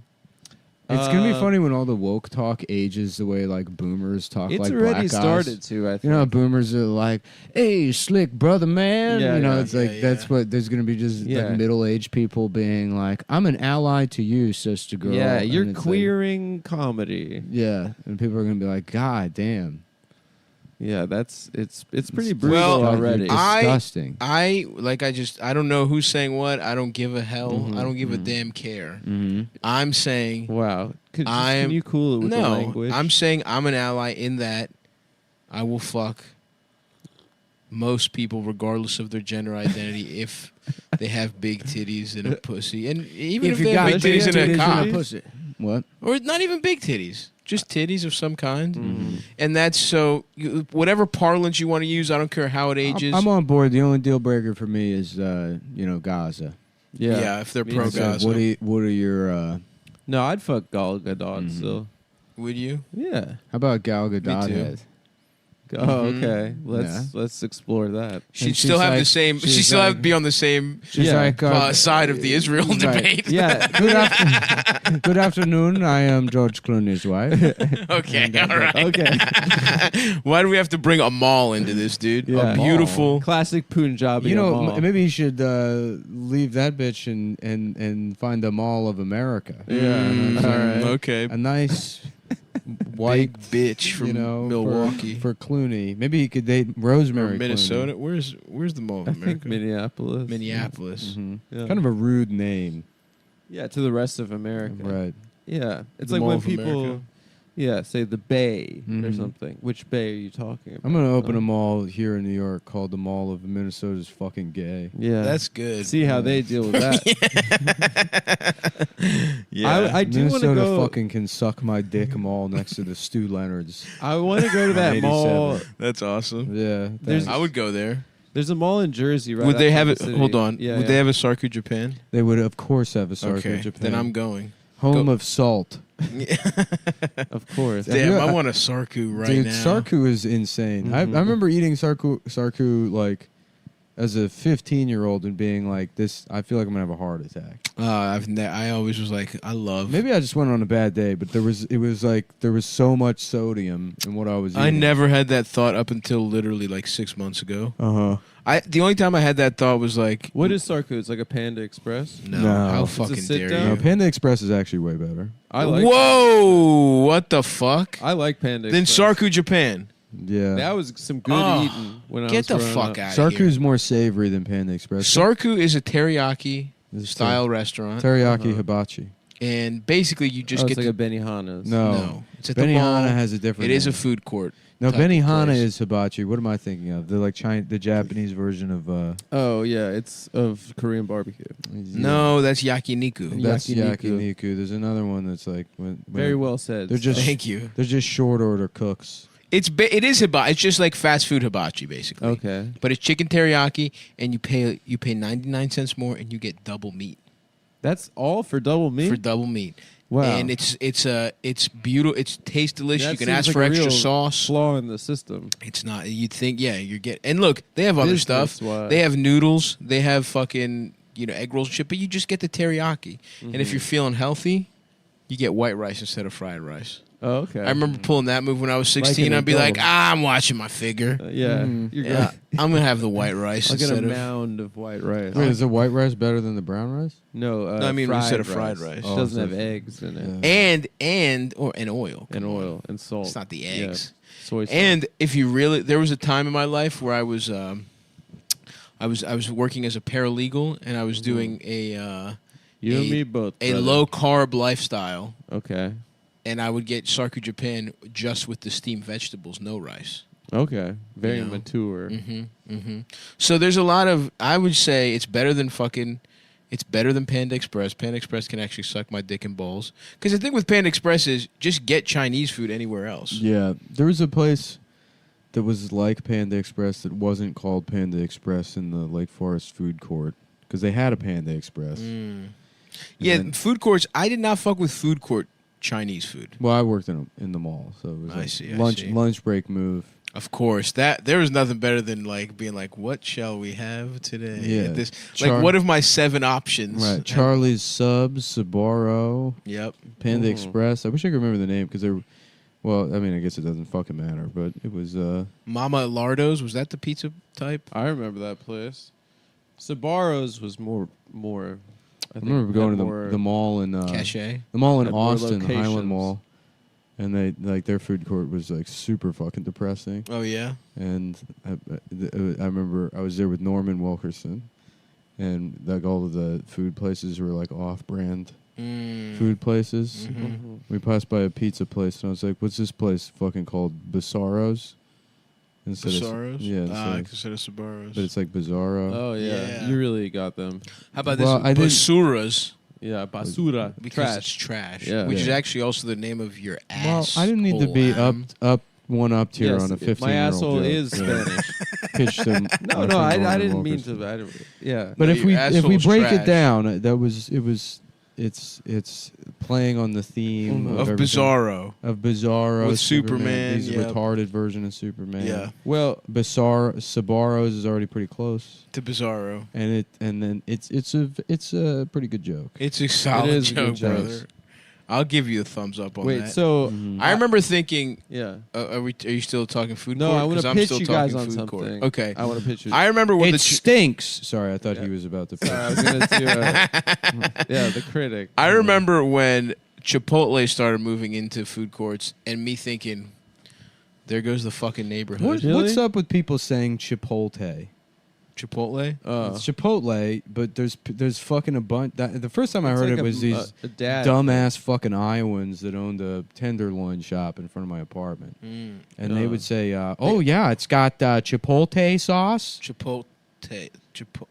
It's gonna be funny when all the woke talk ages the way like boomers talk. It's like already black guys. started to. I think. You know, how boomers are like, "Hey, slick brother, man." Yeah, you know, yeah, it's like that's what there's gonna be just like middle-aged people being like, "I'm an ally to you, sister girl." Yeah, And you're it's like- queering comedy. yeah, and people are gonna be like, "God damn." Yeah, it's pretty brutal Well, already. Disgusting. I don't know who's saying what. I don't give a hell. I don't give a damn care. I'm saying. Wow. Can I'm you cool it with the language? I'm saying I'm an ally in that I will fuck most people regardless of their gender identity if they have big titties and a pussy, and even if they have big titties and a cock, What? or not even big titties. Just titties of some kind, and that's so. Whatever parlance you want to use, I don't care how it ages. I'm on board. The only deal breaker for me is, Gaza. Yeah, if they're pro So Gaza. what are your? No, I'd fuck Gal Gadot still. Would you? Yeah. How about Gal Gadot too. head? Oh, okay. Let's explore that. She'd still have the same. She'd still have to be on the same side of the Israel debate. Yeah. Good afternoon. I am George Clooney's wife. Okay, all right. Okay. Why do we have to bring Amal into this, dude? Yeah. A beautiful. Classic Punjabi. You know, Amal. maybe you should leave that bitch and find the Mall of America. Yeah. All right. Okay. A nice white bitch from Milwaukee. for Clooney. Maybe he could date Rosemary Or Minnesota. Clooney. Where's the Mall of I America? think Minneapolis. Minneapolis. Yeah. Kind of a rude name. Yeah, to the rest of America. Right. Yeah. It's The like Mall when of people America. say the Bay or Mhm. something. Which Bay are you talking about? I'm going to open a mall here in New York called the Mall of Minnesota's fucking gay. Yeah. That's good. See how they deal with that. Yeah. I do want to Minnesota go. fucking can suck my dick mall next to the Stu Leonard's. I want to go to that 87. mall. That's awesome. Yeah. There's- I would go there. There's a mall in Jersey, right? Would they outside have the it? city. Hold on. Yeah, Would yeah. they have a Sarku Japan? They would, of course, have a Sarku Okay. Japan. Then I'm going. Home Go. of salt. Of course. Yeah. Damn, I want a Sarku right Dude, now. Sarku is insane. I remember eating Sarku like as a 15-year-old and being like, "This, I feel like I'm gonna have a heart attack." I always was like, I love. Maybe I just went on a bad day, but there was so much sodium in what I was eating. I never had that thought up until literally like 6 months ago. The only time I had that thought was like, What is Sarku? It's like a Panda Express. no, No. how It's a fucking sit dare down. No, you? Panda Express is actually way better. I like. Whoa, what the fuck? I like Panda. Then Express. Sarku Japan. Yeah, That was some good Oh, eating when I was Get the growing fuck up. out of here. Sarku's more savory than Panda Express. Sarku is a teriyaki It's style restaurant, Teriyaki hibachi. and basically you just Oh, get it's like to a Benihana's. No, it's at the Benihana mall. has a different. It is a name. food court. No, type of Benihana place. is hibachi. What am I thinking of? They're like the Japanese version of. Oh yeah, it's of Korean barbecue. No, that's yakiniku. That's Yakiniku. yakiniku. There's another one that's like Very well said. They're just Thank you. They're just short order cooks. It is hibachi. It's just like fast food hibachi, basically. Okay. But it's chicken teriyaki, and you pay 99 cents more, and you get double meat. That's all for double meat? For double meat. Wow. And it's beautiful. It tastes delicious. That You can seems ask like for a extra real sauce. Flaw in the system. It's not. You'd think, you're getting. And look, they have other stuff. Business-wise. They have noodles. They have fucking egg rolls and shit. But you just get the teriyaki. And if Mhm. you're feeling healthy, you get white rice instead of fried rice. Oh, okay. I remember pulling that move when I was Like 16. an I'd be like, adult. I'm watching my figure. Yeah. You're Yeah, good. I'm gonna have the white rice I'll get instead a of. mound of white rice. Wait, is the white rice better than the brown rice? No, No, I mean instead of fried rice. It Oh, doesn't so have if- eggs in it. And oil. And oil and salt. It's not the Yeah. eggs. Soy sauce. And if you really, there was a time in my life where I was working as a paralegal, and I was doing a You and me both, a brother. low carb lifestyle. Okay. And I would get Sarku Japan just with the steamed vegetables, no rice. Okay. Very You know? mature. So there's a lot of. I would say it's better than It's better than Panda Express. Panda Express can actually suck my dick and balls. Because the thing with Panda Express is just get Chinese food anywhere else. Yeah, there was a place that was like Panda Express that wasn't called Panda Express in the Lake Forest food court because they had a Panda Express. Yeah, then- food courts. I did not fuck with food court Chinese food. Well, I worked in the mall, so it was I like see, I see. lunch break move. Of course, that there was nothing better than like being like, "What shall we have today?" Yeah. This Char- like, what of my 7 options? Right, Charlie's Subs, Sabaro. Yep. Panda Ooh. Express. I wish I could remember the name because they're. Well, I mean, I guess it doesn't fucking matter, but it was. Mama Lardo's, was that the pizza type? I remember that place. Sabaro's was more. I remember going to more the mall in Cachet? the mall in had more Austin, locations. Highland Mall, and they like their food court was like super fucking depressing. Oh yeah. And I remember I was there with Norman Wilkerson, and like all of the food places were like off-brand food places. Mhm. We passed by a pizza place, and I was like, "What's this place fucking called? Bizarros?" Bizarros? Yeah, Instead of Sabaros. but it's like Bizarro. Oh yeah. You really got them. How about Well, I this? didn't- Basuras. Yeah, basura. Because it's trash. Yeah. Which is Yeah. actually also the name of your Well, ass. I didn't need to be up tier Yes, on a 15-year-old my asshole joke. is Yeah. Spanish. Pitched him. No, I didn't mean to. Yeah. But No, if your we asshole's break trash. it down, it's playing on the theme Of everything. Bizarro. Of Bizarro With Superman, He's a yep. retarded version of Superman. Yeah. Well, Sabaros is already pretty close, To Bizarro. and then it's a pretty good joke. It's a solid is a good joke, joke. brother. I'll give you a thumbs up on Wait, that. so I remember thinking, yeah. Are you still talking food No, court? I want 'Cause to I'm pitch still you guys talking on food court. something. Okay. I want to pitch you. I remember when It the stinks. Sorry, I thought he was about to. Sorry, I was gonna do the critic. I remember when Chipotle started moving into food courts, and me thinking, there goes the fucking neighborhood. What's up with people saying Chipotle? Chipotle? It's Chipotle, but there's fucking a bunch. The first time I It's heard like it was these a dad dumbass fucking Iowans that owned a tenderloin shop in front of my apartment, and they would say, "Oh yeah, it's got Chipotle sauce." Chipotle.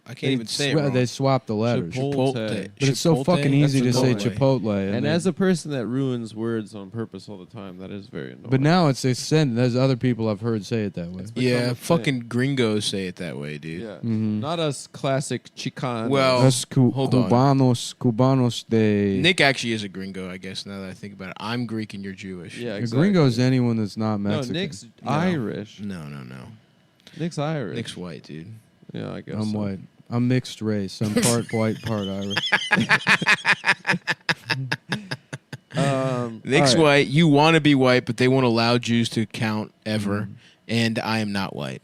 I can't even say it wrong. They swapped the letters. Chipotle. But it's so Chipotle? fucking easy to That's say Chipotle. Chipotle. And they- as a person that ruins words on purpose all the time, that is very annoying. but now it's a send. There's other people I've heard say it that way. Yeah, become a fucking gringos say it that way, dude. yeah, Mhm. not us classic Chicanos. Well, Us hold on. Cubanos de. Nick actually is a gringo, I guess, now that I think about it. I'm Greek and you're Jewish. yeah, A exactly. gringo is anyone that's not No, Mexican. Nick's No. Irish. No. Nick's Irish. Nick's white, dude. Yeah, I guess. I'm so. white. I'm mixed race. I'm part white, part Irish. Nick's all right. white. You want to be white, but they won't allow Jews to count ever. Mm-hmm. And I am not white.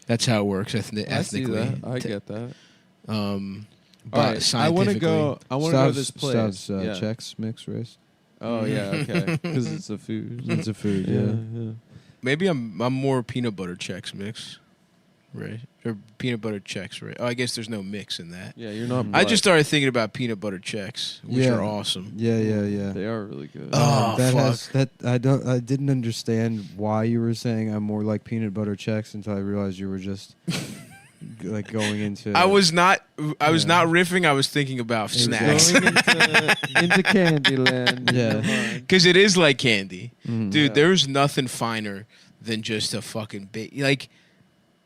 That's how it works I see ethnically. that. I get that. But All right, I want to go. I want to go to this place. Stav's, yeah. Czechs mixed race. Oh yeah, okay. Because it's a food. It's a food, yeah. Maybe I'm more peanut butter Chex mix, right? Or peanut butter Chex, right? Oh, I guess there's no mix in that. Yeah, you're not. I black. just started thinking about peanut butter Chex, which Yeah. are awesome. Yeah. They are really good. Oh, that fuck. has that. I didn't understand why you were saying I'm more like peanut butter Chex until I realized you were just like going into. I was not riffing. I was thinking about snacks. Going into Candyland. Yeah. Because it is like candy, dude. Yeah. There's nothing finer than just a fucking like.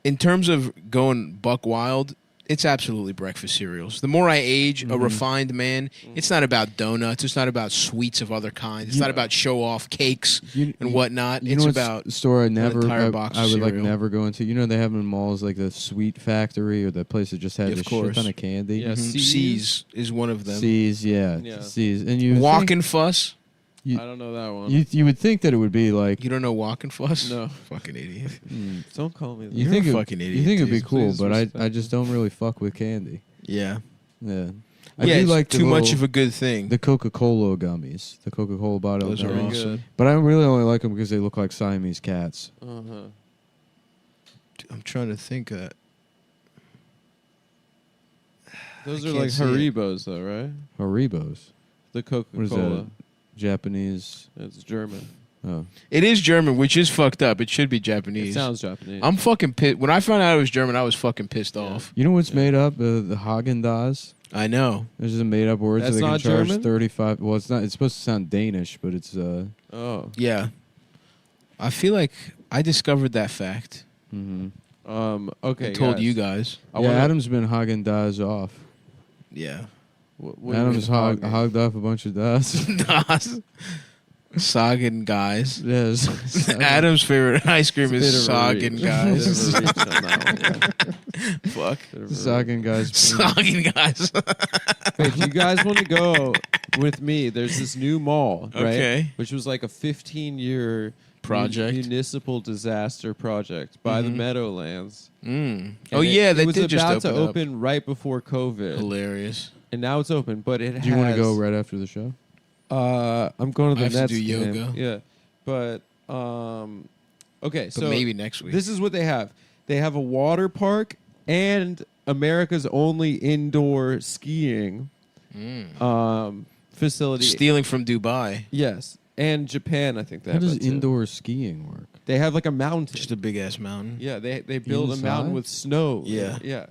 In terms of going buck wild, it's absolutely breakfast cereals. The more I age, a refined man, it's not about donuts. It's not about sweets of other kinds. It's not about show off cakes and whatnot. You It's know about store I an never entire I, box I of would like cereal. never go into. You know they have in malls like the Sweet Factory or that place that just had Of a shit course. ton of candy. Yeah, C's is one of them. C's, yeah, Yeah. C's, and you Walk think, and Fuss. I don't know that one. you would think that it would be like You don't know Walk and Fuss? No. Fucking idiot. Don't call me that. you think a it- fucking idiot, You think it'd be dude. cool, Please but respect I just don't really fuck with candy. Yeah. Yeah, Yeah, it's like the too much little- of a good thing. The Coca-Cola gummies, the Coca-Cola bottle Those are gummies. awesome. But I really only like them because they look like Siamese cats. Uh-huh. I'm trying to think. Those I are can't like see it. Haribos, though, right? Haribos. The What is Coca-Cola. that? Japanese. It's German. Oh, It is German, which is fucked up. It should be It Japanese. sounds Japanese. I'm fucking pissed. When I found out it was German, I was fucking pissed off. you know what's made up? The Haagen-Dazs. I know. There's just made up words That's so they can not charge German? 35. Well, it's not. It's supposed to sound Danish, but it's Oh. Yeah. I feel like I discovered that fact. Okay. I told guys. you guys. I yeah. wanna- Adam's been Haagen-Dazs off. Yeah. What do you Adam's mean hogged hogging? off a bunch of dust. Das. Sagan guys. Yes. Adam's favorite ice cream It's a is bit of a Sagan reach. guys. Bit of a reach on that one, yeah. Fuck. Bit of a Sagan guys. Sagan guys. Hey, do you guys want to go with me? There's this new mall, right? Okay. Which was like a 15-year Project. municipal disaster project by the Meadowlands. Mm. And Oh yeah, it that was did just about to open up. open right before COVID, Hilarious. and now it's open. But it Do you want has. to go right after the show? I'm going to the I have to Nets do game. yoga. Yeah, but okay. But So maybe next week. This is what they have. They have a water park and America's only indoor skiing facility. Stealing from Dubai. Yes, and Japan. I think they How have does that too. indoor skiing work? They have like a mountain. Just a big ass mountain. Yeah, they build a mountain Inside? with snow. Yeah. yeah.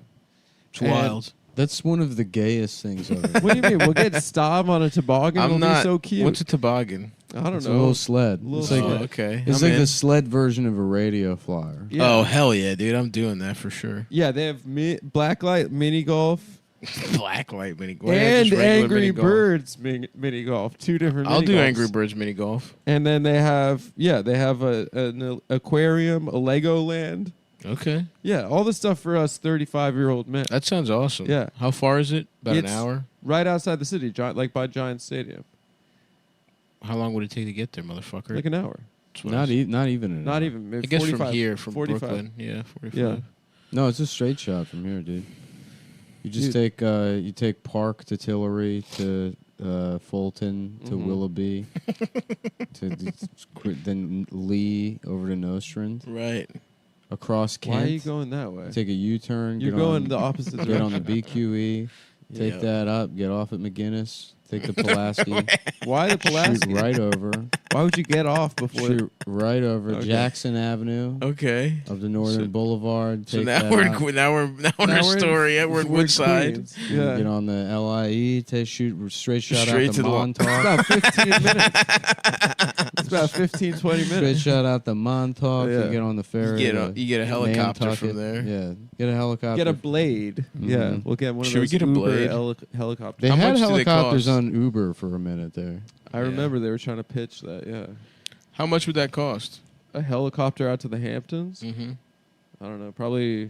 It's And- wild. That's one of the gayest things ever. What do you mean? We'll get Stav on a toboggan. I'm It'll not. be so cute. What's a toboggan? I don't It's know. a little sled. Little It's like sled. Okay. It's I'm like in. the sled version of a radio flyer. Yeah. Oh hell yeah, dude! I'm doing that for sure. Yeah, they have blacklight mini golf Blacklight mini golf and Angry Birds mini golf. Two different. I'll mini do golfs. Angry Birds mini golf. And then they have an aquarium, a Legoland. Okay, Yeah, all the stuff for us 35-year-old men. that sounds awesome. Yeah. How far is it? About It's an hour. Right outside the city, like by Giant Stadium. How long would it take to get there, motherfucker? Like an hour. That's what Not I- not even. An Not hour. even. I Maybe guess 45, from here, from 45. Brooklyn. Yeah, 45. Yeah. No, it's a straight shot from here, dude. You just Dude. take Park to Tillery to Fulton to Mm-hmm. Willoughby then Lee over to Nostrand Right. across Kent. Why are you going that way? Take a U-turn. You're get going on, the opposite Get on the direction. BQE. Take Yeah. that up. Get off at McGinnis. Take the Pulaski. Why the Shoot Pulaski? right over. Why would you get off before? Shoot right over Okay. Jackson Avenue Okay. of the Northern Boulevard. So Take now that we're out. now we're Now in we're in- Astoria. We're in we're in Woodside. Queens. You Yeah. Get on the LIE. Shoot straight shot Straight out to the the lo- It's Montauk. about 15 minutes. It's about 15, 20 Straight minutes. shot out the Montauk. Yeah. You get on the ferry. You get a helicopter Nantucket. from there. Yeah, get a helicopter. Get a blade. Yeah, Mhm. we'll get one of Should we those get a Uber blade? helicopters. They How had much do they helicopters cost? on Uber for a minute there. I remember they were trying to pitch that. Yeah, How much would that cost? a helicopter out to the Hamptons. Mm-hmm. I don't know, probably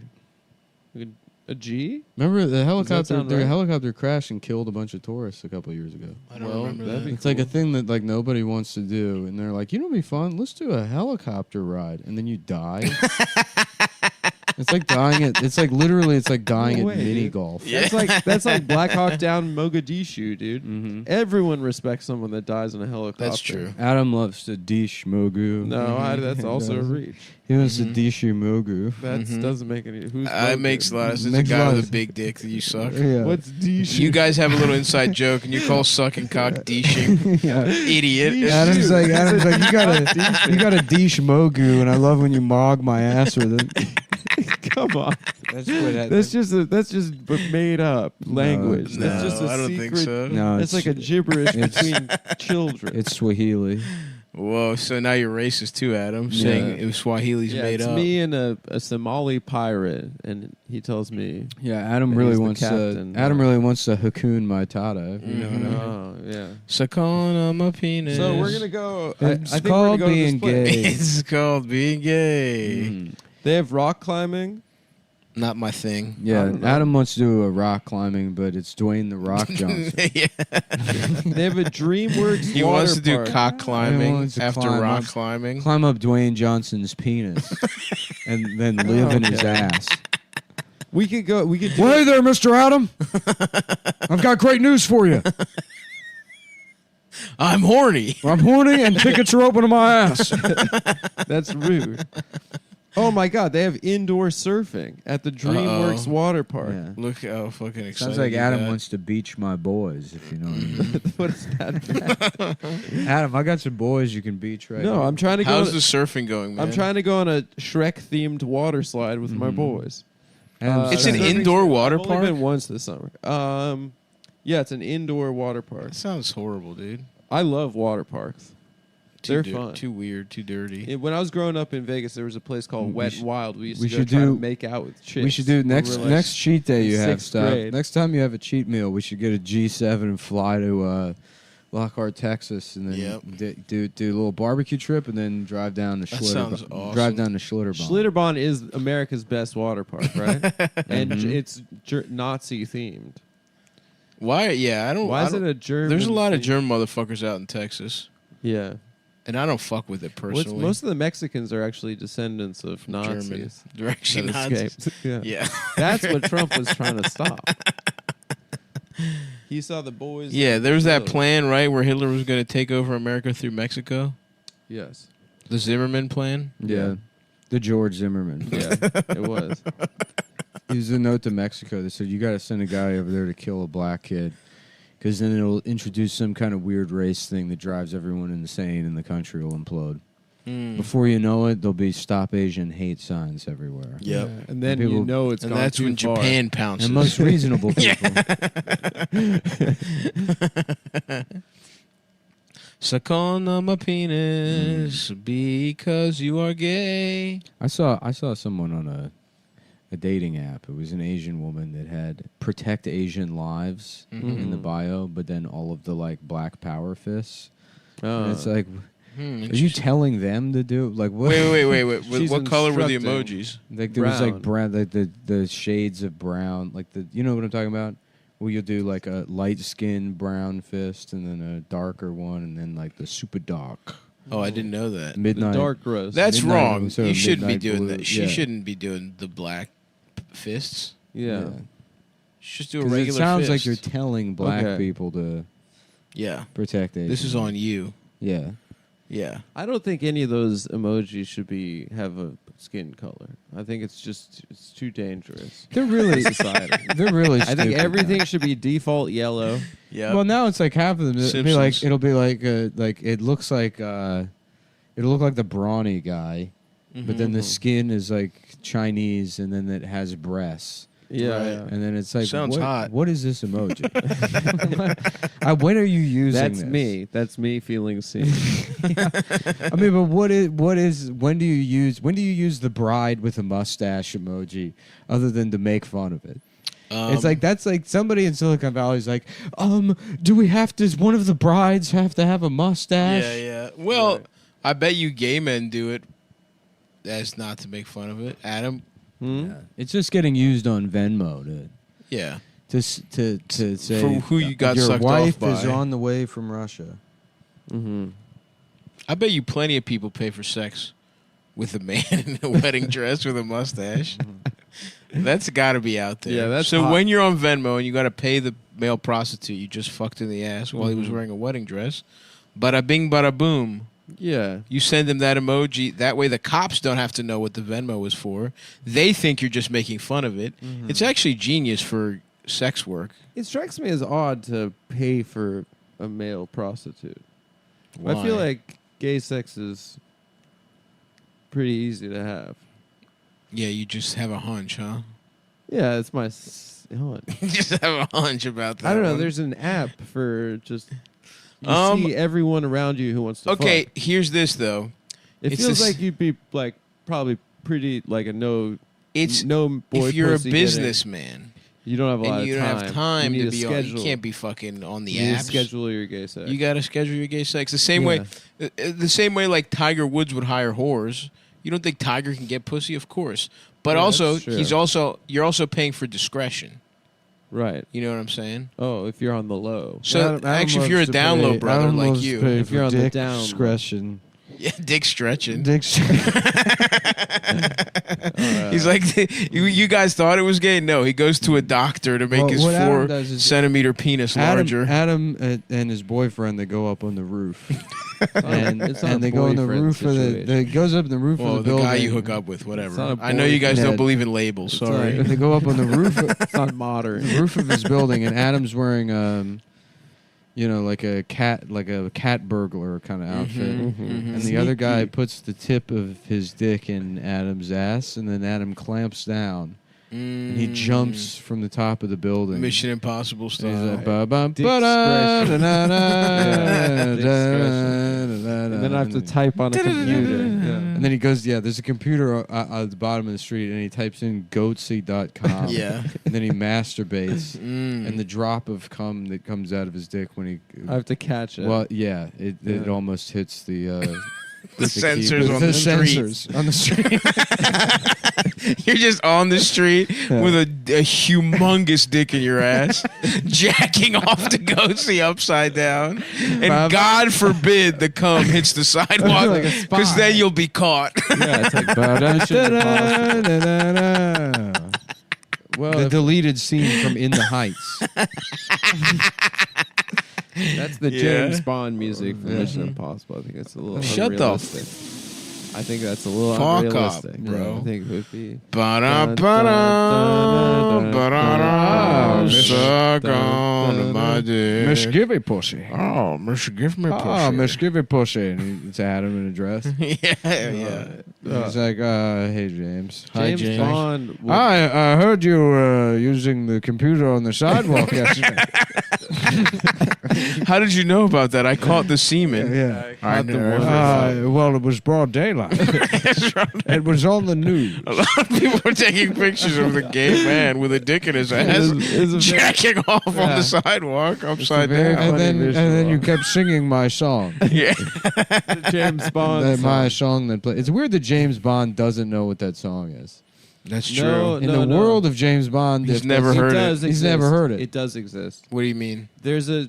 a G. Remember the helicopter? sound Their right? helicopter crashed and killed a bunch of tourists a couple of years ago. I don't Well, remember that'd that. be It's like a cool. thing that like nobody wants to do, and they're like, you know, what'd be fun. Let's do a helicopter ride, and then you die. It's like dying at. It's like literally. It's like dying No at way, mini dude. golf. That's like Black Hawk Down Mogadishu, dude. Mm-hmm. Everyone respects someone that dies in a helicopter. That's true. Adam loves to dish mogu. No, that's also a reach. He wants to dish mogu. That doesn't make any. Who's It makes a lot of sense. Makes a a guy lot with of a big dick that you suck. Yeah. What's dish? You guys have a little inside joke, and you call sucking cock deeshing. Yeah. Idiot. Adam's like you gotta dish mogu, and I love when you mog my ass with it. Come on. That's what. That's just made up language. No, that's just a I don't secret. think so. No, it's like a gibberish it's- between children. It's Swahili. Whoa, so now you're racist too, Adam, saying it was Swahili's yeah, made it's up. me and a Somali pirate, and he tells me. Yeah, Adam that really he's the wants to. captain. Adam really wants to Hakun Matata. If you know what I mean. Oh yeah. Sakana my penis. So we're gonna go. It's I think called we're gonna go being to this place. gay. It's called being gay. They have rock climbing. Not my thing. Yeah, Adam wants to do a rock climbing, but it's Dwayne the Rock Johnson. They have a DreamWorks. He water wants to do park. cock climbing wants to after climb rock up- climbing. Climb up Dwayne Johnson's penis, and then live in his Okay. ass. We could go. We could. Do Well, hey there, Mr. Adam. I've got great news for you. I'm horny. I'm horny, and tickets are open to my ass. That's rude. Oh my God! They have indoor surfing at the DreamWorks water park. Yeah. Look how fucking excited. Sounds like you Adam got. wants to beach my boys, if you know what I mean. What is that? Adam, I got some boys you can beach right No, now. I'm trying to go. How's on- the surfing going, man? I'm trying to go on a Shrek-themed water slide with my boys. Adam's It's an trying- indoor water I've only park? been once this summer. Yeah, it's an indoor water park. That sounds horrible, dude. I love water parks. They're Too fun. Too weird. Too dirty. When I was growing up in Vegas, there was a place called Wet should- and Wild. We used we to go should try do- to make out with chicks. We should do when next we were, like, next cheat day you in have sixth stuff. grade. Next time you have a cheat meal, we should get a G7 and fly to Lockhart, Texas, and then do a little barbecue trip, and then drive down to That sounds Schlitterbahn. awesome. Drive down to Schlitterbahn. Schlitterbahn is America's best water park, right? And Mhm. it's Nazi themed. Why? Yeah, I don't. Why I is it don't- a German? There's a lot of thing? German motherfuckers out in Texas, Yeah. and I don't fuck with it personally. Most of the Mexicans are actually descendants of Nazis. They're actually that Nazis. escaped. Yeah. Yeah. That's what Trump was trying to stop. He saw the boys. Yeah, there was that killed. plan, right, where Hitler was going to take over America through Mexico. Yes. The Zimmerman plan. Yeah. The George Zimmerman. Yeah, it was. He was a note to Mexico that said, you got to send a guy over there to kill a black kid, because then it'll introduce some kind of weird race thing that drives everyone insane and the country will implode. Before you know it, there'll be Stop Asian hate signs everywhere. Yep. Yeah, and then People- you know it's And gone that's too when far. Japan pounces. And most reasonable people. Suck on my penis because you are gay. I saw someone on a dating app. It was an Asian woman that had protect Asian lives in the bio, but then all of the like black power fists. And it's like, are you telling them to do like what? Wait. She's What color were the instructing. emojis? Like there was like Brown. brown, like the shades of brown, like you know what I'm talking about? Well, you'll do like a light skinned brown fist, and then a darker one, and then like the super dark Oh, I didn't know that. midnight. dark roast. That's Midnight wrong. was sort You of shouldn't be midnight doing blue. that. She Yeah. shouldn't be doing the black fists. Yeah. Just do a 'Cause regular it sounds fist. like you're telling black Okay. people to Yeah. protect Asians. This is on you. Yeah. Yeah. I don't think any of those emojis should have a skin color. I think it's too dangerous. They're really for society. They're really. I think stupid everything now. should be default yellow. Yeah. Well, now it's like half of them. Simpsons. It'll be like it looks like it'll look like the brawny guy, but then the skin is like Chinese, and then it has breasts. Yeah, Right. yeah. And then it's like, Sounds what, hot. What is this emoji? When are you using That's this? me. That's me feeling seen. I mean, but what is when do you use the bride with a mustache emoji other than to make fun of it? It's like that's like somebody in Silicon Valley is like, does one of the brides have to have a mustache? Yeah. Well, I bet you gay men do it as not to make fun of it. Adam. Yeah. It's just getting used on Venmo to Yeah. to say For who you got your sucked wife off is by. on the way from Russia. Mm-hmm. I bet you plenty of people pay for sex with a man in a wedding dress with a mustache. That's got to be out there. Yeah, that's so hot. when you're on Venmo and you got to pay the male prostitute you just fucked in the ass while he was wearing a wedding dress, bada bing, bada boom. Yeah. You send them that emoji. That way the cops don't have to know what the Venmo is for. They think you're just making fun of it. It's actually genius for sex work. It strikes me as odd to pay for a male prostitute. Why? I feel like gay sex is pretty easy to have. Yeah, you just have a hunch, huh? Yeah, it's my. Hold on. Just have a hunch about that. I don't know. one. There's an app for just. You see everyone around you who wants to. Okay, fuck. here's this though. It It's feels this- like you'd be like probably pretty like a no. It's no boy if you're a pussy getting- businessman. You don't have a lot and of you time. don't have time You to need be a on. You schedule. can't be fucking on the You need to apps. schedule your gay sex. You got to schedule your gay sex the same way. The same way like Tiger Woods would hire whores. You don't think Tiger can get pussy? Of course, but Yeah, also that's true. he's also you're also paying for discretion. Right. You know what I'm saying? Oh, if you're on the low. So actually, if you're a down low brother like you, if you're on the down- discretion. Yeah, dick stretching. Dick He's like, you guys thought it was gay? No, he goes to a doctor to make Well, his what Adam 4 does is- centimeter penis larger. Adam and his boyfriend, they go up on the roof. and It's not and a they go on the boyfriend roof of the. situation. They goes up on the roof Well, of the the building. guy you hook up with, It's whatever. not a I know you guys boyfriend. don't believe in labels. It's Sorry. like- They go up on the roof. It's not modern. The roof of his building, and Adam's wearing like a cat burglar kind of outfit, and the other guy puts the tip of his dick in Adam's ass, and then Adam clamps down, and he jumps from the top of the building. Mission Impossible He's style. like, ba-bum, Dick ba-da, discretion. da-da-da, Dick da-da-da, And then I have to type on a computer. Yeah. And then he goes, there's a computer at the bottom of the street, and he types in goatsy.com. Yeah. And then he masturbates, and the drop of cum that comes out of his dick when he... I have to catch it. Well, yeah, it almost hits the... The sensors key- on the street. sensors on the street. You're just on the street with a humongous dick in your ass, jacking off to go see upside down, and God forbid the cum hits the sidewalk, Like a spy. because then you'll be caught. Yeah, it's like Mission Impossible. Well, the deleted scene from In the Heights. That's the Yeah. James Bond music for Mission Impossible. I think it's a little Shut the unrealistic. I think that's a little Fuck unrealistic, up, bro. I think it would be. Ba-da-ba-da, suck on my dick. Miss Givey Pussy. Oh, Miss Give Me Pussy. Oh, Miss Givey Pussy. And it's Adam in a dress. Yeah. He's like, hey, James. Hi, James Bond. would- I heard you using the computer on the sidewalk yesterday. How did you know about that? I caught the semen. Yeah. I know. Well, it was broad daylight. It was on the news. A lot of people are taking pictures of the gay man with a dick in his ass, It's a jacking off on the sidewalk upside down. And then you kept singing my song. Yeah. James Bond. My song that played. It's weird that James Bond doesn't know what that song is. That's true. No, In the world of James Bond, He's never heard it. does He's exist. never heard it. It does exist. What do you mean? There's a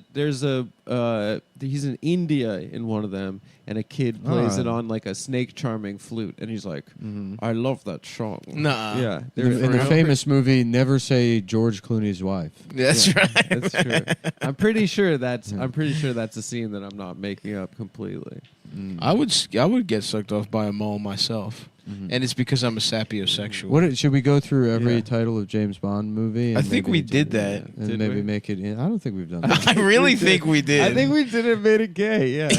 he's in India in one of them, and a kid plays it on like a snake charming flute, and he's like, I love that song. Nah. Yeah. in the famous movie Never Say George Clooney's Wife. That's right. That's true. I'm pretty sure that's a scene that I'm not making up completely. I would get sucked off by a mole myself, and it's because I'm a sapiosexual. Should we go through every title of James Bond movie? I and think maybe we did that. And Did maybe we? make it. I don't think we've done that. I really think we did. I think we did it, made it gay. Yeah.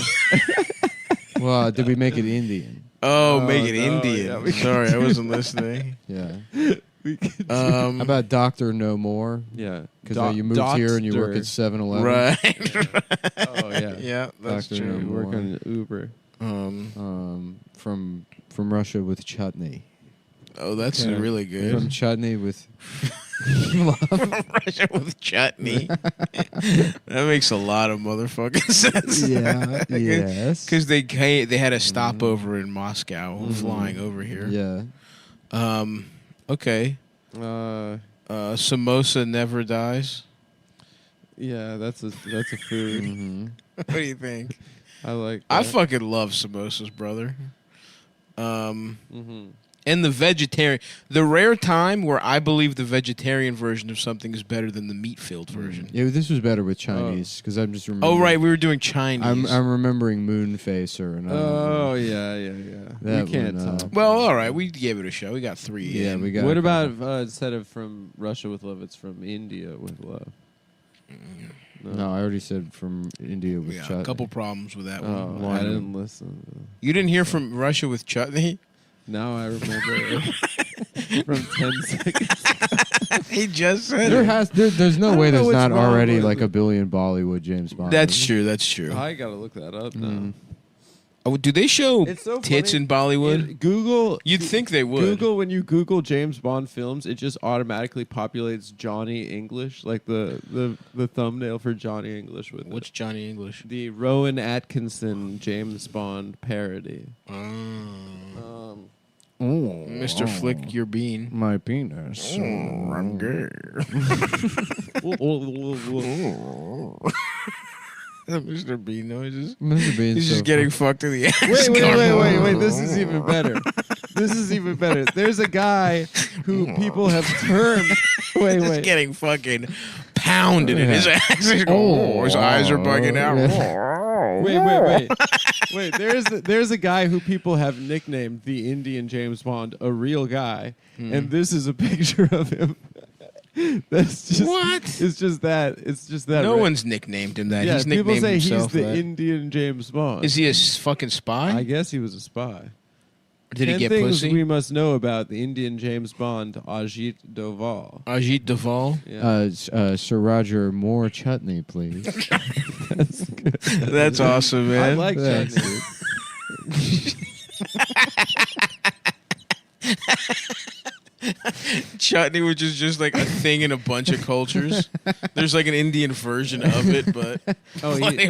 Well, did we make it Indian? Oh, make it no, Indian. yeah, we Sorry, I wasn't listening. Yeah. How How about Doctor No More? Yeah. Because you moved here and you work at 7-Eleven. Right. Oh yeah. Yeah, that's Dr. true. No We work More. on Uber. From Russia with chutney. Oh, that's Okay. really good. From chutney with Russia with chutney. That makes a lot of motherfucking sense. Yeah, yes. Because they had a stopover in Moscow, flying over here. Yeah. Okay. Samosa never dies. Yeah, that's a food. What do you think? I like. I that. fucking love samosas, brother. And the vegetarian, the rare time where I believe the vegetarian version of something is better than the meat-filled version. Yeah, this was better with Chinese because I'm just remembering. Oh right, we were doing Chinese. I'm remembering Moonfacer and Oh yeah. That We can't one, top. Well, all right, we gave it a shot. We got 3. Yeah, in. we got. What about instead of from Russia with love, it's from India with love? No, I already said from India with Yeah, chutney. a couple problems with that Oh, one. I didn't listen. You didn't hear from Russia with chutney? Now I remember from 10 seconds. He just said there's no I way don't know there's not what's wrong already with like it. a billion Bollywood James Bond. That's movies. true. That's true. I gotta look that up now. Oh, do they show It's so tits funny. in Bollywood? Google. You'd think they would. Google, when you Google James Bond films, it just automatically populates Johnny English, like the thumbnail for Johnny English with What's Johnny English? the Rowan Atkinson James Bond parody. Mr. Flick your bean. My penis. I'm gay. Mr. Bean noises. Mr. Bean's He's so just getting fucked in the ass. Wait. This is even better. There's a guy who people have termed. He's getting fucking pounded in his ass. He's going, his eyes are bugging out. Wait. There's a guy who people have nicknamed the Indian James Bond, a real guy, and this is a picture of him. That's just what? It's just that. No one's nicknamed him that. Yeah, He's people nicknamed say he's himself the that. Indian James Bond. Is he a fucking spy? I guess he was a spy. Did 10 he get things pussy? we must know about the Indian James Bond, Ajit Doval. Ajit Doval? Yeah. Sir Roger, more chutney, please. That's good. That's awesome, man. I like Thanks, chutney. Chutney, which is just like a thing in a bunch of cultures. There's like an Indian version of it, but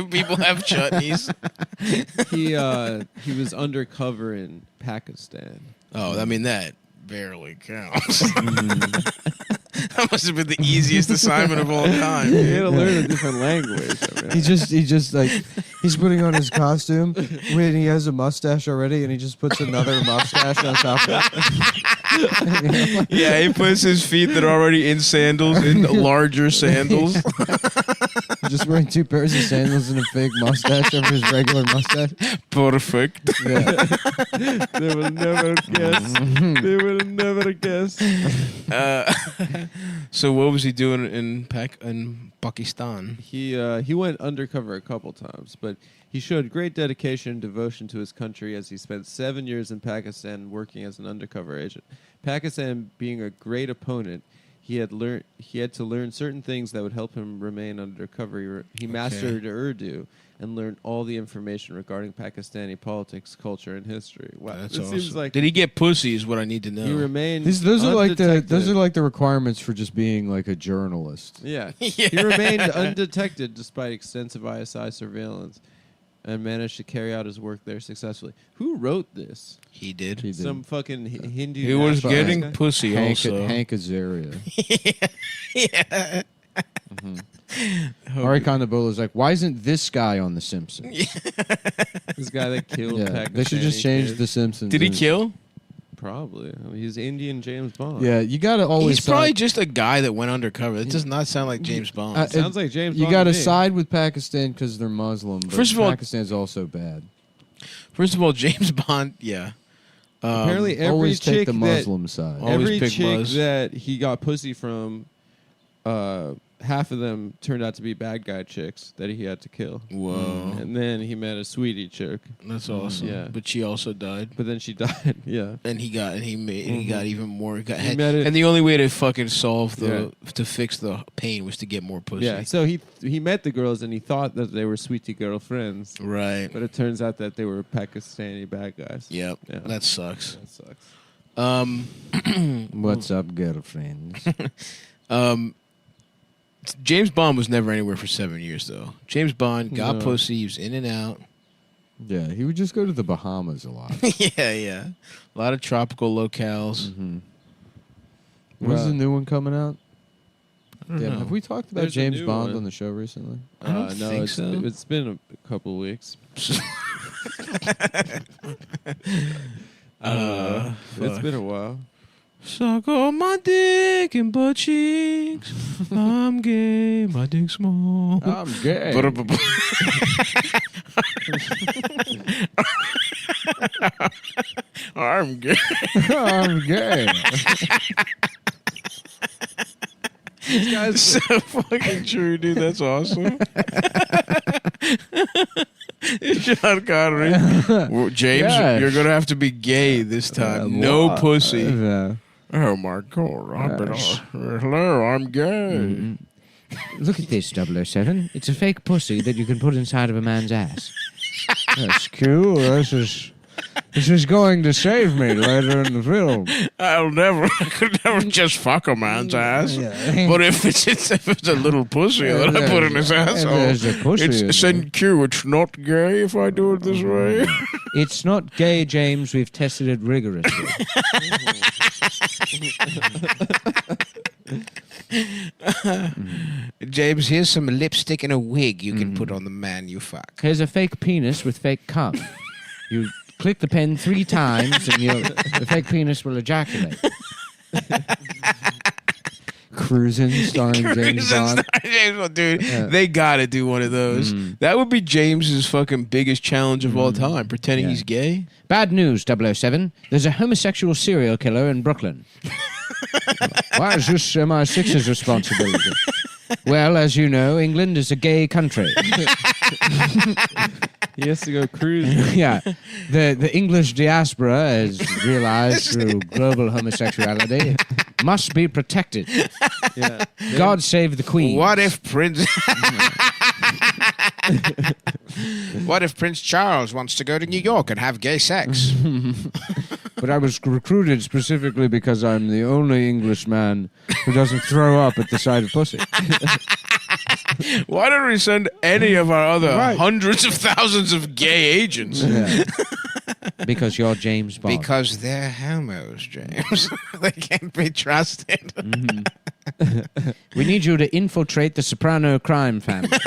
people have chutneys. He was undercover in Pakistan. Oh, I mean that barely counts. That must have been the easiest assignment of all time. You had to learn a different language. He just like he's putting on his costume when he has a mustache already, and he just puts another mustache on top of it. Yeah, he puts his feet that are already in sandals in larger sandals. Just wearing 2 pairs of sandals and a fake mustache over his regular mustache. Perfect. Yeah. They will never guess. They will never guess. So what was he doing in Pakistan? He went undercover a couple times, but he showed great dedication and devotion to his country as he spent 7 years in Pakistan working as an undercover agent. Pakistan being a great opponent, he had to learn certain things that would help him remain undercover. He mastered Urdu and learned all the information regarding Pakistani politics, culture, and history. Wow, That's this awesome. seems like Did he get pussy? Is what I need to know. he remained. Those are undetected. like the requirements for just being like a journalist. Yeah. Yeah. He remained undetected despite extensive ISI surveillance and managed to carry out his work there successfully. Who wrote this? He did. Some fucking Hindu. He was nationalist getting guy? pussy also. Hank Azaria. Yeah. Ari Kondabola's like, why isn't this guy on The Simpsons? This guy that killed Pakistani they should just change kids. The Simpsons. Did he and- kill? Probably. I mean, he's Indian James Bond. Yeah, you got to always. He's probably just a guy that went undercover. It does not sound like James Bond. Sounds like James You Bond got to to me. side with Pakistan because they're Muslim. But First of all- Pakistan's also bad. First of all, James Bond, yeah. Apparently, every always chick take the that- Muslim side. Always Every pick chick Buzz. that he got pussy from, half of them turned out to be bad guy chicks that he had to kill. Whoa. And then he met a sweetie chick. That's awesome. Yeah. But she also died. But then she died. Yeah. And he got even more. He met it- And the only way to fucking solve Yeah. to fix the pain was to get more pussy. Yeah. So he met the girls and he thought that they were sweetie girlfriends. Right. But it turns out that they were Pakistani bad guys. Yep. Yeah. That sucks. That sucks. What's up, girlfriends? James Bond was never anywhere for 7 years though. James Bond got No. pussy. He was in and out. Yeah, he would just go to the Bahamas a lot. yeah. A lot of tropical locales. When's the new one coming out? I don't know. Have we talked about There's a James new Bond one. on the show recently? I don't no, think it's, so. It's been a couple weeks. It's been a while. Suck on my dick and butt cheeks. I'm gay, my dick small. I'm gay. I'm gay. I'm gay. That's so fucking true, dude. That's awesome. Sean Connery. Well, James, Yeah. you're going to have to be gay this time. No What? pussy. Yeah. Oh my God! Hello, I'm gay. Look at this, 007. It's a fake pussy that you can put inside of a man's ass. That's cool. This is going to save me later in the film. I could never just fuck a man's ass. But if it's a little pussy that I put in his asshole, it's send Q. It's not gay if I do it this way. It's not gay, James. We've tested it rigorously. James, here's some lipstick and a wig you can put on the man you fuck. Here's a fake penis with fake cum. You click the pen 3 times and the fake penis will ejaculate. Cruising, starring James Bond. Dude, they gotta do one of those. That would be James's fucking biggest challenge of all time, pretending he's gay. Bad news, 007. There's a homosexual serial killer in Brooklyn. Why is this MI6's responsibility? Well, as you know, England is a gay country. He has to go cruising. Yeah. The English diaspora has realized through global homosexuality must be protected. Yeah. God save the Queen. What if Prince Charles wants to go to New York and have gay sex? But I was recruited specifically because I'm the only Englishman who doesn't throw up at the sight of pussy. Why don't we send any of our other hundreds of thousands of gay agents? Yeah. Because you're James Bond. Because they're homos, James. They can't be trusted. We need you to infiltrate the Soprano crime family.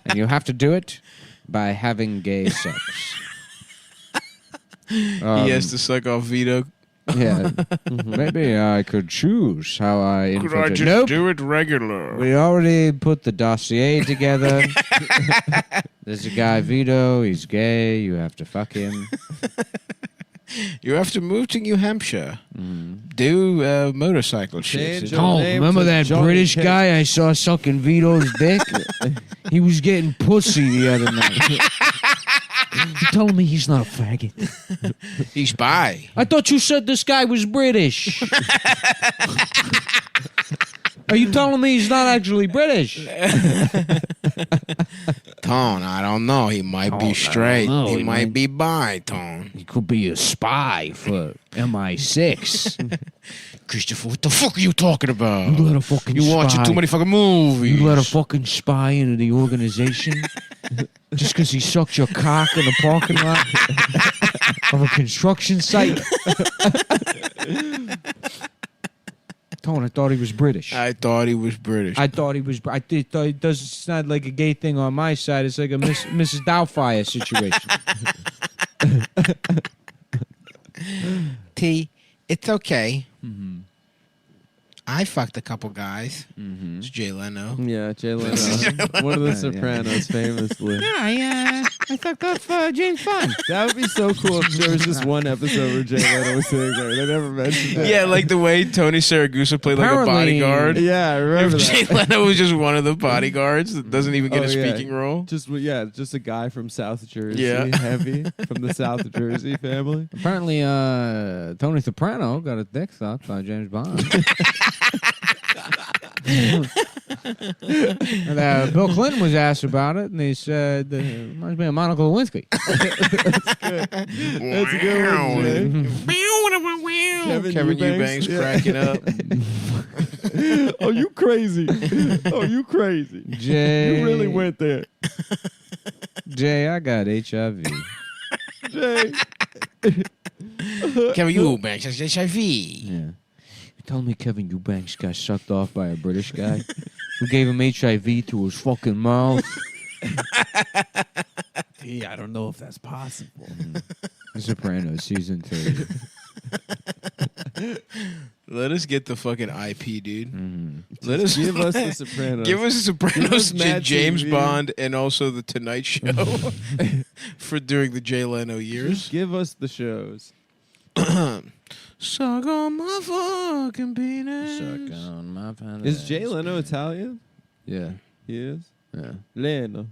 And you have to do it by having gay sex. He has to suck off Vito. Yeah. Maybe I could choose how I infiltrate. Could I just do it regular? We already put the dossier together. There's a guy, Vito. He's gay. You have to fuck him. You have to move to New Hampshire. Do motorcycle shit. Oh, remember that British guy I saw sucking Vito's dick? He was getting pussy the other night. He told me he's not a faggot. He's bi. I thought you said this guy was British. Are you telling me he's not actually British? Tone, I don't know. He might be straight. He might be bi, Tone. He could be a spy for MI6. Christopher, what the fuck are you talking about? You let a fucking You watching spy. too many fucking movies. You let a fucking spy into the organization just because he sucked your cock in the parking lot of a construction site? Tone, I thought he was British. I thought he was British. I thought he was. I thought it doesn't. It's not like a gay thing on my side. It's like a Mrs. Doubtfire situation. T, it's okay. I fucked a couple guys. It's Jay Leno. Yeah, Jay Leno. One of the Sopranos, famously. Yeah, I fucked off James Bond. That would be so cool if there was just one episode where Jay Leno was sitting there. They never mentioned that. Yeah, like the way Tony Saragusa played like a bodyguard. Yeah, I remember If that. Jay Leno was just one of the bodyguards that doesn't even get a speaking role. Just a guy from South Jersey, Yeah. heavy from the South Jersey family. Apparently, Tony Soprano got a dick sucked by James Bond. And, Bill Clinton was asked about it, and he said, reminds me of Monica Lewinsky. That's a good one, Jay. Kevin Eubanks cracking up. Oh, you crazy. Oh, you crazy. Jay. You really went there. Jay, I got HIV. Jay. Kevin Eubanks has HIV. Yeah. You told me Kevin Eubanks got sucked off by a British guy who gave him HIV through his fucking mouth. Yeah, I don't know if that's possible. The Sopranos, season 3. Let us get the fucking IP, dude. Let Just us give us the Sopranos. Give us the Sopranos, Give us Mad James TV. Bond, and also the Tonight Show for during the Jay Leno years. Just give us the shows. Suck on my fucking penis. Suck on my penis. Is Jay Leno Italian? Yeah. He is? Yeah. Leno.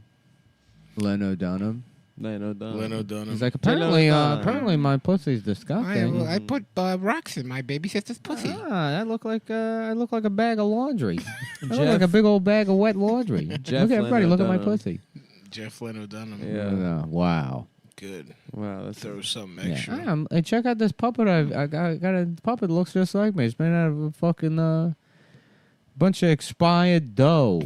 Leno Dunham. Leno Dunham. Leno Dunham. He's like, apparently my pussy's disgusting. I put rocks in my baby sister's pussy. I look like a bag of laundry. I look like a big old bag of wet laundry. Look at everybody. Look at my pussy. Jeff Leno Dunham. Yeah. Wow. Good. Wow. That's Throw something extra. Yeah. Hey, check out this puppet. I got a puppet that looks just like me. It's made out of a fucking bunch of expired dough.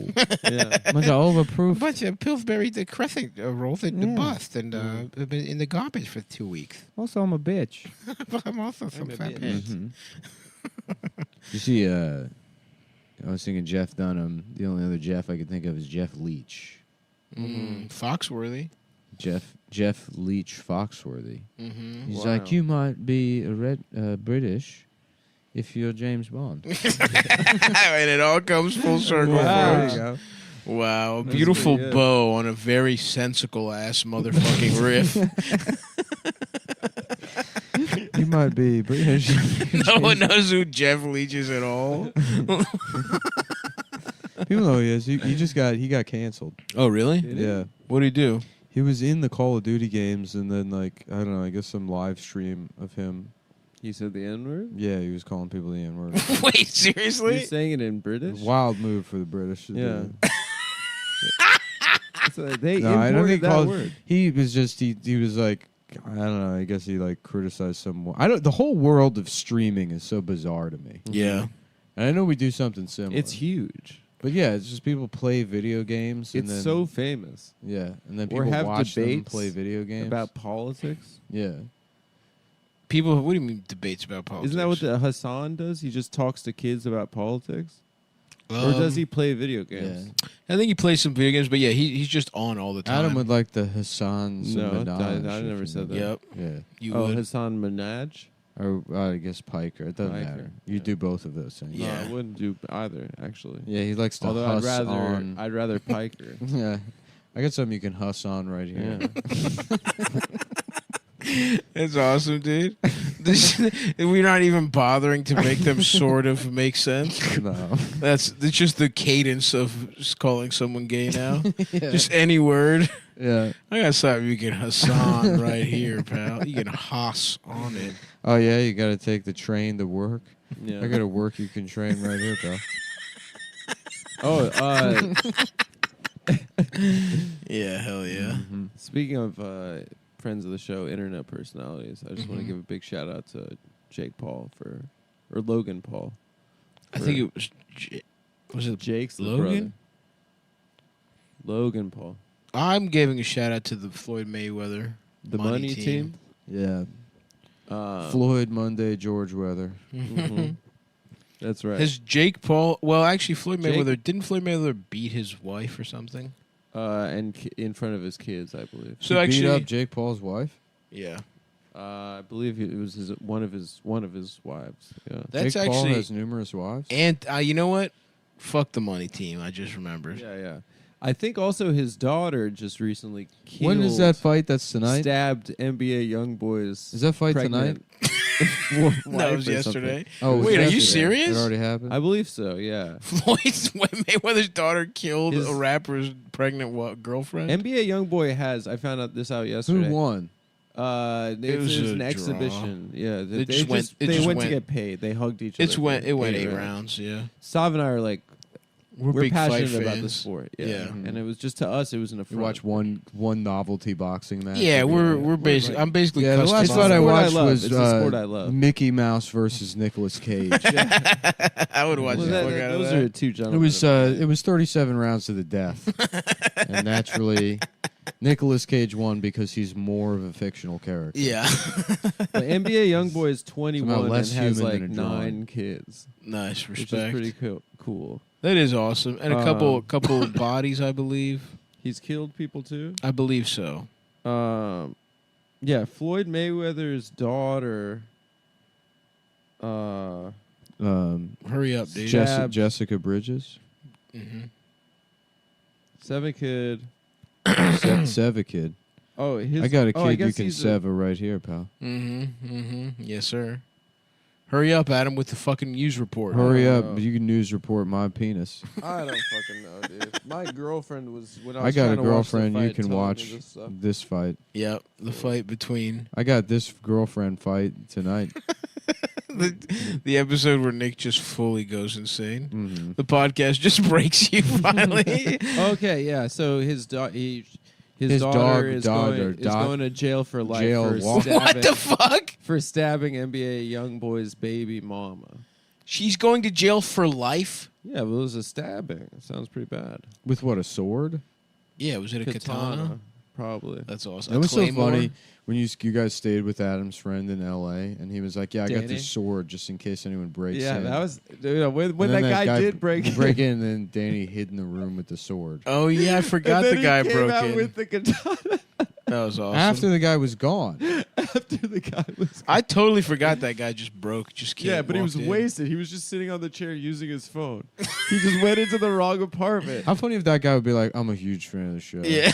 Yeah. Bunch of overproof. A bunch of Pillsbury crescent rolls in the bust and been in the garbage for 2 weeks. Also, I'm a bitch. But I'm also some fat pants. You see, I was thinking Jeff Dunham. The only other Jeff I could think of is Jeff Leach. Foxworthy. Jeff Leach Foxworthy. He's Wow. like, you might be a British if you're James Bond. And it all comes full circle. Wow. Folks. Wow, a beautiful bow on a very sensical ass motherfucking riff. You might be British. No one knows who Jeff Leach is at all. People know he is. He got canceled. Oh, really? Yeah. What did he do? He was in the Call of Duty games, and then I don't know. I guess some live stream of him. He said the N-word? Yeah, he was calling people the N-word. Wait, seriously? He's saying it in British? Wild move for the British. Yeah. So they No, I don't imported think that called, word. he was just he was like, I don't know. I guess he criticized someone. The whole world of streaming is so bizarre to me. Yeah, and I know we do something similar. It's huge. But yeah, it's just people play video games. And It's then, so famous. Yeah, and then Or people have watch them debates play video games about politics. Yeah. People, what do you mean debates about politics? Isn't that what the Hassan does? He just talks to kids about politics? Or does he play video games? I think he plays some video games, but yeah, he's just on all the time. Adam would like the Hassan's. No, Minaj, I if never you said know. that. Yep. Yeah. You Oh, would. Hassan Minaj? Or I guess Piker. It doesn't Piker. matter. You do both of those things. No, I wouldn't do either, actually. Yeah, he likes to Although huss I'd rather Piker. Yeah. I got something you can huss on right here. That's awesome, dude. We're not even bothering to make them sort of make sense. No. It's just the cadence of just calling someone gay now. Yeah. Just any word. Yeah. I got something you can Hassan right here, pal. You can Haas on it. Oh, yeah, you got to take the train to work. Yeah. I got to work you can train right here, pal. Oh, yeah, hell yeah. Mm-hmm. Speaking of friends of the show, internet personalities, I just want to give a big shout out to Jake Paul or Logan Paul. I think it was was it Jake's the Logan? brother. Logan Paul. I'm giving a shout out to the Floyd Mayweather The money team? Yeah. Floyd Monday, George Weather. Mm-hmm. That's right. Has Jake Paul? Well, actually, Floyd Jake- Mayweather didn't Floyd Mayweather beat his wife or something? And in front of his kids, I believe. So He actually, beat up Jake Paul's wife? yeah, I believe it was one of his wives. Yeah. that's Jake Paul actually. has numerous wives? And you know what? Fuck the money team. I just remembered. Yeah. I think also his daughter just recently killed. When is that fight? That's tonight? Stabbed NBA YoungBoy's. Is that fight pregnant No, wife it was or yesterday. something. Oh, it was Wait, are you yesterday. serious? It already happened? I believe so. Yeah. Floyd Mayweather's daughter killed His- a rapper's pregnant girlfriend. NBA YoungBoy has. I found out this out yesterday. Who won? It was was a an draw. exhibition. Yeah, they just went- it They just went to went- get paid. They hugged each other. It went 8 rounds. rounds. Yeah, Sav and I are like, we're big passionate fight about the fans. sport. Yeah. Yeah. And it was just to us, it was an You affront. watch one novelty boxing match? yeah. every We're night. basically. I'm basically. Yeah, the customized. last fight I sport I watched love. was It's the sport I love. Mickey Mouse versus Nicolas Cage. I would watch Well, the fuck out of those that. are two It gentlemen. was 37 rounds to the death, and naturally, Nicolas Cage won because he's more of a fictional character. Yeah. The NBA YoungBoy is 21 Somehow and less has human like than a drawing. 9 kids, Nice which is respect. pretty cool. That is awesome, and a couple bodies, I believe. He's killed people too. I believe so. Yeah, Floyd Mayweather's daughter. Hurry up, dude. Jessica Bridges. Mm-hmm. Seven kid. Seva kid. Oh, his. I got a oh, I kid you guess can he's seva right here, pal. Mm-hmm. Mm-hmm. Yes, sir. Hurry up, Adam, with the fucking news report. Hurry up. You can news report my penis. I don't fucking know, dude. My girlfriend was when I I was got a trying to watch the girlfriend. You fight, can telling me watch this stuff. this fight. Yep, the fight between I got this girlfriend fight tonight. the episode where Nick just fully goes insane. Mm-hmm. The podcast just breaks you finally. Okay, yeah. So his daughter His daughter is daughter, going to jail for life Jail for walk- stabbing, What the fuck? for stabbing NBA YoungBoy's baby mama. She's going to jail for life? Yeah, but it was a stabbing. It sounds pretty bad. With what, a sword? Yeah, was it a katana? Probably. That's awesome. It was so Claymore? funny when you guys stayed with Adam's friend in L.A. and he was like, "Yeah, I got Danny? this sword just in case anyone breaks Yeah, in." that was when And then that guy did break in, and then Danny hid in the room with the sword. Oh yeah, I forgot And then the guy he came broke out in. with the katana. That was awesome. After the guy was gone. After the guy was I totally forgot that guy just broke. Just yeah, but he was walked in. wasted. He was just sitting on the chair using his phone. He just went into the wrong apartment. How funny if that guy would be like, "I'm a huge fan of the show." Yeah,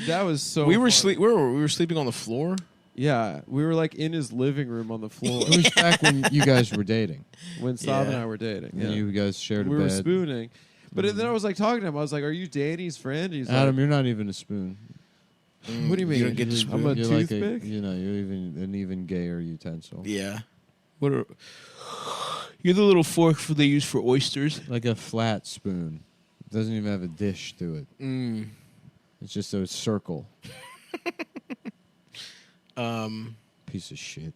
That was so. we were funny. we were sleeping on the floor. Yeah, we were like in his living room on the floor It was back when you guys were dating. when Sav and Yeah. I were dating. And Yeah. you guys shared a we bed. were spooning. But then I was like talking to him. I was like, "Are you Danny's friend?" He's Adam, like, you're not even a spoon. "What do you mean? don't get the spoon. I'm a You're like toothpick." you're even an even gayer utensil. Yeah. What are you're the little fork they use for oysters? Like a flat spoon. It doesn't even have a dish to it. Mm. It's just a circle. Piece of shit.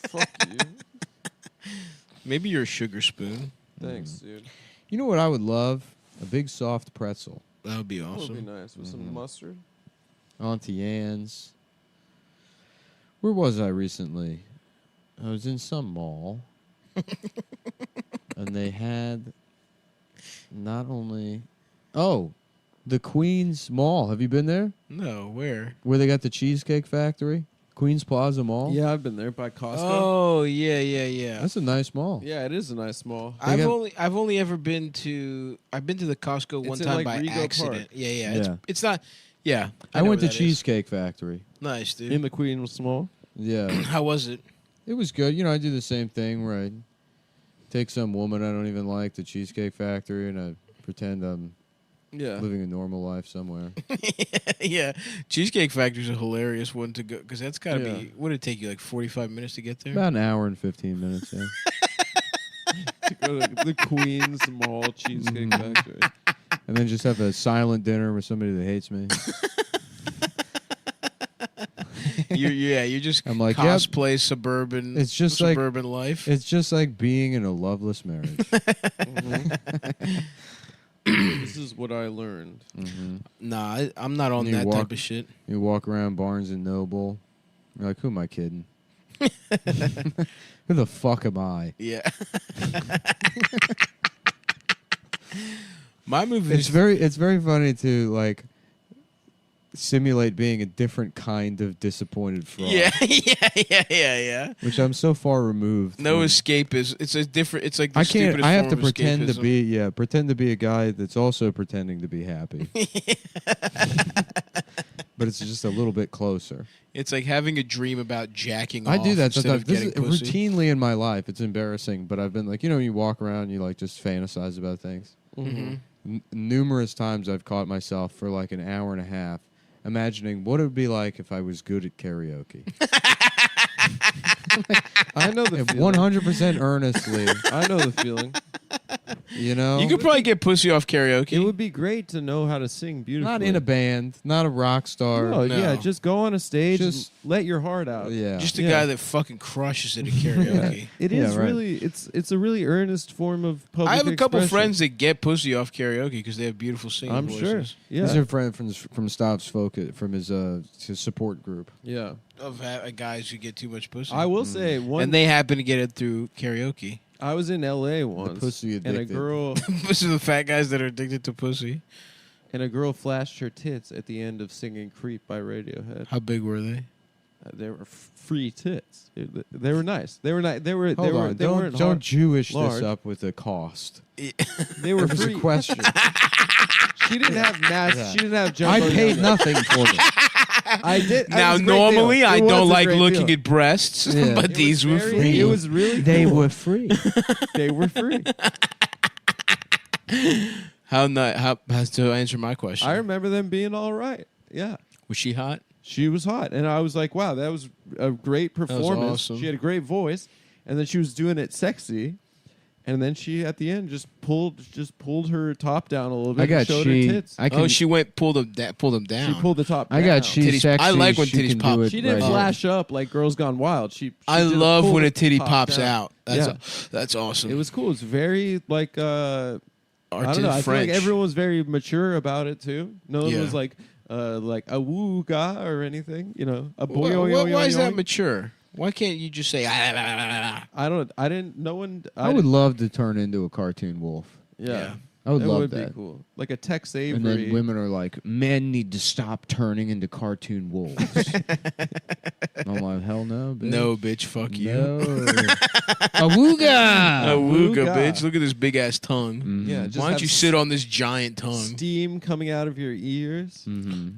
Fuck you. Maybe you're a sugar spoon. Thanks, dude. You know what I would love? A big soft pretzel. That would be That would awesome. be nice with some mustard. Auntie Anne's. Where was I recently? I was in some mall. And they had not only... Oh, the Queens Mall. Have you been there? No, where? Where they got the Cheesecake Factory? Queens Plaza Mall? Yeah, I've been there by Costco. Oh yeah. That's a nice mall. Yeah, it is a nice mall. I've only ever been to the Costco one It's in, time like, by Rego accident. Park. Yeah. Yeah. It's not. Yeah, I know went to where that is. Cheesecake Factory. Nice, dude. In the Queens Mall. Yeah. How was it? It was good. You know, I do the same thing where I take some woman I don't even like to Cheesecake Factory and I pretend I'm living a normal life somewhere. Yeah, Cheesecake Factory's a hilarious one to go because that's got to Yeah. be. Would it take you like 45 minutes to get there? About an hour and 15 minutes, yeah. To go to the Queens Mall Cheesecake Factory. And then just have a silent dinner with somebody that hates me. You're just I'm like, cosplay suburban. It's just suburban life. It's just like being in a loveless marriage. This is what I learned. Nah, I'm not on You that walk- type of shit. You walk around Barnes and Noble. You're like, who am I kidding? Who the fuck am I? Yeah. My movie It's very funny to like simulate being a different kind of disappointed fraud. Yeah. Which I'm so far removed. No from. escape is. It's a different. It's like the I can't. stupidest I have form to of pretend to escapism. pretend to be a guy that's also pretending to be happy. But it's just a little bit closer. It's like having a dream about jacking I off do that instead sometimes. of This getting is pussy. routinely in my life. It's embarrassing, but I've been like, you walk around, and you like just fantasize about things. Mhm. Numerous times I've caught myself for like an hour and a half imagining what it would be like if I was good at karaoke. I know the feeling. 100% earnestly. I know the feeling. You could probably get pussy off karaoke. It would be great to know how to sing beautifully. Not in a band, not a rock star. No, yeah, just go on a stage and let your heart out. Yeah. Just a guy that fucking crushes it at karaoke. It is really it's a really earnest form of public I have a couple expression. friends that get pussy off karaoke because they have beautiful singing I'm voices. sure. Yeah. He's a friend from Stav's Focus, from his support group. Yeah. Of guys who get too much pussy. I will say one and they happen to get it through karaoke. I was in LA once pussy and a addicted. girl This is the fat guys that are addicted to pussy. and a girl flashed her tits at the end of singing Creep by Radiohead. How big were they? They were free tits. They were nice. They were nice. They were. Hold they were. on, They weren't don't hard- Jewish large. this up with a cost. They were It was free. a question. She didn't have mass. Yeah. She didn't have I jumbo. paid yummy. nothing for them. I did. Now, it was a great normally deal. I It was don't a like great looking deal. at breasts, Yeah. but It these was were very- free. It was really. They cool. were free. They were free. How not? How to answer my question? I remember them being all right. Yeah. Was she hot? She was hot, and I was like, "Wow, that was a great performance." awesome. She had a great voice, and then she was doing it sexy, and then she at the end just pulled her top down a little bit. I got and showed she- her tits. I can- Oh, she pulled them down. She pulled the top. I down. got she Titties- sexy. I like when she titties can pop. do it She didn't right flash up like Girls Gone Wild. I just love pulled when a the titty top pops down. out. That's awesome. It was cool. It's very like I don't know. I feel French. like everyone was very mature about it too. No one Yeah. was like a woo ga or anything. You know, a boy. Why is that mature? Why can't you just say? I don't. I didn't. No one. I would love to turn into a cartoon wolf. Yeah. I would It love would that. be cool. Like a Tex Avery. And then women are like, men need to stop turning into cartoon wolves. I'm like, hell no, bitch. No, bitch, fuck you. No. Awooga! Awooga, bitch. Look at this big ass tongue. Yeah. Just Why don't have you sit on this giant tongue? steam coming out of your ears?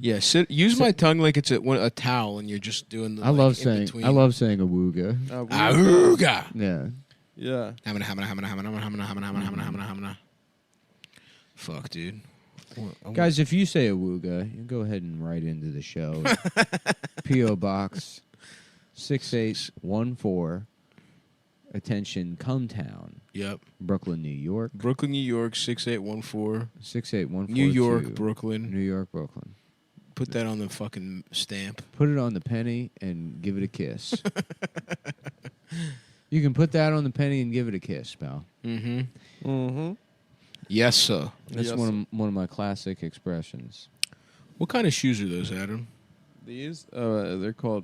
Yeah, use my tongue like it's a towel, and you're just doing the. I love in saying between. awooga. Awooga. Yeah. Yeah. Fuck, dude. Guys, if you say awooga, you go ahead and write into the show. P.O. Box 6814. Attention, Cumtown. Yep. Brooklyn, New York. Brooklyn, New York, 6814. 68142. New York, Brooklyn. New York, Brooklyn. Put that on the fucking stamp. Put it on the penny and give it a kiss. You can put that on the penny and give it a kiss, pal. Mm-hmm. Mm-hmm. Yes, sir. That's one of my classic expressions. What kind of shoes are those, Adam? These? They're called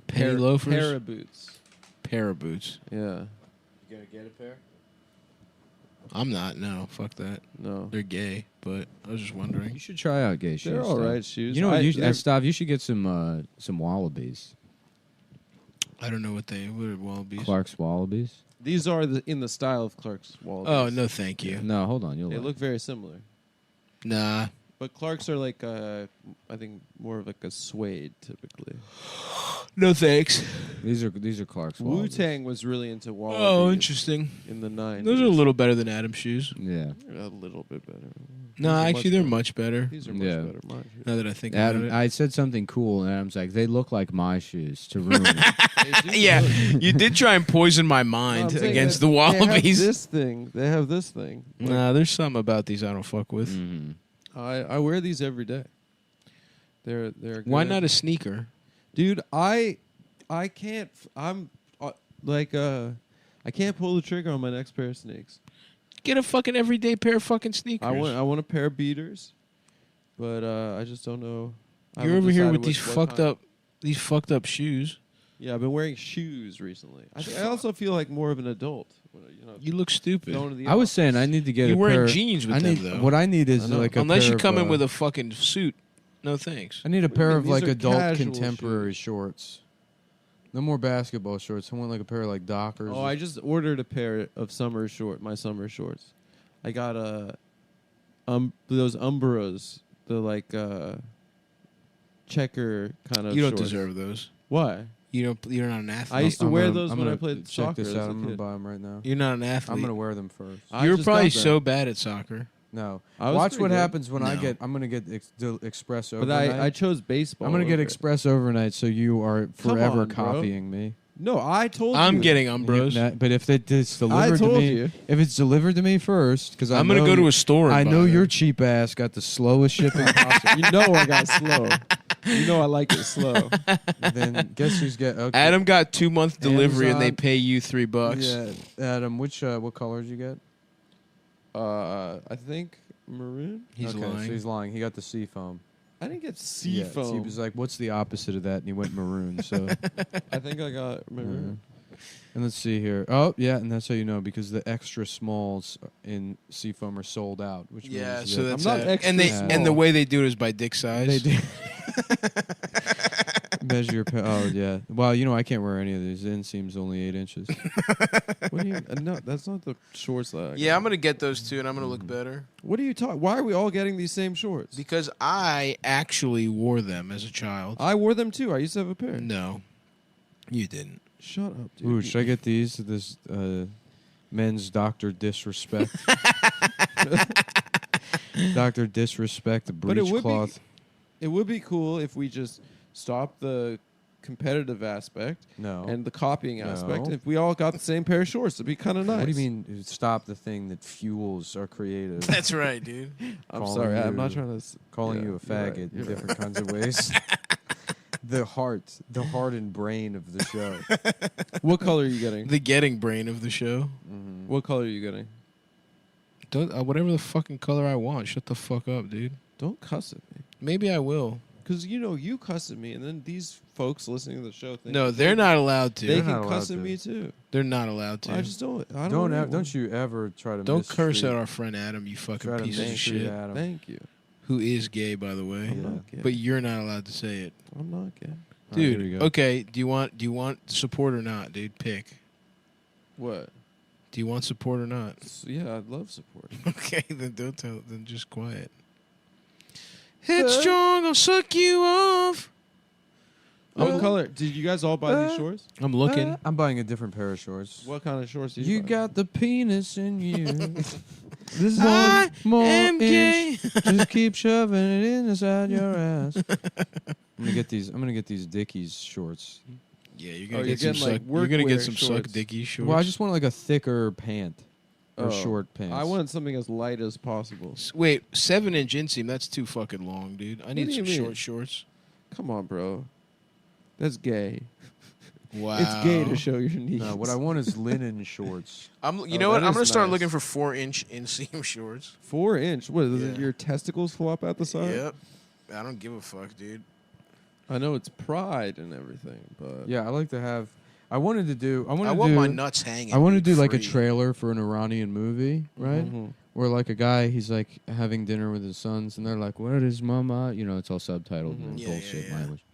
Penny loafers? Para boots. Para boots. Yeah. You gonna get a pair? I'm not. No, fuck that. No. They're gay, but I was just wondering. You should try out gay shoes. They're all Stav. right shoes. You know what? they're- Stav, you should get some wallabies. I don't know what are wallabies. Clark's wallabies. These are in the style of Clark's Wallabies. Oh, no, thank you. No, hold on. You'll They like. look very similar. Nah. But Clark's are like, I think, more of like a suede typically. No thanks. These are Clark's Wu wallabies. Tang was really into wallabies. Oh, interesting. In the 90s. Those are a little better than Adam's shoes. Yeah. A little bit better. No, These are actually, they're better. much better. These are much Yeah. better. Mine. Now that I think about Adam, it. I said something cool, and Adam's like, "They look like my shoes." To ruin it. Yeah, you did try and poison my mind No, I'm saying against that the wallabies. They have this thing. Nah, there's something about these I don't fuck with. I wear these every day. They're good. Why not a sneaker? Dude, I can't. I'm I can't pull the trigger on my next pair of sneaks. Get a fucking everyday pair of fucking sneakers. I want a pair of beaters, but I just don't know. I You're haven't over here decided with these fucked up shoes. Yeah, I've been wearing shoes recently. I also feel like more of an adult. You look stupid. Going to the I was saying I need to get You're a wearing pair. jeans with I them, need, though. What I need is like a Unless pair you come of, in with a fucking suit. No thanks. I need a pair of these like are adult casual contemporary shorts. No more basketball shorts. I want like a pair of like Dockers. Oh, I just ordered a pair of my summer shorts. I got those Umbros, the like checker kind of. You don't shorts. deserve those. Why? You're not an athlete. I used to wear those I'm when I gonna played check soccer this as out. a I'm gonna kid. buy them right now. You're not an athlete. I'm gonna wear them first. I You're just probably got them. so bad at soccer. No, I was watch pretty what good. happens when I No. get. I'm gonna get Express But overnight. I chose baseball. I'm gonna get over it. Express overnight, so you are Come forever on, bro. copying me. No, I told you. I'm getting Umbros. But if it's delivered told to me, you. if it's delivered to me first, because I'm gonna go to a store and I buy know them. your cheap ass got the slowest shipping possible. You know I got slow. You know I like it slow. Then guess who's get okay. Adam got 2-month delivery and they Amazon. pay you $3. Yeah, Adam. What color did you get? I think maroon. He's okay, lying. So he's lying. He got the sea foam. I didn't get Yeah, seafoam. so he was like, "What's the opposite of that?" And he went maroon. So, I think I got maroon. and let's see here. Oh, yeah, and that's how you know because the extra smalls in seafoam are sold out. Which Yeah, means so that that's I'm not it. extra and small. and the way they do it is by dick size. they do. Measure your. Oh yeah. Well, I can't wear any of these. The inseam's only 8 inches. What do you? No, that's not the shorts that. I Yeah, got. I'm gonna get those too, and I'm gonna look better What are you talking? Why are we all getting these same shorts? because I actually wore them as a child. I wore them too. I used to have a pair. No, you didn't. Shut up, dude. Ooh, should I get these? This men's Dr. Disrespect. Dr. Disrespect, the But breech cloth. It would be cool if we just stopped the competitive aspect and the copying aspect. No. If we all got the same pair of shorts, it'd be kind of nice. What do you mean stop the thing that fuels our creative? That's right, dude. I'm sorry. I'm not trying to. Calling you a faggot in different kinds of ways. The heart and brain of the show. What color are you getting? The getting brain of the show. Mm-hmm. What color are you getting? Whatever the fucking color I want. Shut the fuck up, dude. Don't cuss at me. Maybe I will. Because you cuss at me, and then these folks listening to the show think No, they're not allowed to. They They're can cuss at me too. They're not allowed to. I just don't. I don't. Don't you ever try to. Don't curse mistreat- at our friend Adam, you fucking try to piece of mistreat shit. Adam. Thank you. Who is gay, by the way? I'm not gay. But you're not allowed to say it, I'm not gay. All right, here we dude. go. Okay, do you want support or not, dude? Pick. What? Do you want support or not? Yeah, I'd love support. Okay, then don't tell. Then just quiet. Headstrong, I'll suck you off. What color? Did you guys all buy these shorts? I'm looking. I'm buying a different pair of shorts. What kind of shorts do You buy? got the penis in you. This is I one more am inch. Just keep shoving it inside your ass. I'm gonna get these Dickies shorts. Yeah, you're Oh, gonna you're get some getting, like, suck. You're gonna get workwear some shorts. suck dicky shorts. Well, I just want like a thicker pant or Oh, short pants. I want something as light as possible. Wait, 7-inch inseam. That's too fucking long, dude. I need do some you mean? short shorts. Come on, bro. That's gay. Wow, It's gay to show your knees. No, what I want is linen shorts. You Oh, know what? that I'm is gonna start nice. looking for 4-inch inseam shorts. 4 inch. What? Does Yeah. your testicles flop out the side? Yep. I don't give a fuck, dude. I know it's pride and everything, but Yeah, I like to have. I wanted to do. I want my nuts hanging. I want to dude, do like a free. trailer for an Iranian movie, right? Mhm. Where like a guy, he's like having dinner with his sons, and they're like, "Where is Mama?" It's all subtitled and Yeah, bullshit yeah. language.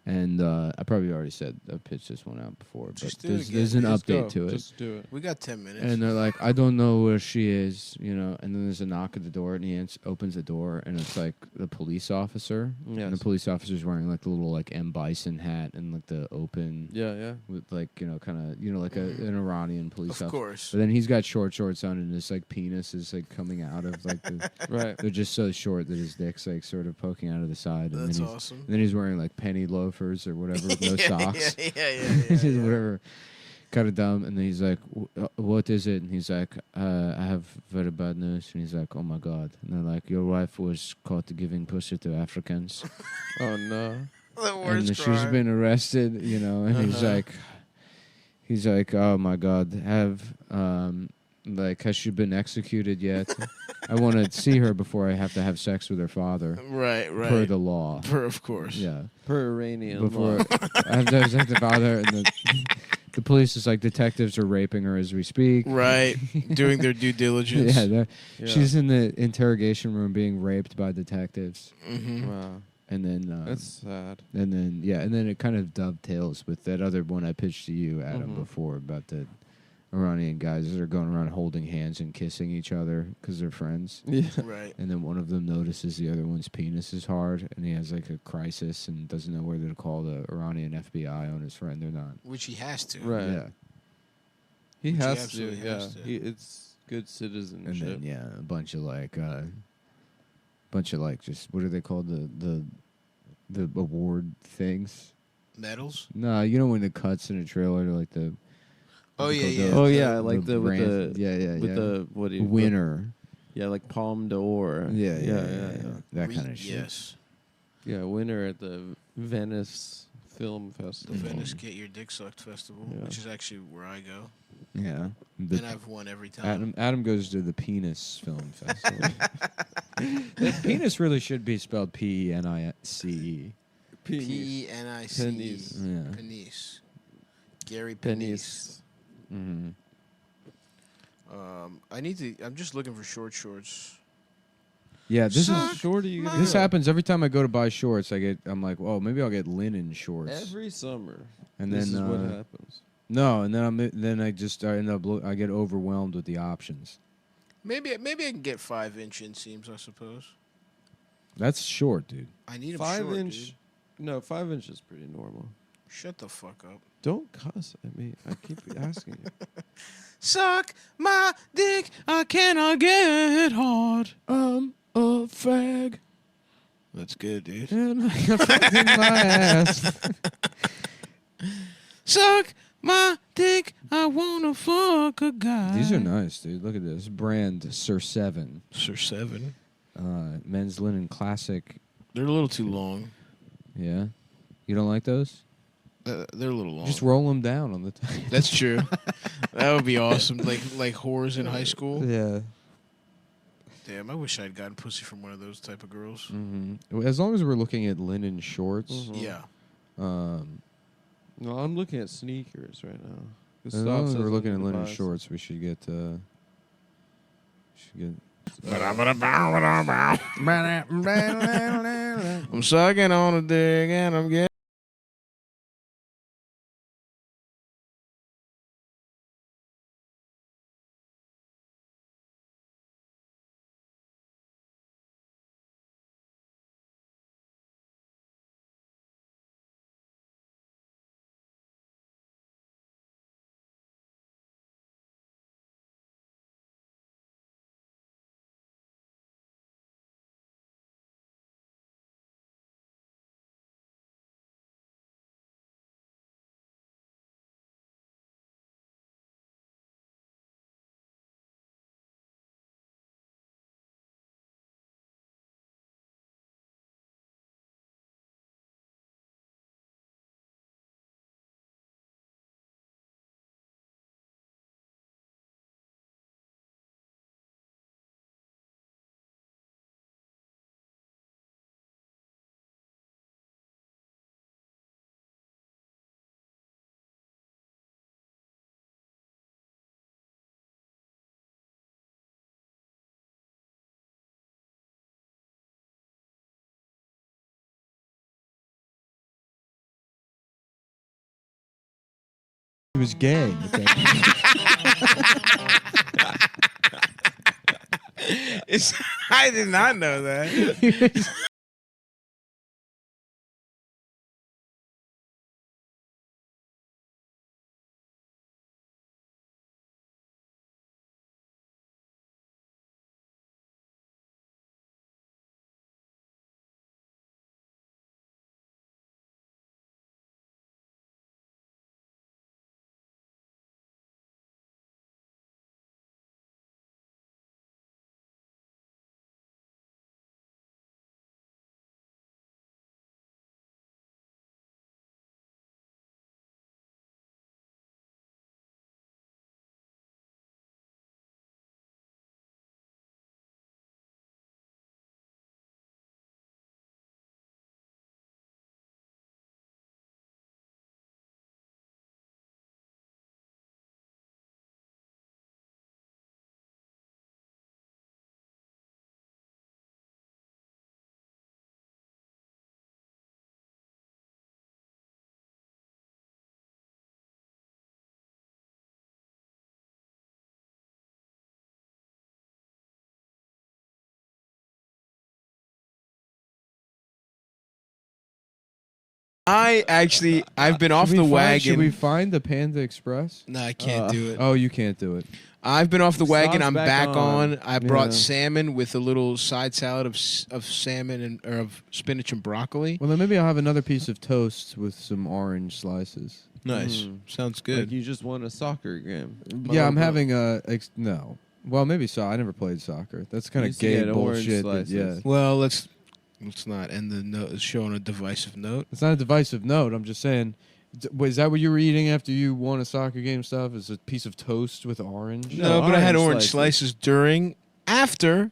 And I probably already said I pitched this one out before, but Just do it there's again. an Just update go. to it. Just do it. We got 10 minutes. And they're like, I don't know where she is, And then there's a knock at the door, and he opens the door, and it's like the police officer. Yes. And the police officer's wearing like the little like M. Bison hat and like the open, Yeah. with like kind of like an Iranian police Of officer. course. But then he's got short shorts on, and his like penis is like coming out of like the. Right. They're just so short that his dick's like sort of poking out of the side. And That's then he's, awesome. And then he's wearing like penny loafers or whatever with no socks. Yeah. Whatever. Kind of dumb. And then he's like, what is it? And he's like, I have very bad news. And he's like, oh my God. And they're like, your wife was caught giving pussy to Africans. Oh no. The And worst she's crime. been arrested, and he's like, oh my God, has she been executed yet? I want to see her before I have to have sex with her father. Right. Per the law. Of course. Yeah. Per Iranian Before law. I have to have sex with her father, and the police is like, detectives are raping her as we speak. Right. Doing their due diligence. Yeah, she's in the interrogation room being raped by detectives. Mm-hmm. Wow. And then That's sad. and then it kind of dovetails with that other one I pitched to you, Adam, before about the Iranian guys that are going around holding hands and kissing each other because they're friends. Yeah. Right. And then one of them notices the other one's penis is hard, and he has like a crisis and doesn't know whether to call the Iranian FBI on his friend or not. Which he has to. Right. Yeah. He Which he has to. absolutely Yeah. has to. It's good citizenship. And then a bunch of just what are they called, the award things? Medals? No, when the cuts in a trailer, like the. Oh, yeah, the- yeah. Oh yeah, like the with brand- the yeah. the what do you winner. Yeah, like Palme d'Or. Yeah. That Re- kind of shit. Yes. Yeah, winner at the Venice Film The Festival. Venice Get Your Dick Sucked Festival, Yeah. which is actually where I go. Yeah. And I've won every time. Adam goes to the Penis Film Festival. The penis really should be spelled P-E-N-I-C-E. P-E-N-I-C-E. Penis. Yeah. Penis. Gary Penis. Penis. Mm-hmm. I'm just looking for short shorts. Yeah, this Suck is short. You This happens every time I go to buy shorts. I'm like, oh, maybe I'll get linen shorts. Every summer. And this then is what happens. No, and then I end up I get overwhelmed with the options. Maybe I can get 5-inch inseams, I suppose. That's short, dude. I need them 5-inch. short, dude. No, 5-inch is pretty normal. Shut the fuck up. Don't cuss at me. I keep asking you. Suck my dick, I cannot get hard. I'm a fag. That's good, dude. And I got fucked in my ass. Suck my dick, I wanna fuck a guy. These are nice, dude. Look at this brand Sir 7. Sir 7. Men's linen classic. They're a little too long. Yeah, you don't like those? They're a little long. Just roll them down on the top. That's true. That would be awesome. Like whores in high school. Yeah. Damn, I wish I'd gotten pussy from one of those type of girls. Mm-hmm. As long as we're looking at linen shorts. Yeah. No, I'm looking at sneakers right now. As long as we're looking at linen shorts, we should get. I'm sucking on a dick and I'm getting. He was gay. I did not know that. I've been off the wagon. Should we find the Panda Express? No, I can't do it. Oh, you can't do it. I've been off the wagon. I'm back back on. on. I brought Yeah. salmon with a little side salad of salmon or of spinach and broccoli. Well, then maybe I'll have another piece of toast with some orange slices. Nice. Sounds good. Like you just won a soccer game. Yeah, I'm having no. Well, maybe so. I never played soccer. That's kind of used to gay get orange bullshit. slices. Yeah, Well, let's not end the show on a divisive note. it's not a divisive note. I'm just saying. Is that what you were eating after you won a soccer game? Stuff is a piece of toast with orange. No, but I had orange slices after.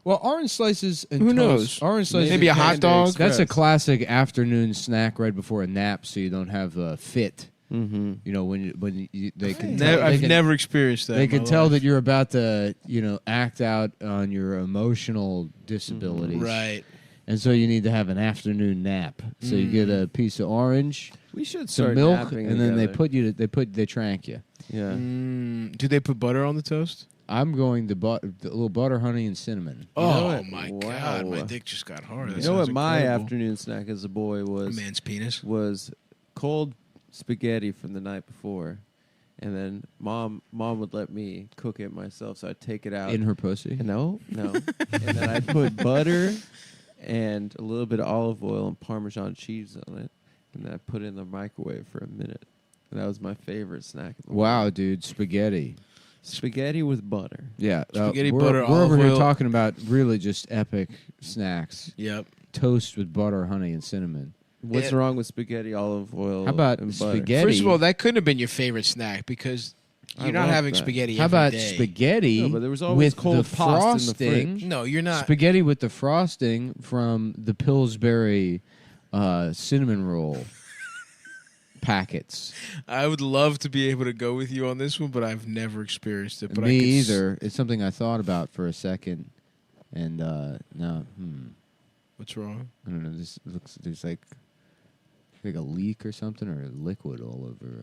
Well, orange slices and Who toast. knows? Orange slices. Maybe a hot dog? That's a classic afternoon snack right before a nap, so you don't have a fit. Mm-hmm. You know, when they can. I've never experienced that. They in can my tell life. that you're about to, act out on your emotional disabilities, Right. And so you need to have an afternoon nap. So you get a piece of orange, We should some start milk, napping and then together. they trank you. Yeah. Do they put butter on the toast? I'm going to the little butter, honey, and cinnamon. Oh my god, my dick just got hard. That You know what sounds my incredible. afternoon snack as a boy was? A man's penis. Was cold spaghetti from the night before. And then mom would let me cook it myself, so I'd take it out. In her pussy? No. And then I'd put butter and a little bit of olive oil and Parmesan cheese on it. And then I put it in the microwave for a minute. And that was my favorite snack. Wow, dude, spaghetti. Spaghetti with butter. Yeah. Spaghetti, we're, butter, we're olive over here oil. talking about really just epic snacks. Yep. Toast with butter, honey, and cinnamon. What's wrong with spaghetti, olive oil, How about and butter? spaghetti? First of all, that couldn't have been your favorite snack because I you're not love having that. spaghetti How every about day. spaghetti No, but there was always with cold the pasta in the frosting? fridge. No, you're not. Spaghetti with the frosting from the Pillsbury cinnamon roll packets. I would love to be able to go with you on this one, but I've never experienced it. But Me I could either. It's something I thought about for a second, and no. What's wrong? I don't know. This looks there's like a leak or something, or liquid all over.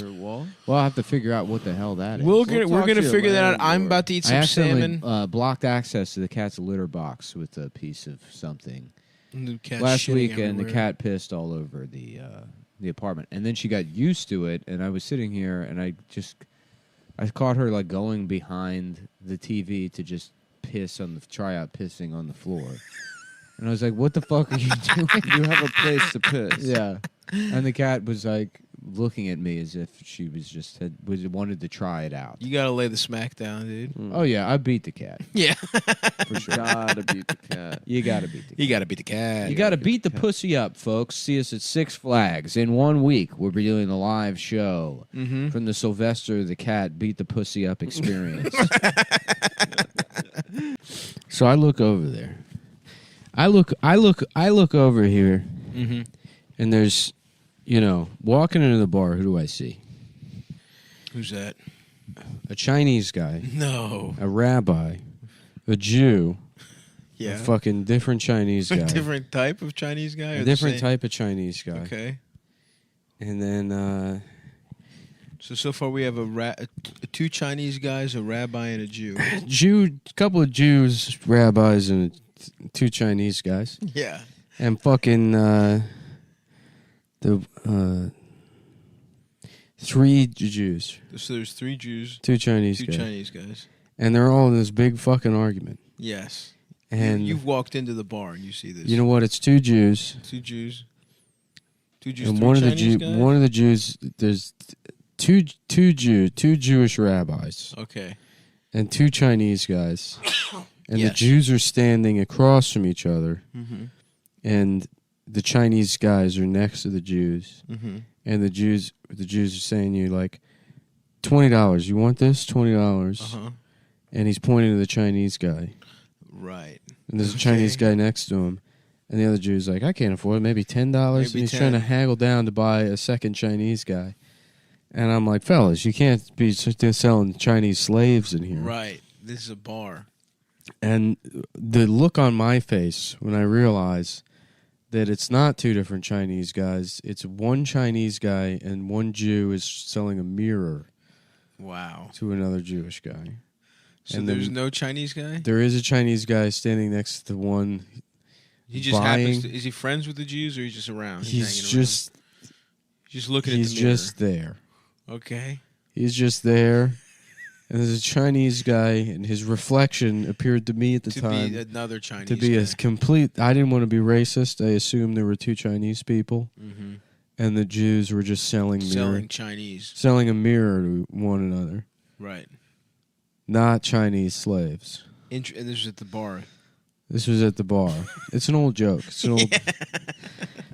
Your wall? Well, I'll have to figure out what the hell that is. We're gonna figure that out. I'm about to eat I some accidentally salmon. blocked access to the cat's litter box with a piece of something. The cat's Last shitting weekend, the everywhere. cat pissed all over the apartment, and then she got used to it. And I was sitting here, and I caught her like going behind the TV to just try out pissing on the floor. And I was like, "What the fuck are you doing? You have a place to piss." Yeah. And the cat was like looking at me as if she was wanted to try it out. You gotta lay the smack down, dude. Oh yeah, I beat the cat. Yeah. For sure. Gotta beat the cat. You gotta beat the cat. You gotta beat the cat. You gotta beat the pussy up, folks. See us at Six Flags. In 1 week, we'll be doing a live show from the Sylvester the Cat Beat the Pussy Up experience. So I look over there. I look over here, and there's, walking into the bar. Who do I see? Who's that? A Chinese guy. No. A rabbi. A Jew. Yeah. A fucking different Chinese guy. Different type of Chinese guy. Or A the different same? type of Chinese guy. Okay. And then So far we have two Chinese guys, a rabbi, and a Jew. couple of Jews, rabbis, and 2 Chinese guys. Yeah. And fucking the 3 Jews. So there's 3 Jews, 2 Chinese guys. Chinese guys. And they're all in this big fucking argument. Yes. And you've walked into the bar and you see this. You know what? It's 2 Jews. 2 Jews. 2 Jews. And 3 one of the Chinese guys? one of the Jews, there's two Jewish rabbis. Okay. And 2 Chinese guys. And Yes. the Jews are standing across from each other. Mhm. And the Chinese guys are next to the Jews. Mhm. And the Jews are saying to you like, $20. You want this? $20. Uh-huh. And he's pointing to the Chinese guy. Right. And there's a Chinese guy next to him. And the other Jew's like, I can't afford it. Maybe $10. Maybe And he's 10. trying to haggle down to buy a second Chinese guy. And I'm like, fellas, you can't be selling Chinese slaves in here. Right. This is a bar. And the look on my face when I realize that it's not 2 different Chinese guys, it's 1 Chinese guy and 1 Jew is selling a mirror. Wow. To another Jewish guy. So And there's then no Chinese guy? There is a Chinese guy standing next to one. He just buying. happens to, is he friends with the Jews or he's just around? He's hanging around? just. He's just looking He's at the mirror. just there. Okay. He's just there. And there's a Chinese guy, and his reflection appeared to me at the To time be another Chinese to be guy. a complete. I didn't want to be racist. I assumed there were 2 Chinese people, and the Jews were just selling Chinese. selling a mirror to one another. Right. Not Chinese slaves. And this was at the bar. This was at the bar. It's an old joke. It's an old.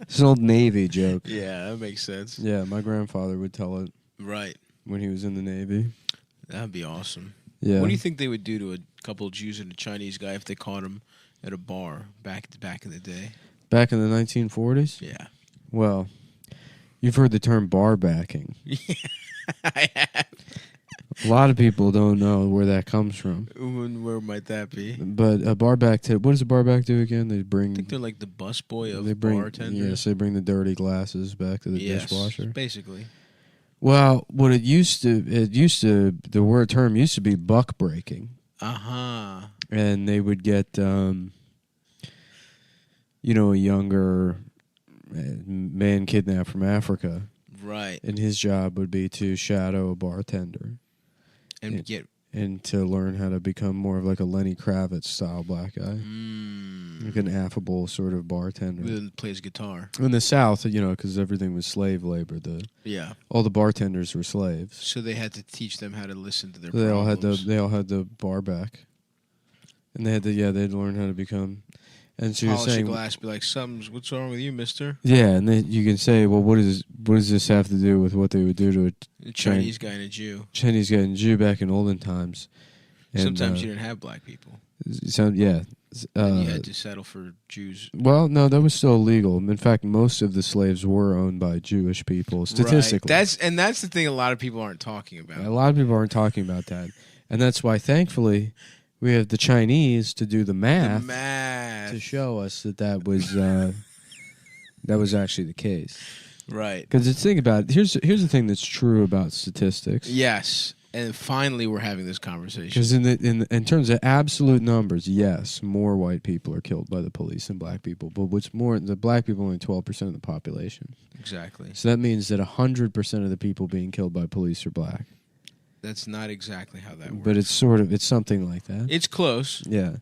It's an old Navy joke. Yeah, that makes sense. Yeah, my grandfather would tell it. Right. When he was in the Navy. That'd be awesome. Yeah. What do you think they would do to a couple of Jews and a Chinese guy if they caught him at a bar back in the day? Back in the 1940s? Yeah. Well, You've heard the term bar backing. Yeah, I have. A lot of people don't know where that comes from. Where might that be? But a barback what does a barback do again? They bring. I think they're like the busboy of they bring, bartenders. Yes, they bring the dirty glasses back to the dishwasher. Basically. Well, what it used to, the word term used to be buck breaking. And they would get, a younger man kidnapped from Africa. Right. And his job would be to shadow a bartender. And to learn how to become more of like a Lenny Kravitz style black guy. Like an affable sort of bartender. Who plays guitar. In the South, because everything was slave labor. All the bartenders were slaves. So they had to teach them how to listen to their They problems. all had the bar back. And they had to, they'd learn how to become. And so you're Polish saying, a glass, be like, what's wrong with you, mister? yeah, and then you can say, well, what does this have to do with what they would do to A Chinese guy and a Jew. Chinese guy and a Jew back in olden times. And, Sometimes you didn't have black people. Yeah. And you had to settle for Jews. Well, no, that was still illegal. In fact, most of the slaves were owned by Jewish people, statistically. Right. That's the thing a lot of people aren't talking about. A lot of people aren't talking about that. And that's why, thankfully, we have the Chinese to do the math, to show us that was actually the case. Right. Because think about it. Here's the thing that's true about statistics. Yes. And finally we're having this conversation. Because in terms of absolute numbers, yes, more white people are killed by the police than black people. But what's more, the black people are only 12% of the population. Exactly. So that means that 100% of the people being killed by police are black. That's not exactly how that works. But it's something like that. It's close. Yeah.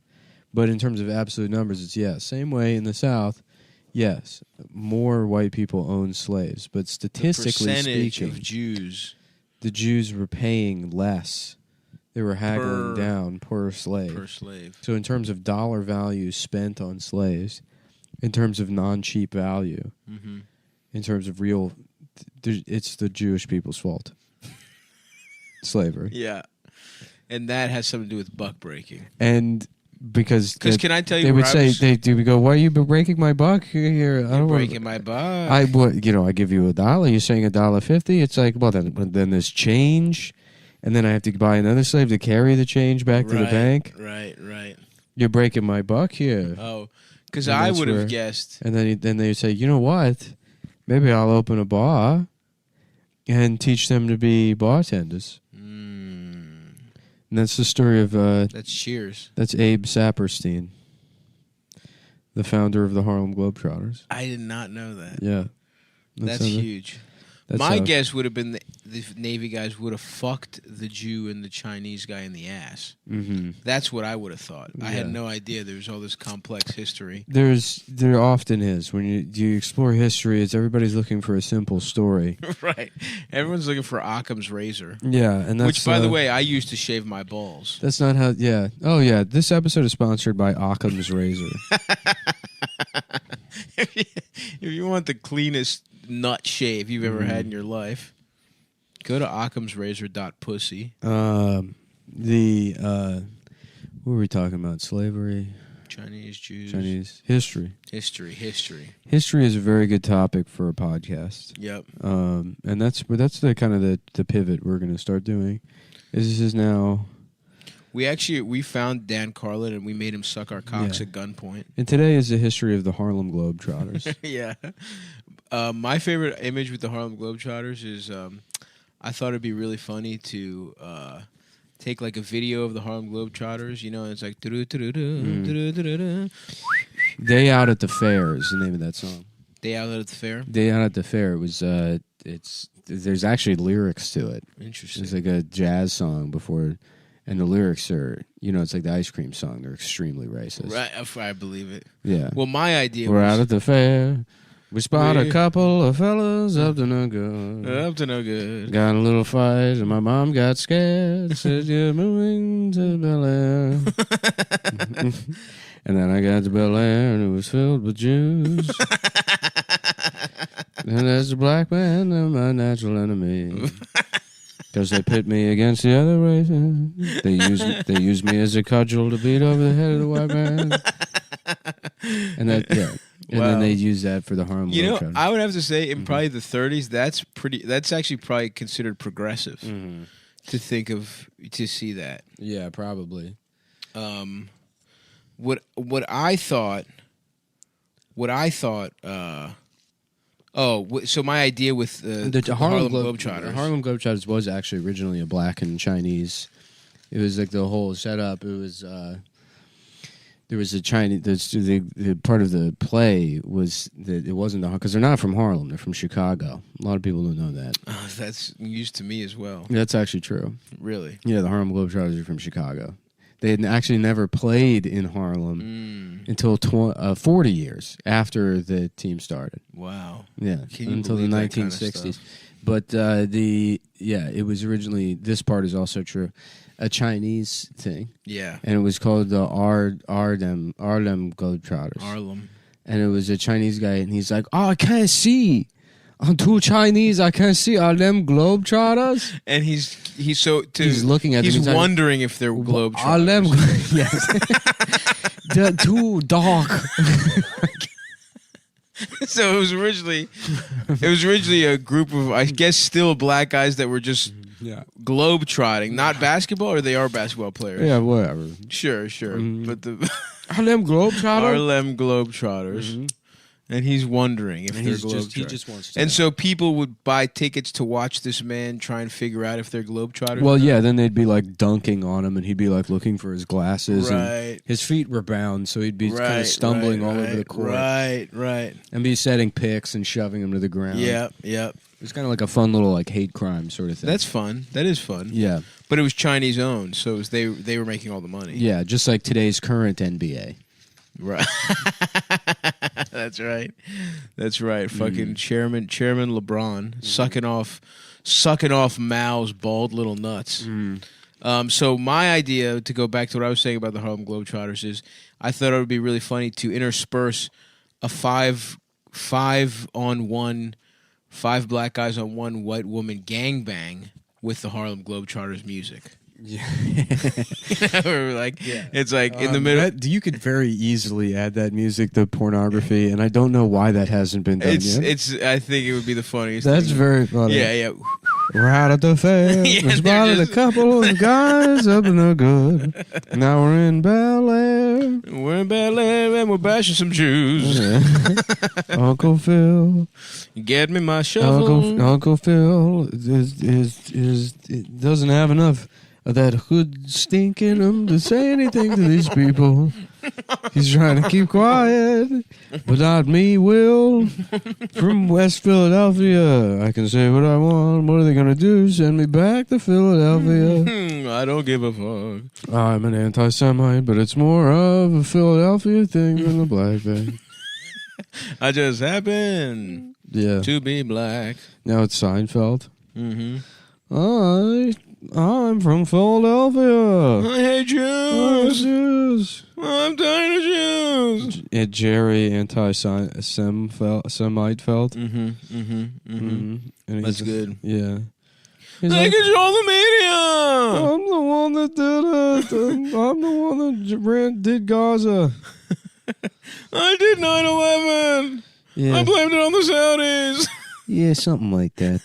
But in terms of absolute numbers, it's yes. Same way in the South, yes, more white people own slaves. But statistically speaking, of Jews, the Jews were paying less. They were haggling down per slave. Per slave. So in terms of dollar value spent on slaves, in terms of non-cheap value, in terms of real, it's the Jewish people's fault. Slavery. Yeah. And that has something to do with buck breaking. And because can I tell you they where would I say was- they would go, why are you breaking my buck here? You're breaking my buck. I give you $1. You're saying $1.50. It's like, well, then there's change, and then I have to buy another slave to carry the change back to the bank. Right. You're breaking my buck here. Oh, because And I that's would where- have guessed. And then they say, you know what? Maybe I'll open a bar and teach them to be bartenders. And that's the story of... That's Cheers. That's Abe Saperstein, the founder of the Harlem Globetrotters. I did not know that. Yeah. That's huge. My guess would have been the Navy guys would have fucked the Jew and the Chinese guy in the ass. Mhm. That's what I would have thought. I had Yeah. no idea there was all this complex history. There often is. When you explore history, it's everybody's looking for a simple story. Right. Everyone's looking for Occam's razor. Yeah, and that's... Which, by the way, I used to shave my balls. That's not how... Yeah. Oh, yeah. This episode is sponsored by Occam's razor. If you want the cleanest nut shave you've ever had in your life, go to occamsrazor.pussy. What were we talking about? Slavery? Chinese, Jews. Chinese. History. History. History is a very good topic for a podcast. Yep. And that's the kind of the pivot we're going to start doing. This is now... We found Dan Carlin and we made him suck our cocks Yeah. at gunpoint. And today is the history of the Harlem Globetrotters. Yeah. My favorite image with the Harlem Globetrotters is I thought it'd be really funny to take like a video of the Harlem Globetrotters, and it's like Day Out at the Fair is the name of that song. Day Out at the Fair? Day Out at the Fair. It was there's actually lyrics to it. Interesting. It's like a jazz song before, and the lyrics are, it's like the ice cream song. They're extremely racist. Right, I believe it. Yeah. Well, my idea We're was... out at the fair. We spot a couple of fellas up to no good. Up to no good. Got a little fight, and my mom got scared. Said, you're moving to Bel Air. And then I got to Bel Air, and it was filled with Jews. And as a black man, they're my natural enemy. Because they pit me against the other races. They use me as a cudgel to beat over the head of the white man. And that, yeah. And then they use that for the Harlem Globetrotters. I would have to say in probably the 30s, that's actually probably considered progressive to see that. Yeah, probably. What I thought. So my idea with the Harlem Globetrotters. The Harlem Globetrotters was actually originally a black and Chinese. It was like the whole setup. It was there was a Chinese. The part of the play was that it wasn't because they're not from Harlem. They're from Chicago. A lot of people don't know that. That's news to me as well. That's actually true. Really? Yeah, the Harlem Globetrotters are from Chicago. They had actually never played in Harlem until 40 years after the team started. Wow. Yeah, until the 1960s. But it was originally, this part is also true, a Chinese thing. Yeah. And it was called the Harlem Globetrotters. Harlem. And it was a Chinese guy, and he's like, I can't see. I'm too Chinese. I can't see Harlem Globetrotters. And he's looking at them. He's wondering if they're Globetrotters. Harlem, yes. They're too dark. So it was originally a group of, I guess, still black guys that were just globetrotting, not basketball, or they are basketball players. Yeah, whatever. Sure. But the Harlem Globetrotters. And he's wondering if they're Globetrotters. He just wants to and know. so people would buy tickets to watch this man try and figure out if they're Globetrotters. Well, yeah, then they'd be like dunking on him, and he'd be like looking for his glasses. Right. And his feet were bound, so he'd be kind of stumbling all over the court. Right. And be setting picks and shoving him to the ground. Yep. It was kind of like a fun little like hate crime sort of thing. That's fun. That is fun. Yeah. But it was Chinese owned, so it was they were making all the money. Yeah, just like today's current NBA. Right. That's right. Fucking Chairman LeBron sucking off Mao's bald little nuts. So my idea, to go back to what I was saying about the Harlem Globetrotters, is I thought it would be really funny to intersperse a five black guys on one white woman gangbang with the Harlem Globetrotters music. Yeah. It's like in the middle. You could very easily add that music to pornography, and I don't know why that hasn't been done yet. I think it would be the funniest. That's thing. very funny. Yeah. We're out at the fair. Yeah, we spotted a couple of guys up in the good. Now we're in Bel Air. We're in Bel Air and we're bashing some Jews. Uncle Phil. Get me my shovel. Uncle Phil doesn't have enough of that hood stink in him to say anything to these people. He's trying to keep quiet, but not me, Will. From West Philadelphia, I can say what I want. What are they going to do? Send me back to Philadelphia. I don't give a fuck. I'm an anti-Semite, but it's more of a Philadelphia thing than a black thing. I just happen to be black. Now it's Seinfeld. Mm-hmm. I'm from Philadelphia. I hate Jews. Jews. I'm tired of Jews. Jerry anti-Semite felt. And that's good. Yeah. They control the media. I'm the one that did it. I'm the one that did Gaza. I did 9/11. Yeah. I blamed it on the Saudis. Yeah, something like that.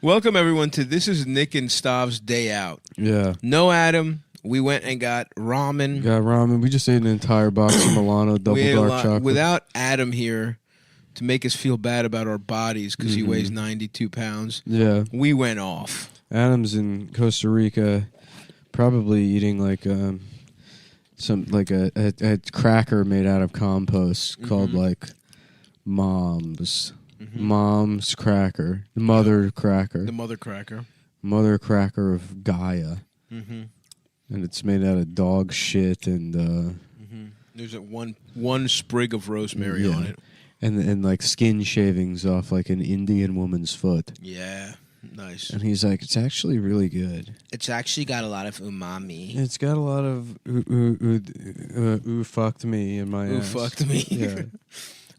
Welcome, everyone, to This is Nick and Stav's Day Out. Yeah. No Adam. We went and got ramen. We just ate an entire box of Milano double dark chocolate. Without Adam here to make us feel bad about our bodies because he weighs 92 pounds. Yeah. We went off. Adam's in Costa Rica, probably eating like a cracker made out of compost called like Mom's. Mom's cracker. The mother cracker. The mother cracker. Mother cracker of Gaia. And it's made out of dog shit and there's one sprig of rosemary on it. And like skin shavings off like an Indian woman's foot. Yeah. Nice. And he's like, it's actually really good. It's actually got a lot of umami. It's got a lot of ooh fucked me in my ass. Fucked me. Yeah.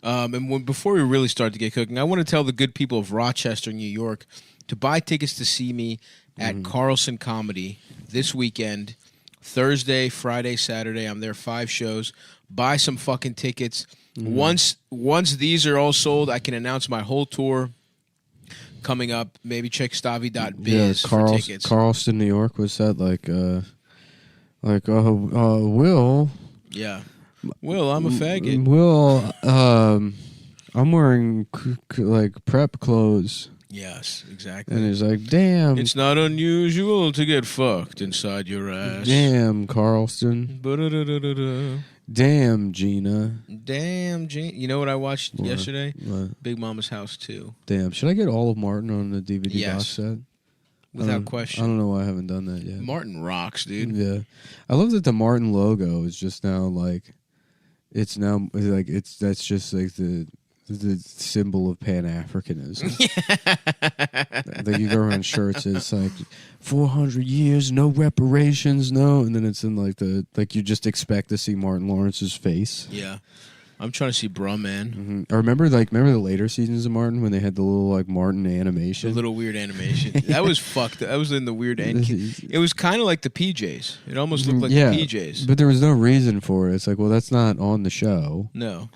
And before we really start to get cooking, I want to tell the good people of Rochester, New York, to buy tickets to see me at Carlson Comedy this weekend, Thursday, Friday, Saturday. I'm there 5 shows. Buy some fucking tickets. Once these are all sold, I can announce my whole tour coming up. Maybe check Stavi.biz for tickets. Charleston, New York. Was that Will? Yeah. Will, I'm a faggot. Will, I'm wearing prep clothes. Yes, exactly. And he's like, damn. It's not unusual to get fucked inside your ass. Damn, Carlston. Damn, Gina. Damn, Gina. You know what I watched yesterday? What? Big Mama's House 2. Damn. Should I get all of Martin on the DVD Yes. box set? Without question. I don't know why I haven't done that yet. Martin rocks, dude. Yeah. I love that the Martin logo is just now that's just like the symbol of Pan-Africanism. Like you go around shirts, it's like 400 years, no reparations, no, and then it's in you just expect to see Martin Lawrence's face. Yeah. I'm trying to see Bruh Man. I remember the later seasons of Martin when they had the little Martin animation. The little weird animation. That was fucked. That was in the weird end. It was kind of like the PJs. It almost looked like the PJs. But there was no reason for it. It's like, well, that's not on the show. No.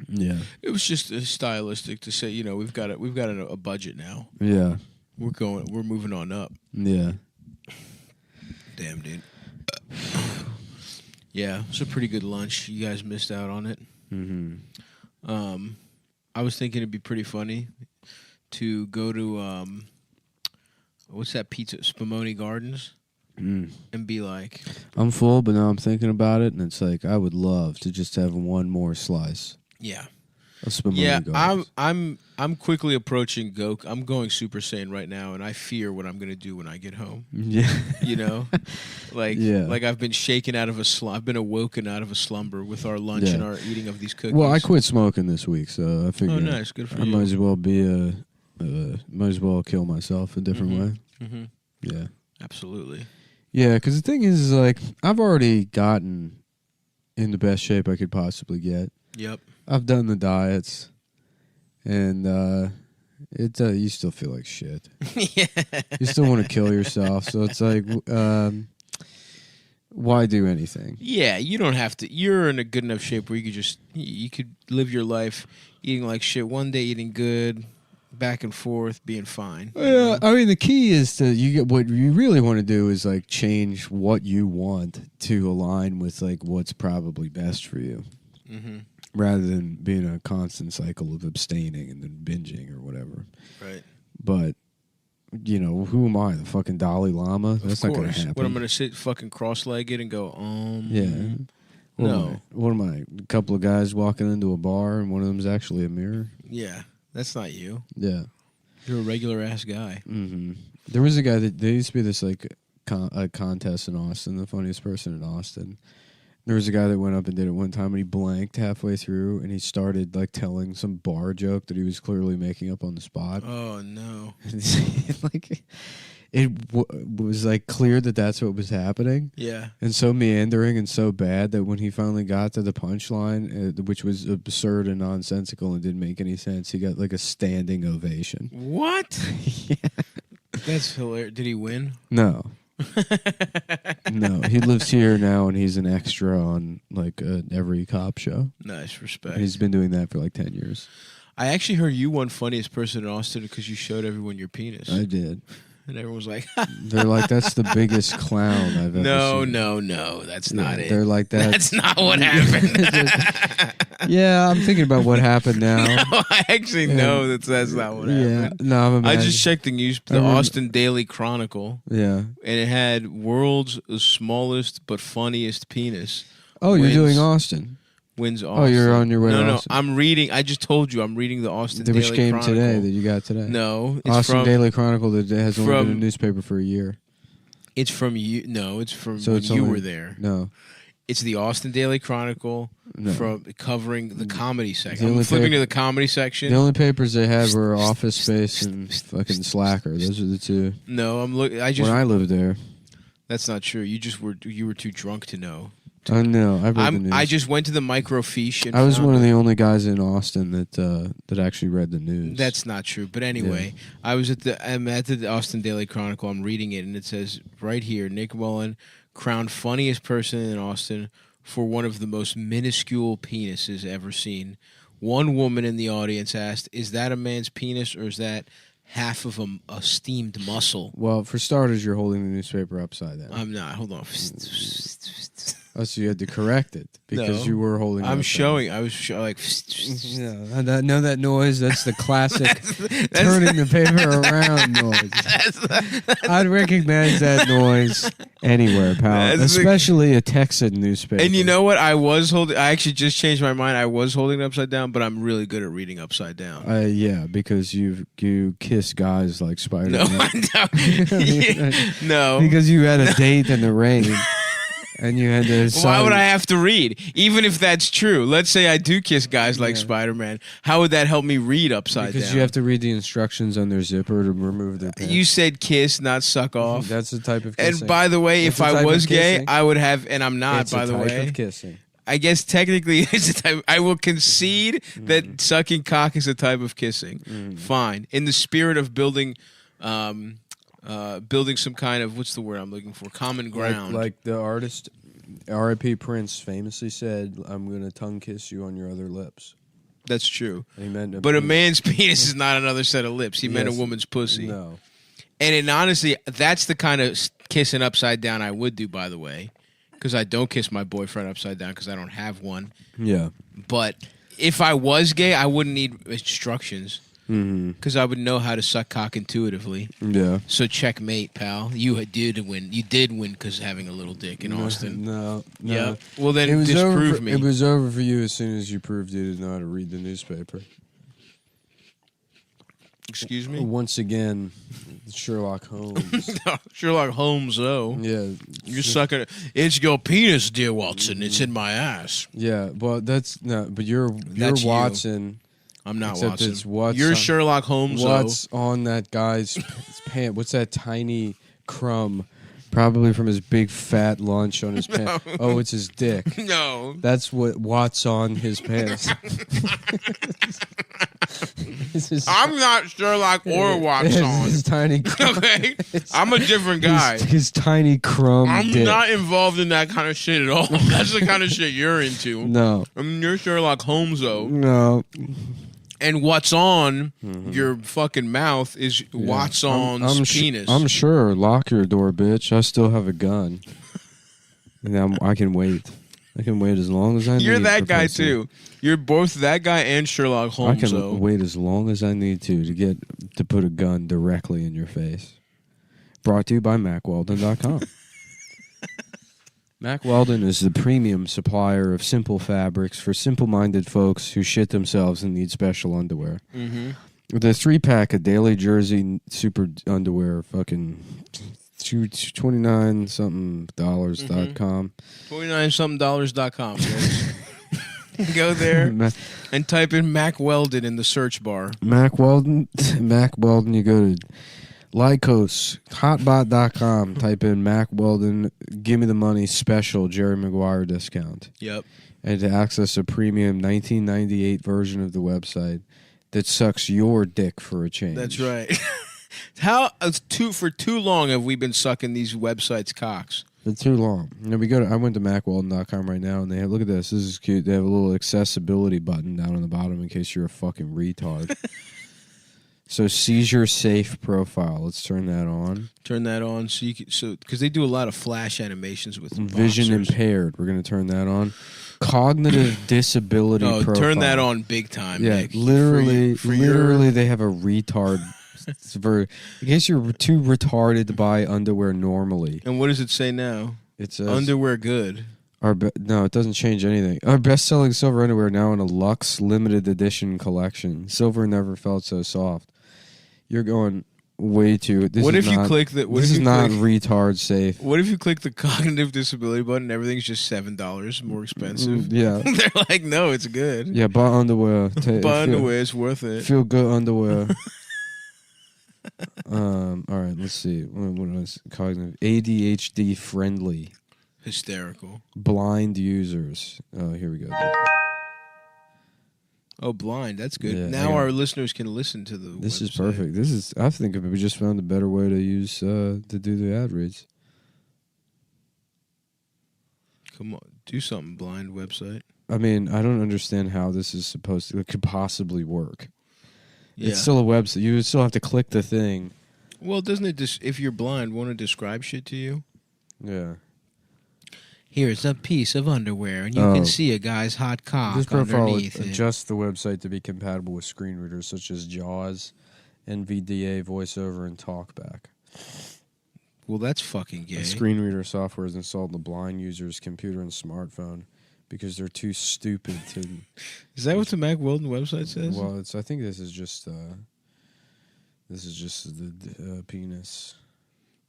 Yeah. It was just stylistic to say, we've got a budget now. Yeah. We're moving on up. Yeah. Damn, dude. Yeah, it was a pretty good lunch. You guys missed out on it. Mm-hmm. I was thinking it'd be pretty funny to go to what's that pizza? Spumoni Gardens, and be like, I'm full, but now I'm thinking about it, and it's like I would love to just have one more slice. Yeah. Of Spumoni Yeah, Gardens. I'm quickly approaching Goku. I'm going Super Saiyan right now, and I fear what I'm going to do when I get home. Yeah. Like I've been shaken out of I've been awoken out of a slumber with our lunch and our eating of these cookies. Well, I quit smoking this week, so I figured. Oh, nice, good for I you. might as well kill myself a different way. Mm-hmm. Yeah. Absolutely. Yeah, because the thing is, I've already gotten in the best shape I could possibly get. Yep. I've done the diets, and you still feel like shit. Yeah. You still want to kill yourself, so it's like, why do anything? Yeah, you don't have to. You're in a good enough shape where you could live your life eating like shit. One day eating good, back and forth, being fine. Yeah, I mean the key is what you really want to do is change what you want to align with what's probably best for you. Mm-hmm. Rather than being a constant cycle of abstaining and then binging or whatever. Right. But, who am I? The fucking Dalai Lama? That's not going to happen. What, I'm going to sit fucking cross-legged and go, Yeah. What am I? A couple of guys walking into a bar and one of them's actually a mirror? Yeah. That's not you. Yeah. You're a regular-ass guy. Mm-hmm. There was a guy there used to be this, a contest in Austin, the funniest person in Austin. There was a guy that went up and did it one time, and he blanked halfway through, and he started telling some bar joke that he was clearly making up on the spot. Oh no! It was clear that that's what was happening. Yeah. And so meandering and so bad that when he finally got to the punchline, which was absurd and nonsensical and didn't make any sense, he got a standing ovation. What? Yeah. That's hilarious. Did he win? No. No, he lives here now, and he's an extra on every cop show. Nice, respect. And he's been doing that for 10 years. I actually heard you won funniest person in Austin because you showed everyone your penis. I did. And everyone was like, they're like, that's the biggest clown I've ever seen. No, that's not it. They're like that. That's not what happened. Yeah, I'm thinking about what happened now. No, I actually know that's not what happened. Yeah, no, I just checked the Austin Daily Chronicle. Yeah. And it had world's smallest but funniest penis. Oh, you're doing Austin. Wins Austin. Oh, you're on your way to Austin. No, I'm reading. I just told you I'm reading the Austin Daily Which came Chronicle. today that you got today? No. It's Austin Daily Chronicle that has only been a newspaper for a year. It's from you. No, it's from so when it's you only, were there. No. It's the Austin Daily Chronicle from covering the comedy section. I'm flipping to the comedy section. The only papers they had were Office Space and fucking Slacker. Those are the two. No, I'm looking. When I lived there. That's not true. You were too drunk to know. I know. I read the news. I just went to the microfiche. And I was one of the only guys in Austin that actually read the news. That's not true. But anyway, yeah. I'm at the Austin Daily Chronicle. I'm reading it, and it says right here, Nick Mullen crowned funniest person in Austin for one of the most minuscule penises ever seen. One woman in the audience asked, "Is that a man's penis or is that half of a steamed muscle?" Well, for starters, you're holding the newspaper upside down. I'm not. Hold on. Oh, so you had to correct it because No. you were holding. I'm it showing. I was like. Yeah, know that noise? That's the classic turning the paper around noise. I'd recognize that noise anywhere, pal. Especially a Texan newspaper. And you know what? I actually just changed my mind. I was holding it upside down, but I'm really good at reading upside down. Yeah, because you kiss guys like Spider-Man. No. Because you had a date in the rain. And you had to. Why would I have to read? Even if that's true. Let's say I do kiss guys like Spider-Man. How would that help me read upside down? Because you have to read the instructions on their zipper to remove their pants. You said kiss, not suck off. That's the type of kissing. And by the way, if I was gay, I would have, and I'm not, it's by a the type way. of kissing. I guess technically it's a type. I will concede that sucking cock is a type of kissing. Fine. In the spirit of building some kind of, what's the word I'm looking for? Common ground. Like the artist R.I.P. Prince famously said, "I'm going to tongue kiss you on your other lips." That's true. He meant but a man's penis is not another set of lips. He meant a woman's pussy. No. And honestly, that's the kind of kissing upside down I would do, by the way. Because I don't kiss my boyfriend upside down because I don't have one. Yeah. But if I was gay, I wouldn't need instructions. Because I would know how to suck cock intuitively. Yeah. So checkmate, pal. You did win. You did win because having a little dick in Austin. No. Yeah. Well, then it was disprove me. It was over for you as soon as you proved you didn't know how to read the newspaper. Excuse me? Once again, Sherlock Holmes. Sherlock Holmes, though. Yeah. You're sucking it. It's your penis, dear Watson. It's in my ass. Yeah, well, that's no, but you're That's you. Watson. I'm not except Watson. It's what's You're on, Sherlock Holmes. What's on that guy's pant? What's that tiny crumb? Probably from his big fat lunch on his pants. Oh, it's his dick. No. That's what's on his pants. I'm not Sherlock or Watson. His tiny crumb. Okay? I'm a different guy. His tiny crumb I'm dick. not involved in that kind of shit at all. That's the kind of shit you're into. No. I mean, you're Sherlock Holmes, though. No. And what's on your fucking mouth is Watson's penis. I'm sure. Lock your door, bitch. I still have a gun. And I can wait. I can wait as long as I need. You're that guy, Professor. too. You're both that guy and Sherlock Holmes, I can though. wait as long as I need to put a gun directly in your face. Brought to you by MacWeldon.com. Mack Weldon is the premium supplier of simple fabrics for simple-minded folks who shit themselves and need special underwear. With a 3-pack of Daily Jersey super underwear, fucking $29-something.com. $29-something.com. Go there and type in Mack Weldon in the search bar. Mack Weldon, you go to Lycos, hotbot.com, type in Mack Weldon, give me the money special Jerry Maguire discount. Yep. And to access a premium 1998 version of the website that sucks your dick for a change. That's right. For too long have we been sucking these websites' cocks? For too long. I went to MacWeldon.com right now, and they have, look at this. This is cute. They have a little accessibility button down on the bottom in case you're a fucking retard. So seizure safe profile. Let's turn that on. Turn that on so you can, because they do a lot of flash animations with vision boxers. Impaired. We're going to turn that on. Cognitive disability profile. Turn that on big time. Yeah, Nick. literally, they have a retard. In case you're too retarded to buy underwear normally. And what does it say now? It says underwear good. No, it doesn't change anything. Our best-selling silver underwear now in a Luxe limited edition collection. Silver never felt so soft. You're going way too. What if you click the? This is not retard safe. What if you click the cognitive disability button? Everything's just $7 more expensive. Yeah, they're like, no, it's good. Yeah, buy underwear. Buy underwear, it's worth it. Feel good underwear. All right, let's see. What is cognitive? ADHD friendly. Hysterical. Blind users. Here we go. Oh, blind. That's good. Yeah, now our listeners can listen to the. This website. is perfect. I think we just found a better way to use to do the ad reads. Come on, do something, blind website. I mean, I don't understand how this is supposed to. It could possibly work. Yeah. It's still a website. You would still have to click the thing. Well, doesn't it just if you're blind, want to describe shit to you? Yeah. Here's a piece of underwear, and you can see a guy's hot cock This profile underneath would it. adjust the website to be compatible with screen readers such as JAWS, NVDA, VoiceOver, and TalkBack. Well, that's fucking gay. The screen reader software is installed in the blind user's computer and smartphone because they're too stupid to. Is that what the Mac Weldon website says? Well, I think this is just the penis.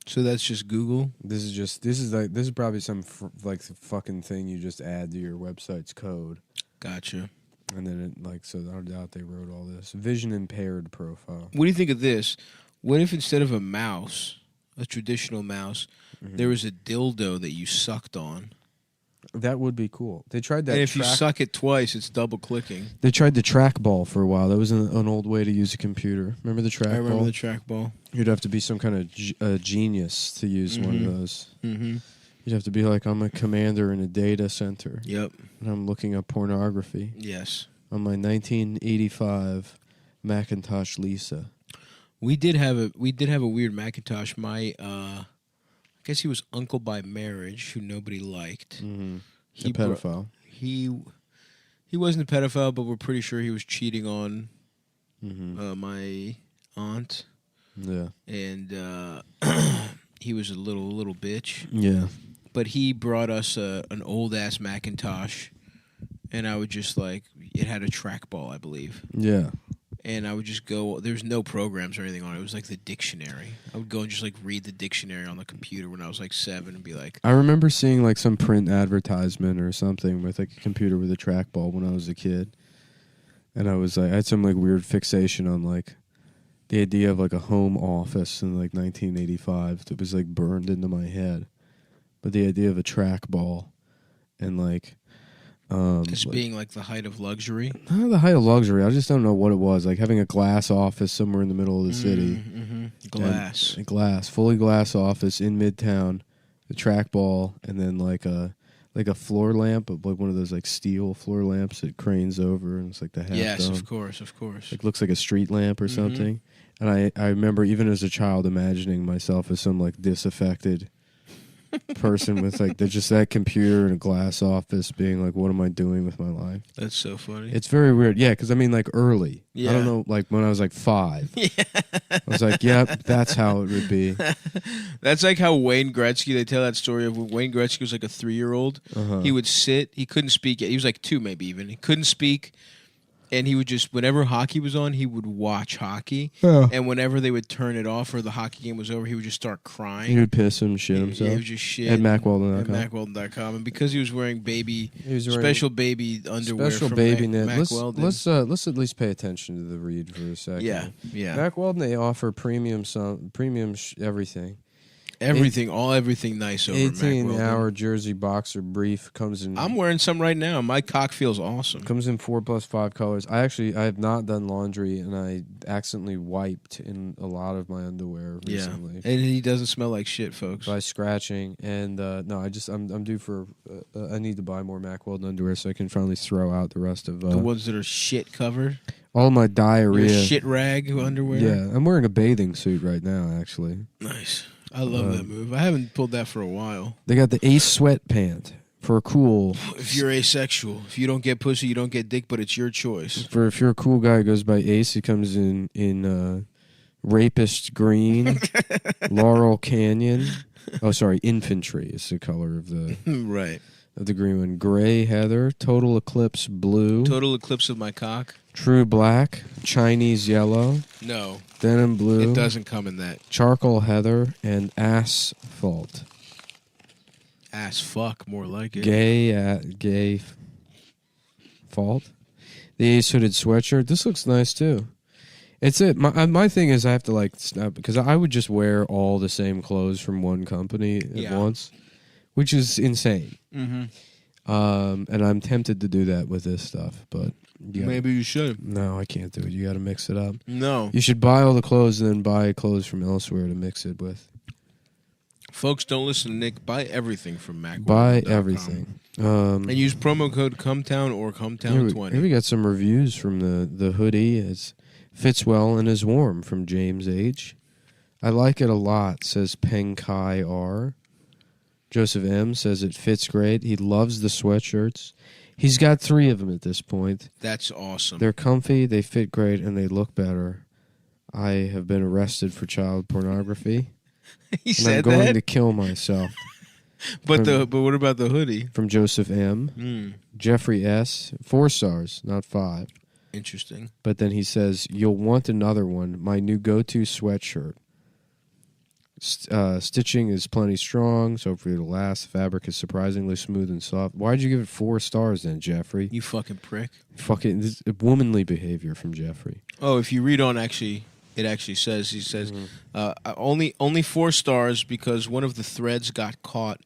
So that's just Google. This is probably some fucking thing you just add to your website's code. Gotcha. And then so I doubt they wrote all this. Vision impaired profile. What do you think of this? What if instead of a mouse, a traditional mouse, there was a dildo that you sucked on? That would be cool. They tried that. And if you suck it twice, it's double clicking. They tried the trackball for a while. That was an old way to use a computer. Remember the trackball? I remember the trackball. You'd have to be some kind of genius to use one of those. Mm-hmm. You'd have to be like, I'm a commander in a data center. Yep. And I'm looking up pornography. Yes. On my 1985 Macintosh Lisa. We did have a weird Macintosh. My I guess he was uncle by marriage, who nobody liked. Mm-hmm. He a pedophile. He wasn't a pedophile, but we're pretty sure he was cheating on my aunt. Yeah. And he was a little bitch. Yeah. But he brought us an old ass Macintosh, and I would just it had a trackball, I believe. Yeah. And I would just go. There's no programs or anything on it. It was like the dictionary. I would go and just read the dictionary on the computer when I was 7 and be like. I remember seeing some print advertisement or something with a computer with a trackball when I was a kid, and I was I had some weird fixation on the idea of a home office in 1985 that was burned into my head, but the idea of a trackball and As being the height of luxury. not the height of luxury. I just don't know what it was. Having a glass office somewhere in the middle of the city. Mm-hmm. Glass. Fully glass office in Midtown, the trackball, and then a floor lamp, but one of those steel floor lamps that cranes over, and it's the half Yes, dome. of course. It looks like a street lamp or something. And I remember even as a child imagining myself as some disaffected person with just that computer in a glass office being what am I doing with my life? That's so funny. It's very weird. Yeah, because early. Yeah. I don't know, when I was 5. Yeah. I was yep, that's how it would be. That's how Wayne Gretzky, they tell that story of when Wayne Gretzky was a 3-year-old. He would sit, he couldn't speak yet. He was 2 maybe even. He couldn't speak. And he would just, whenever hockey was on, he would watch hockey. Oh. And whenever they would turn it off or the hockey game was over, he would just start crying. He would piss and shit himself. He would just shit. At MacWeldon.com. At MacWeldon.com. And because he was wearing special baby underwear special from baby Mac knit. Weldon. Let's at least pay attention to the read for a second. Yeah. Mac Weldon, they offer premium everything. Everything nice over 18-hour jersey boxer brief comes in. I'm wearing some right now. My cock feels awesome. Comes in 4+5 colors. I have not done laundry, and I accidentally wiped in a lot of my underwear recently. And he doesn't smell like shit, folks. By scratching, and no, I'm due for. I need to buy more Mac Weldon underwear so I can finally throw out the rest of the ones that are shit covered. All my diarrhea. Your shit rag underwear. Yeah, I'm wearing a bathing suit right now. Actually, nice. I love that move. I haven't pulled that for a while. They got the Ace sweat pant for a cool. If you're asexual, if you don't get pussy, you don't get dick, but it's your choice. For if you're a cool guy who goes by Ace, he comes in rapist green, Laurel Canyon. Oh, sorry, infantry is the color of the right of the green one. Gray heather, total eclipse blue, total eclipse of my cock. True black, Chinese yellow. No. Denim blue. It doesn't come in that. Charcoal heather and asphalt. Ass fuck, more like it. Gay fault. The Ace hooded sweatshirt. This looks nice too. It's it. My thing is I have to snap because I would just wear all the same clothes from one company at once, which is insane. Mm-hmm. And I'm tempted to do that with this stuff, but maybe you should. No, I can't do it. You got to mix it up. No, you should buy all the clothes and then buy clothes from elsewhere to mix it with. Folks, don't listen to Nick. Buy everything from Mac. Buy everything. And use promo code Cumtown or Cumtown20. Here we got some reviews from the hoodie. It fits well and is warm from James H. I like it a lot, says Peng Kai R. Joseph M. says it fits great. He loves the sweatshirts. He's got 3 of them at this point. That's awesome. They're comfy, they fit great, and they look better. I have been arrested for child pornography. He and said I'm going that? to kill myself. But what about the hoodie? From Joseph M. Jeffrey S. 4 stars, not 5. Interesting. But then he says, you'll want another one. My new go-to sweatshirt. Stitching is plenty strong, so for you to last. The fabric is surprisingly smooth and soft. Why'd you give it 4 stars then, Jeffrey? You fucking prick. Fucking this is womanly behavior from Jeffrey. Oh, if you read on, it actually says, he says, only 4 stars because one of the threads got caught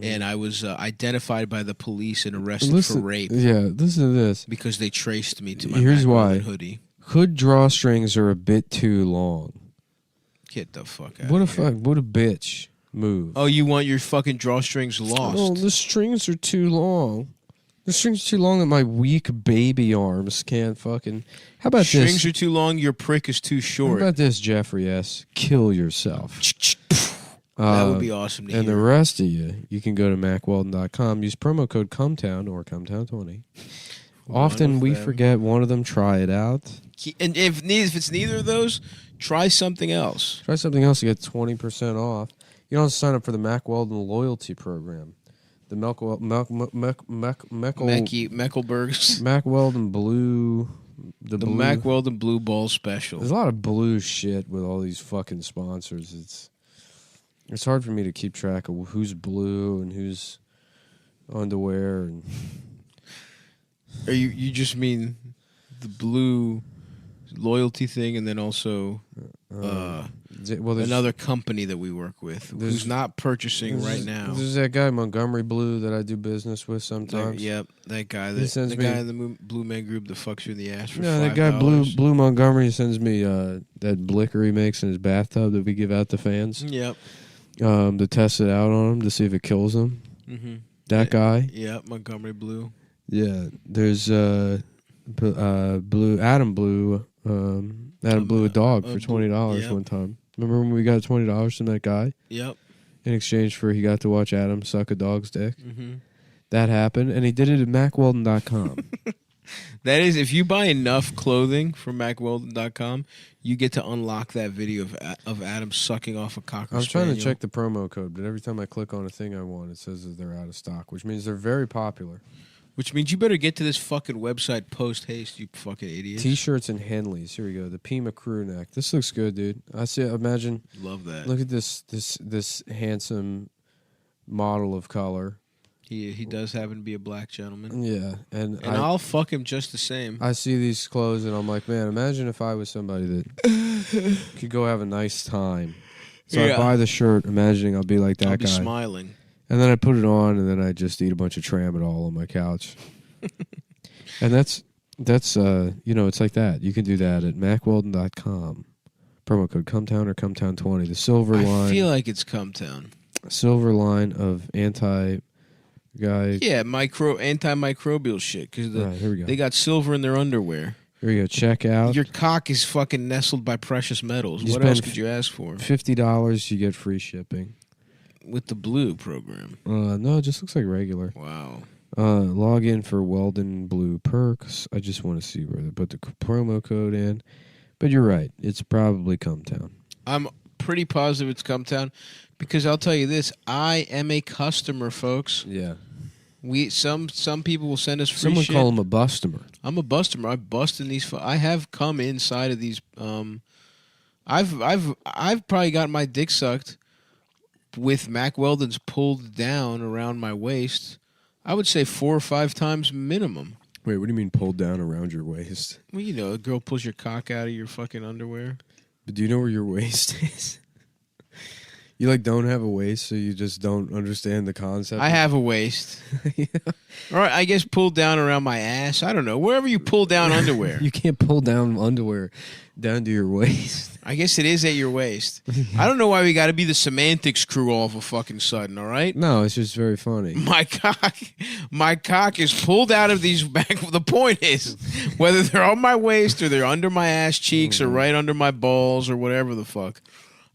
and I was identified by the police and arrested for rape. Yeah, listen to this. Because they traced me to my Here's Mac why. Weldon hoodie. Hood drawstrings are a bit too long. Get the fuck out What a of here. what a bitch move. Oh, you want your fucking drawstrings lost? Oh, the strings are too long. The strings are too long that my weak baby arms can't fucking... How about Strings this? are too long, your prick is too How short. about this, Jeffrey S? Kill yourself. That would be awesome to And hear. the rest of you can go to MacWeldon.com, use promo code Cumtown or Cumtown20. Often we forget one of them, try it out. And if it's neither of those, try something else. Try something else to get 20% off. You don't have to sign up for the Mac Weldon loyalty program. The Meckelbergs. Mac Weldon Blue. The blue. Mac Weldon Blue Ball Special. There's a lot of blue shit with all these fucking sponsors. It's hard for me to keep track of who's blue and who's underwear. And Or you just mean the blue loyalty thing, and then also another company that we work with who's not purchasing right now. There's that guy Montgomery Blue that I do business with sometimes. Yep, that guy. He sends me- guy in the Blue Man Group that fucks you in the ass for No, that $5. guy Blue Montgomery sends me that blicker he makes in his bathtub that we give out to fans. Yep. To test it out on him to see if it kills them. Mm-hmm. That guy. Yeah, Montgomery Blue. Yeah, there's Blue Adam Blue a dog for $20 yep. one time. Remember when we got $20 from that guy? Yep. In exchange for he got to watch Adam suck a dog's dick. Mm-hmm. That happened, and he did it at MacWeldon.com. That is, if you buy enough clothing from MacWeldon.com, you get to unlock that video of Adam sucking off a cocker I was trying to spaniel. check the promo code, but every time I click on a thing I want, it says that they're out of stock, which means they're very popular. Which means you better get to this fucking website post haste, you fucking idiot. T-shirts and Henleys. Here we go. The Pima crew neck. This looks good, dude. I see. Imagine. Love that. Look at this handsome model of color. He does happen to be a black gentleman. Yeah, and I'll fuck him just the same. I see these clothes and I'm like, man, imagine if I was somebody that could go have a nice time. So I Yeah. buy the shirt, imagining I'll be like that I'll be guy. smiling. And then I put it on, and then I just eat a bunch of tramadol on my couch. And that's it's like that. You can do that at MacWeldon.com. Promo code Cumtown or Cumtown20. The silver line. I feel like it's Cumtown. Silver line of anti-guy. Yeah, antimicrobial shit. Because Right, here we go. they got silver in their underwear. Here we go. Check out. Your cock is fucking nestled by precious metals. You What spend else could you ask for? $50, you get free shipping. With the blue program. No, it just looks like regular. Wow. Log in for Weldon Blue perks. I just want to see where they put the promo code in. But you're right. It's probably Cumtown. I'm pretty positive it's Cumtown because I'll tell you this. I am a customer, folks. Yeah. Some people will send us free Someone shit. call him a bustomer. I'm a bustomer. I bust in these. I have come inside of these. I've probably got my dick sucked with Mac Weldon's pulled down around my waist. I would say 4 or 5 times minimum. Wait, what do you mean pulled down around your waist? Well, you know, a girl pulls your cock out of your fucking underwear. But do you know where your waist is? You like don't have a waist, so you just don't understand the concept. I have a waist. All right, I guess pull down around my ass. I don't know. Wherever you pull down underwear. You can't pull down underwear down to your waist. I guess it is at your waist. I don't know why we got to be the semantics crew all of a fucking sudden, all right? No, it's just very funny. My cock is pulled out of these back. The point is, whether they're on my waist or they're under my ass cheeks or right under my balls or whatever the fuck,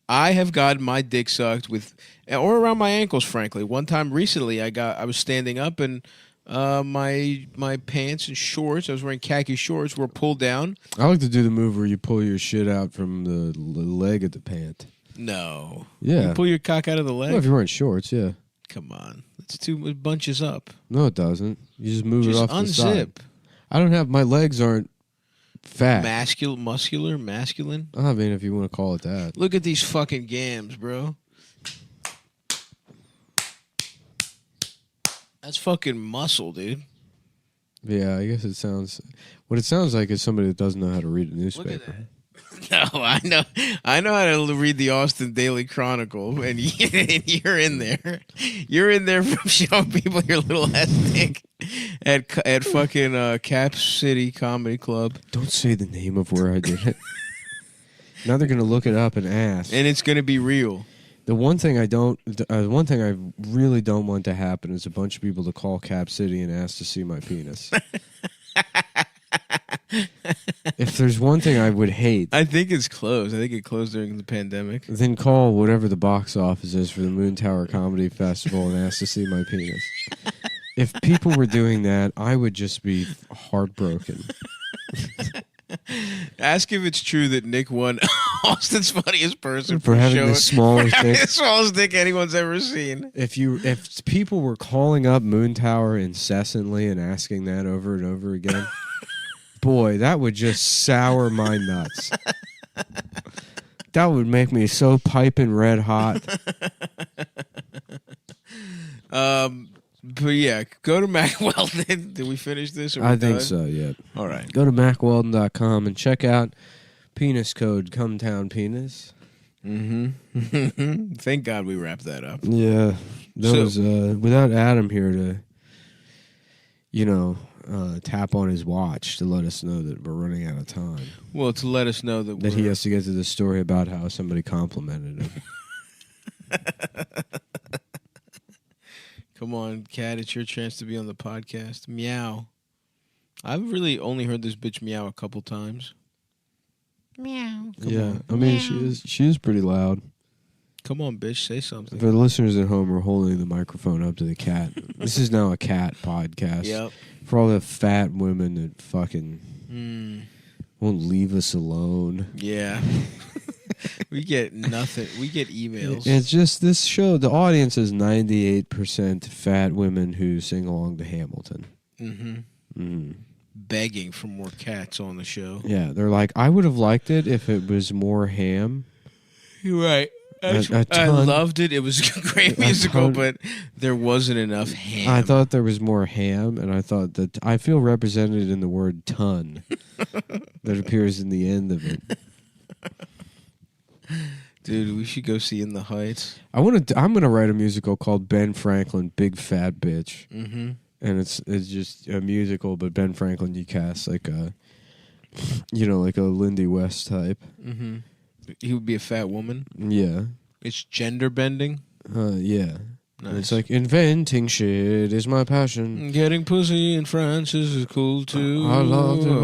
I have gotten my dick sucked with, or around my ankles. Frankly, one time recently, I was standing up and my pants and shorts, I was wearing khaki shorts, were pulled down. I like to do the move where you pull your shit out from the leg of the pant. No. Yeah. You pull your cock out of the leg? Well, if you're wearing shorts, yeah. Come on. It bunches up. No, it doesn't. You just move it off the side. Unzip. I don't have, my legs aren't fat. Masculine? I mean, if you want to call it that. Look at these fucking gams, bro. That's fucking muscle, dude. Yeah, I guess it sounds, what it sounds like is somebody that doesn't know how to read a newspaper. Look at that. No, I know how to read the Austin Daily Chronicle, and you're in there. You're in there from showing people your little ass dick at fucking Cap City Comedy Club. Don't say the name of where I did it. Now they're gonna look it up and ask, and it's gonna be real. The one thing I really don't want to happen is a bunch of people to call Cap City and ask to see my penis. If there's one thing I would hate, I think it's closed. I think it closed during the pandemic. Then call whatever the box office is for the Moon Tower Comedy Festival and ask to see my penis. If people were doing that, I would just be heartbroken. Ask if it's true that Nick won Austin's funniest person for having the smallest dick. The smallest dick anyone's ever seen. If people were calling up Moon Tower incessantly and asking that over and over again, boy, that would just sour my nuts. That would make me so piping red hot. But yeah, go to Mac Weldon. Did we finish this? I think so, yeah. All right. Go to MacWeldon.com and check out penis code Cumtown Penis. Mm-hmm. Thank God we wrapped that up. Yeah. Without Adam here to, tap on his watch to let us know that we're running out of time. Well, to let us know that he has to get to the story about how somebody complimented him. Come on, Cat, it's your chance to be on the podcast. Meow. I've really only heard this bitch meow a couple times. Meow. Come on. I mean, she is pretty loud. Come on, bitch, say something. For the listeners at home, we're holding the microphone up to the cat. This is now a cat podcast. Yep. For all the fat women that fucking won't leave us alone. Yeah. We get nothing. We get emails. It's just this show. The audience is 98% fat women who sing along to Hamilton. Begging for more cats on the show. Yeah, they're like, I would have liked it if it was more ham. You're right. I loved it. It was a great musical, but there wasn't enough ham. I thought there was more ham, and I thought that I feel represented in the word ton that appears in the end of it. Dude, we should go see In the Heights. I'm gonna write a musical called Ben Franklin, Big Fat Bitch, and it's just a musical, but Ben Franklin you cast like a Lindy West type. He would be a fat woman. Yeah, it's gender bending. Yeah. Nice. It's like inventing shit is my passion. Getting pussy in France is cool too. I love to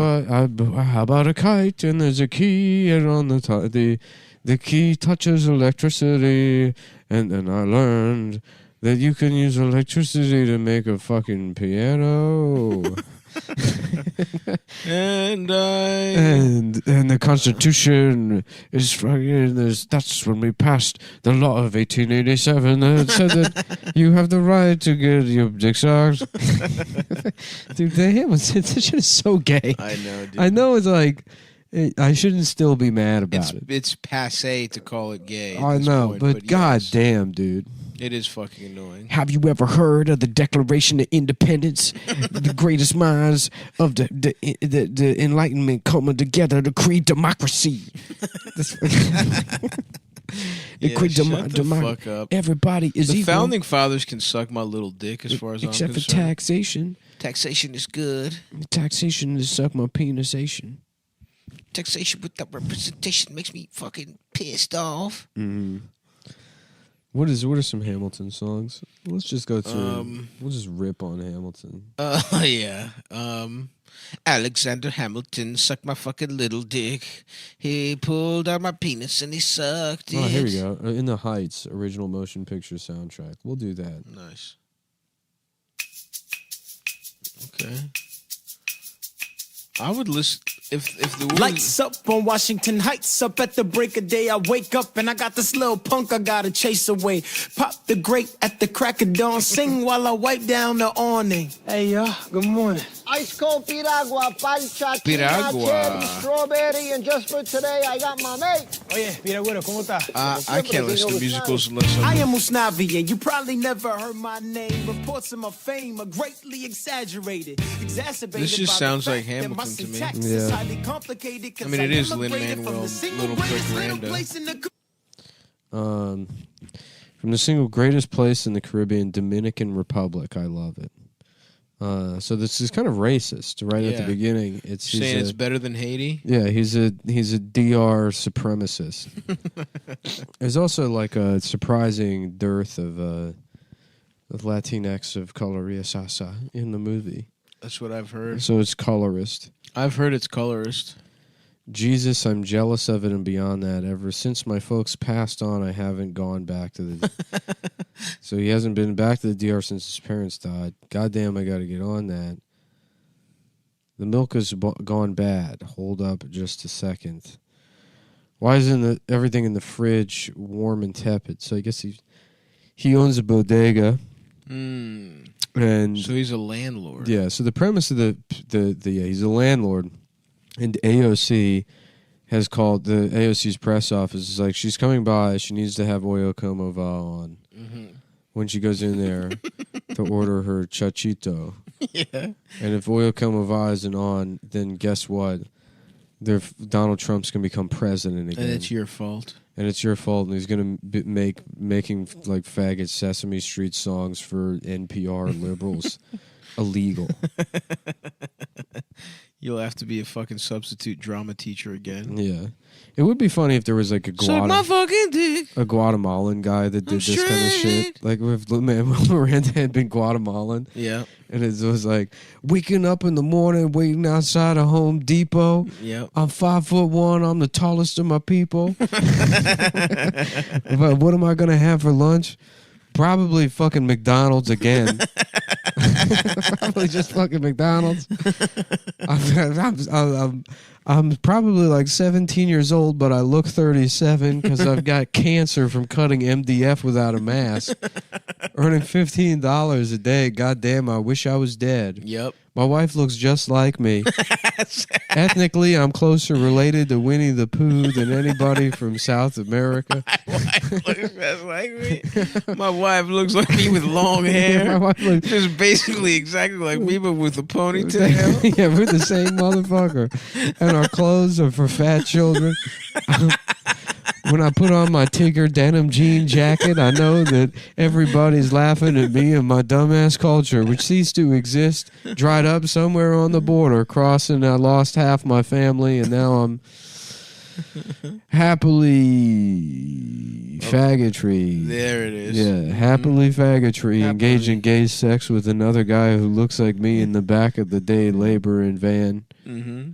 how about a kite and there's a key and on the key touches electricity and then I learned that you can use electricity to make a fucking piano. And the Constitution is fucking. That's when we passed the law of 1887 that said that you have the right to get your dick sucked. Dude, that shit is so gay. I know, dude. I know it's like I shouldn't still be mad about it. It's passé to call it gay. I know, point, but god yes, damn, dude. it is fucking annoying. Have you ever heard of the Declaration of Independence? The greatest minds of the Enlightenment coming together to create democracy. The quick shut the fuck up. Everybody is the equal. founding fathers can suck my little dick as far as Except I'm for concerned. taxation. Taxation is good. Taxation is suck my penisation. Taxation without representation makes me fucking pissed off. Mm-hmm. What are some Hamilton songs? Let's just go through. We'll just rip on Hamilton. Yeah. Alexander Hamilton sucked my fucking little dick. He pulled out my penis and he sucked it. Oh, here we go. In the Heights, original motion picture soundtrack. We'll do that. Nice. Okay. I would listen if the Lights up on Washington Heights, up at the break of day. I wake up and I got this little punk I gotta chase away. Pop the grate at the crack of dawn, sing while I wipe down the awning. Hey y'all, good morning. Ice cold piragua, palcha, Piragua. cherry, strawberry, and just for today, I got my mate. Oye, piragüero, ¿cómo está? I can't listen to musicals unless I am Usnavi, and you probably never heard my name. Reports of my fame are greatly exaggerated, exacerbated. This just by sounds the like fact that my Hamilton to me. syntax Yeah. is highly complicated, 'cause I mean, it is immigrated from Lin-Manuel the single Little Quick greatest little Randa. place in the From the single greatest place in the Caribbean, Dominican Republic. I love it. So this is kind of racist right at the Yeah. beginning. It's saying he's it's better than Haiti. Yeah, he's a DR supremacist. There's also like a surprising dearth of Latinx of colorista in the movie. That's what I've heard. So it's colorist. I've heard it's colorist. Jesus, I'm jealous of it and beyond that. Ever since my folks passed on, I haven't gone back to the... So he hasn't been back to the DR since his parents died. Goddamn, I got to get on that. The milk has gone bad. Hold up just a second. Why isn't everything in the fridge warm and tepid? So I guess he owns a bodega. And so he's a landlord. Yeah, so the premise of he's a landlord. And AOC has called the AOC's press office. Is like, she's coming by. She needs to have Oyo Como Va on when she goes in there to order her chachito. Yeah. And if Oyo Como Va isn't on, then guess what? Donald Trump's going to become president again. And it's your fault. And it's your fault. And he's going to be making like faggot Sesame Street songs for NPR liberals illegal. You'll have to be a fucking substitute drama teacher again. Yeah. It would be funny if there was like Suck my fucking dick. a Guatemalan guy that did this kind of shit. Like if Miranda had been Guatemalan. Yeah. And it was like, waking up in the morning, waiting outside of Home Depot. Yep. I'm 5'1", I'm the tallest of my people. But what am I going to have for lunch? Probably fucking McDonald's again. Probably just fucking McDonald's. I'm probably like 17 years old, but I look 37 because I've got cancer from cutting MDF without a mask. Earning $15 a day. Goddamn, I wish I was dead. Yep. My wife looks just like me. Ethnically, I'm closer related to Winnie the Pooh than anybody from South America. Looks just like me. My wife looks like me with long hair. My wife looks just basically exactly like me, but with a ponytail. Yeah, we're the same motherfucker. And our clothes are for fat children. When I put on my Tigger denim jean jacket, I know that everybody's laughing at me and my dumbass culture, which ceased to exist, dried up somewhere on the border, crossing. I lost half my family, and now I'm happily faggotry. There it is. Yeah, happily faggotry, engaging gay sex with another guy who looks like me in the back of the day labor in van. Mm-hmm.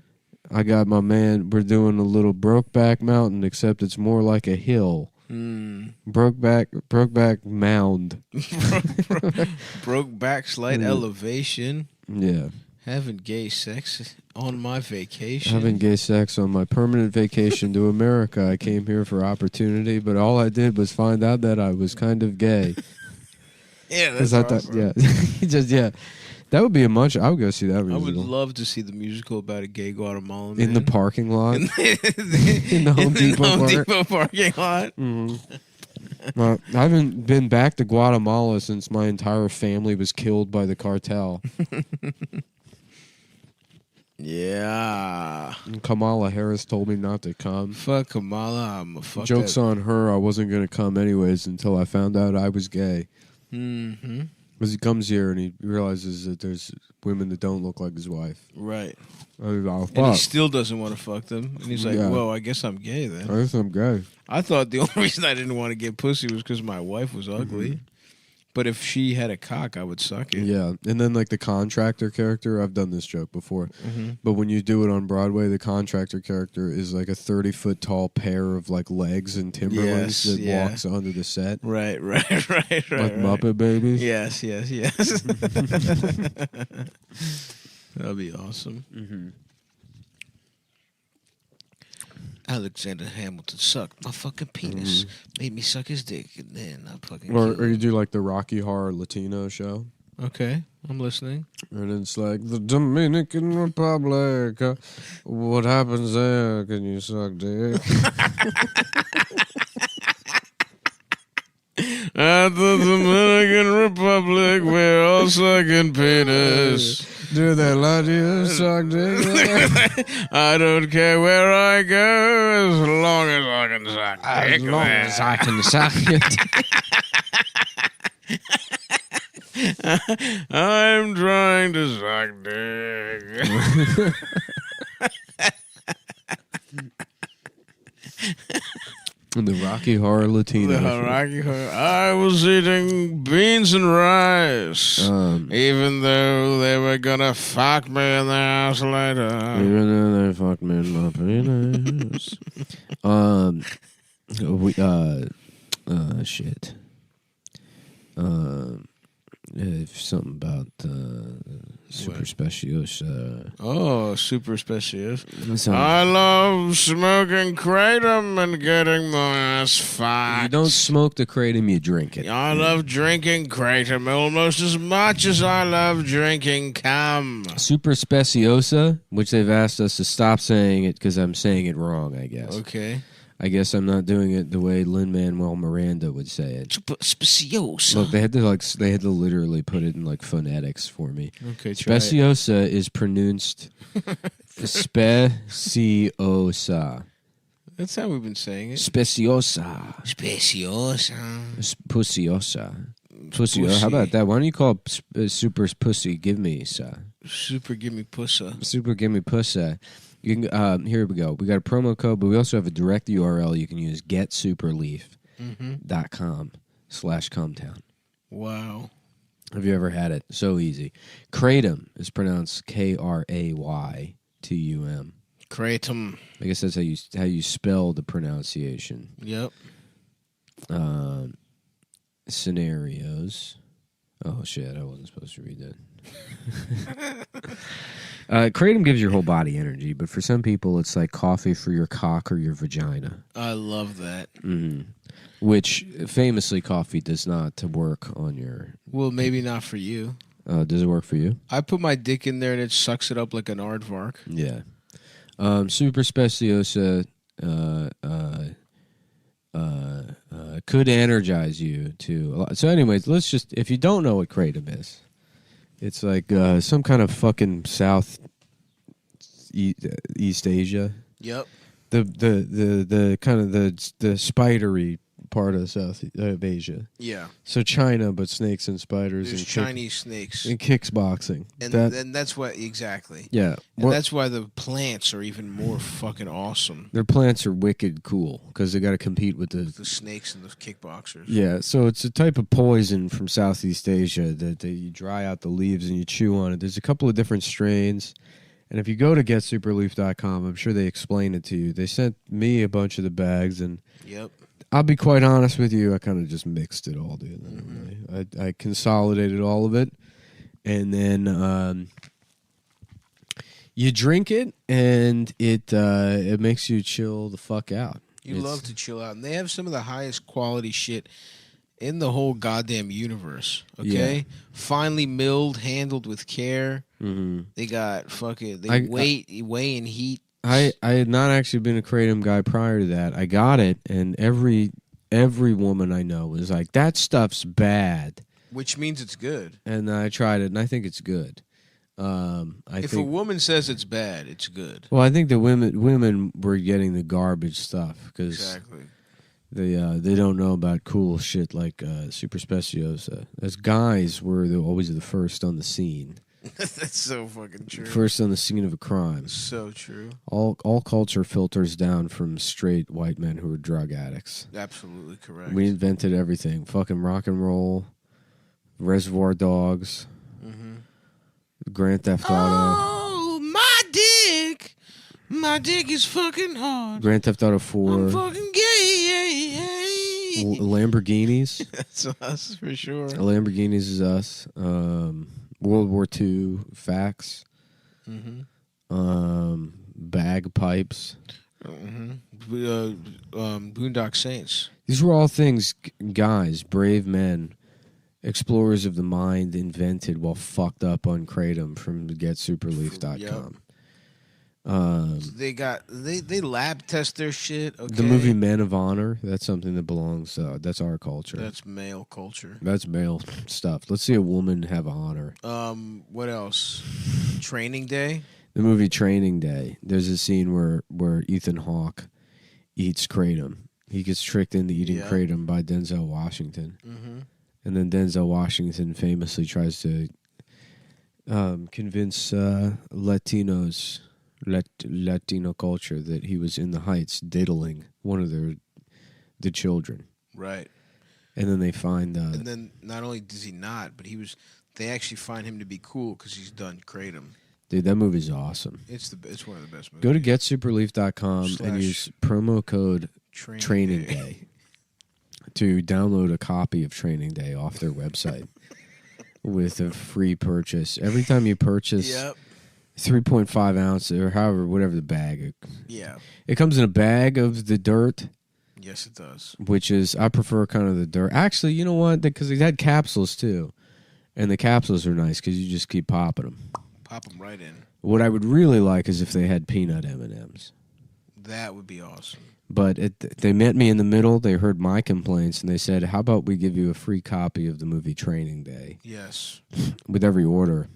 I got my man. We're doing a little Brokeback Mountain, except it's more like a hill. Brokeback Mound. Broke back, slight elevation. Yeah. Having gay sex on my vacation. Having gay sex on my permanent vacation to America. I came here for opportunity, but all I did was find out that I was kind of gay. Yeah, that's I awesome. thought, yeah. That would be a much. I would go see that I musical. would love to see the musical about a gay Guatemalan In the man. parking lot. in the Home Depot parking lot. Well, I haven't been back to Guatemala since my entire family was killed by the cartel. Yeah. And Kamala Harris told me not to come. Fuck Kamala. I'm a fuck Joke's that. on her. I wasn't going to come anyways until I found out I was gay. Mm-hmm. Because he comes here and he realizes that there's women that don't look like his wife. Right. Oh, And he still doesn't want to fuck them. And he's like, Yeah. well, I guess I'm gay then. I guess I'm gay. I thought the only reason I didn't want to get pussy was because my wife was ugly. But if she had a cock, I would suck it. Yeah, and then like the contractor character, I've done this joke before, but when you do it on Broadway, the contractor character is like a 30-foot tall pair of like legs and Timberlands that walks onto the set. Right. Like Muppet Babies. Yes. That'd be awesome. Mm-hmm. Alexander Hamilton sucked my fucking penis, made me suck his dick, and then I fucking Or you do like the Rocky Horror Latino show. Okay, I'm listening. And it's like the Dominican Republic. What happens there? Can you suck dick? At the Dominican Republic, we're all sucking penis. Do they let you suck dick? I don't care where I go as long as I can suck dick. As long as I can suck it. I'm trying to suck dick. The Rocky Horror Latino. The Rocky Horror. I was eating beans and rice, even though they were gonna fuck me in the house later. Even though they fucked me in my penis. Shit. Something about Super Speciosa. Oh, super specious. So- I love smoking kratom and getting my ass fucked. You don't smoke the kratom, you drink it. I love drinking kratom almost as much as I love drinking cum. Super Speciosa, which they've asked us to stop saying it because I'm saying it wrong, I guess. Okay. I guess I'm not doing it the way Lin-Manuel Miranda would say it. Speciosa. Look, they had to literally put it in like phonetics for me. Okay, try it. Speciosa is pronounced Speciosa. That's how we've been saying it. Speciosa. Pussyosa. Pussy. How about that? Why don't you call it Super Pussy Give Me Sa? Super give me pussa. Super Give Me Pussa. You can, here we go. We got a promo code, but we also have a direct URL you can use. getsuperleaf.com/Cumtown. Wow. Have you ever had it? So easy. Kratom is pronounced Kraytum. Kratom. I guess that's how you spell the pronunciation. Yep. Scenarios. Oh shit! I wasn't supposed to read that. Kratom gives your whole body energy, but for some people, it's like coffee for your cock or your vagina. I love that. Mm-hmm. Which famously, coffee does not work on your. Well, maybe not for you. Does it work for you? I put my dick in there and it sucks it up like an aardvark. Yeah. Super Speciosa could energize you to. So, anyways, let's just. If you don't know what kratom is, it's like some kind of fucking East Asia. Yep. The kind of the spidery part of South of Asia. Yeah. So China, but snakes and spiders. There's and Chinese snakes. and kickboxing. And that's what exactly. Yeah. And that's why the plants are even more fucking awesome. Their plants are wicked cool because they got to compete with The snakes and the kickboxers. Yeah, so it's a type of poison from Southeast Asia that you dry out the leaves and you chew on it. There's a couple of different strains. And if you go to getsuperleaf.com, I'm sure they explain it to you. They sent me a bunch of the bags, and Yep. I'll be quite honest with you, I kind of just mixed it all together. I consolidated all of it, and then you drink it, and it makes you chill the fuck out. You love to chill out. And they have some of the highest quality shit in the whole goddamn universe. Okay? Yeah. Finely milled, handled with care. Mm-hmm. They got fucking weigh and heat. I had not actually been a kratom guy prior to that. I got it, and every woman I know was like, "That stuff's bad," Which means it's good. and I tried it, and I think it's good. If a woman says it's bad, it's good. Well, I think the women were getting the garbage stuff because Exactly. they don't know about cool shit like Super Speciosa. As guys, we're always the first on the scene. That's so fucking true. First on the scene of a crime. So true. All culture filters down from straight white men who are drug addicts. Absolutely correct. We invented everything. Fucking rock and roll, Reservoir Dogs, Grand Theft Auto. Oh, my dick is fucking hard. Grand Theft Auto 4. I'm fucking gay. Lamborghinis. That's us for sure. Lamborghinis is us. World War II facts. Bagpipes. Boondock Saints. These were all things guys, brave men, explorers of the mind invented while fucked up on Kratom from GetSuperleaf.com. They lab test their shit. Okay? The movie Men of Honor, that's something that belongs, that's our culture. That's male culture. That's male stuff. Let's see a woman have honor. What else? Training Day? The movie Training Day. There's a scene where Ethan Hawke eats Kratom. He gets tricked into eating Kratom by Denzel Washington. And then Denzel Washington famously tries to convince Latinos, Latino culture, that he was in the Heights diddling one of the children. Right. And then they find... and then not only does he not, but they actually find him to be cool because he's done Kratom. Dude, that movie's awesome. It's one of the best movies. Go to getsuperleaf.com and use promo code Training Day to download a copy of Training Day off their website with a free purchase. Every time you purchase 3.5 ounce or however, whatever the bag. It comes in a bag of the dirt. Yes, it does. Which is, I prefer kind of the dirt. Actually, you know what? Because they had capsules too. And the capsules are nice because you just keep popping them. Pop them right in. What I would really like is if they had peanut M&Ms. That would be awesome. But they met me in the middle. They heard my complaints, and they said, how about we give you a free copy of the movie Training Day? Yes. With every order.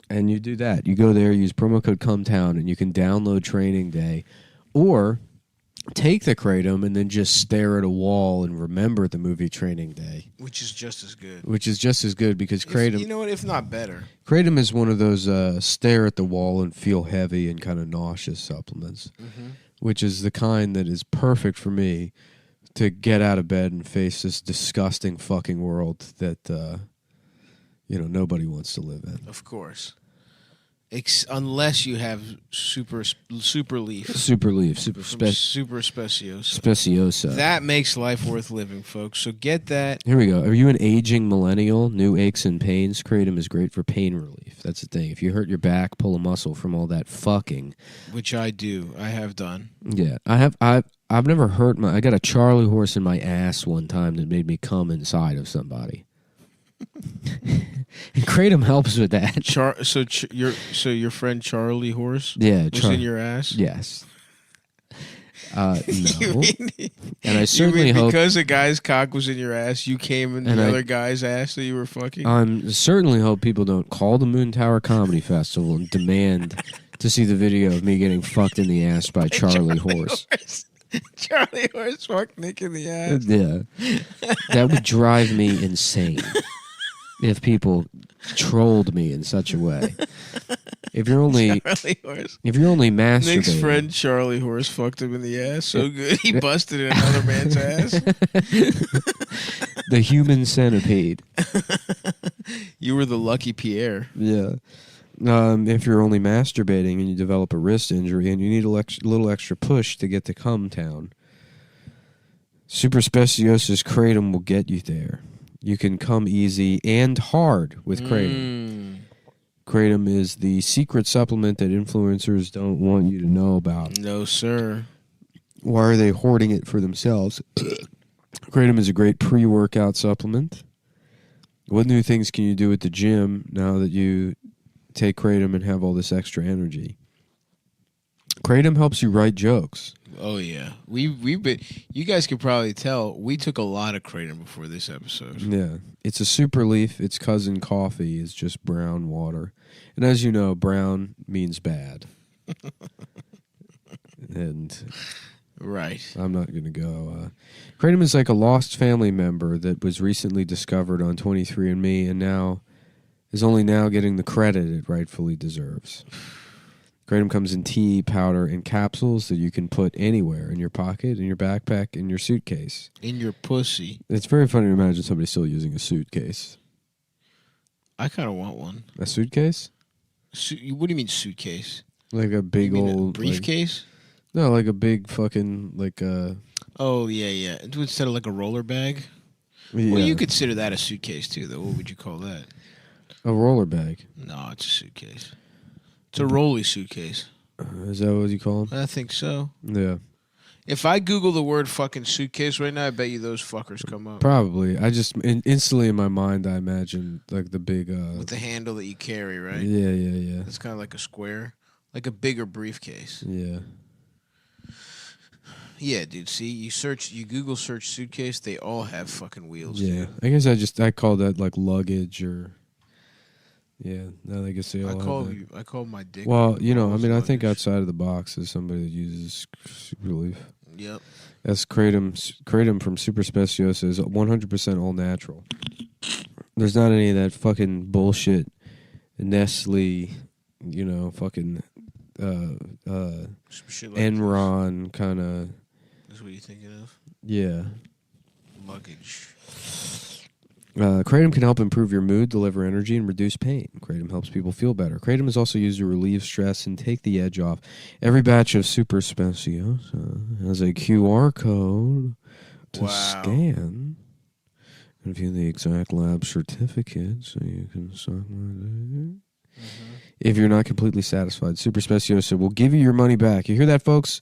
And you do that. You go there, use promo code Cumtown, and you can download Training Day. Or take the Kratom and then just stare at a wall and remember the movie Training Day. Which is just as good. Which is just as good because Kratom... You know what? If not better. Kratom is one of those stare at the wall and feel heavy and kind of nauseous supplements. Which is the kind that is perfect for me to get out of bed and face this disgusting fucking world that nobody wants to live in. Of course. Unless you have super leaf. Super Speciosa. Speciosa. That makes life worth living, folks. So get that. Here we go. Are you an aging millennial? New aches and pains? Kratom is great for pain relief. That's the thing. If you hurt your back, pull a muscle from all that fucking. Which I do. I have done. Yeah. I've never hurt I got a Charlie horse in my ass one time that made me come inside of somebody. And Kratom helps with that. So your friend Charlie Horse was in your ass? Yes. No. And I certainly hope because a guy's cock was in your ass, you came in the other guy's ass that you were fucking. I certainly hope people don't call the Moon Tower Comedy Festival and demand to see the video of me getting fucked in the ass by Charlie Horse. Charlie Horse fucked Nick in the ass. Yeah, that would drive me insane if people trolled me in such a way. If you're only masturbating, Nick's friend Charlie Horse fucked him in the ass so good he busted in another man's ass. The human centipede. You were the lucky Pierre. Yeah. If you're only masturbating and you develop a wrist injury and you need a little extra push to get to Cumtown, Super Speciosa's Kratom will get you there. You can come easy and hard with Kratom. Kratom is the secret supplement that influencers don't want you to know about. No, sir. Why are they hoarding it for themselves? Kratom is a great pre-workout supplement. What new things can you do at the gym now that you take Kratom and have all this extra energy? Kratom helps you write jokes. Oh yeah, we've been. You guys could probably tell we took a lot of kratom before this episode. Yeah, it's a super leaf. Its cousin coffee is just brown water, and as you know, brown means bad. And right, I'm not gonna go. Kratom is like a lost family member that was recently discovered on 23andMe, and now is only now getting the credit it rightfully deserves. Kratom comes in tea, powder, and capsules that you can put anywhere in your pocket, in your backpack, in your suitcase. In your pussy. It's very funny to imagine somebody still using a suitcase. I kind of want one. A suitcase? What do you mean suitcase? Like a big You mean a old briefcase? No, like a big fucking Oh yeah. Instead of like a roller bag. Yeah. Well, you consider that a suitcase too, though. What would you call that? A roller bag. No, it's a suitcase. It's a rolly suitcase. Is that what you call them? I think so. Yeah. If I Google the word fucking suitcase right now, I bet you those fuckers come up. Probably. I just instantly in my mind I imagine like the big With the handle that you carry, right? Yeah. It's kind of like a square, like a bigger briefcase. Yeah. Yeah, dude. See, you Google search suitcase, they all have fucking wheels. Yeah. Dude. I guess I call that like luggage or. Yeah, no, I guess they all have that. I call my dick. Well, I think outside of the box is somebody that uses super leaf. Yep. That's kratom from Super Speciosa is 100% all natural. There's not any of that fucking bullshit Nestle, fucking shit like Enron kind of. That's what you're thinking of? Yeah. Luggage. Kratom can help improve your mood, deliver energy, and reduce pain. Kratom helps people feel better. Kratom is also used to relieve stress and take the edge off. Every batch of Super Speciosa has a QR code to scan and view the exact lab certificate so you can stock If you're not completely satisfied, Super Speciosa will give you your money back. You hear that, folks?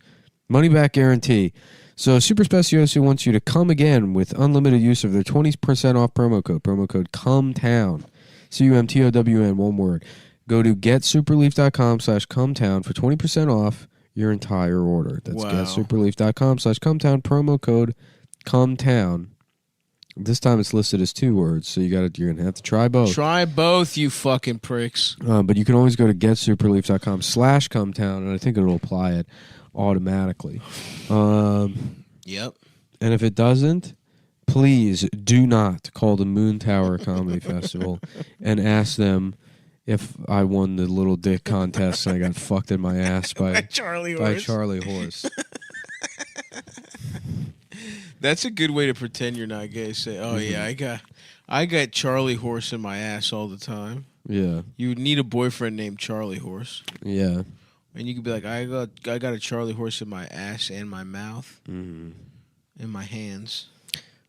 Money back guarantee. So Super Speciosa wants you to come again with unlimited use of their 20% off promo code Cumtown. Cumtown, one word. Go to getsuperleaf.com/Cumtown for 20% off your entire order. That's getsuperleaf.com/Cumtown, promo code Cumtown. This time it's listed as 2 words, so you're going to have to try both. Try both, you fucking pricks. But you can always go to getsuperleaf.com/Cumtown, and I think it'll apply it automatically. Yep. And if it doesn't, please do not call the Moon Tower Comedy Festival and ask them if I won the little dick contest and I got fucked in my ass by Charlie Horse. That's a good way to pretend you're not gay. Say, "Oh yeah, I got Charlie Horse in my ass all the time." Yeah. You would need a boyfriend named Charlie Horse. Yeah. And you could be like, I got a Charlie Horse in my ass and my mouth, in my hands.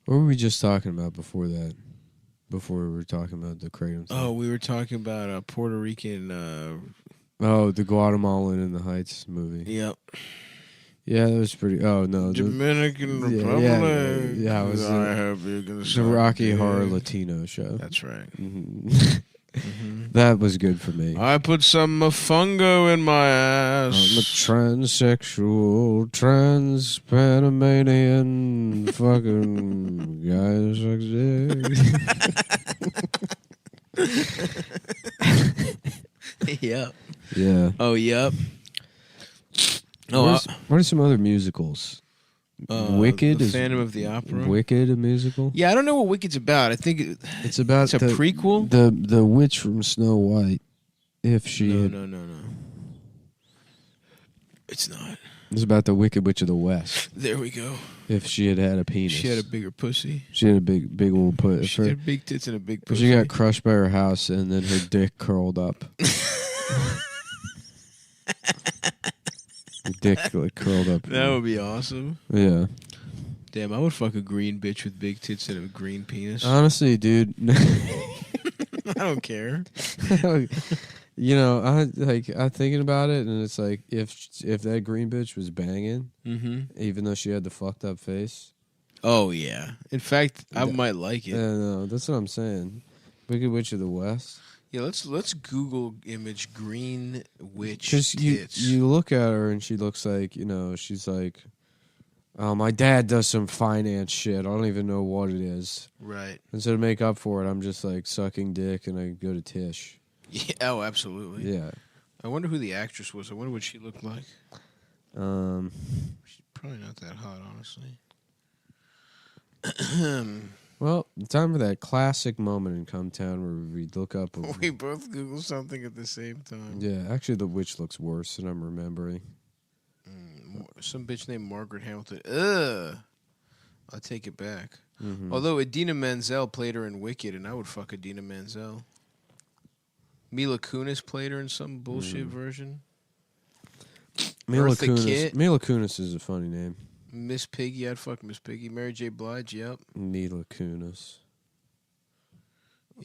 What were we just talking about before that? Before we were talking about the kratom thing? Oh, we were talking about Puerto Rican. The Guatemalan in the Heights movie. Yep. Yeah, that was pretty. Oh no, Dominican Republic. Yeah, it was the Rocky Horror Latino show. That's right. That was good for me. I put some mofongo in my ass. I'm a transsexual, trans-Panamanian fucking guy who sucks dick. Yep. Yeah. Oh, yep. Oh, what are some other musicals? Wicked the is Phantom of the Opera. Wicked, a musical? Yeah, I don't know what Wicked's about. I think it's about a prequel. The witch from Snow White. If she No. It's not. It's about the Wicked Witch of the West. There we go. If she had a penis, She had a bigger pussy. She had a big old pussy. She had big tits and a big pussy. She got crushed by her house, and then her dick curled up. Dick like curled up. That would be awesome. Yeah. Damn, I would fuck a green bitch with big tits and a green penis. Honestly, dude. I don't care. I'm thinking about it, and it's like if that green bitch was banging, even though she had the fucked up face. Oh yeah. In fact, I might like it. No, that's what I'm saying. Wicked Witch of the West. Yeah, let's Google image green witch Because tits. you look at her and she looks like, she's like, my dad does some finance shit. I don't even know what it is. Right. And so to make up for it, I'm just like sucking dick and I go to Tish. Yeah, oh, absolutely. Yeah. I wonder who the actress was. I wonder what she looked like. She's probably not that hot, honestly. Well, time for that classic moment in Cumtown where we look up. We both Google something at the same time. Yeah, actually, the witch looks worse than I'm remembering. Some bitch named Margaret Hamilton. Ugh. I'll take it back. Mhm. Although Idina Menzel played her in Wicked, and I would fuck Idina Menzel. Mila Kunis played her in some bullshit version. Mila Eartha Kitt. Kunis is a funny name. Miss Piggy, I'd fuck Miss Piggy. Mary J. Blige, yep. Mila Kunis.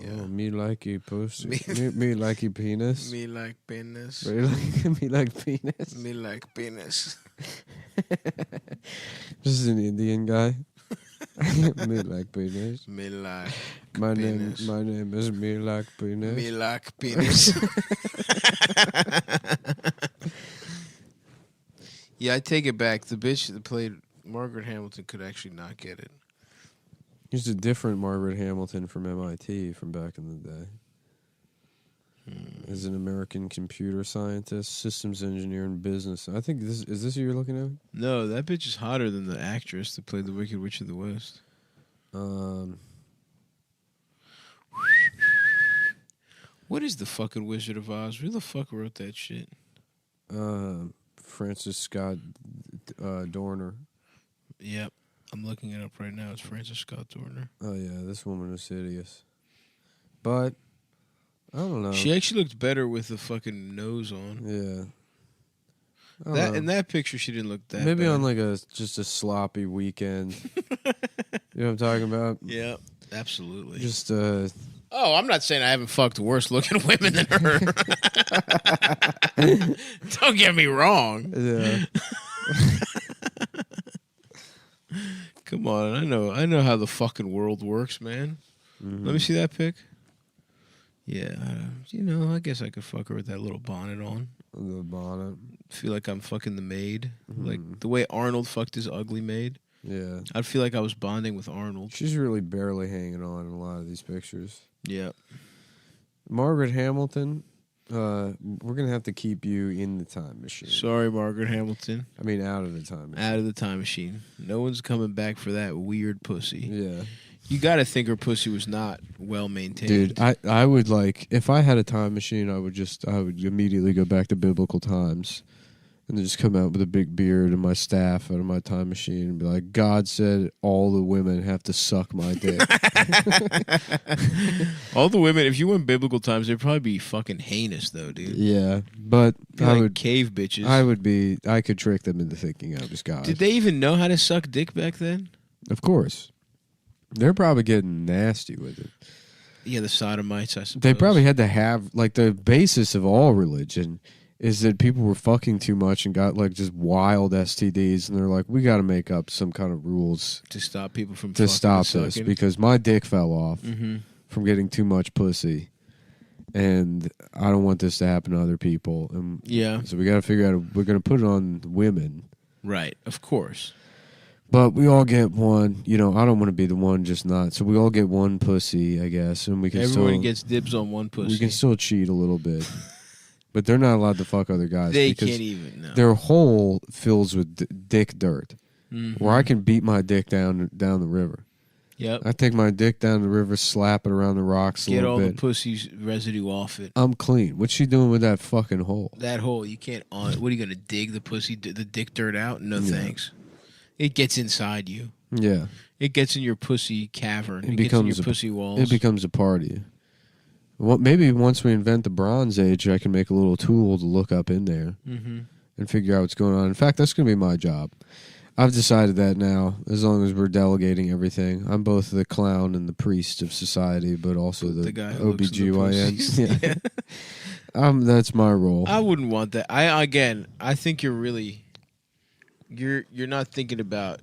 Yeah. Oh, me like you pussy. me like you penis. Me like penis. Me like penis. Me like penis. This is an Indian guy. Me like penis. Me like my penis. My name is Me like penis. Me like penis. Yeah, I take it back. The bitch that played Margaret Hamilton could actually not get it. Here's a different Margaret Hamilton from MIT from back in the day. As an American computer scientist, systems engineer, and business. I think this is this who you're looking at? No, that bitch is hotter than the actress that played the Wicked Witch of the West. What is the fucking Wizard of Oz? Who the fuck wrote that shit? Francis Scott Dorner. Yep. I'm looking it up right now. It's Francis Scott Dorner. Oh, yeah, this woman is hideous. But, I don't know. She actually looked better with the fucking nose on. Yeah. That in that picture, she didn't look that Maybe bad. on like just a sloppy weekend. You know what I'm talking about? Yeah, absolutely. Just, Oh, I'm not saying I haven't fucked worse looking women than her. Don't get me wrong. Yeah. Come on, I know how the fucking world works, man. Mm-hmm. Let me see that pic. Yeah, I guess I could fuck her with that little bonnet on. The bonnet. Feel like I'm fucking the maid, like the way Arnold fucked his ugly maid. Yeah. I'd feel like I was bonding with Arnold. She's really barely hanging on in a lot of these pictures. Yeah. Margaret Hamilton, we're going to have to keep you in the time machine. Sorry, Margaret Hamilton. I mean, out of the time machine. Out of the time machine. No one's coming back for that weird pussy. Yeah. You got to think her pussy was not well maintained. Dude, I would like, if I had a time machine, I would immediately go back to biblical times and then just come out with a big beard and my staff out of my time machine and be like, God said all the women have to suck my dick. All the women, if you went biblical times, they'd probably be fucking heinous, though, dude. Yeah, but I Like would cave bitches. I could trick them into thinking I was God. Did they even know how to suck dick back then? Of course. They're probably getting nasty with it. Yeah, the sodomites, I suppose. They probably had to have, like, the basis of all religion is that people were fucking too much and got, like, just wild STDs, and they're like, we got to make up some kind of rules to stop people from to fucking stop and this sucking. because my dick fell off Mhm. from getting too much pussy, and I don't want this to happen to other people. And Yeah. so we got to figure out. We're going to put it on women. Right, of course. But we all get one. I don't want to be the one just not. So we all get one pussy, I guess, and we can Everybody still gets dibs on one pussy. we can still cheat a little bit. But they're not allowed to fuck other guys. They because can't even, no. Their hole fills with dick dirt, Mhm. where I can beat my dick down the river. Yep. I take my dick down the river, slap it around the rocks a Get little all the bit. pussy's residue off it. I'm clean. What's she doing with that fucking hole? That hole, you can't. What are you gonna dig the pussy, the dick dirt out? No Yeah. thanks. It gets inside you. Yeah. It gets in your pussy cavern. It, gets in becomes your pussy walls. It becomes a party. Well, maybe once we invent the Bronze Age, I can make a little tool to look up in there Mhm. and figure out what's going on. In fact, that's going to be my job. I've decided that now, as long as we're delegating everything. I'm both the clown and the priest of society, but also the guy who looks at the OBGYN. pussies. Yeah. That's my role. I wouldn't want that. I think you're really, you're not thinking about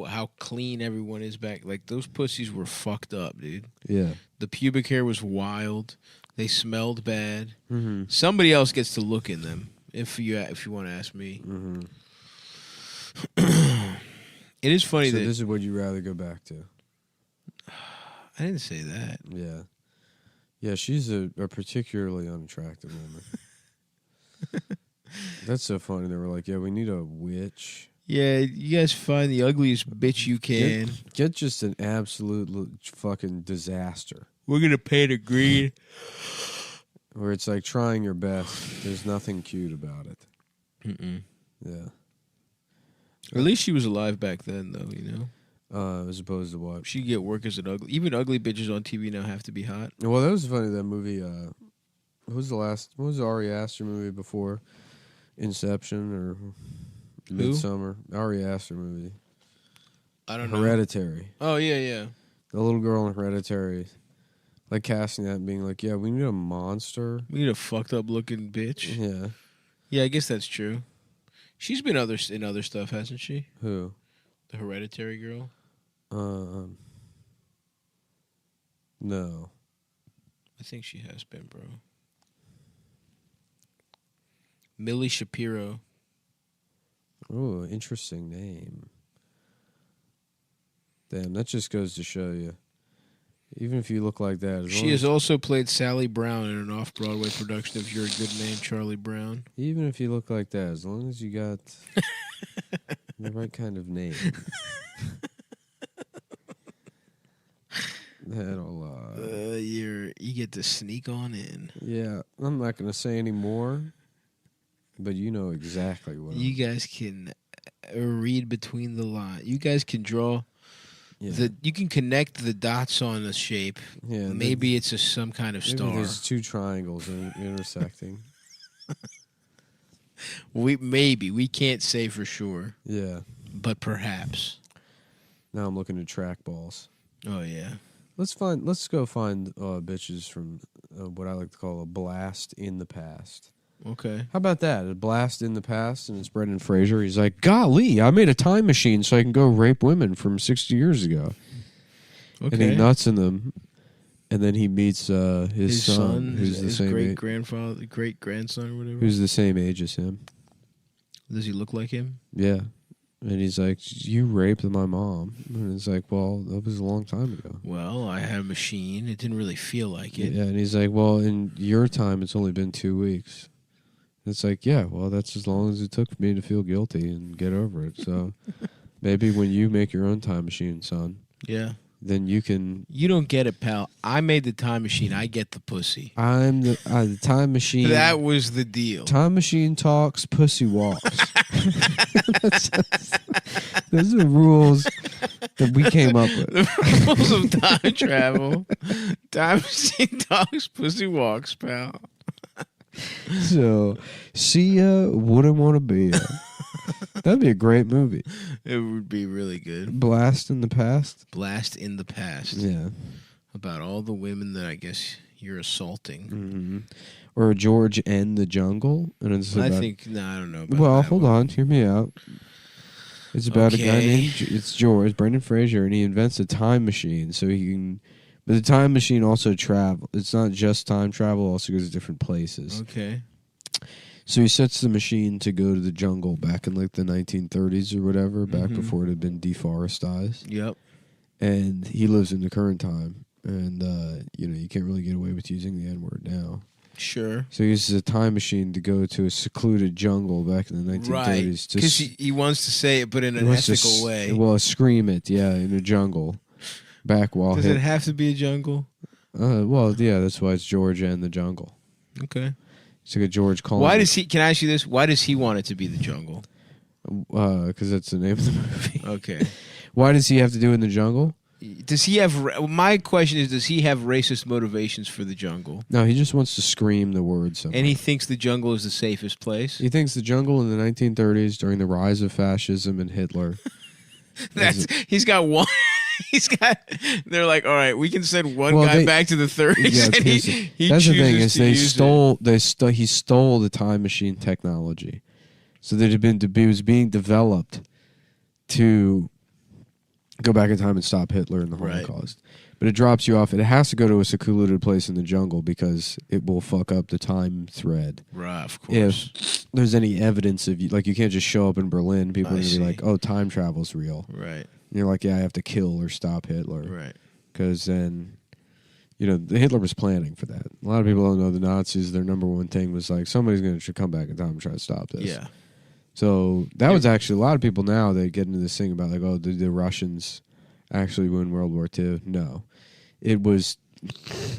how clean everyone is back. Like those pussies were fucked up, dude. Yeah. The pubic hair was wild. They smelled bad. Mm-hmm. Somebody else gets to look in them. If you want to ask me, Mm-hmm. it is funny So that this is what you'd rather go back to. I didn't say that. Yeah. Yeah, she's a particularly unattractive woman. That's so funny. They were like, yeah, we need a witch. Yeah, you guys find the ugliest bitch you can. Get just an absolute fucking disaster. We're gonna paint it green. Where it's like trying your best. There's nothing cute about it. Mm-mm. Yeah. Or at least she was alive back then, though. You know. As opposed to what? She get work as an ugly. Even ugly bitches on TV now have to be hot. Well, that was funny. That movie. What was the Ari Aster movie before Inception or Midsummer? Ari Aster movie. I don't know. Hereditary. Oh yeah. The little girl in Hereditary, like casting that and being like, yeah, we need a monster. We need a fucked up looking bitch. Yeah. Yeah, I guess that's true. She's been in other stuff, hasn't she? Who? The Hereditary girl. No. I think she has been, bro. Millie Shapiro. Oh, interesting name. Damn, that just goes to show you. Even if you look like that. She has also played Sally Brown in an off-Broadway production of You're a Good Man, Charlie Brown. Even if you look like that, as long as you got the right kind of name. That'll you get to sneak on in. Yeah, I'm not going to say any more, but you know exactly what. You guys can read between the lines. You guys can draw. Yeah. You can connect the dots on a shape. Yeah, maybe it's some kind of maybe star. There's two triangles intersecting. We can't say for sure. Yeah, but perhaps. Now I'm looking at trackballs. Oh yeah. Let's go find bitches from what I like to call a blast in the past. Okay. How about that? A blast in the past, and it's Brendan Fraser. He's like, golly, I made a time machine so I can go rape women from 60 years ago. Okay. And he nuts in them, and then he meets his son, who's the his same age, great grandson, or whatever. who's the same age as him. Does he look like him? Yeah. And he's like, you raped my mom. And it's like, well, that was a long time ago. Well, I had a machine. It didn't really feel like it. Yeah, and he's like, well, in your time, it's only been 2 weeks. It's like, yeah, well, that's as long as it took me to feel guilty and get over it. So maybe when you make your own time machine, son, yeah, then you can. You don't get it, pal. I made the time machine. I get the pussy. I'm the time machine. That was the deal. Time machine talks, pussy walks. Those are the rules that we came up with. The rules of time travel. Time machine talks, pussy walks, pal. So, see ya, wouldn't want to be ya. That'd be a great movie. It would be really good. Blast in the past. Blast in the past. Yeah. About all the women that I guess you're assaulting. Mm-hmm. Or George and the Jungle. And it's I about, think, no, I don't know about well, that hold one. on, hear me out. It's about a guy Okay. named, it's George, Brendan Fraser, and he invents a time machine so he can, but the time machine also travel. It's not just time travel, also goes to different places. Okay. So he sets the machine to go to the jungle back in like the 1930s or whatever, back Mhm. before it had been deforested. Yep. And he lives in the current time. And, you can't really get away with using the N-word now. Sure. So he uses a time machine to go to a secluded jungle back in the 1930s. Right. Because he wants to say it, but in an ethical way. Well, scream it, yeah, in a jungle. Back while Does it have to be a jungle? well, yeah, that's why it's George and the Jungle. Okay. It's like a George calling. Why does he? Can I ask you this? Why does he want it to be the jungle? Because that's the name of the movie. Okay. Why does he have to do it in the jungle? Does he have? My question is, does he have racist motivations for the jungle? No, he just wants to scream the word somewhere. And he thinks the jungle is the safest place. He thinks the jungle in the 1930s, during the rise of fascism and Hitler. He's got one. They're like, all right, we can send one guy back to the 30s. Yeah, and because he that's the thing chooses is to they use stole. He stole the time machine technology, so that it was being developed to go back in time and stop Hitler and the Holocaust. But it drops you off. It has to go to a secluded place in the jungle because it will fuck up the time thread. Right, of course. If there's any evidence of you, like you can't just show up in Berlin. People are going to be see. like, "Oh, time travel's real." Right. And you're like, "Yeah, I have to kill or stop Hitler." Right. Because then, Hitler was planning for that. A lot of people don't know the Nazis. Their number one thing was like, somebody's going to come back in time and try to stop this. Yeah. So that was actually a lot of people now. They get into this thing about like, oh, did the Russians actually win World War II? No, it was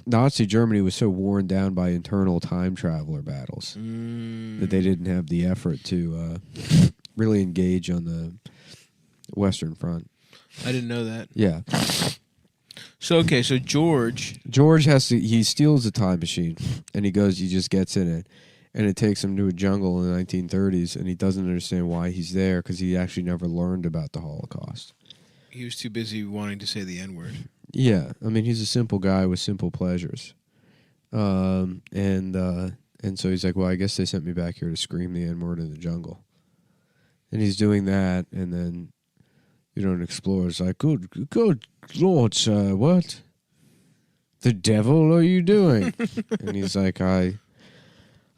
Nazi Germany was so worn down by internal time traveler battles that they didn't have the effort to really engage on the Western Front. I didn't know that. Yeah. So George he steals a time machine and he just gets in it, and it takes him to a jungle in the 1930s, and he doesn't understand why he's there because he actually never learned about the Holocaust. He was too busy wanting to say the N-word. Yeah, I mean, he's a simple guy with simple pleasures. And so he's like, well, I guess they sent me back here to scream the N-word in the jungle. And he's doing that, and then, an explorer's like, good Lord, sir, what the devil are you doing? And he's like, I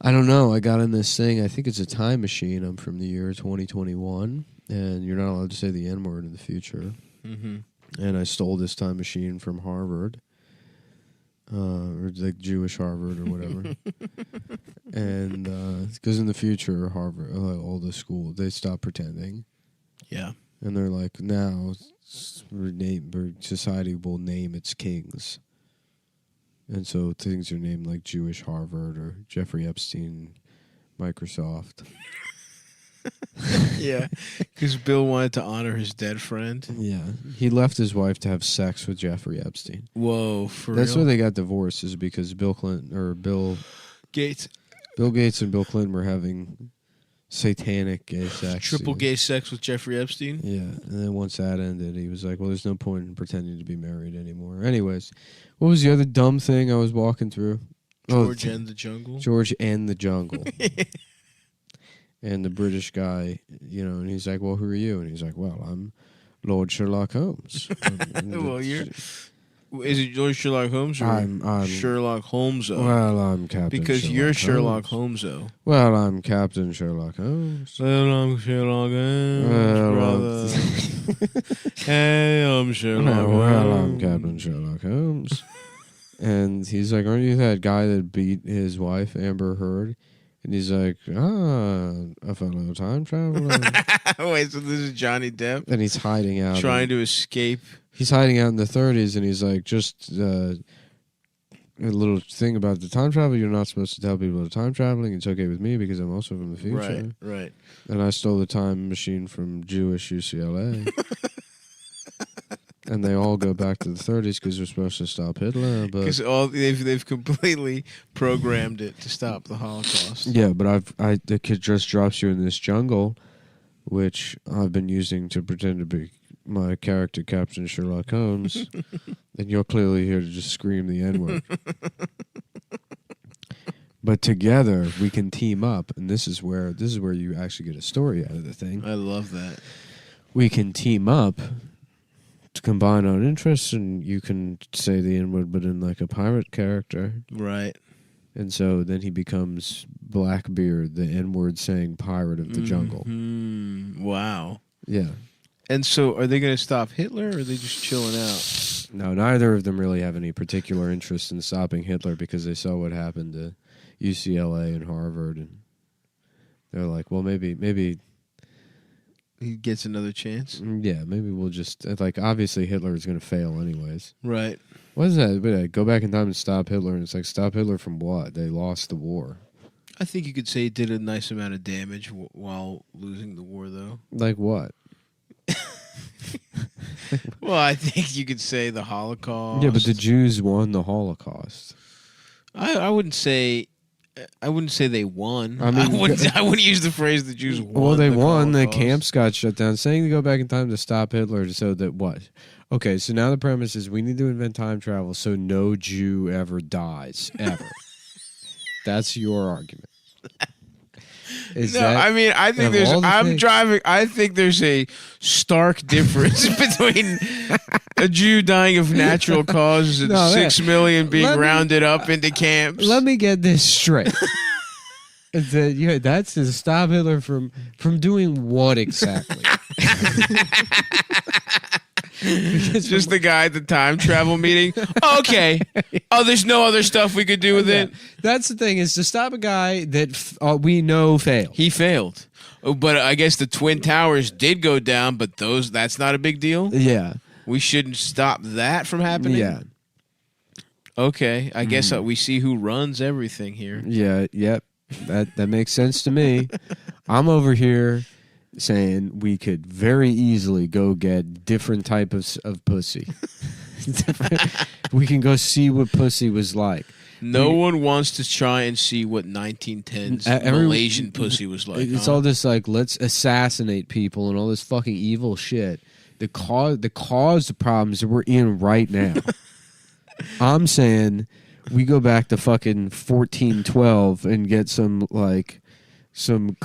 don't know. I got in this thing. I think it's a time machine. I'm from the year 2021, and you're not allowed to say the N-word in the future. Mm-hmm. And I stole this time machine from Harvard, or like Jewish Harvard or whatever. And because in the future, Harvard, all the school, they stop pretending. Yeah. And they're like, now society will name its kings. And so things are named like Jewish Harvard or Jeffrey Epstein, Microsoft. Yeah, because Bill wanted to honor his dead friend. Yeah, he left his wife to have sex with Jeffrey Epstein. Whoa, for That's real? why they got divorced, is because Bill Gates and Bill Clinton were having satanic gay sex. Triple gay sex with Jeffrey Epstein? Yeah, and then once that ended, he was like, well, there's no point in pretending to be married anymore. Anyways, what was the other dumb thing I was walking through? George and the Jungle? George and the Jungle. And the British guy, and he's like, well, who are you? And he's like, well, I'm Lord Sherlock Holmes. Well, is it Lord Sherlock Holmes or I'm Sherlock Holmes? Well, I'm Captain Because Sherlock you're Sherlock Holmes, though. Well, I'm Captain Sherlock Holmes. Well, I'm Sherlock Holmes, Well, brother. Hey, I'm Sherlock Holmes. Well, I'm Captain Sherlock Holmes. And he's like, aren't you that guy that beat his wife, Amber Heard? And he's like, a fellow time traveler. Wait, so this is Johnny Depp? And he's hiding out. Trying to escape. He's hiding out in the 30s, and he's like, just a little thing about the time travel. You're not supposed to tell people they're time traveling. It's okay with me because I'm also from the future. Right. And I stole the time machine from Jewish UCLA. And they all go back to the 30s because they're supposed to stop Hitler. Because they've completely programmed it to stop the Holocaust. Yeah, but the kid just drops you in this jungle, which I've been using to pretend to be my character, Captain Sherlock Holmes, and you're clearly here to just scream the N-word. But together we can team up, and this is where you actually get a story out of the thing. I love that. We can team up to combine our interests, and you can say the N-word, but in like a pirate character. Right. And so then he becomes Blackbeard, the N-word saying pirate of the jungle. Wow. Yeah. And so are they going to stop Hitler, or are they just chilling out? No, neither of them really have any particular interest in stopping Hitler because they saw what happened to UCLA and Harvard, and they're like, well, maybe he gets another chance. Yeah, maybe we'll just obviously Hitler is going to fail anyways. Right. What is that? Wait, go back in time and stop Hitler, and it's like, stop Hitler from what? They lost the war. I think you could say he did a nice amount of damage while losing the war, though. Like what? Well, I think you could say the Holocaust. Yeah, but the Jews won the Holocaust. I wouldn't say they won. I mean, I wouldn't use the phrase the Jews won. Well, they won. The Holocaust. camps got shut down. Saying to go back in time to stop Hitler so that what? Okay, so now the premise is we need to invent time travel so no Jew ever dies, ever. That's your argument. I mean, I think there's. I'm driving. I think there's a stark difference between a Jew dying of natural causes and 6 million being rounded up into camps. Let me get this straight. That's to stop Hitler from doing what exactly? Just the guy at the time travel meeting. Okay. Oh, there's no other stuff we could do with it. That's the thing, is to stop a guy that we know failed. He failed. But I guess the Twin Towers did go down, but that's not a big deal? Yeah. We shouldn't stop that from happening? Yeah. Okay. I guess we see who runs everything here. Yeah, yep. That makes sense to me. I'm over here saying we could very easily go get different types of pussy. We can go see what pussy was like. No one wants to try and see what 1910s Malaysian pussy was like. It's all this like, let's assassinate people and all this fucking evil shit. The cause the problems that we're in right now. I'm saying we go back to fucking 1412 and get some Saxon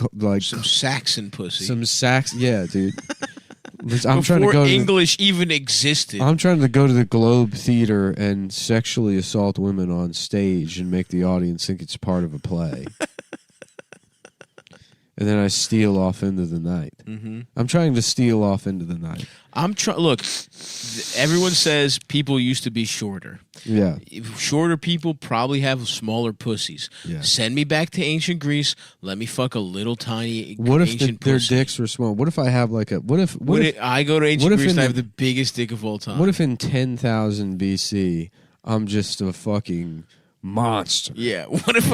pussy. Yeah, dude. I'm trying to go English even existed. I'm trying to go to the Globe Theater and sexually assault women on stage and make the audience think it's part of a play. And then I steal off into the night. Mm-hmm. I'm trying to steal off into the night. Look, everyone says people used to be shorter. Yeah. Shorter people probably have smaller pussies. Yeah. Send me back to ancient Greece. Let me fuck a little tiny what if ancient their pussy. dicks were small? What if I have like a... What if I go to ancient Greece and I have the biggest dick of all time? What if in 10,000 BC, I'm just a fucking... monster. Yeah. What if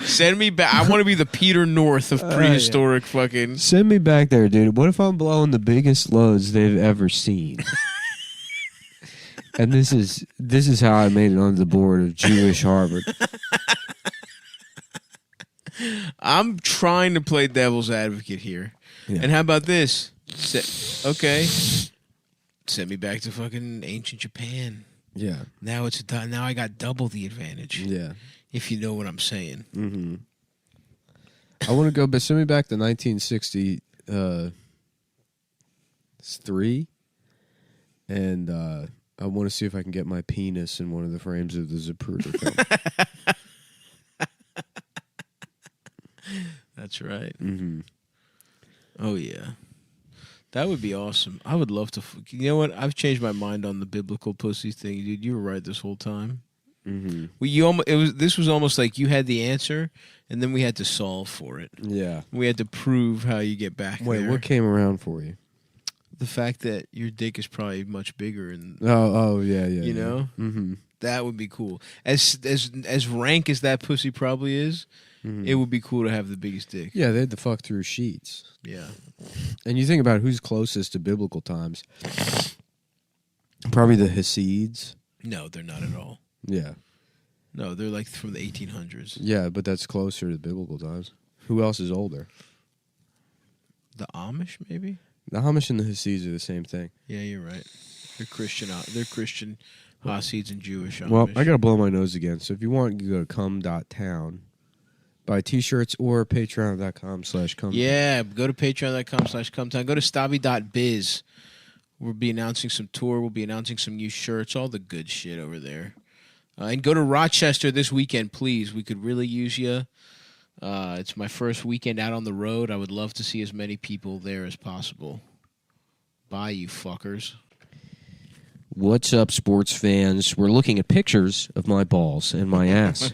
send me back? I want to be the Peter North of prehistoric fucking. Send me back there, dude. What if I'm blowing the biggest loads they've ever seen? And this is how I made it on the board of Jewish Harvard. I'm trying to play devil's advocate here. Yeah. And how about this? Okay. Send me back to fucking ancient Japan. Yeah. Now I got double the advantage. Yeah. If you know what I'm saying. Mm-hmm. I want to go, but send me back to 1963, and I want to see if I can get my penis in one of the frames of the Zapruder film. That's right. Mm-hmm. Oh yeah. That would be awesome. I would love to. You know what? I've changed my mind on the biblical pussy thing, dude. You were right this whole time. Mm-hmm. This was almost like you had the answer, and then we had to solve for it. Yeah. We had to prove how you get back. Wait, there. what came around for you? The fact that your dick is probably much bigger, and yeah. You know, mm-hmm. That would be cool. As rank as that pussy probably is, it would be cool to have the biggest dick. Yeah, they had to fuck through sheets. Yeah. And you think about who's closest to biblical times. Probably the Hasids. No, they're not at all. Yeah. No, they're like from the 1800s. Yeah, but that's closer to biblical times. Who else is older? The Amish, maybe? The Amish and the Hasids are the same thing. Yeah, you're right. They're Christian Hasids and Jewish Amish. Well, I got to blow my nose again. So if you want, you go to cum.town. Buy t-shirts or patreon.com/Cumtown. Yeah, go to patreon.com/Cumtown. Go to stabby.biz. We'll be announcing some tour. We'll be announcing some new shirts. All the good shit over there. And go to Rochester this weekend, please. We could really use you. It's my first weekend out on the road. I would love to see as many people there as possible. Bye, you fuckers. What's up, sports fans? We're looking at pictures of my balls and my ass.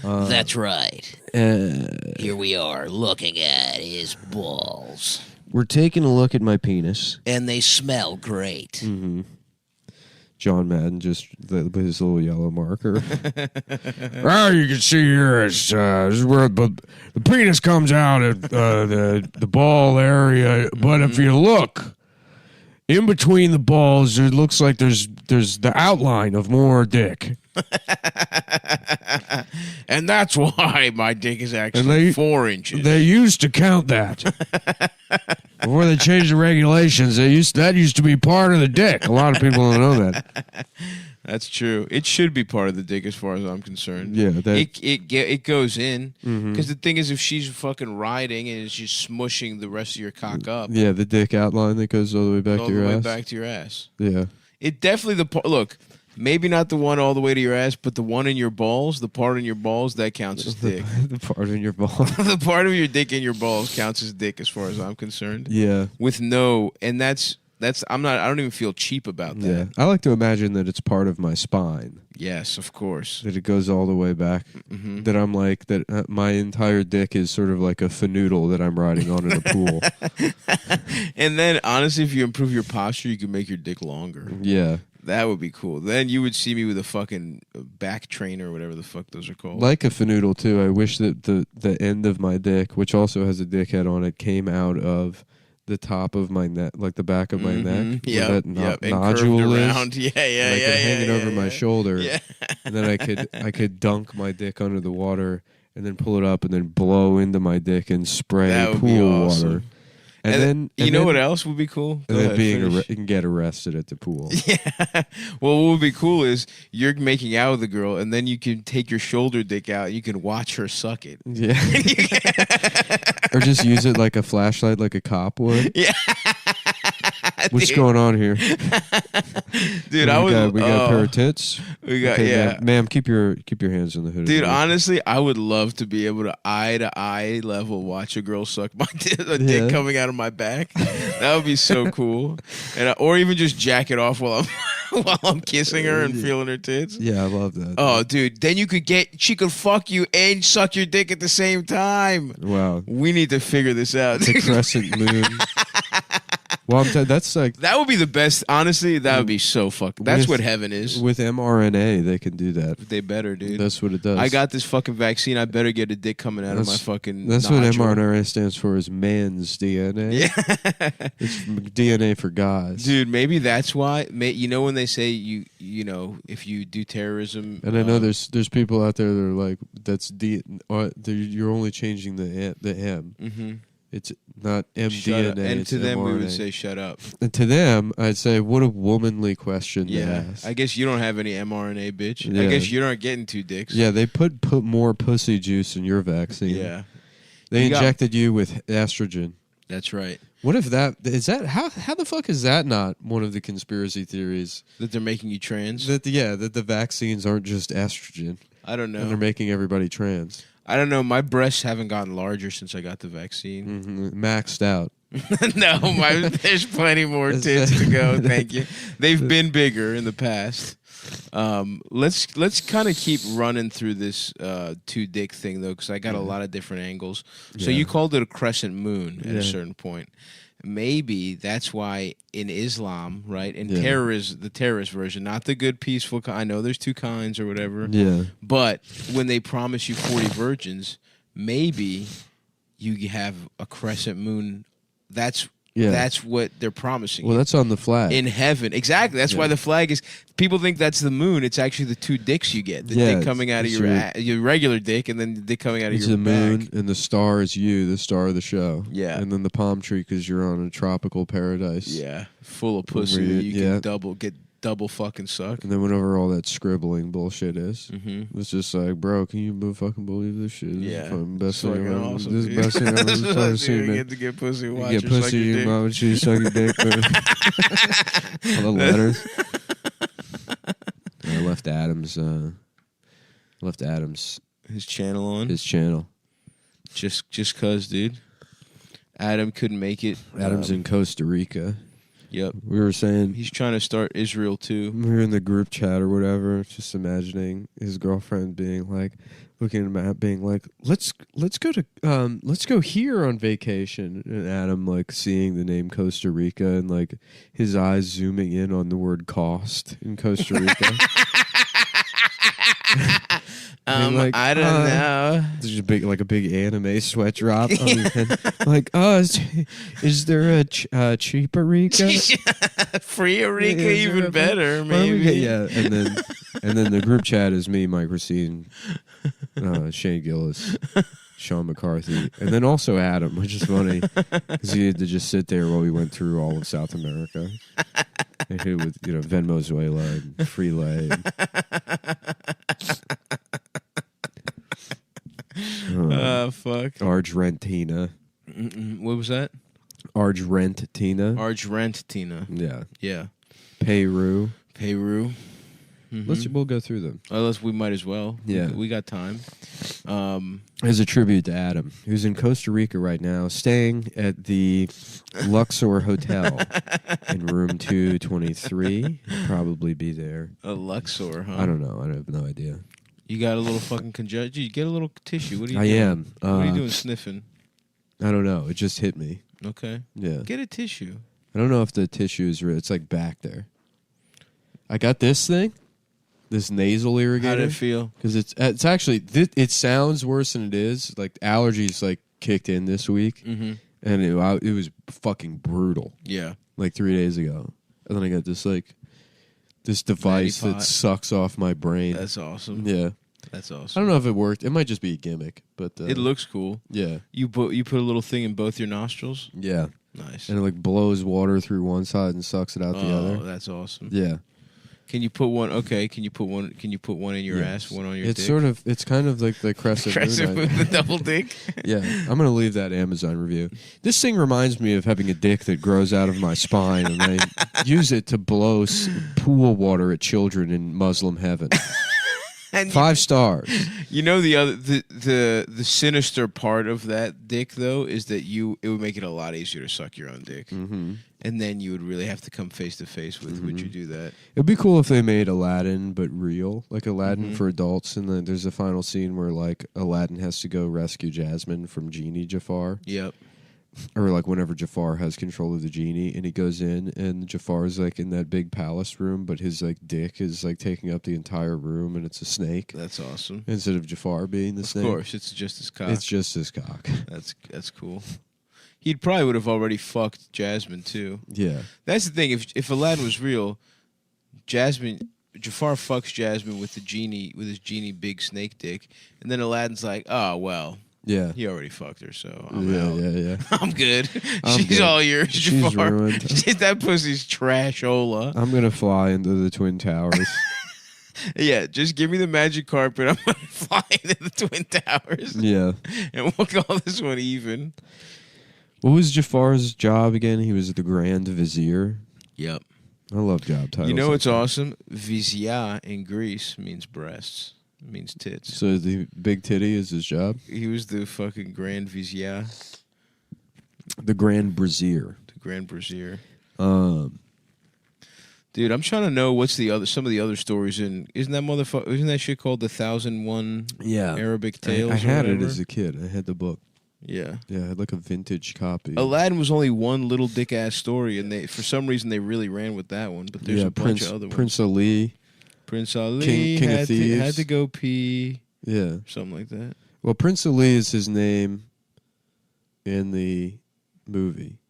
That's right. Here we are looking at his balls. We're taking a look at my penis. And they smell great. Mm-hmm. John Madden just with his little yellow marker. Well, you can see here this is where the penis comes out at the ball area. But if you look in between the balls, it looks like there's the outline of more dick. And that's why my dick is actually 4 inches. They used to count that. Before they changed the regulations, that used to be part of the dick. A lot of people don't know that. That's true. It should be part of the dick, as far as I'm concerned. Yeah, that- it goes in Mhm. because the thing is, if she's fucking riding and it's just smushing the rest of your cock up, Yeah, the dick outline that goes all the way back all to the your way ass. back to your ass. Yeah. It definitely look. Maybe not the one all the way to your ass, but the one in your balls, the part in your balls, that counts as dick. The part in your ball. The part of your dick in your balls counts as dick, as far as I'm concerned. Yeah. With no, and that's I don't even feel cheap about that. Yeah. I like to imagine that it's part of my spine. Yes, of course. That it goes all the way back. Mhm. That I'm like that. My entire dick is sort of like a fanoodle that I'm riding on in a pool. And then, honestly, if you improve your posture, you can make your dick longer. Yeah. That would be cool. Then you would see me with a fucking back trainer or whatever the fuck those are called. Like a fanoodle too. I wish that the end of my dick, which also has a dick head on it, came out of the top of my neck, like the back of my neck. where Yep, that yep, and nodule curved is. around. Yeah, And I could hang it over my shoulder. Yeah. And then I could dunk my dick under the water and then pull it up and then blow into my dick and spray That would pool be awesome. water. And then you know what else would be cool? And Go then ahead, finish. you can get arrested at the pool. Yeah. Well, what would be cool is you're making out with the girl, and then you can take your shoulder dick out. And you can watch her suck it. Yeah. Or just use it like a flashlight, like a cop would. Yeah. What's Dude. going on here? Dude, I we would. got a pair of tits. We got Okay, yeah. ma'am, keep your hands in the hood. of Dude, the- honestly, I would love to be able to eye level watch a girl suck my dick, a Yeah. dick coming out of my back. That would be so cool. And or even just jack it off while I'm kissing her and feeling her tits. Yeah, I love that. Oh, dude, then she could fuck you and suck your dick at the same time. Wow. We need to figure this out. The crescent moon. Well, that's like That would be the best. Honestly, that would be so fucking. That's with- what heaven is. with mRNA. They can do that. They better, dude. That's what it does. I got this fucking vaccine. I better get a dick coming out of my fucking. That's nodule. what mRNA stands for. Is man's DNA. Yeah. It's DNA for guys. Dude, maybe that's why. You know when they say you know if you do terrorism, And I know there's people out there that are like you're only changing the M. Mhm. It's not Shut mDNA. up. And it's to them we would mRNA. say shut up. And to them, I'd say, what a womanly question to Yeah, ask. I guess you don't have any mRNA, bitch. I Yeah. guess you aren't getting 2 dicks. Yeah, they put more pussy juice in your vaccine. Yeah. They You got- injected you with estrogen. That's right. What if that how the fuck is that not one of the conspiracy theories? That they're making you trans. That the vaccines aren't just estrogen. I don't know. And they're making everybody trans. I don't know. My breasts haven't gotten larger since I got the vaccine. Maxed out. No, there's plenty more tits to go. Thank you. They've been bigger in the past. Let's kind of keep running through this 2 dick thing though, because I got a lot of different angles. So Yeah. you called it a crescent moon at Yeah. a certain point. Maybe that's why in Islam, right? In Yeah. the terrorist version, not the good peaceful. I know there's 2 kinds or whatever. Yeah. But when they promise you 40 virgins, maybe you have a crescent moon. That's what they're promising. Well, you. that's on the flag. In heaven. Exactly. That's why Yeah. the flag is. People think that's the moon. It's actually the 2 dicks you get. The Yeah, dick coming out of it's your regular dick, and then the dick coming out of It's your the back. moon, and the star is you, the star of the show. Yeah. And then the palm tree because you're on a tropical paradise. Yeah, full of pussy. Where That you yeah. can get double fucking suck. And then whenever all that scribbling bullshit is, Mhm. it's just like, bro, can you fucking believe this shit? This is Yeah. fucking best It's thing fucking I've ever. awesome, This is dude. the best thing I've This is ever awesome. seen. You man. get to get pussy, You watch get her suck pussy, your your dick. mom, she suck your dick. Man. All the letters. I left Adam's his channel on. His channel. Just cause, dude. Adam couldn't make it. Adam's in Costa Rica. Yep. We were saying He's trying to start Israel too. we were in the group chat or whatever, just imagining his girlfriend being like, looking at him at being like, let's go here on vacation, and Adam like seeing the name Costa Rica and like his eyes zooming in on the word cost in Costa Rica. Being like, I don't know. There's just a big anime sweat drop on his head. Like, is there a cheaper Rica? Free Eureka, Is there even a- better, Why don't we maybe. get- yeah, and then the group chat is me, Mike Racine, Shane Gillis. Sean McCarthy, and then also Adam, which is funny because he had to just sit there while we went through all of South America. And he with Venezuela and Freelay. Fuck. Argentina. What was that? Argentina. Argentina. Yeah. Yeah. Peru. Mm-hmm. We'll go through them. We might as well. Yeah. We got time. As a tribute to Adam, who's in Costa Rica right now, staying at the Luxor Hotel in room 223. He'll probably be there. A Luxor, huh? I don't know. I have no idea. You got a little fucking congestion. You get a little tissue. What are you I doing? am. What are you doing sniffing? I don't know. It just hit me. Okay. Yeah. Get a tissue. I don't know if the tissue is real. It's like back there. I got this thing. This nasal irrigator. How did it feel? Because it's actually it sounds worse than it is. Like allergies like kicked in this week, and it was fucking brutal. Yeah, like 3 days ago, and then I got this device that sucks off my brain. That's awesome. Yeah, that's awesome. I don't know if it worked. It might just be a gimmick, but it looks cool. Yeah, you put a little thing in both your nostrils. Yeah, nice. And it like blows water through one side and sucks it out the other. Oh, that's awesome. Yeah. Can you put one? Okay. Can you put one in your ass? One on your It's dick? It's kind of like the crescent moon. The double dick. Yeah, I'm gonna leave that Amazon review. This thing reminds me of having a dick that grows out of my spine, and I use it to blow pool water at children in Muslim heaven. And 5 stars. You know the sinister part of that dick though is that it would make it a lot easier to suck your own dick, and then you would really have to come face to face with. Would you do that? It'd be cool if they made Aladdin, but real, like Aladdin for adults. And then there's a final scene where like Aladdin has to go rescue Jasmine from Genie Jafar. Yep. Or like whenever Jafar has control of the genie, and he goes in, and Jafar's like in that big palace room, but his like dick is like taking up the entire room, and it's a snake. That's awesome. Instead of Jafar being the snake. Of course, it's just his cock. It's just his cock. That's cool. He probably would have already fucked Jasmine too. Yeah. That's the thing. If Aladdin was real, Jafar fucks Jasmine with his genie big snake dick, and then Aladdin's like, oh well. Yeah. He already fucked her, so I'm out. Yeah. I'm good. I'm She's good. all yours, She's Jafar. ruined. That pussy's trashola. I'm gonna fly into the Twin Towers. Yeah, just give me the magic carpet. I'm gonna fly into the Twin Towers. Yeah. And we'll call this one even. What was Jafar's job again? He was the Grand Vizier. Yep. I love job titles. You know like what's that. awesome? Vizia in Greece means breasts. It means tits. So the big titty is his job? He was the fucking Grand Vizia. The Grand Brazier. The Grand Brazier. Dude, I'm trying to know what's some of the other stories in. Isn't that shit called the 1001 Arabic Tales? I had or it whatever? as a kid. I had the book. Yeah. Yeah, I had like a vintage copy. Aladdin was only one little dick ass story, and for some reason they really ran with that one. But there's a bunch of other ones. Prince Ali. Prince Ali King of had Thieves. to go pee. Yeah. Something like that. Well, Prince Ali is his name in the movie.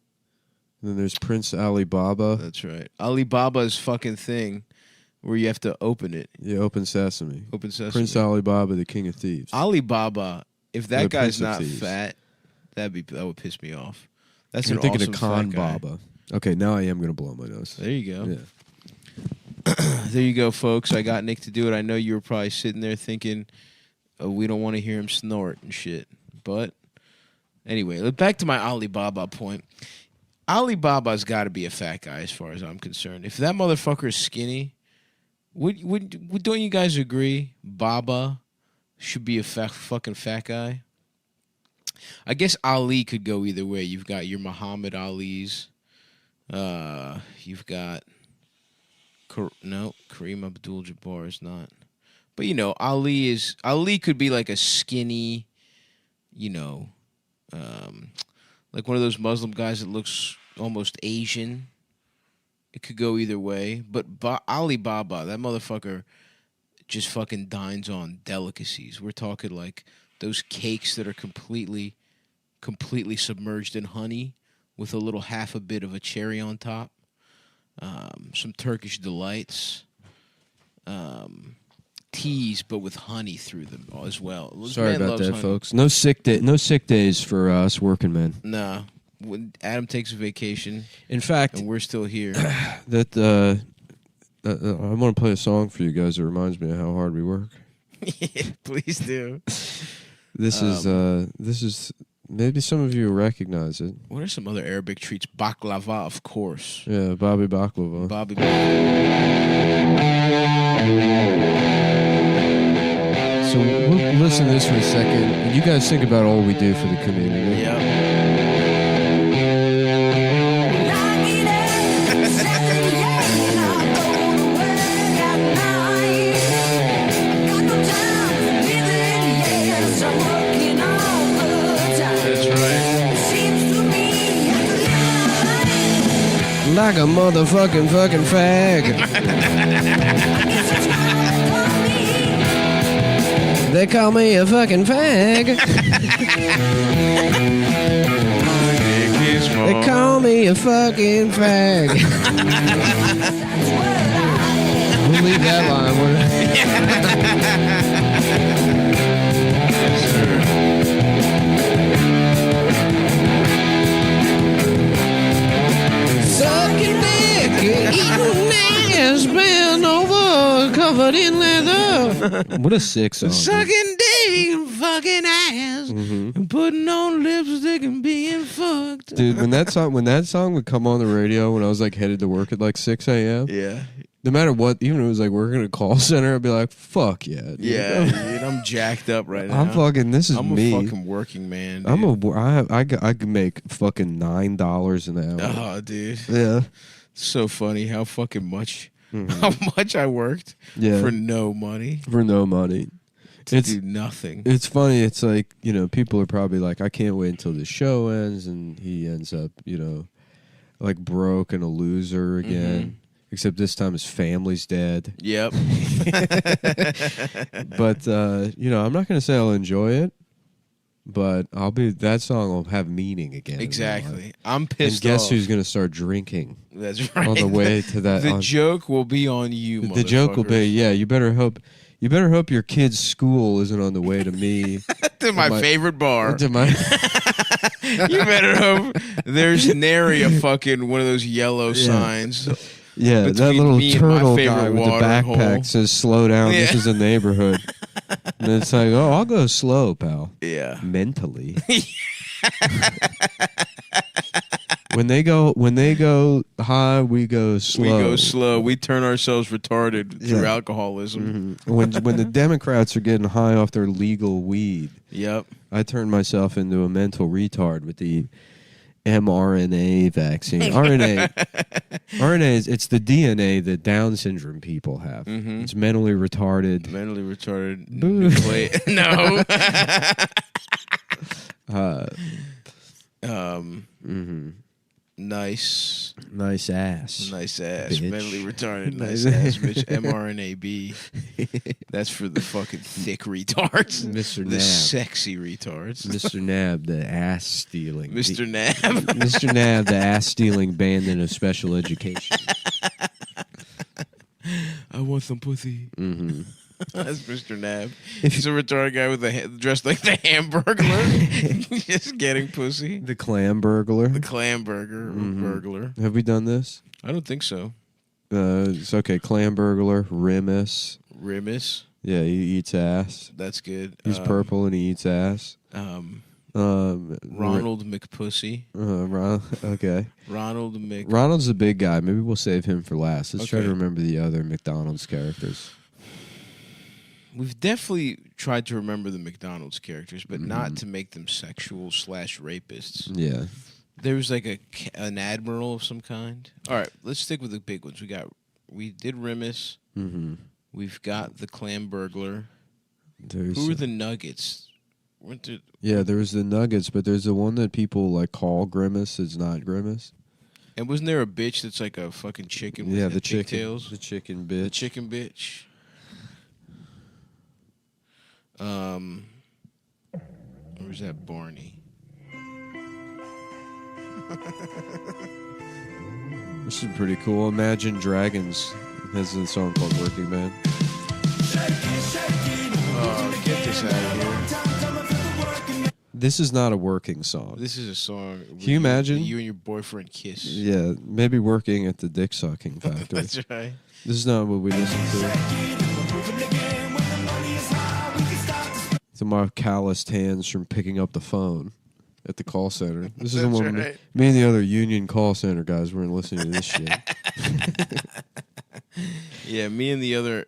And then there's Prince Alibaba. That's right. Alibaba's fucking thing where you have to open it. Yeah, Open Sesame. Open Sesame. Prince Alibaba, the King of Thieves. Alibaba, if that The guy's Prince of not Thieves. fat, that would piss me off. That's You're an thinking awesome of Khan fat guy. Baba. Okay, now I am going to blow my nose. There you go. Yeah. There you go, folks. I got Nick to do it. I know you were probably sitting there thinking, oh, we don't want to hear him snort and shit. But anyway, back to my Alibaba point. Alibaba's got to be a fat guy as far as I'm concerned. If that motherfucker is skinny, don't you guys agree Baba should be a fucking fat guy? I guess Ali could go either way. You've got your Muhammad Ali's. You've got... No, Kareem Abdul-Jabbar is not. But, Ali could be like a skinny, like one of those Muslim guys that looks almost Asian. It could go either way. But Alibaba, that motherfucker just fucking dines on delicacies. We're talking like those cakes that are completely submerged in honey with a little half a bit of a cherry on top. Some Turkish delights, teas, but with honey through them as well. Sorry Man about loves that, honey. folks. No sick days for us working men. Nah. When Adam takes a vacation, in fact, and we're still here. That I want to play a song for you guys that reminds me of how hard we work. Yeah, please do. This is maybe some of you will recognize it. What are some other Arabic treats? Baklava, of course. Yeah, Bobby Baklava. Bobby. So we'll listen to this for a second, and you guys think about all we do for the community. Yep. Like a motherfucking fag. They call me a fucking fag. They call me a fucking fag. We'll leave that line. Sucking dick, eating ass, bent over, covered in leather. What a sick song. Sucking dick and fucking ass, and putting on lipstick and being fucked. Dude, when that song would come on the radio when I was like headed to work at like 6 a.m. Yeah. No matter what, even if it was like working at a call center, I'd be like, fuck yeah. Dude. Yeah, dude, I'm jacked up right now. I'm fucking, this is I'm me. a fucking working man, dude. I could make fucking $9 an hour. Oh, dude. Yeah. So funny how fucking much, how much I worked for no money. For no money. To do nothing. It's funny. It's like, people are probably like, I can't wait until the show ends, and he ends up, like broke and a loser again. Except this time his family's dead. Yep. But, I'm not going to say I'll enjoy it, but that song will have meaning again. Exactly. I'm pissed And guess off. who's going to start drinking? That's right. On the way to that. The joke will be on you, The joke will be, you better hope your kid's school isn't on the way to me. to my favorite bar. To my You better hope there's nary a fucking one of those yellow signs. Yeah, that between little me and my turtle favorite guy with the water backpack hole. says, slow down, this Yeah. is a neighborhood. And it's like, oh, I'll go slow, pal. Yeah. Mentally. When they go high, we go slow. We go slow. We turn ourselves retarded through alcoholism. When the Democrats are getting high off their legal weed, Yep. I turn myself into a mental retard with the mRNA vaccine. RNA is it's the DNA that Down syndrome people have. It's mentally retarded. Mentally retarded. Boo. No. Nice. Nice ass. Nice ass. Bitch. Mentally retarded. Nice ass, bitch. mRNAB. That's for the fucking thick retards. Mr. The Nab. sexy retards. Mr. Nab, the ass stealing. Mr. Nab. Mr. Nab, the ass stealing bandit of special education. I want some pussy. Mm-hmm. That's Mr. Nab. He's a retarded guy with dressed like the Hamburglar, just getting pussy. The clam burglar. The clam burger burglar. Have we done this? I don't think so. It's okay. Clam burglar. Rimus. Rimus. Yeah, he eats ass. That's good. He's purple and he eats ass. Ronald McPussy. Okay. Ronald's the big guy. Maybe we'll save him for last. Let's try to Okay. remember the other McDonald's characters. We've definitely tried to remember the McDonald's characters, but not to make them sexual / rapists. Yeah. There was like an admiral of some kind. All right, let's stick with the big ones. We did Rimus. Mm-hmm. We've got the clam burglar. There's Who were the Nuggets? Yeah, there's the Nuggets, but there's the one that people like call Grimace. It's not Grimace. And wasn't there a bitch that's like a fucking chicken with the chicken. pigtails? The chicken bitch. The chicken bitch. Or was that Barney? This is pretty cool. Imagine Dragons has a song called Working Man. Oh, get this out of here. This is not a working song. This is a song. Can you imagine? You and your boyfriend kiss. Yeah, maybe working at the dick sucking factory. That's right. This is not what we listen to. To my calloused hands from picking up the phone at the call center. This is the That's one. right. Me and the other union call center guys weren't listening to this shit. Yeah, me and the other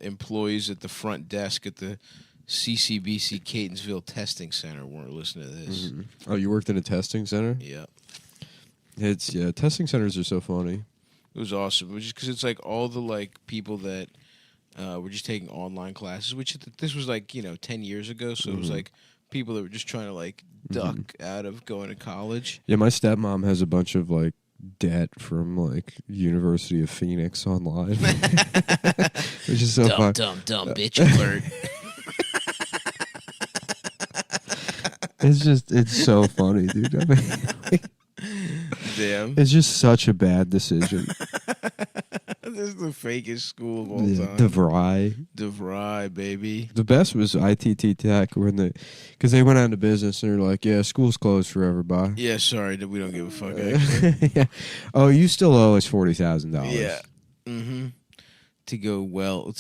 employees at the front desk at the CCBC Catonsville Testing Center weren't listening to this. Mhm. Oh, you worked in a testing center? Yeah. Testing centers are so funny. It was awesome. It was just because it's like all the like people that were just taking online classes, which this was like 10 years ago. So it was Mhm. like people that were just trying to like duck out of going to college. Yeah, my stepmom has a bunch of like debt from like University of Phoenix online, which is so fun. Dumb bitch alert. It's so funny, dude. I mean, Damn. it's just such a bad decision. This is the fakest school of all Yeah, time. DeVry, baby. The best was ITT Tech because they went out of business and they're like, yeah, school's closed forever. Bye. Yeah, sorry, we don't give a fuck. Actually. Yeah. Oh, you still owe us $40,000. Yeah. Mm-hmm. To go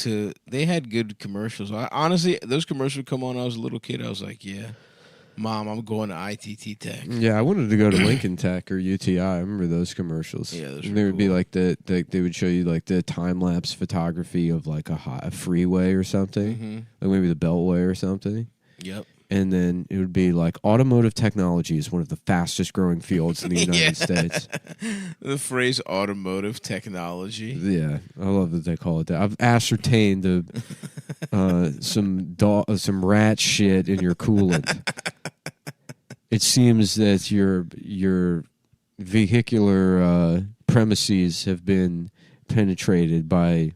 they had good commercials. Honestly, those commercials would come on when I was a little kid. I was like, yeah, Mom, I'm going to ITT Tech. Yeah, I wanted to go to Lincoln Tech or UTI. I remember those commercials. Yeah, those and were there would be like they would show you like the time lapse photography of like a freeway or something, Mhm. like maybe the Beltway or something. Yep. And then it would be like automotive technology is one of the fastest growing fields in the United States. The phrase automotive technology. Yeah, I love that they call it that. I've ascertained some rat shit in your coolant. It seems that your vehicular premises have been penetrated by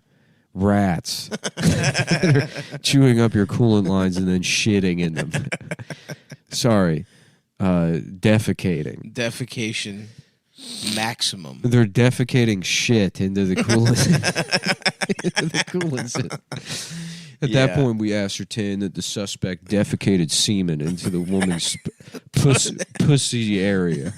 rats that are chewing up your coolant lines and then shitting in them. Sorry, defecating. Defecation maximum. They're defecating shit into the coolant. Into the coolant. At that point, we ascertained that the suspect defecated semen into the woman's pussy area.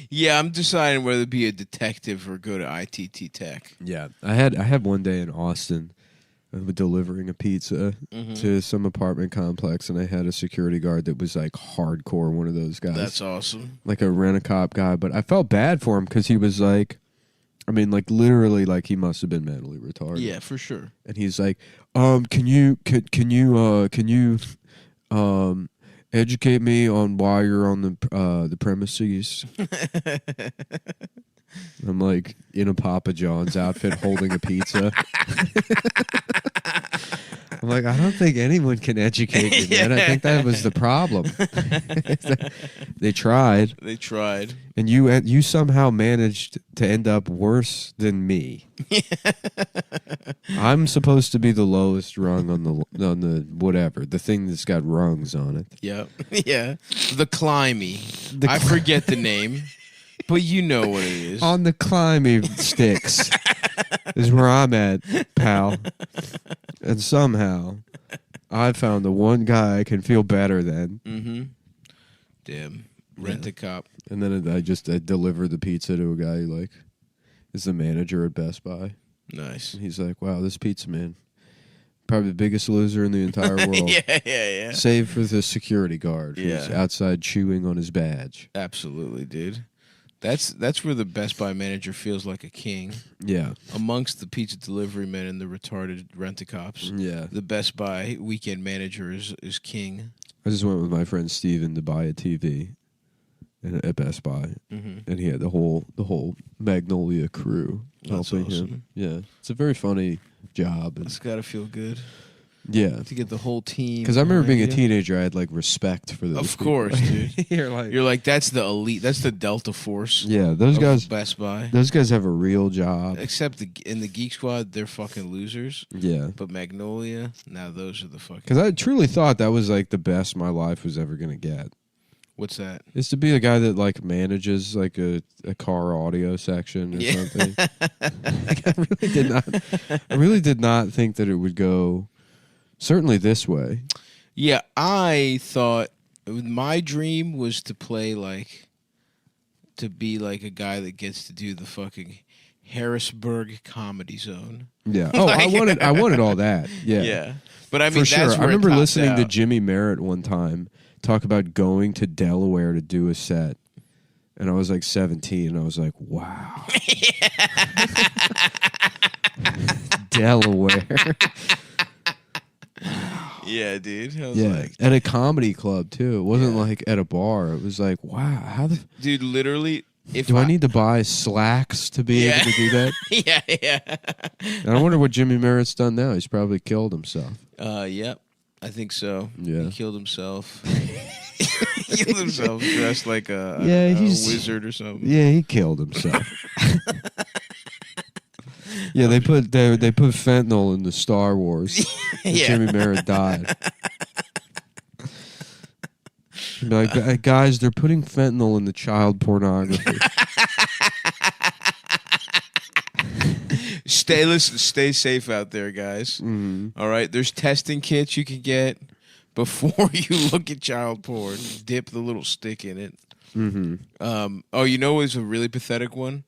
Yeah, I'm deciding whether to be a detective or go to ITT Tech. Yeah, I had one day in Austin, delivering a pizza to some apartment complex, and I had a security guard that was like hardcore, one of those guys. That's awesome. Like a rent-a-cop guy, but I felt bad for him because he was like, I mean, like literally, like he must have been mentally retarded. Yeah, for sure. And he's like, can you educate me on why you're on the premises? I'm like in a Papa John's outfit holding a pizza. I'm like, I don't think anyone can educate me, man. I think that was the problem. They tried. They tried. And you somehow managed to end up worse than me. I'm supposed to be the lowest rung on the whatever, the thing that's got rungs on it. Yep. Yeah. The climby. I forget the name, but you know what it is. On the climby sticks is where I'm at, pal. And somehow I found the one guy I can feel better than. Mm-hmm. Damn. Rent-a-cop. And then I delivered the pizza to a guy who like is the manager at Best Buy. Nice. And he's like, wow, this pizza man, probably the biggest loser in the entire world. Yeah. Save for the security guard who's outside chewing on his badge. Absolutely, dude. That's where the Best Buy manager feels like a king. Yeah. Amongst the pizza delivery men and the retarded rent-a-cops. Yeah. The Best Buy weekend manager is king. I just went with my friend Steven to buy a TV at Best Buy, and he had the whole Magnolia crew That's helping awesome. him. Yeah, it's a very funny job. It's got to feel good. Yeah, to get the whole team. Because I remember being a behind you. teenager, I had like respect for those. Of course, dude. You're like that's the elite. That's the Delta Force. Yeah, those of guys. Best Buy. Those guys have a real job. Except in the Geek Squad, they're fucking losers. Yeah. But Magnolia, now those are the fucking. Because I truly thought that was like the best my life was ever gonna get. What's that? Is to be a guy that like manages like a car audio section or something. Like, I really did not think that it would go certainly this way. Yeah, I thought my dream was to play to be like a guy that gets to do the fucking Harrisburg Comedy Zone. Yeah. Oh, I wanted all that. Yeah. Yeah. But I mean, for sure. that's I where it remember tops listening to out. Jimmy Merritt one time talk about going to Delaware to do a set. And I was like 17, and I was like, wow. Delaware. Yeah, dude. I was Yeah. like, At a comedy club, too. It wasn't like at a bar. It was like, wow, how the... dude, literally, if Do I need to buy slacks to be able to do that? Yeah. And I wonder what Jimmy Merritt's done now. He's probably killed himself. Yep. I think so. Yeah. He killed himself. He killed himself dressed like a wizard or something. Yeah, he killed himself. Yeah, they put fentanyl in the Star Wars. And Yeah. Jimmy Merritt died. Be like, guys, they're putting fentanyl in the child pornography. Stay safe out there, guys. All right, there's testing kits you can get before you look at child porn. Dip the little stick in it. Oh, you know what's a really pathetic one?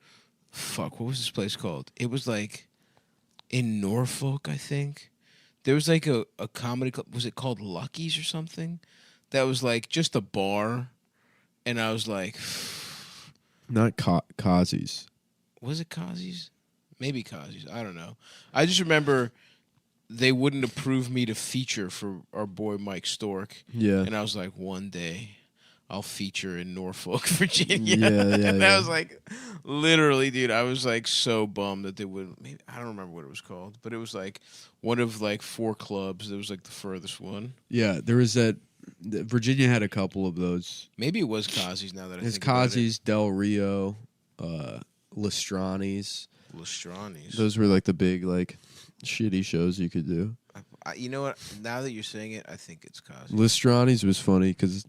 Fuck, what was this place called? It was like in Norfolk, I think. There was like a comedy club. Was it called Lucky's or something? That was like just a bar, and I was like, Not Kazi's. was it Kazi's? Maybe Kazi's. I don't know. I just remember they wouldn't approve me to feature for our boy Mike Stork. Yeah. And I was like, one day I'll feature in Norfolk, Virginia. Yeah, And yeah. I was like, literally, dude, I was like so bummed that they would. Maybe, I don't remember what it was called, but it was like one of like 4 clubs. It was like the furthest one. Yeah, there was that. Virginia had a couple of those. Maybe it was Kazi's now that I It's think about it. Kazi's, Del Rio, Lestrani's. Lestrani's. Those were like the big like shitty shows you could do. You know what? Now that you're saying it, I think it's Kazi's. Lestrani's was funny because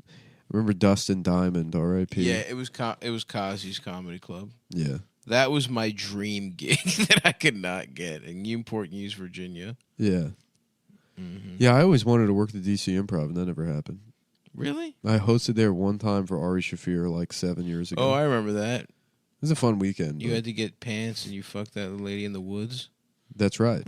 remember Dustin Diamond, R.I.P. Yeah, it was Kazi's Comedy Club. Yeah. That was my dream gig that I could not get in Newport News, Virginia. Yeah. Yeah, I always wanted to work the DC Improv, and that never happened. Really? I hosted there one time for Ari Shaffir like 7 years ago. Oh, I remember that. It was a fun weekend. You but- had to get pants and you fucked that lady in the woods. That's right.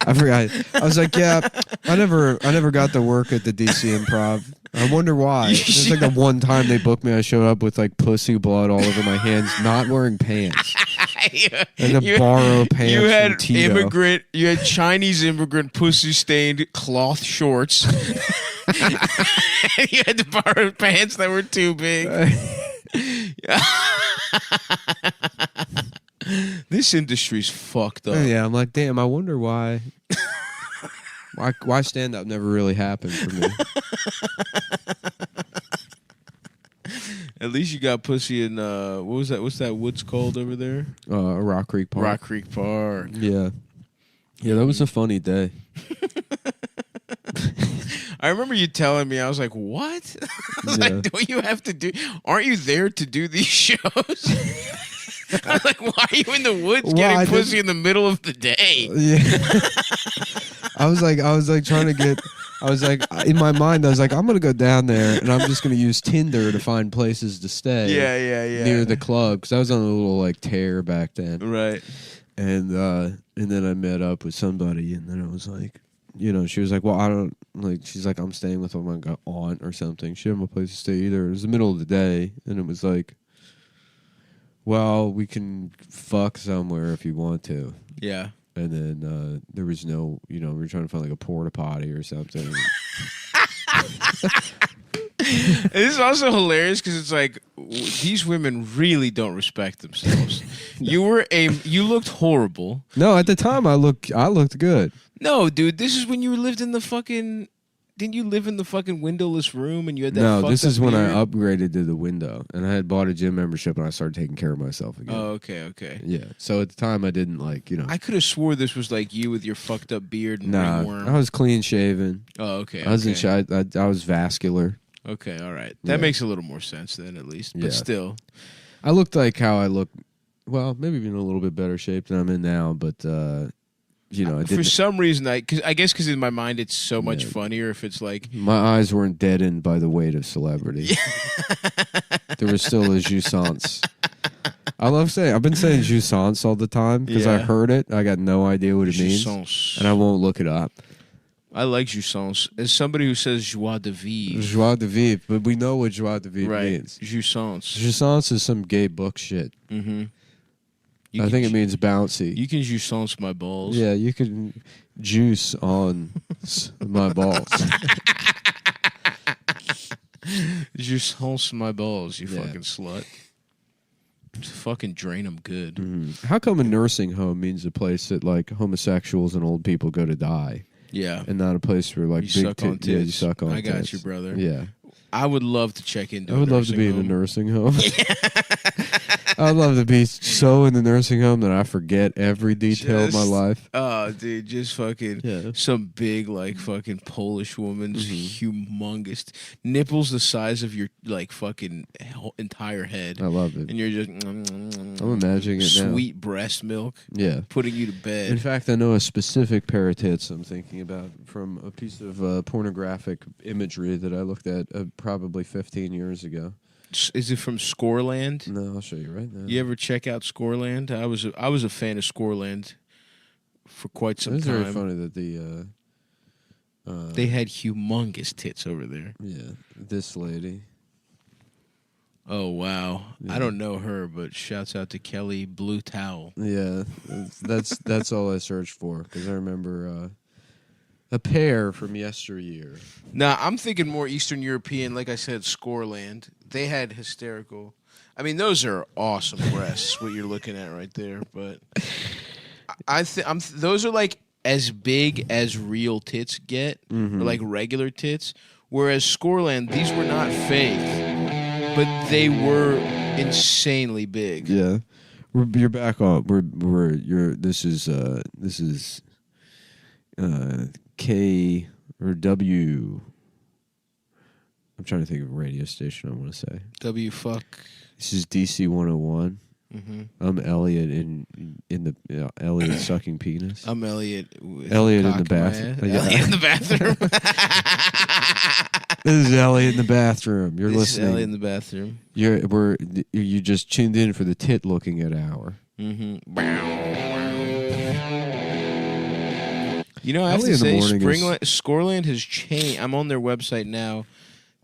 I forgot. I was like, yeah, I never got to work at the DC Improv. I wonder why. It's like the one time they booked me, I showed up with like pussy blood all over my hands, not wearing pants. I had to borrow pants You had from Tito. You had Chinese immigrant pussy stained cloth shorts. And you had to borrow pants that were too big. This industry's fucked up. Yeah, I'm like, damn, I wonder why. Why stand up never really happened for me. At least you got pussy in what was that? What's that woods called over there? Rock Creek Park. Rock Creek Park. Yeah. Yeah, that was a funny day. I remember you telling me, I was like, what? I was Yeah. like, don't you have to do, aren't you there to do these shows? I was like, why are you in the woods Well, getting I pussy in the middle of the day? Yeah. I was like trying to get, I was like, in my mind, I was like, I'm going to go down there and I'm just going to use Tinder to find places to stay. Yeah. Near the club. Because I was on a little like tear back then. Right. And then I met up with somebody and then I was like, you know, she was like, well, I don't, like, she's like, I'm staying with my aunt or something. She didn't have a place to stay either. It was the middle of the day and it was like, well, we can fuck somewhere if you want to. Yeah. And then there was no, you know, we were trying to find like a porta potty or something. This is also hilarious because it's like these women really don't respect themselves. You looked horrible. No, at the time I looked good. No, dude, this is when you lived in the fucking. Didn't you live in the fucking windowless room and you had that? No, fucked this up is when I beard? upgraded to the window and I had bought a gym membership and I started taking care of myself again. Oh, okay. Yeah. So at the time I didn't like, you know. I could have swore this was like you with your fucked up beard and Nah, ringworm. I was clean shaven. Oh, okay. I was okay. I was vascular. Okay, all right. Yeah. That makes a little more sense then, at least. But Yeah. still. I looked like how I look. Well, maybe even a little bit better shape than I'm in now, but I didn't. For some reason, I guess because in my mind it's so much funnier if it's like... My eyes weren't deadened by the weight of celebrity. There was still a jouissance. I love saying, I've been saying jouissance all the time because I Yeah. heard it. I got no idea what it means, Jouissance. and I won't look it up. I like jouissance. As somebody who says joie de vivre. Joie de vivre, but we know what joie de vivre Right. means. Jouissance. Jouissance is some gay book shit. Mm-hmm. I think it means bouncy. You can jouissance my balls. Yeah, you can juice on my balls. Jouissance my balls, you Yeah. fucking slut. Just fucking drain them good. Mhm. How come a nursing home means a place that like homosexuals and old people go to die? Yeah. And not a place where like You big suck on yeah, you tits. suck on I got tits. you, brother. Yeah. I would love to check into I would love to be in a home. nursing home. I'd love to be so in the nursing home that I forget every detail of my Just- life. Oh, dude, just fucking some big, like, fucking Polish woman's Mm-hmm. humongous nipples the size of your, like, fucking entire head. I love it. And you're just... I'm imagining it now. Sweet breast milk. Yeah. Putting you to bed. In fact, I know a specific pair of tits I'm thinking about from a piece of pornographic imagery that I looked at probably 15 years ago. Is it from Scoreland? No, I'll show you right now. You ever check out Scoreland? I was a fan of Scoreland for quite some It's time. very funny that they had humongous tits over there. Yeah, this lady. Oh wow! Yeah. I don't know her, but shouts out to Kelly Blue Towel. Yeah, that's all I searched for because I remember a pair from yesteryear. Now I'm thinking more Eastern European. Like I said, Scoreland. They had hysterical. I mean, those are awesome breasts. What you're looking at right there, but those are like as big as real tits get, or like regular tits. Whereas Scoreland, these were not fake, but they were insanely big. Yeah, you're back on. This is K or W. I'm trying to think of a radio station I want to say. W fuck. This is DC 101. Mhm. I'm Elliot in the Elliot sucking penis. I'm Elliot. With Elliot a in the cock in my bathroom. ass. Elliot in the bathroom. This is Elliot in the bathroom. You're This listening. is Elliot in the bathroom. You just tuned in for the tit looking at hour. Mm-hmm. You know, I have Elliot to in the say, morning Scoreland has changed. I'm on their website now.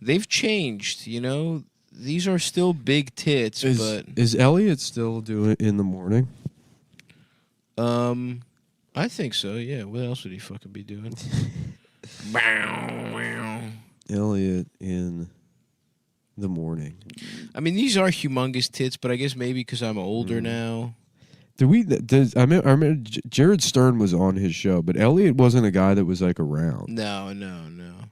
They've changed. You know, these are still big tits, but Is Elliot still doing it in the morning? I think so. Yeah. What else would he fucking be doing? Elliot in the morning. I mean, these are humongous tits, but I guess maybe because I'm older now. I remember Jared Stern was on his show, but Elliot wasn't a guy that was like around. No.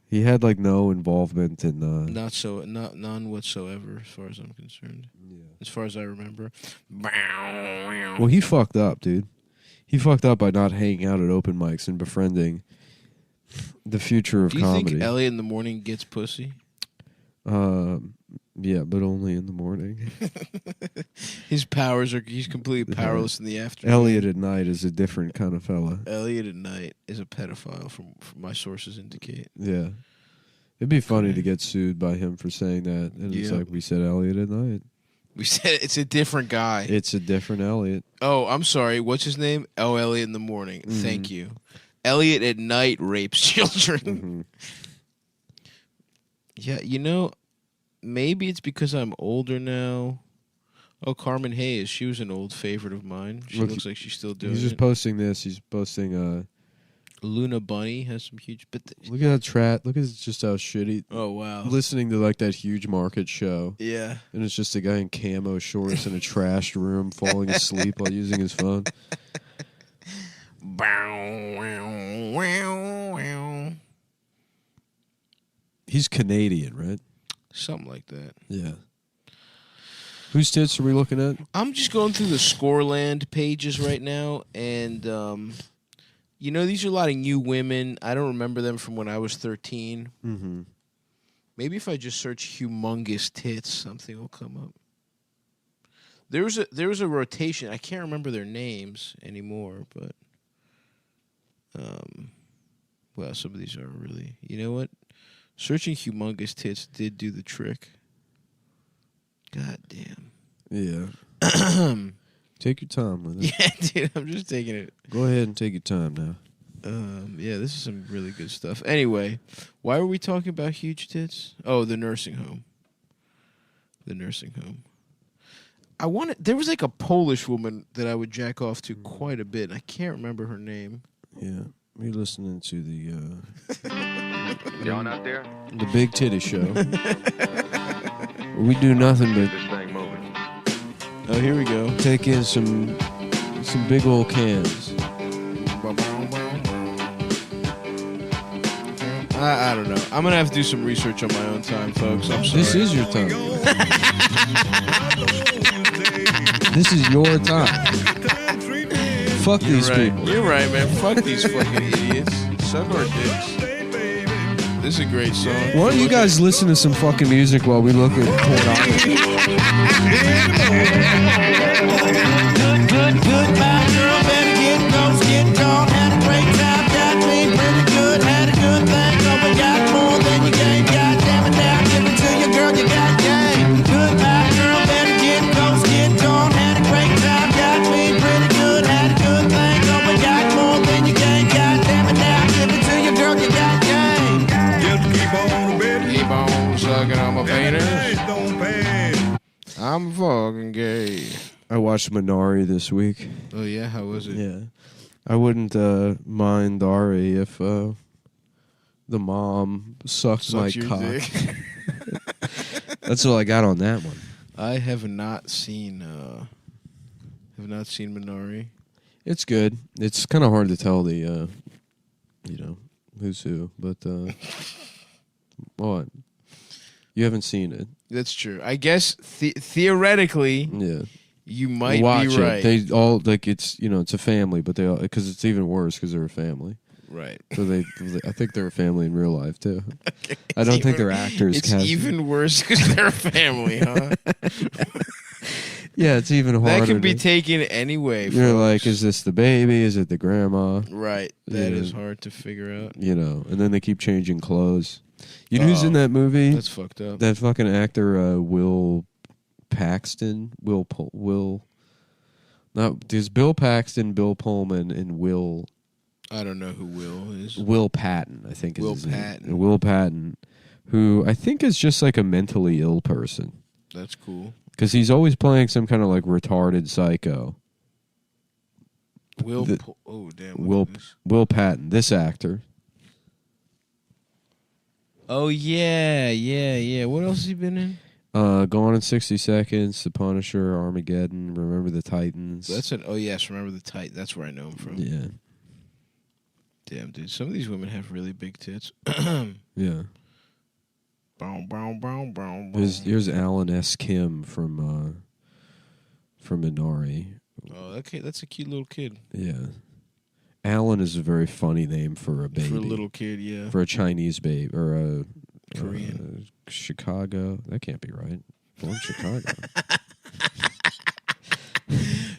He had like no involvement in None whatsoever, as far as I'm concerned. Yeah. As far as I remember. Well, he fucked up, dude. He fucked up by not hanging out at open mics and befriending the future of Do you comedy. think Elliot in the morning gets pussy? Yeah, but only in the morning. He's completely powerless in the afternoon. Elliot at night is a different kind of fella. Elliot at night is a pedophile, from my sources indicate. Yeah. It'd be funny to get sued by him for saying that. And it's Yeah. like, we said Elliot at night. We said it's a different guy. It's a different Elliot. Oh, I'm sorry. What's his name? Oh, Elliot in the morning. Thank you. Elliot at night rapes children. Yeah, you know, maybe it's because I'm older now. Oh, Carmen Hayes. She was an old favorite of mine. She looks like she's still doing He's just it. posting this. He's posting... Luna Bunny has some huge... Look at that Look at just how shitty... Oh, wow. Listening to like that huge market show. Yeah. And it's just a guy in camo shorts in a trashed room falling asleep while using his phone. He's Canadian, right? Something like that. Yeah. Whose tits are we looking at? I'm just going through the Scoreland pages right now, and you know, these are a lot of new women. I don't remember them from when I was 13. Mm-hmm. Maybe if I just search humongous tits, something will come up. There was a rotation. I can't remember their names anymore, but well, some of these are really. You know what? Searching humongous tits did do the trick. God damn. Yeah. Take your time with it. Yeah, dude, I'm just taking it. Go ahead and take your time now. Yeah, this is some really good stuff. Anyway, why were we talking about huge tits? Oh, the nursing home. The nursing home. There was like a Polish woman that I would jack off to quite a bit. And I can't remember her name. Yeah, we're listening to the Y'all out there? the Big Titty Show. We do nothing but This thing moving. Oh, here we go. take in some big old cans. I don't know. I'm gonna have to do some research on my own time, folks. I'm sorry. This is your time. This is your time. Fuck these right. people. You're right, man. Fuck these fucking idiots. Suck our dicks. This is a great song. Why don't you guys listen to some fucking music while we look at pornography? Good, my girl, better get close, get gone, had a great time, got me pretty good, had a good thing, oh, we got more than you gave, God damn it, now give it to you, girl, you got game. Good, my girl, better get close, get gone, had a great time, got me pretty good, had a good thing, oh, we got more than you gave, God damn it, now give it to you, girl, you got game. Just keep on, baby. Keep on sucking on my penis. Don't pay. I'm fucking gay. I watched Minari this week. Oh yeah, how was it? Yeah. I wouldn't mind Ari if the mom sucked my your cock. dick. That's all I got on that one. I have not seen Minari. It's good. It's kind of hard to tell the who's who, but what? You haven't seen it. That's true. I guess theoretically, Yeah. you might Watch be it. right. They all like it's it's a family, but they all because it's even worse because they're a family. Right. So I think they're a family in real life too. I don't think they're actors. It's cast. even worse because they're a family, huh? Yeah, it's even harder. That can be to- taken any way. You're folks. like, is this the baby? Is it the grandma? Right. That Yeah. is hard to figure out. And then they keep changing clothes. You know who's in that movie? That's fucked up. That fucking actor, Will Paxton. There's Bill Paxton, Bill Pullman, and Will. I don't know who Will is. Will Patton, I think is Will his name. Patton. Will Patton, who I think is just like a mentally ill person. That's cool. Because he's always playing some kind of like retarded psycho. Will. The- Oh damn. Will Patton, this actor. Oh yeah. What else has he been in? Gone in 60 Seconds, The Punisher, Armageddon, Remember the Titans. Oh yes, remember the tight. That's where I know him from. Yeah. Damn, dude. Some of these women have really big tits. Yeah. Boom, boom, boom, boom, boom. Here's Alan S. Kim from Minari. Oh, okay. That's a cute little kid. Yeah. Alan is a very funny name for a baby. For a little kid, yeah. For a Chinese baby or a Korean. Chicago. That can't be right. Born Chicago.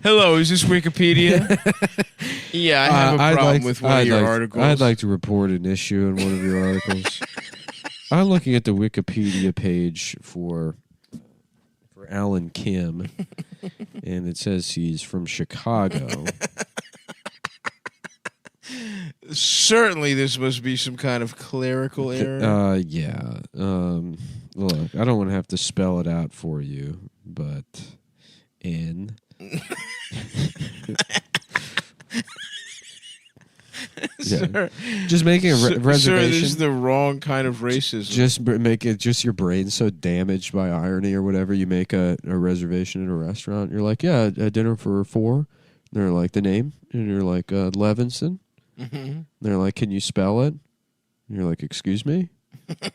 Hello, is this Wikipedia? Yeah, I have a problem with one of your articles. I'd like to report an issue in one of your articles. I'm looking at the Wikipedia page for Alan Kim, and it says he's from Chicago. Certainly, this must be some kind of clerical error. Yeah. Look, I don't want to have to spell it out for you, but N. Sir, just making a reservation. Sir, this is the wrong kind of racism. Just make it just your brain so damaged by irony or whatever. You make a reservation at a restaurant. You're like, yeah, a dinner for 4. And they're like, the name, and you're like, Levinson. Mm-hmm. They're like, can you spell it? And you're like, excuse me?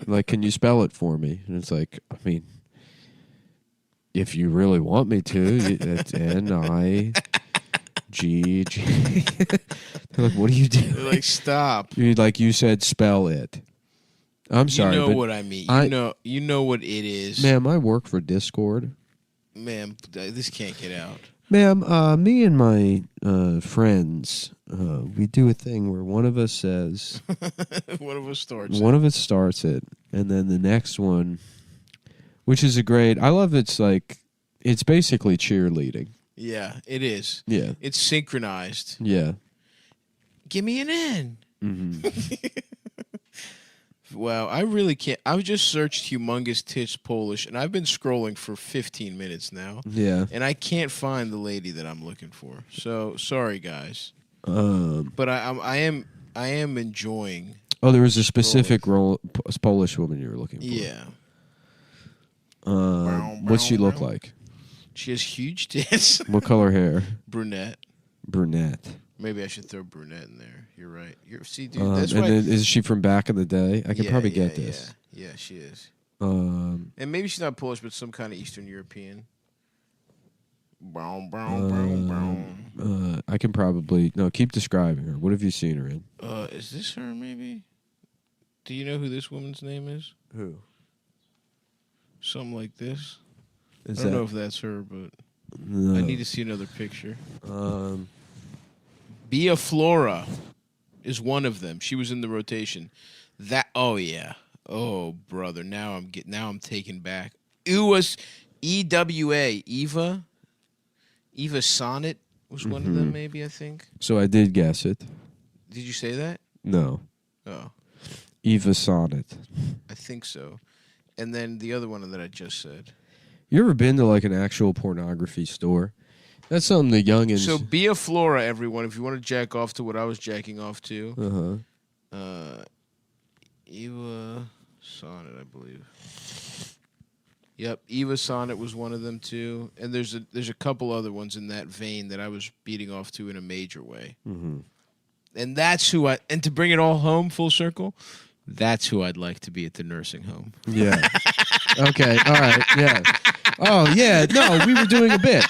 Like, can you spell it for me? And it's like, I mean, if you really want me to, it's N-I-G-G. They're like, what do you do? They're like, stop. You said spell it. I'm sorry, You know but what I mean. You know what it is. Ma'am, I work for Discord. Ma'am, this can't get out. Ma'am, me and my friends, we do a thing where one of us says... One of us starts One of us starts it, and then the next one, which is a great... I love it's like... It's basically cheerleading. Yeah, it is. Yeah. It's synchronized. Yeah. Give me an N. Mm-hmm. Wow, I really can't. I've just searched humongous tits Polish, and I've been scrolling for 15 minutes now. Yeah. And I can't find the lady that I'm looking for. So sorry, guys. But I am enjoying. Oh, there was a specific Polish woman you were looking for. Yeah. What's she look like? She has huge tits. What color hair? Brunette. Brunette. Maybe I should throw brunette in there. You're right. See, dude, And that's then why. is she from back in the day? I could Yeah, probably yeah, get this. Yeah, she is. Um, And maybe she's not Polish, but some kind of Eastern European. Brown, brown, brown. I can probably keep describing her. What have you seen her in? Is this her? Maybe. Do you know who this woman's name is? Who? Something like this. I Is don't that- know if that's her, but No. I need to see another picture. Bia Flora is one of them. She was in the rotation. Oh yeah. Oh brother, now I'm taken back. It was EWA Eva Sonnet was one of them, maybe, I think. So I did guess it. Did you say that? No. Oh, Eva Sonnet. I think so. And then the other one that I just said. You ever been to like an actual pornography store? That's something the youngins. So Bia Flora, everyone, if you want to jack off to what I was jacking off to. Eva Sonnet, I believe. Yep, Eva Sonnet was one of them too, and there's a couple other ones in that vein that I was beating off to in a major way. Mm-hmm. And that's who and to bring it all home full circle, that's who I'd like to be at the nursing home. Yeah. Okay. All right. Yeah. Oh yeah. No, we were doing a bit.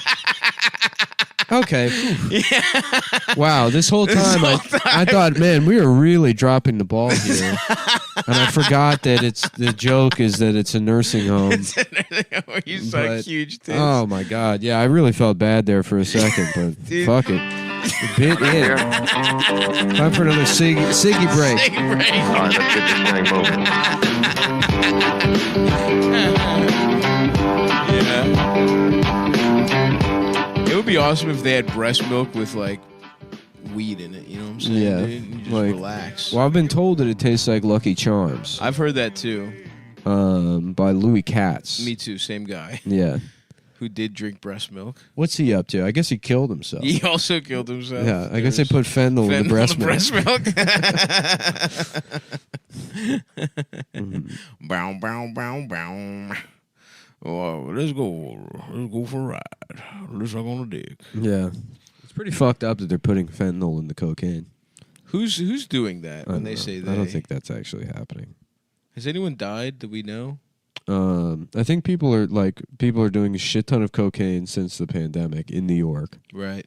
Okay. Yeah. Wow. This whole time, I thought, man, we are really dropping the ball here, and I forgot that the joke is that it's a nursing home. It's a nursing home. You saw huge tits. Oh my God. Yeah, I really felt bad there for a second, but Dude. fuck it. A bit in. Time for another Siggy break. Siggy break. All right, let's get this thing moving. It would be awesome if they had breast milk with like weed in it. You know what I'm saying? Yeah. Dude? You just Like, relax. well, I've been told that it tastes like Lucky Charms. I've heard that too. By Louis Katz. Me too. Same guy. Yeah. Who did drink breast milk? What's he up to? I guess he killed himself. He also killed himself. Yeah, I guess they put fentanyl in the breast milk. Brown, brown, brown, brown. Oh, let's go for a ride. Let's suck on a dick. Yeah, it's pretty fucked up that they're putting fentanyl in the cocaine. Who's doing that when they say that? I don't think that's actually happening. Has anyone died that we know? I think people are doing a shit ton of cocaine since the pandemic in New York. Right.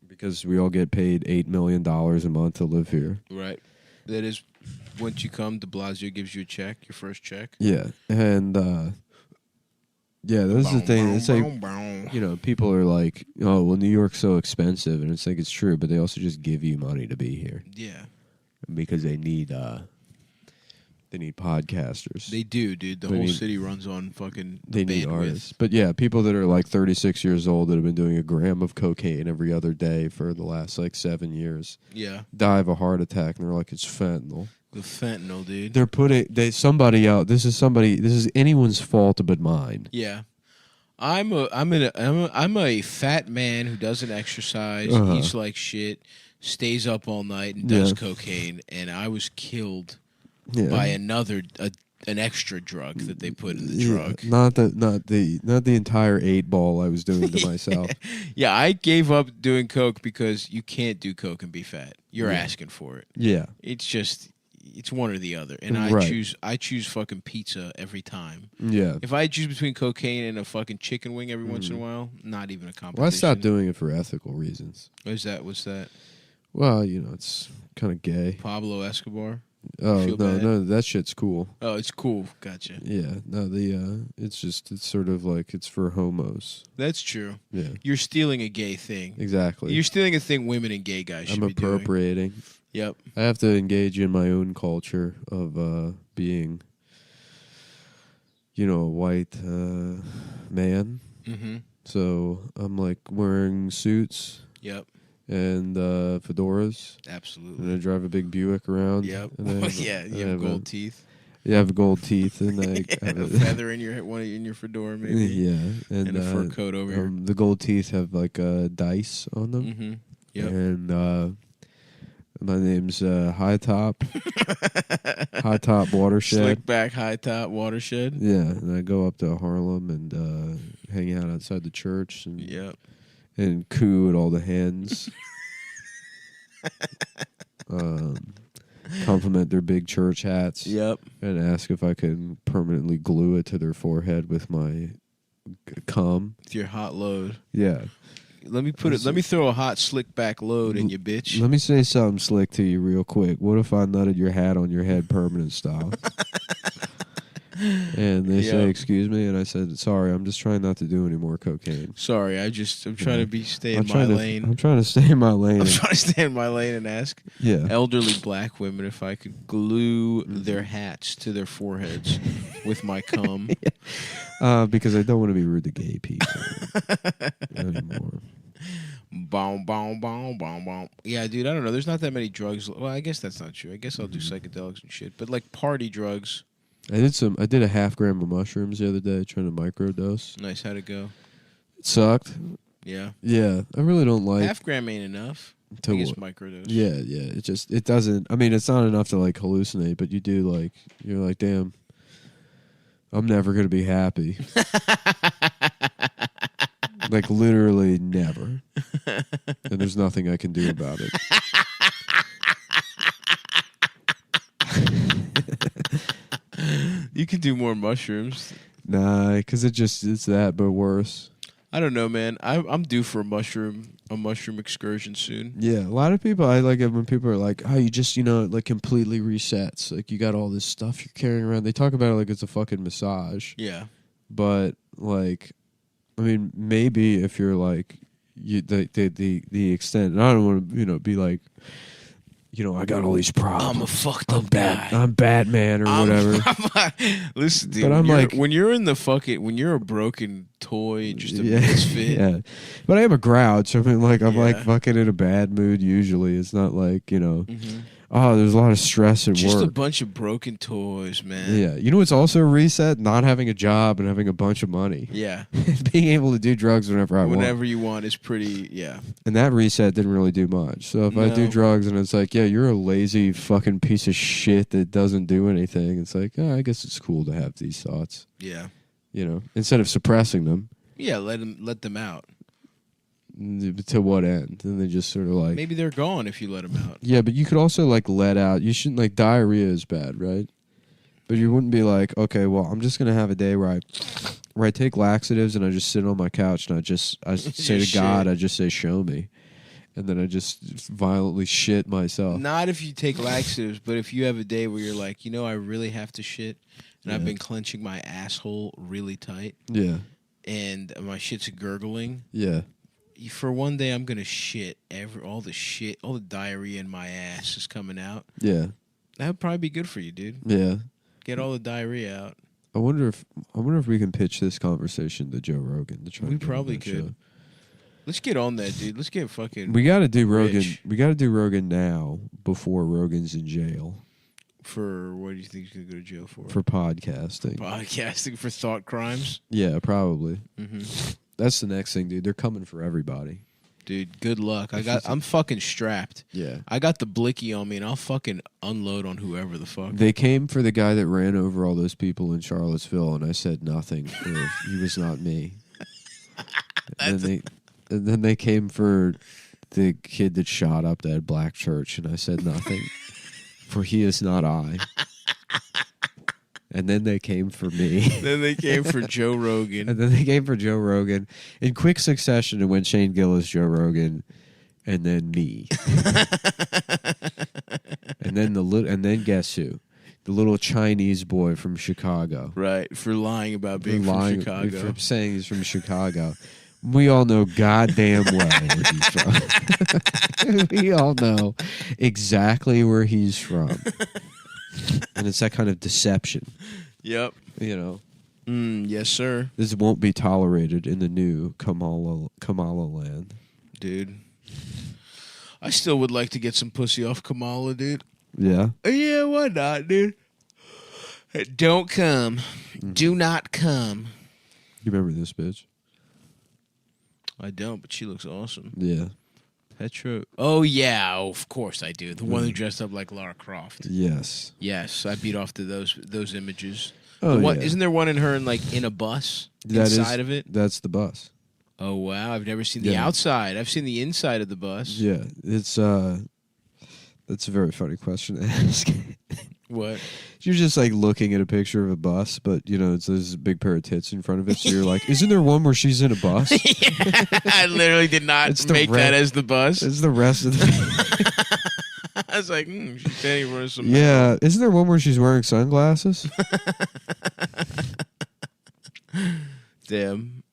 Because we all get paid $8 million a month to live here. Right. That is, once you come, de Blasio gives you a check, your first check. Yeah, and yeah, that's the thing. It's like, people are like, oh, well, New York's so expensive, and it's like it's true, but they also just give you money to be here. Yeah. Because they need podcasters. They do, dude. The whole city runs on fucking They need bandwidth. artists. But yeah, people that are like 36 years old that have been doing a gram of cocaine every other day for the last like 7 years. Yeah. Die of a heart attack, and they're like, it's fentanyl. The fentanyl, dude. They're putting somebody out. This is anyone's fault but mine. Yeah. I'm a fat man who doesn't exercise, eats like shit, stays up all night, and does cocaine, and I was killed by an extra drug that they put in the drug. Not the entire 8 ball I was doing to myself. Yeah, I gave up doing coke because you can't do coke and be fat. You're asking for it. Yeah. It's one or the other, and I choose fucking pizza every time. Yeah. If I choose between cocaine and a fucking chicken wing every once in a while, not even a competition. Well, I stopped doing it for ethical reasons. What's that? Well, it's kind of gay. Pablo Escobar. Oh Feel no, bad? no, that shit's cool. Oh, it's cool. Gotcha. Yeah, no, it's sort of like it's for homos. That's true. Yeah, You're stealing a gay thing. exactly. You're stealing a thing women and gay guys should I'm be doing. appropriating. Yep. I have to engage in my own culture of being, a white man. Mm-hmm. So I'm like wearing suits. Yep. And fedoras. Absolutely. And I drive a big Buick around. Yep. And I have, Yeah, you have gold teeth. Yeah, I have gold teeth, and I have a feather in your fedora, maybe. Yeah, and a fur coat over here. The gold teeth have like dice on them. Mm-hmm. Yep. And my name's High Top. High Top Watershed. Slick back, high top watershed. Yeah, and I go up to Harlem and hang out outside the church and and coo at all the hens. Compliment their big church hats. Yep. And ask if I can permanently glue it to their forehead with my cum. With your hot load. Yeah. Let me throw a hot slick back load in you, bitch. Let me say something slick to you real quick. What if I nutted your hat on your head permanent style? And they say, "Excuse me," and I said, "Sorry, I'm just trying not to do any more cocaine." Sorry, I'm trying to stay in my lane. I'm trying to stay in my lane. I'm trying to stay in my lane and ask Yeah. elderly black women if I could glue their hats to their foreheads with my cum. Because I don't want to be rude to gay people anymore. Boom, boom, boom, boom, boom. Yeah, dude, I don't know. There's not that many drugs. Well, I guess that's not true. I guess I'll do psychedelics and shit. But like party drugs. I did a half gram of mushrooms the other day trying to microdose. Nice. How'd it go? It sucked. Yeah. Yeah. I really don't like Half gram ain't enough. to I guess what- microdose. Yeah, yeah. It doesn't, I mean, it's not enough to like hallucinate, but you're like, damn, I'm never gonna be happy. Like literally never. And there's nothing I can do about it. You can do more mushrooms. Nah, because it's that, but worse. I don't know, man. I'm due for a mushroom excursion soon. Yeah, a lot of people, I like it when people are like, oh, you just, like completely resets. Like you got all this stuff you're carrying around. They talk about it like it's a fucking massage. Yeah. But like, I mean, maybe if you're like, the extent, and I don't want to, be like, I got all these problems. I'm a fucked up guy. I'm Batman or whatever. Listen, dude. But I'm like, when you're in the fucking, when you're a broken toy, just a yeah, misfit. yeah. But I am a grouch. I mean, like, I'm like Yeah. fucking in a bad mood usually. It's not like, oh, there's a lot of stress at Just a work. bunch of broken toys, man. Yeah. You know what's also a reset? Not having a job and having a bunch of money. Yeah. Being able to do drugs whenever I want. Whenever you want is pretty, yeah. And that reset didn't really do much. So if I do No. drugs and it's like, yeah, you're a lazy fucking piece of shit that doesn't do anything, it's like, I guess it's cool to have these thoughts. Yeah. Instead of suppressing them. Yeah, let them out. To what end? And they just sort of like... Maybe they're gone if you let them out. Yeah, but you could also like let out. You shouldn't, like, diarrhea is bad, right? But you wouldn't be like, okay, well, I'm just gonna have a day where I take laxatives and I just sit on my couch and I say to God, I just say, show me, and then I just violently shit myself. Not if you take laxatives, but if you have a day where you're like, I really have to shit, and I've Yeah. been clenching my asshole really tight, Yeah, and my shit's gurgling. yeah, For one day, I'm gonna shit all the diarrhea in my ass is coming out. yeah, That would probably be good for you, dude. yeah. Get all the diarrhea out. I wonder if we can pitch this conversation to Joe Rogan. To try We to get him on probably that could. show. Let's get on that, dude. Let's get fucking. We got to do Rogan. rich. We got to do Rogan now before Rogan's in jail For what do you think he's gonna go to jail for? for podcasting. Podcasting for thought crimes. Yeah, probably. Mm-hmm. That's the next thing, dude. They're coming for everybody. Dude, good luck. I'm fucking strapped. Yeah. I got the blicky on me, and I'll fucking unload on whoever the fuck. They came for the guy that ran over all those people in Charlottesville, and I said nothing. He was not me. And then they came for the kid that shot up that black church, and I said nothing, for he is not I. And then they came for me. Then they came for Joe Rogan. And then they came for Joe Rogan. In quick succession, it went Shane Gillis, Joe Rogan, and then me. and then guess who? The little Chinese boy from Chicago. Right, for lying about being Lying- from Chicago. For saying he's from Chicago. We all know goddamn well where he's from. We all know exactly where he's from. And it's that kind of deception. Yep. You know. Yes, sir. This won't be tolerated in the new Kamala land. Dude. I still would like to get some pussy off Kamala, dude. Yeah. Yeah, why not, dude? Don't come. Do not come. You remember this bitch? I don't, but she looks awesome. Yeah. Petro. Oh, yeah. Oh, of course I do. The one who dressed up like Lara Croft. Yes. Yes, I beat off to those images. Oh, what, yeah. Isn't there one in her in a bus inside of it? That's the bus. Oh, wow. I've never seen the outside. I've seen the inside of the bus. Yeah. It's that's a very funny question to ask. What? You're just like looking at a picture of a bus, but there's a big pair of tits in front of it. So you're like, isn't there one where she's in a bus? I literally did not make that as the bus. It's the rest of the. I was like, she's standing in front of some. Yeah, isn't there one where she's wearing sunglasses? Damn.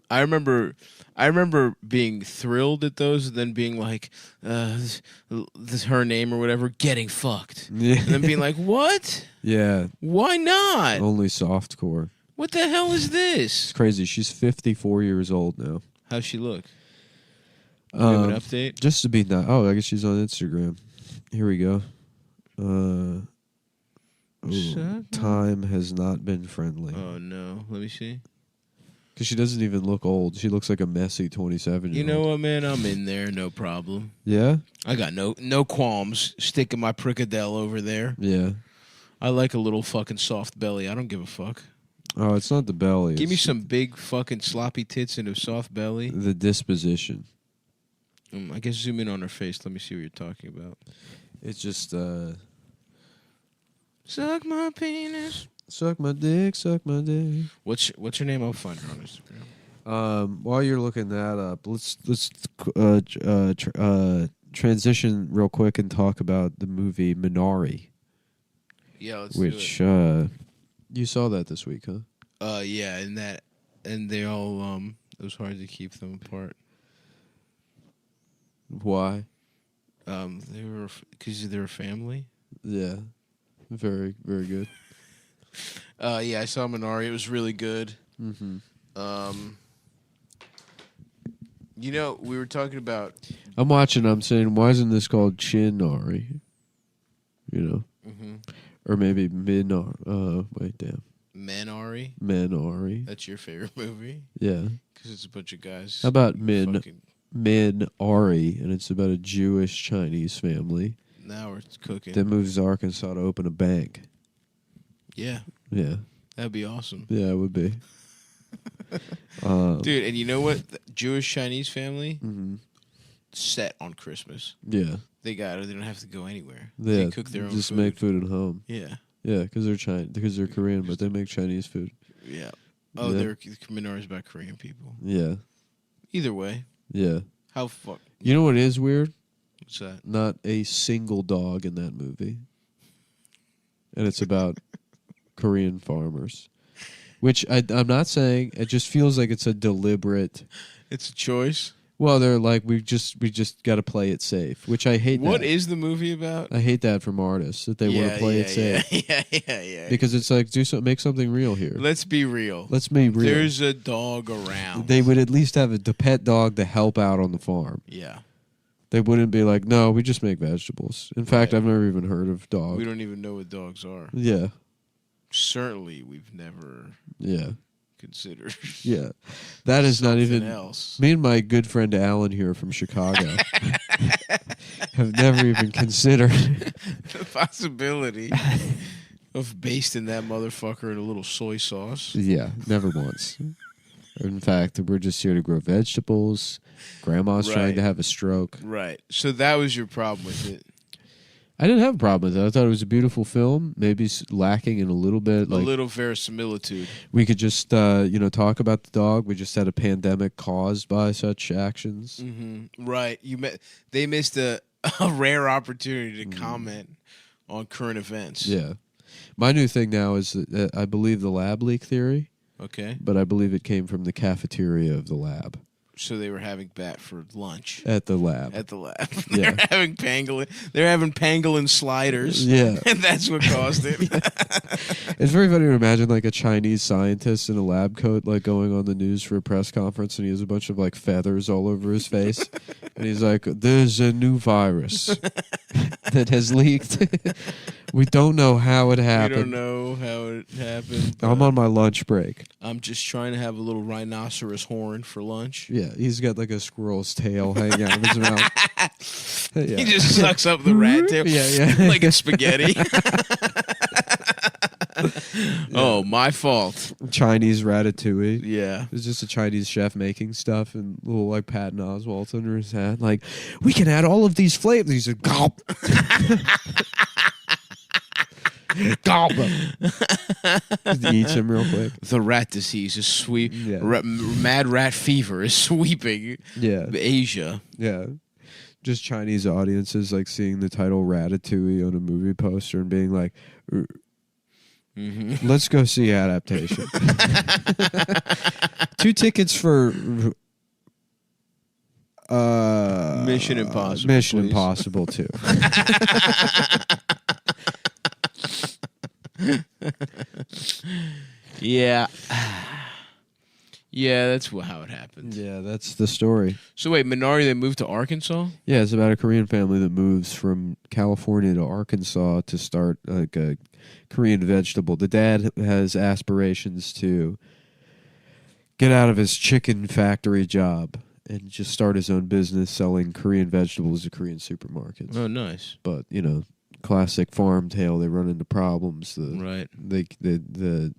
I remember being thrilled at those, and then being like, this her name or whatever, getting fucked. Yeah. And then being like, what? Yeah. Why not? Only softcore. What the hell is this? It's crazy. She's 54 years old now. How's she look? Do you have an update? Just to be I guess she's on Instagram. Here we go. Time has not been friendly. Oh no. Let me see. Because she doesn't even look old. She looks like a messy 27-year-old. You know what, man? I'm in there, no problem. Yeah? I got no qualms sticking my prickadell over there. Yeah. I like a little fucking soft belly. I don't give a fuck. Oh, it's not the belly. Give me it's some big fucking sloppy tits and a soft belly. the disposition. I guess zoom in on her face. Let me see what you're talking about. It's just, Suck my penis. Suck my dick, suck my dick. What's her name? I'll find her on Instagram. While you're looking that up, let's transition real quick and talk about the movie Minari. Yeah, let's which do it. You saw that this week, huh? Yeah, and they all it was hard to keep them apart. Why? They were because they're a family. Yeah, very very good. Yeah, I saw Minari. It was really good. Mm-hmm. We were talking about. I'm watching. I'm saying, why isn't this called Chinari? Mm-hmm. Or maybe Minari. Wait, damn. Minari. Minari. That's your favorite movie? Yeah. Because it's a bunch of guys. How about Minari, and it's about a Jewish Chinese family. Now we're cooking. That moves to Arkansas to open a bank. Yeah. Yeah. That'd be awesome. Yeah, it would be. Dude, and you know what? The Jewish Chinese family set on Christmas. Yeah. They don't have to go anywhere. Yeah, They cook their own just food. make food at home. Yeah. Yeah, because they're Korean, but they make Chinese food. Yeah. Oh, Yeah. they're Minari's about Korean people. Yeah. Either way. Yeah. How fuck? You know what is weird? What's that? Not a single dog in that movie. And it's about Korean farmers. Which I'm not saying, it just feels like it's a deliberate. It's a choice. Well, they're like, we just got to play it safe, which I hate. What that. is the movie about? I hate that from artists, that they want to play it safe. Yeah. Because it's like, make something real here. Let's be real. Let's be real. There's a dog around. They would at least have the pet dog to help out on the farm. Yeah. They wouldn't be like, no, we just make vegetables. In fact, I've never even heard of dog. We don't even know what dogs are. Yeah. Certainly, we've never considered. Yeah. That is not even else. Me and my good friend Alan here from Chicago have never even considered the possibility of basting that motherfucker in a little soy sauce. Yeah, never once. In fact, we're just here to grow vegetables. Grandma's trying to have a stroke. Right. So that was your problem with it. I didn't have a problem with it. I thought it was a beautiful film, maybe lacking in a little bit. A little verisimilitude. We could just, talk about the dog. We just had a pandemic caused by such actions. Mm-hmm. Right. They missed a rare opportunity to comment on current events. Yeah. My new thing now is that I believe the lab leak theory. Okay. But I believe it came from the cafeteria of the lab. So they were having bat for lunch. At the lab. At the lab. Yeah. They're having pangolin. They're having pangolin sliders. Yeah. And that's what caused it. It's very funny to imagine like a Chinese scientist in a lab coat like going on the news for a press conference and he has a bunch of like feathers all over his face. And he's like, there's a new virus that has leaked. We don't know how it happened. We don't know how it happened. I'm on my lunch break. I'm just trying to have a little rhinoceros horn for lunch. Yeah, he's got like a squirrel's tail hanging out of his mouth. Yeah. He just sucks up the rat tail. Yeah. Like it's spaghetti. Oh, my fault. Chinese ratatouille. Yeah. It's just a Chinese chef making stuff and little like Patton Oswalt under his hat. Like, we can add all of these flavors. He's like, gulp. Gulp. Just eats him real quick. The rat disease is sweep. Yeah. Mad rat fever is sweeping. Asia. Yeah. Just Chinese audiences like seeing the title Ratatouille on a movie poster and being like, let's go see adaptation. 2 tickets for Mission Impossible. Mission please. Impossible 2. Yeah. Yeah, that's how it happened. Yeah, that's the story. So wait, Minari, they moved to Arkansas? Yeah, it's about a Korean family that moves from California to Arkansas to start like a Korean vegetable. The dad has aspirations to get out of his chicken factory job and just start his own business selling Korean vegetables to Korean supermarkets. Oh, nice. But, you know, classic farm tale, they run into problems. Right. The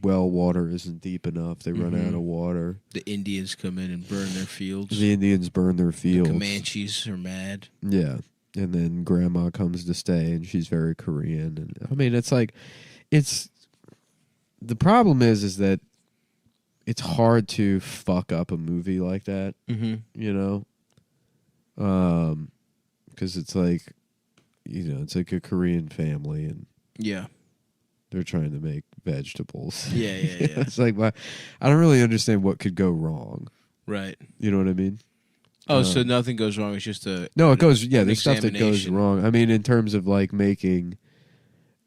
well water isn't deep enough. They run out of water. The Indians come in and burn their fields. The Indians burn their fields. The Comanches are mad. Yeah. And then grandma comes to stay and she's very Korean. And I mean, it's like, the problem is that it's hard to fuck up a movie like that, you know? Because it's like, you know, it's like a Korean family and yeah, they're trying to make vegetables. Yeah. It's like, I don't really understand what could go wrong. Right. You know what I mean? Oh, so nothing goes wrong. It's just a no. It goes. Yeah, an there's stuff that goes examination. wrong. I mean, in terms of like making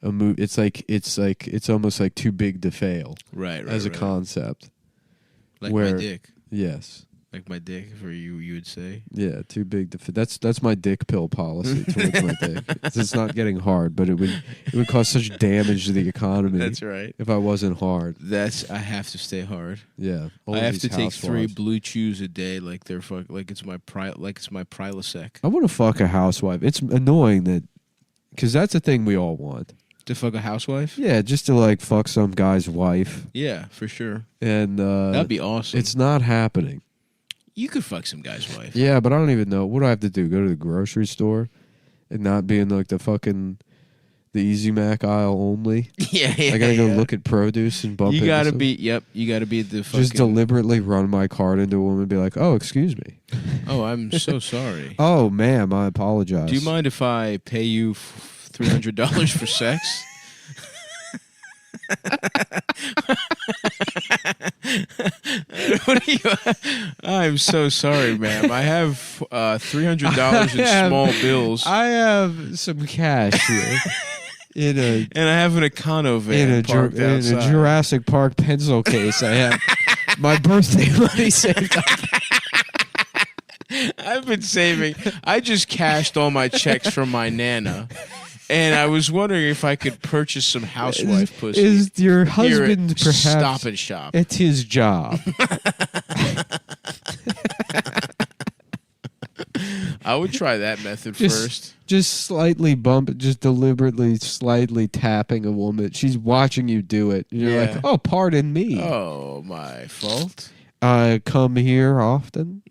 a movie, it's almost like too big to fail. Right. As a concept. Like where, my dick. Yes. Like my dick, for you would say. Yeah, too big to fail. That's my dick pill policy towards my dick. It's not getting hard, but it would cause such damage to the economy. That's right. If I wasn't hard. I have to stay hard. Yeah. I have to take 3 blue chews a day, like they're it's my Prilosec. I want to fuck a housewife. It's annoying that, because that's a thing we all want. To fuck a housewife? Yeah, just to like fuck some guy's wife. Yeah, for sure. And that'd be awesome. It's not happening. You could fuck some guy's wife. Yeah, but I don't even know. What do I have to do? Go to the grocery store and not be in like the Easy Mac aisle only? Yeah. I gotta go look at produce and bump You into gotta some- be. Yep. You gotta be the fucking. Just deliberately run my card into a woman and be like, "Oh, excuse me." Oh, I'm so sorry. Oh, ma'am, I apologize. Do you mind if I pay you $300 for sex? I'm so sorry, ma'am. I have $300 in small bills. I have some cash here. And I have an Econo van parked in outside. a Jurassic Park pencil case. I have my birthday money saved up. I've been saving. I just cashed all my checks from my Nana. And I was wondering if I could purchase some housewife pussy. Is your here husband at perhaps Stop and Shop? It's his job. I would try that method first. Just slightly bump, just deliberately, slightly tapping a woman. She's watching you do it. And you're like, oh, pardon me. Oh, my fault. I come here often.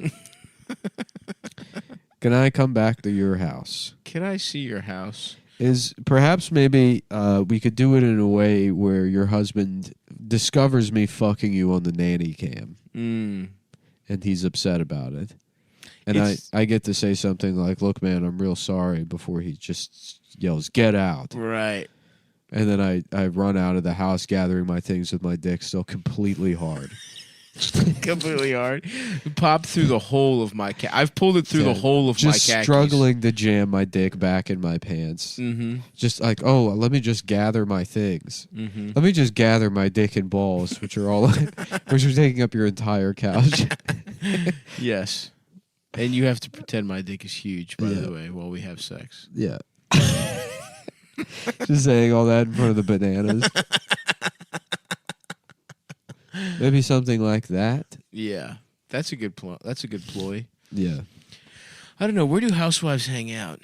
Can I come back to your house? Can I see your house? Is perhaps maybe we could do it in a way where your husband discovers me fucking you on the nanny cam. Mm. And he's upset about it. And It's- I get to say something like, "Look, man, I'm real sorry," before he just yells, "Get out!" Right. And then I run out of the house, gathering my things with my dick still completely hard. Completely hard. Popped through the whole of my I've pulled it through the whole of my just khakis. struggling to jam my dick back in my pants. Mhm. Just like, oh, let me just gather my things. Mhm. Let me just gather my dick and balls, which are all which are taking up your entire couch. Yes. And you have to pretend my dick is huge, by Yeah. the way, while we have sex. Yeah. Just saying all that in front of the bananas. Maybe something like that. Yeah. That's a good That's a good ploy. Yeah. I don't know. Where do housewives hang out?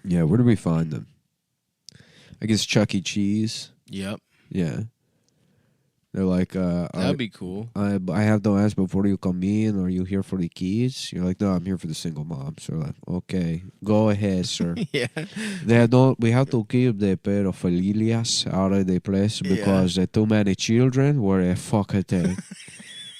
Yeah, where do we find them? I guess Chuck E. Cheese. Yep. Yeah. They're like, That'd be cool. I have to ask before you come in. Are you here for the kids? You're like, no, I'm here for the single moms. So like, okay, go ahead, sir. Yeah. They don't. We have to keep the pedophilias out of the place because too many children were a fuck at it.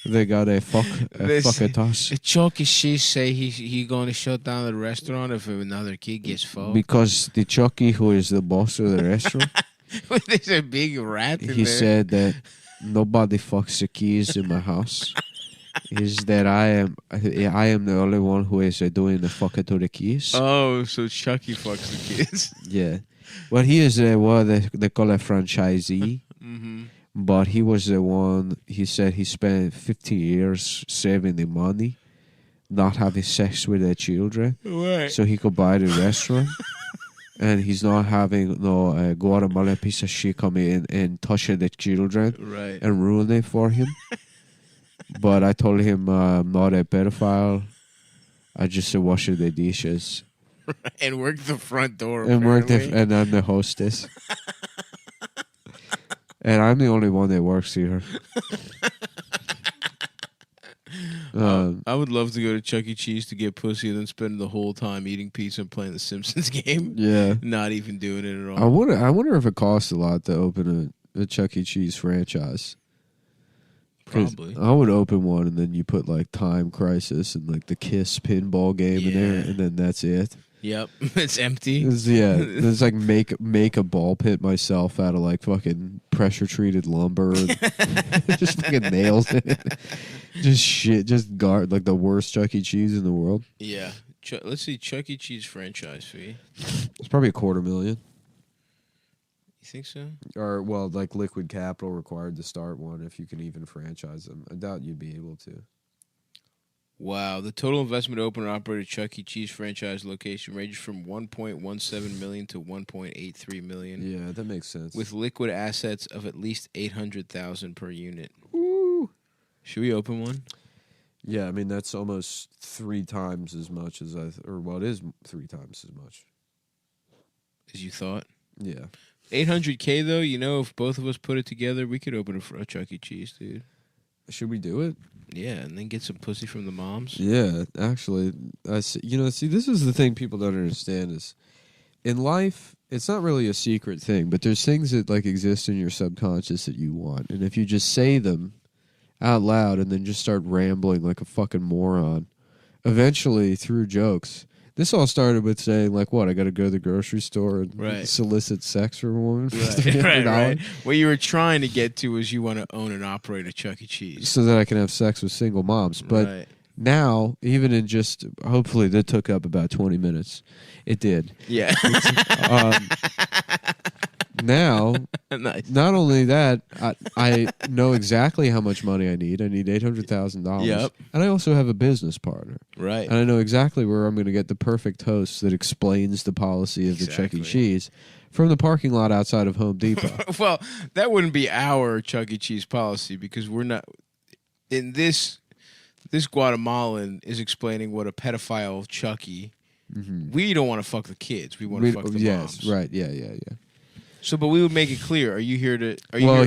They got a fuck at us. Chuck E. Cheese say he going to shut down the restaurant if another kid gets fucked. Because the Chucky, who is the boss of the restaurant, There's a big rat in he there. said that nobody fucks the kids in my house. Is that I am the only one who is doing the fucking to the kids. Oh, so Chucky fucks the kids. Yeah. Well, he is what they call a franchisee. Mm-hmm. But he was the one, he said he spent 15 years saving the money, not having sex with their children. Right. So he could buy the restaurant. And he's not having no Guatemalan piece of shit come in and touch the children Right. and ruin it for him. But I told him I'm not a pedophile. I just wash the dishes. And work the front door. And apparently. and I'm the hostess. And I'm the only one that works here. I would love to go to Chuck E. Cheese to get pussy and then spend the whole time eating pizza and playing the Simpsons game. Yeah. Not even doing it at all. I wonder if it costs a lot to open a Chuck E. Cheese franchise. 'Cause Probably. I would open one and then you put like Time Crisis and like the Kiss pinball game in there and then that's it. Yep. It's empty. It's like make a ball pit myself out of like fucking pressure treated lumber and just fucking nails in it. Just shit, just guard like the worst Chuck E. Cheese in the world. Yeah. Let's see. Chuck E. Cheese franchise fee. It's probably $250,000. You think so? Or well, like liquid capital required to start one if you can even franchise them. I doubt you'd be able to. Wow. The total investment to open and operate a Chuck E. Cheese franchise location ranges from $1.17 million to $1.83 million. Yeah, that makes sense. With liquid assets of at least $800,000 per unit. Woo. Should we open one? Yeah, I mean that's almost 3 times as much as it is 3 times as much as you thought. Yeah. $800K though, you know, if both of us put it together, we could open a Chuck E. Cheese, dude. Should we do it? Yeah, and then get some pussy from the moms. Yeah, actually, see, this is the thing people don't understand is in life, it's not really a secret thing, but there's things that like exist in your subconscious that you want, and if you just say them out loud and then just start rambling like a fucking moron, eventually through jokes. This all started with saying like, "What? I got to go to the grocery store and solicit sex from a woman for $300 Right. What you were trying to get to is you want to own and operate a Chuck E. Cheese. so that I can have sex with single moms." But Right. now, even in just hopefully that took up about 20 minutes. It did. Yeah. Now, Nice. not only that, I know exactly how much money I need. I need $800,000. Yep. And I also have a business partner. Right. And I know exactly where I'm going to get the perfect host that explains the policy of the Chuck E. Cheese from the parking lot outside of Home Depot. Well, that wouldn't be our Chuck E. Cheese policy because we're not in this. This Guatemalan is explaining what a pedophile Chucky. Mm-hmm. We don't want to fuck the kids. We want to fuck the moms. Right. Yeah. So, but we would make it clear. Are you here to?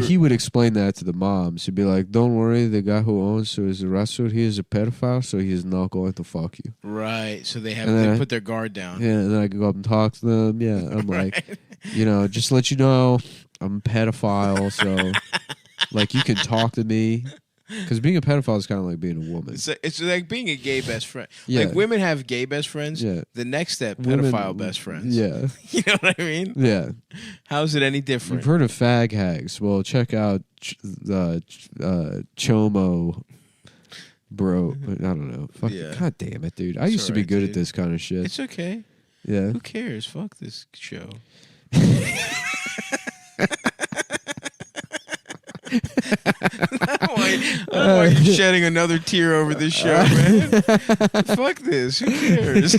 He would explain that to the moms. He'd be like, "Don't worry, the guy who owns is a restaurant. He is a pedophile, so he is not going to fuck you." Right. So they have And then to put their guard down. Yeah, and then I can go up and talk to them. Yeah, I'm like, just to let you know, I'm a pedophile, so like you can talk to me. Because being a pedophile is kind of like being a woman. It's like being a gay best friend. Yeah. Like women have gay best friends. Yeah. The next step, Women- pedophile best friends. Yeah. You know what I mean? Yeah. How's it any different? You've heard of fag hags. Well, check out the Chomo, bro. I don't know. Fuck, Yeah. God damn it, dude. I It's used to be alright, good dude. at this kind of shit. It's okay. Yeah. Who cares? Fuck this show. I don't want you shedding another tear over this show, man. Fuck this. Who cares?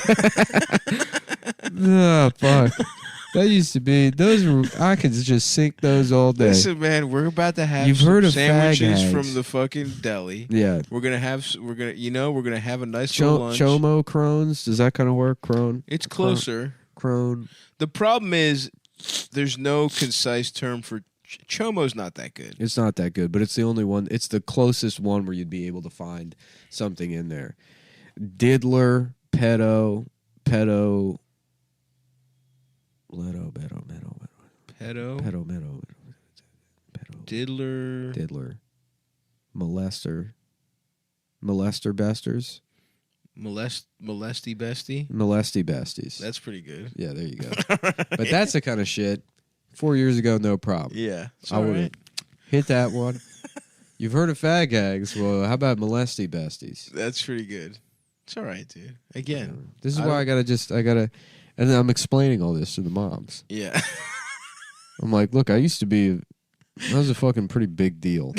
Oh, fuck. That used to be those. I could just sink those all day. Listen, man, we're about to have You've some heard of sandwiches fag from hags. the fucking deli. Yeah. We're gonna have a nice little lunch. Chomo crones. Does that kind of work? Crone. It's closer. Crone. The problem is there's no concise term for chomo's not that good. It's not that good, but it's the only one. It's the closest one where you'd be able to find something in there. Diddler, pedo, Leto, Pedo. Diddler. molester besters, Molesty bestie. molesty besties. That's pretty good. Yeah, there you go. But that's the kind of shit. 4 years ago, no problem. Yeah, it's I all would have right. hit that one. You've heard of fag hags. Well, how about molesty besties? That's pretty good. It's all right, dude. Again, This is why I gotta, and then I'm explaining all this to the moms. Yeah. I'm like, look, I was a fucking pretty big deal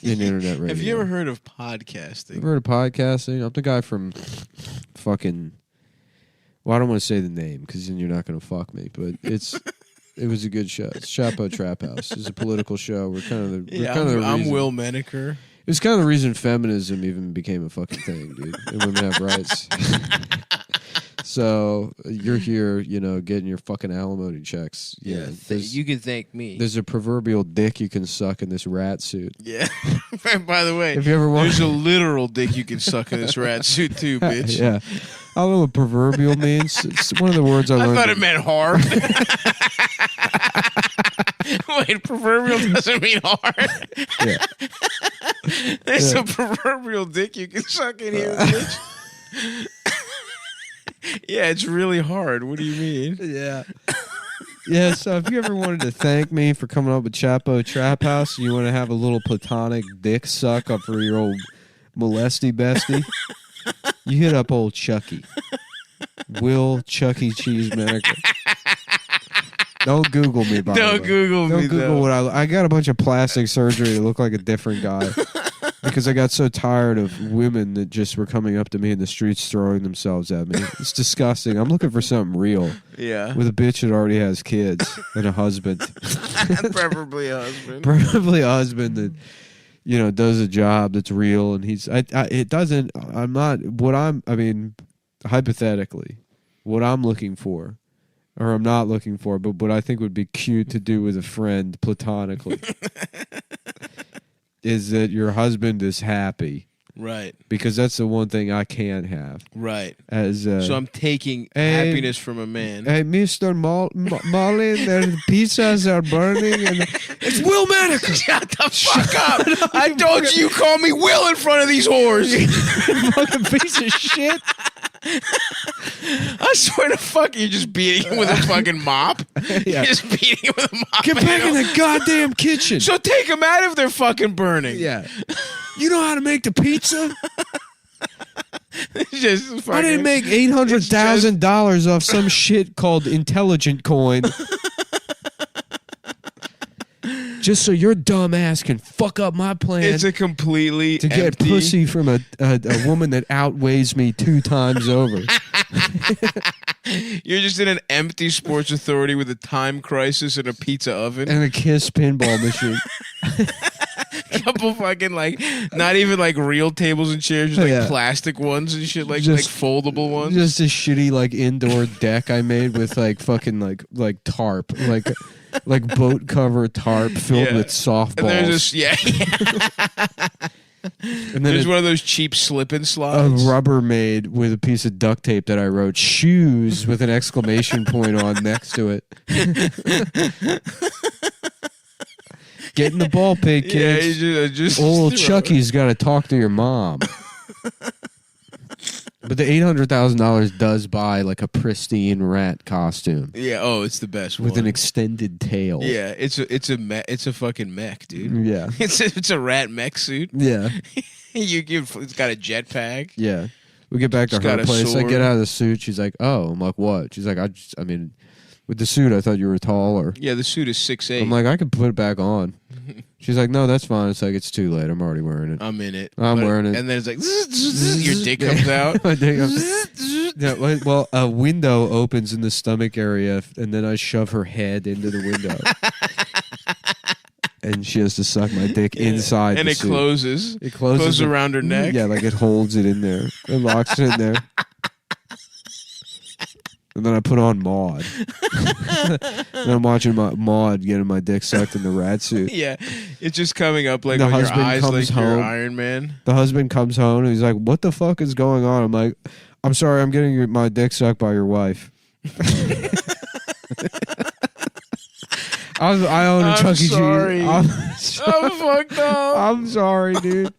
in internet radio. Have you ever heard of podcasting? Ever heard of podcasting? I'm the guy from fucking. Well, I don't want to say the name because then you're not going to fuck me. But it was a good show. It's Chapo Trap House. It's a political show. We're kind of the. I'm reason- Will Menaker. It's kind of the reason feminism even became a fucking thing, dude. And women have rights. So you're here, getting your fucking alimony checks. Yeah, you can thank me. There's a proverbial dick you can suck in this rat suit. Yeah. By the way, If you ever want- there's a literal dick you can suck in this rat suit too, bitch. Yeah. I don't know what proverbial means. It's one of the words I learned. I thought it meant hard. Wait, proverbial doesn't mean hard. Yeah. There's Yeah. a proverbial dick you can suck in here, bitch. Yeah, it's really hard. What do you mean? Yeah. Yeah, so if you ever wanted to thank me for coming up with Chapo Trap House and you want to have a little platonic dick suck up for your old molesty bestie, you hit up old Chucky. Will Chucky Cheese Menaker. Don't Google me, by the way. Don't Google Don't me, Google though. what I got a bunch of plastic surgery to look like a different guy. Because I got so tired of women that just were coming up to me in the streets throwing themselves at me. It's disgusting. I'm looking for something real. Yeah. With a bitch that already has kids and a husband. Preferably a husband. Preferably a husband that, does a job that's real. And hypothetically, what I'm looking for, or I'm not looking for, but what I think would be cute to do with a friend platonically, is that your husband is happy. Right. Because that's the one thing I can't have. Right. So I'm taking happiness from a man. Hey, Mr. Molly, the pizzas are burning. And it's Will Menaker. Shut the fuck up. I told you you call me Will in front of these whores. Fucking piece of shit. I swear to fuck, you're just beating him with a fucking mop. Yeah. You're just beating him with a mop. Get back in the goddamn kitchen. So take them out if they're fucking burning. Yeah. You know how to make the pizza? Just I didn't make $800,000 off some shit called Intelligent Coin. Just so your dumb ass can fuck up my plan. It's a completely to get empty- pussy from a woman that outweighs me 2 times over. You're just in an empty Sports Authority with a time crisis and a pizza oven. And a Kiss pinball machine. Couple fucking not even real tables and chairs, just Yeah. plastic ones and shit, like Just- foldable ones. Just a shitty indoor deck I made with fucking tarp, like boat cover tarp filled Yeah. with softballs. And there's this, And then there's one of those cheap slip-in a slides. Rubbermaid with a piece of duct tape that I wrote "shoes" with an exclamation point on next to it. Get in the ball pit, Yeah, kids. he just Old threw it. Chucky's got to talk to your mom. But the $800,000 does buy like a pristine rat costume Yeah. Oh, it's the best with one. an extended tail. Yeah, it's a fucking mech, dude. Yeah. It's a rat mech suit. Yeah. It's got a jetpack. Yeah. We get back to It's her got a place. I sword. get out of the suit. She's like, "Oh." I'm like, "What?" She's like, I mean, with the suit, I thought you were taller." Yeah, the suit is 6'8". I'm like, "I could put it back on." She's like, "No, that's fine." It's like, "It's too late. I'm already wearing it." I'm in it. I'm wearing it. And then it's like, your dick comes out. My dick comes- Yeah, well, a window opens in the stomach area, and then I shove her head into the window. And she has to suck my dick inside And the it suit. closes. It closes Closes it- around her neck. Yeah, like it holds it in there. It locks it in there. And then I put on Maud. And I'm watching Maud getting my dick sucked in the rat suit. Yeah, it's just coming up like The on your husband eyes, comes like you're home. Iron Man. The husband comes home and he's like, "What the fuck is going on?" I'm like, "I'm sorry, I'm getting my dick sucked by your wife." I own a I'm Chuck E. Cheese. sorry. I'm fucked up. I'm sorry, dude.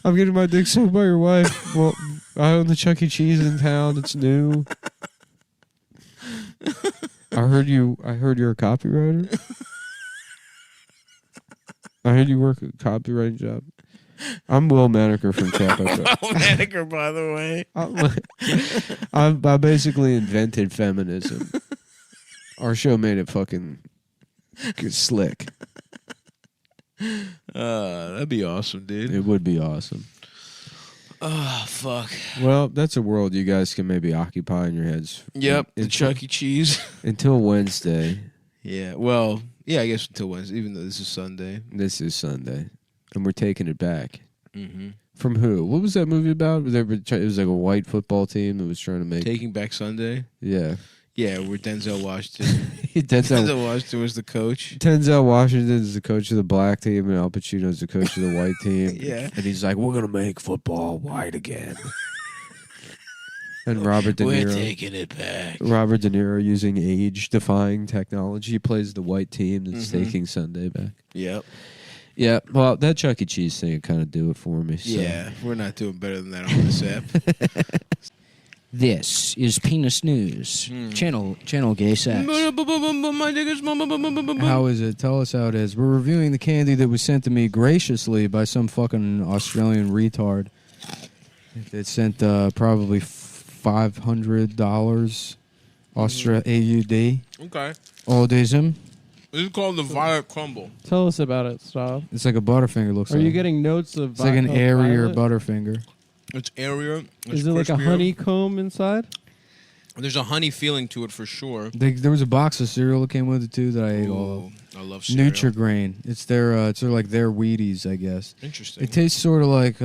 I'm getting my dick sucked by your wife. Well, I own the Chuck E. Cheese in town. It's new. I heard you're a copywriter. I heard you work a copywriting job. I'm Will Maneker from Kappa. Will Maneker, by the way. I basically invented feminism. Our show made it fucking slick. That'd be awesome, dude. It would be awesome. Oh, fuck. Well, that's a world you guys can maybe occupy in your heads. Yep, the Chuck E. Cheese. Until Wednesday. Yeah, well, yeah, I guess until Wednesday, even though this is Sunday. This is Sunday. And we're taking it back. Mm-hmm. From who? What was that movie about? It was like a white football team that was trying to make... Taking Back Sunday? Yeah. Yeah, where Denzel Washington. Denzel Washington was the coach. Denzel Washington is the coach of the black team, and Al Pacino is the coach of the white team. Yeah. And he's like, "We're going to make football white again." And Robert De Niro. We're taking it back. Robert De Niro using age-defying technology plays the white team that's Mhm. taking Sunday back. Yep. Yeah, well, that Chuck E. Cheese thing would kind of do it for me. So. Yeah, we're not doing better than that on this app. This is Penis News. Channel Gay Sex. My dick is How is it? Tell us how it is. We're reviewing the candy that was sent to me graciously by some fucking Australian retard. It sent probably $500 AUD. Okay. Audism. This is called the Violet Crumble. Tell us about it, Stav. It's like a Butterfinger. Looks Are like. you getting notes of? It's like an of airier violet? Butterfinger. It's airier. It's Is it like a crispier. honeycomb inside? There's a honey feeling to it for sure. There was a box of cereal that came with it too that I ate all of. I love cereal. Nutrigrain. It's their like their Wheaties, I guess. Interesting. It tastes sort of like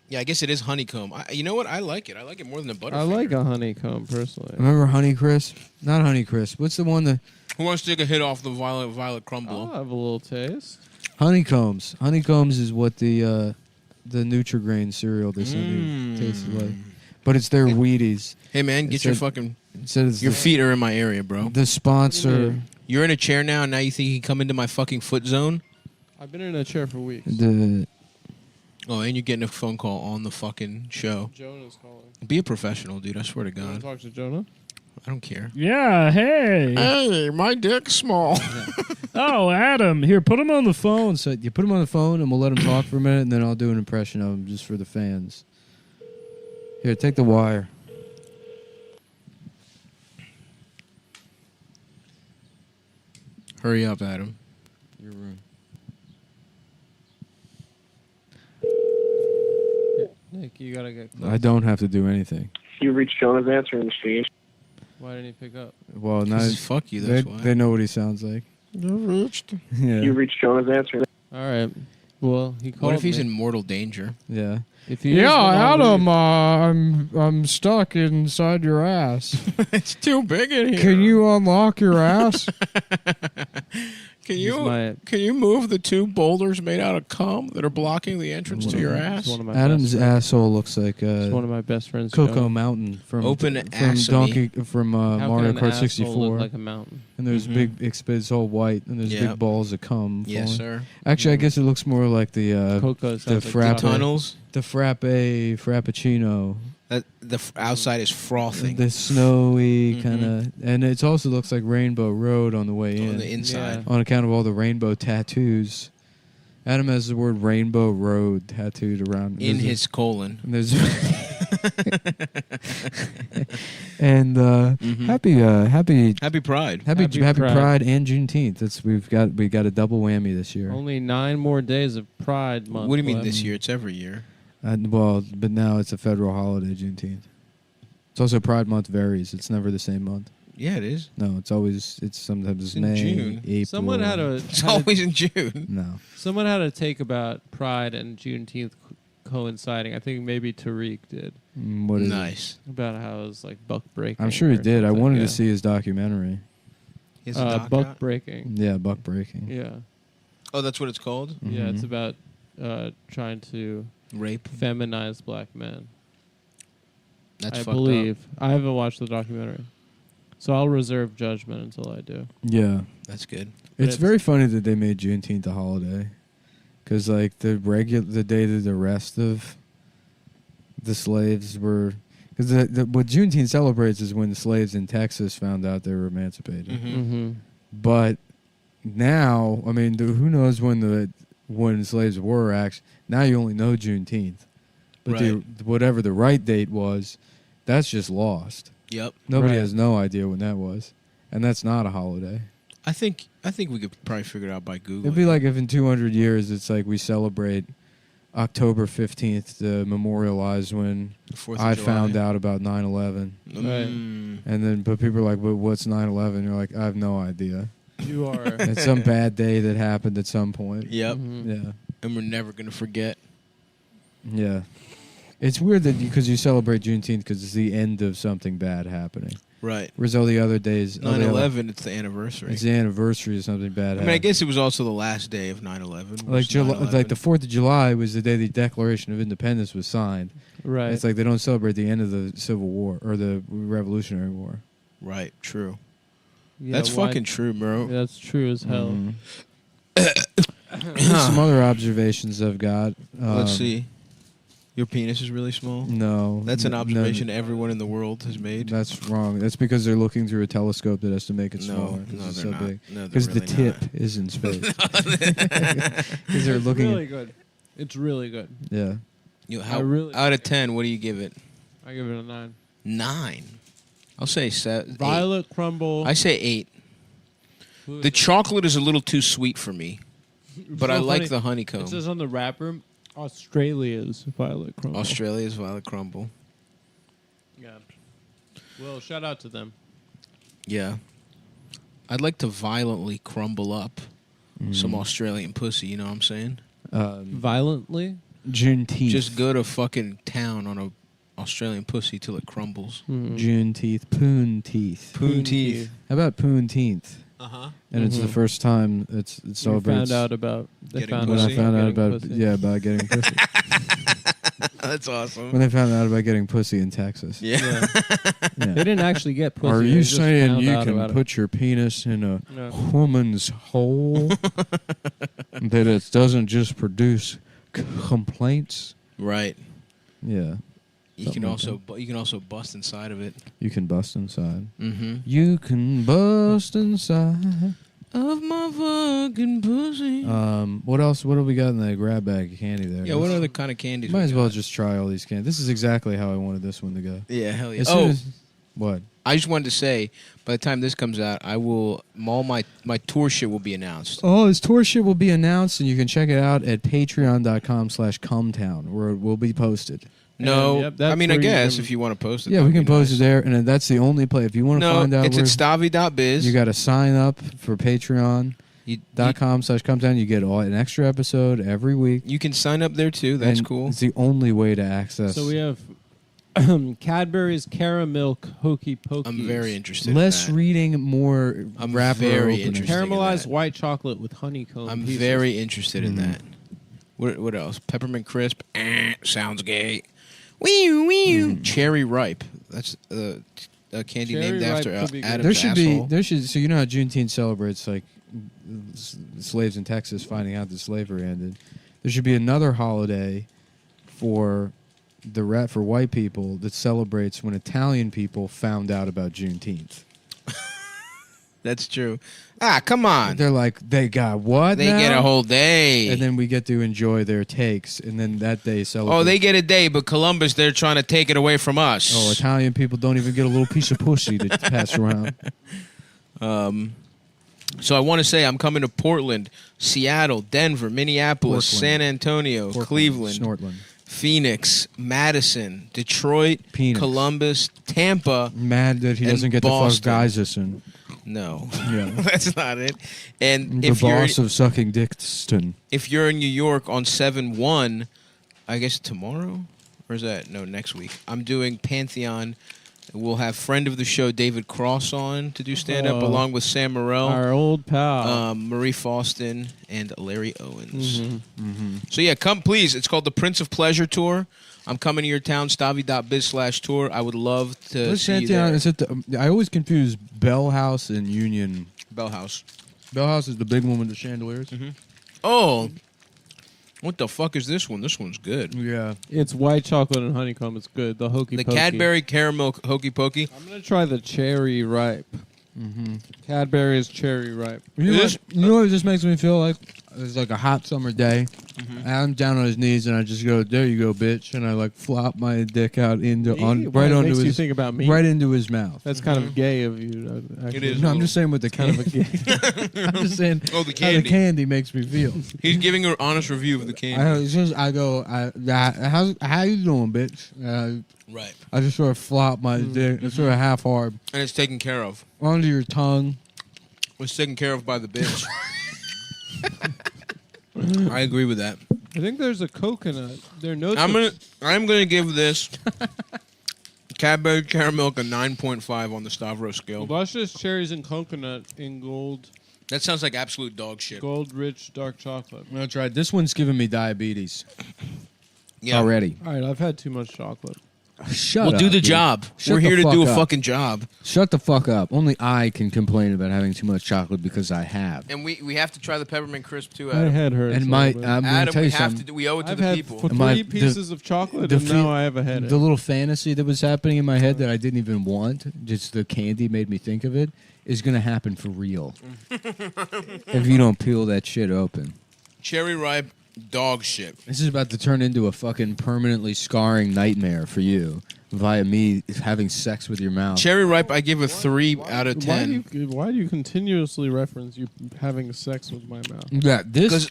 Yeah, I guess it is honeycomb. You know what? I like it. I like it more than a Butterfinger. I like a honeycomb personally. remember Honey Crisp? Not Honey Crisp. What's the one that Who wants to take a hit off the Violet Crumble? I'll have a little taste. Honeycombs. Honeycombs is what the Nutrigrain cereal they sent me tastes like. But it's their Wheaties. Hey man, get It your said- fucking. it said it's Your the- feet are in my area, bro. The sponsor. You're in a chair now, and now you think you can come into my fucking foot zone? I've been in a chair for weeks. Oh, and you're getting a phone call on the fucking show. Jonah's calling. Be a professional, dude. I swear to You want God. to talk to Jonah? I don't care. Yeah, hey. Hey, my dick's small. Oh, Adam. Here, put him on the phone. So you put him on the phone and we'll let him talk for a minute, and then I'll do an impression of him just for the fans. Here, take the wire. Hurry up, Adam. Your room. Nick, you gotta get close. I don't have to do anything. You reached Jonah's answering machine. Why didn't he pick up? Well, now Fuck you, that's why. they know what he sounds like. You reached. Yeah. You reached Jonah's answering. All right. Well, he called What if he's me. in mortal danger? Yeah. If you use one all Adam, week- I'm stuck inside your ass. It's too big in here. Can you unlock your ass? Can you move the two boulders made out of cum that are blocking the entrance to your ass? Adam's asshole looks like one of my best friends. Cocoa Joe. Mountain from Open How Mario can an Kart 64. look like a mountain? And there's it's all white, and there's Yep. big balls of cum. Yes, falling. sir. Actually, I guess it looks more like the Cocoa the sounds like frappe tunnels. the frappuccino. Outside is frothing. The snowy kind of, and it also looks like Rainbow Road on the way in. On the inside. On account of all the rainbow tattoos. Adam has the word Rainbow Road tattooed around In his colon. And there's and happy Pride. Happy Pride and Juneteenth. We got a double whammy this year. Only 9 more days of Pride Month. What do you mean left. this year? It's every year. But now it's a federal holiday, Juneteenth. It's also Pride Month varies. It's never the same month. Yeah, it is. No, it's sometimes in May, June. April. Someone had a. It's always in June. No. Someone had a take about Pride and Juneteenth coinciding. I think maybe Tariq did. What is Nice. About how it was like buck breaking. I'm sure he or did. I something, wanted yeah. to see his documentary. He has a doc buck out? breaking. Yeah, buck breaking. Yeah. Oh, that's what it's called? Yeah, it's Mhm. about trying to rape, feminize black men. That's I fucked believe. I haven't watched the documentary, so I'll reserve judgment until I do. Yeah, that's good. It's very funny that they made Juneteenth a holiday, because like the day that the rest of the slaves were, because what Juneteenth celebrates is when the slaves in Texas found out they were emancipated. Mhm. But now, I mean, who knows when slaves were actually? Now you only know Juneteenth, but Right. whatever the right date was, that's just lost. Yep. Nobody Right. has no idea when that was, and that's not a holiday. I think we could probably figure it out by Google. It'd be like if in 200 years it's like we celebrate October 15th to memorialize when 4th of I July. found out about 9/11. Right. But people are like, "But what's 9/11?" You're like, "I have no idea." You are. It's some bad day that happened at some point. Yep. Yeah. And we're never gonna forget. Yeah. It's weird that because you celebrate Juneteenth because it's the end of something bad happening. Right. Whereas all the other days, 9/11, it's the anniversary. It's the anniversary of something bad I mean, happening. I guess it was also the last day of 9/11. Like like the 4th of July was the day the Declaration of Independence was signed. Right. It's like they don't celebrate the end of the Civil War or the Revolutionary War. Right. True. Yeah, That's why- fucking true, bro. That's true as hell. Here's some other observations I've got. Let's see. Your penis is really small? No. That's an No, observation everyone in the world has made. That's wrong. That's because they're looking through a telescope that has to make it No, smaller. no, it's they're so not. big. No, they're Because the really tip not. is in space. Because they're looking. Really good. It's really good. Yeah. Out of 10, what do you give it? I give it a 9. 9. I'll say 7. Violet crumble. I say 8. Who is The it? chocolate is a little too sweet for me, but So I like funny. the honeycomb. It says on the wrapper, Australia's violet crumble. Australia's violet crumble. Yeah. Well, shout out to them. Yeah. I'd like to violently crumble up some Australian pussy, you know what I'm saying? Violently? Juneteenth. Just go to fucking town on a Australian pussy till it crumbles. Juneteenth. Poon teeth. Poon teeth. How about Poonteenth? Uh-huh. And it's the first time it celebrates. Found out about Getting found when out I found out getting about pussy. about getting pussy. That's awesome. When they found out about getting pussy in Texas. Yeah. Yeah. They didn't actually get pussy. Are they you just saying found you out can about it. put your penis in a No. woman's hole that it doesn't just produce complaints? Right. Yeah. You Something can like also bust inside of it. You can bust inside. Mm-hmm. You can bust inside of my fucking pussy. What else? What do we got in the grab bag of candy there? Yeah, what other kind of candies? Might we as well got? just try all these candies. This is exactly how I wanted this one to go. Yeah, hell yeah. As soon Oh, as- what? I just wanted to say, by the time this comes out, I will all my tour shit will be announced. Oh, his tour shit will be announced, and you can check it out at patreon.com/Cumtown, where it will be posted. No, Yep, that's I mean, I where you guess can- if you want to post it. Yeah, we that'd can be post nice. it there, and that's the only place. If you want to No, find out it's where at stavi.biz. you got to sign up for Patreon, .com/Cumtown. You get an extra episode every week. You can sign up there too. That's And cool. It's the only way to access. So we have Cadbury's Caramilk Hokey Pokeys. I'm very interested. Less in that. reading, more I'm wrapper very opening. interested. Caramelized white chocolate with honeycomb. I'm pieces. very interested in that. What else? Peppermint crisp. Sounds gay. Wee. Cherry ripe. That's a candy Cherry named ripe after could be good. Adam's There should asshole. so you know how Juneteenth celebrates like slaves in Texas finding out that slavery ended. There should be another holiday for for white people that celebrates when Italian people found out about Juneteenth. That's true. Come on. They're like, they got what? They now? get a whole day. And then we get to enjoy their takes, and then that day celebrate. Oh, they get a day, but Columbus, they're trying to take it away from us. Oh, Italian people don't even get a little piece of pussy to pass around. So I want to say I'm coming to Portland, Seattle, Denver, Minneapolis, Portland. San Antonio, Cleveland, Snortland. Phoenix, Madison, Detroit, Penis. Columbus, Tampa. Mad that he and doesn't get Boston. to fuck Geisison. No, Yeah. that's not it. And The if you're boss of sucking Dixon. if you're in New York on 7/1, I guess tomorrow, or is that next week? I'm doing Pantheon. We'll have friend of the show David Cross on to do stand up along with Sam Morrell, Our old pal. Marie Faustin, and Larry Owens. So yeah, come please. It's called the Prince of Pleasure Tour. I'm coming to your town, stavi.biz/tour. I would love to see you there. Is it I always confuse Bell House and Union. Bell House. Bell House is the big one with the chandeliers. Oh, what the fuck is this one? This one's good. Yeah. It's white chocolate and honeycomb. It's good. The hokey The pokey. Cadbury Caramel Hokey Pokey. I'm gonna try the cherry ripe. Cadbury's cherry ripe. You know what this makes me feel like? It's like a hot summer day. I'm down on his knees and I just go, "There you go, bitch," and I like flop my dick out Why right it onto makes you his think about me? right into his mouth. That's kind of gay of you. It is. No, I'm just saying with the kind of I'm just saying Oh, the how the candy. candy makes me feel. He's giving an honest review of the candy. I go, how you doing, bitch? Right. I just sort of flop my dick, it's sort of half hard And it's taken care of. onto your tongue. Was taken care of by the bitch. I agree with that. I think there's a coconut. There are notes. I'm gonna give this Cadbury Caramel a 9.5 on the Stavros scale. Luscious cherries and coconut in gold. That sounds like absolute dog shit. Gold rich dark chocolate. I'm gonna try it. This one's giving me diabetes. Yeah. Already. All right, I've had too much chocolate. Shut We'll up. do the dude. job. Shut We're the here to fuck do a up. fucking job. Shut the fuck up. Only I can complain about having too much chocolate because I have. And we have to try the peppermint crisp too, My Adam. head hurts. And a my little bit. I'm gonna Adam, tell we you have something. to do, we owe it to I've the had people. for My- 3 pieces of chocolate, the and now I have a headache. The little fantasy that was happening in my head that I didn't even want, just the candy made me think of it, is going to happen for real. If you don't peel that shit open. Cherry ripe dog shit. This is about to turn into a fucking permanently scarring nightmare for you via me having sex with your mouth. Cherry ripe, I give a 3 out of 10. Why do you continuously reference you having sex with my mouth? Yeah, this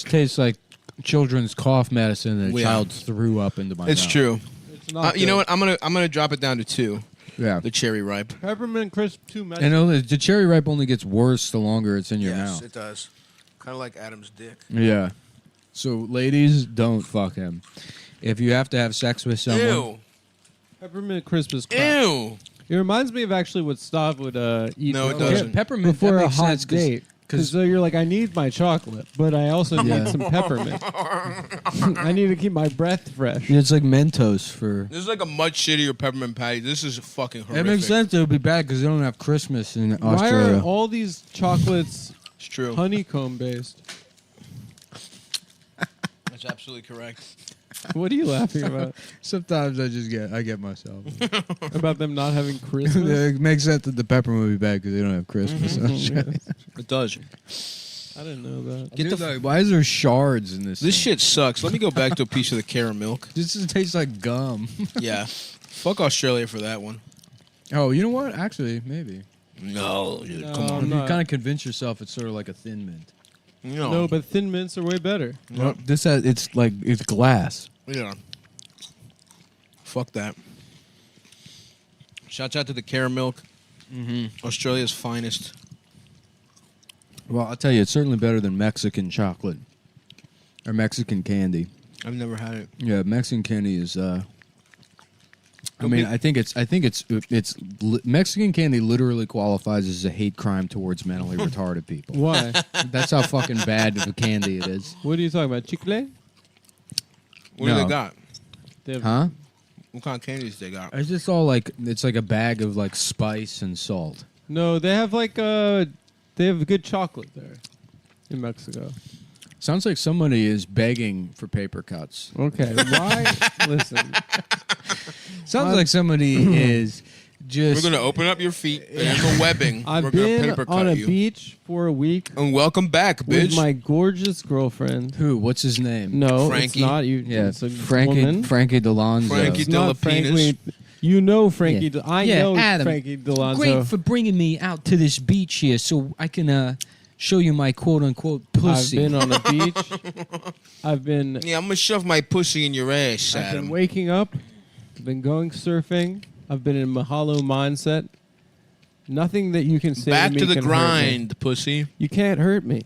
tastes like children's cough medicine that a Yeah. child threw up into my mouth. It's true. It's not You know good. what? I'm gonna drop it down to 2. Yeah. The cherry ripe. Peppermint crisp too much. And the cherry ripe only gets worse the longer it's in your mouth. it does. Kind of like Adam's dick. Yeah. So, ladies, don't fuck him. If you have to have sex with someone, Ew. Peppermint crisp is crap. Ew. It reminds me of actually what Stav would eat. No, it before- doesn't. peppermint before that a makes hot sense date. Because you're like, I need my chocolate, but I also Yeah. need some peppermint. I need to keep my breath fresh. it's like Mentos for. This is like a much shittier peppermint patty. This is fucking horrific. It makes sense. It would be bad because they don't have Christmas in Why Australia. are all these chocolates It's true. honeycomb based? That's absolutely correct. What are you laughing about? Sometimes I get myself. About them not having Christmas? It makes sense that the peppermint would be bad because they don't have Christmas. in Australia. It does. I didn't know that. Get the Dude, why is there shards in this? This thing? shit sucks. Let me go back to a piece of the caramel. This tastes like gum. Yeah. Fuck Australia for that one. Oh, you know what? Actually, maybe. No, dude. No, Come I'm on. You not. kind of convince yourself it's sort of like a thin mint. No, but thin mints are way better. No. This it's glass. Yeah. Fuck that. Shouts out to the caramel. Australia's finest. Well, I'll tell you, it's certainly better than Mexican chocolate or Mexican candy. I've never had it. Yeah, Mexican candy is. I think it's Mexican candy literally qualifies as a hate crime towards mentally retarded people. Why? That's how fucking bad of a candy it is. What are you talking about? Chicle? What do they got? Huh? What kind of candies they got? It's just all like it's like a bag of like spice and salt. No, they have they have good chocolate there in Mexico. Sounds like somebody is begging for paper cuts. Okay, why? Listen. Sounds like somebody is just. We're going to open up your feet and the webbing. I've We're going been to paper cut on a you. beach for a week. And welcome back, bitch. With my gorgeous girlfriend. Who? What's his name? No, Frankie. it's not. Yeah, it's a Frankie. woman. Frankie Delonzo. Frankie It's not Delapenis. You know Frankie. Yeah. I Yeah, know Adam, Frankie Delonzo. Great for bringing me out to this beach here, so I can show you my quote unquote pussy. I've been on a beach. I've been. Yeah, I'm going to shove my pussy in your ass, I've Adam. been waking up. I've been going surfing. I've been in Mahalo mindset. Nothing that you can say Back to me to the can hurt me. grind, pussy. You can't hurt me.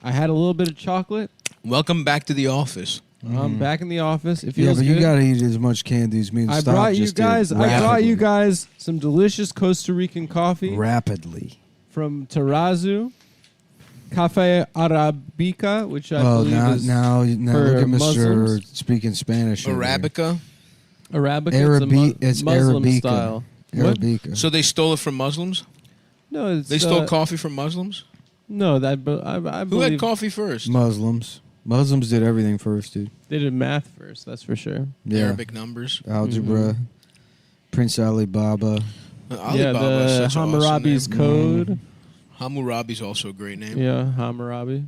I had a little bit of chocolate. Welcome back to the office. I'm back in the office. It Yeah, feels but good. you gotta eat as much candy as me. And I stop brought you just guys. I rapidly. brought you guys some delicious Costa Rican coffee rapidly from Terrazu, Cafe Arabica, which I Oh, believe is now for look at Mr. Muslims. speaking Spanish. over here. Arabica? Arabica. It's Muslim Arabica. style. What? Arabica. So they stole it from Muslims? No, it's, They stole coffee from Muslims? No, I Who believe had coffee first? Muslims. Muslims did everything first, dude. they did math first. That's for sure. Yeah. Arabic numbers. Algebra. Prince Ali Baba. Alibaba is the such an awesome Hammurabi's name. Code. Hammurabi's also a great name. Yeah, Hammurabi.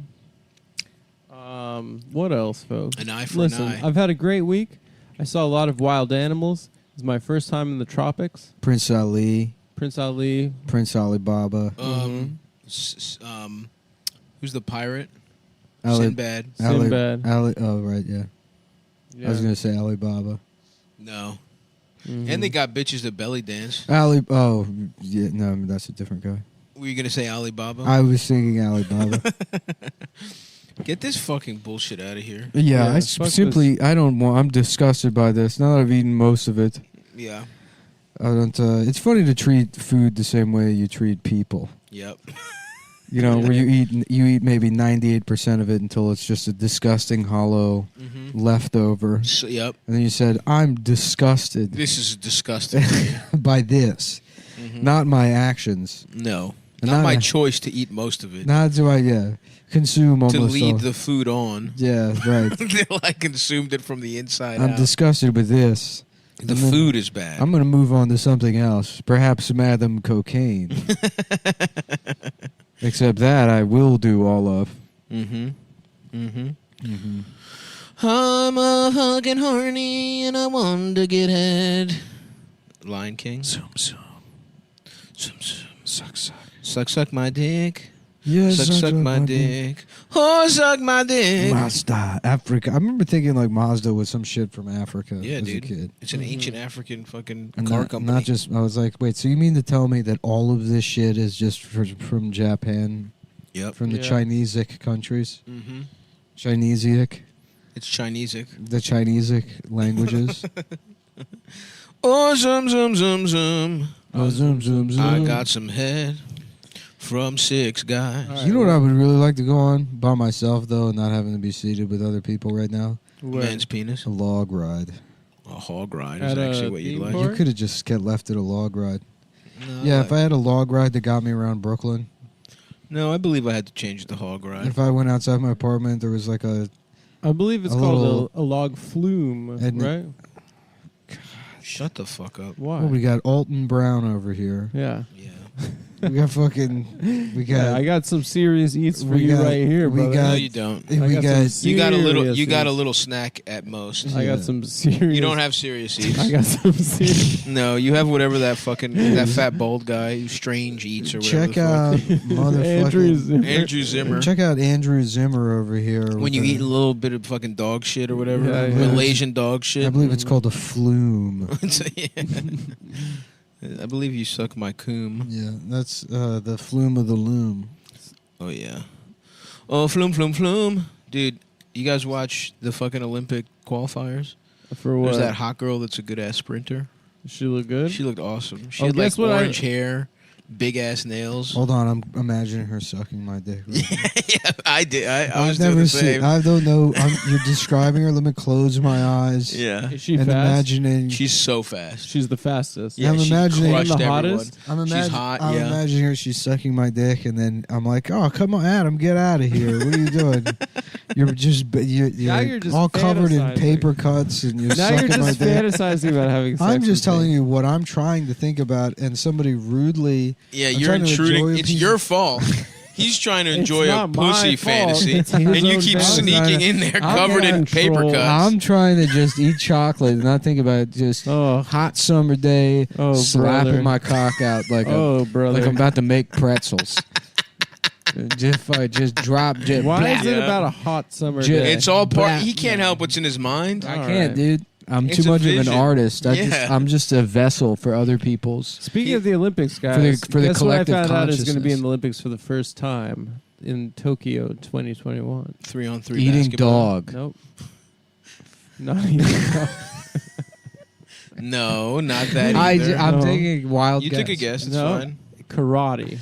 What else, folks? An eye for Listen, an eye. I've had a great week. I saw a lot of wild animals. It's my first time in the tropics. Prince Ali. Prince Ali. Prince Ali Baba. Who's the pirate? Ali- Sinbad. Sinbad. Ali, oh, right, yeah. I was Yeah. going to say Alibaba. No. And they got bitches that belly dance. Oh, yeah, no, that's a different guy. Were you going to say Alibaba? I was thinking Alibaba. Get this fucking bullshit out of here. Yeah, I fuck simply, I don't want, I'm disgusted by this. Now that I've eaten most of it, Yeah. I don't, it's funny to treat food the same way you treat people. Yep. You know, where you eat maybe 98% of it until it's just a disgusting hollow leftover. So, yep. And then you said, I'm disgusted This is disgusting. by this. Not my actions. No. And Not not my a- choice to eat most of it. Not do I, consume almost To lead all. the food on. Yeah, right. Until I consumed it from the inside I'm out. disgusted with this. The And then food is bad. I'm going to move on to something else. Perhaps Madam Cocaine. Except that I will do all of. I'm a fucking horny and I want to get head. Lion King. Zoom, zoom. Zoom, zoom. Suck, suck. Suck, suck my dick. Yes, Suck, suck my dick. Oh, suck my dick. Mazda, Africa. I remember thinking like Mazda was some shit from Africa Yeah, as dude. a kid. It's an ancient African fucking And car not, company. not just, I was like, wait, so you mean to tell me that all of this shit is just from Japan? Yep. From the Yeah. Chinesic countries? Mm-hmm. Chinesic? It's Chinesic. The Chinesic languages? Oh, zoom, zoom, zoom, zoom. Oh, zoom, zoom, zoom. I got some head from 6 guys. You know what I would really like to go on by myself, though, and not having to be seated with other people right now? Man's penis. A log ride. A hog ride At is a actually what you theme like. park? You could have just left it a log ride. No, Yeah, if I had a log ride that got me around Brooklyn, No, I believe I had to change the hog ride. if I went outside my apartment, there was like a... I believe it's A called little- a log flume, And- right? Shut the fuck up. Why? Oh, we got Alton Brown over here. Yeah. Yeah. We got fucking... We got... Yeah, I got some serious eats for we you got- right here, we brother. got- No, you don't. we got got... some You got a little. serious You got a eats. little snack at most. I got some serious. You don't have serious eats. I got some serious. No, you have whatever that fucking that fat bald guy Strange eats or whatever. Check the out fuck. motherfucking... Andrew Zimmer. Andrew Zimmer. Check out Andrew Zimmer over here. When with you the- eat a little bit of fucking dog shit or whatever, Yeah, yeah. Malaysian dog shit. I believe it's called a flume. I believe you suck my coom. Yeah, that's the flume of the loom. Oh yeah. Oh, flume, flume, flume, dude. You guys watch the fucking Olympic qualifiers? For what? There's that hot girl that's a good ass sprinter. Does she look good? She looked awesome. She Oh, had like guess what orange hair, big ass nails. Hold on, I'm imagining her sucking my dick. Right Yeah, I did. I I've was doing never the seen. same. I don't know. You're describing her. Let me close my eyes. Yeah. Is she and fast? imagining. She's so fast. She's the fastest. Yeah, I'm she imagining crushed the everyone. hottest? I'm She's hot. I'm Yeah. imagining her. She's sucking my dick, and then I'm like, "Oh, come on, Adam, get out of here! What are you doing? You're just you're just all covered in fantasizing. paper cuts, and you're Now sucking you're my just dick." fantasizing about having sex. I'm just with telling me. you what I'm trying to think about, and somebody rudely. Yeah, I'm you're trying to intruding. enjoy a It's piece your of- fault. He's trying to It's enjoy a not my pussy fault. fantasy, It's his and you own keep fantasy. sneaking in there I'm covered in in paper control. cuts. I'm trying to just eat chocolate and not think about just hot summer day, Oh, slapping brother. my cock out like brother. like I'm about to make pretzels. just drop. Just Why blap. is it about a hot summer Ju- day? It's all part. Blah. He can't help what's in his mind. I All can't, right. dude. I'm It's too a much of an vision. artist. Yeah. I'm just a vessel for other people's. Speaking of the Olympics, guys, for the guess what I collective found out is going to be in consciousness. the Olympics for the first time in Tokyo 2021. 3-on-3 Eating basketball. dog. Nope. Not eating dog. No, not that either. I'm No. taking a wild You guess. took a guess. It's No. fine. Karate.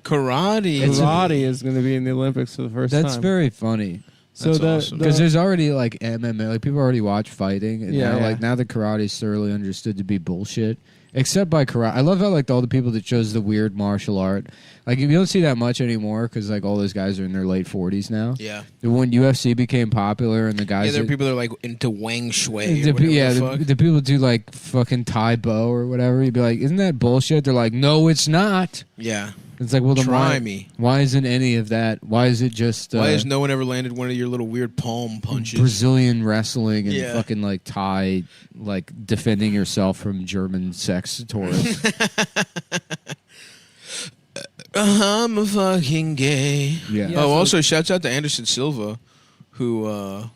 Karate. Karate is going to be in the Olympics for the first time. That's very funny. So That's awesome. Because there's already like MMA, like people already watch fighting, and Yeah, now yeah. like now the karate is thoroughly understood to be bullshit. Except by karate, I love how like all the people that chose the weird martial art, like you don't see that much anymore because like all those guys are in their late 40s now. Yeah. When UFC became popular and the guys, Yeah, there are that- people that are like into Wang Shui. the, Or whatever yeah, the the, fuck. the people do like fucking Tai Bo or whatever. You'd be like, isn't that bullshit? They're like, no, it's not. Yeah. It's like, well, then Try why, me. why isn't any of that? Why is it just Why has no one ever landed one of your little weird palm punches? Brazilian wrestling and Yeah. fucking like Thai, like defending yourself from German sex tourists? I'm a fucking gay. Yeah. Oh, also shouts out to Anderson Silva, who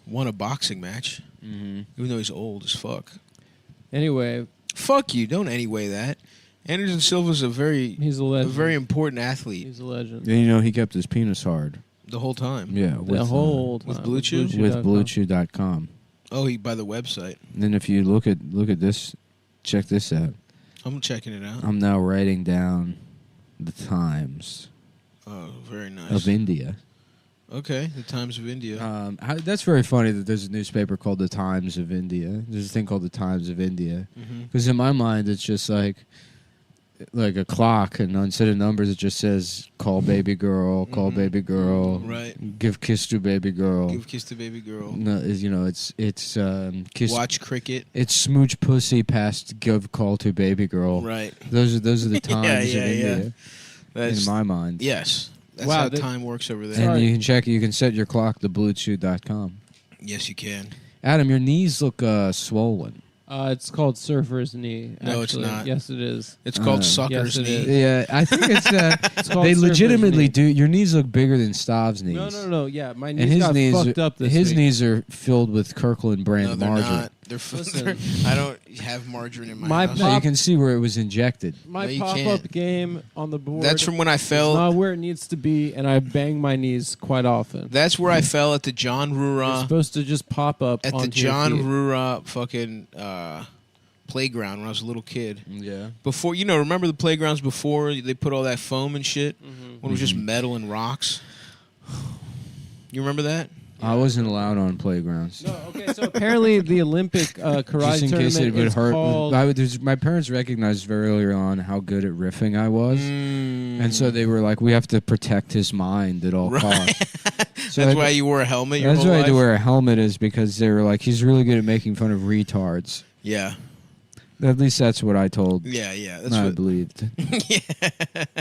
won a boxing match, Mm-hmm. even though he's old as fuck. Anyway, Fuck you! Don't anyway that. Anderson Silva's he's a a legend. very important athlete He's a legend. And, you know, he kept his penis hard. the whole time. Yeah, The whole time. with Blue Chew? with BlueChew.com. Oh, he by the website. And then if you look at this, check this out. I'm checking it out. I'm now writing down the times Oh, very nice. of India. Okay, the Times of India. That's very funny that there's a newspaper called the Times of India. There's a thing called the Times of India. Mhm. Because in my mind, it's just like a clock, and instead of numbers, it just says "call baby girl, call baby girl, Right. give kiss to baby girl." Give kiss to baby girl. No, it's kiss. Watch cricket. It's smooch pussy past give call to baby girl. Right. Those are the times Yeah, of yeah, India. yeah. That's- in my mind. Yes. That's Wow, how that- time works over there. And you can check. You can set your clock to BlueChew.com. Yes, you can. Adam, your knees look swollen. It's called surfer's knee. No, it's actually. not. Yes, it is. It's called Uh, sucker's yes, it knee. is. Yeah, I think it's. It's called They surfer's legitimately knee. do. Your knees look bigger than Stav's knees. No. Yeah, my knees And his got knees, fucked are, up this his week. knees are filled with Kirkland brand No, they're margarine. not. They're Listen. I don't have margarine in my My house. No, you can see where it was injected. My No, you pop-up can't. game on the board. That's from when I is fell. not where it needs to be, and I bang my knees quite often. That's where I fell at the John It's Rura supposed to just pop up at the onto your John feet. Rura fucking playground when I was a little kid. Yeah. Before remember the playgrounds before they put all that foam and shit when it was just metal and rocks. You remember that? I wasn't allowed on playgrounds. No, okay, so apparently the Olympic karate Just in case it tournament would is hurt. called... My parents recognized very early on how good at riffing I was. And so they were like, we have to protect his mind at all costs. So That's I- why you wore a helmet your That's whole why I had to life? wear a helmet, is because they were like, he's really good at making fun of retards. Yeah. At least that's what I told. Yeah, yeah. That's I what, believed.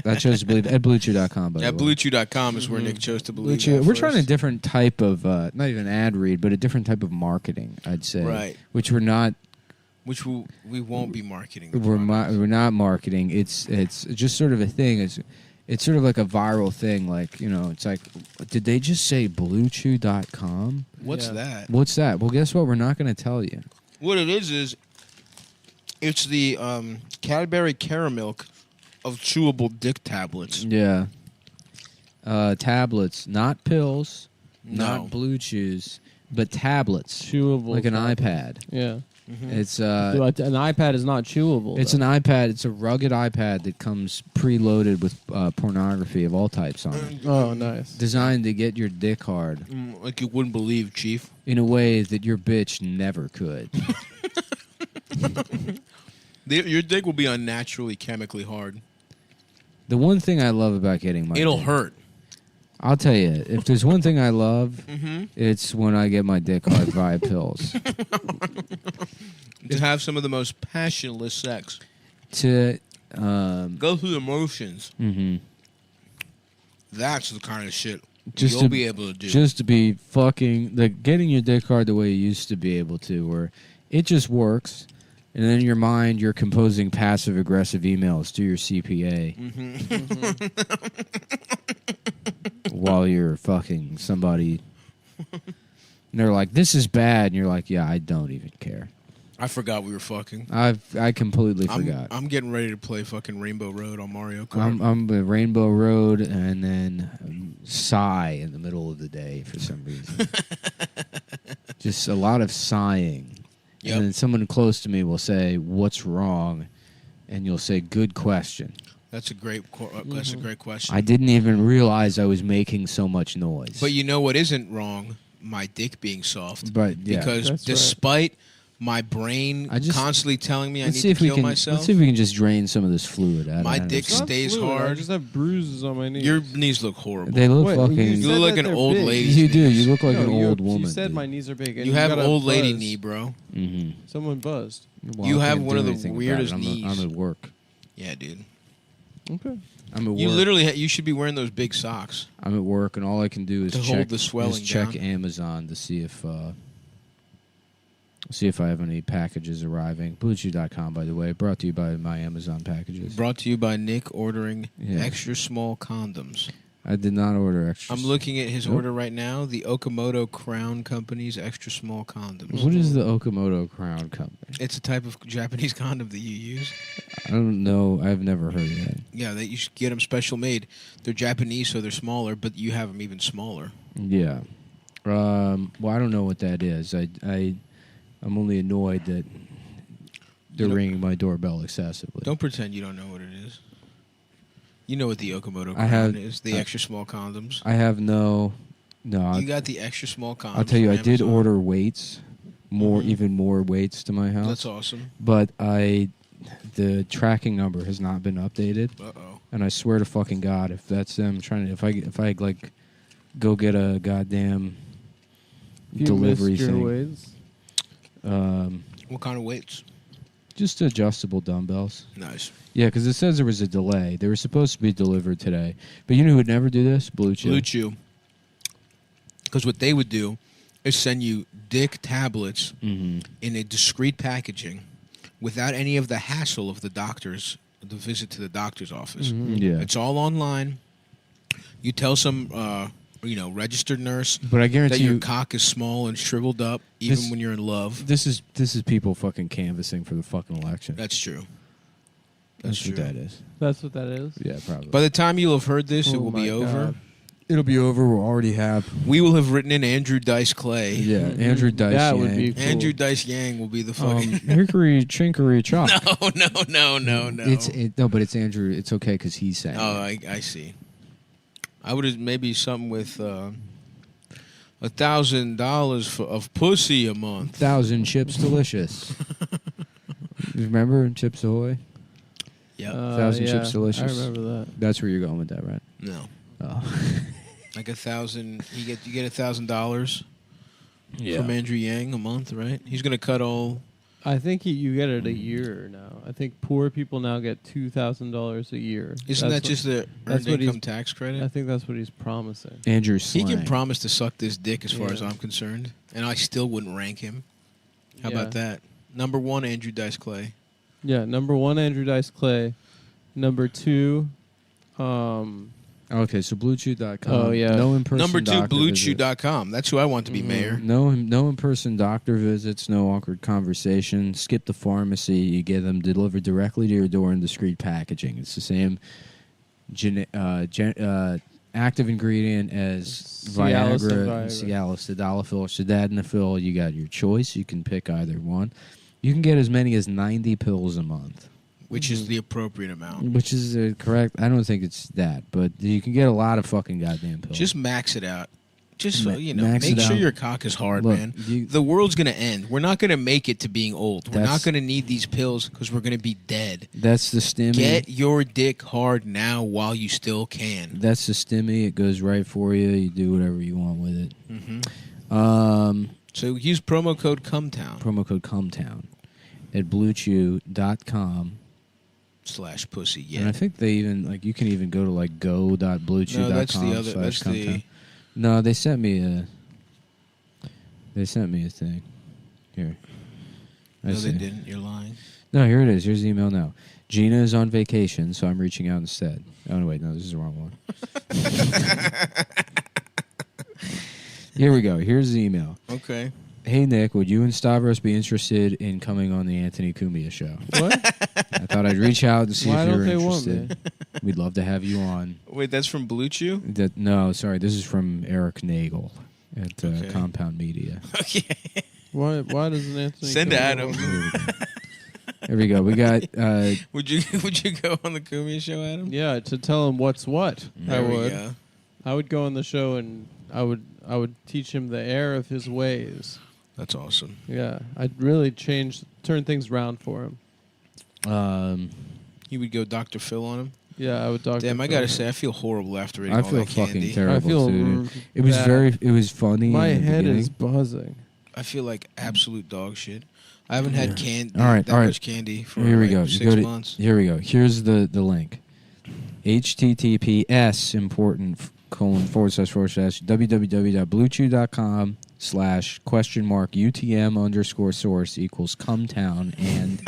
I chose to believe at BlueChew.com. By at the way. BlueChew.com is where Nick chose to believe. BlueChew. that We're first. trying a different type of, not even ad read, but a different type of marketing, I'd say. Right. Which we're not. Which we won't be marketing. the We're product. we're not marketing. It's just sort of a thing. It's sort of like a viral thing. Like, it's like, did they just say BlueChew.com? What's Yeah. that? What's that? Well, guess what? We're not going to tell you. What it is it's the Cadbury Caramilk of chewable dick tablets. Yeah. tablets, not pills, No. not Blue Chews, but tablets, Chewable, like an tablets. iPad. Yeah. It's But an iPad is not chewable. It's though. an iPad. It's a rugged iPad that comes preloaded with pornography of all types on it. Oh, nice. Designed to get your dick hard Like you wouldn't believe, Chief. in a way that your bitch never could. Your dick will be unnaturally chemically hard. The one thing I love about getting my It'll dick- hurt. I'll tell you, if there's one thing I love, Mhm. it's when I get my dick hard via pills. To have some of the most passionless sex. To Go through the motions. mhm. That's the kind of shit just you'll to be able to do. Just to be fucking like getting your dick hard the way you used to be able to, where it just works, and then in your mind you're composing passive aggressive emails to your CPA while you're fucking somebody. And they're like, "This is bad," and you're like, "Yeah, I don't even care." I forgot we were fucking. I completely forgot. I'm getting ready to play fucking Rainbow Road on Mario Kart. I'm the Rainbow Road and then sigh in the middle of the day for some reason. Just a lot of sighing. Yep. And then someone close to me will say, "What's wrong?" And you'll say, "Good question." That's a great question. I didn't even realize I was making so much noise. But you know what isn't wrong? My dick being soft. But, yeah. Because That's despite my brain constantly telling me I need to kill myself, Let's see if we can just drain some of this fluid out. my of dick it. stays I hard. just have bruises on my knees. Your knees look horrible. They look fucking. You look like an old lady. You do. You look like No, an you- old woman. You said dude. my knees are big. And You have got a old lady buzz. knee, bro. Mm-hmm. Someone buzzed. Well, You I have can't one do of the anything about weirdest it. knees. I'm at work. Yeah, dude. Okay. I'm at You work. literally, you should be wearing those big socks. I'm at work, and all I can do is To check, hold the swelling check down. Amazon to see if I have any packages arriving. BlueChew.com, by the way, brought to you by my Amazon packages. Brought to you by Nick ordering Yeah. extra small condoms. I did not order extra. I'm looking at his Nope. order right now. The Okamoto Crown Company's extra small condoms. What is the Okamoto Crown Company? It's a type of Japanese condom that you use. I don't know. I've never heard of that. Yeah, that you should get them special made. They're Japanese, so they're smaller, but you have them even smaller. Yeah. Well, I don't know what that is. I'm only annoyed that they're ringing my doorbell excessively. Don't pretend you don't know what it is. You know what the Okamoto I Crown have- is. The extra small condoms. I have no. You got the extra small condoms. I'll tell you, I from did Amazon. order weights, even more weights to my house. That's awesome. But the tracking number has not been updated. Uh-oh. And I swear to fucking God, if that's them trying to, if I like, go get a goddamn You delivery missed your thing. weights? What kind of weights? Just adjustable dumbbells. Nice. Yeah, because it says there was a delay. They were supposed to be delivered today. But you know who would never do this? Blue Chew. Blue Chew. Because what they would do is send you dick tablets in a discreet packaging without any of the hassle of the visit to the doctor's office. Yeah. It's all online. You tell some registered nurse But I guarantee that your you- cock is small and shriveled up even This- when you're in love. This is people fucking canvassing for the fucking election. That's true. That's true. what that is. That's what that is? Yeah, probably. By the time you'll have heard this, it Oh will be my over. God. It'll be over. We'll already have. We will have written in Andrew Dice Clay. Yeah, Andrew Dice. That Yang. would be cool. Andrew Dice Yang will be the fucking. Hickory Chinkory Chop. No. No, but it's Andrew. It's okay because he's saying. Oh, it. I see. I would have maybe something with $1,000 of pussy a month. 1,000 chips delicious. You remember Chips Ahoy? Yep. 1,000 yeah, chips delicious. I remember that. That's where you're going with that, right? No. Oh. Like 1,000. You get $1,000 Yeah. from Andrew Yang a month, right? He's gonna cut all. I think you get it a year now. I think poor people now get $2,000 a year. Isn't That's that just the that's earned what income he's- tax credit? I think that's what he's promising. Andrew He Slang. can promise to suck this dick as far Yeah. as I'm concerned, and I still wouldn't rank him. How about Yeah. that? Number 1, Andrew Dice Clay. Yeah, number 1, Andrew Dice Clay. Number 2, Okay, so BlueChew.com. Oh, yeah. No in-person Number 2, doctor visits. BlueChew.com. That's who I want to be mayor. No in-person doctor visits, no awkward conversation. Skip the pharmacy. You get them delivered directly to your door in discreet packaging. It's the same active ingredient as Cialis and Viagra, Cialis, Tadalafil, or Sildenafil. You got your choice. You can pick either one. You can get as many as 90 pills a month. Which is the appropriate amount. Which is correct. I don't think it's that, but you can get a lot of fucking goddamn pills. Just max it out. Just Ma- you know, max make it sure out. your cock is hard, Look, man. The world's gonna end. We're not gonna make it to being old. We're not That's- gonna need these pills because we're gonna be dead. That's the stimmy. Get your dick hard now while you still can. That's the stimmy. It goes right for you. You do whatever you want with it. So use promo code Cumtown. Promo code Cumtown at bluechew.com/pussy. Yeah. And I think they even you can even go to go.bluechew.com. No, that's the other. That's the. Cumtown. No, they sent me a. They sent me a thing. Here. No, they didn't. You're lying. No, here it is. Here's the email now. Gina is on vacation, so I'm reaching out instead. Oh, no, wait. No, this is the wrong one. Here we go. Here's the email. Okay. Hey, Nick, would you and Stavros be interested in coming on the Anthony Cumia show? What? I thought I'd reach out and see Why if you don't were they want interested. We'd love to have you on. Wait, that's from Blue Chew? No, sorry. This is from Eric Nagel at Compound Media. Okay. Why doesn't Anthony Send Cumia Adam. want me? There we go. We got. Would you go on the Cumia show, Adam? Yeah, to tell him what's what. There we go. I would go on the show and I would teach him the error of his ways. That's awesome. Yeah, I'd really turn things around for him. You would go Dr. Phil on him? Yeah, I would Dr. Damn, I Phil. gotta say, I feel horrible after eating I all feel that fucking candy. terrible. I feel dude. It was bad. It was funny. My in the head beginning. is buzzing. I feel like absolute dog shit. I haven't had candy. All right, much candy for Here we go. 6 months. Here we go. Here's the link. HTTPS important www.bluechew.com/UTM_source equals Cumtown and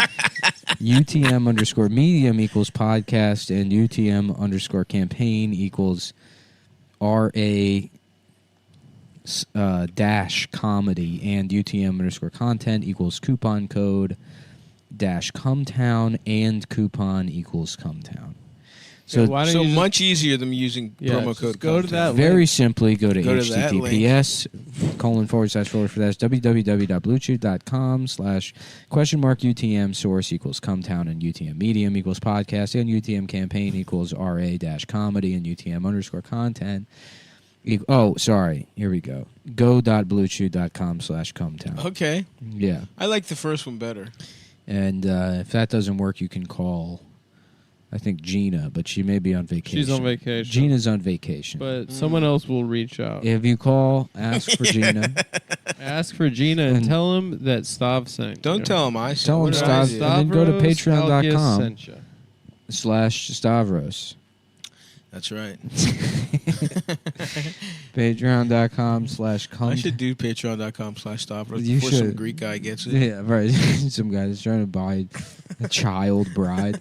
UTM_medium equals podcast and UTM_campaign equals RA dash comedy and UTM_content equals coupon code dash Cumtown and coupon equals Cumtown. So, why don't you just- much easier than using promo just code. go to Cumtown. that very simply go to Go to that https www.bluechew.com/UTM source equals Cumtown and UTM medium equals podcast and UTM campaign equals RA dash comedy and UTM_content. Oh, sorry. Here we go. Go.bluechew.com/Cumtown. Okay. Yeah. I like the first one better. And if that doesn't work, you can call, I think, Gina, but she may be on vacation. She's on vacation. Gina's on vacation. But someone else will reach out. If you call, ask for Gina. Ask for Gina and tell him that Stav sent. Don't you. tell him I sent. Tell him What did I Stav, do? and then go to Stavros Algius sent ya. patreon.com/Stavros. That's right. Patreon.com/Cumtown. I should do patreon.com/Stavros You before some should. Greek guy gets it. Yeah, right. Some guy is trying to buy a child bride.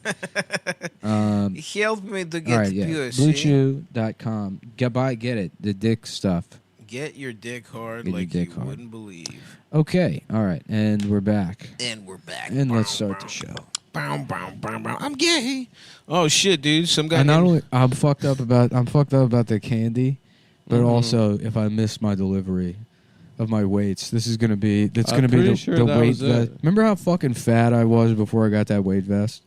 Help me to All get right, yeah. BlueChew.com. Get it. The dick stuff. Get your dick hard Get your like dick you hard. wouldn't believe. Okay. All right. And we're back. And we're back. And let's start the show. Bow, bow, bow, bow. I'm gay. Oh shit, dude! Some guy. And not named- only I'm fucked up about the candy, but also if I miss my delivery of my weights, this is gonna be I'm gonna be pretty the, sure the that weight was it. vest. Remember how fucking fat I was before I got that weight vest?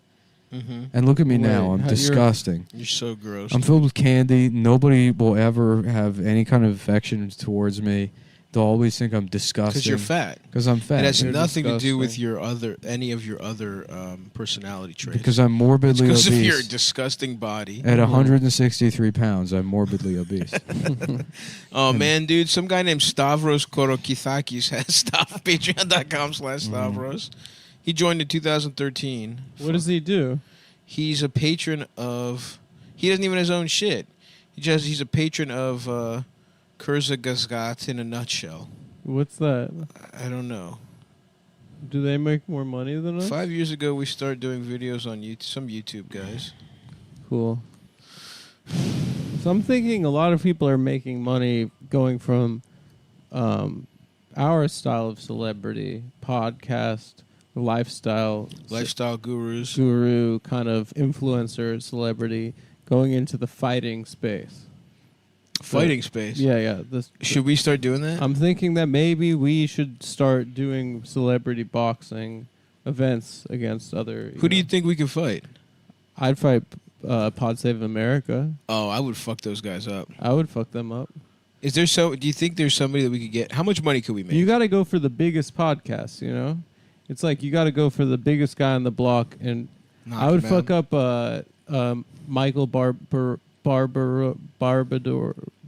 Mhm. And look at me Wait, now. I'm you're- disgusting. You're so gross. I'm filled with candy. Nobody will ever have any kind of affection towards me. They'll always think I'm disgusting. Because you're fat. Because I'm fat. It has You're nothing to do with disgusting. any of your other personality traits. Because I'm morbidly because obese. of your disgusting body. At 163 pounds, I'm morbidly obese. Oh man, dude! Some guy named Stavros Korokithakis has patreon.com/Stavros. He joined in 2013. What does he do? He's a patron of. He doesn't even have his own shit. He's a patron of Kurzgesagt in a nutshell. What's that? I don't know. Do they make more money than us? 5 years ago, we started doing videos on YouTube. Some YouTube guys. Cool. So I'm thinking a lot of people are making money going from our style of celebrity, podcast, lifestyle gurus, guru kind of influencer celebrity, going into the fighting space. Fighting space. Yeah. Should we start doing that? I'm thinking that maybe we should start doing celebrity boxing events against other. Who do you think we could fight? I'd fight Pod Save America. Oh, I would fuck those guys up. I would fuck them up. Is there do you think there's somebody that we could get? How much money could we make? You got to go for the biggest podcast, you know? It's like you got to go for the biggest guy on the block. And I would fuck up Michael Barbador.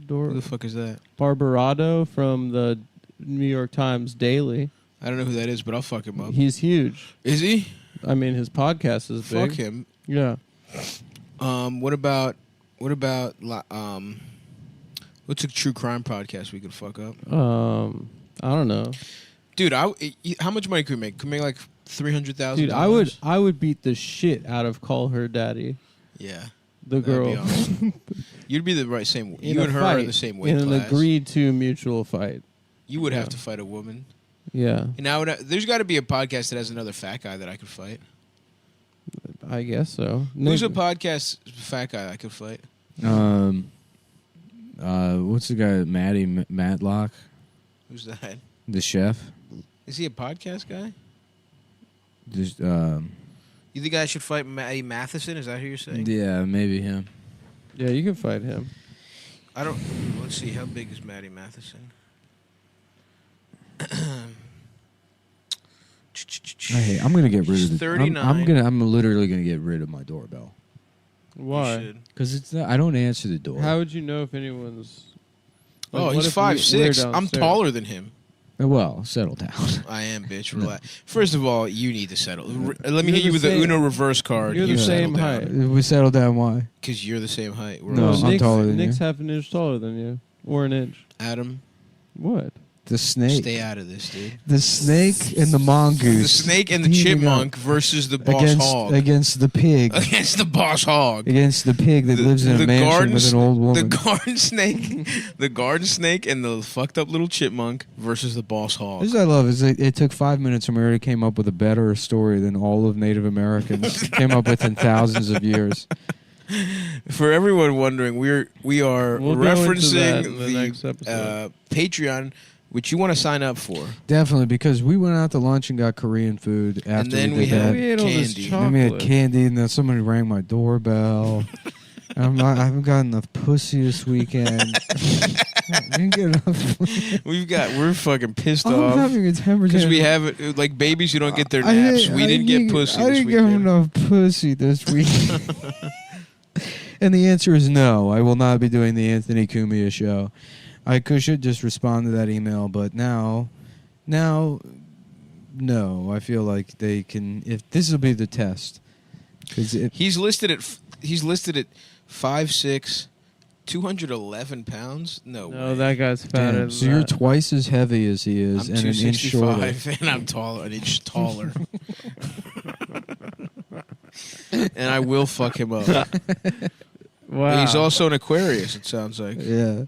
Who the fuck is that? Barbarado from the New York Times Daily. I don't know who that is, but I'll fuck him up. He's huge. Is he? I mean, his podcast is big. Fuck him. Yeah. What about what's a true crime podcast we could fuck up? I don't know. Dude, how much money could we make? Could we make like $300,000? Dude, I would beat the shit out of Call Her Daddy. Yeah. The That'd be girl. awesome. You'd be the right same. You and her are in the same weight in class. an agreed to mutual fight. You would have to fight a woman. Yeah. And now there's got to be a podcast that has another fat guy that I could fight. I guess so. Who's a podcast fat guy I could fight? What's the guy? Matlock. Who's that? The chef. Is he a podcast guy? Just You think I should fight Matty Matheson? Is that who you're saying? yeah, maybe him. Yeah, you can fight him. I don't. Let's see. How big is Matty Matheson? Hey, I'm gonna get rid of the. 39. I'm literally gonna get rid of my doorbell. Why? Because it's not, I don't answer the door. How would you know if anyone's? Oh, what he's if 5'6". we're I'm downstairs? taller than him. Well, settle down. I am, bitch. Relax. First of all, you need to settle. Let me You're hit you the with the same- Uno reverse card. You're the same height. We settle down. Why? Because you're the same height. We're No, all I'm taller than Nick's you. half an inch taller than you, or an inch. Adam, What? The snake. stay out of this, dude. The snake and the mongoose. The snake and the teaming chipmunk up versus the boss against, hog. Against the pig. Against the boss hog. Against the pig that lives in a mansion with an old woman. The garden snake, the garden snake, and the fucked up little chipmunk versus the boss hog. This is what I love is it took 5 minutes and we already came up with a better story than all of Native Americans came up with in thousands of years. For everyone wondering, we are We'll go into that referencing in the next episode. Patreon, which you want to sign up for. Definitely, because we went out to lunch and got Korean food after And then we we did had that. We ate all this candy. Then we had chocolate. candy, and then somebody rang my doorbell. I haven't gotten enough pussy this weekend. I didn't get enough. We're fucking pissed I'm off having a temper because we tantrum. have like babies who don't get their naps. We didn't get pussy I this didn't get weekend. enough pussy this week. And the answer is no. I will not be doing the Anthony Cumia show. I should just respond to that email, but now, no. I feel like they can. If this will be the test, because He's listed at 5'6", 211 pounds. No way. that guy's fatter than so you're that. twice as heavy as he is, I'm and an inch shorter. 265 and I'm taller, an inch taller. And I will fuck him up. Wow. He's also an Aquarius, it sounds like. Yeah.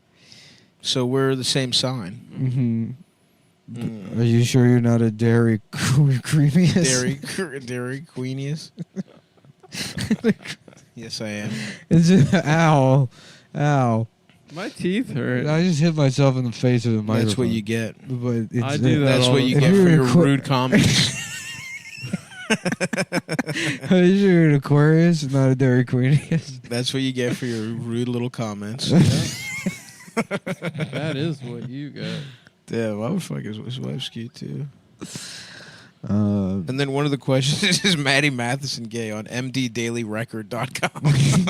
So we're the same sign. Mm-hmm. Are you sure you're not a dairy creamiest? Dairy Queenius. Yes, I am. Ow. My teeth hurt. I just hit myself in the face with a microphone. That's what you get. But it's, I do that That's all what the you If get you're for an your Aqu- rude comments. Are you sure you're an Aquarius, not a dairy queeniest? That's what you get for your rude little comments. That is what you got. Damn, I would fuck his wife's cute too. Uh, And then one of the questions is Maddie Matheson gay on mddailyrecord.com.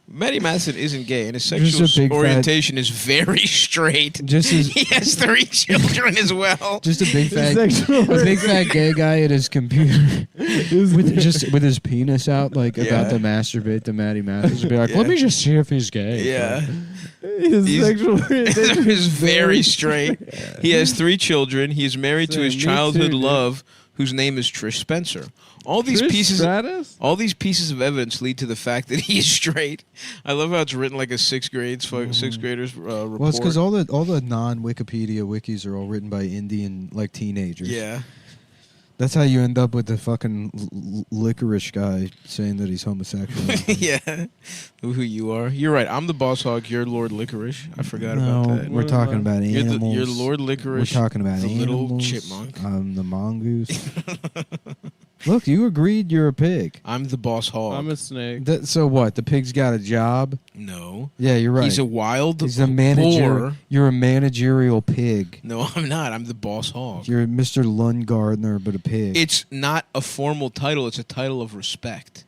Maddie Matheson isn't gay, and his Just a sexual big orientation is very straight. Just as- he has 3 children as well. just a big fat gay guy at his computer with his penis out, like about to masturbate to Maddie Mathis. Be like, let me just see if he's gay. Yeah. His sexual orientation is very straight. He has 3 children. He is married to his Me childhood too, dude. love, whose name is Trish Spencer. All these Trish pieces Stratus? all these pieces of evidence lead to the fact that he is straight. I love how it's written like a sixth graders report. Well, it's because all the non-Wikipedia wikis are all written by Indian teenagers. Yeah. That's how you end up with the fucking licorice guy saying that he's homosexual. Yeah, who you are. You're right. I'm the boss hog. You're Lord Licorice. I forgot about that. We're talking about animals. You're Lord Licorice. We're talking about the animals. little chipmunk. I'm the mongoose. Look, you agreed you're a pig. I'm the boss hog. I'm a snake. So what? The pig's got a job? No. Yeah, you're right. He's a wild He's a manager. boar. You're a managerial pig. No, I'm not. I'm the boss hog. You're Mr. Lundgardner, but a pig. It's not a formal title. It's a title of respect.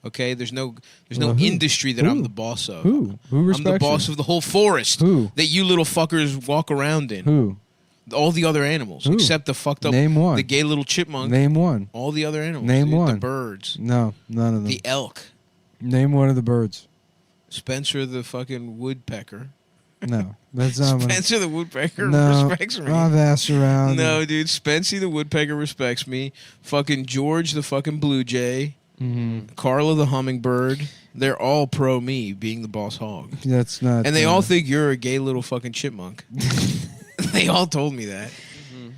Okay? There's no Who? industry that Who? I'm the boss of. Who? Who respects I'm the boss you? of the whole forest. Who? That you little fuckers walk around in. Who? All the other animals, Who? except the fucked up, Name one. the gay little chipmunk. Name one. All the other animals. Name dude. one. The birds. No, none of them. The elk. Name one of the birds. Spencer the fucking woodpecker. No, that's not one. Spencer the woodpecker No, respects me. I've asked around. No, dude. Spencer the woodpecker respects me. Fucking George the fucking blue jay. Mm-hmm. Carla the hummingbird. They're all pro me being the boss hog. That's not. And they all think you're a gay little fucking chipmunk. They all told me that.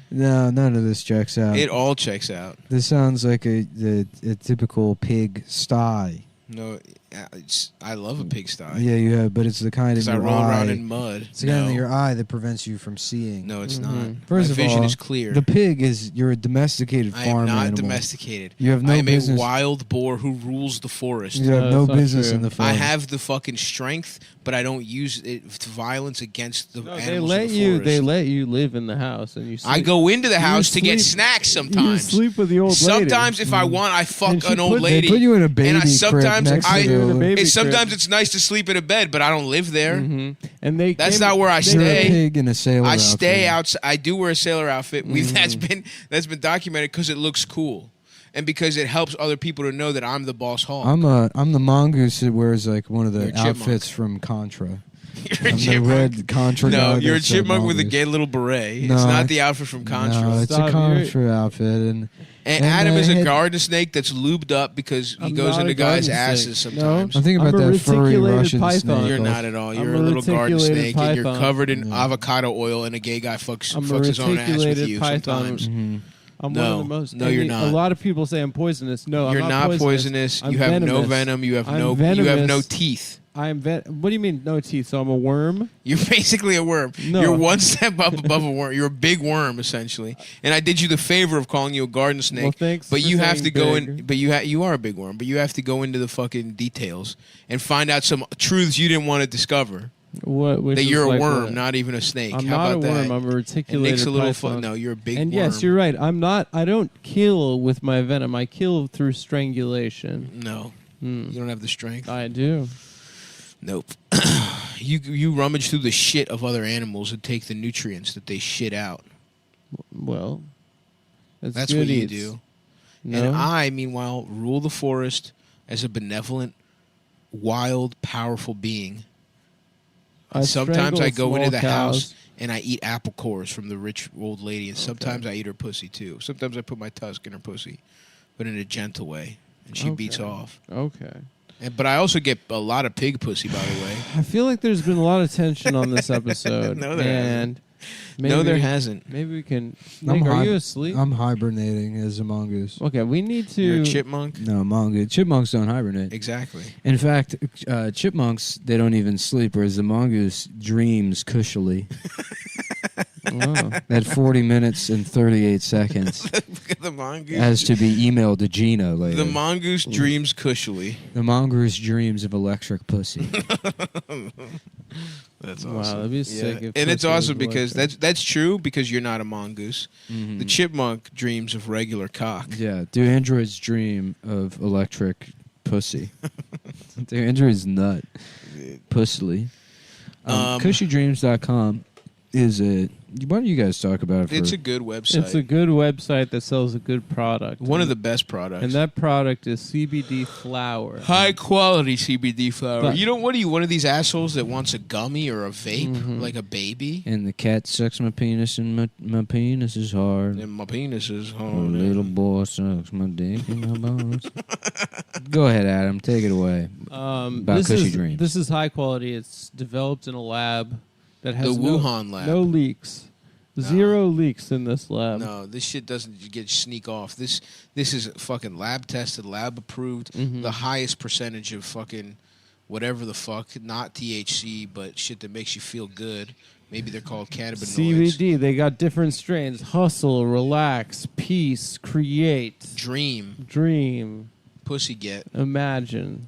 No, none of this checks out. It all checks out. This sounds like a typical pig sty. No, I love a pigsty. Yeah, you have, but it's the kind in Because I your roll eye. around in mud. It's the kind in your eye that prevents you from seeing. No, it's not. First My of vision all, is clear. The pig is you're a domesticated I farm am not animal. domesticated. You have no I am business. a wild boar who rules the forest. You have no business in the forest. I have the fucking strength, but I don't use it to violence against the animals They let in the you. forest. They let you live in the house, and you. Sleep. I go into the You house to get sleep- snacks You sometimes. sleep with the old lady. Sometimes, if I want, I fuck And she an old put- lady. They put you in a baby and I, crib sometimes next to I, the- You in a baby and sometimes crib. it's nice to sleep in a bed, but I don't live there. And they. That's came- not where I You're a stay. pig in a sailor I outfit. stay outside. I do wear a sailor outfit. That's been documented because it looks cool, and because it helps other people to know that I'm the boss hog. I'm the mongoose that wears like one of You're the a chipmunk. outfits from Contra. You're a I'm the chipmunk. red Contra guy. No, you're a that's chipmunk with a mongoose. gay little beret. No, it's I- not the outfit from Contra. No, it's a Contra outfit, and Adam is a had- garden snake that's lubed up because he I'm goes not into a guys' garden asses snake. sometimes. I'm thinking I'm about a that furry reticulated Russian python. snake. You're also. not at all. You're I'm a a little garden reticulated snake, and you're python. covered in avocado oil, and a gay guy fucks I'm a his own ass with reticulated you python. sometimes. Mm-hmm. I'm No. one of the most. No, you're not. A lot of people say I'm poisonous. No, You're I'm not not poisonous. I'm You have no venomous. venom. You have I'm no. You have no venomous. teeth. I'm What do you mean no teeth? So I'm a worm. You're basically a worm. No. You're one step up above a worm. You're a big worm essentially. And I did you the favor of calling you a garden snake. Well, thanks but for you have saying to go big. in. But you are a big worm. But you have to go into the fucking details and find out some truths you didn't want to discover. What? Which That is you're a like worm, what? not even a snake. I'm How not about a worm. that? I'm a It reticulated makes a little python. fun. No, you're a big And worm. yes, you're right. I'm not. I don't kill with my venom. I kill through strangulation. No, you don't have the strength. I do. Nope. You rummage through the shit of other animals and take the nutrients that they shit out. Well, That's good what you eats. do. No? And I, meanwhile, rule the forest as a benevolent, wild, powerful being. I Sometimes I strangle go into the small house cows. and I eat apple cores from the rich old lady, and sometimes I eat her pussy too. Sometimes I put my tusk in her pussy, but in a gentle way, and she beats Okay. off. Okay. But I also get a lot of pig pussy, by the way. I feel like there's been a lot of tension on this episode. No, there and No, there hasn't. Maybe we can. Nick, are you asleep? I'm hibernating as a mongoose. Okay, we need to. You're a chipmunk? No, mongoose. Chipmunks don't hibernate. Exactly. In fact, chipmunks, they don't even sleep, whereas the mongoose dreams cushily. Wow. At 40 minutes and 38 seconds. The mongoose. As to be emailed to Gina later. The mongoose dreams cushily. The mongoose dreams of electric pussy. That's Wow, awesome. that'd be sick if And it's pussy was awesome because electric. that's true because you're not a mongoose. Mhm. The chipmunk dreams of regular cock. Yeah, do androids dream of electric pussy? Do androids nut? Pussily. CushyDreams.com is a... Why don't you guys talk about it for... It's a good website. It's a good website that sells a good product. One of the best products. And that product is CBD flower. High quality CBD flower. But- You don't. What are you? One of these assholes that wants a gummy or a vape, Mm-hmm. like a baby? And the cat sucks my penis, and my penis is hard. And my penis is The hard. little boy sucks my dick in my bones. Go ahead, Adam. Take it away. About This Cushy is, Dreams. This is high quality. It's developed in a lab that has The no, Wuhan lab. no leaks. Zero leaks in this lab. No, this shit doesn't get sneak off. This is fucking lab tested, lab approved. The highest percentage of fucking whatever the fuck, not THC, but shit that makes you feel good. Maybe they're called cannabinoids. CBD. They got different strains: hustle, relax, peace, create, dream, pussy get, imagine.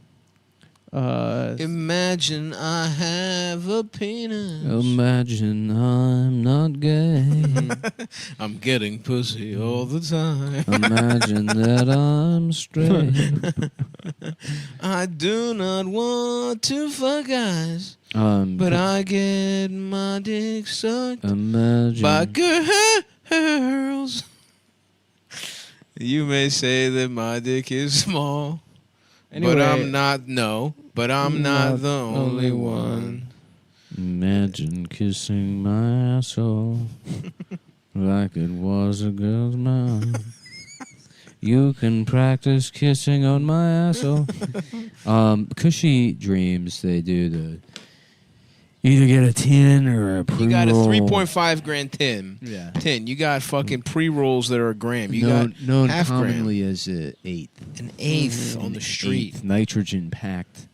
Imagine I have a penis. Imagine I'm not gay. I'm getting pussy all the time. Imagine that I'm straight. I do not want to fuck guys, but I get my dick sucked Imagine. by girls. You may say that my dick is small. Anyway, but I'm not. No, but I'm not the only one. Imagine kissing my asshole like it was a girl's mouth. You can practice kissing on my asshole. Cushy Dreams, they do the either get a 10 or a pre-roll. You got a 3.5 gram tin. Yeah. 10. You got fucking pre-rolls that are a gram. You known got half commonly gram. as an eighth. An eighth on the street. Eighth, nitrogen packed,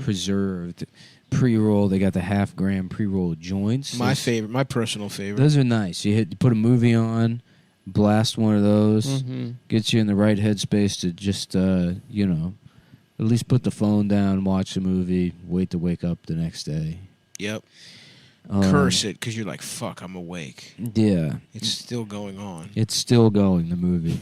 preserved. Pre-roll, they got the half gram pre-roll joints. My favorite, my personal favorite. Those are nice. You put a movie on, blast one of those, gets you in the right headspace to just, at least put the phone down, watch the movie, wait to wake up the next day. Yep. Curse it because you're like, fuck, I'm awake. Yeah. It's still going on. It's still going, the movie.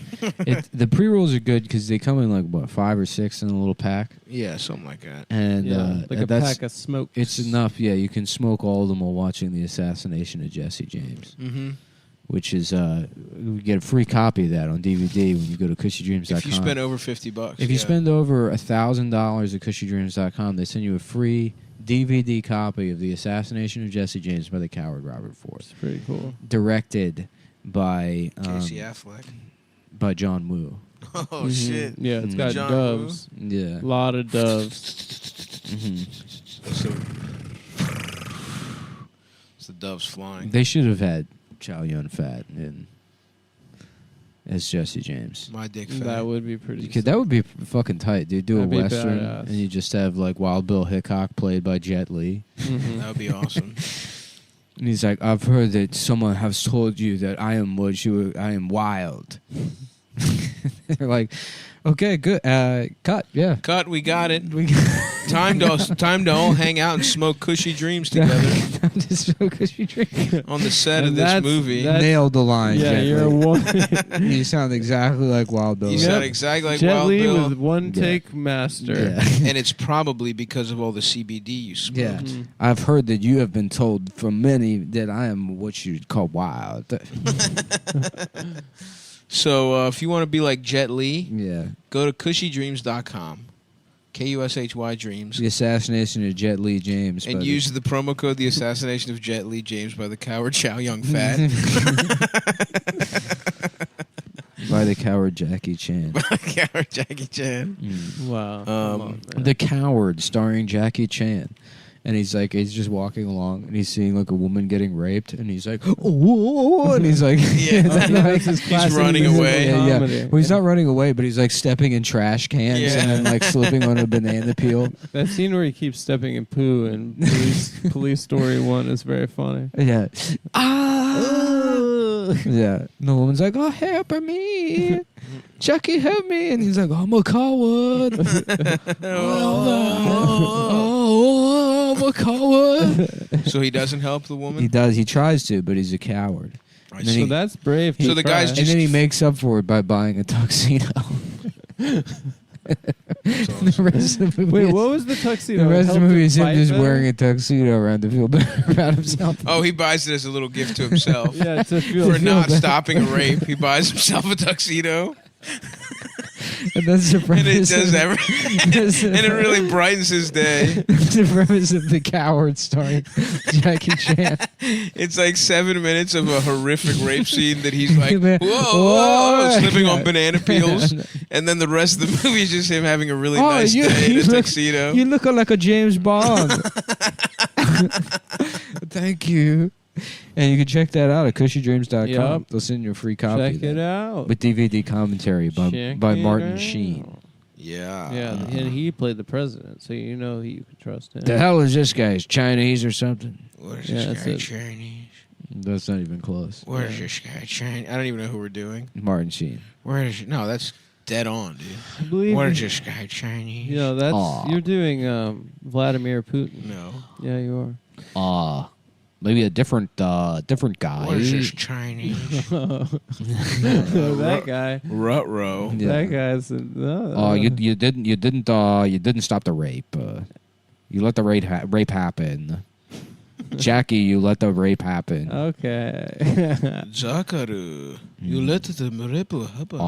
The pre-rolls are good because they come in like, 5 or 6 in a little pack? Yeah, something like that. And like a pack of smoke. It's enough, yeah. You can smoke all of them while watching the assassination of Jesse James. Which is, you get a free copy of that on DVD when you go to cushydreams.com. If you spend over $50. If you spend over $1,000 at cushydreams.com, they send you a free DVD copy of The Assassination of Jesse James by the coward Robert Ford. It's pretty cool. Directed by Casey Affleck. By John Woo. Oh shit! Yeah, it's got John doves. Woo? Yeah, a lot of doves. It's the doves flying. They should have had Chow Yun-Fat in as Jesse James. My dick fat. That would be pretty. That would be fucking tight, dude. Do That'd a be western, badass. and you just have like Wild Bill Hickok played by Jet Li. That would be awesome. And he's like, I've heard that someone has told you that I am wild. They're like, okay, good. Cut, yeah. Cut, we got it. Time to all hang out and smoke cushy dreams together. Time to smoke cushy dreams. On the set of this movie. Nailed the line, Yeah, Jet you're a Li. woman. You sound exactly like Wild Bill. You sound exactly like Jet Wild Li Bill. with one take master. Yeah. And it's probably because of all the CBD you smoked. Yeah, I've heard that you have been told from many that I am what you'd call wild. So if you want to be like Jet Li, go to cushydreams.com. KUSHY Dreams. The Assassination of Jet Li James. And use the promo code The Assassination of Jet Li James by the coward Chow Yun-Fat. By the coward Jackie Chan. By the coward Jackie Chan. Wow. The Coward, starring Jackie Chan. And he's just walking along, and he's seeing like a woman getting raped, and he's like, oh, and he's like, he's running away. Yeah. Well, he's not running away, but he's like stepping in trash cans and then like slipping on a banana peel. That scene where he keeps stepping in poo in Police Story 1 is very funny. Yeah. Yeah. And the woman's like, oh, help me. Chucky, help me. And he's like, I'm a coward. I'm a coward. So he doesn't help the woman? He does. He tries to, but he's a coward. Right, so that's brave. So the guy's and just... then he makes up for it by buying a tuxedo. The rest of the movie Wait, what was the tuxedo? The rest of the movie is him Fight just better? wearing a tuxedo around to feel better about himself. Oh, he buys it as a little gift to himself. Yeah, to feel For not better. stopping a rape. He buys himself a tuxedo. And that's the premise. And it does of, and it really brightens his day. That's the premise of The Coward starring Jackie Chan. It's like 7 minutes of a horrific rape scene that he's like, whoa, Whoa. slipping on banana peels. And then the rest of the movie is just him having a really nice day in a tuxedo. You look like a James Bond. Thank you. And you can check that out at cushydreams.com. Yep. They'll send you a free copy. Check of that. it out. With DVD commentary by Check Martin it Sheen. out. Yeah. Yeah, and he played the president, so you know you can trust him. The hell is this guy? Is Chinese or something? What is Yeah, this that's guy it. Chinese? That's not even close. Where is this guy Chinese? I don't even know who we're doing. Martin Sheen. Where is no? That's dead on, dude. I believe What is this guy Chinese? You know, that's Aw. you're doing Vladimir Putin. No. Yeah, you are. Maybe a different guy. What is this Chinese? That guy. Ruh-roh. Yeah. That guy's. You didn't stop the rape. You let the rape happen. Jackie, you let the rape happen. Okay. Zakaru, you let the rape happen.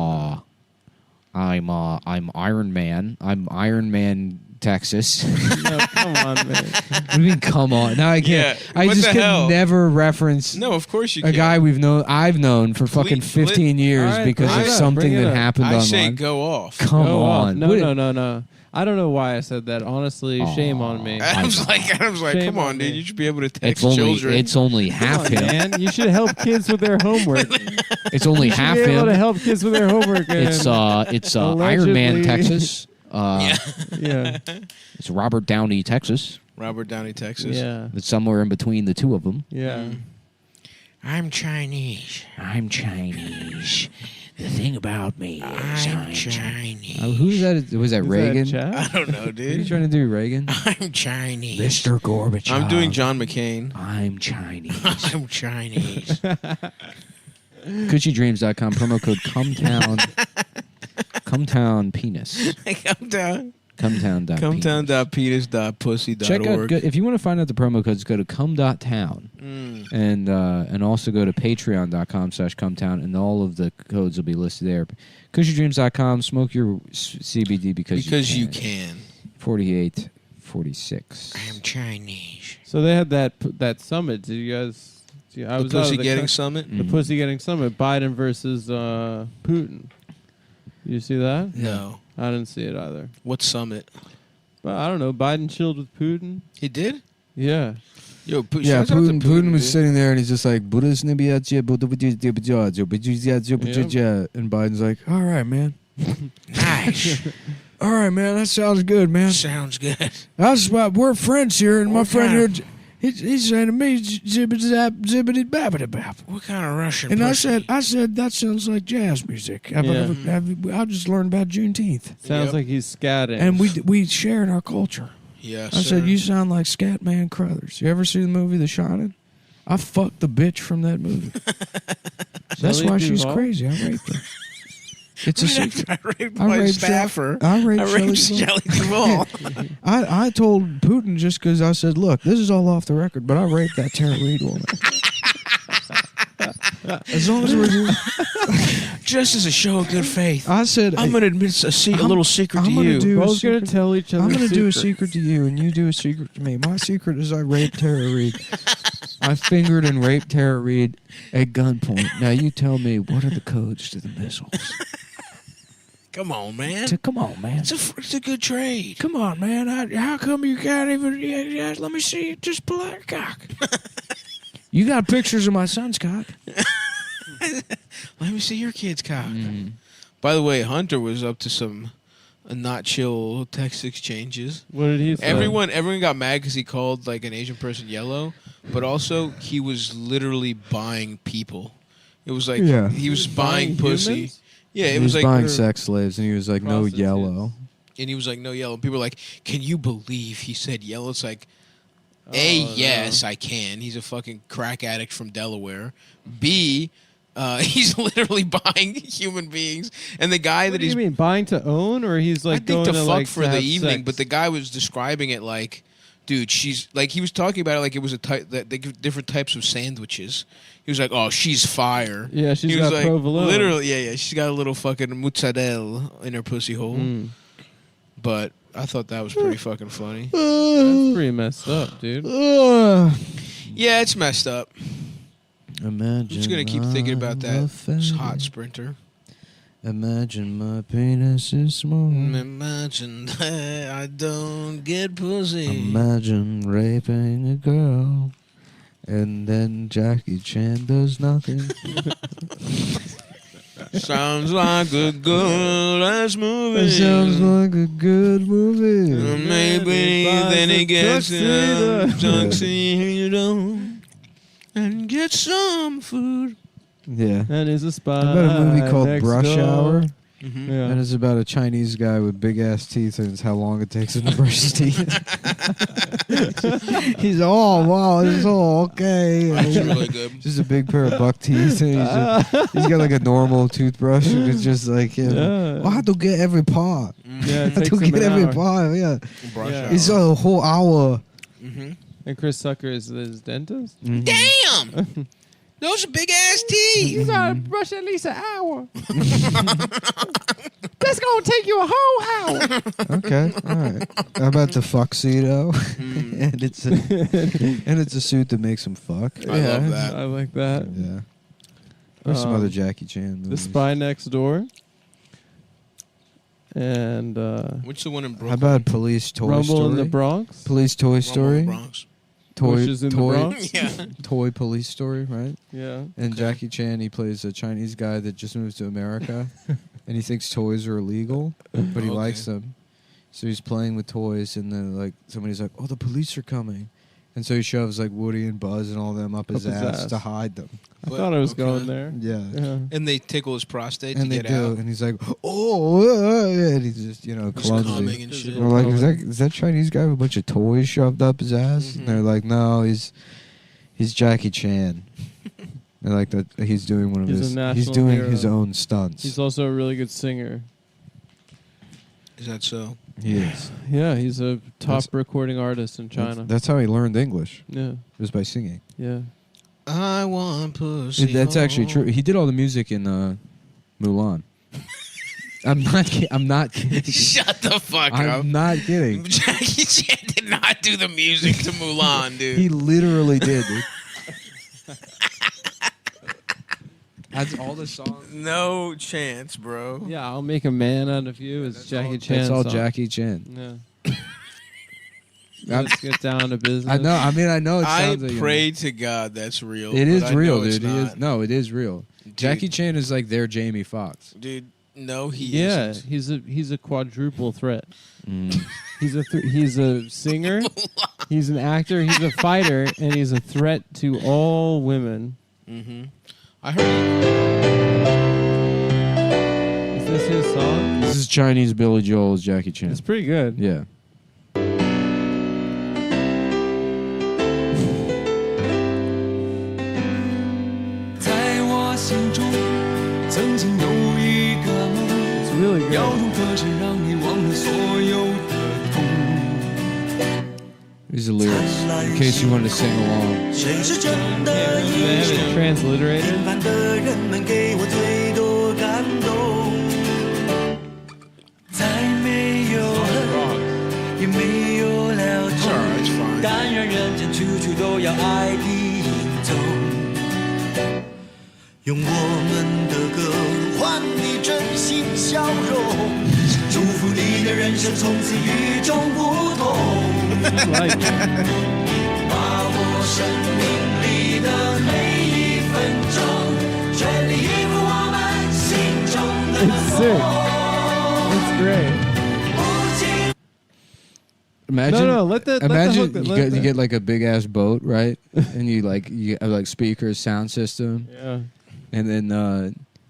I'm Iron Man. I'm Iron Man, Texas. No, come on, man. What do you mean, come on? No, I can't. Yeah, I what just the can hell? never reference No, of course you a can. guy I've known for fucking 15 years All right, because bring of it up, something bring it that up. happened I online. say go off. Come Go off. on. No, What- no. I don't know why I said that. Honestly, shame on me. Adam's like, Shame come on, on dude. me. You should be able to text It's only half Come on, him. man. You should help kids with their homework. It's only You should half be able him. to help kids with their homework. It's Iron Man, Allegedly. Texas. Yeah. It's Robert Downey, Texas. Robert Downey, Texas. Yeah. It's somewhere in between the two of them. Yeah. I'm Chinese. I'm Chinese. The thing about me is I'm Chinese. Who's that? Was that Reagan? I don't know, What are you dude. trying to do, Reagan? I'm Chinese. Mr. Gorbachev. I'm doing John McCain. I'm Chinese. I'm Chinese. CushyDreams.com, promo code Cumtown penis. Come down. Cumtown.penis. Cumtown.penis.pussy.org. Check out, if you want to find out the promo codes, go to cum.town. And also go to patreon.com/cumtown, and all of the codes will be listed there. CushyDreams.com, smoke your CBD because you can. 4846. I am Chinese. So they had that summit. Did you guys? I The was out of Pussy Getting coun- Summit? The Pussy Getting Summit. Biden versus Putin. You see that? No. I didn't see it either. What summit? But I don't know. Biden chilled with Putin. He did? Yeah. Yo, Yeah, shouts out to Putin was dude. sitting there and he's just like, and Biden's like, all right, man. Nice. All right, man. That sounds good, man. Sounds good. That's why we're friends here, and my What friend kind here, he's saying to me, zibbity babbity bap. What kind of Russian And pussy? I said, that sounds like jazz music. I just learned about Juneteenth. Sounds like he's scatting. And we shared our culture. Yes, I said, sir. you sound like Scatman Crothers. You ever see the movie The Shining? I fucked the bitch from that movie. That's Shelley why she's Duvall? crazy. I raped her. It's a secret. I raped my staffer. I raped Shelley Shelley Duvall. I told Putin just because I said, look, this is all off the record, but I raped that Tara Reid woman. As long as we're Just as a show of good faith. I said, I'm going to admit a little secret to you. Both going to tell each other. I'm going to do a secret to you, and you do a secret to me. My secret is I raped Tara Reid. I fingered and raped Tara Reid at gunpoint. Now you tell me, what are the codes to the missiles? Come on, man. Come on, man. It's a good trade. Come on, man. How come you can't even... Yeah, let me see it. Just pull out your cock. You got pictures of my son's cock. Let me see your kid's cock. By the way, Hunter was up to some not chill text exchanges. What did he say? Everyone got mad because he called like an Asian person yellow, but also he was literally buying people. It was like he was buying pussy. humans? Yeah, it He was was like buying sex slaves, and he was like, no Prostitutes. yellow. and he was like, no yellow. And people were like, can you believe he said yellow? It's like, yes, I can. He's a fucking crack addict from Delaware. B, he's literally buying human beings. And the guy What that do he's you mean, buying to own, or he's like I think going to to fuck like for to the have evening, sex? but the guy was describing it like, dude, she's like he was talking about it like it was a type that they give different types of sandwiches. He was like, "Oh, she's fire." Yeah, she's he was got like, provolone. literally, yeah. She's got a little fucking mozzarella in her pussy hole. But I thought that was pretty fucking funny. That's pretty messed up, dude. Yeah, it's messed up. Imagine I'm just gonna keep thinking about that offended. hot sprinter. Imagine my penis is small. Imagine that I don't get pussy. Imagine raping a girl. And then Jackie Chan does nothing. Sounds like a good ass movie. It sounds like a good movie. Maybe then he gets a tuxedo and get some food. Yeah. And is a spy. About a movie called next Brush door. Hour. Mhm. Yeah. And it's about a Chinese guy with big ass teeth, and it's how long it takes him to brush his teeth. He's wow, it's all okay. That's really good. Just a big pair of buck teeth, and he's got like a normal toothbrush, and it's just like him. Yeah. I have to get every part. Yeah, it I takes have to him get an every hour. part. Yeah, Brush Yeah. it's a whole hour. Mm-hmm. And Chris Tucker is his dentist. Damn! Those are big ass teeth. You gotta brush at least an hour. That's gonna take you a whole hour. Okay, all right. How about the fuxedo? and it's a suit that makes him fuck. I love that. I like that. Yeah. Or some other Jackie Chan movies. The Spy Next Door. And What's the one in Brooklyn? How about Police Toy Rumble Story? in the Bronx. Police Toy Rumble in Story. the Bronx. Bushes in the Bronx. Yeah. Toy Police Story, right? Yeah. And Jackie Chan, he plays a Chinese guy that just moved to America, and he thinks toys are illegal, but he likes them. So he's playing with toys, and then like somebody's like, "Oh, the police are coming," and so he shoves like Woody and Buzz and all them up his ass to hide them. I thought I was going there. Yeah. And they tickle his prostate And to they get do, out. and he's like, "Oh," and he's just Just clumsy. coming and shit. They're like, is that Chinese guy with a bunch of toys shoved up his ass? And they're like, no, he's Jackie Chan. They're like that. He's doing one of He's a his. national He's doing hero. his own stunts. He's also a really good singer. Is that so? He is. Yeah, he's a top That's- recording artist in China. That's how he learned English. Yeah. Was by singing. Yeah. I want pussy. That's actually true. He did all the music in Mulan. I'm not kidding. Shut the fuck up. I'm not kidding. Jackie Chan did not do the music to Mulan, dude. He literally did. Dude. That's all the songs. No chance, bro. Yeah, I'll make a man out of you. It's Jackie Chan. That's all song. Jackie Chan. Yeah. Let's get down to business. I know. I mean, I know. It I sounds like, pray to God that's real. It but is I real, know it's dude. not. It is real. Jackie Chan is like their Jamie Foxx. Dude, no, he Yeah, isn't. he's a quadruple threat. He's a singer, he's an actor, he's a fighter, and he's a threat to all women. Mm-hmm. I heard. Is this his song? This is Chinese Billy Joel's Jackie Chan. It's pretty good. Yeah. It's really good. These are lyrics. In case you wanted to sing along. They have it transliterated. It's alright, it's fine. 但愿人间处处都有爱的影踪，用我们的歌换你真心笑容，祝福你的人生从此与众不同。把握生命里的每一分钟，全力以赴我们心中的 It's sick. It's great. Imagine, No, let the imagine hook- you get like a big ass boat, right? And you have like speakers, sound system. Yeah. And then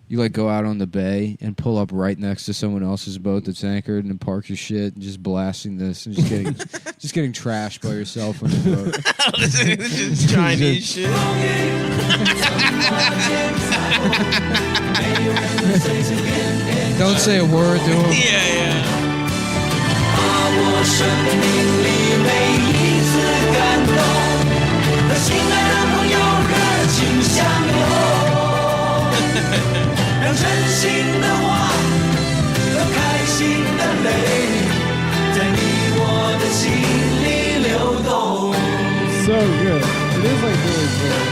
you like go out on the bay and pull up right next to someone else's boat that's anchored and then park your shit and just blasting this and just getting trashed by yourself on the boat. Listening to just Chinese shit. Don't say a word to him. Yeah. 把握生命里每一次感动，和心爱的朋友热情相拥，让真心的话和开心的泪，在你我的心里流动。 So good. It is like really good.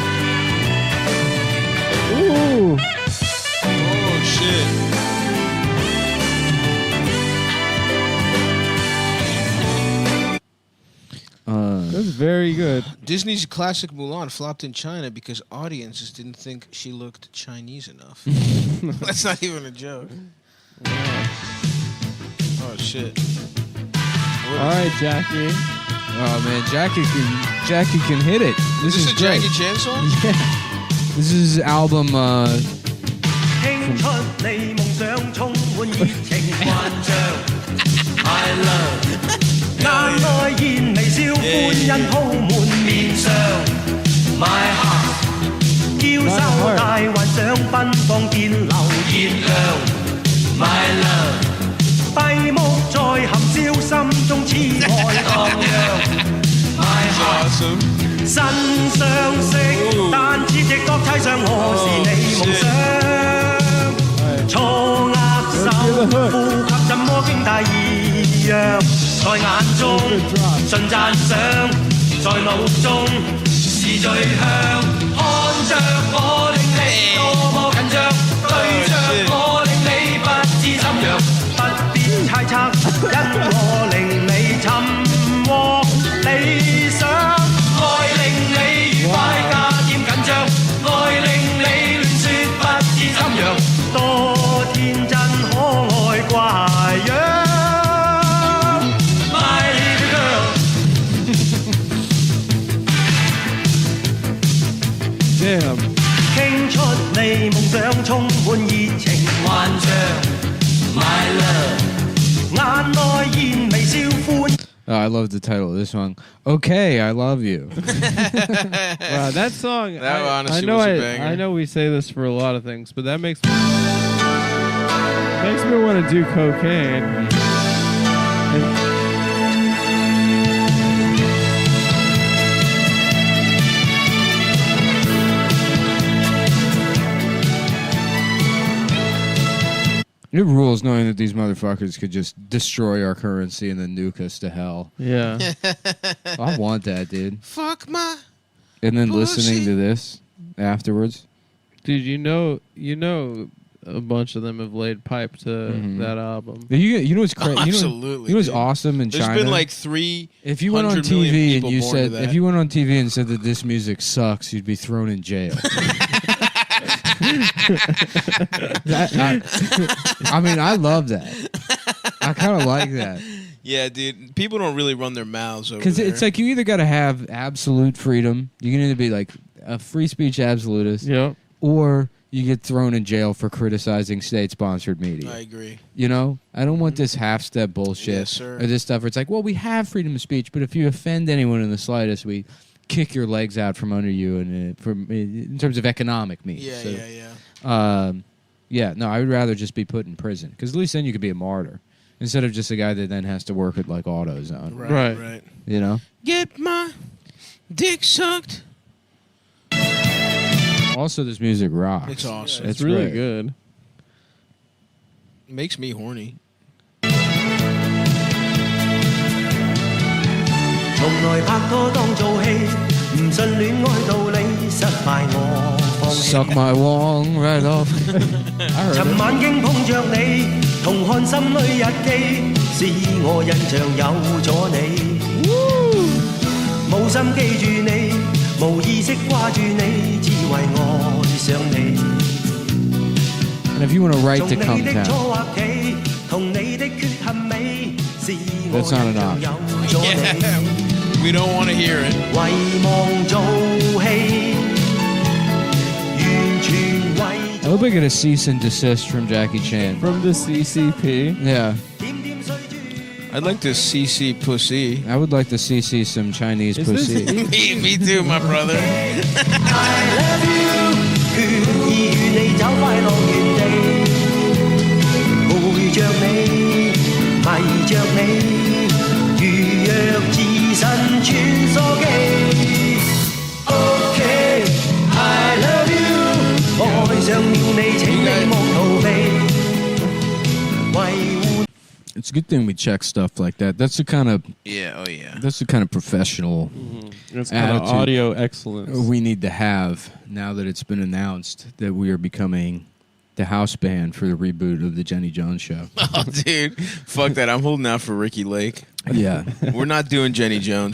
Ooh. Oh shit. That's very good. Disney's classic Mulan flopped in China because audiences didn't think she looked Chinese enough. That's not even a joke. Oh shit! All right, Jackie. Oh man, Jackie can hit it. This is a great. Jackie Chan song? Yeah. This is his album. 傾出你夢想，充滿熱情幻象。I love， 眼內現微笑，歡欣鋪滿面上。My heart， 嬌羞大幻想，奔放見流熱亮。My love， 閉目在含笑，心中痴愛蕩漾。My heart， 新相識，但似直覺猜想我是你夢想。錯握手，呼吸怎麼經大異樣？在眼中盡讚賞，在腦中是最香。看着我令你多麼緊張，對着我令你不知心癢，不必猜測，因我令你尋獲理想。愛令你愉快加添緊張，愛令你亂説不知心癢。多天真可愛怪樣 ，My little girl。Damn。傾出你夢想，充滿熱情幻象 ，My love。眼內現微笑歡。Oh, I love the title of this song. Okay, I love you. Wow, that song. That honestly I know was a banger. I know we say this for a lot of things, but that makes me want to do cocaine. It rules knowing that these motherfuckers could just destroy our currency and then nuke us to hell. Yeah. I want that, dude. Fuck my. And then Bullshit. listening to this afterwards. Dude, you know, a bunch of them have laid pipe to that album. You know what's crazy? Absolutely. You know what's dude. awesome in There's China? been like 300 if you went on million TV and people you born said to that. if you went on TV and said that this music sucks, you'd be thrown in jail. I mean, I love that. I kind of like that. Yeah, dude. People don't really run their mouths over Because there. it's like you either got to have absolute freedom. You can either be like a free speech absolutist, or you get thrown in jail for criticizing state-sponsored media. I agree. You know, I don't want this half-step bullshit Yes, sir. or this stuff where it's like, well, we have freedom of speech, but if you offend anyone in the slightest, we kick your legs out from under you, and in terms of economic means. Yeah, So, yeah. no, I would rather just be put in prison because at least then you could be a martyr instead of just a guy that then has to work at like AutoZone. Right. You know. Get my dick sucked. Also, this music rocks. It's awesome. It's really great. good. Makes me horny. 從來拍拖當做戲，唔信戀愛道理，失敗我放棄。 Suck my wong right off. I heard 尋 it. 晚經碰着你，同看心裏日記，使我印象有咗你。冇心記住你，冇意識掛住你，只為愛上你。 And if you want to write 從 to 你的錯 Cumtown, 或企，同你的缺陷美，使我 that's not 印 an 象 option. 有咗你。 We don't want to hear it. 遺忘做戲，完全為 I hope I get a cease and desist from Jackie Chan. From the CCP. Yeah. I'd like to CC pussy. I would like to see some Chinese Is this- pussy. me too, my brother. I love you， 決意與你找快樂原地，陪着你，迷着你，如若置身穿梭機。OK，I love you， 愛上了你，請你莫逃避。維護 It's a good thing we check stuff like that. That's the kind of Yeah. that's the kind of professional It's kind of attitude audio excellence. we need to have now that it's been announced that we are becoming the house band for the reboot of the Jenny Jones show. Oh, dude. Fuck that. I'm holding out for Ricky Lake. Yeah. We're not doing Jenny Jones.